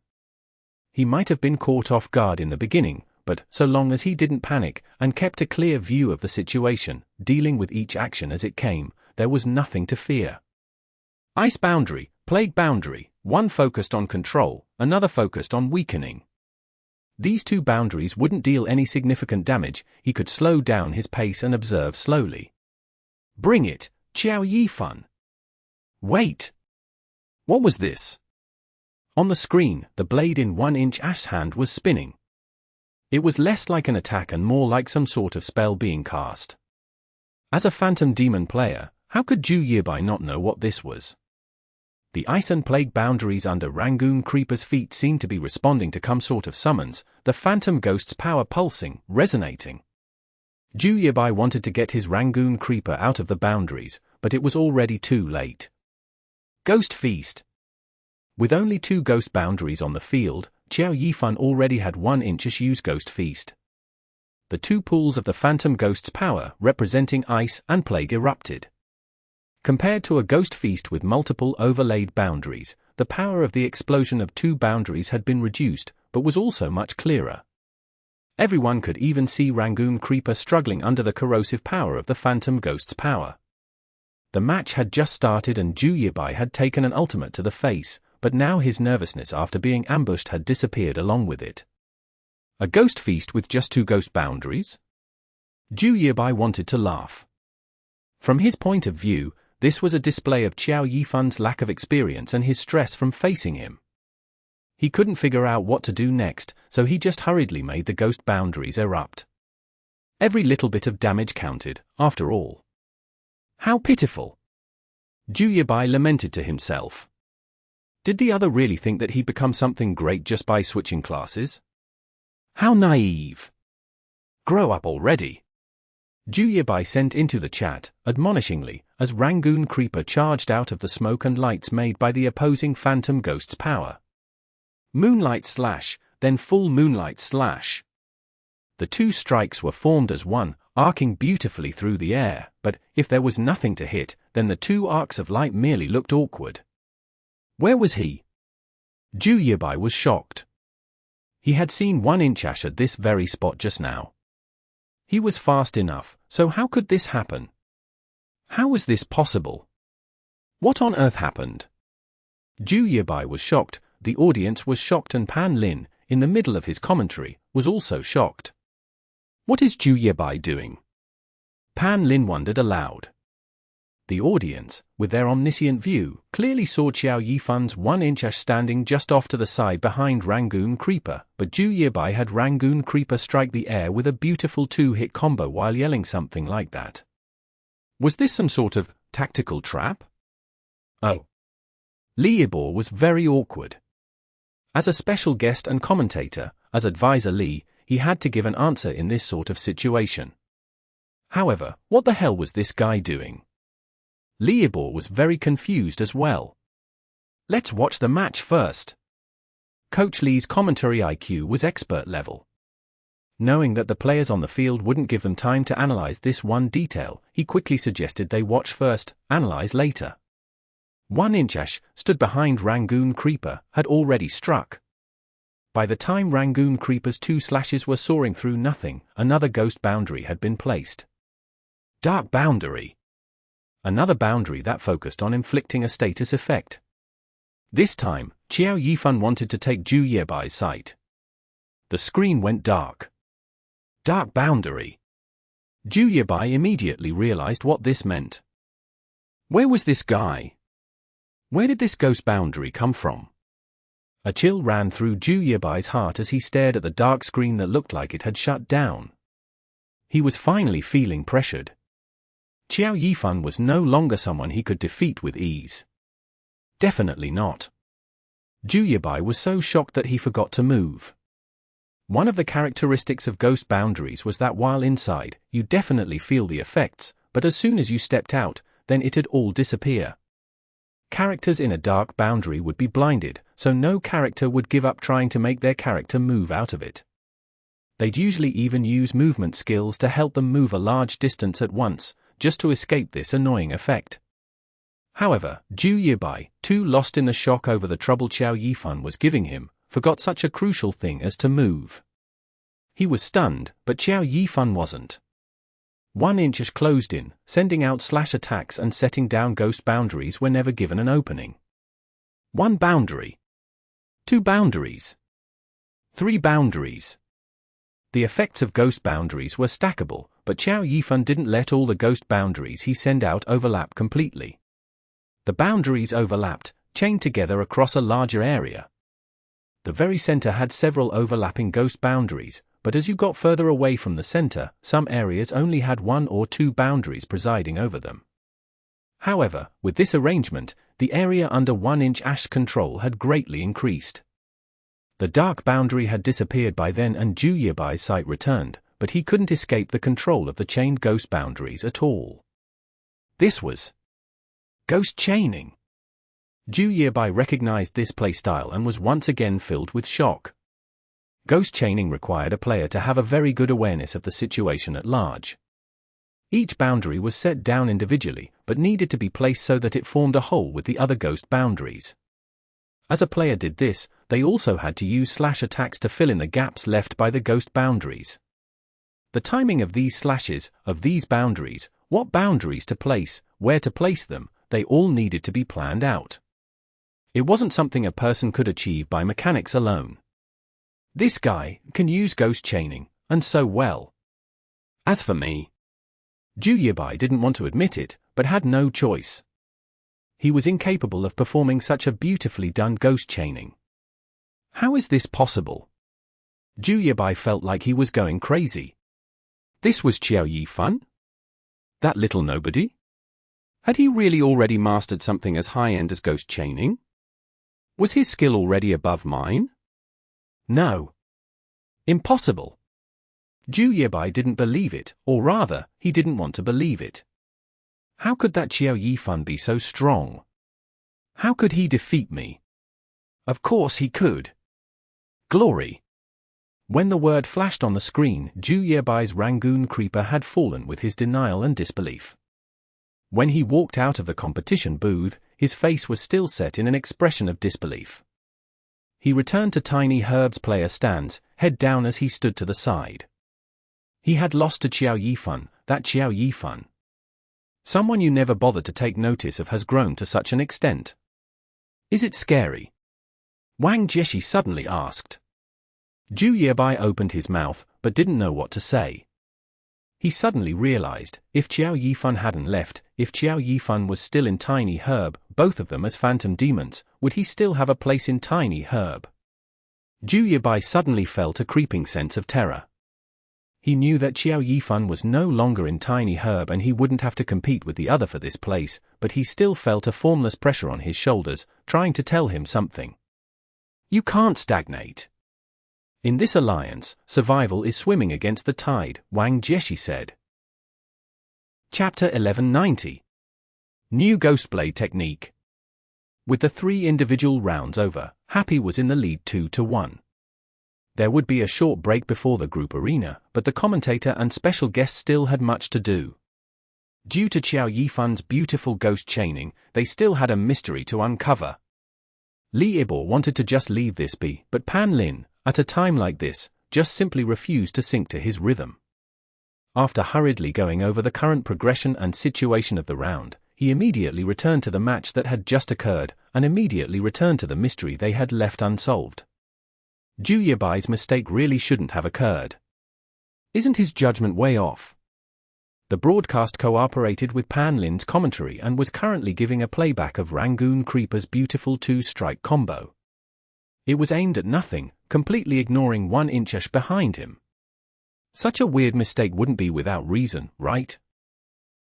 He might have been caught off guard in the beginning, but so long as he didn't panic and kept a clear view of the situation, dealing with each action as it came, there was nothing to fear. Ice Boundary, Plague Boundary, one focused on control, another focused on weakening. These two boundaries wouldn't deal any significant damage, he could slow down his pace and observe slowly. Bring it, Xiao Yifan. Wait! What was this? On the screen, the blade in 1-inch Ash's hand was spinning. It was less like an attack and more like some sort of spell being cast. As a Phantom Demon player, how could Zhu Yibai not know what this was? The Ice and Plague Boundaries under Rangoon Creeper's feet seemed to be responding to some sort of summons, the Phantom Ghost's power pulsing, resonating. Zhu Yibai wanted to get his Rangoon Creeper out of the boundaries, but it was already too late. Ghost Feast. With only two Ghost Boundaries on the field, Xiao Yifan already had 1-inch use Ghost Feast. The two pools of the Phantom Ghost's power, representing Ice and Plague, erupted. Compared to a Ghost Feast with multiple overlaid boundaries, the power of the explosion of two boundaries had been reduced, but was also much clearer. Everyone could even see Rangoon Creeper struggling under the corrosive power of the Phantom Ghost's power. The match had just started and Zhu Yibai had taken an ultimate to the face, but now his nervousness after being ambushed had disappeared along with it. A Ghost Feast with just two Ghost Boundaries? Zhu Yibai wanted to laugh. From his point of view, this was a display of Xiao Yifan's lack of experience and his stress from facing him. He couldn't figure out what to do next, so he just hurriedly made the Ghost Boundaries erupt. Every little bit of damage counted, after all. How pitiful! Zhu Yibai lamented to himself. Did the other really think that he'd become something great just by switching classes? How naive! Grow up already! Juyebai sent into the chat, admonishingly, as Rangoon Creeper charged out of the smoke and lights made by the opposing Phantom Ghost's power. Moonlight slash, then full moonlight slash. The two strikes were formed as one, arcing beautifully through the air, but if there was nothing to hit, then the two arcs of light merely looked awkward. Where was he? Juyebai was shocked. He had seen 1-inch Ash at this very spot just now. He was fast enough, so how could this happen? How was this possible? What on earth happened? Juyebai was shocked, the audience was shocked, and Pan Lin, in the middle of his commentary, was also shocked. What is Juyebai doing? Pan Lin wondered aloud. The audience, with their omniscient view, clearly saw Qiao Yifan's 1-inch Ash standing just off to the side behind Rangoon Creeper, but Juyebai had Rangoon Creeper strike the air with a beautiful 2-hit combo while yelling something like that. Was this some sort of tactical trap? Oh. Leaderboard was very awkward. As a special guest and commentator, as advisor Lee, he had to give an answer in this sort of situation. However, what the hell was this guy doing? Leaderboard was very confused as well. Let's watch the match first. Coach Lee's commentary IQ was expert level. Knowing that the players on the field wouldn't give them time to analyze this one detail, he quickly suggested they watch first, analyze later. 1-inch Ash, stood behind Rangoon Creeper, had already struck. By the time Rangoon Creeper's 2 slashes were soaring through nothing, another ghost boundary had been placed. Dark boundary. Another boundary that focused on inflicting a status effect. This time, Qiao Yifan wanted to take Juyebai's sight. The screen went dark. Dark boundary. Juyebai immediately realized what this meant. Where was this guy? Where did this ghost boundary come from? A chill ran through Juyebai's heart as he stared at the dark screen that looked like it had shut down. He was finally feeling pressured. Qiao Yifan was no longer someone he could defeat with ease. Definitely not. Juyebai was so shocked that he forgot to move. One of the characteristics of ghost boundaries was that while inside, you definitely feel the effects, but as soon as you stepped out, then it'd all disappear. Characters in a dark boundary would be blinded, so no character would give up trying to make their character move out of it. They'd usually even use movement skills to help them move a large distance at once, just to escape this annoying effect. However, Juyebai, too lost in the shock over the trouble Qiao Yifan was giving him, forgot such a crucial thing as to move. He was stunned, but Qiao Yifan wasn't. 1-inch Ash closed in, sending out slash attacks and setting down ghost boundaries were never given an opening. 1 boundary. 2 boundaries. 3 boundaries. The effects of ghost boundaries were stackable, but Qiao Yifan didn't let all the ghost boundaries he sent out overlap completely. The boundaries overlapped, chained together across a larger area. The very center had several overlapping ghost boundaries, but as you got further away from the center, some areas only had 1 or 2 boundaries presiding over them. However, with this arrangement, the area under 1-inch Ash control had greatly increased. The dark boundary had disappeared by then and Juyebai's sight returned, but he couldn't escape the control of the chained ghost boundaries at all. This was ghost chaining. Juyebai recognized this playstyle and was once again filled with shock. Ghost chaining required a player to have a very good awareness of the situation at large. Each boundary was set down individually, but needed to be placed so that it formed a whole with the other ghost boundaries. As a player did this, they also had to use slash attacks to fill in the gaps left by the ghost boundaries. The timing of these slashes, of these boundaries, what boundaries to place, where to place them, they all needed to be planned out. It wasn't something a person could achieve by mechanics alone. This guy can use ghost chaining, and so well. As for me, Juyebai didn't want to admit it, but had no choice. He was incapable of performing such a beautifully done ghost chaining. How is this possible? Juyebai felt like he was going crazy. This was Qiao Yifan? That little nobody? Had he really already mastered something as high-end as ghost chaining? Was his skill already above mine? No. Impossible. Zhu Yebai didn't believe it, or rather, he didn't want to believe it. How could that Qiao Yifan be so strong? How could he defeat me? Of course he could. Glory. When the word flashed on the screen, Zhu Yebai's Rangoon Creeper had fallen with his denial and disbelief. When he walked out of the competition booth, his face was still set in an expression of disbelief. He returned to Tiny Herb's player stands, head down as he stood to the side. He had lost to Qiao Yifan, that Qiao Yifan. Someone you never bothered to take notice of has grown to such an extent. Is it scary? Wang Jieshi suddenly asked. Zhu Yebai opened his mouth, but didn't know what to say. He suddenly realized, if Qiao Yifan hadn't left, if Qiao Yifan was still in Tiny Herb, both of them as phantom demons, would he still have a place in Tiny Herb? Zhu Yebai suddenly felt a creeping sense of terror. He knew that Qiao Yifan was no longer in Tiny Herb and he wouldn't have to compete with the other for this place, but he still felt a formless pressure on his shoulders, trying to tell him something. You can't stagnate. In this alliance, survival is swimming against the tide, Wang Jieshi said. Chapter 1190. New Ghostblade Technique. With the 3 individual rounds over, Happy was in the lead 2-1. There would be a short break before the group arena, but the commentator and special guests still had much to do. Due to Qiao Yifan's beautiful ghost chaining, they still had a mystery to uncover. Li Ibo wanted to just leave this be, but Pan Lin, at a time like this, just simply refused to sync to his rhythm. After hurriedly going over the current progression and situation of the round, he immediately returned to the match that had just occurred, and immediately returned to the mystery they had left unsolved. Zhu Yebai's mistake really shouldn't have occurred. Isn't his judgment way off? The broadcast cooperated with Pan Lin's commentary and was currently giving a playback of Rangoon Creeper's beautiful 2-strike combo. It was aimed at nothing, completely ignoring 1-inch behind him. Such a weird mistake wouldn't be without reason, right?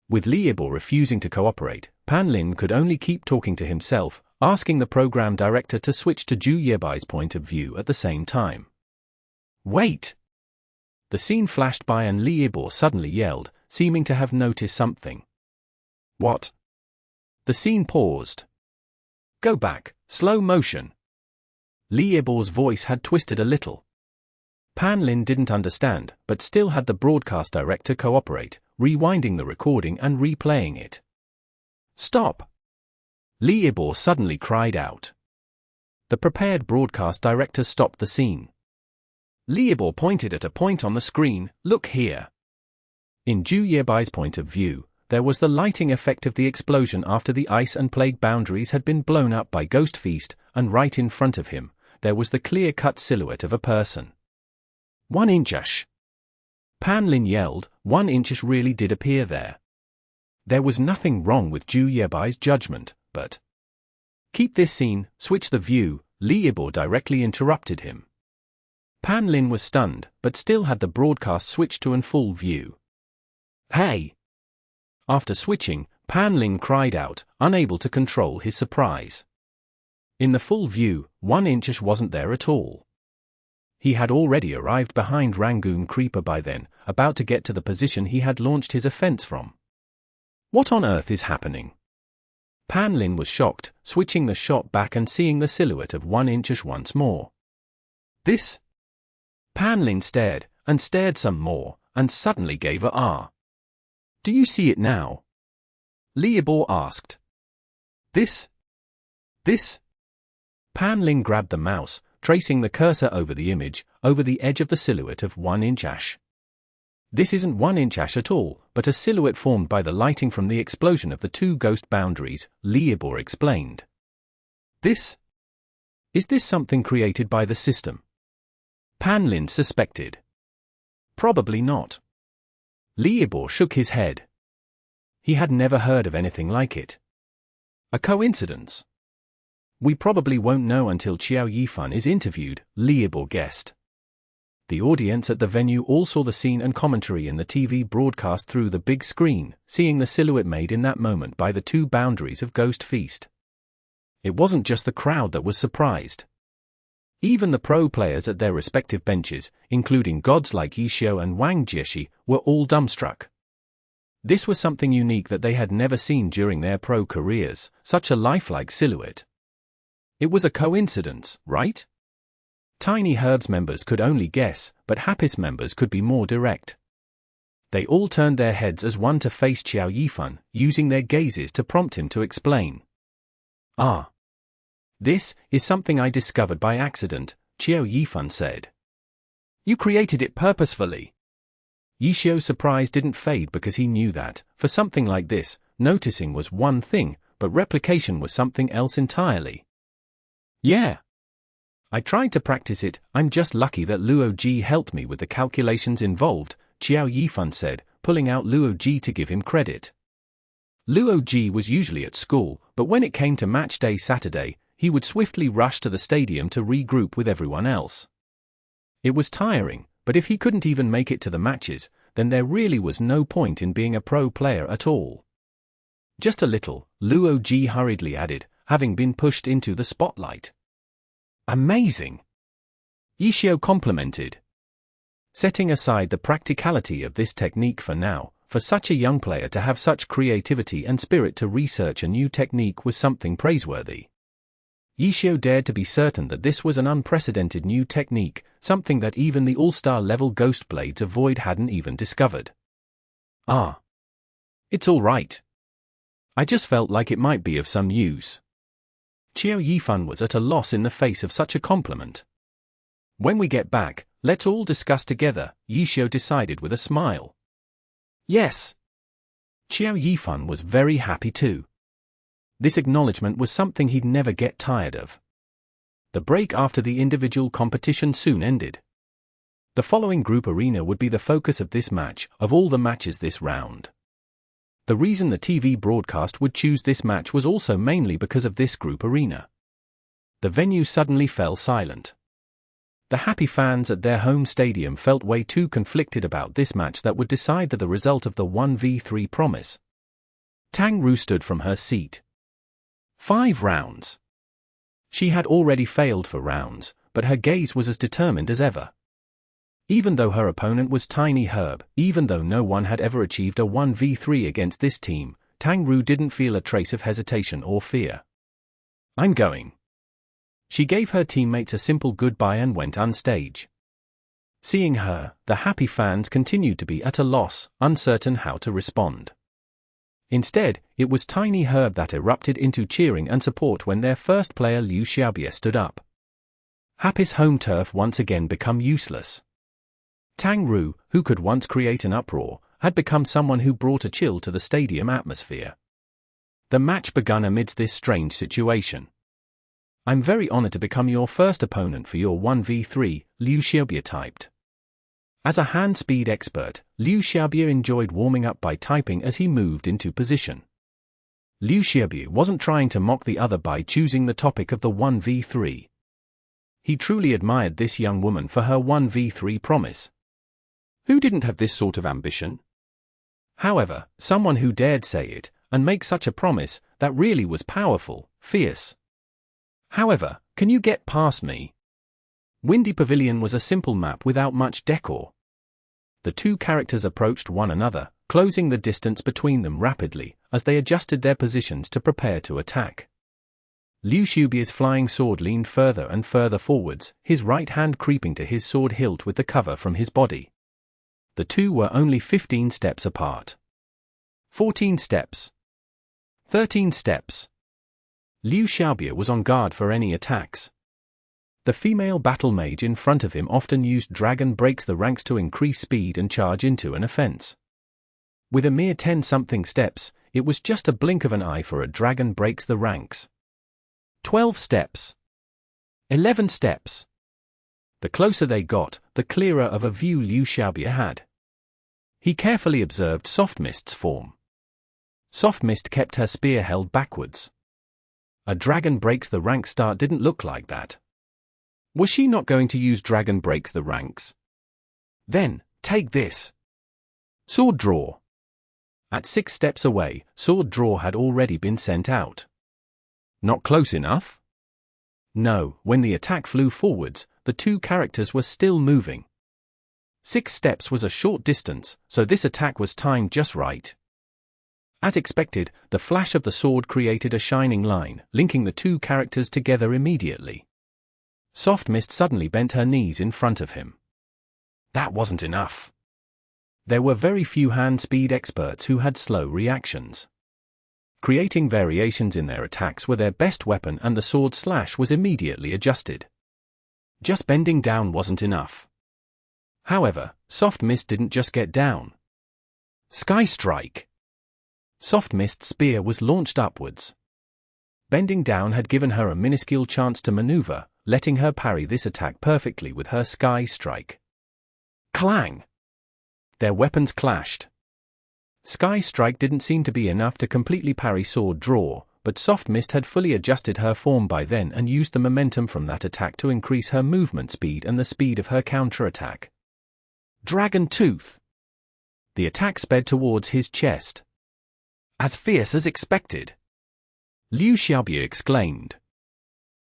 With Li Ibo refusing to cooperate, Pan Lin could only keep talking to himself, asking the program director to switch to Zhu Yebai's point of view at the same time. Wait! The scene flashed by and Li Ibo suddenly yelled, seeming to have noticed something. What? The scene paused. Go back, slow motion. Li Ibo's voice had twisted a little. Pan Lin didn't understand, but still had the broadcast director cooperate, rewinding the recording and replaying it. Stop! Li Ibo suddenly cried out. The prepared broadcast director stopped the scene. Li Ibo pointed at a point on the screen, look here. In Zhu Yebai's point of view, there was the lighting effect of the explosion after the ice and plague boundaries had been blown up by Ghost Feast, and right in front of him, there was the clear-cut silhouette of a person. 1-inch. Pan Lin yelled, 1-inch really did appear there. There was nothing wrong with Zhu Yebai's judgment, but... Keep this scene, switch the view, Li Ibo directly interrupted him. Pan Lin was stunned, but still had the broadcast switched to in full view. Hey! After switching, Pan Lin cried out, unable to control his surprise. In the full view, 1-inch wasn't there at all. He had already arrived behind Rangoon Creeper by then, about to get to the position he had launched his offense from. What on earth is happening? Pan Lin was shocked, switching the shot back and seeing the silhouette of 1-inch once more. This? Pan Lin stared, and stared some more, and suddenly gave a ah. Do you see it now? Li Ibo asked. This? Pan Lin grabbed the mouse, tracing the cursor over the image, over the edge of the silhouette of 1-inch. This isn't 1-inch at all, but a silhouette formed by the lighting from the explosion of the 2 ghost boundaries, Li Ibo explained. This? Is this something created by the system? Pan Lin suspected. Probably not. Li Ibo shook his head. He had never heard of anything like it. A coincidence? We probably won't know until Qiao Yifan is interviewed, Li Ibo guessed. The audience at the venue all saw the scene and commentary in the TV broadcast through the big screen, seeing the silhouette made in that moment by the 2 boundaries of Ghost Feast. It wasn't just the crowd that was surprised. Even the pro players at their respective benches, including gods like Yishio and Wang Jieshi, were all dumbstruck. This was something unique that they had never seen during their pro careers, such a lifelike silhouette. It was a coincidence, right? Tiny Herb's members could only guess, but Happy's members could be more direct. They all turned their heads as one to face Qiao Yifan, using their gazes to prompt him to explain. "Ah. This is something I discovered by accident," Qiao Yifan said. "You created it purposefully." Yishio's surprise didn't fade because he knew that, for something like this, noticing was one thing, but replication was something else entirely. "Yeah. I tried to practice it. I'm just lucky that Luo Ji helped me with the calculations involved," Qiao Yifan said, pulling out Luo Ji to give him credit. Luo Ji was usually at school, but when it came to match day Saturday, he would swiftly rush to the stadium to regroup with everyone else. It was tiring, but if he couldn't even make it to the matches, then there really was no point in being a pro player at all. "Just a little," Luo Ji hurriedly added, having been pushed into the spotlight. "Amazing!" Yishio complimented. Setting aside the practicality of this technique for now, for such a young player to have such creativity and spirit to research a new technique was something praiseworthy. Yishio dared to be certain that this was an unprecedented new technique, something that even the all-star level Ghostblades of Void hadn't even discovered. "Ah. It's all right. I just felt like it might be of some use." Qiao Yifan was at a loss in the face of such a compliment. "When we get back, let's all discuss together," Yishio decided with a smile. "Yes." Qiao Yifan was very happy too. This acknowledgement was something he'd never get tired of. The break after the individual competition soon ended. The following group arena would be the focus of this match, of all the matches this round. The reason the TV broadcast would choose this match was also mainly because of this group arena. The venue suddenly fell silent. The happy fans at their home stadium felt way too conflicted about this match that would decide the result of the 1v3 promise. Tang Ru stood from her seat. 5 rounds. She had already failed for rounds, but her gaze was as determined as ever. Even though her opponent was Tiny Herb, even though no one had ever achieved a 1v3 against this team, Tang Ru didn't feel a trace of hesitation or fear. "I'm going." She gave her teammates a simple goodbye and went on stage. Seeing her, the happy fans continued to be at a loss, uncertain how to respond. Instead, it was Tiny Herb that erupted into cheering and support when their first player Liu Xiaobie stood up. Happy's home turf once again become useless. Tang Ru, who could once create an uproar, had become someone who brought a chill to the stadium atmosphere. The match began amidst this strange situation. "I'm very honored to become your first opponent for your 1v3, Liu Xiaobie typed. As a hand speed expert, Liu Xiaobie enjoyed warming up by typing as he moved into position. Liu Xiaobie wasn't trying to mock the other by choosing the topic of the 1v3. He truly admired this young woman for her 1v3 promise. Who didn't have this sort of ambition? However, someone who dared say it, and make such a promise, that really was powerful, fierce. However, can you get past me? Windy Pavilion was a simple map without much decor. The two characters approached one another, closing the distance between them rapidly, as they adjusted their positions to prepare to attack. Liu Xiaobie's flying sword leaned further and further forwards, his right hand creeping to his sword hilt with the cover from his body. The two were only 15 steps apart. 14 steps. 13 steps. Liu Xiaobie was on guard for any attacks. The female battle mage in front of him often used Dragon Breaks the Ranks to increase speed and charge into an offense. With a mere 10-something steps, it was just a blink of an eye for a Dragon Breaks the Ranks. 12 steps. 11 steps. The closer they got, the clearer of a view Liu Xiaobie had. He carefully observed Soft Mist's form. Soft Mist kept her spear held backwards. A Dragon Breaks the Ranks start didn't look like that. Was she not going to use Dragon Breaks the Ranks? Then, take this. Sword Draw. At 6 steps away, Sword Draw had already been sent out. Not close enough? No, when the attack flew forwards, the two characters were still moving. 6 steps was a short distance, so this attack was timed just right. As expected, the flash of the sword created a shining line, linking the two characters together immediately. Soft Mist suddenly bent her knees in front of him. That wasn't enough. There were very few hand speed experts who had slow reactions. Creating variations in their attacks were their best weapon, and the sword slash was immediately adjusted. Just bending down wasn't enough. However, Soft Mist didn't just get down. Sky Strike! Soft Mist's spear was launched upwards. Bending down had given her a minuscule chance to maneuver, letting her parry this attack perfectly with her Sky Strike. Clang! Their weapons clashed. Sky Strike didn't seem to be enough to completely parry sword draw, but Soft Mist had fully adjusted her form by then and used the momentum from that attack to increase her movement speed and the speed of her counterattack. Dragon Tooth! The attack sped towards his chest. As fierce as expected! Liu Xiaobie exclaimed.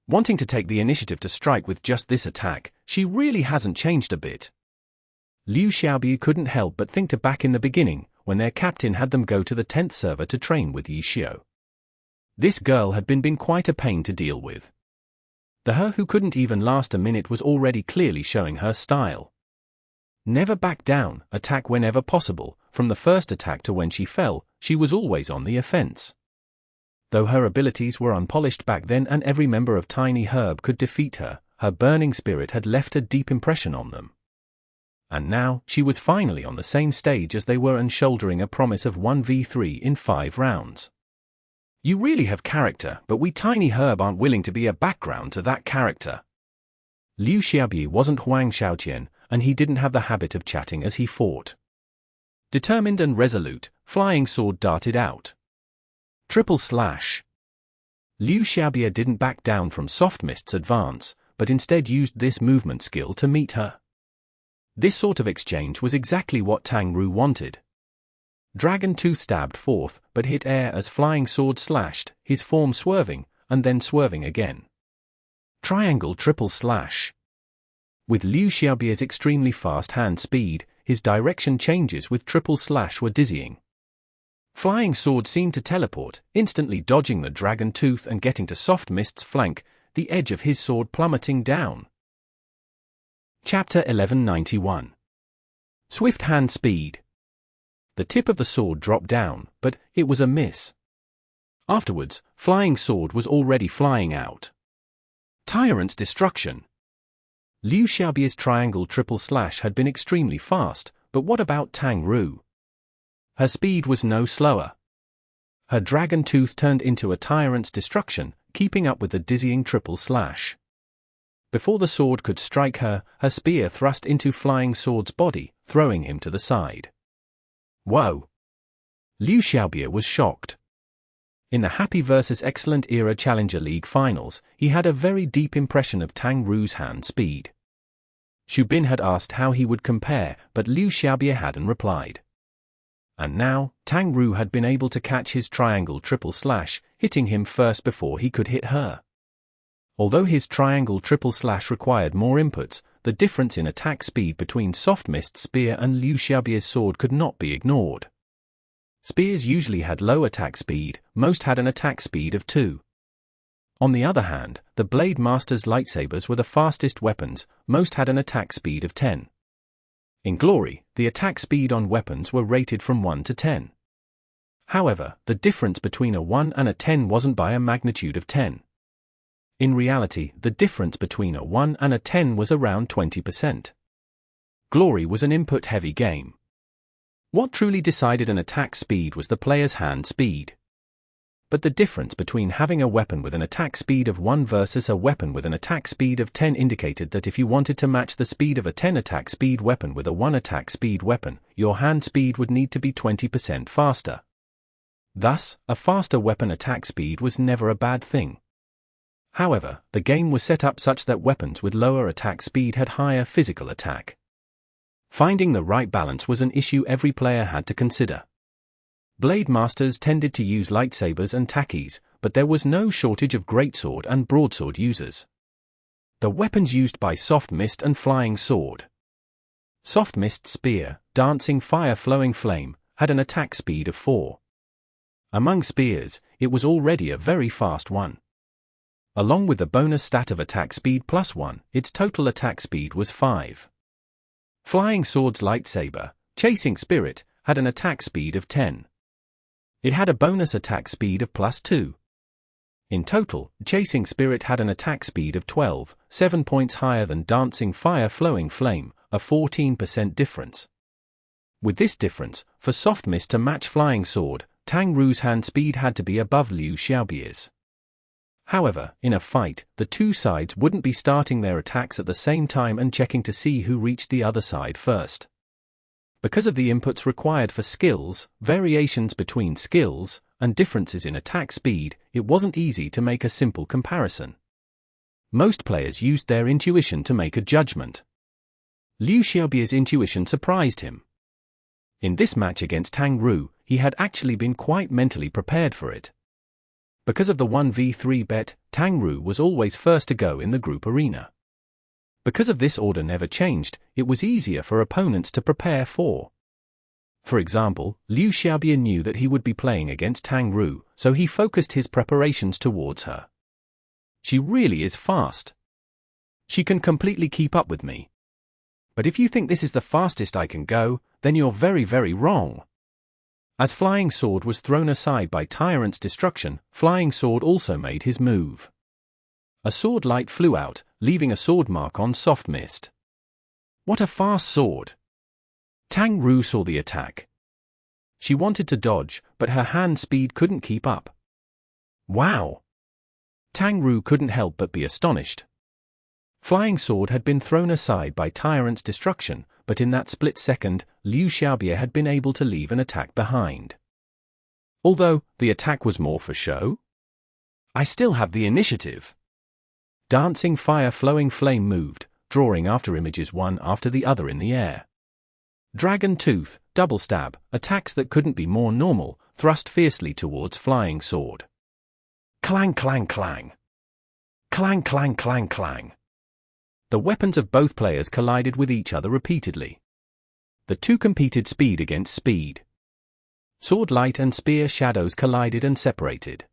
Wanting to take the initiative to strike with just this attack, she really hasn't changed a bit. Liu Xiaobie couldn't help but think to back in the beginning, when their captain had them go to the 10th server to train with Yi Xiao. This girl had been quite a pain to deal with. The her who couldn't even last a minute was already clearly showing her style. Never back down, attack whenever possible. From the first attack to when she fell, she was always on the offense. Though her abilities were unpolished back then and every member of Tiny Herb could defeat her, her burning spirit had left a deep impression on them. And now, she was finally on the same stage as they were and shouldering a promise of 1v3 in 5 rounds. You really have character, but we Tiny Herb aren't willing to be a background to that character. Liu Xiaobie wasn't Huang Xiaotian, and he didn't have the habit of chatting as he fought. Determined and resolute, Flying Sword darted out. Triple slash. Liu Xiaobie didn't back down from Soft Mist's advance, but instead used this movement skill to meet her. This sort of exchange was exactly what Tang Ru wanted. Dragon Tooth stabbed forth, but hit air as Flying Sword slashed, his form swerving, and then swerving again. Triangle triple slash. With Liu Xiaobie's extremely fast hand speed, his direction changes with triple slash were dizzying. Flying Sword seemed to teleport, instantly dodging the Dragon Tooth and getting to Soft Mist's flank, the edge of his sword plummeting down. Chapter 1191. Swift Hand Speed. The tip of the sword dropped down, but it was a miss. Afterwards, Flying Sword was already flying out. Tyrant's Destruction. Liu Xiaobie's triangle triple slash had been extremely fast, but what about Tang Ru? Her speed was no slower. Her Dragon Tooth turned into a Tyrant's Destruction, keeping up with the dizzying triple slash. Before the sword could strike her, her spear thrust into Flying Sword's body, throwing him to the side. Whoa! Liu Xiaobie was shocked. In the Happy vs Excellent Era Challenger League finals, he had a very deep impression of Tang Ru's hand speed. Xu Bin had asked how he would compare, but Liu Xiaobie hadn't replied. And now, Tang Ru had been able to catch his triangle triple slash, hitting him first before he could hit her. Although his triangle triple slash required more inputs, the difference in attack speed between Soft Mist's spear and Liu Xiaobie's sword could not be ignored. Spears usually had low attack speed, most had an attack speed of 2. On the other hand, the Blade Master's lightsabers were the fastest weapons, most had an attack speed of 10. In Glory, the attack speed on weapons were rated from 1 to 10. However, the difference between a 1 and a 10 wasn't by a magnitude of 10. In reality, the difference between a 1 and a 10 was around 20%. Glory was an input-heavy game. What truly decided an attack speed was the player's hand speed. But the difference between having a weapon with an attack speed of 1 versus a weapon with an attack speed of 10 indicated that if you wanted to match the speed of a 10 attack speed weapon with a 1 attack speed weapon, your hand speed would need to be 20% faster. Thus, a faster weapon attack speed was never a bad thing. However, the game was set up such that weapons with lower attack speed had higher physical attack. Finding the right balance was an issue every player had to consider. Blade Masters tended to use lightsabers and takis, but there was no shortage of greatsword and broadsword users. The weapons used by Soft Mist and Flying Sword. Soft Mist's spear, Dancing Fire Flowing Flame, had an attack speed of 4. Among spears, it was already a very fast one. Along with the bonus stat of attack speed +1, its total attack speed was 5. Flying Sword's lightsaber, Chasing Spirit, had an attack speed of 10. It had a bonus attack speed of +2. In total, Chasing Spirit had an attack speed of 12, 7 points higher than Dancing Fire Flowing Flame, a 14% difference. With this difference, for Soft Mist to match Flying Sword, Tang Ru's hand speed had to be above Liu Xiaobie's. However, in a fight, the two sides wouldn't be starting their attacks at the same time and checking to see who reached the other side first. Because of the inputs required for skills, variations between skills, and differences in attack speed, it wasn't easy to make a simple comparison. Most players used their intuition to make a judgment. Liu Xiaobie's intuition surprised him. In this match against Tang Ru, he had actually been quite mentally prepared for it. Because of the 1v3 bet, Tang Ru was always first to go in the group arena. Because of this order never changed, it was easier for opponents to prepare for. For example, Liu Xiaobie knew that he would be playing against Tang Ru, so he focused his preparations towards her. She really is fast. She can completely keep up with me. But if you think this is the fastest I can go, then you're very, very wrong. As Flying Sword was thrown aside by Tyrant's destruction, Flying Sword also made his move. A sword light flew out, leaving a sword mark on Soft Mist. What a fast sword! Tang Ru saw the attack. She wanted to dodge, but her hand speed couldn't keep up. Wow! Tang Ru couldn't help but be astonished. Flying Sword had been thrown aside by Tyrant's destruction, but in that split second, Liu Xiaobie had been able to leave an attack behind. Although, the attack was more for show. I still have the initiative. Dancing Fire Flowing Flame moved, drawing after images one after the other in the air. Dragon Tooth, Double Stab, attacks that couldn't be more normal, thrust fiercely towards Flying Sword. Clang clang clang. Clang clang clang clang. The weapons of both players collided with each other repeatedly. The two competed speed against speed. Sword light and spear shadows collided and separated.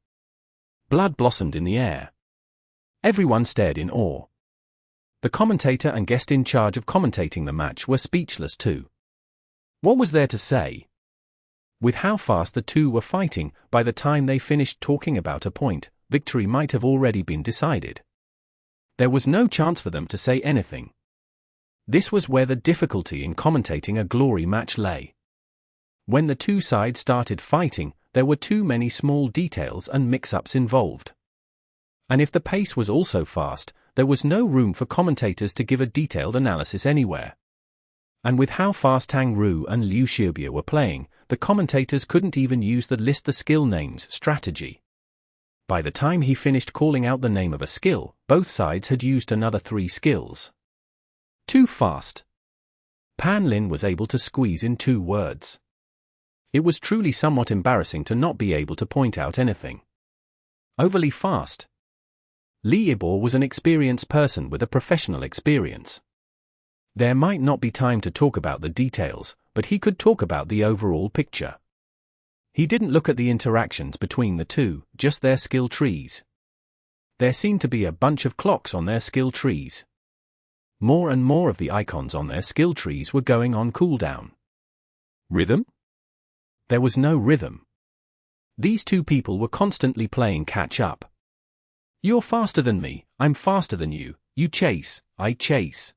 Blood blossomed in the air. Everyone stared in awe. The commentator and guest in charge of commentating the match were speechless too. What was there to say? With how fast the two were fighting, by the time they finished talking about a point, victory might have already been decided. There was no chance for them to say anything. This was where the difficulty in commentating a glory match lay. When the two sides started fighting, there were too many small details and mix-ups involved. And if the pace was also fast, there was no room for commentators to give a detailed analysis anywhere. And with how fast Tang Ru and Liu Xiaobie were playing, the commentators couldn't even use the list the skill names strategy. By the time he finished calling out the name of a skill, both sides had used another 3 skills. Too fast. Pan Lin was able to squeeze in 2 words. It was truly somewhat embarrassing to not be able to point out anything. Overly fast. Leaderboard was an experienced person with a professional experience. There might not be time to talk about the details, but he could talk about the overall picture. He didn't look at the interactions between the two, just their skill trees. There seemed to be a bunch of clocks on their skill trees. More and more of the icons on their skill trees were going on cooldown. Rhythm? There was no rhythm. These two people were constantly playing catch-up. You're faster than me, I'm faster than you, you chase, I chase.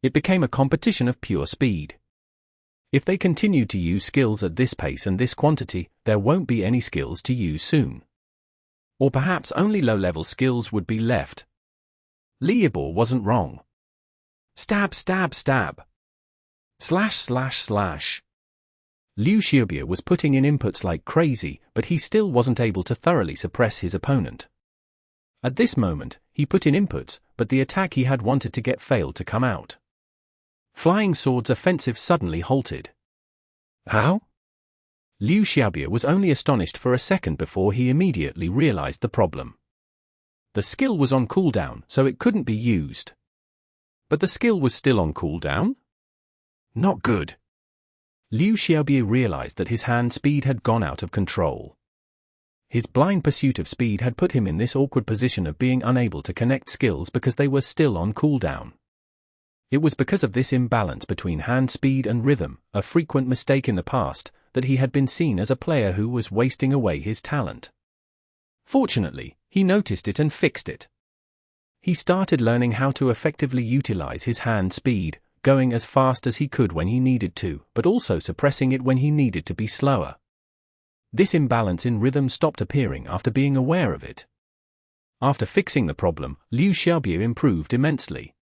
It became a competition of pure speed. If they continued to use skills at this pace and this quantity, there won't be any skills to use soon. Or perhaps only low-level skills would be left. Leaderboard wasn't wrong. Stab, stab, stab. Slash, slash, slash. Liu Xiaobie was putting in inputs like crazy, but he still wasn't able to thoroughly suppress his opponent. At this moment, he put in inputs, but the attack he had wanted to get failed to come out. Flying Sword's offensive suddenly halted. How? Liu Xiaobie was only astonished for a second before he immediately realized the problem. The skill was on cooldown, so it couldn't be used. But the skill was still on cooldown? Not good. Liu Xiaobie realized that his hand speed had gone out of control. His blind pursuit of speed had put him in this awkward position of being unable to connect skills because they were still on cooldown. It was because of this imbalance between hand speed and rhythm, a frequent mistake in the past, that he had been seen as a player who was wasting away his talent. Fortunately, he noticed it and fixed it. He started learning how to effectively utilize his hand speed, going as fast as he could when he needed to, but also suppressing it when he needed to be slower. This imbalance in rhythm stopped appearing after being aware of it. After fixing the problem, Liu Xiaobie improved immensely.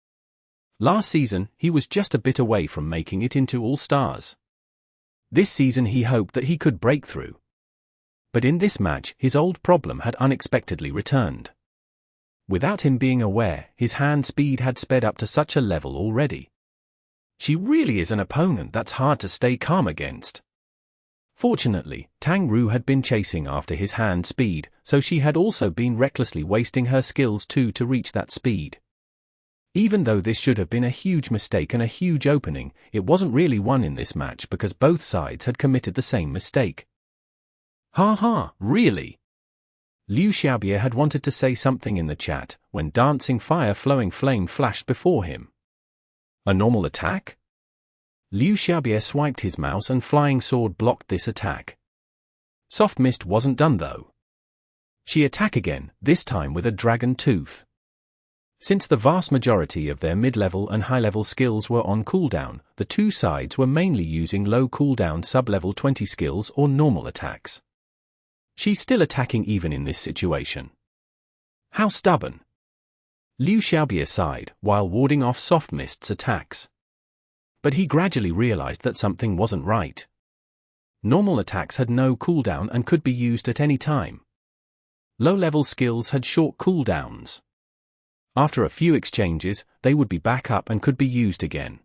Last season, he was just a bit away from making it into All-Stars. This season he hoped that he could break through. But in this match, his old problem had unexpectedly returned. Without him being aware, his hand speed had sped up to such a level already. She really is an opponent that's hard to stay calm against. Fortunately, Tang Ru had been chasing after his hand speed, so she had also been recklessly wasting her skills too to reach that speed. Even though this should have been a huge mistake and a huge opening, it wasn't really won in this match because both sides had committed the same mistake. Ha ha, really? Liu Xiaobie had wanted to say something in the chat, when dancing fire flowing flame flashed before him. A normal attack? Liu Xiaobie swiped his mouse and flying sword blocked this attack. Soft Mist wasn't done though. She attacked again, this time with a dragon tooth. Since the vast majority of their mid-level and high-level skills were on cooldown, the two sides were mainly using low cooldown sub-level 20 skills or normal attacks. She's still attacking even in this situation. How stubborn! Liu Xiaobie sighed, while warding off Soft Mist's attacks. But he gradually realized that something wasn't right. Normal attacks had no cooldown and could be used at any time. Low-level skills had short cooldowns. After a few exchanges, they would be back up and could be used again.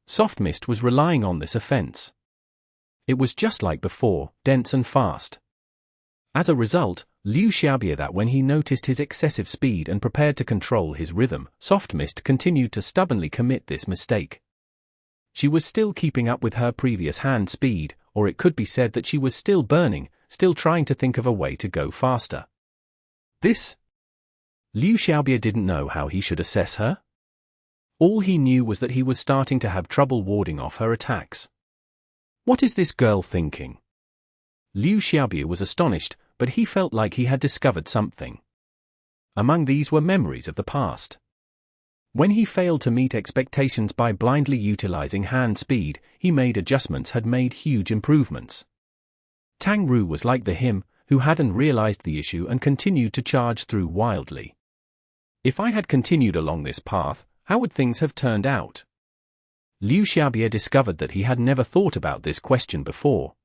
Soft Mist was relying on this offense. It was just like before, dense and fast. As a result, Liu Xiaobie that when he noticed his excessive speed and prepared to control his rhythm, Soft Mist continued to stubbornly commit this mistake. She was still keeping up with her previous hand speed, or it could be said that she was still burning, still trying to think of a way to go faster. Liu Xiaobie didn't know how he should assess her. All he knew was that he was starting to have trouble warding off her attacks. What is this girl thinking? Liu Xiaobie was astonished, but he felt like he had discovered something. Among these were memories of the past. When he failed to meet expectations by blindly utilizing hand speed, he made adjustments had made huge improvements. Tang Ru was like him, who hadn't realized the issue and continued to charge through wildly. If I had continued along this path, how would things have turned out? Liu Xiaobie discovered that he had never thought about this question before.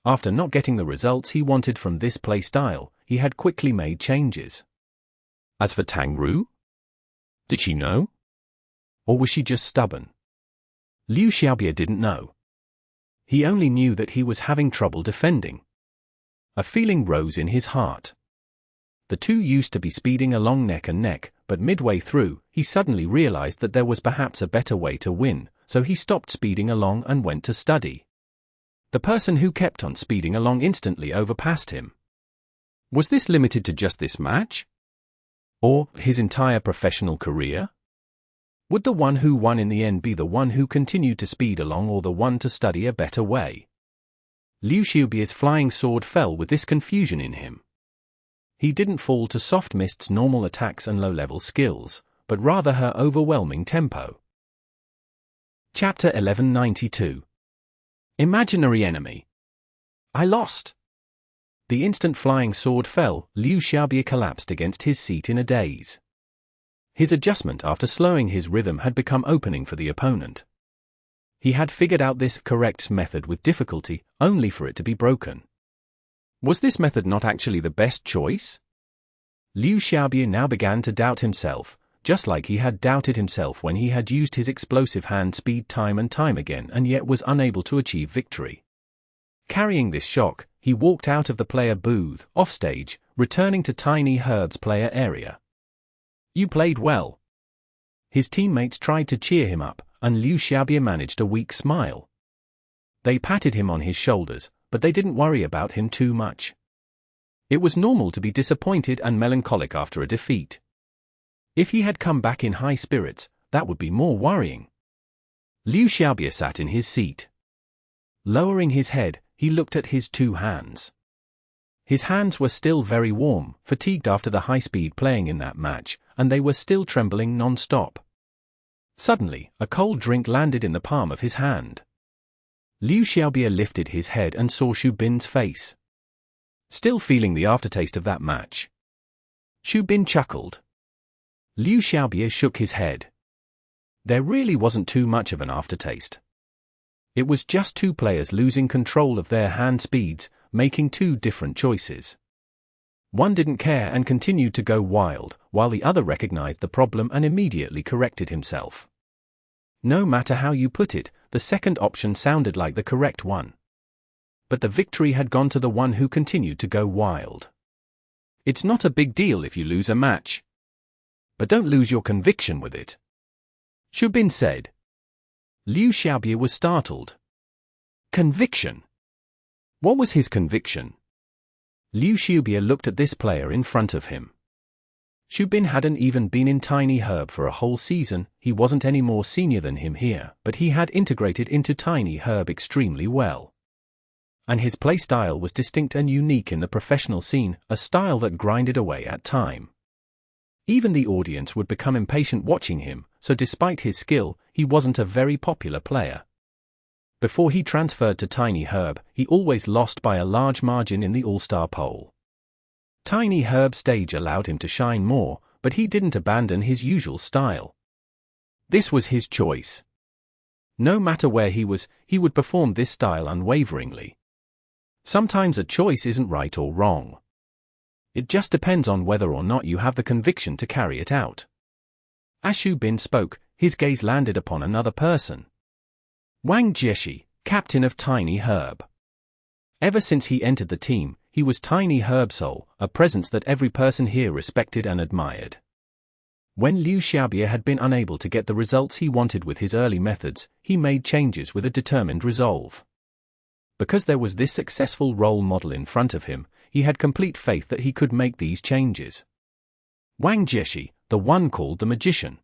After not getting the results he wanted from this playstyle, he had quickly made changes. As for Tang Ru? Did she know? Or was she just stubborn? Liu Xiaobie didn't know. He only knew that he was having trouble defending. A feeling rose in his heart. The two used to be speeding along neck and neck, but midway through, he suddenly realized that there was perhaps a better way to win, so he stopped speeding along and went to study. The person who kept on speeding along instantly overpassed him. Was this limited to just this match? Or his entire professional career? Would the one who won in the end be the one who continued to speed along or the one to study a better way? Liu Xiaobie's flying sword fell with this confusion in him. He didn't fall to Soft Mist's normal attacks and low-level skills, but rather her overwhelming tempo. Chapter 1192. Imaginary Enemy. I lost. The instant flying sword fell, Liu Xiaobie collapsed against his seat in a daze. His adjustment after slowing his rhythm had become opening for the opponent. He had figured out this correct method with difficulty, only for it to be broken. Was this method not actually the best choice? Liu Xiaobie now began to doubt himself, just like he had doubted himself when he had used his explosive hand speed time and time again and yet was unable to achieve victory. Carrying this shock, he walked out of the player booth, offstage, returning to Tiny Herb's player area. "You played well." His teammates tried to cheer him up, and Liu Xiaobie managed a weak smile. They patted him on his shoulders, but they didn't worry about him too much. It was normal to be disappointed and melancholic after a defeat. If he had come back in high spirits, that would be more worrying. Liu Xiaobie sat in his seat. Lowering his head, he looked at his two hands. His hands were still very warm, fatigued after the high-speed playing in that match, and they were still trembling non-stop. Suddenly, a cold drink landed in the palm of his hand. Liu Xiaobie lifted his head and saw Xu Bin's face. "Still feeling the aftertaste of that match?" Xu Bin chuckled. Liu Xiaobie shook his head. There really wasn't too much of an aftertaste. It was just two players losing control of their hand speeds, making two different choices. One didn't care and continued to go wild, while the other recognized the problem and immediately corrected himself. No matter how you put it, the second option sounded like the correct one. But the victory had gone to the one who continued to go wild. It's not a big deal if you lose a match. But don't lose your conviction with it, Xu Bin said. Liu Xiaobie was startled. Conviction? What was his conviction? Liu Xiaobie looked at this player in front of him. Xu Bin hadn't even been in Tiny Herb for a whole season. He wasn't any more senior than him here, but he had integrated into Tiny Herb extremely well. And his playstyle was distinct and unique in the professional scene, a style that grinded away at time. Even the audience would become impatient watching him, so despite his skill, he wasn't a very popular player. Before he transferred to Tiny Herb, he always lost by a large margin in the All-Star poll. Tiny Herb stage allowed him to shine more, but he didn't abandon his usual style. This was his choice. No matter where he was, he would perform this style unwaveringly. Sometimes a choice isn't right or wrong. It just depends on whether or not you have the conviction to carry it out. As Xu Bin spoke, his gaze landed upon another person. Wang Jieshi, captain of Tiny Herb. Ever since he entered the team, he was Tiny Herb's soul, a presence that every person here respected and admired. When Liu Xiaobie had been unable to get the results he wanted with his early methods, he made changes with a determined resolve. Because there was this successful role model in front of him, he had complete faith that he could make these changes. Wang Jieshi, the one called the Magician.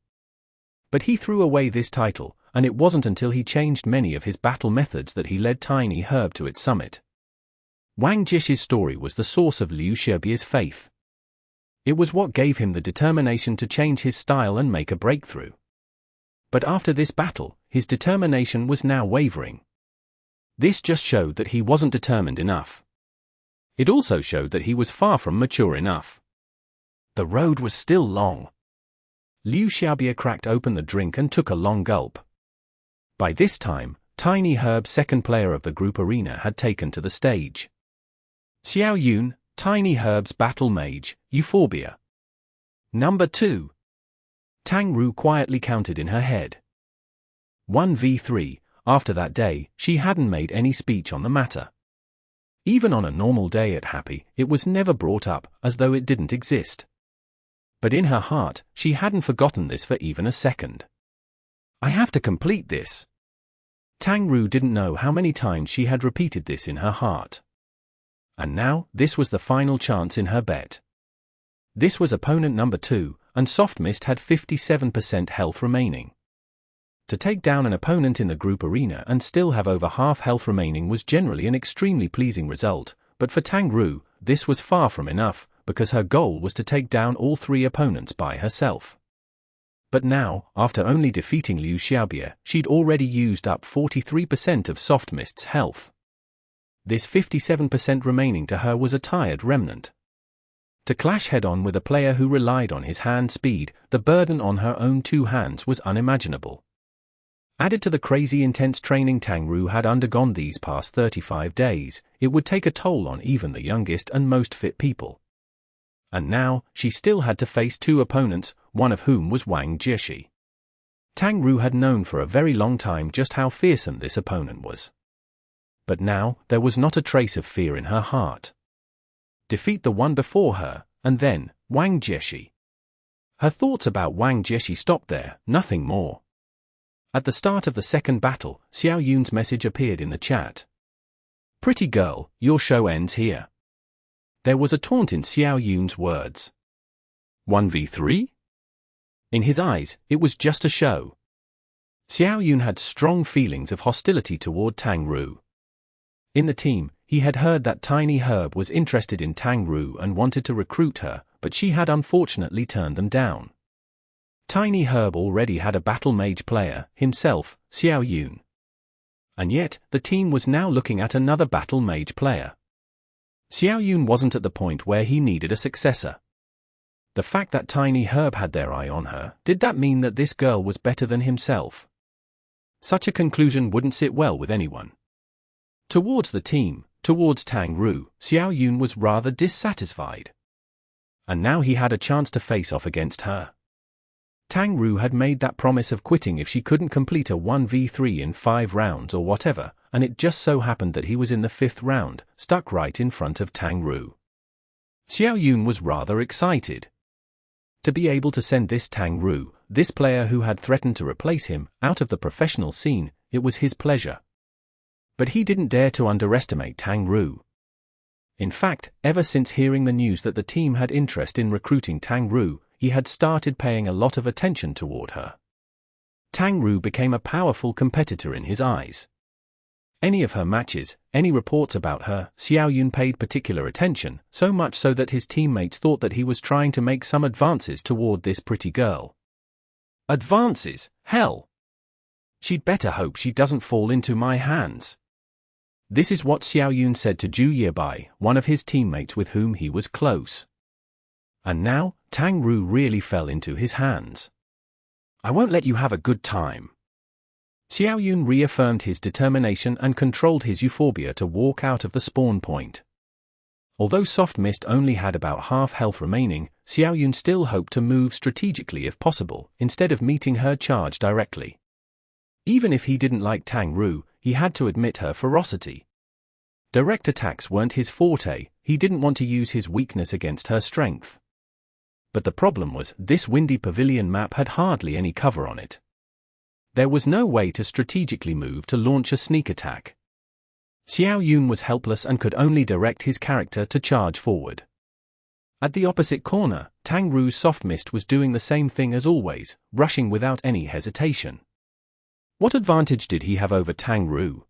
But he threw away this title, and it wasn't until he changed many of his battle methods that he led Tiny Herb to its summit. Wang Jieshi's story was the source of Liu Xiaobie's faith. It was what gave him the determination to change his style and make a breakthrough. But after this battle, his determination was now wavering. This just showed that he wasn't determined enough. It also showed that he was far from mature enough. The road was still long. Liu Xiaobie cracked open the drink and took a long gulp. By this time, Tiny Herb's second player of the group arena had taken to the stage. Xiao Yun, Tiny Herb's battle mage, Euphorbia. Number 2. Tang Ru quietly counted in her head. 1v3, after that day, she hadn't made any speech on the matter. Even on a normal day at Happy, it was never brought up, as though it didn't exist. But in her heart, she hadn't forgotten this for even a second. I have to complete this. Tang Ru didn't know how many times she had repeated this in her heart. And now, this was the final chance in her bet. This was opponent number 2, and Soft Mist had 57% health remaining. To take down an opponent in the group arena and still have over half health remaining was generally an extremely pleasing result, but for Tang Ru, this was far from enough, because her goal was to take down all 3 opponents by herself. But now, after only defeating Liu Xiaobie, she'd already used up 43% of Soft Mist's health. This 57% remaining to her was a tired remnant. To clash head-on with a player who relied on his hand speed, the burden on her own 2 hands was unimaginable. Added to the crazy intense training Tang Ru had undergone these past 35 days, it would take a toll on even the youngest and most fit people. And now, she still had to face 2 opponents, one of whom was Wang Jieshi. Tang Ru had known for a very long time just how fearsome this opponent was. But now, there was not a trace of fear in her heart. Defeat the one before her, and then, Wang Jieshi. Her thoughts about Wang Jieshi stopped there, nothing more. At the start of the second battle, Xiao Yun's message appeared in the chat. Pretty girl, your show ends here. There was a taunt in Xiao Yun's words. 1v3? In his eyes, it was just a show. Xiao Yun had strong feelings of hostility toward Tang Ru. In the team, he had heard that Tiny Herb was interested in Tang Ru and wanted to recruit her, but she had unfortunately turned them down. Tiny Herb already had a battle mage player, himself, Xiao Yun. And yet, the team was now looking at another battle mage player. Xiao Yun wasn't at the point where he needed a successor. The fact that Tiny Herb had their eye on her, did that mean that this girl was better than himself? Such a conclusion wouldn't sit well with anyone. Towards the team, towards Tang Ru, Xiao Yun was rather dissatisfied. And now he had a chance to face off against her. Tang Ru had made that promise of quitting if she couldn't complete a 1v3 in 5 rounds or whatever, and it just so happened that he was in the 5th round, stuck right in front of Tang Ru. Xiao Yun was rather excited. To be able to send this Tang Ru, this player who had threatened to replace him, out of the professional scene, it was his pleasure. But he didn't dare to underestimate Tang Ru. In fact, ever since hearing the news that the team had interest in recruiting Tang Ru, he had started paying a lot of attention toward her. Tang Ru became a powerful competitor in his eyes. Any of her matches, any reports about her, Xiao Yun paid particular attention, so much so that his teammates thought that he was trying to make some advances toward this pretty girl. Advances? Hell! She'd better hope she doesn't fall into my hands. This is what Xiao Yun said to Zhu Yebai, one of his teammates with whom he was close. And now, Tang Ru really fell into his hands. I won't let you have a good time. Xiao Yun reaffirmed his determination and controlled his euphorbia to walk out of the spawn point. Although Soft Mist only had about half health remaining, Xiao Yun still hoped to move strategically if possible, instead of meeting her charge directly. Even if he didn't like Tang Ru, he had to admit her ferocity. Direct attacks weren't his forte, he didn't want to use his weakness against her strength. But the problem was, this windy pavilion map had hardly any cover on it. There was no way to strategically move to launch a sneak attack. Xiao Yun was helpless and could only direct his character to charge forward. At the opposite corner, Tang Ru's Soft Mist was doing the same thing as always, rushing without any hesitation. What advantage did he have over Tang Ru?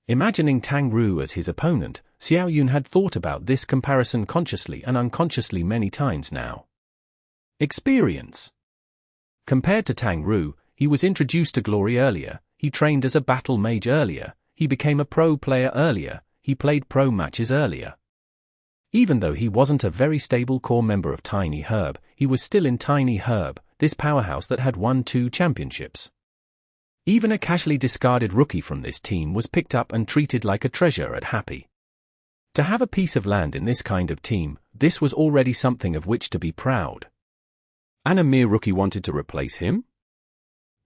Imagining Tang Ru as his opponent, Xiao Yun had thought about this comparison consciously and unconsciously many times now. Experience. Compared to Tang Ru, he was introduced to glory earlier, he trained as a battle mage earlier, he became a pro player earlier, he played pro matches earlier. Even though he wasn't a very stable core member of Tiny Herb, he was still in Tiny Herb, this powerhouse that had won 2 championships. Even a casually discarded rookie from this team was picked up and treated like a treasure at Happy. To have a piece of land in this kind of team, this was already something of which to be proud. And a mere rookie wanted to replace him?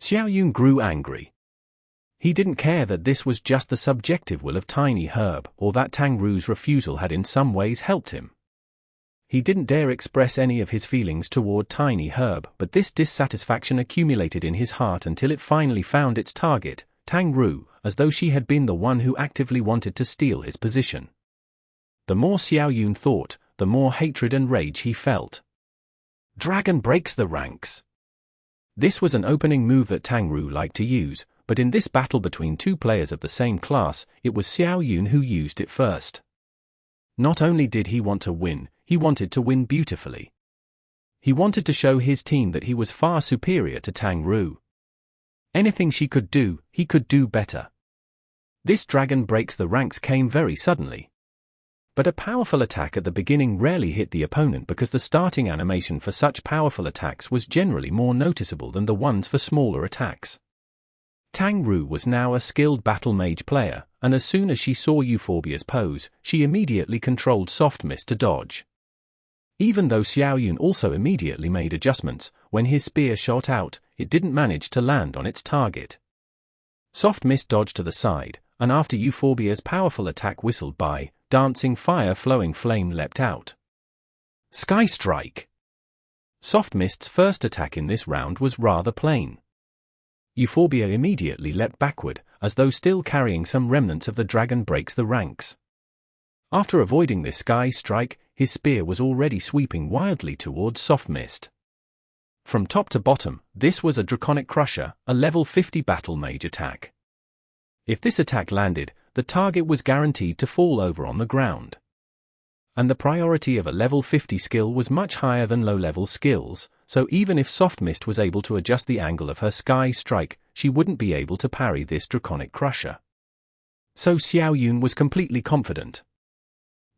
Xiao Yun grew angry. He didn't care that this was just the subjective will of Tiny Herb, or that Tang Ru's refusal had in some ways helped him. He didn't dare express any of his feelings toward Tiny Herb, but this dissatisfaction accumulated in his heart until it finally found its target, Tang Ru, as though she had been the one who actively wanted to steal his position. The more Xiao Yun thought, the more hatred and rage he felt. Dragon breaks the ranks. This was an opening move that Tang Ru liked to use, but in this battle between 2 players of the same class, it was Xiao Yun who used it first. Not only did he want to win, he wanted to win beautifully. He wanted to show his team that he was far superior to Tang Ru. Anything she could do, he could do better. This dragon breaks the ranks came very suddenly. But a powerful attack at the beginning rarely hit the opponent because the starting animation for such powerful attacks was generally more noticeable than the ones for smaller attacks. Tang Ru was now a skilled battle mage player, and as soon as she saw Euphorbia's pose, she immediately controlled Soft Mist to dodge. Even though Xiao Yun also immediately made adjustments, when his spear shot out, it didn't manage to land on its target. Soft Mist dodged to the side, and after Euphorbia's powerful attack whistled by, dancing fire flowing flame leapt out. Sky Strike. Soft Mist's first attack in this round was rather plain. Euphorbia immediately leapt backward, as though still carrying some remnants of the dragon breaks the ranks. After avoiding this Sky Strike, his spear was already sweeping wildly towards Soft Mist. From top to bottom, this was a Draconic Crusher, a level 50 battle mage attack. If this attack landed, the target was guaranteed to fall over on the ground. And the priority of a level 50 skill was much higher than low-level skills, so even if Soft Mist was able to adjust the angle of her Sky Strike, she wouldn't be able to parry this Draconic Crusher. So Xiao Yun was completely confident.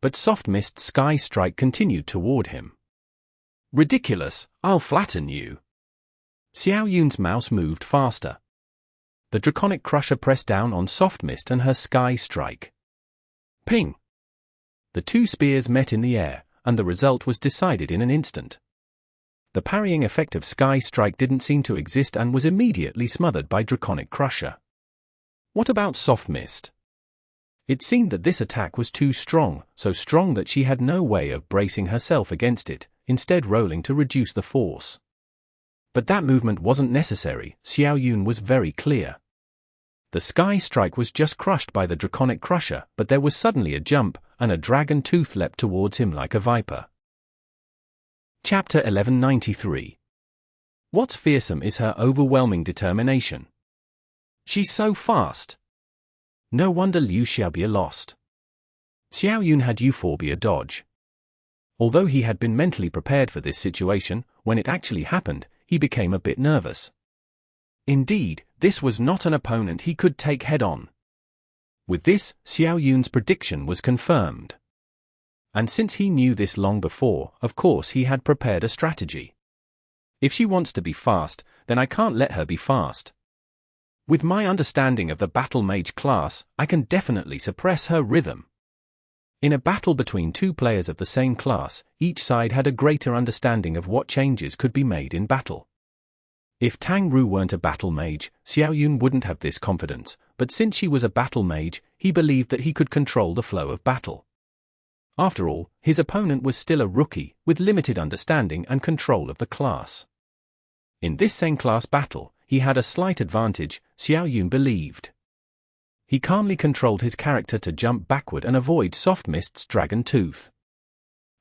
But Soft Mist's Sky Strike continued toward him. Ridiculous, I'll flatten you. Xiao Yun's mouse moved faster. The Draconic Crusher pressed down on Soft Mist and her Sky Strike. Ping! The two spears met in the air, and the result was decided in an instant. The parrying effect of Sky Strike didn't seem to exist and was immediately smothered by Draconic Crusher. What about Soft Mist? It seemed that this attack was too strong, so strong that she had no way of bracing herself against it, instead rolling to reduce the force. But that movement wasn't necessary, Xiao Yun was very clear. The Sky Strike was just crushed by the Draconic Crusher, but there was suddenly a jump, and a dragon tooth leapt towards him like a viper. Chapter 1193. What's fearsome is her overwhelming determination. She's so fast. No wonder Liu Xiaobia lost. Xiao Yun had Euphorbia dodge. Although he had been mentally prepared for this situation, when it actually happened, he became a bit nervous. Indeed, this was not an opponent he could take head-on. With this, Xiao Yun's prediction was confirmed. And since he knew this long before, of course he had prepared a strategy. If she wants to be fast, then I can't let her be fast. With my understanding of the battle mage class, I can definitely suppress her rhythm. In a battle between two players of the same class, each side had a greater understanding of what changes could be made in battle. If Tang Ru weren't a battle mage, Xiao Yun wouldn't have this confidence, but since she was a battle mage, he believed that he could control the flow of battle. After all, his opponent was still a rookie, with limited understanding and control of the class. In this same class battle, he had a slight advantage, Xiao Yun believed. He calmly controlled his character to jump backward and avoid Soft Mist's dragon tooth.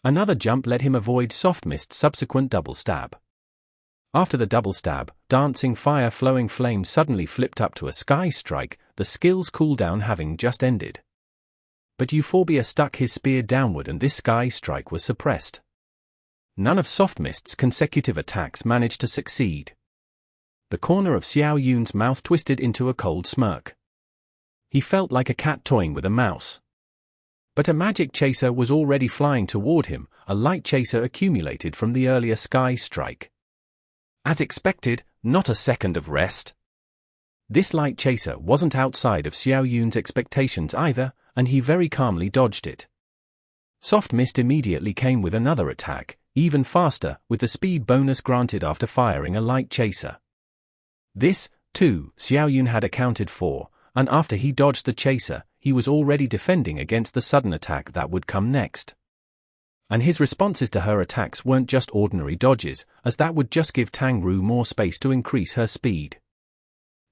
Another jump let him avoid Soft Mist's subsequent double stab. After the double stab, dancing fire flowing flame suddenly flipped up to a Sky Strike, the skill's cooldown having just ended. But Euphorbia stuck his spear downward and this Sky Strike was suppressed. None of Soft Mist's consecutive attacks managed to succeed. The corner of Xiao Yun's mouth twisted into a cold smirk. He felt like a cat toying with a mouse. But a magic chaser was already flying toward him, a light chaser accumulated from the earlier Sky Strike. As expected, not a second of rest. This light chaser wasn't outside of Xiao Yun's expectations either, and he very calmly dodged it. Soft Mist immediately came with another attack, even faster, with the speed bonus granted after firing a light chaser. This, too, Xiao Yun had accounted for, and after he dodged the chaser, he was already defending against the sudden attack that would come next. And his responses to her attacks weren't just ordinary dodges, as that would just give Tang Ru more space to increase her speed.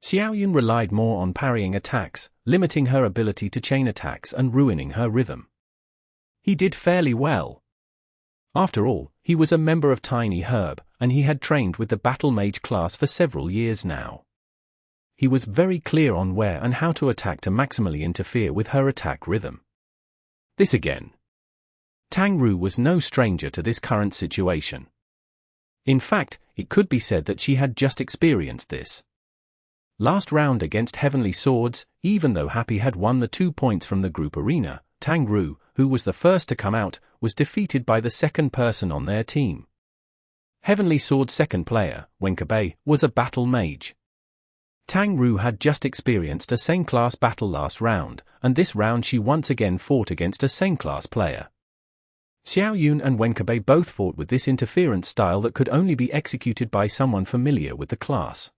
Xiao Yun relied more on parrying attacks, limiting her ability to chain attacks and ruining her rhythm. He did fairly well. After all, he was a member of Tiny Herb, and he had trained with the Battle Mage class for several years now. He was very clear on where and how to attack to maximally interfere with her attack rhythm. This again. Tang Ru was no stranger to this current situation. In fact, it could be said that she had just experienced this. Last round against Heavenly Swords, even though Happy had won the 2 points from the group arena, Tang Ru, who was the first to come out, was defeated by the second person on their team. Heavenly Sword's second player, Wenkabe, was a battle mage. Tang Ru had just experienced a same-class battle last round, and this round she once again fought against a same-class player. Xiao Yun and Wenkabe both fought with this interference style that could only be executed by someone familiar with the class.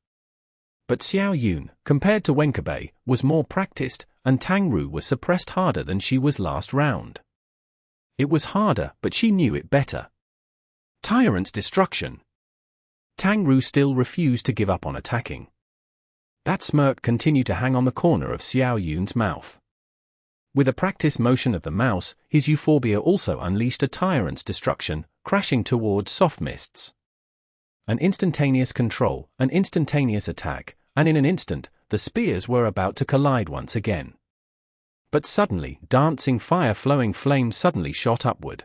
But Xiao Yun, compared to Wenkabe, was more practiced, and Tang Ru was suppressed harder than she was last round. It was harder, but she knew it better. Tyrant's destruction. Tang Ru still refused to give up on attacking. That smirk continued to hang on the corner of Xiao Yun's mouth. With a practice motion of the mouse, his euphorbia also unleashed a tyrant's destruction, crashing towards soft mists. An instantaneous control, an instantaneous attack, and in an instant, the spears were about to collide once again. But suddenly, dancing fire-flowing flames suddenly shot upward.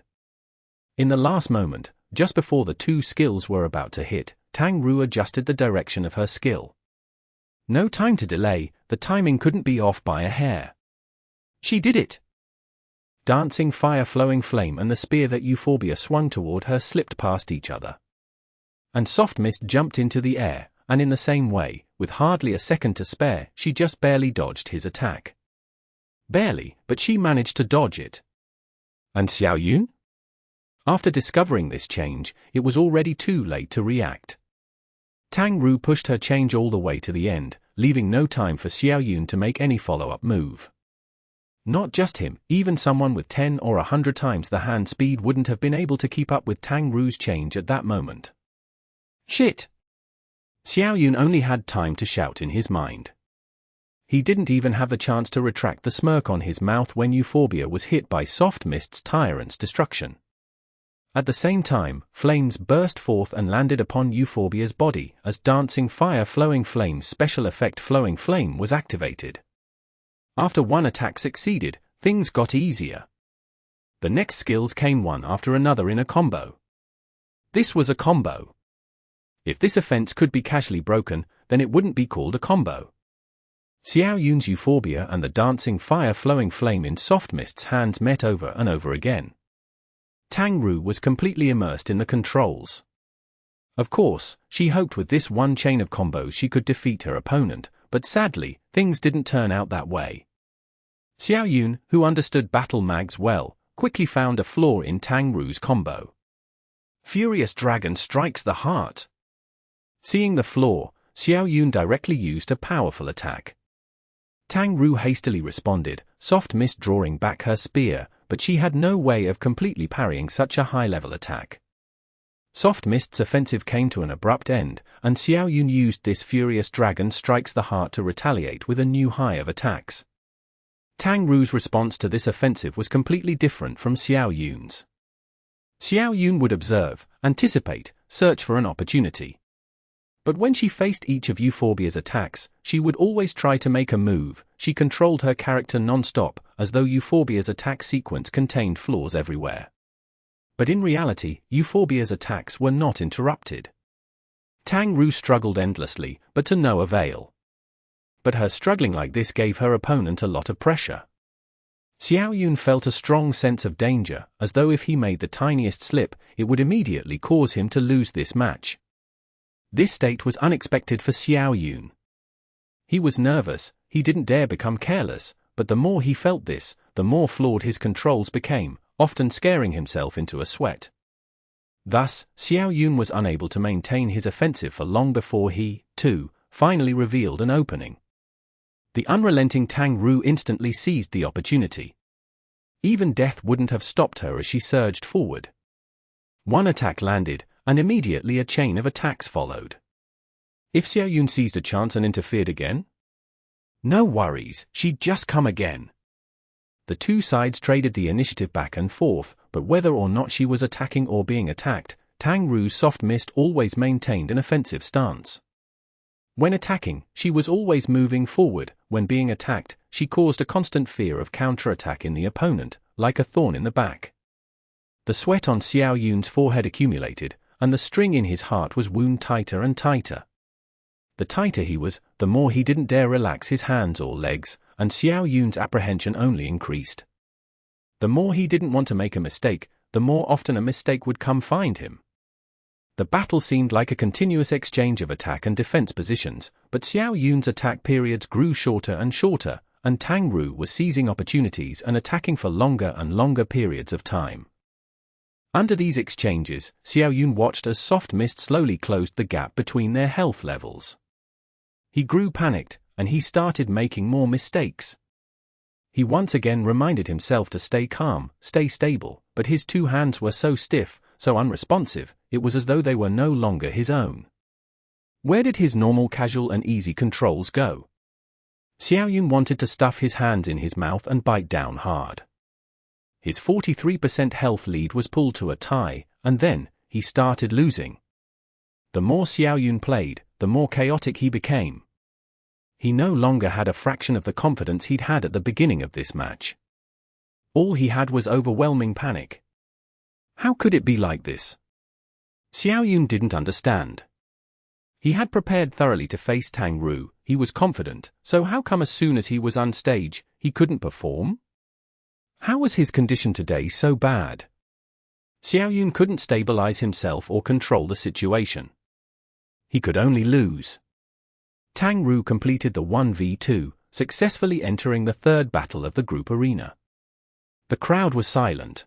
In the last moment, just before the two skills were about to hit, Tang Ru adjusted the direction of her skill. No time to delay, the timing couldn't be off by a hair. She did it! Dancing fire-flowing flame and the spear that euphorbia swung toward her slipped past each other. And soft mist jumped into the air, and in the same way, with hardly a second to spare, she just barely dodged his attack. Barely, but she managed to dodge it. And Xiao Yun? After discovering this change, it was already too late to react. Tang Ru pushed her change all the way to the end, leaving no time for Xiao Yun to make any follow-up move. Not just him, even someone with 10 or 100 times the hand speed wouldn't have been able to keep up with Tang Ru's change at that moment. Shit! Xiao Yun only had time to shout in his mind. He didn't even have the chance to retract the smirk on his mouth when euphorbia was hit by soft mist's tyrant's destruction. At the same time, flames burst forth and landed upon euphorbia's body as dancing fire-flowing flame's special effect flowing flame was activated. After one attack succeeded, things got easier. The next skills came one after another in a combo. This was a combo. If this offense could be casually broken, then it wouldn't be called a combo. Xiao Yun's euphorbia and the dancing fire-flowing flame in soft mist's hands met over and over again. Tang Ru was completely immersed in the controls. Of course, she hoped with this one chain of combos she could defeat her opponent, but sadly, things didn't turn out that way. Xiao Yun, who understood battle mags well, quickly found a flaw in Tang Ru's combo. Furious Dragon strikes the heart. Seeing the flaw, Xiao Yun directly used a powerful attack. Tang Ru hastily responded, soft mist drawing back her spear, but she had no way of completely parrying such a high-level attack. Soft Mist's offensive came to an abrupt end, and Xiao Yun used this Furious Dragon strikes the heart to retaliate with a new high of attacks. Tang Ru's response to this offensive was completely different from Xiao Yun's. Xiao Yun would observe, anticipate, search for an opportunity. But when she faced each of Euphorbia's attacks, she would always try to make a move. She controlled her character non-stop, as though Euphorbia's attack sequence contained flaws everywhere. But in reality, Euphorbia's attacks were not interrupted. Tang Ru struggled endlessly, but to no avail. But her struggling like this gave her opponent a lot of pressure. Xiao Yun felt a strong sense of danger, as though if he made the tiniest slip, it would immediately cause him to lose this match. This state was unexpected for Xiao Yun. He was nervous, he didn't dare become careless, but the more he felt this, the more flawed his controls became, often scaring himself into a sweat. Thus, Xiao Yun was unable to maintain his offensive for long before he, too, finally revealed an opening. The unrelenting Tang Ru instantly seized the opportunity. Even death wouldn't have stopped her as she surged forward. One attack landed, and immediately a chain of attacks followed. If Xiao Yun seized a chance and interfered again? No worries, she'd just come again. The two sides traded the initiative back and forth, but whether or not she was attacking or being attacked, Tang Ru's soft mist always maintained an offensive stance. When attacking, she was always moving forward. When being attacked, she caused a constant fear of counterattack in the opponent, like a thorn in the back. The sweat on Xiao Yun's forehead accumulated, and the string in his heart was wound tighter and tighter. The tighter he was, the more he didn't dare relax his hands or legs, and Xiao Yun's apprehension only increased. The more he didn't want to make a mistake, the more often a mistake would come find him. The battle seemed like a continuous exchange of attack and defense positions, but Xiao Yun's attack periods grew shorter and shorter, and Tang Ru was seizing opportunities and attacking for longer and longer periods of time. Under these exchanges, Xiao Yun watched as soft mist slowly closed the gap between their health levels. He grew panicked, and he started making more mistakes. He once again reminded himself to stay calm, stay stable, but his two hands were so stiff, so unresponsive, it was as though they were no longer his own. Where did his normal casual and easy controls go? Xiaoyun wanted to stuff his hands in his mouth and bite down hard. His 43% health lead was pulled to a tie, and then, he started losing. The more Xiaoyun played, the more chaotic he became. He no longer had a fraction of the confidence he'd had at the beginning of this match. All he had was overwhelming panic. How could it be like this? Xiaoyun didn't understand. He had prepared thoroughly to face Tang Ru, he was confident, so how come as soon as he was on stage, he couldn't perform? How was his condition today so bad? Xiaoyun couldn't stabilize himself or control the situation. He could only lose. Tang Ru completed the 1v2, successfully entering the third battle of the group arena. The crowd was silent.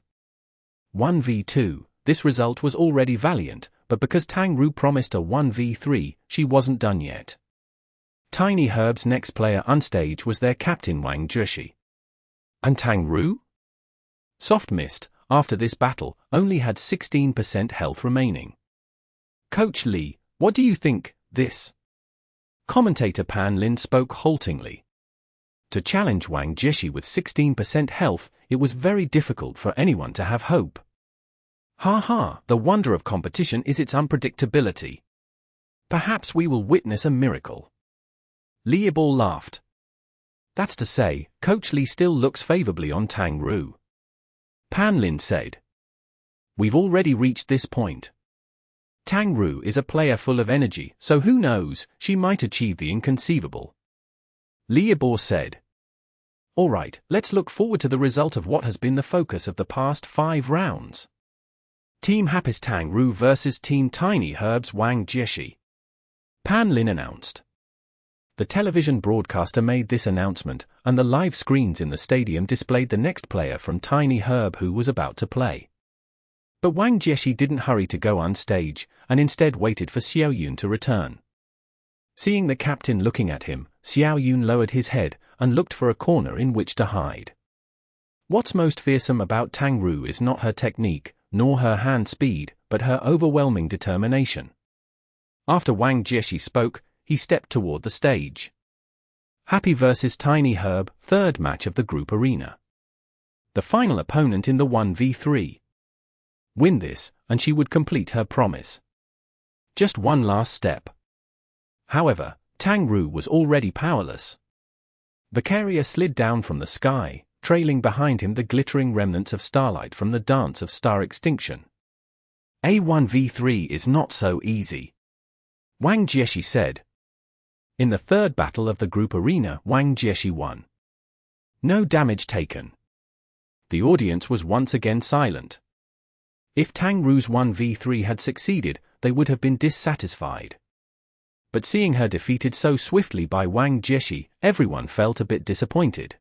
1v2, this result was already valiant, but because Tang Ru promised a 1v3, she wasn't done yet. Tiny Herb's next player on stage was their captain Wang Zhishi. And Tang Ru? Soft missed, after this battle, only had 16% health remaining. Coach Lee, what do you think, this? Commentator Pan Lin spoke haltingly. To challenge Wang Zhishi with 16% health, it was very difficult for anyone to have hope. Ha ha, the wonder of competition is its unpredictability. Perhaps we will witness a miracle. Leaderboard laughed. That's to say, Coach Lee still looks favorably on Tang Ru. Pan Lin said. We've already reached this point. Tang Ru is a player full of energy, so who knows, she might achieve the inconceivable. Leaderboard said. Alright, let's look forward to the result of what has been the focus of the past 5 rounds. Team Happy's Tang Ru vs Team Tiny Herb's Wang Zhishi. Pan Lin announced. The television broadcaster made this announcement, and the live screens in the stadium displayed the next player from Tiny Herb who was about to play. But Wang Zhishi didn't hurry to go on stage, and instead waited for Xiaoyun to return. Seeing the captain looking at him, Xiaoyun lowered his head, and looked for a corner in which to hide. What's most fearsome about Tang Ru is not her technique, nor her hand speed, but her overwhelming determination. After Wang Zhishi spoke, he stepped toward the stage. Happy vs Tiny Herb, third match of the group arena. The final opponent in the 1v3. Win this, and she would complete her promise. Just one last step. However, Tang Ru was already powerless. The carrier slid down from the sky, trailing behind him the glittering remnants of starlight from the dance of star extinction. A 1v3 is not so easy. Wang Zhishi said. In the third battle of the group arena, Wang Zhishi won. No damage taken. The audience was once again silent. If Tang Ru's 1v3 had succeeded, they would have been dissatisfied. But seeing her defeated so swiftly by Wang Zhishi, everyone felt a bit disappointed.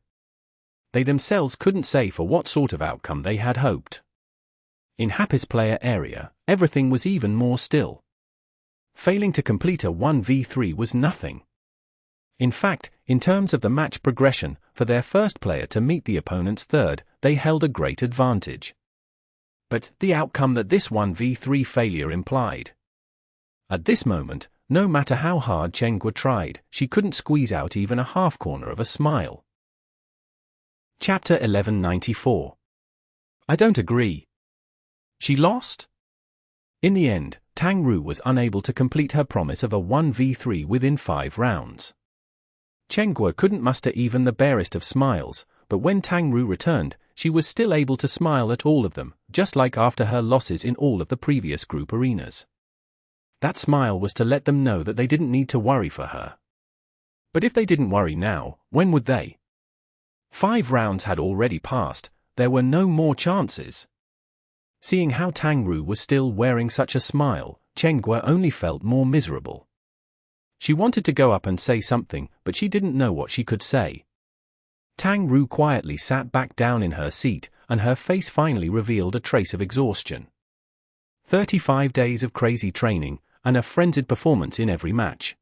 They themselves couldn't say for what sort of outcome they had hoped. In Happy's player area, everything was even more still. Failing to complete a 1v3 was nothing. In fact, in terms of the match progression, for their first player to meet the opponent's third, they held a great advantage. But the outcome that this 1v3 failure implied. At this moment, no matter how hard Chenghua tried, she couldn't squeeze out even a half corner of a smile. Chapter 1194. I don't agree. She lost? In the end, Tang Ru was unable to complete her promise of a 1v3 within 5 rounds. Chenghua couldn't muster even the barest of smiles, but when Tang Ru returned, she was still able to smile at all of them, just like after her losses in all of the previous group arenas. That smile was to let them know that they didn't need to worry for her. But if they didn't worry now, when would they? 5 rounds had already passed, there were no more chances. Seeing how Tang Ru was still wearing such a smile, Chenghua only felt more miserable. She wanted to go up and say something, but she didn't know what she could say. Tang Ru quietly sat back down in her seat, and her face finally revealed a trace of exhaustion. 35 days of crazy training, and a frenzied performance in every match.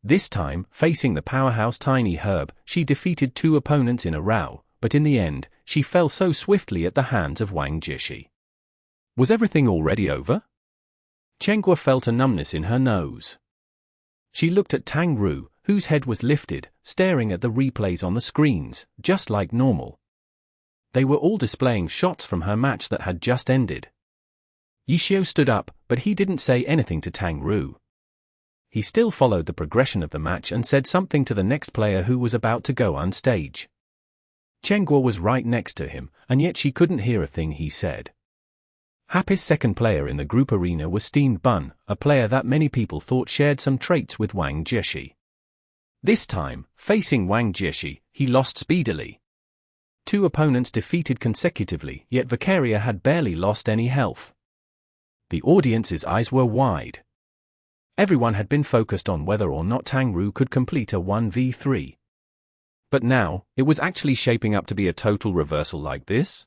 This time, facing the powerhouse Tiny Herb, she defeated 2 opponents in a row, but in the end, she fell so swiftly at the hands of Wang Jishi. Was everything already over? Chenghua felt a numbness in her nose. She looked at Tang Ru, whose head was lifted, staring at the replays on the screens, just like normal. They were all displaying shots from her match that had just ended. Yishio stood up, but he didn't say anything to Tang Ru. He still followed the progression of the match and said something to the next player who was about to go on stage. Chenghua was right next to him, and yet she couldn't hear a thing he said. Happy's second player in the group arena was Steamed Bun, a player that many people thought shared some traits with Wang Jishi. This time, facing Wang Jishi, he lost speedily. 2 opponents defeated consecutively, yet Vicaria had barely lost any health. The audience's eyes were wide. Everyone had been focused on whether or not Tang Ru could complete a 1v3. But now, it was actually shaping up to be a total reversal like this?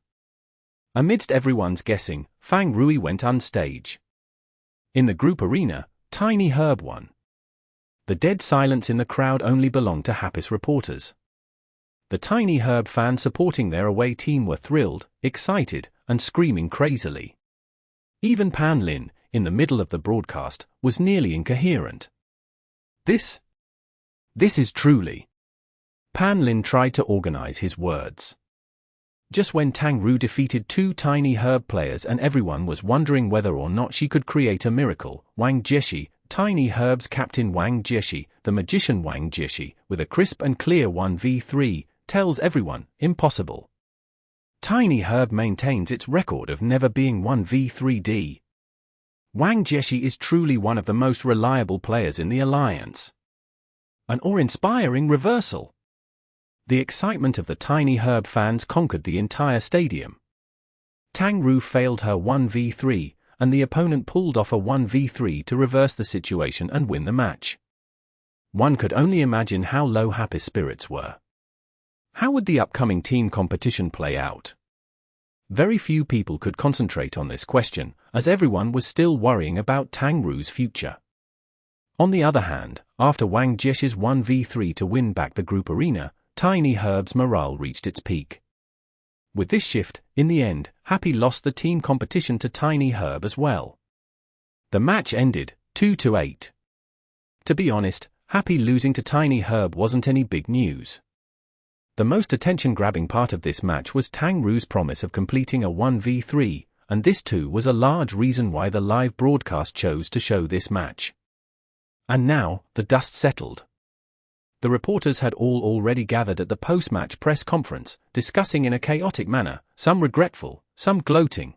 Amidst everyone's guessing, Fang Rui went unstage. In the group arena, Tiny Herb won. The dead silence in the crowd only belonged to Happy's reporters. The Tiny Herb fans supporting their away team were thrilled, excited, and screaming crazily. Even Pan Lin, in the middle of the broadcast, was nearly incoherent. This is truly... Pan Lin tried to organize his words. Just when Tang Ru defeated 2 Tiny Herb players and everyone was wondering whether or not she could create a miracle, Wang Jishi, Tiny Herb's captain Wang Jishi, the magician Wang Jishi, with a crisp and clear 1v3, tells everyone, impossible. Tiny Herb maintains its record of never being 1v3d. Wang Jishi is truly one of the most reliable players in the alliance. An awe-inspiring reversal. The excitement of the Tiny Herb fans conquered the entire stadium. Tang Ru failed her 1v3, and the opponent pulled off a 1v3 to reverse the situation and win the match. One could only imagine how low Happy's spirits were. How would the upcoming team competition play out? Very few people could concentrate on this question, as everyone was still worrying about Tang Ru's future. On the other hand, after Wang Jishi's 1v3 to win back the group arena, Tiny Herb's morale reached its peak. With this shift, in the end, Happy lost the team competition to Tiny Herb as well. The match ended 2-8. To be honest, Happy losing to Tiny Herb wasn't any big news. The most attention-grabbing part of this match was Tang Ru's promise of completing a 1v3, and this too was a large reason why the live broadcast chose to show this match. And now, the dust settled. The reporters had all already gathered at the post-match press conference, discussing in a chaotic manner, some regretful, some gloating.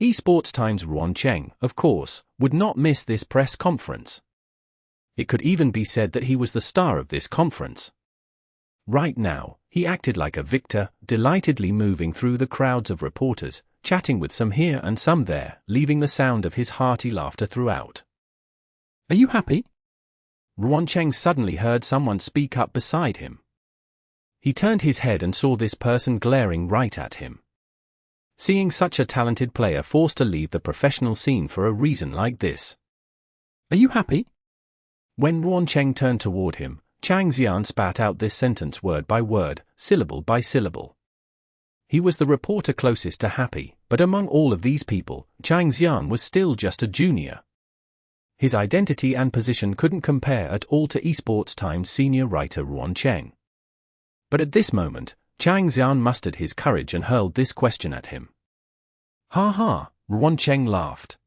Esports Times' Ruan Cheng, of course, would not miss this press conference. It could even be said that he was the star of this conference. Right now, he acted like a victor, delightedly moving through the crowds of reporters, chatting with some here and some there, leaving the sound of his hearty laughter throughout. "Are you happy?" Ruan Cheng suddenly heard someone speak up beside him. He turned his head and saw this person glaring right at him. Seeing such a talented player forced to leave the professional scene for a reason like this. "Are you happy?" When Ruan Cheng turned toward him, Chang Xian spat out this sentence word by word, syllable by syllable. He was the reporter closest to Happy, but among all of these people, Chang Xian was still just a junior. His identity and position couldn't compare at all to Esports Times senior writer Ruan Cheng. But at this moment, Chang Xian mustered his courage and hurled this question at him. "Ha ha," Ruan Cheng laughed.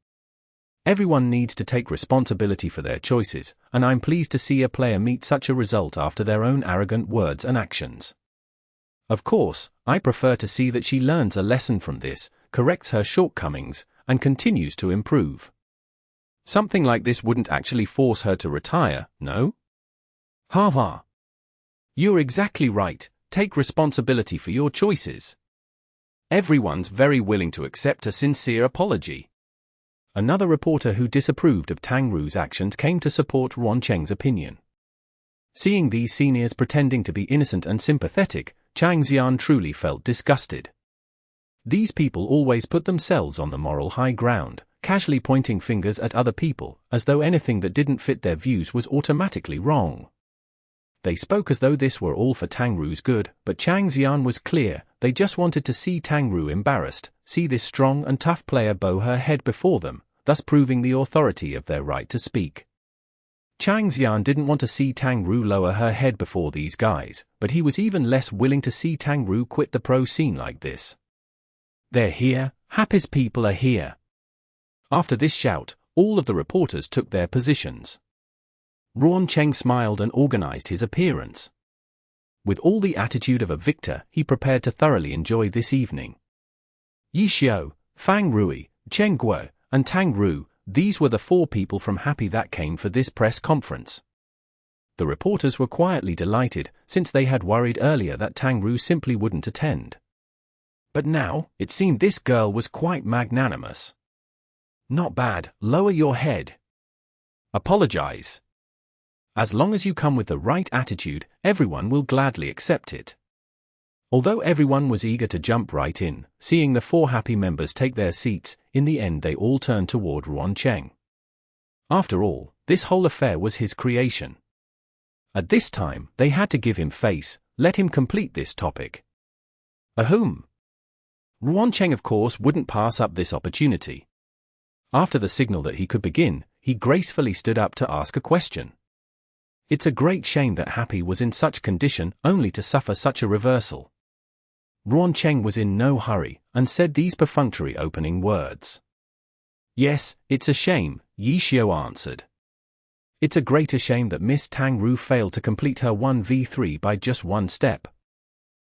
"Everyone needs to take responsibility for their choices, and I'm pleased to see a player meet such a result after their own arrogant words and actions. Of course, I prefer to see that she learns a lesson from this, corrects her shortcomings, and continues to improve. Something like this wouldn't actually force her to retire, no? Ha ha. You're exactly right, take responsibility for your choices. Everyone's very willing to accept a sincere apology." Another reporter who disapproved of Tang Ru's actions came to support Ruan Cheng's opinion. Seeing these seniors pretending to be innocent and sympathetic, Chang Xian truly felt disgusted. These people always put themselves on the moral high ground, casually pointing fingers at other people, as though anything that didn't fit their views was automatically wrong. They spoke as though this were all for Tang Ru's good, but Chang Xian was clear. They just wanted to see Tang Ru embarrassed, see this strong and tough player bow her head before them, thus proving the authority of their right to speak. Chang Xian didn't want to see Tang Ru lower her head before these guys, but he was even less willing to see Tang Ru quit the pro scene like this. They're here, Happy's people are here. After this shout, all of the reporters took their positions. Ruan Cheng smiled and organized his appearance. With all the attitude of a victor, he prepared to thoroughly enjoy this evening. Yi Xiao, Fang Rui, Cheng Guo, and Tang Ru, these were the 4 people from Happy that came for this press conference. The reporters were quietly delighted, since they had worried earlier that Tang Ru simply wouldn't attend. But now, it seemed this girl was quite magnanimous. Not bad, lower your head. Apologize. As long as you come with the right attitude, everyone will gladly accept it. Although everyone was eager to jump right in, seeing the 4 Happy members take their seats, in the end they all turned toward Ruan Cheng. After all, this whole affair was his creation. At this time, they had to give him face, let him complete this topic. Ahem. Ruan Cheng of course wouldn't pass up this opportunity. After the signal that he could begin, he gracefully stood up to ask a question. It's a great shame that Happy was in such condition only to suffer such a reversal. Ruan Cheng was in no hurry, and said these perfunctory opening words. Yes, it's a shame, Yi Xiao answered. It's a greater shame that Miss Tang Ru failed to complete her 1v3 by just 1 step.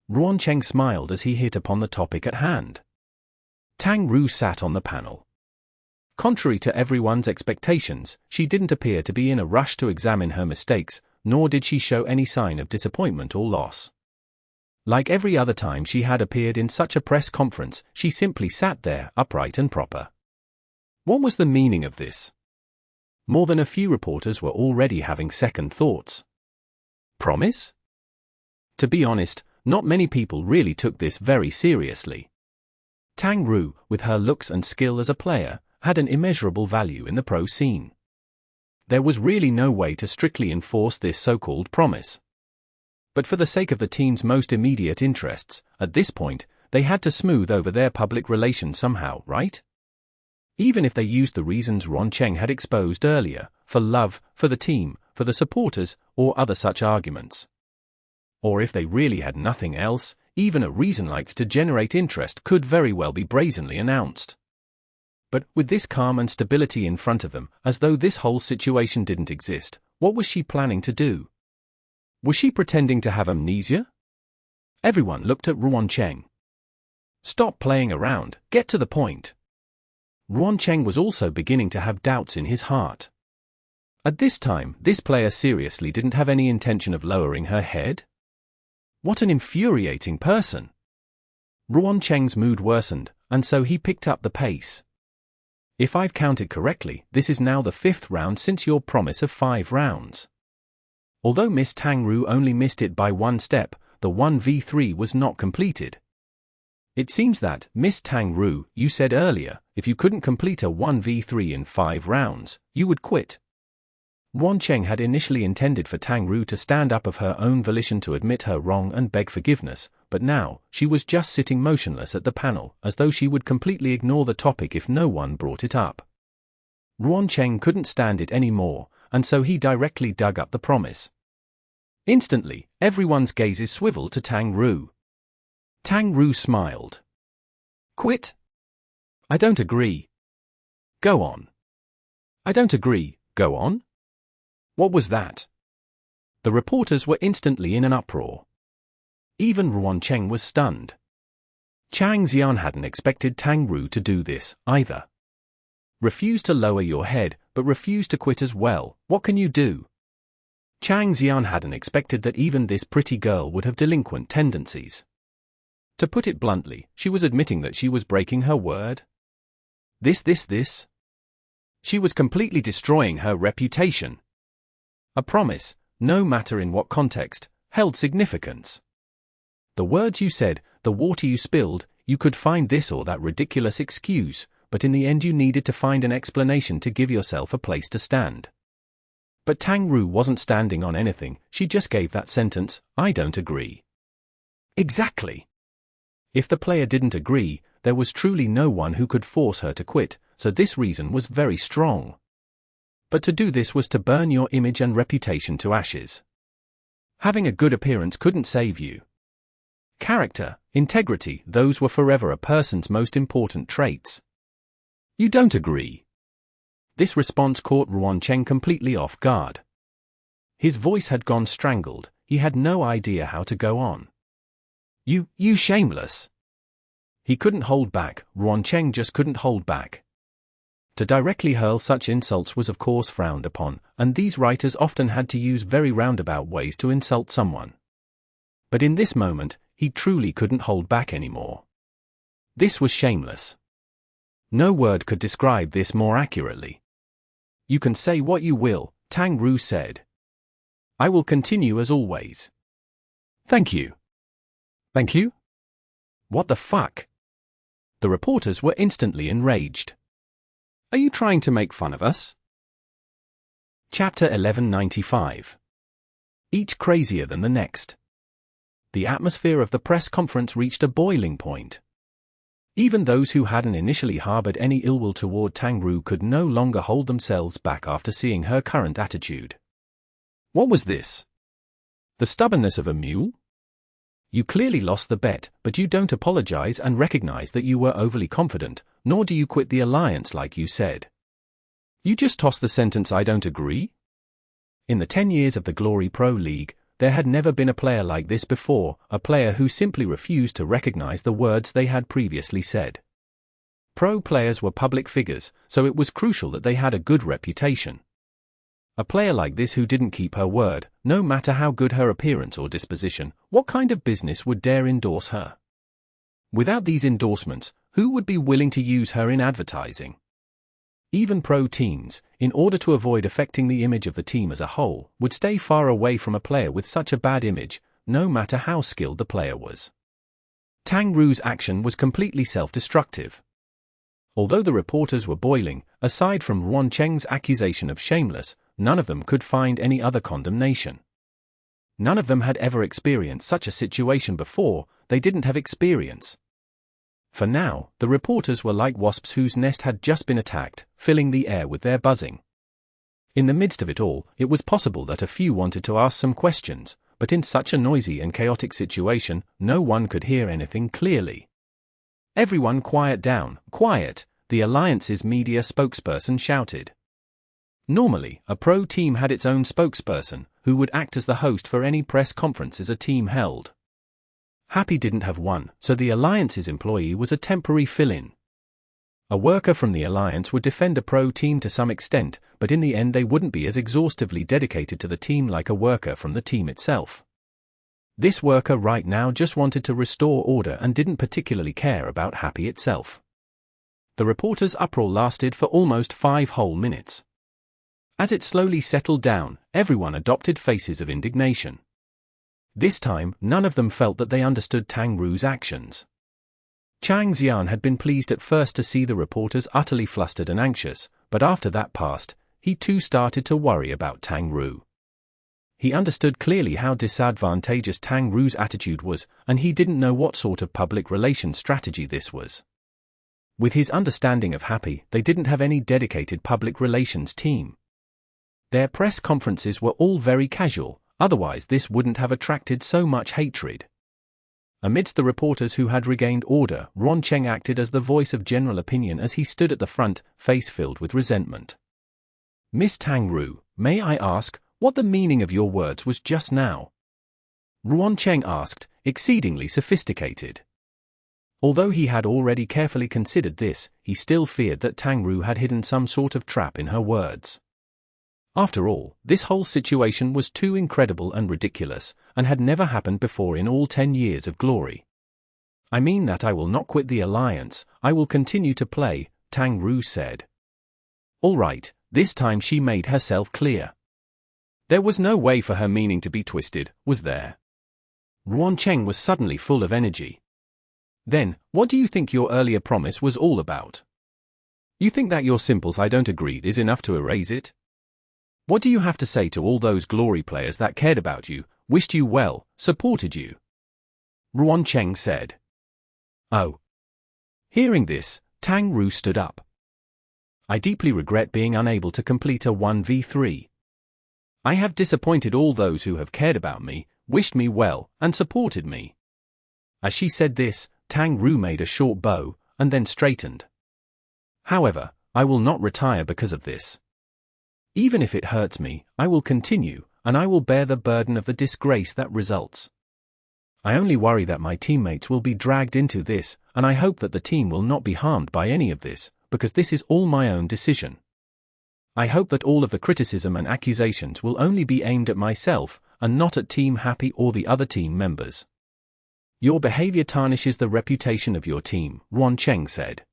Ruan Cheng smiled as he hit upon the topic at hand. Tang Ru sat on the panel. Contrary to everyone's expectations, she didn't appear to be in a rush to examine her mistakes, nor did she show any sign of disappointment or loss. Like every other time she had appeared in such a press conference, she simply sat there, upright and proper. What was the meaning of this? More than a few reporters were already having second thoughts. Promise? To be honest, not many people really took this very seriously. Tang Ru, with her looks and skill as a player, had an immeasurable value in the pro scene. There was really no way to strictly enforce this so-called promise. But for the sake of the team's most immediate interests, at this point, they had to smooth over their public relations somehow, right? Even if they used the reasons Ruan Cheng had exposed earlier, for love, for the team, for the supporters, or other such arguments. Or if they really had nothing else, even a reason like to generate interest could very well be brazenly announced. But with this calm and stability in front of them, as though this whole situation didn't exist, what was she planning to do? Was she pretending to have amnesia? Everyone looked at Ruan Cheng. Stop playing around, get to the point. Ruan Cheng was also beginning to have doubts in his heart. At this time, this player seriously didn't have any intention of lowering her head? What an infuriating person! Ruan Cheng's mood worsened, and so he picked up the pace. If I've counted correctly, this is now the 5th round since your promise of 5 rounds. Although Miss Tang Ru only missed it by 1 step, the 1v3 was not completed. It seems that, Miss Tang Ru, you said earlier, if you couldn't complete a 1v3 in 5 rounds, you would quit. Ruan Cheng had initially intended for Tang Ru to stand up of her own volition to admit her wrong and beg forgiveness, but now, she was just sitting motionless at the panel, as though she would completely ignore the topic if no one brought it up. Ruan Cheng couldn't stand it anymore, and so he directly dug up the promise. Instantly, everyone's gazes swiveled to Tang Ru. Tang Ru smiled. Quit? I don't agree. Go on. I don't agree, go on? What was that? The reporters were instantly in an uproar. Even Ruan Cheng was stunned. Chang Xian hadn't expected Tang Ru to do this, either. Refuse to lower your head, but refuse to quit as well, what can you do? Chang Xian hadn't expected that even this pretty girl would have delinquent tendencies. To put it bluntly, she was admitting that she was breaking her word. This. She was completely destroying her reputation. A promise, no matter in what context, held significance. The words you said, the water you spilled, you could find this or that ridiculous excuse, but in the end you needed to find an explanation to give yourself a place to stand. But Tang Ru wasn't standing on anything, she just gave that sentence, "I don't agree." Exactly. If the player didn't agree, there was truly no one who could force her to quit, so this reason was very strong. But to do this was to burn your image and reputation to ashes. Having a good appearance couldn't save you. Character, integrity, those were forever a person's most important traits. You don't agree? This response caught Ruan Cheng completely off guard. His voice had gone strangled, he had no idea how to go on. You shameless. He couldn't hold back, Ruan Cheng just couldn't hold back. To directly hurl such insults was of course frowned upon, and these writers often had to use very roundabout ways to insult someone. But in this moment, he truly couldn't hold back anymore. This was shameless. No word could describe this more accurately. You can say what you will, Tang Ru said. I will continue as always. Thank you. Thank you? What the fuck? The reporters were instantly enraged. Are you trying to make fun of us? Chapter 1195. Each crazier than the next. The atmosphere of the press conference reached a boiling point. Even those who hadn't initially harbored any ill will toward Tang Ru could no longer hold themselves back after seeing her current attitude. What was this? The stubbornness of a mule? You clearly lost the bet, but you don't apologize and recognize that you were overly confident, nor do you quit the alliance like you said. You just toss the sentence "I don't agree"? In the 10 years of the Glory Pro League, there had never been a player like this before, a player who simply refused to recognize the words they had previously said. Pro players were public figures, so it was crucial that they had a good reputation. A player like this who didn't keep her word, no matter how good her appearance or disposition, what kind of business would dare endorse her? Without these endorsements, who would be willing to use her in advertising? Even pro teams, in order to avoid affecting the image of the team as a whole, would stay far away from a player with such a bad image, no matter how skilled the player was. Tang Ru's action was completely self-destructive. Although the reporters were boiling, aside from Ruan Cheng's accusation of shameless, none of them could find any other condemnation. None of them had ever experienced such a situation before, they didn't have experience. For now, the reporters were like wasps whose nest had just been attacked, filling the air with their buzzing. In the midst of it all, it was possible that a few wanted to ask some questions, but in such a noisy and chaotic situation, no one could hear anything clearly. Everyone quiet down, quiet, the Alliance's media spokesperson shouted. Normally, a pro team had its own spokesperson, who would act as the host for any press conferences a team held. Happy didn't have one, so the Alliance's employee was a temporary fill-in. A worker from the Alliance would defend a pro team to some extent, but in the end they wouldn't be as exhaustively dedicated to the team like a worker from the team itself. This worker right now just wanted to restore order and didn't particularly care about Happy itself. The reporters' uproar lasted for almost 5 whole minutes. As it slowly settled down, everyone adopted faces of indignation. This time, none of them felt that they understood Tang Ru's actions. Chang Xian had been pleased at first to see the reporters utterly flustered and anxious, but after that passed, he too started to worry about Tang Ru. He understood clearly how disadvantageous Tang Ru's attitude was, and he didn't know what sort of public relations strategy this was. With his understanding of Happy, they didn't have any dedicated public relations team. Their press conferences were all very casual, otherwise this wouldn't have attracted so much hatred. Amidst the reporters who had regained order, Ruan Cheng acted as the voice of general opinion as he stood at the front, face filled with resentment. Miss Tang Ru, may I ask, what the meaning of your words was just now? Ruan Cheng asked, exceedingly sophisticated. Although he had already carefully considered this, he still feared that Tang Ru had hidden some sort of trap in her words. After all, this whole situation was too incredible and ridiculous, and had never happened before in all 10 years of glory. I mean that I will not quit the alliance, I will continue to play, Tang Ru said. All right, this time she made herself clear. There was no way for her meaning to be twisted, was there? Ruan Cheng was suddenly full of energy. Then, what do you think your earlier promise was all about? You think that your simples "I don't agree" is enough to erase it? What do you have to say to all those glory players that cared about you, wished you well, supported you? Ruan Cheng said. Oh. Hearing this, Tang Ru stood up. I deeply regret being unable to complete a 1v3. I have disappointed all those who have cared about me, wished me well, and supported me. As she said this, Tang Ru made a short bow, and then straightened. However, I will not retire because of this. Even if it hurts me, I will continue, and I will bear the burden of the disgrace that results. I only worry that my teammates will be dragged into this, and I hope that the team will not be harmed by any of this, because this is all my own decision. I hope that all of the criticism and accusations will only be aimed at myself, and not at Team Happy or the other team members. Your behavior tarnishes the reputation of your team, Ruan Cheng said.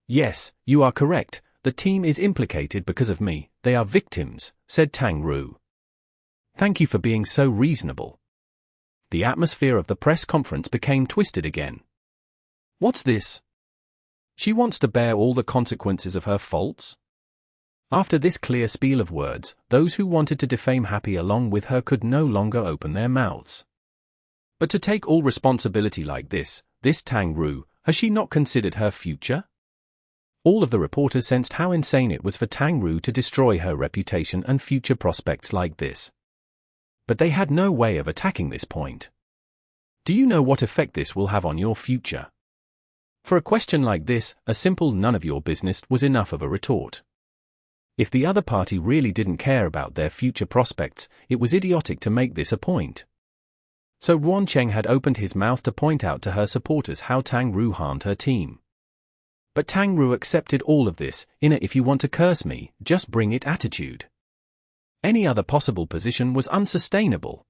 Yes, you are correct, the team is implicated because of me, they are victims, said Tang Ru. Thank you for being so reasonable. The atmosphere of the press conference became twisted again. What's this? She wants to bear all the consequences of her faults? After this clear spiel of words, those who wanted to defame Happy along with her could no longer open their mouths. But to take all responsibility like this Tang Ru, has she not considered her future? All of the reporters sensed how insane it was for Tang Ru to destroy her reputation and future prospects like this. But they had no way of attacking this point. Do you know what effect this will have on your future? For a question like this, a simple "none of your business" was enough of a retort. If the other party really didn't care about their future prospects, it was idiotic to make this a point. So Ruan Cheng had opened his mouth to point out to her supporters how Tang Ru harmed her team. But Tang Ru accepted all of this, in a "if you want to curse me, just bring it" attitude. Any other possible position was unsustainable.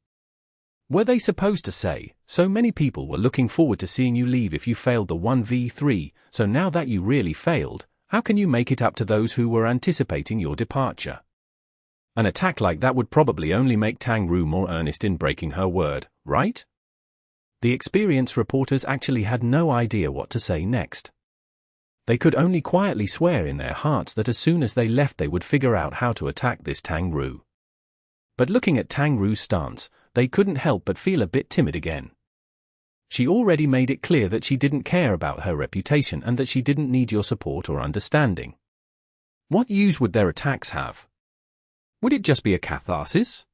Were they supposed to say, "So many people were looking forward to seeing you leave if you failed the 1v3, so now that you really failed, how can you make it up to those who were anticipating your departure?" An attack like that would probably only make Tang Ru more earnest in breaking her word, right? The experienced reporters actually had no idea what to say next. They could only quietly swear in their hearts that as soon as they left they would figure out how to attack this Tang Ru. But looking at Tang Ru's stance, they couldn't help but feel a bit timid again. She already made it clear that she didn't care about her reputation and that she didn't need your support or understanding. What use would their attacks have? Would it just be a catharsis?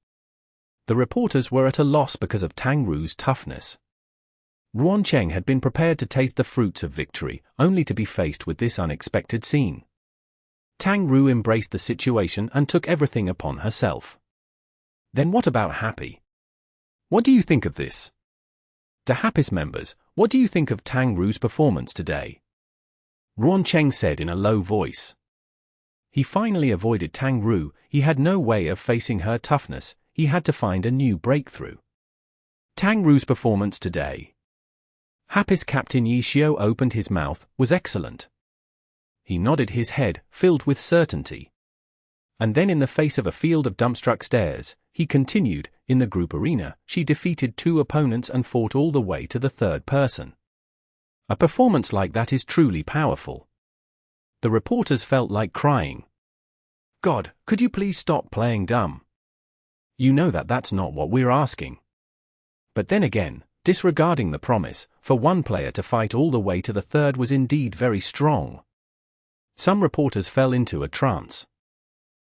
The reporters were at a loss because of Tang Ru's toughness. Ruan Cheng had been prepared to taste the fruits of victory, only to be faced with this unexpected scene. Tang Ru embraced the situation and took everything upon herself. Then what about Happy? What do you think of this? To Happy's members, what do you think of Tang Ru's performance today? Ruan Cheng said in a low voice. He finally avoided Tang Ru, he had no way of facing her toughness, he had to find a new breakthrough. Tang Ru's performance today. Happy's Captain Yi Xiu opened his mouth, was excellent. He nodded his head, filled with certainty. And then in the face of a field of dumbstruck stares, he continued, in the group arena, she defeated 2 opponents and fought all the way to the 3rd person. A performance like that is truly powerful. The reporters felt like crying. God, could you please stop playing dumb? You know that that's not what we're asking. But then again, disregarding the promise, for one player to fight all the way to the 3rd was indeed very strong. Some reporters fell into a trance.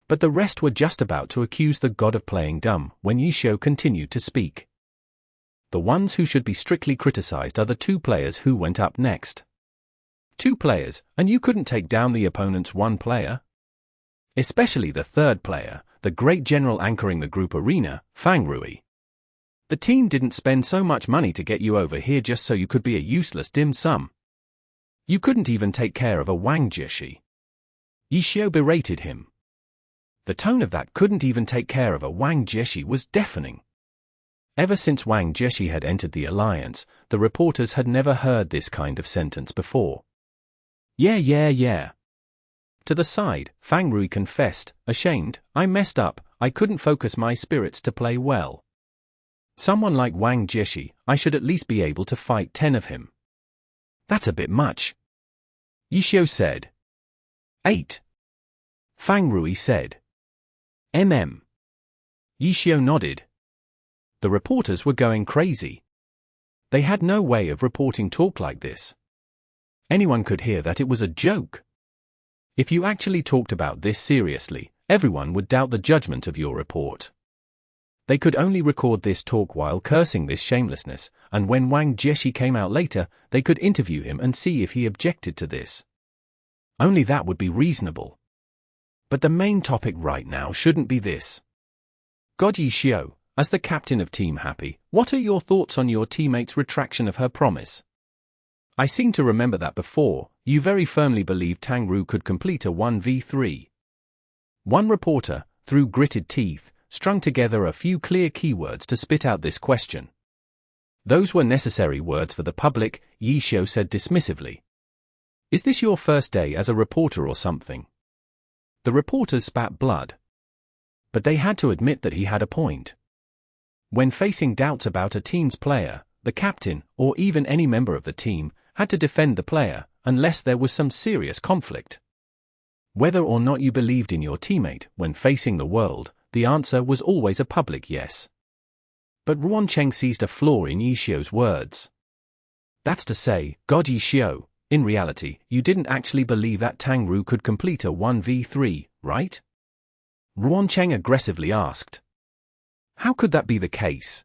But the rest were just about to accuse the god of playing dumb when Yi Xiu continued to speak. The ones who should be strictly criticized are the 2 players who went up next. 2 players, and you couldn't take down the opponent's 1 player? Especially the 3rd player, the great general anchoring the group arena, Fang Rui. The team didn't spend so much money to get you over here just so you could be a useless dim sum. You couldn't even take care of a Wang Jieshi. Yi Xiu berated him. The tone of that "couldn't even take care of a Wang Jieshi" was deafening. Ever since Wang Jieshi had entered the alliance, the reporters had never heard this kind of sentence before. Yeah. To the side, Fang Rui confessed, ashamed, "I messed up, I couldn't focus my spirits to play well. Someone like Wang Jieshi, I should at least be able to fight 10 of him." That's a bit much. Yi Xiu said. 8. Fang Rui said. Yi Xiao nodded. The reporters were going crazy. They had no way of reporting talk like this. Anyone could hear that it was a joke. If you actually talked about this seriously, everyone would doubt the judgment of your report. They could only record this talk while cursing this shamelessness, and when Wang Jieshi came out later, they could interview him and see if he objected to this. Only that would be reasonable. But the main topic right now shouldn't be this. God Yi Xiao, as the captain of Team Happy, what are your thoughts on your teammate's retraction of her promise? I seem to remember that before, you very firmly believed Tang Ru could complete a 1v3. One reporter, through gritted teeth, strung together a few clear keywords to spit out this question. Those were necessary words for the public, Yi Xiao said dismissively. Is this your first day as a reporter or something? The reporters spat blood. But they had to admit that he had a point. When facing doubts about a team's player, the captain, or even any member of the team, had to defend the player, unless there was some serious conflict. Whether or not you believed in your teammate when facing the world, the answer was always a public yes. But Ruancheng seized a flaw in Yi Xiao's words. That's to say, God Yi Xiao, in reality, you didn't actually believe that Tang Ru could complete a 1v3, right? Ruancheng aggressively asked. How could that be the case?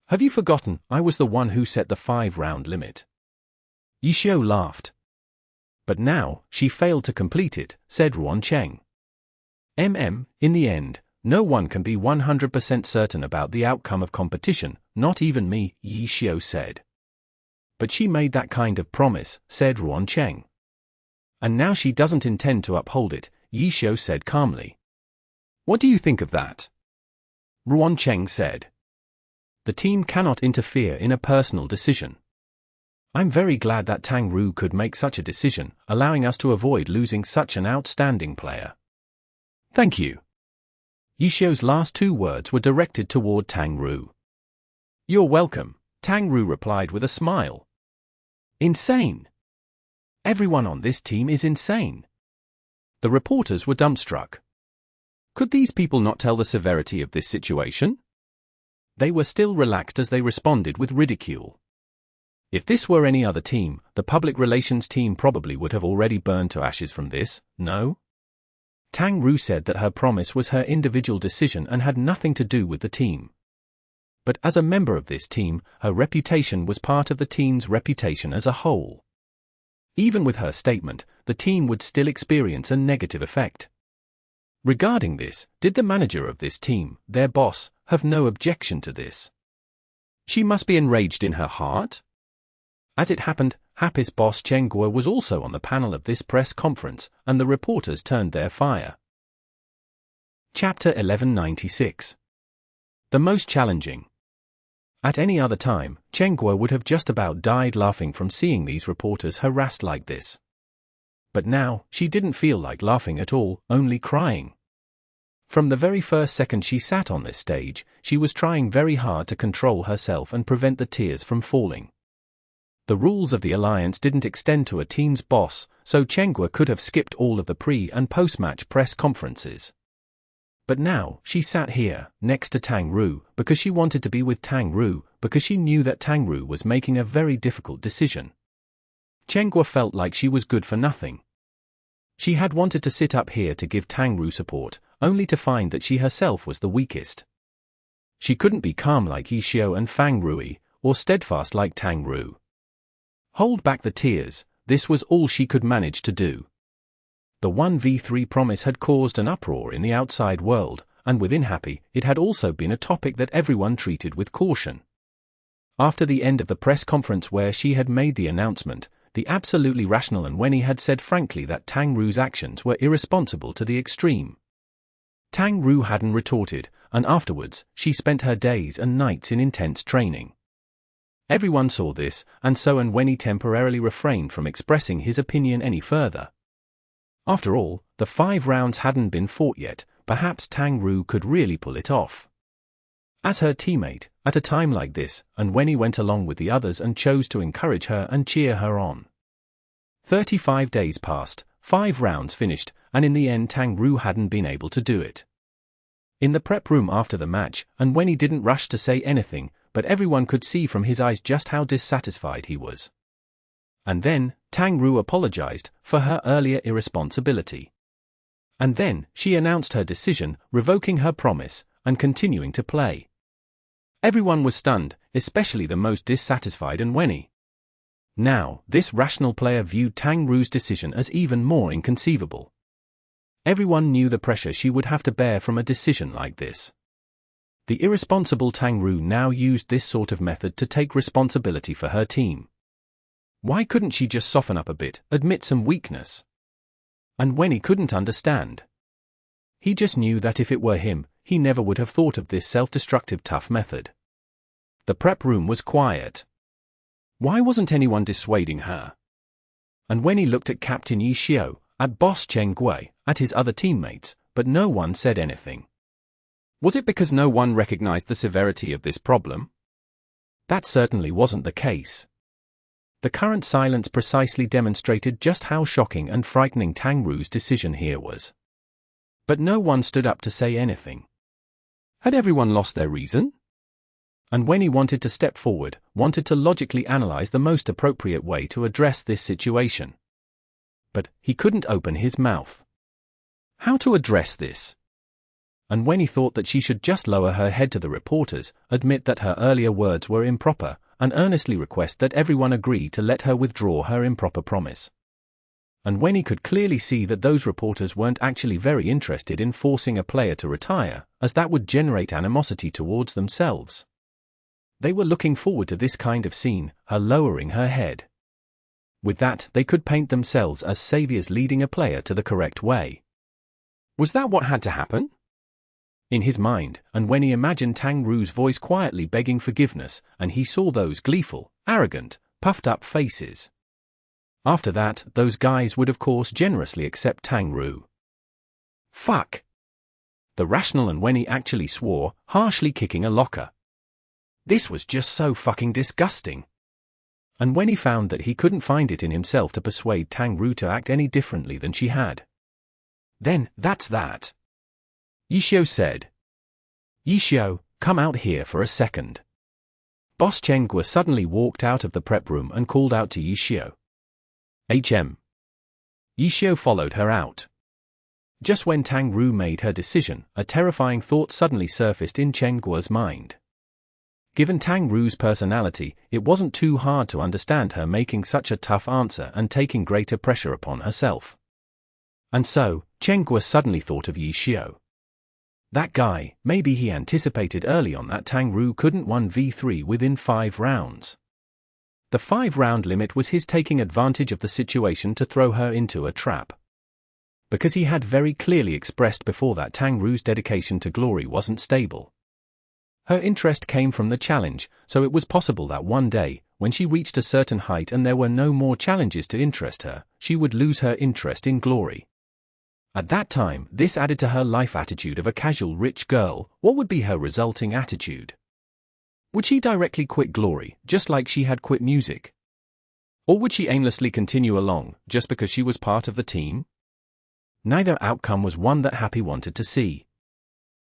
Have you forgotten I was the one who set the 5-round limit? Yi Xiao laughed. But now, she failed to complete it, said Ruancheng. In the end, no one can be 100% certain about the outcome of competition, not even me, Yi Xiao said. But she made that kind of promise, said Ruancheng. And now she doesn't intend to uphold it, Yi Xiao said calmly. What do you think of that? Ruancheng said. The team cannot interfere in a personal decision. I'm very glad that Tang Ru could make such a decision, allowing us to avoid losing such an outstanding player. Thank you. Yi Xiao's last 2 words were directed toward Tang Ru. You're welcome, Tang Ru replied with a smile. Insane. Everyone on this team is insane. The reporters were dumbstruck. Could these people not tell the severity of this situation? They were still relaxed as they responded with ridicule. If this were any other team, the public relations team probably would have already burned to ashes from this, no? Tang Ru said that her promise was her individual decision and had nothing to do with the team. But as a member of this team, her reputation was part of the team's reputation as a whole. Even with her statement, the team would still experience a negative effect. Regarding this, did the manager of this team, their boss, have no objection to this? She must be enraged in her heart? As it happened, Happy's boss Chen Guo was also on the panel of this press conference, and the reporters turned their fire. Chapter 1196. The most challenging. At any other time, Chen Guo would have just about died laughing from seeing these reporters harassed like this. But now, she didn't feel like laughing at all, only crying. From the very first second she sat on this stage, she was trying very hard to control herself and prevent the tears from falling. The rules of the alliance didn't extend to a team's boss, so Chen Guo could have skipped all of the pre- and post-match press conferences. But now, she sat here, next to Tang Ru, because she wanted to be with Tang Ru, because she knew that Tang Ru was making a very difficult decision. Chen Guo felt like she was good for nothing. She had wanted to sit up here to give Tang Ru support, only to find that she herself was the weakest. She couldn't be calm like Yi Xiao and Fang Rui, or steadfast like Tang Ru. Hold back the tears, this was all she could manage to do. The 1v3 promise had caused an uproar in the outside world, and within Happy, it had also been a topic that everyone treated with caution. After the end of the press conference where she had made the announcement, the absolutely rational and Wenny had said frankly that Tang Ru's actions were irresponsible to the extreme. Tang Ru hadn't retorted, and afterwards, she spent her days and nights in intense training. Everyone saw this, and so Wenny temporarily refrained from expressing his opinion any further. After all, the 5 rounds hadn't been fought yet, perhaps Tang Ru could really pull it off. As her teammate, at a time like this, Wenny went along with the others and chose to encourage her and cheer her on. 35 days passed, 5 rounds finished, and in the end Tang Ru hadn't been able to do it. In the prep room after the match, and when he didn't rush to say anything, but everyone could see from his eyes just how dissatisfied he was. And then, Tang Ru apologized for her earlier irresponsibility. And then, she announced her decision, revoking her promise, and continuing to play. Everyone was stunned, especially the most dissatisfied and Wenny. Now, this rational player viewed Tang Ru's decision as even more inconceivable. Everyone knew the pressure she would have to bear from a decision like this. The irresponsible Tang Ru now used this sort of method to take responsibility for her team. Why couldn't she just soften up a bit, admit some weakness? And Wenny couldn't understand. He just knew that if it were him, he never would have thought of this self-destructive tough method. The prep room was quiet. Why wasn't anyone dissuading her? And Wenny looked at Captain Yi Xiao, at Boss Chen Gui, at his other teammates, but no one said anything. Was it because no one recognized the severity of this problem? That certainly wasn't the case. The current silence precisely demonstrated just how shocking and frightening Tang Ru's decision here was. But no one stood up to say anything. Had everyone lost their reason? And when he wanted to step forward, wanted to logically analyze the most appropriate way to address this situation. But he couldn't open his mouth. How to address this? And when he thought that she should just lower her head to the reporters, admit that her earlier words were improper, and earnestly request that everyone agree to let her withdraw her improper promise. And when he could clearly see that those reporters weren't actually very interested in forcing a player to retire, as that would generate animosity towards themselves. They were looking forward to this kind of scene, her lowering her head. With that, they could paint themselves as saviors leading a player to the correct way. Was that what had to happen? In his mind, and when he imagined Tang Ru's voice quietly begging forgiveness, and he saw those gleeful, arrogant, puffed-up faces. After that, those guys would of course generously accept Tang Ru. Fuck! The rational and Wenny actually swore, harshly kicking a locker. This was just so fucking disgusting. And when he found that he couldn't find it in himself to persuade Tang Ru to act any differently than she had. Then, that's that. Yi Xiao said. Yi Xiao, come out here for a second. Boss Chen Gui suddenly walked out of the prep room and called out to Yi Xiao. HM. Yi Xiao followed her out. Just when Tang Ru made her decision, a terrifying thought suddenly surfaced in Chen Gui's mind. Given Tang Ru's personality, it wasn't too hard to understand her making such a tough answer and taking greater pressure upon herself. And so, Chen Gui suddenly thought of Yi Xiao. That guy, maybe he anticipated early on that Tang Ru couldn't 1v3 within 5 rounds. The 5-round limit was his taking advantage of the situation to throw her into a trap. Because he had very clearly expressed before that Tang Ru's dedication to glory wasn't stable. Her interest came from the challenge, so it was possible that one day, when she reached a certain height and there were no more challenges to interest her, she would lose her interest in glory. At that time, this added to her life attitude of a casual rich girl. What would be her resulting attitude? Would she directly quit glory, just like she had quit music? Or would she aimlessly continue along, just because she was part of the team? Neither outcome was one that Happy wanted to see.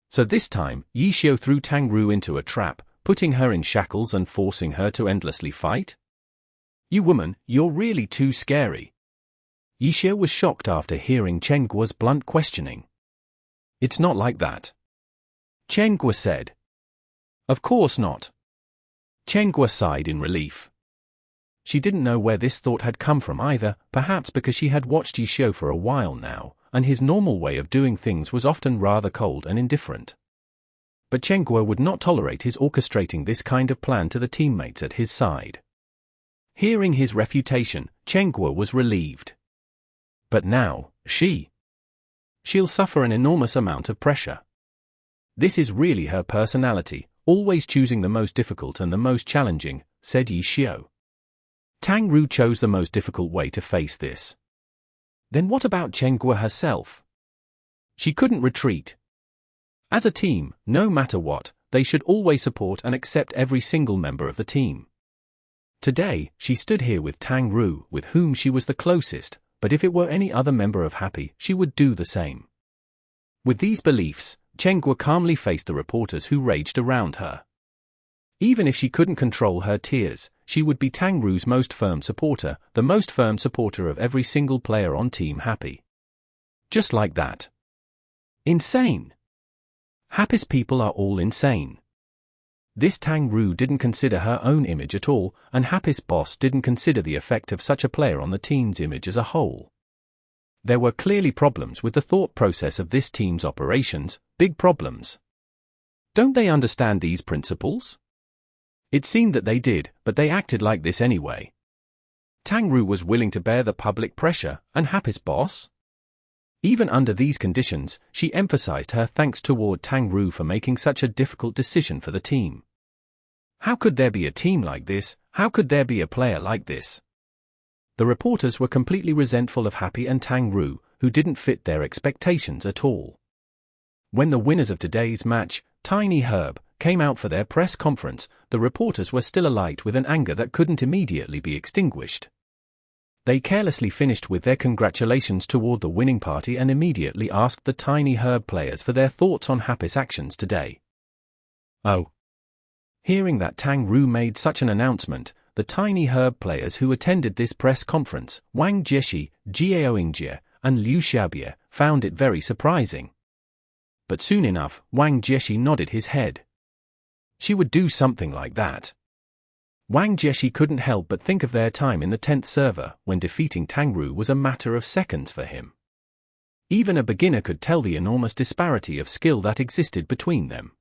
So this time, Yi Xiao threw Tang Ru into a trap, putting her in shackles and forcing her to endlessly fight? You woman, you're really too scary. Yi Xiao was shocked after hearing Chen Gui's blunt questioning. It's not like that. Chen Gui said. Of course not. Chen Gui sighed in relief. She didn't know where this thought had come from either, perhaps because she had watched Yi Xiao for a while now, and his normal way of doing things was often rather cold and indifferent. But Chen Gui would not tolerate his orchestrating this kind of plan to the teammates at his side. Hearing his refutation, Chen Gui was relieved. But now, she'll suffer an enormous amount of pressure. This is really her personality, always choosing the most difficult and the most challenging, said Yi Xiao. Tang Ru chose the most difficult way to face this. Then what about Chen Gui herself? She couldn't retreat. As a team, no matter what, they should always support and accept every single member of the team. Today, she stood here with Tang Ru, with whom she was the closest, but if it were any other member of Happy, she would do the same. With these beliefs, Chenghua calmly faced the reporters who raged around her. Even if she couldn't control her tears, she would be Tang Ru's most firm supporter, the most firm supporter of every single player on Team Happy. Just like that. Insane. Happy's people are all insane. This Tang Ru didn't consider her own image at all, and Happy's boss didn't consider the effect of such a player on the team's image as a whole. There were clearly problems with the thought process of this team's operations, big problems. Don't they understand these principles? It seemed that they did, but they acted like this anyway. Tang Ru was willing to bear the public pressure, and Happy's boss? Even under these conditions, she emphasized her thanks toward Tang Ru for making such a difficult decision for the team. How could there be a team like this? How could there be a player like this? The reporters were completely resentful of Happy and Tang Ru, who didn't fit their expectations at all. When the winners of today's match, Tiny Herb, came out for their press conference, the reporters were still alight with an anger that couldn't immediately be extinguished. They carelessly finished with their congratulations toward the winning party and immediately asked the Tiny Herb players for their thoughts on Happy's actions today. Oh. Hearing that Tang Ru made such an announcement, the Tiny Herb players who attended this press conference, Wang Jieshi, Jiao Yingjie, and Liu Xiaobie, found it very surprising. But soon enough, Wang Jieshi nodded his head. She would do something like that. Wang Jieshi couldn't help but think of their time in the 10th server, when defeating Tang Ru was a matter of seconds for him. Even a beginner could tell the enormous disparity of skill that existed between them.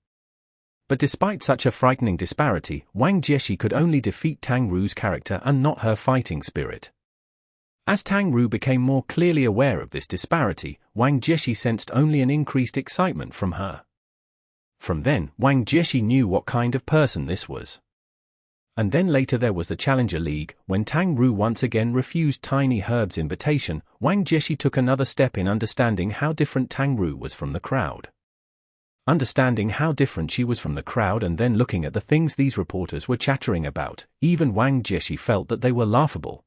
But despite such a frightening disparity, Wang Jieshi could only defeat Tang Ru's character and not her fighting spirit. As Tang Ru became more clearly aware of this disparity, Wang Jieshi sensed only an increased excitement from her. From then, Wang Jieshi knew what kind of person this was. And then later there was the Challenger League, when Tang Ru once again refused Tiny Herb's invitation. Wang Jieshi took another step in understanding how different Tang Ru was from the crowd. Understanding how different she was from the crowd and then looking at the things these reporters were chattering about, even Wang Jieshi felt that they were laughable.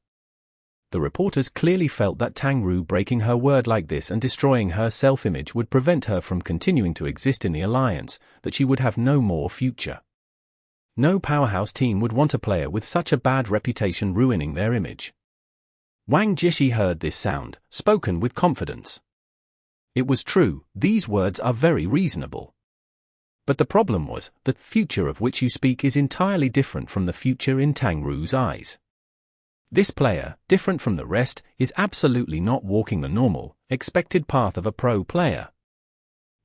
The reporters clearly felt that Tang Ru breaking her word like this and destroying her self-image would prevent her from continuing to exist in the alliance, that she would have no more future. No powerhouse team would want a player with such a bad reputation ruining their image. Wang Jieshi heard this sound, spoken with confidence. It was true, these words are very reasonable. But the problem was, the future of which you speak is entirely different from the future in Tang Ru's eyes. This player, different from the rest, is absolutely not walking the normal, expected path of a pro player.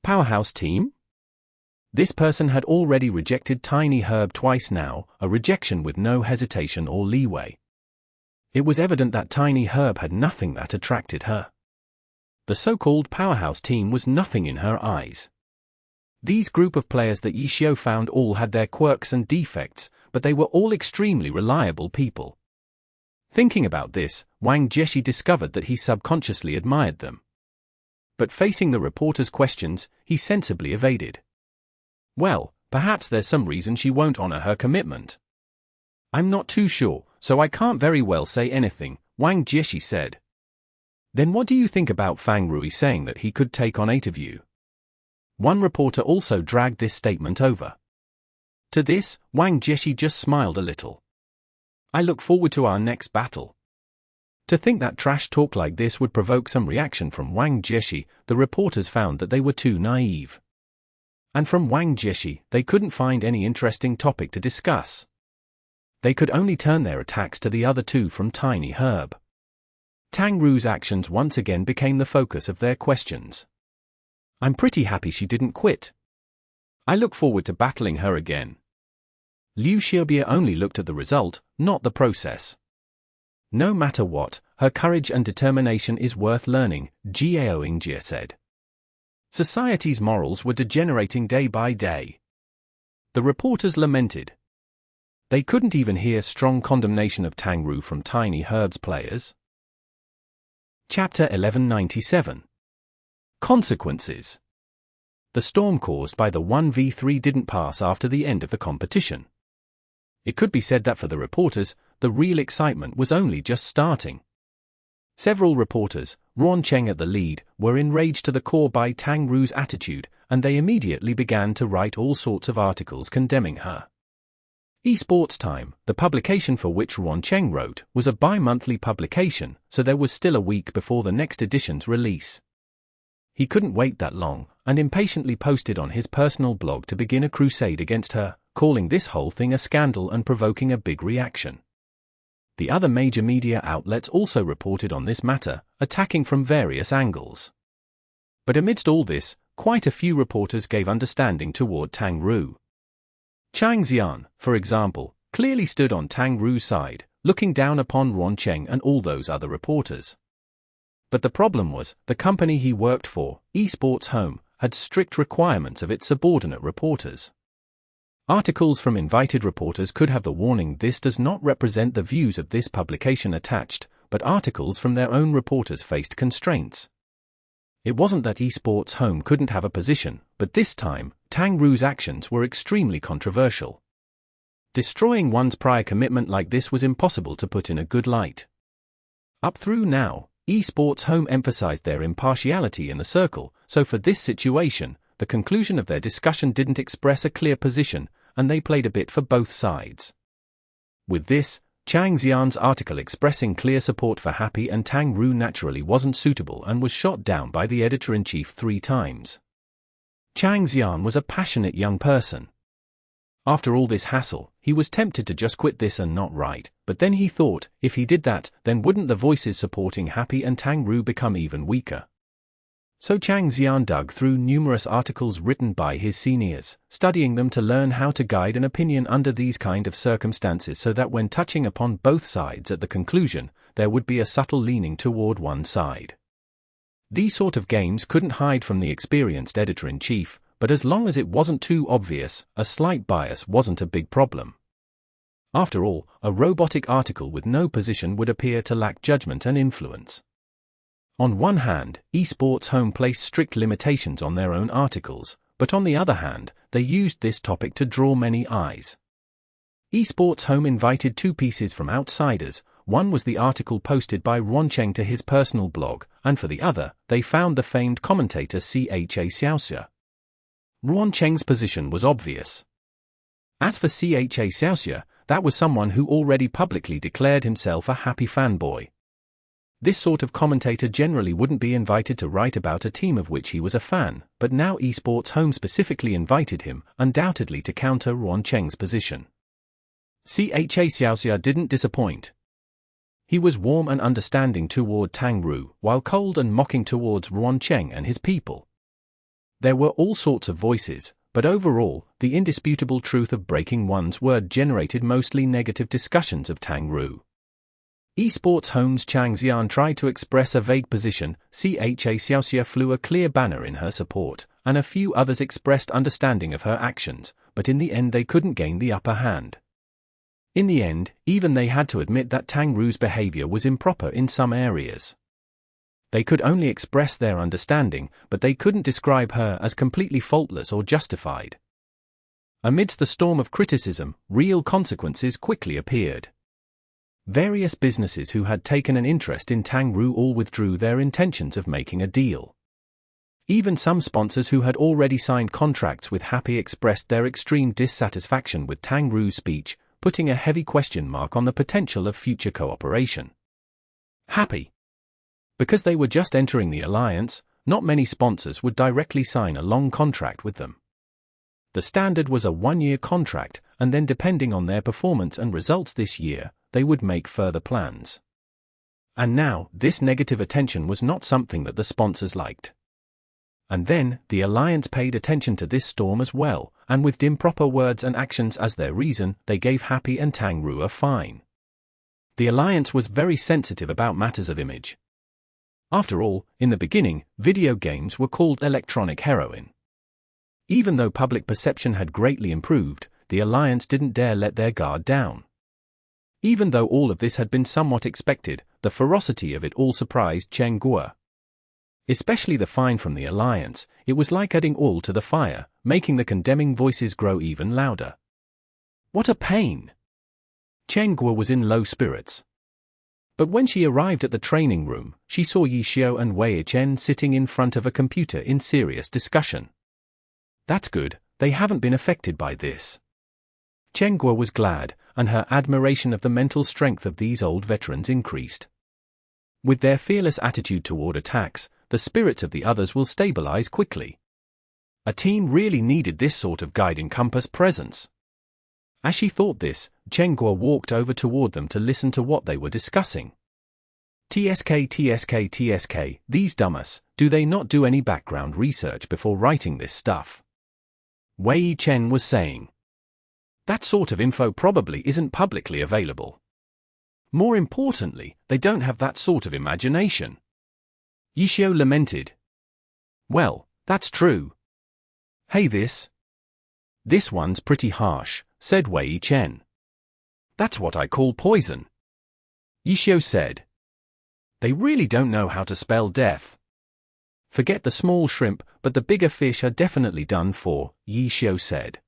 Powerhouse team? This person had already rejected Tiny Herb twice now, a rejection with no hesitation or leeway. It was evident that Tiny Herb had nothing that attracted her. The so-called powerhouse team was nothing in her eyes. These group of players that Yishio found all had their quirks and defects, but they were all extremely reliable people. Thinking about this, Wang Jieshi discovered that he subconsciously admired them. But facing the reporter's questions, he sensibly evaded. Well, perhaps there's some reason she won't honor her commitment. I'm not too sure, so I can't very well say anything, Wang Jieshi said. Then what do you think about Fang Rui saying that he could take on 8 of you? One reporter also dragged this statement over. To this, Wang Jieshi just smiled a little. I look forward to our next battle. To think that trash talk like this would provoke some reaction from Wang Jieshi, the reporters found that they were too naive. And from Wang Jieshi, they couldn't find any interesting topic to discuss. They could only turn their attacks to the other two from Tiny Herb. Tang Ru's actions once again became the focus of their questions. I'm pretty happy she didn't quit. I look forward to battling her again. Liu Xiaobie only looked at the result, not the process. No matter what, her courage and determination is worth learning, Jiao Yingjie said. Society's morals were degenerating day by day. The reporters lamented. They couldn't even hear strong condemnation of Tang Ru from Tiny Herb's players. Chapter 1197. Consequences. The storm caused by the 1v3 didn't pass after the end of the competition. It could be said that for the reporters, the real excitement was only just starting. Several reporters, Ruan Cheng at the lead, were enraged to the core by Tang Ru's attitude, and they immediately began to write all sorts of articles condemning her. Esports Time, the publication for which Ruan Cheng wrote, was a bi-monthly publication, so there was still a week before the next edition's release. He couldn't wait that long, and impatiently posted on his personal blog to begin a crusade against her, calling this whole thing a scandal and provoking a big reaction. The other major media outlets also reported on this matter, attacking from various angles. But amidst all this, quite a few reporters gave understanding toward Tang Ru. Chang Xian, for example, clearly stood on Tang Ru's side, looking down upon Ruan Cheng and all those other reporters. But the problem was, the company he worked for, Esports Home, had strict requirements of its subordinate reporters. Articles from invited reporters could have the warning "This does not represent the views of this publication" attached, but articles from their own reporters faced constraints. It wasn't that Esports Home couldn't have a position, but this time, Tang Ru's actions were extremely controversial. Destroying one's prior commitment like this was impossible to put in a good light. Up through now, Esports Home emphasized their impartiality in the circle, so for this situation, the conclusion of their discussion didn't express a clear position, and they played a bit for both sides. With this, Chang Xian's article expressing clear support for Happy and Tang Ru naturally wasn't suitable and was shot down by the editor-in-chief 3 times. Chang Xian was a passionate young person. After all this hassle, he was tempted to just quit this and not write, but then he thought, if he did that, then wouldn't the voices supporting Happy and Tang Ru become even weaker? So Chang Xian dug through numerous articles written by his seniors, studying them to learn how to guide an opinion under these kind of circumstances so that when touching upon both sides at the conclusion, there would be a subtle leaning toward one side. These sort of games couldn't hide from the experienced editor-in-chief, but as long as it wasn't too obvious, a slight bias wasn't a big problem. After all, a robotic article with no position would appear to lack judgment and influence. On one hand, Esports Home placed strict limitations on their own articles, but on the other hand, they used this topic to draw many eyes. Esports Home invited 2 pieces from outsiders. One was the article posted by Ruan Cheng to his personal blog, and for the other, they found the famed commentator Cha Xiaoxia. Ruan Cheng's position was obvious. As for Cha Xiaoxia, that was someone who already publicly declared himself a Happy fanboy. This sort of commentator generally wouldn't be invited to write about a team of which he was a fan, but now Esports Home specifically invited him, undoubtedly to counter Ruan Cheng's position. Cha Xiaoxia didn't disappoint. He was warm and understanding toward Tang Ru, while cold and mocking towards Ruan Cheng and his people. There were all sorts of voices, but overall, the indisputable truth of breaking one's word generated mostly negative discussions of Tang Ru. Esports Home's Chang Xian tried to express a vague position. Cha Xiaoxia flew a clear banner in her support, and a few others expressed understanding of her actions, but in the end they couldn't gain the upper hand. In the end, even they had to admit that Tang Ru's behavior was improper in some areas. They could only express their understanding, but they couldn't describe her as completely faultless or justified. Amidst the storm of criticism, real consequences quickly appeared. Various businesses who had taken an interest in Tang Ru all withdrew their intentions of making a deal. Even some sponsors who had already signed contracts with Happy expressed their extreme dissatisfaction with Tang Ru's speech, putting a heavy question mark on the potential of future cooperation. Happy. Because they were just entering the alliance, not many sponsors would directly sign a long contract with them. The standard was a 1-year contract, and then depending on their performance and results this year, they would make further plans. And now, this negative attention was not something that the sponsors liked. And then, the alliance paid attention to this storm as well, and with improper words and actions as their reason, they gave Happy and Tang Ru a fine. The alliance was very sensitive about matters of image. After all, in the beginning, video games were called electronic heroin. Even though public perception had greatly improved, the alliance didn't dare let their guard down. Even though all of this had been somewhat expected, the ferocity of it all surprised Cheng Guo. Especially the fine from the alliance, it was like adding oil to the fire, making the condemning voices grow even louder. What a pain! Cheng Guo was in low spirits. But when she arrived at the training room, she saw Yi Xiao and Wei Chen sitting in front of a computer in serious discussion. That's good, they haven't been affected by this. Chen Guo was glad, and her admiration of the mental strength of these old veterans increased. With their fearless attitude toward attacks, the spirits of the others will stabilize quickly. A team really needed this sort of guiding compass presence. As she thought this, Chen Guo walked over toward them to listen to what they were discussing. TSK, these dumbass, do they not do any background research before writing this stuff? Wei Chen was saying. That sort of info probably isn't publicly available. More importantly, they don't have that sort of imagination. Yi Xiao lamented. Well, that's true. Hey, this one's pretty harsh, said Wei Chen. That's what I call poison. Yi Xiao said. They really don't know how to spell death. Forget the small shrimp, but the bigger fish are definitely done for, Yi Xiao said.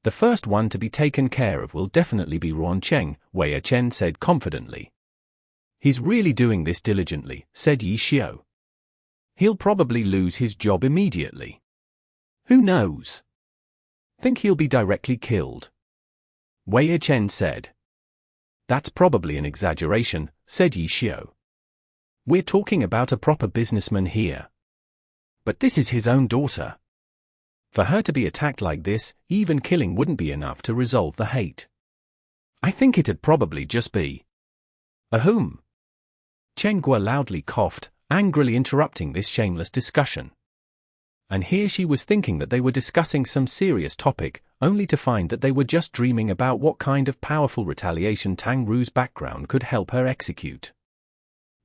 The first one to be taken care of will definitely be Ruan Cheng, Wei Chen said confidently. He's really doing this diligently, said Yi Xiao. He'll probably lose his job immediately. Who knows? Think he'll be directly killed. Wei Chen said. That's probably an exaggeration, said Yi Xiao. We're talking about a proper businessman here. But this is his own daughter. For her to be attacked like this, even killing wouldn't be enough to resolve the hate. I think it'd probably just be. Ahem. Chen Guo loudly coughed, angrily interrupting this shameless discussion. And here she was thinking that they were discussing some serious topic, only to find that they were just dreaming about what kind of powerful retaliation Tang Ru's background could help her execute.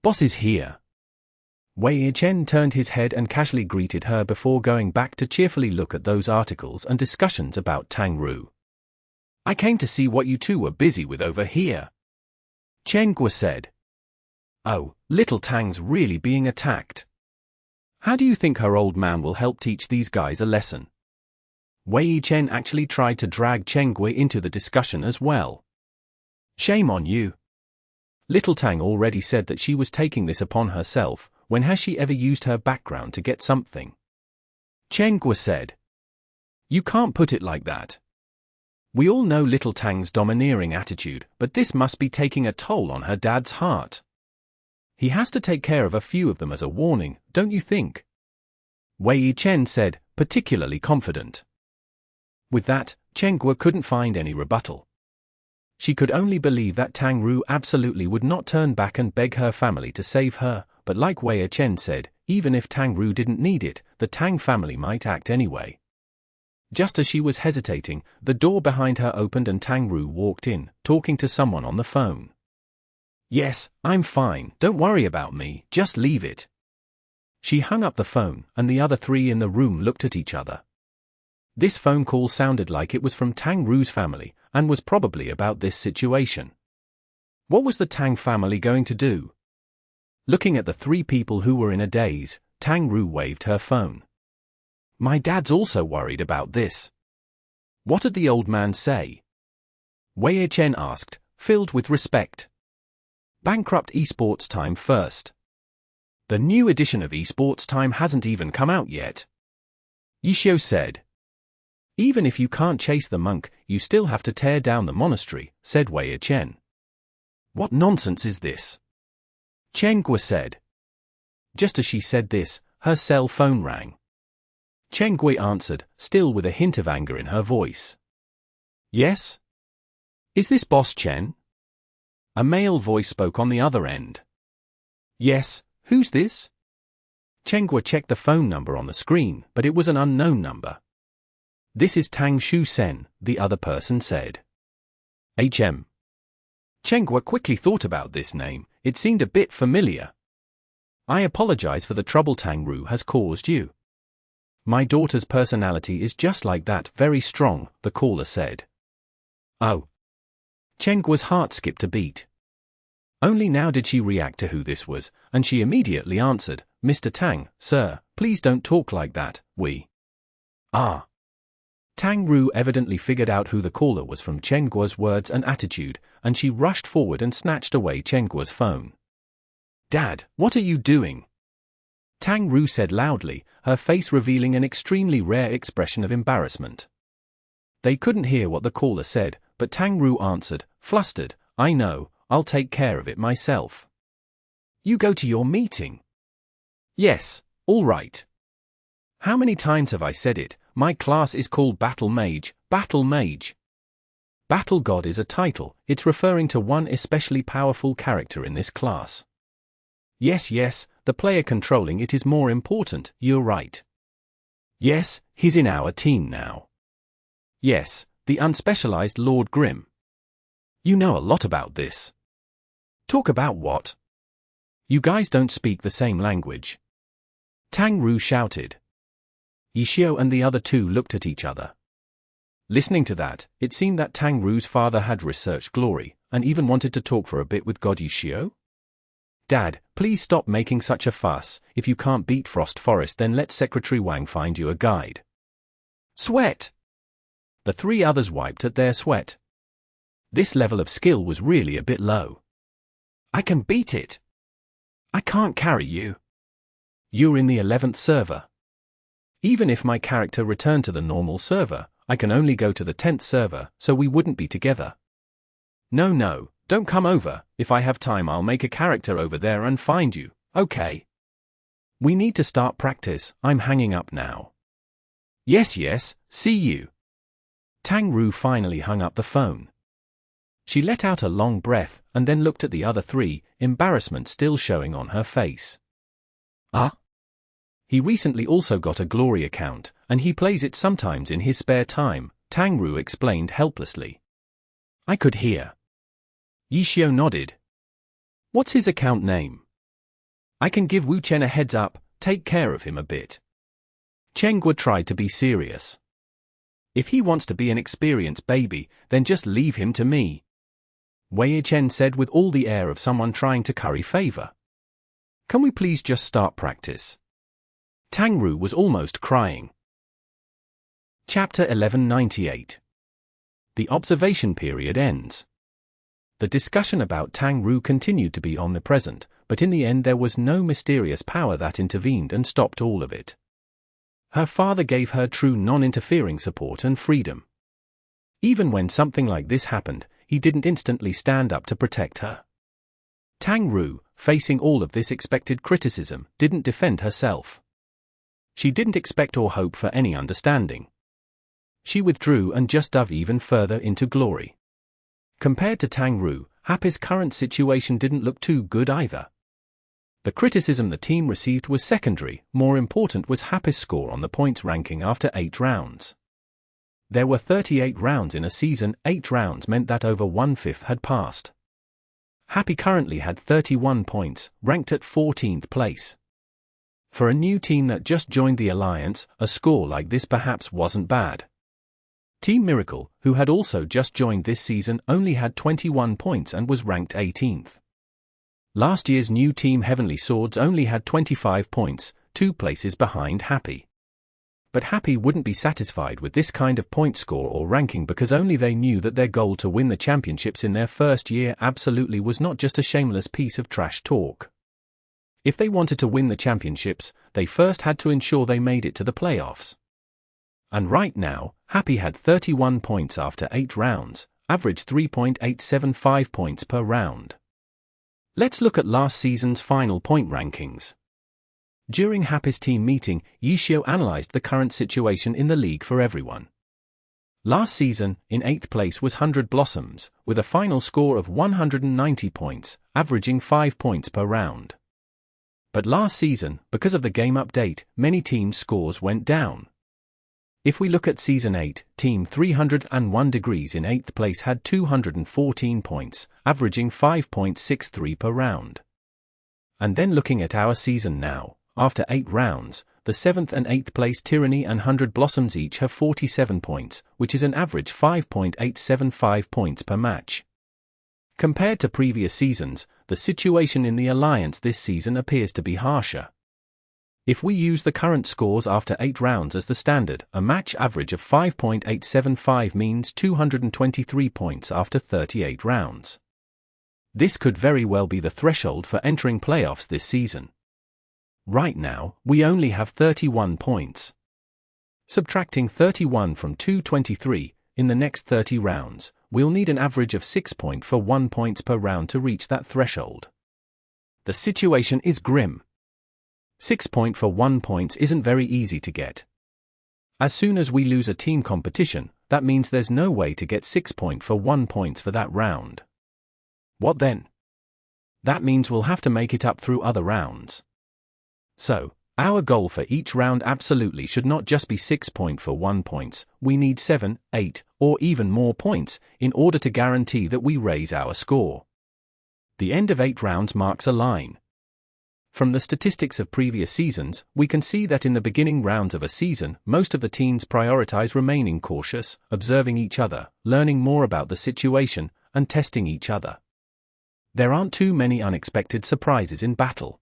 Boss is here. Wei Chen turned his head and casually greeted her before going back to cheerfully look at those articles and discussions about Tang Ru. I came to see what you two were busy with over here. Chen Guo said. Oh, little Tang's really being attacked. How do you think her old man will help teach these guys a lesson? Wei Chen actually tried to drag Chen Guo into the discussion as well. Shame on you. Little Tang already said that she was taking this upon herself. When has she ever used her background to get something? Chen Guo said. You can't put it like that. We all know little Tang's domineering attitude, but this must be taking a toll on her dad's heart. He has to take care of a few of them as a warning, don't you think? Wei Chen said, particularly confident. With that, Chen Guo couldn't find any rebuttal. She could only believe that Tang Ru absolutely would not turn back and beg her family to save her, but like Wei Chen said, even if Tang Ru didn't need it, the Tang family might act anyway. Just as she was hesitating, the door behind her opened and Tang Ru walked in, talking to someone on the phone. Yes, I'm fine, don't worry about me, just leave it. She hung up the phone, and the other three in the room looked at each other. This phone call sounded like it was from Tang Ru's family, and was probably about this situation. What was the Tang family going to do? Looking at the three people who were in a daze, Tang Ru waved her phone. My dad's also worried about this. What did the old man say? Wei Chen asked, filled with respect. Bankrupt Esports Time first. The new edition of Esports Time hasn't even come out yet. Yi Xiao said. Even if you can't chase the monk, you still have to tear down the monastery, said Wei Chen. What nonsense is this? Chen Guo said. Just as she said this, her cell phone rang. Chen Guo answered, still with a hint of anger in her voice. Yes? Is this Boss Chen? A male voice spoke on the other end. Yes, who's this? Chen Guo checked the phone number on the screen, but it was an unknown number. This is Tang Shu Sen, the other person said. HM. Chen Guo quickly thought about this name, it seemed a bit familiar. I apologize for the trouble Tang Ru has caused you. My daughter's personality is just like that, very strong, the caller said. Oh. Chen Guo's heart skipped a beat. Only now did she react to who this was, and she immediately answered, Mr. Tang, sir, please don't talk like that, we. Ah. Tang Ru evidently figured out who the caller was from Chen Guo's words and attitude, and she rushed forward and snatched away Chen Guo's phone. "Dad, what are you doing?" Tang Ru said loudly, her face revealing an extremely rare expression of embarrassment. They couldn't hear what the caller said, but Tang Ru answered, flustered, "I know, I'll take care of it myself." "You go to your meeting?" "Yes, all right. How many times have I said it? My class is called Battle Mage, Battle Mage. Battle God is a title, it's referring to one especially powerful character in this class. Yes, the player controlling it is more important, you're right. Yes, he's in our team now. Yes, the unspecialized Lord Grimm. You know a lot about this. Talk about what? You guys don't speak the same language." Tang Ru shouted. Yishio and the other two looked at each other. Listening to that, it seemed that Tang Ru's father had researched glory, and even wanted to talk for a bit with God Yishio. "Dad, please stop making such a fuss. If you can't beat Frost Forest, then let Secretary Wang find you a guide." Sweat! The three others wiped at their sweat. This level of skill was really a bit low. "I can beat it. I can't carry you. You're in the 11th server. Even if my character returned to the normal server, I can only go to the 10th server, so we wouldn't be together. No, don't come over. If I have time, I'll make a character over there and find you, okay? We need to start practice. I'm hanging up now." Yes, see you." Tang Ru finally hung up the phone. She let out a long breath, and then looked at the other three, embarrassment still showing on her face. He recently also got a Glory account, and he plays it sometimes in his spare time, Tang Ru explained helplessly. "I could hear." Yishio nodded. "What's his account name?" "I can give Wu Chen a heads up, take care of him a bit." Chen Guo tried to be serious. "If he wants to be an experienced baby, then just leave him to me," Wei Chen said with all the air of someone trying to curry favor. "Can we please just start practice?" Tang Ru was almost crying. Chapter 1198. The observation period ends. The discussion about Tang Ru continued to be omnipresent, but in the end there was no mysterious power that intervened and stopped all of it. Her father gave her true non-interfering support and freedom. Even when something like this happened, he didn't instantly stand up to protect her. Tang Ru, facing all of this expected criticism, didn't defend herself. She didn't expect or hope for any understanding. She withdrew and just dove even further into glory. Compared to Tang Ru, Happy's current situation didn't look too good either. The criticism the team received was secondary, more important was Happy's score on the points ranking after 8 rounds. There were 38 rounds in a season, 8 rounds meant that over 1/5 had passed. Happy currently had 31 points, ranked at 14th place. For a new team that just joined the alliance, a score like this perhaps wasn't bad. Team Miracle, who had also just joined this season, only had 21 points and was ranked 18th. Last year's new team Heavenly Swords only had 25 points, 2 places behind Happy. But Happy wouldn't be satisfied with this kind of point score or ranking because only they knew that their goal to win the championships in their first year absolutely was not just a shameless piece of trash talk. If they wanted to win the championships, they first had to ensure they made it to the playoffs. And right now, Happy had 31 points after 8 rounds, average 3.875 points per round. Let's look at last season's final point rankings. During Happy's team meeting, Yishio analyzed the current situation in the league for everyone. Last season, in 8th place was 100 Blossoms, with a final score of 190 points, averaging 5 points per round. But last season, because of the game update, many teams' scores went down. If we look at Season 8, Team 301 Degrees in 8th place had 214 points, averaging 5.63 per round. And then looking at our season now, after 8 rounds, the 7th and 8th place Tyranny and 100 Blossoms each have 47 points, which is an average 5.875 points per match. Compared to previous seasons, the situation in the Alliance this season appears to be harsher. If we use the current scores after 8 rounds as the standard, a match average of 5.875 means 223 points after 38 rounds. This could very well be the threshold for entering playoffs this season. Right now, we only have 31 points. Subtracting 31 from 223, in the next 30 rounds, we'll need an average of 6.41 points per round to reach that threshold. The situation is grim. 6.41 points isn't very easy to get. As soon as we lose a team competition, that means there's no way to get 6.41 points for that round. What then? That means we'll have to make it up through other rounds. So, our goal for each round absolutely should not just be 6.41 points, we need 7, 8, or even more points in order to guarantee that we raise our score. The end of 8 rounds marks a line. From the statistics of previous seasons, we can see that in the beginning rounds of a season, most of the teams prioritize remaining cautious, observing each other, learning more about the situation, and testing each other. There aren't too many unexpected surprises in battle.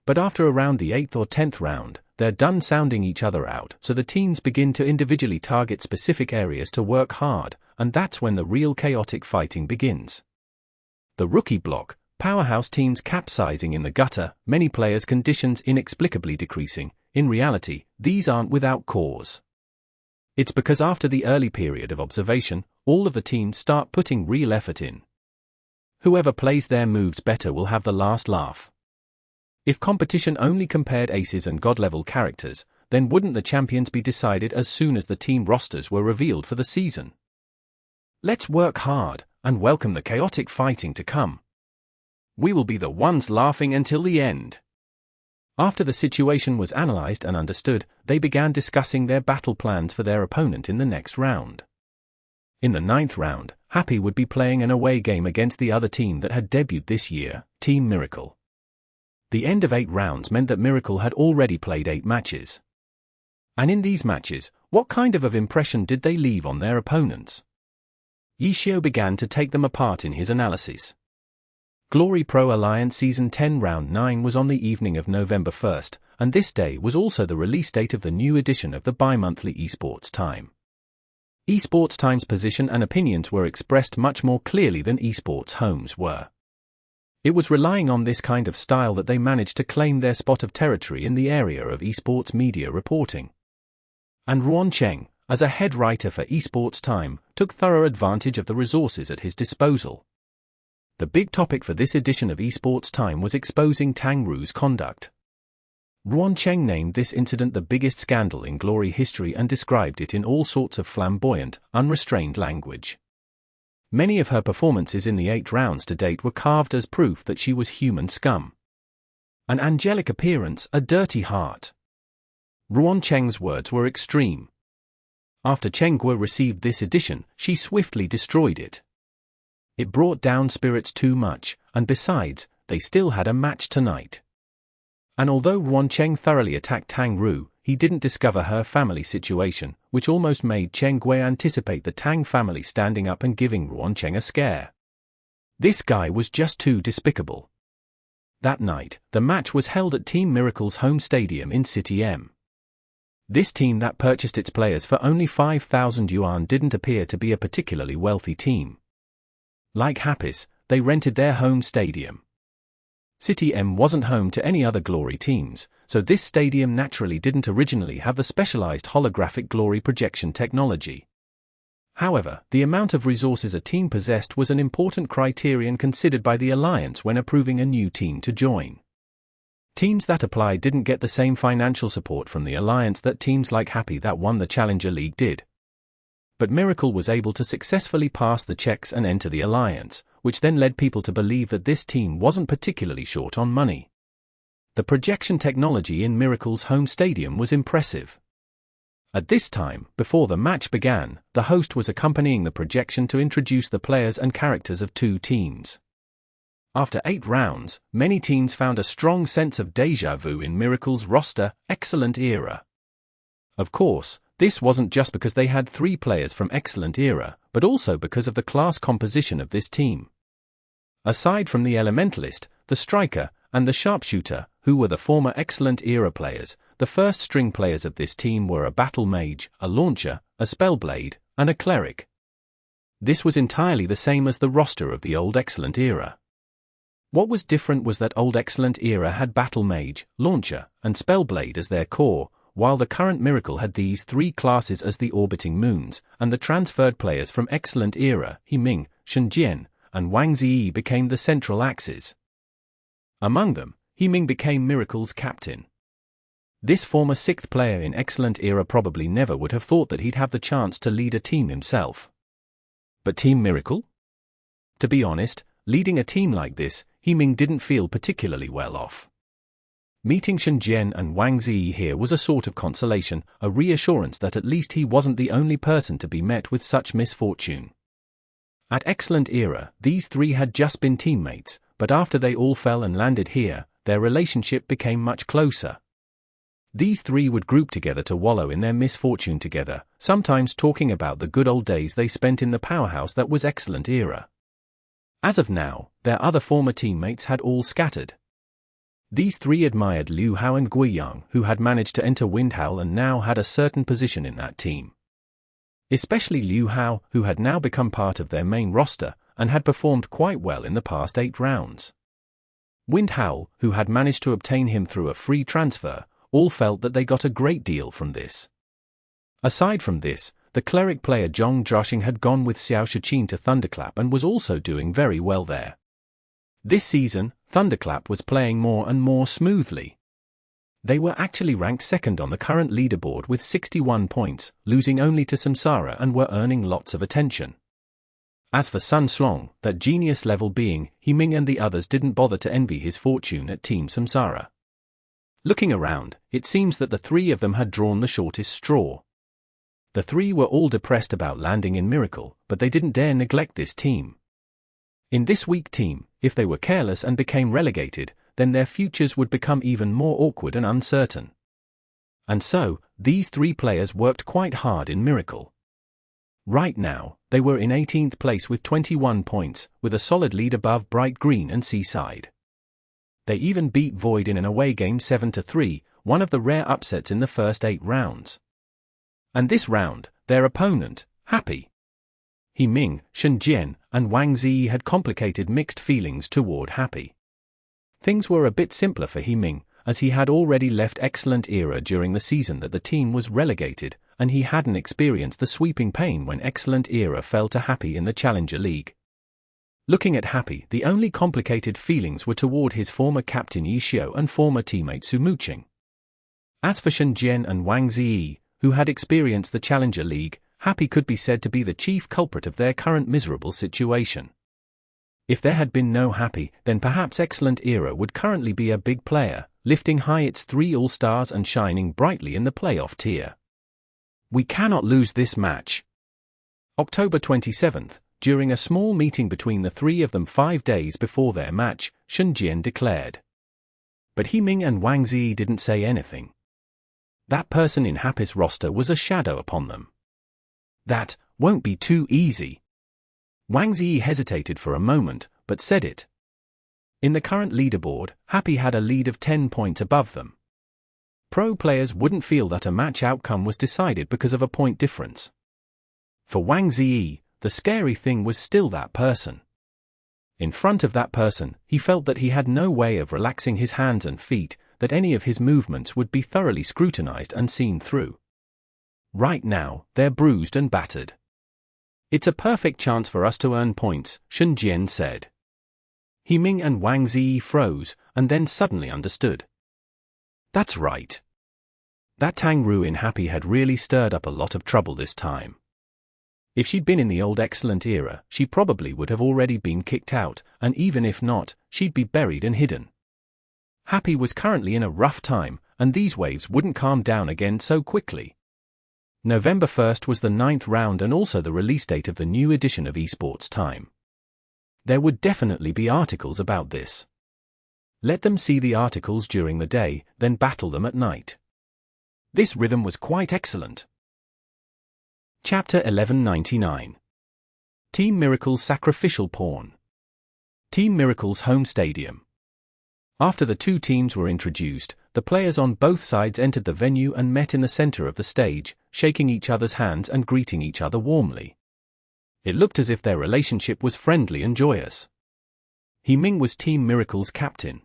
But after around the 8th or 10th round, they're done sounding each other out, so the teams begin to individually target specific areas to work hard, and that's when the real chaotic fighting begins. The rookie block, powerhouse teams capsizing in the gutter, many players' conditions inexplicably decreasing. In reality, these aren't without cause. It's because after the early period of observation, all of the teams start putting real effort in. Whoever plays their moves better will have the last laugh. If competition only compared aces and god-level characters, then wouldn't the champions be decided as soon as the team rosters were revealed for the season? Let's work hard, and welcome the chaotic fighting to come. We will be the ones laughing until the end. After the situation was analyzed and understood, they began discussing their battle plans for their opponent in the next round. In the 9th round, Happy would be playing an away game against the other team that had debuted this year, Team Miracle. The end of 8 rounds meant that Miracle had already played 8 matches. And in these matches, what kind of impression did they leave on their opponents? Yishio began to take them apart in his analysis. Glory Pro Alliance Season 10 Round 9 was on the evening of November 1st, and this day was also the release date of the new edition of the bi-monthly Esports Time. Esports Time's position and opinions were expressed much more clearly than Esports Home's were. It was relying on this kind of style that they managed to claim their spot of territory in the area of esports media reporting. And Ruan Cheng, as a head writer for Esports Time, took thorough advantage of the resources at his disposal. The big topic for this edition of Esports Time was exposing Tang Ru's conduct. Ruan Cheng named this incident the biggest scandal in Glory history and described it in all sorts of flamboyant, unrestrained language. Many of her performances in the 8 rounds to date were carved as proof that she was human scum. An angelic appearance, a dirty heart. Ruan Cheng's words were extreme. After Cheng Guo received this edition, she swiftly destroyed it. It brought down spirits too much, and besides, they still had a match tonight. And although Ruan Cheng thoroughly attacked Tang Ru, he didn't discover her family situation, which almost made Cheng Guo anticipate the Tang family standing up and giving Ruan Cheng a scare. This guy was just too despicable. That night, the match was held at Team Miracle's home stadium in City M. This team that purchased its players for only 5,000 yuan didn't appear to be a particularly wealthy team. Like Happis, they rented their home stadium. City M wasn't home to any other Glory teams, so this stadium naturally didn't originally have the specialized holographic Glory projection technology. However, the amount of resources a team possessed was an important criterion considered by the Alliance when approving a new team to join. Teams that applied didn't get the same financial support from the Alliance that teams like Happy that won the Challenger League did. But Miracle was able to successfully pass the checks and enter the Alliance, which then led people to believe that this team wasn't particularly short on money. The projection technology in Miracle's home stadium was impressive. At this time, before the match began, the host was accompanying the projection to introduce the players and characters of 2 teams. After 8 rounds, many teams found a strong sense of déjà vu in Miracle's roster, Excellent Era. Of course, this wasn't just because they had 3 players from Excellent Era, but also because of the class composition of this team. Aside from the Elementalist, the Striker, and the Sharpshooter, who were the former Excellent Era players. The first string players of this team were a Battle Mage, a Launcher, a Spellblade, and a Cleric. This was entirely the same as the roster of the old Excellent Era. What was different was that old Excellent Era had Battle Mage, Launcher, and Spellblade as their core, while the current Miracle had these three classes as the orbiting moons, and the transferred players from Excellent Era, He-Ming, Shen-Jian, and Wang Ziyi became the central axes. Among them, He-Ming became Miracle's captain. This former sixth player in Excellent Era probably never would have thought that he'd have the chance to lead a team himself. But Team Miracle? To be honest, leading a team like this, He-Ming didn't feel particularly well off. Meeting Shen-Jian and Wang Ziyi here was a sort of consolation, a reassurance that at least he wasn't the only person to be met with such misfortune. At Excellent Era, these three had just been teammates, but after they all fell and landed here, their relationship became much closer. These three would group together to wallow in their misfortune together, sometimes talking about the good old days they spent in the powerhouse that was Excellent Era. As of now, their other former teammates had all scattered. These three admired Liu Hao and Gui Yang, who had managed to enter Windhowl and now had a certain position in that team. Especially Liu Hao, who had now become part of their main roster, and had performed quite well in the past 8 rounds. Windhowl, who had managed to obtain him through a free transfer, all felt that they got a great deal from this. Aside from this, the cleric player Zhong Zhashing had gone with Xiao Shiqin to Thunderclap and was also doing very well there. This season, Thunderclap was playing more and more smoothly. They were actually ranked second on the current leaderboard with 61 points, losing only to Samsara, and were earning lots of attention. As for Sun Slong, that genius-level being, He-Ming and the others didn't bother to envy his fortune at Team Samsara. Looking around, it seems that the three of them had drawn the shortest straw. The three were all depressed about landing in Miracle, but they didn't dare neglect this team. In this weak team, if they were careless and became relegated, then their futures would become even more awkward and uncertain. And so, these three players worked quite hard in Miracle. Right now, they were in 18th place with 21 points, with a solid lead above Bright Green and Seaside. They even beat Void in an away game 7-3, one of the rare upsets in the first 8 rounds. And this round, their opponent, Happy, He-Ming, Shen-Jian, and Wang Ziyi had complicated mixed feelings toward Happy. Things were a bit simpler for He-Ming, as he had already left Excellent Era during the season that the team was relegated, and he hadn't experienced the sweeping pain when Excellent Era fell to Happy in the Challenger League. Looking at Happy, the only complicated feelings were toward his former captain Yi Xiu and former teammate Su Muqing. As for Shen-Jian and Wang Ziyi, who had experienced the Challenger League, Happy could be said to be the chief culprit of their current miserable situation. If there had been no Happy, then perhaps Excellent Era would currently be a big player, lifting high its 3 All-Stars and shining brightly in the playoff tier. We cannot lose this match. October 27th, during a small meeting between the three of them 5 days before their match, Shen-Jian declared. But He-Ming and Wang Ziyi didn't say anything. That person in Happy's roster was a shadow upon them. That won't be too easy. Wang Ziyi hesitated for a moment, but said it. In the current leaderboard, Happy had a lead of 10 points above them. Pro players wouldn't feel that a match outcome was decided because of a point difference. For Wang Ziyi, the scary thing was still that person. In front of that person, he felt that he had no way of relaxing his hands and feet, that any of his movements would be thoroughly scrutinized and seen through. Right now, they're bruised and battered. It's a perfect chance for us to earn points, Shen-Jian said. He-Ming and Wang Ziyi froze, and then suddenly understood. That's right. That Tang Ru in Happy had really stirred up a lot of trouble this time. If she'd been in the old Excellent Era, she probably would have already been kicked out, and even if not, she'd be buried and hidden. Happy was currently in a rough time, and these waves wouldn't calm down again so quickly. November 1st was the 9th round and also the release date of the new edition of Esports Time. There would definitely be articles about this. Let them see the articles during the day, then battle them at night. This rhythm was quite excellent. Chapter 1199. Team Miracle's Sacrificial Pawn. Team Miracle's home stadium. After the two teams were introduced, the players on both sides entered the venue and met in the center of the stage, shaking each other's hands and greeting each other warmly. It looked as if their relationship was friendly and joyous. He-Ming was Team Miracle's captain.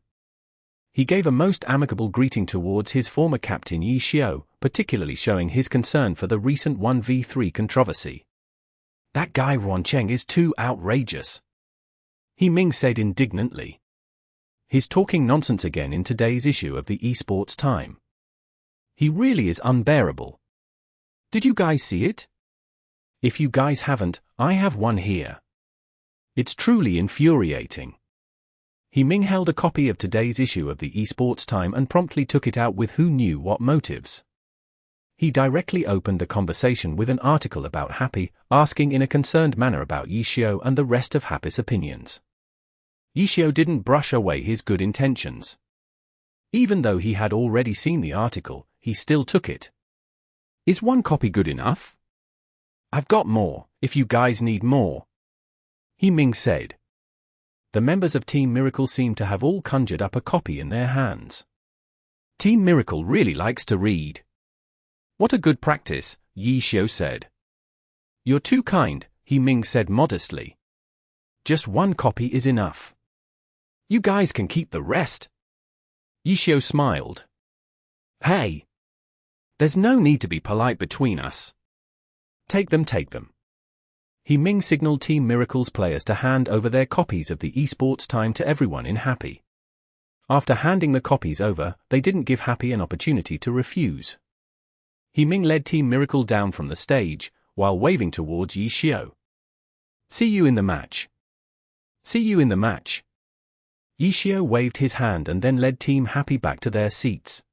He gave a most amicable greeting towards his former captain Yi Xiao, particularly showing his concern for the recent 1v3 controversy. "That guy Ruan Cheng is too outrageous," He-Ming said indignantly. "He's talking nonsense again in today's issue of the Esports Time. He really is unbearable. Did you guys see it? If you guys haven't, I have one here. It's truly infuriating." He-Ming held a copy of today's issue of the Esports Time and promptly took it out with who knew what motives. He directly opened the conversation with an article about Happy, asking in a concerned manner about Yi Xiao and the rest of Happy's opinions. Yi Xiao didn't brush away his good intentions. Even though he had already seen the article, he still took it. "Is one copy good enough? I've got more, if you guys need more," He-Ming said. The members of Team Miracle seemed to have all conjured up a copy in their hands. "Team Miracle really likes to read. What a good practice," Yi Xiao said. "You're too kind," He-Ming said modestly. "Just one copy is enough. You guys can keep the rest." Yi Xiao smiled. "Hey! There's no need to be polite between us. Take them, take them." He-Ming signaled Team Miracle's players to hand over their copies of the Esports Time to everyone in Happy. After handing the copies over, they didn't give Happy an opportunity to refuse. He-Ming led Team Miracle down from the stage, while waving towards Yi Xiao. "See you in the match. See you in the match." Yi Xiao waved his hand and then led Team Happy back to their seats.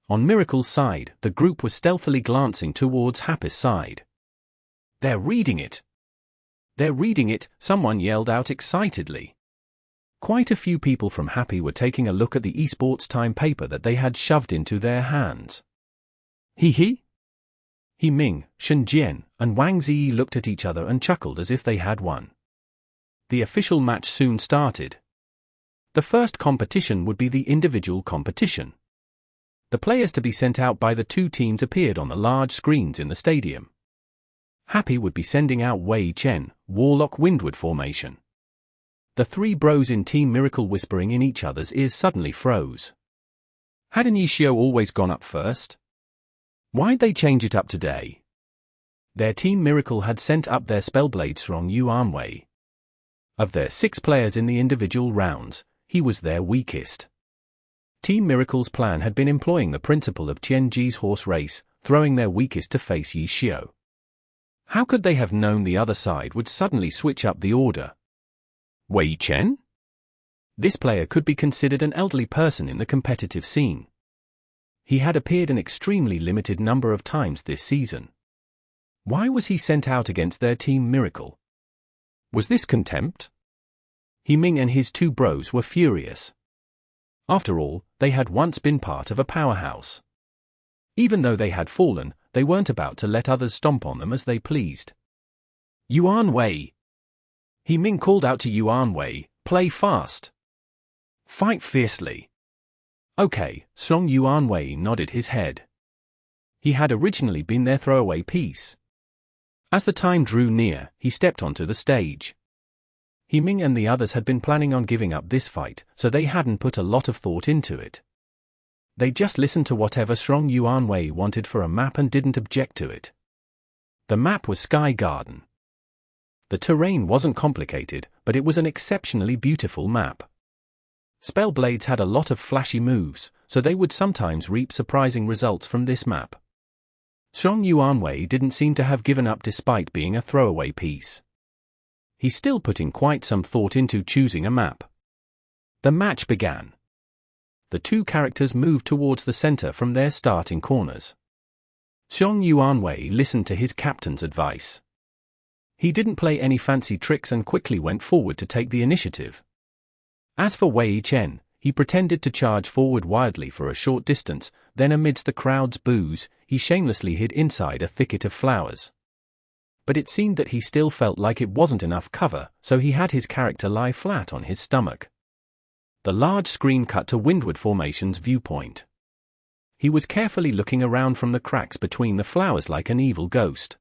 On Miracle's side, the group was stealthily glancing towards Happy's side. "They're reading it! They're reading it," someone yelled out excitedly. Quite a few people from Happy were taking a look at the Esports Time paper that they had shoved into their hands. He. He-Ming, Shen Jian, and Wang Ziyi looked at each other and chuckled as if they had won. The official match soon started. The first competition would be the individual competition. The players to be sent out by the two teams appeared on the large screens in the stadium. Happy would be sending out Wei Chen, Warlock Windward formation. The three bros in Team Miracle whispering in each other's ears suddenly froze. Hadn't Yi Xiao always gone up first? Why'd they change it up today? Their Team Miracle had sent up their Spellblade strong Yuan Wei. Of their 6 players in the individual rounds, he was their weakest. Team Miracle's plan had been employing the principle of Qianji's horse race, throwing their weakest to face Yi Xiao. How could they have known the other side would suddenly switch up the order? Wei Chen? This player could be considered an elderly person in the competitive scene. He had appeared an extremely limited number of times this season. Why was he sent out against their Team Miracle? Was this contempt? He-Ming and his 2 bros were furious. After all, they had once been part of a powerhouse. Even though they had fallen, they weren't about to let others stomp on them as they pleased. Yuan Wei! He-Ming called out to Yuan Wei, "Play fast. Fight fiercely." Okay, Song Yuan Wei nodded his head. He had originally been their throwaway piece. As the time drew near, he stepped onto the stage. He-Ming and the others had been planning on giving up this fight, so they hadn't put a lot of thought into it. They just listened to whatever Song Yuan Wei wanted for a map and didn't object to it. The map was Sky Garden. The terrain wasn't complicated, but it was an exceptionally beautiful map. Spellblades had a lot of flashy moves, so they would sometimes reap surprising results from this map. Song Yuan Wei didn't seem to have given up despite being a throwaway piece. He still put in quite some thought into choosing a map. The match began. The 2 characters moved towards the center from their starting corners. Song Yuan Wei listened to his captain's advice. He didn't play any fancy tricks and quickly went forward to take the initiative. As for Wei Chen, he pretended to charge forward wildly for a short distance, then amidst the crowd's boos, he shamelessly hid inside a thicket of flowers. But it seemed that he still felt like it wasn't enough cover, so he had his character lie flat on his stomach. The large screen cut to Windward Formation's viewpoint. He was carefully looking around from the cracks between the flowers like an evil ghost.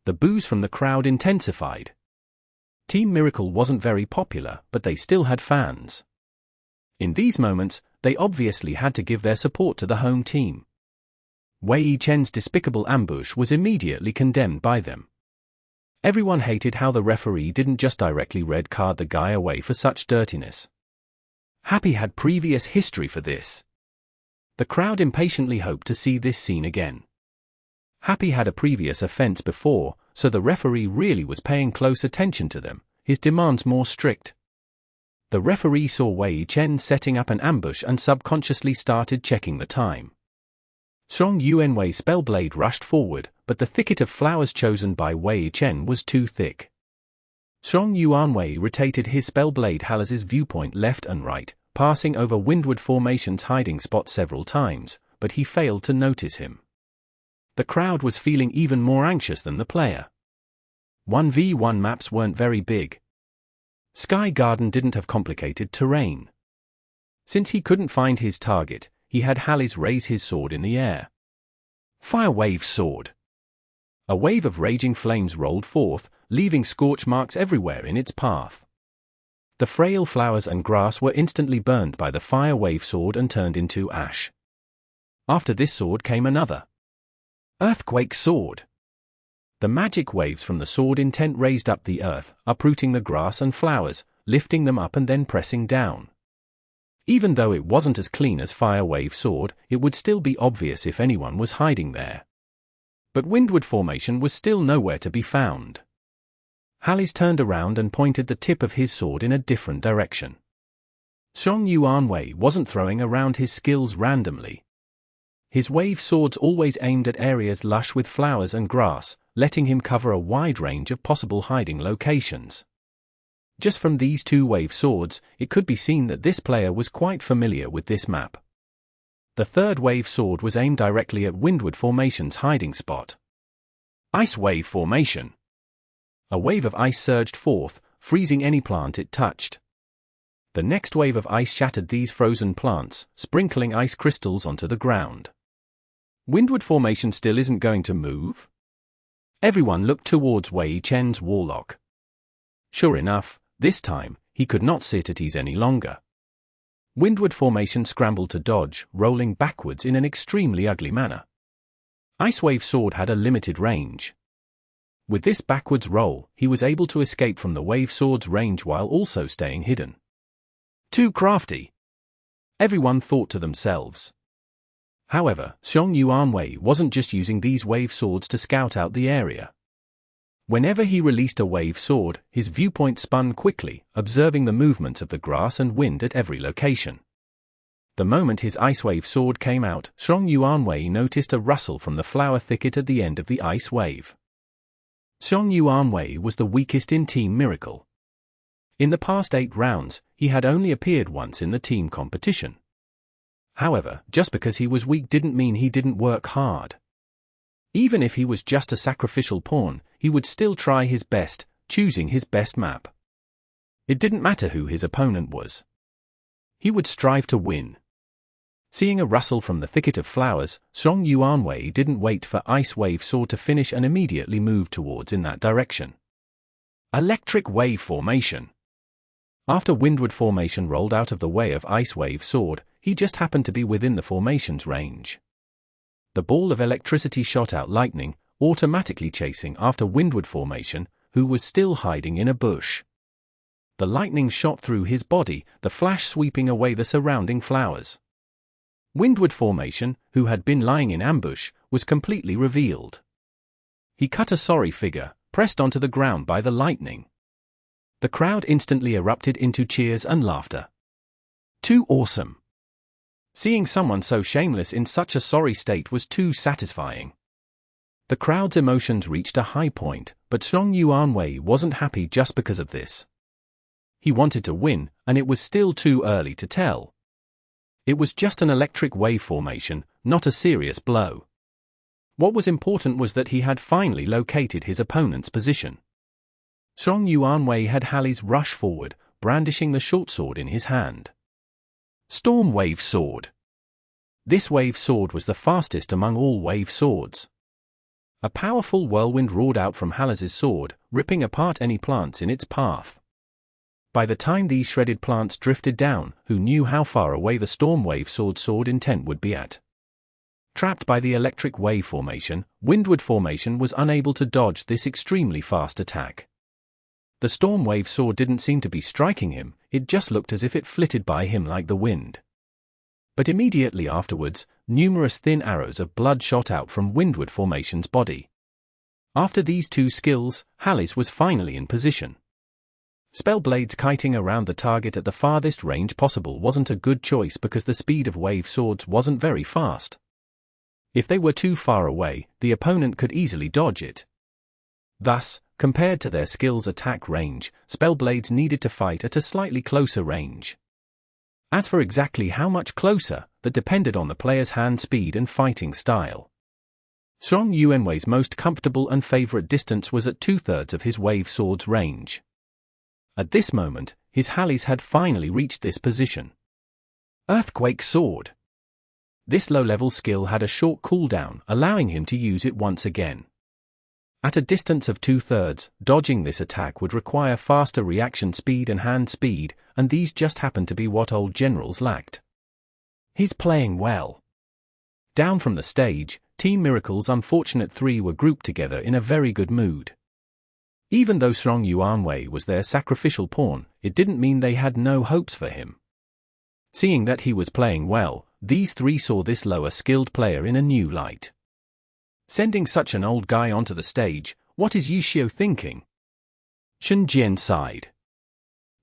The boos from the crowd intensified. Team Miracle wasn't very popular, but they still had fans. In these moments, they obviously had to give their support to the home team. Wei Chen's despicable ambush was immediately condemned by them. Everyone hated how the referee didn't just directly red card the guy away for such dirtiness. Happy had previous history for this. The crowd impatiently hoped to see this scene again. Happy had a previous offense before, so the referee really was paying close attention to them, his demands more strict. The referee saw Wei Chen setting up an ambush and subconsciously started checking the time. Song Yuanwei's Spellblade rushed forward, but the thicket of flowers chosen by Wei Chen was too thick. Song Yuanwei rotated his Spellblade Halaz's viewpoint left and right, passing over Windward Formation's hiding spot several times, but he failed to notice him. The crowd was feeling even more anxious than the player. 1v1 maps weren't very big. Sky Garden didn't have complicated terrain. Since he couldn't find his target, he had Hallis raise his sword in the air. Fire Wave Sword. A wave of raging flames rolled forth, leaving scorch marks everywhere in its path. The frail flowers and grass were instantly burned by the Fire Wave Sword and turned into ash. After this sword came another. Earthquake Sword. The magic waves from the sword intent raised up the earth, uprooting the grass and flowers, lifting them up and then pressing down. Even though it wasn't as clean as Fire Wave Sword, it would still be obvious if anyone was hiding there. But Windward Formation was still nowhere to be found. Hallis turned around and pointed the tip of his sword in a different direction. Song Yuanwei wasn't throwing around his skills randomly. His wave swords always aimed at areas lush with flowers and grass, letting him cover a wide range of possible hiding locations. Just from these two wave swords, it could be seen that this player was quite familiar with this map. The third wave sword was aimed directly at Windward Formation's hiding spot. Ice Wave Formation. A wave of ice surged forth, freezing any plant it touched. The next wave of ice shattered these frozen plants, sprinkling ice crystals onto the ground. Windward Formation still isn't going to move? Everyone looked towards Wei Chen's warlock. Sure enough, this time, he could not sit at ease any longer. Windward Formation scrambled to dodge, rolling backwards in an extremely ugly manner. Ice Wave Sword had a limited range. With this backwards roll, he was able to escape from the Wave Sword's range while also staying hidden. Too crafty. Everyone thought to themselves. However, Song Yuanwei wasn't just using these wave swords to scout out the area. Whenever he released a wave sword, his viewpoint spun quickly, observing the movements of the grass and wind at every location. The moment his ice wave sword came out, Song Yuanwei noticed a rustle from the flower thicket at the end of the ice wave. Song Yuanwei was the weakest in Team Miracle. In the past 8 rounds, he had only appeared once in the team competition. However, just because he was weak didn't mean he didn't work hard. Even if he was just a sacrificial pawn, he would still try his best, choosing his best map. It didn't matter who his opponent was. He would strive to win. Seeing a rustle from the thicket of flowers, Song Yuanwei didn't wait for Ice Wave Sword to finish and immediately moved towards in that direction. Electric Wave Formation. After Windward Formation rolled out of the way of Ice Wave Sword, he just happened to be within the formation's range. The ball of electricity shot out lightning, automatically chasing after Windward Formation, who was still hiding in a bush. The lightning shot through his body, the flash sweeping away the surrounding flowers. Windward Formation, who had been lying in ambush, was completely revealed. He cut a sorry figure, pressed onto the ground by the lightning. The crowd instantly erupted into cheers and laughter. Too awesome. Seeing someone so shameless in such a sorry state was too satisfying. The crowd's emotions reached a high point, but Song Yuanwei wasn't happy just because of this. He wanted to win, and it was still too early to tell. It was just an electric wave formation, not a serious blow. What was important was that he had finally located his opponent's position. Song Yuanwei had Hallis rush forward, brandishing the short sword in his hand. Storm Wave Sword. This wave sword was the fastest among all wave swords. A powerful whirlwind roared out from Hallis's sword, ripping apart any plants in its path. By the time these shredded plants drifted down, who knew how far away the Storm Wave sword intent would be at? Trapped by the electric wave formation, Windward formation was unable to dodge this extremely fast attack. The Storm Wave sword didn't seem to be striking him, it just looked as if it flitted by him like the wind. But immediately afterwards, numerous thin arrows of blood shot out from Windward formation's body. After these two skills, Hallis was finally in position. Spellblades kiting around the target at the farthest range possible wasn't a good choice because the speed of wave swords wasn't very fast. If they were too far away, the opponent could easily dodge it. Thus, compared to their skill's attack range, Spellblades needed to fight at a slightly closer range. As for exactly how much closer, that depended on the player's hand speed and fighting style. Song Yuanwei's most comfortable and favorite distance was at 2/3 of his wave sword's range. At this moment, his Hallis had finally reached this position. Earthquake Sword. This low-level skill had a short cooldown, allowing him to use it once again. At a distance of 2/3, dodging this attack would require faster reaction speed and hand speed, and these just happened to be what old generals lacked. He's playing well. Down from the stage, Team Miracle's unfortunate three were grouped together in a very good mood. Even though Song Yuanwei was their sacrificial pawn, it didn't mean they had no hopes for him. Seeing that he was playing well, these three saw this lower-skilled player in a new light. Sending such an old guy onto the stage, what is Yuxiu thinking? Shen Jian sighed.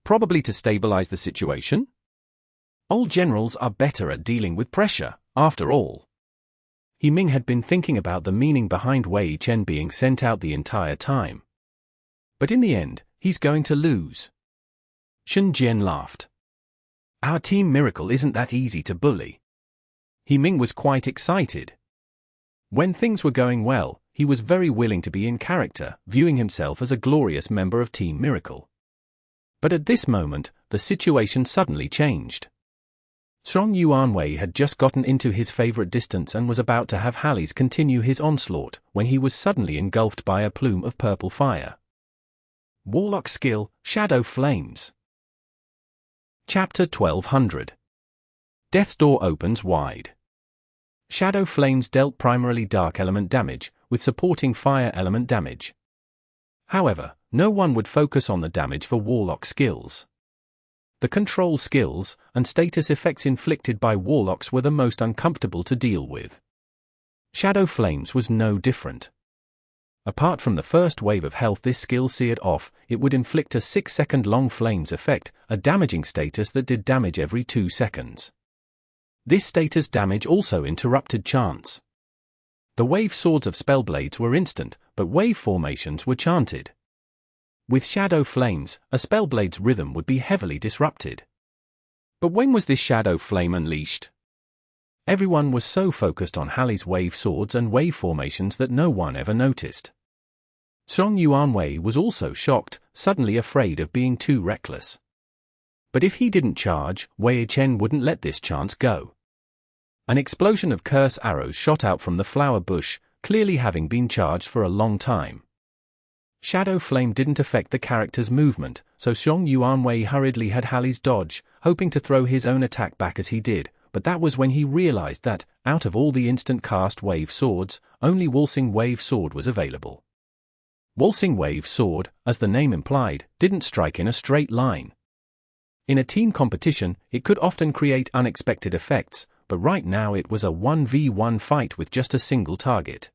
Probably to stabilize the situation? Old generals are better at dealing with pressure, after all. He Ming had been thinking about the meaning behind Wei Chen being sent out the entire time. But in the end, he's going to lose. Shen Jian laughed. Our Team Miracle isn't that easy to bully. He Ming was quite excited. When things were going well, he was very willing to be in character, viewing himself as a glorious member of Team Miracle. But at this moment, the situation suddenly changed. Song Yuanwei had just gotten into his favorite distance and was about to have Hallis continue his onslaught, when he was suddenly engulfed by a plume of purple fire. Warlock skill, Shadow Flames. Chapter 1200. Death's door opens wide. Shadow Flames dealt primarily dark element damage, with supporting fire element damage. However, no one would focus on the damage for Warlock skills. The control skills and status effects inflicted by Warlocks were the most uncomfortable to deal with. Shadow Flames was no different. Apart from the first wave of health this skill seared off, it would inflict a 6-second long flames effect, a damaging status that did damage every 2 seconds. This status damage also interrupted chants. The wave swords of Spellblades were instant, but wave formations were chanted. With Shadow Flames, a Spellblade's rhythm would be heavily disrupted. But when was this Shadow Flame unleashed? Everyone was so focused on Hallis' wave swords and wave formations that no one ever noticed. Song Yuanwei was also shocked, suddenly afraid of being too reckless. But if he didn't charge, Wei Chen wouldn't let this chance go. An explosion of curse arrows shot out from the flower bush, clearly having been charged for a long time. Shadow Flame didn't affect the character's movement, so Song Yuanwei hurriedly had Hallis dodge, hoping to throw his own attack back as he did, but that was when he realized that, out of all the instant cast wave swords, only Waltzing Wave Sword was available. Waltzing Wave Sword, as the name implied, didn't strike in a straight line. In a team competition, it could often create unexpected effects, but right now it was a 1v1 fight with just a single target.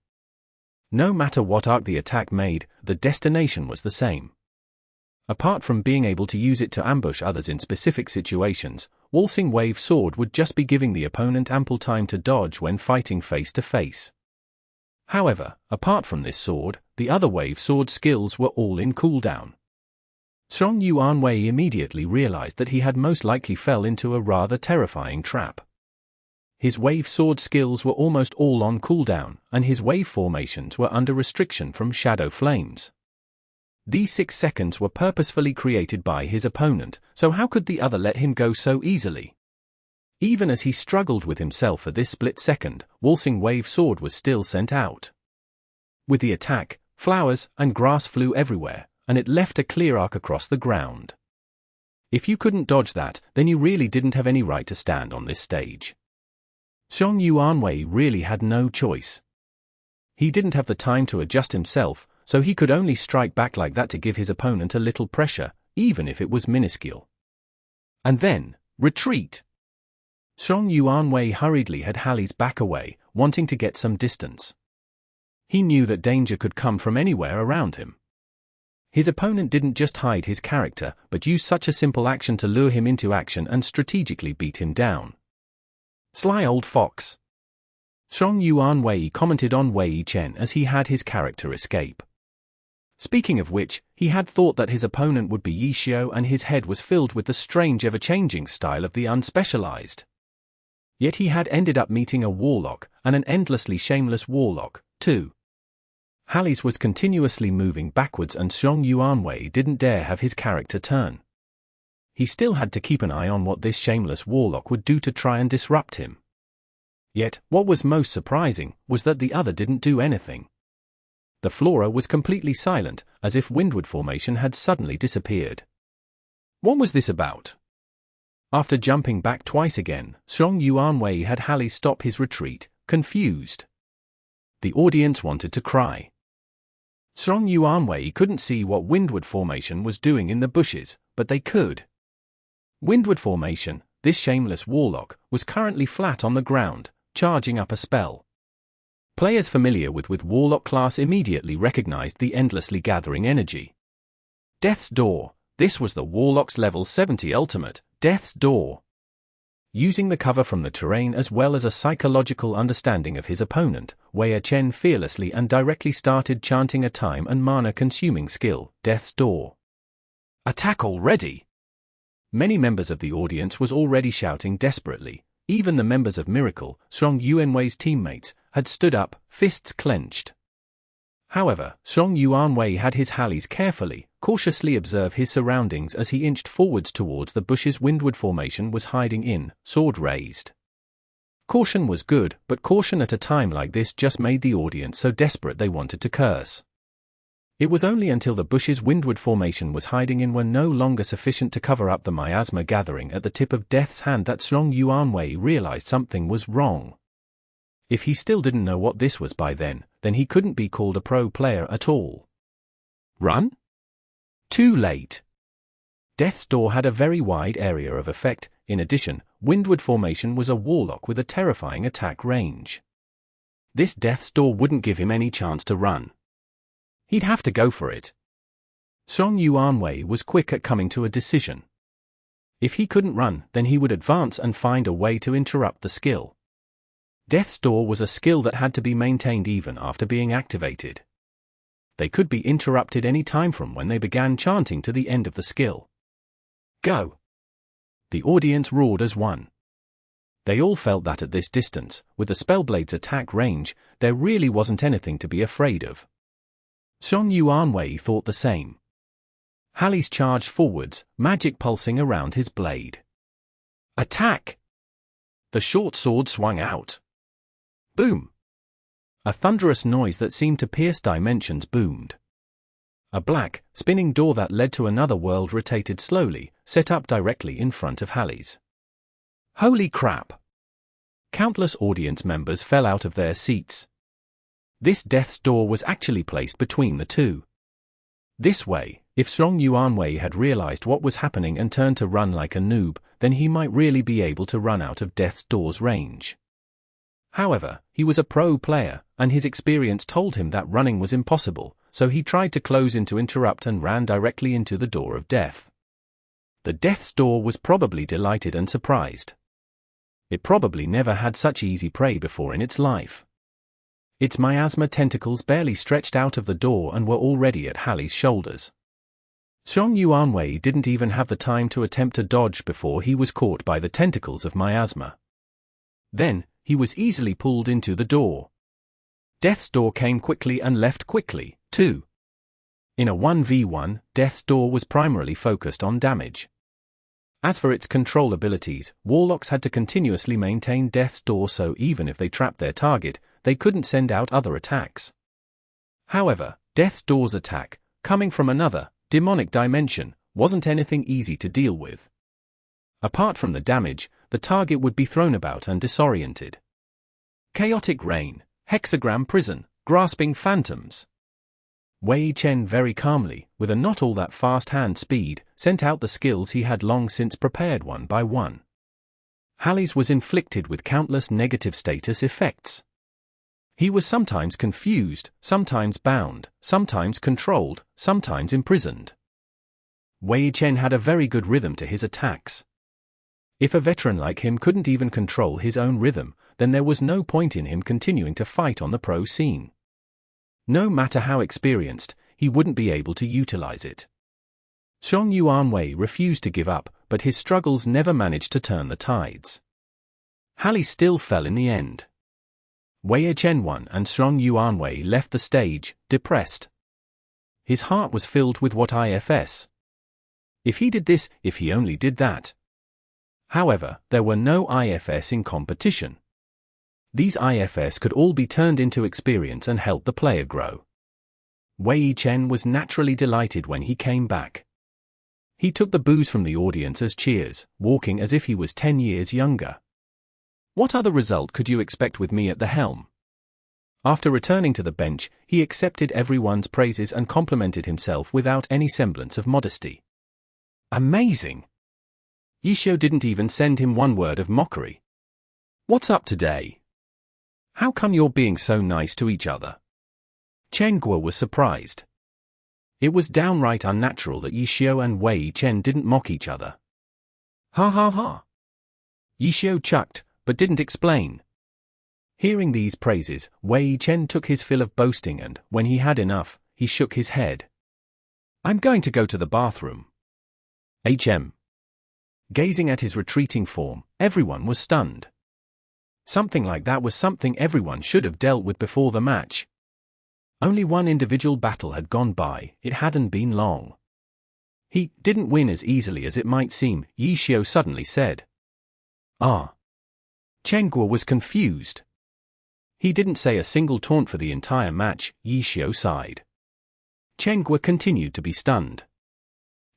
No matter what arc the attack made, the destination was the same. Apart from being able to use it to ambush others in specific situations, Waltzing Wave Sword would just be giving the opponent ample time to dodge when fighting face to face. However, apart from this sword, the other wave sword skills were all in cooldown. Song Yuanwei immediately realized that he had most likely fell into a rather terrifying trap. His wave sword skills were almost all on cooldown, and his wave formations were under restriction from Shadow Flames. These 6 seconds were purposefully created by his opponent, so how could the other let him go so easily? Even as he struggled with himself at this split second, Waltzing Wave Sword was still sent out. With the attack, flowers and grass flew everywhere, and it left a clear arc across the ground. If you couldn't dodge that, then you really didn't have any right to stand on this stage. Xiong Yuanwei really had no choice. He didn't have the time to adjust himself, so he could only strike back like that to give his opponent a little pressure, even if it was minuscule. And then, retreat! Xiong Yuanwei hurriedly had Hallie's back away, wanting to get some distance. He knew that danger could come from anywhere around him. His opponent didn't just hide his character, but used such a simple action to lure him into action and strategically beat him down. Sly old fox. Xiong Yuanwei commented on Wei Chen as he had his character escape. Speaking of which, he had thought that his opponent would be Yi Xiao, and his head was filled with the strange ever-changing style of the unspecialized. Yet he had ended up meeting a warlock, and an endlessly shameless warlock, too. Hallie's was continuously moving backwards, and Xiong Yuanwei didn't dare have his character turn. He still had to keep an eye on what this shameless warlock would do to try and disrupt him. Yet, what was most surprising was that the other didn't do anything. The flora was completely silent, as if Windward Formation had suddenly disappeared. What was this about? After jumping back twice again, Xiong Yuanwei had Hallie stop his retreat, confused. The audience wanted to cry. Xiong Yuanwei couldn't see what Windward Formation was doing in the bushes, but they could. Windward Formation, this shameless warlock, was currently flat on the ground, charging up a spell. Players familiar with Warlock class immediately recognized the endlessly gathering energy. Death's Door. This was the Warlock's level 70 ultimate, Death's Door. Using the cover from the terrain as well as a psychological understanding of his opponent, Wei Chen fearlessly and directly started chanting a time and mana-consuming skill, Death's Door. Attack already! Many members of the audience was already shouting desperately. Even the members of Miracle, Xiong Yuanwei's teammates, had stood up, fists clenched. However, Xiong Yuanwei had his Hallies carefully, cautiously observe his surroundings as he inched forwards towards the bushes Windward Formation was hiding in, sword raised. Caution was good, but caution at a time like this just made the audience so desperate they wanted to curse. It was only until the bushes Windward Formation was hiding in were no longer sufficient to cover up the miasma gathering at the tip of Death's hand that Xiong Yuanwei realized something was wrong. If he still didn't know what this was by then he couldn't be called a pro player at all. Run? Too late. Death's Door had a very wide area of effect. In addition, Windward Formation was a warlock with a terrifying attack range. This Death's Door wouldn't give him any chance to run. He'd have to go for it. Xiong Yuanwei was quick at coming to a decision. If he couldn't run, then he would advance and find a way to interrupt the skill. Death's Door was a skill that had to be maintained even after being activated. They could be interrupted any time from when they began chanting to the end of the skill. Go! The audience roared as one. They all felt that at this distance, with the Spellblade's attack range, there really wasn't anything to be afraid of. Xiong Yuanwei thought the same. Hallies charged forwards, magic pulsing around his blade. Attack! The short sword swung out. Boom! A thunderous noise that seemed to pierce dimensions boomed. A black, spinning door that led to another world rotated slowly, set up directly in front of Hallies. Holy crap! Countless audience members fell out of their seats. This Death's Door was actually placed between the two. This way, if Xiong Yuanwei had realized what was happening and turned to run like a noob, then he might really be able to run out of Death's Door's range. However, he was a pro player, and his experience told him that running was impossible, so he tried to close in to interrupt and ran directly into the Door of Death. The Death's Door was probably delighted and surprised. It probably never had such easy prey before in its life. Its miasma tentacles barely stretched out of the door and were already at Hallie's shoulders. Xiong Yuanwei didn't even have the time to attempt to dodge before he was caught by the tentacles of miasma. Then, he was easily pulled into the door. Death's Door came quickly and left quickly, too. In a 1v1, Death's Door was primarily focused on damage. As for its control abilities, warlocks had to continuously maintain Death's Door, so even if they trapped their target, they couldn't send out other attacks. However, Death's Door's attack, coming from another, demonic dimension, wasn't anything easy to deal with. Apart from the damage, the target would be thrown about and disoriented. Chaotic Rain, Hexagram Prison, Grasping Phantoms. Wei Chen very calmly, with a not all that fast hand speed, sent out the skills he had long since prepared one by one. Halley's was inflicted with countless negative status effects. He was sometimes confused, sometimes bound, sometimes controlled, sometimes imprisoned. Wei Chen had a very good rhythm to his attacks. If a veteran like him couldn't even control his own rhythm, then there was no point in him continuing to fight on the pro scene. No matter how experienced, he wouldn't be able to utilize it. Xiong Yuanwei refused to give up, but his struggles never managed to turn the tides. Halley still fell in the end. Wei Chen won and Xiong Yuanwei left the stage, depressed. His heart was filled with what ifs. If he did this, if he only did that. However, there were no ifs in competition. These ifs could all be turned into experience and help the player grow. Wei Chen was naturally delighted when he came back. He took the boos from the audience as cheers, walking as if he was 10 years younger. What other result could you expect with me at the helm? After returning to the bench, he accepted everyone's praises and complimented himself without any semblance of modesty. Amazing! Yishio didn't even send him one word of mockery. What's up today? How come you're being so nice to each other? Chen Guo was surprised. It was downright unnatural that Yishio and Wei Chen didn't mock each other. Ha ha ha. Yishio chucked, but didn't explain. Hearing these praises, Wei Chen took his fill of boasting and, when he had enough, he shook his head. I'm going to go to the bathroom. HM. Gazing at his retreating form, everyone was stunned. Something like that was something everyone should have dealt with before the match. Only one individual battle had gone by, it hadn't been long. He didn't win as easily as it might seem, Yishio suddenly said. Ah. Chen Guo was confused. He didn't say a single taunt for the entire match, Yishio sighed. Chen Guo continued to be stunned.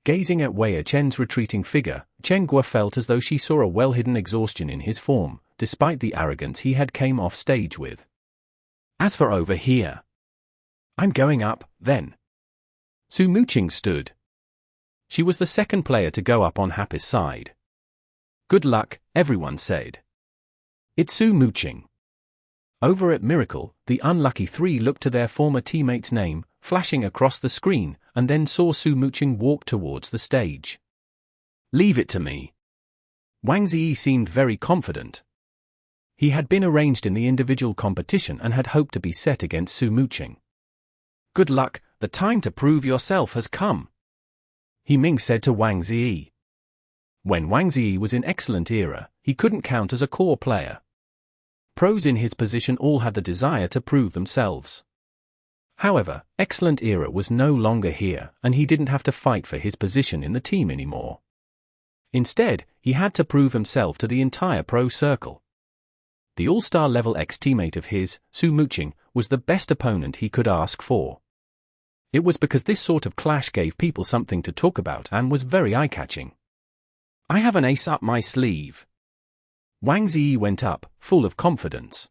Gazing at Wei Chen's retreating figure, Chen Guo felt as though she saw a well-hidden exhaustion in his form, despite the arrogance he had came off stage with. As for over here, I'm going up, then. Su Muqing stood. She was the second player to go up on Happy's side. Good luck, everyone said. It's Su Muqing. Over at Miracle, the unlucky three looked to their former teammate's name, flashing across the screen, and then saw Su Muqing walk towards the stage. Leave it to me. Wang Ziyi seemed very confident. He had been arranged in the individual competition and had hoped to be set against Su Muqing. Good luck, the time to prove yourself has come. He Ming said to Wang Ziyi. When Wang Ziyi was in excellent era, he couldn't count as a core player. Pros in his position all had the desire to prove themselves. However, excellent era was no longer here, and he didn't have to fight for his position in the team anymore. Instead, he had to prove himself to the entire pro circle. The all-star level ex-teammate of his, Su Muqing, was the best opponent he could ask for. It was because this sort of clash gave people something to talk about and was very eye-catching. I have an ace up my sleeve. Wang Ziyi went up, full of confidence.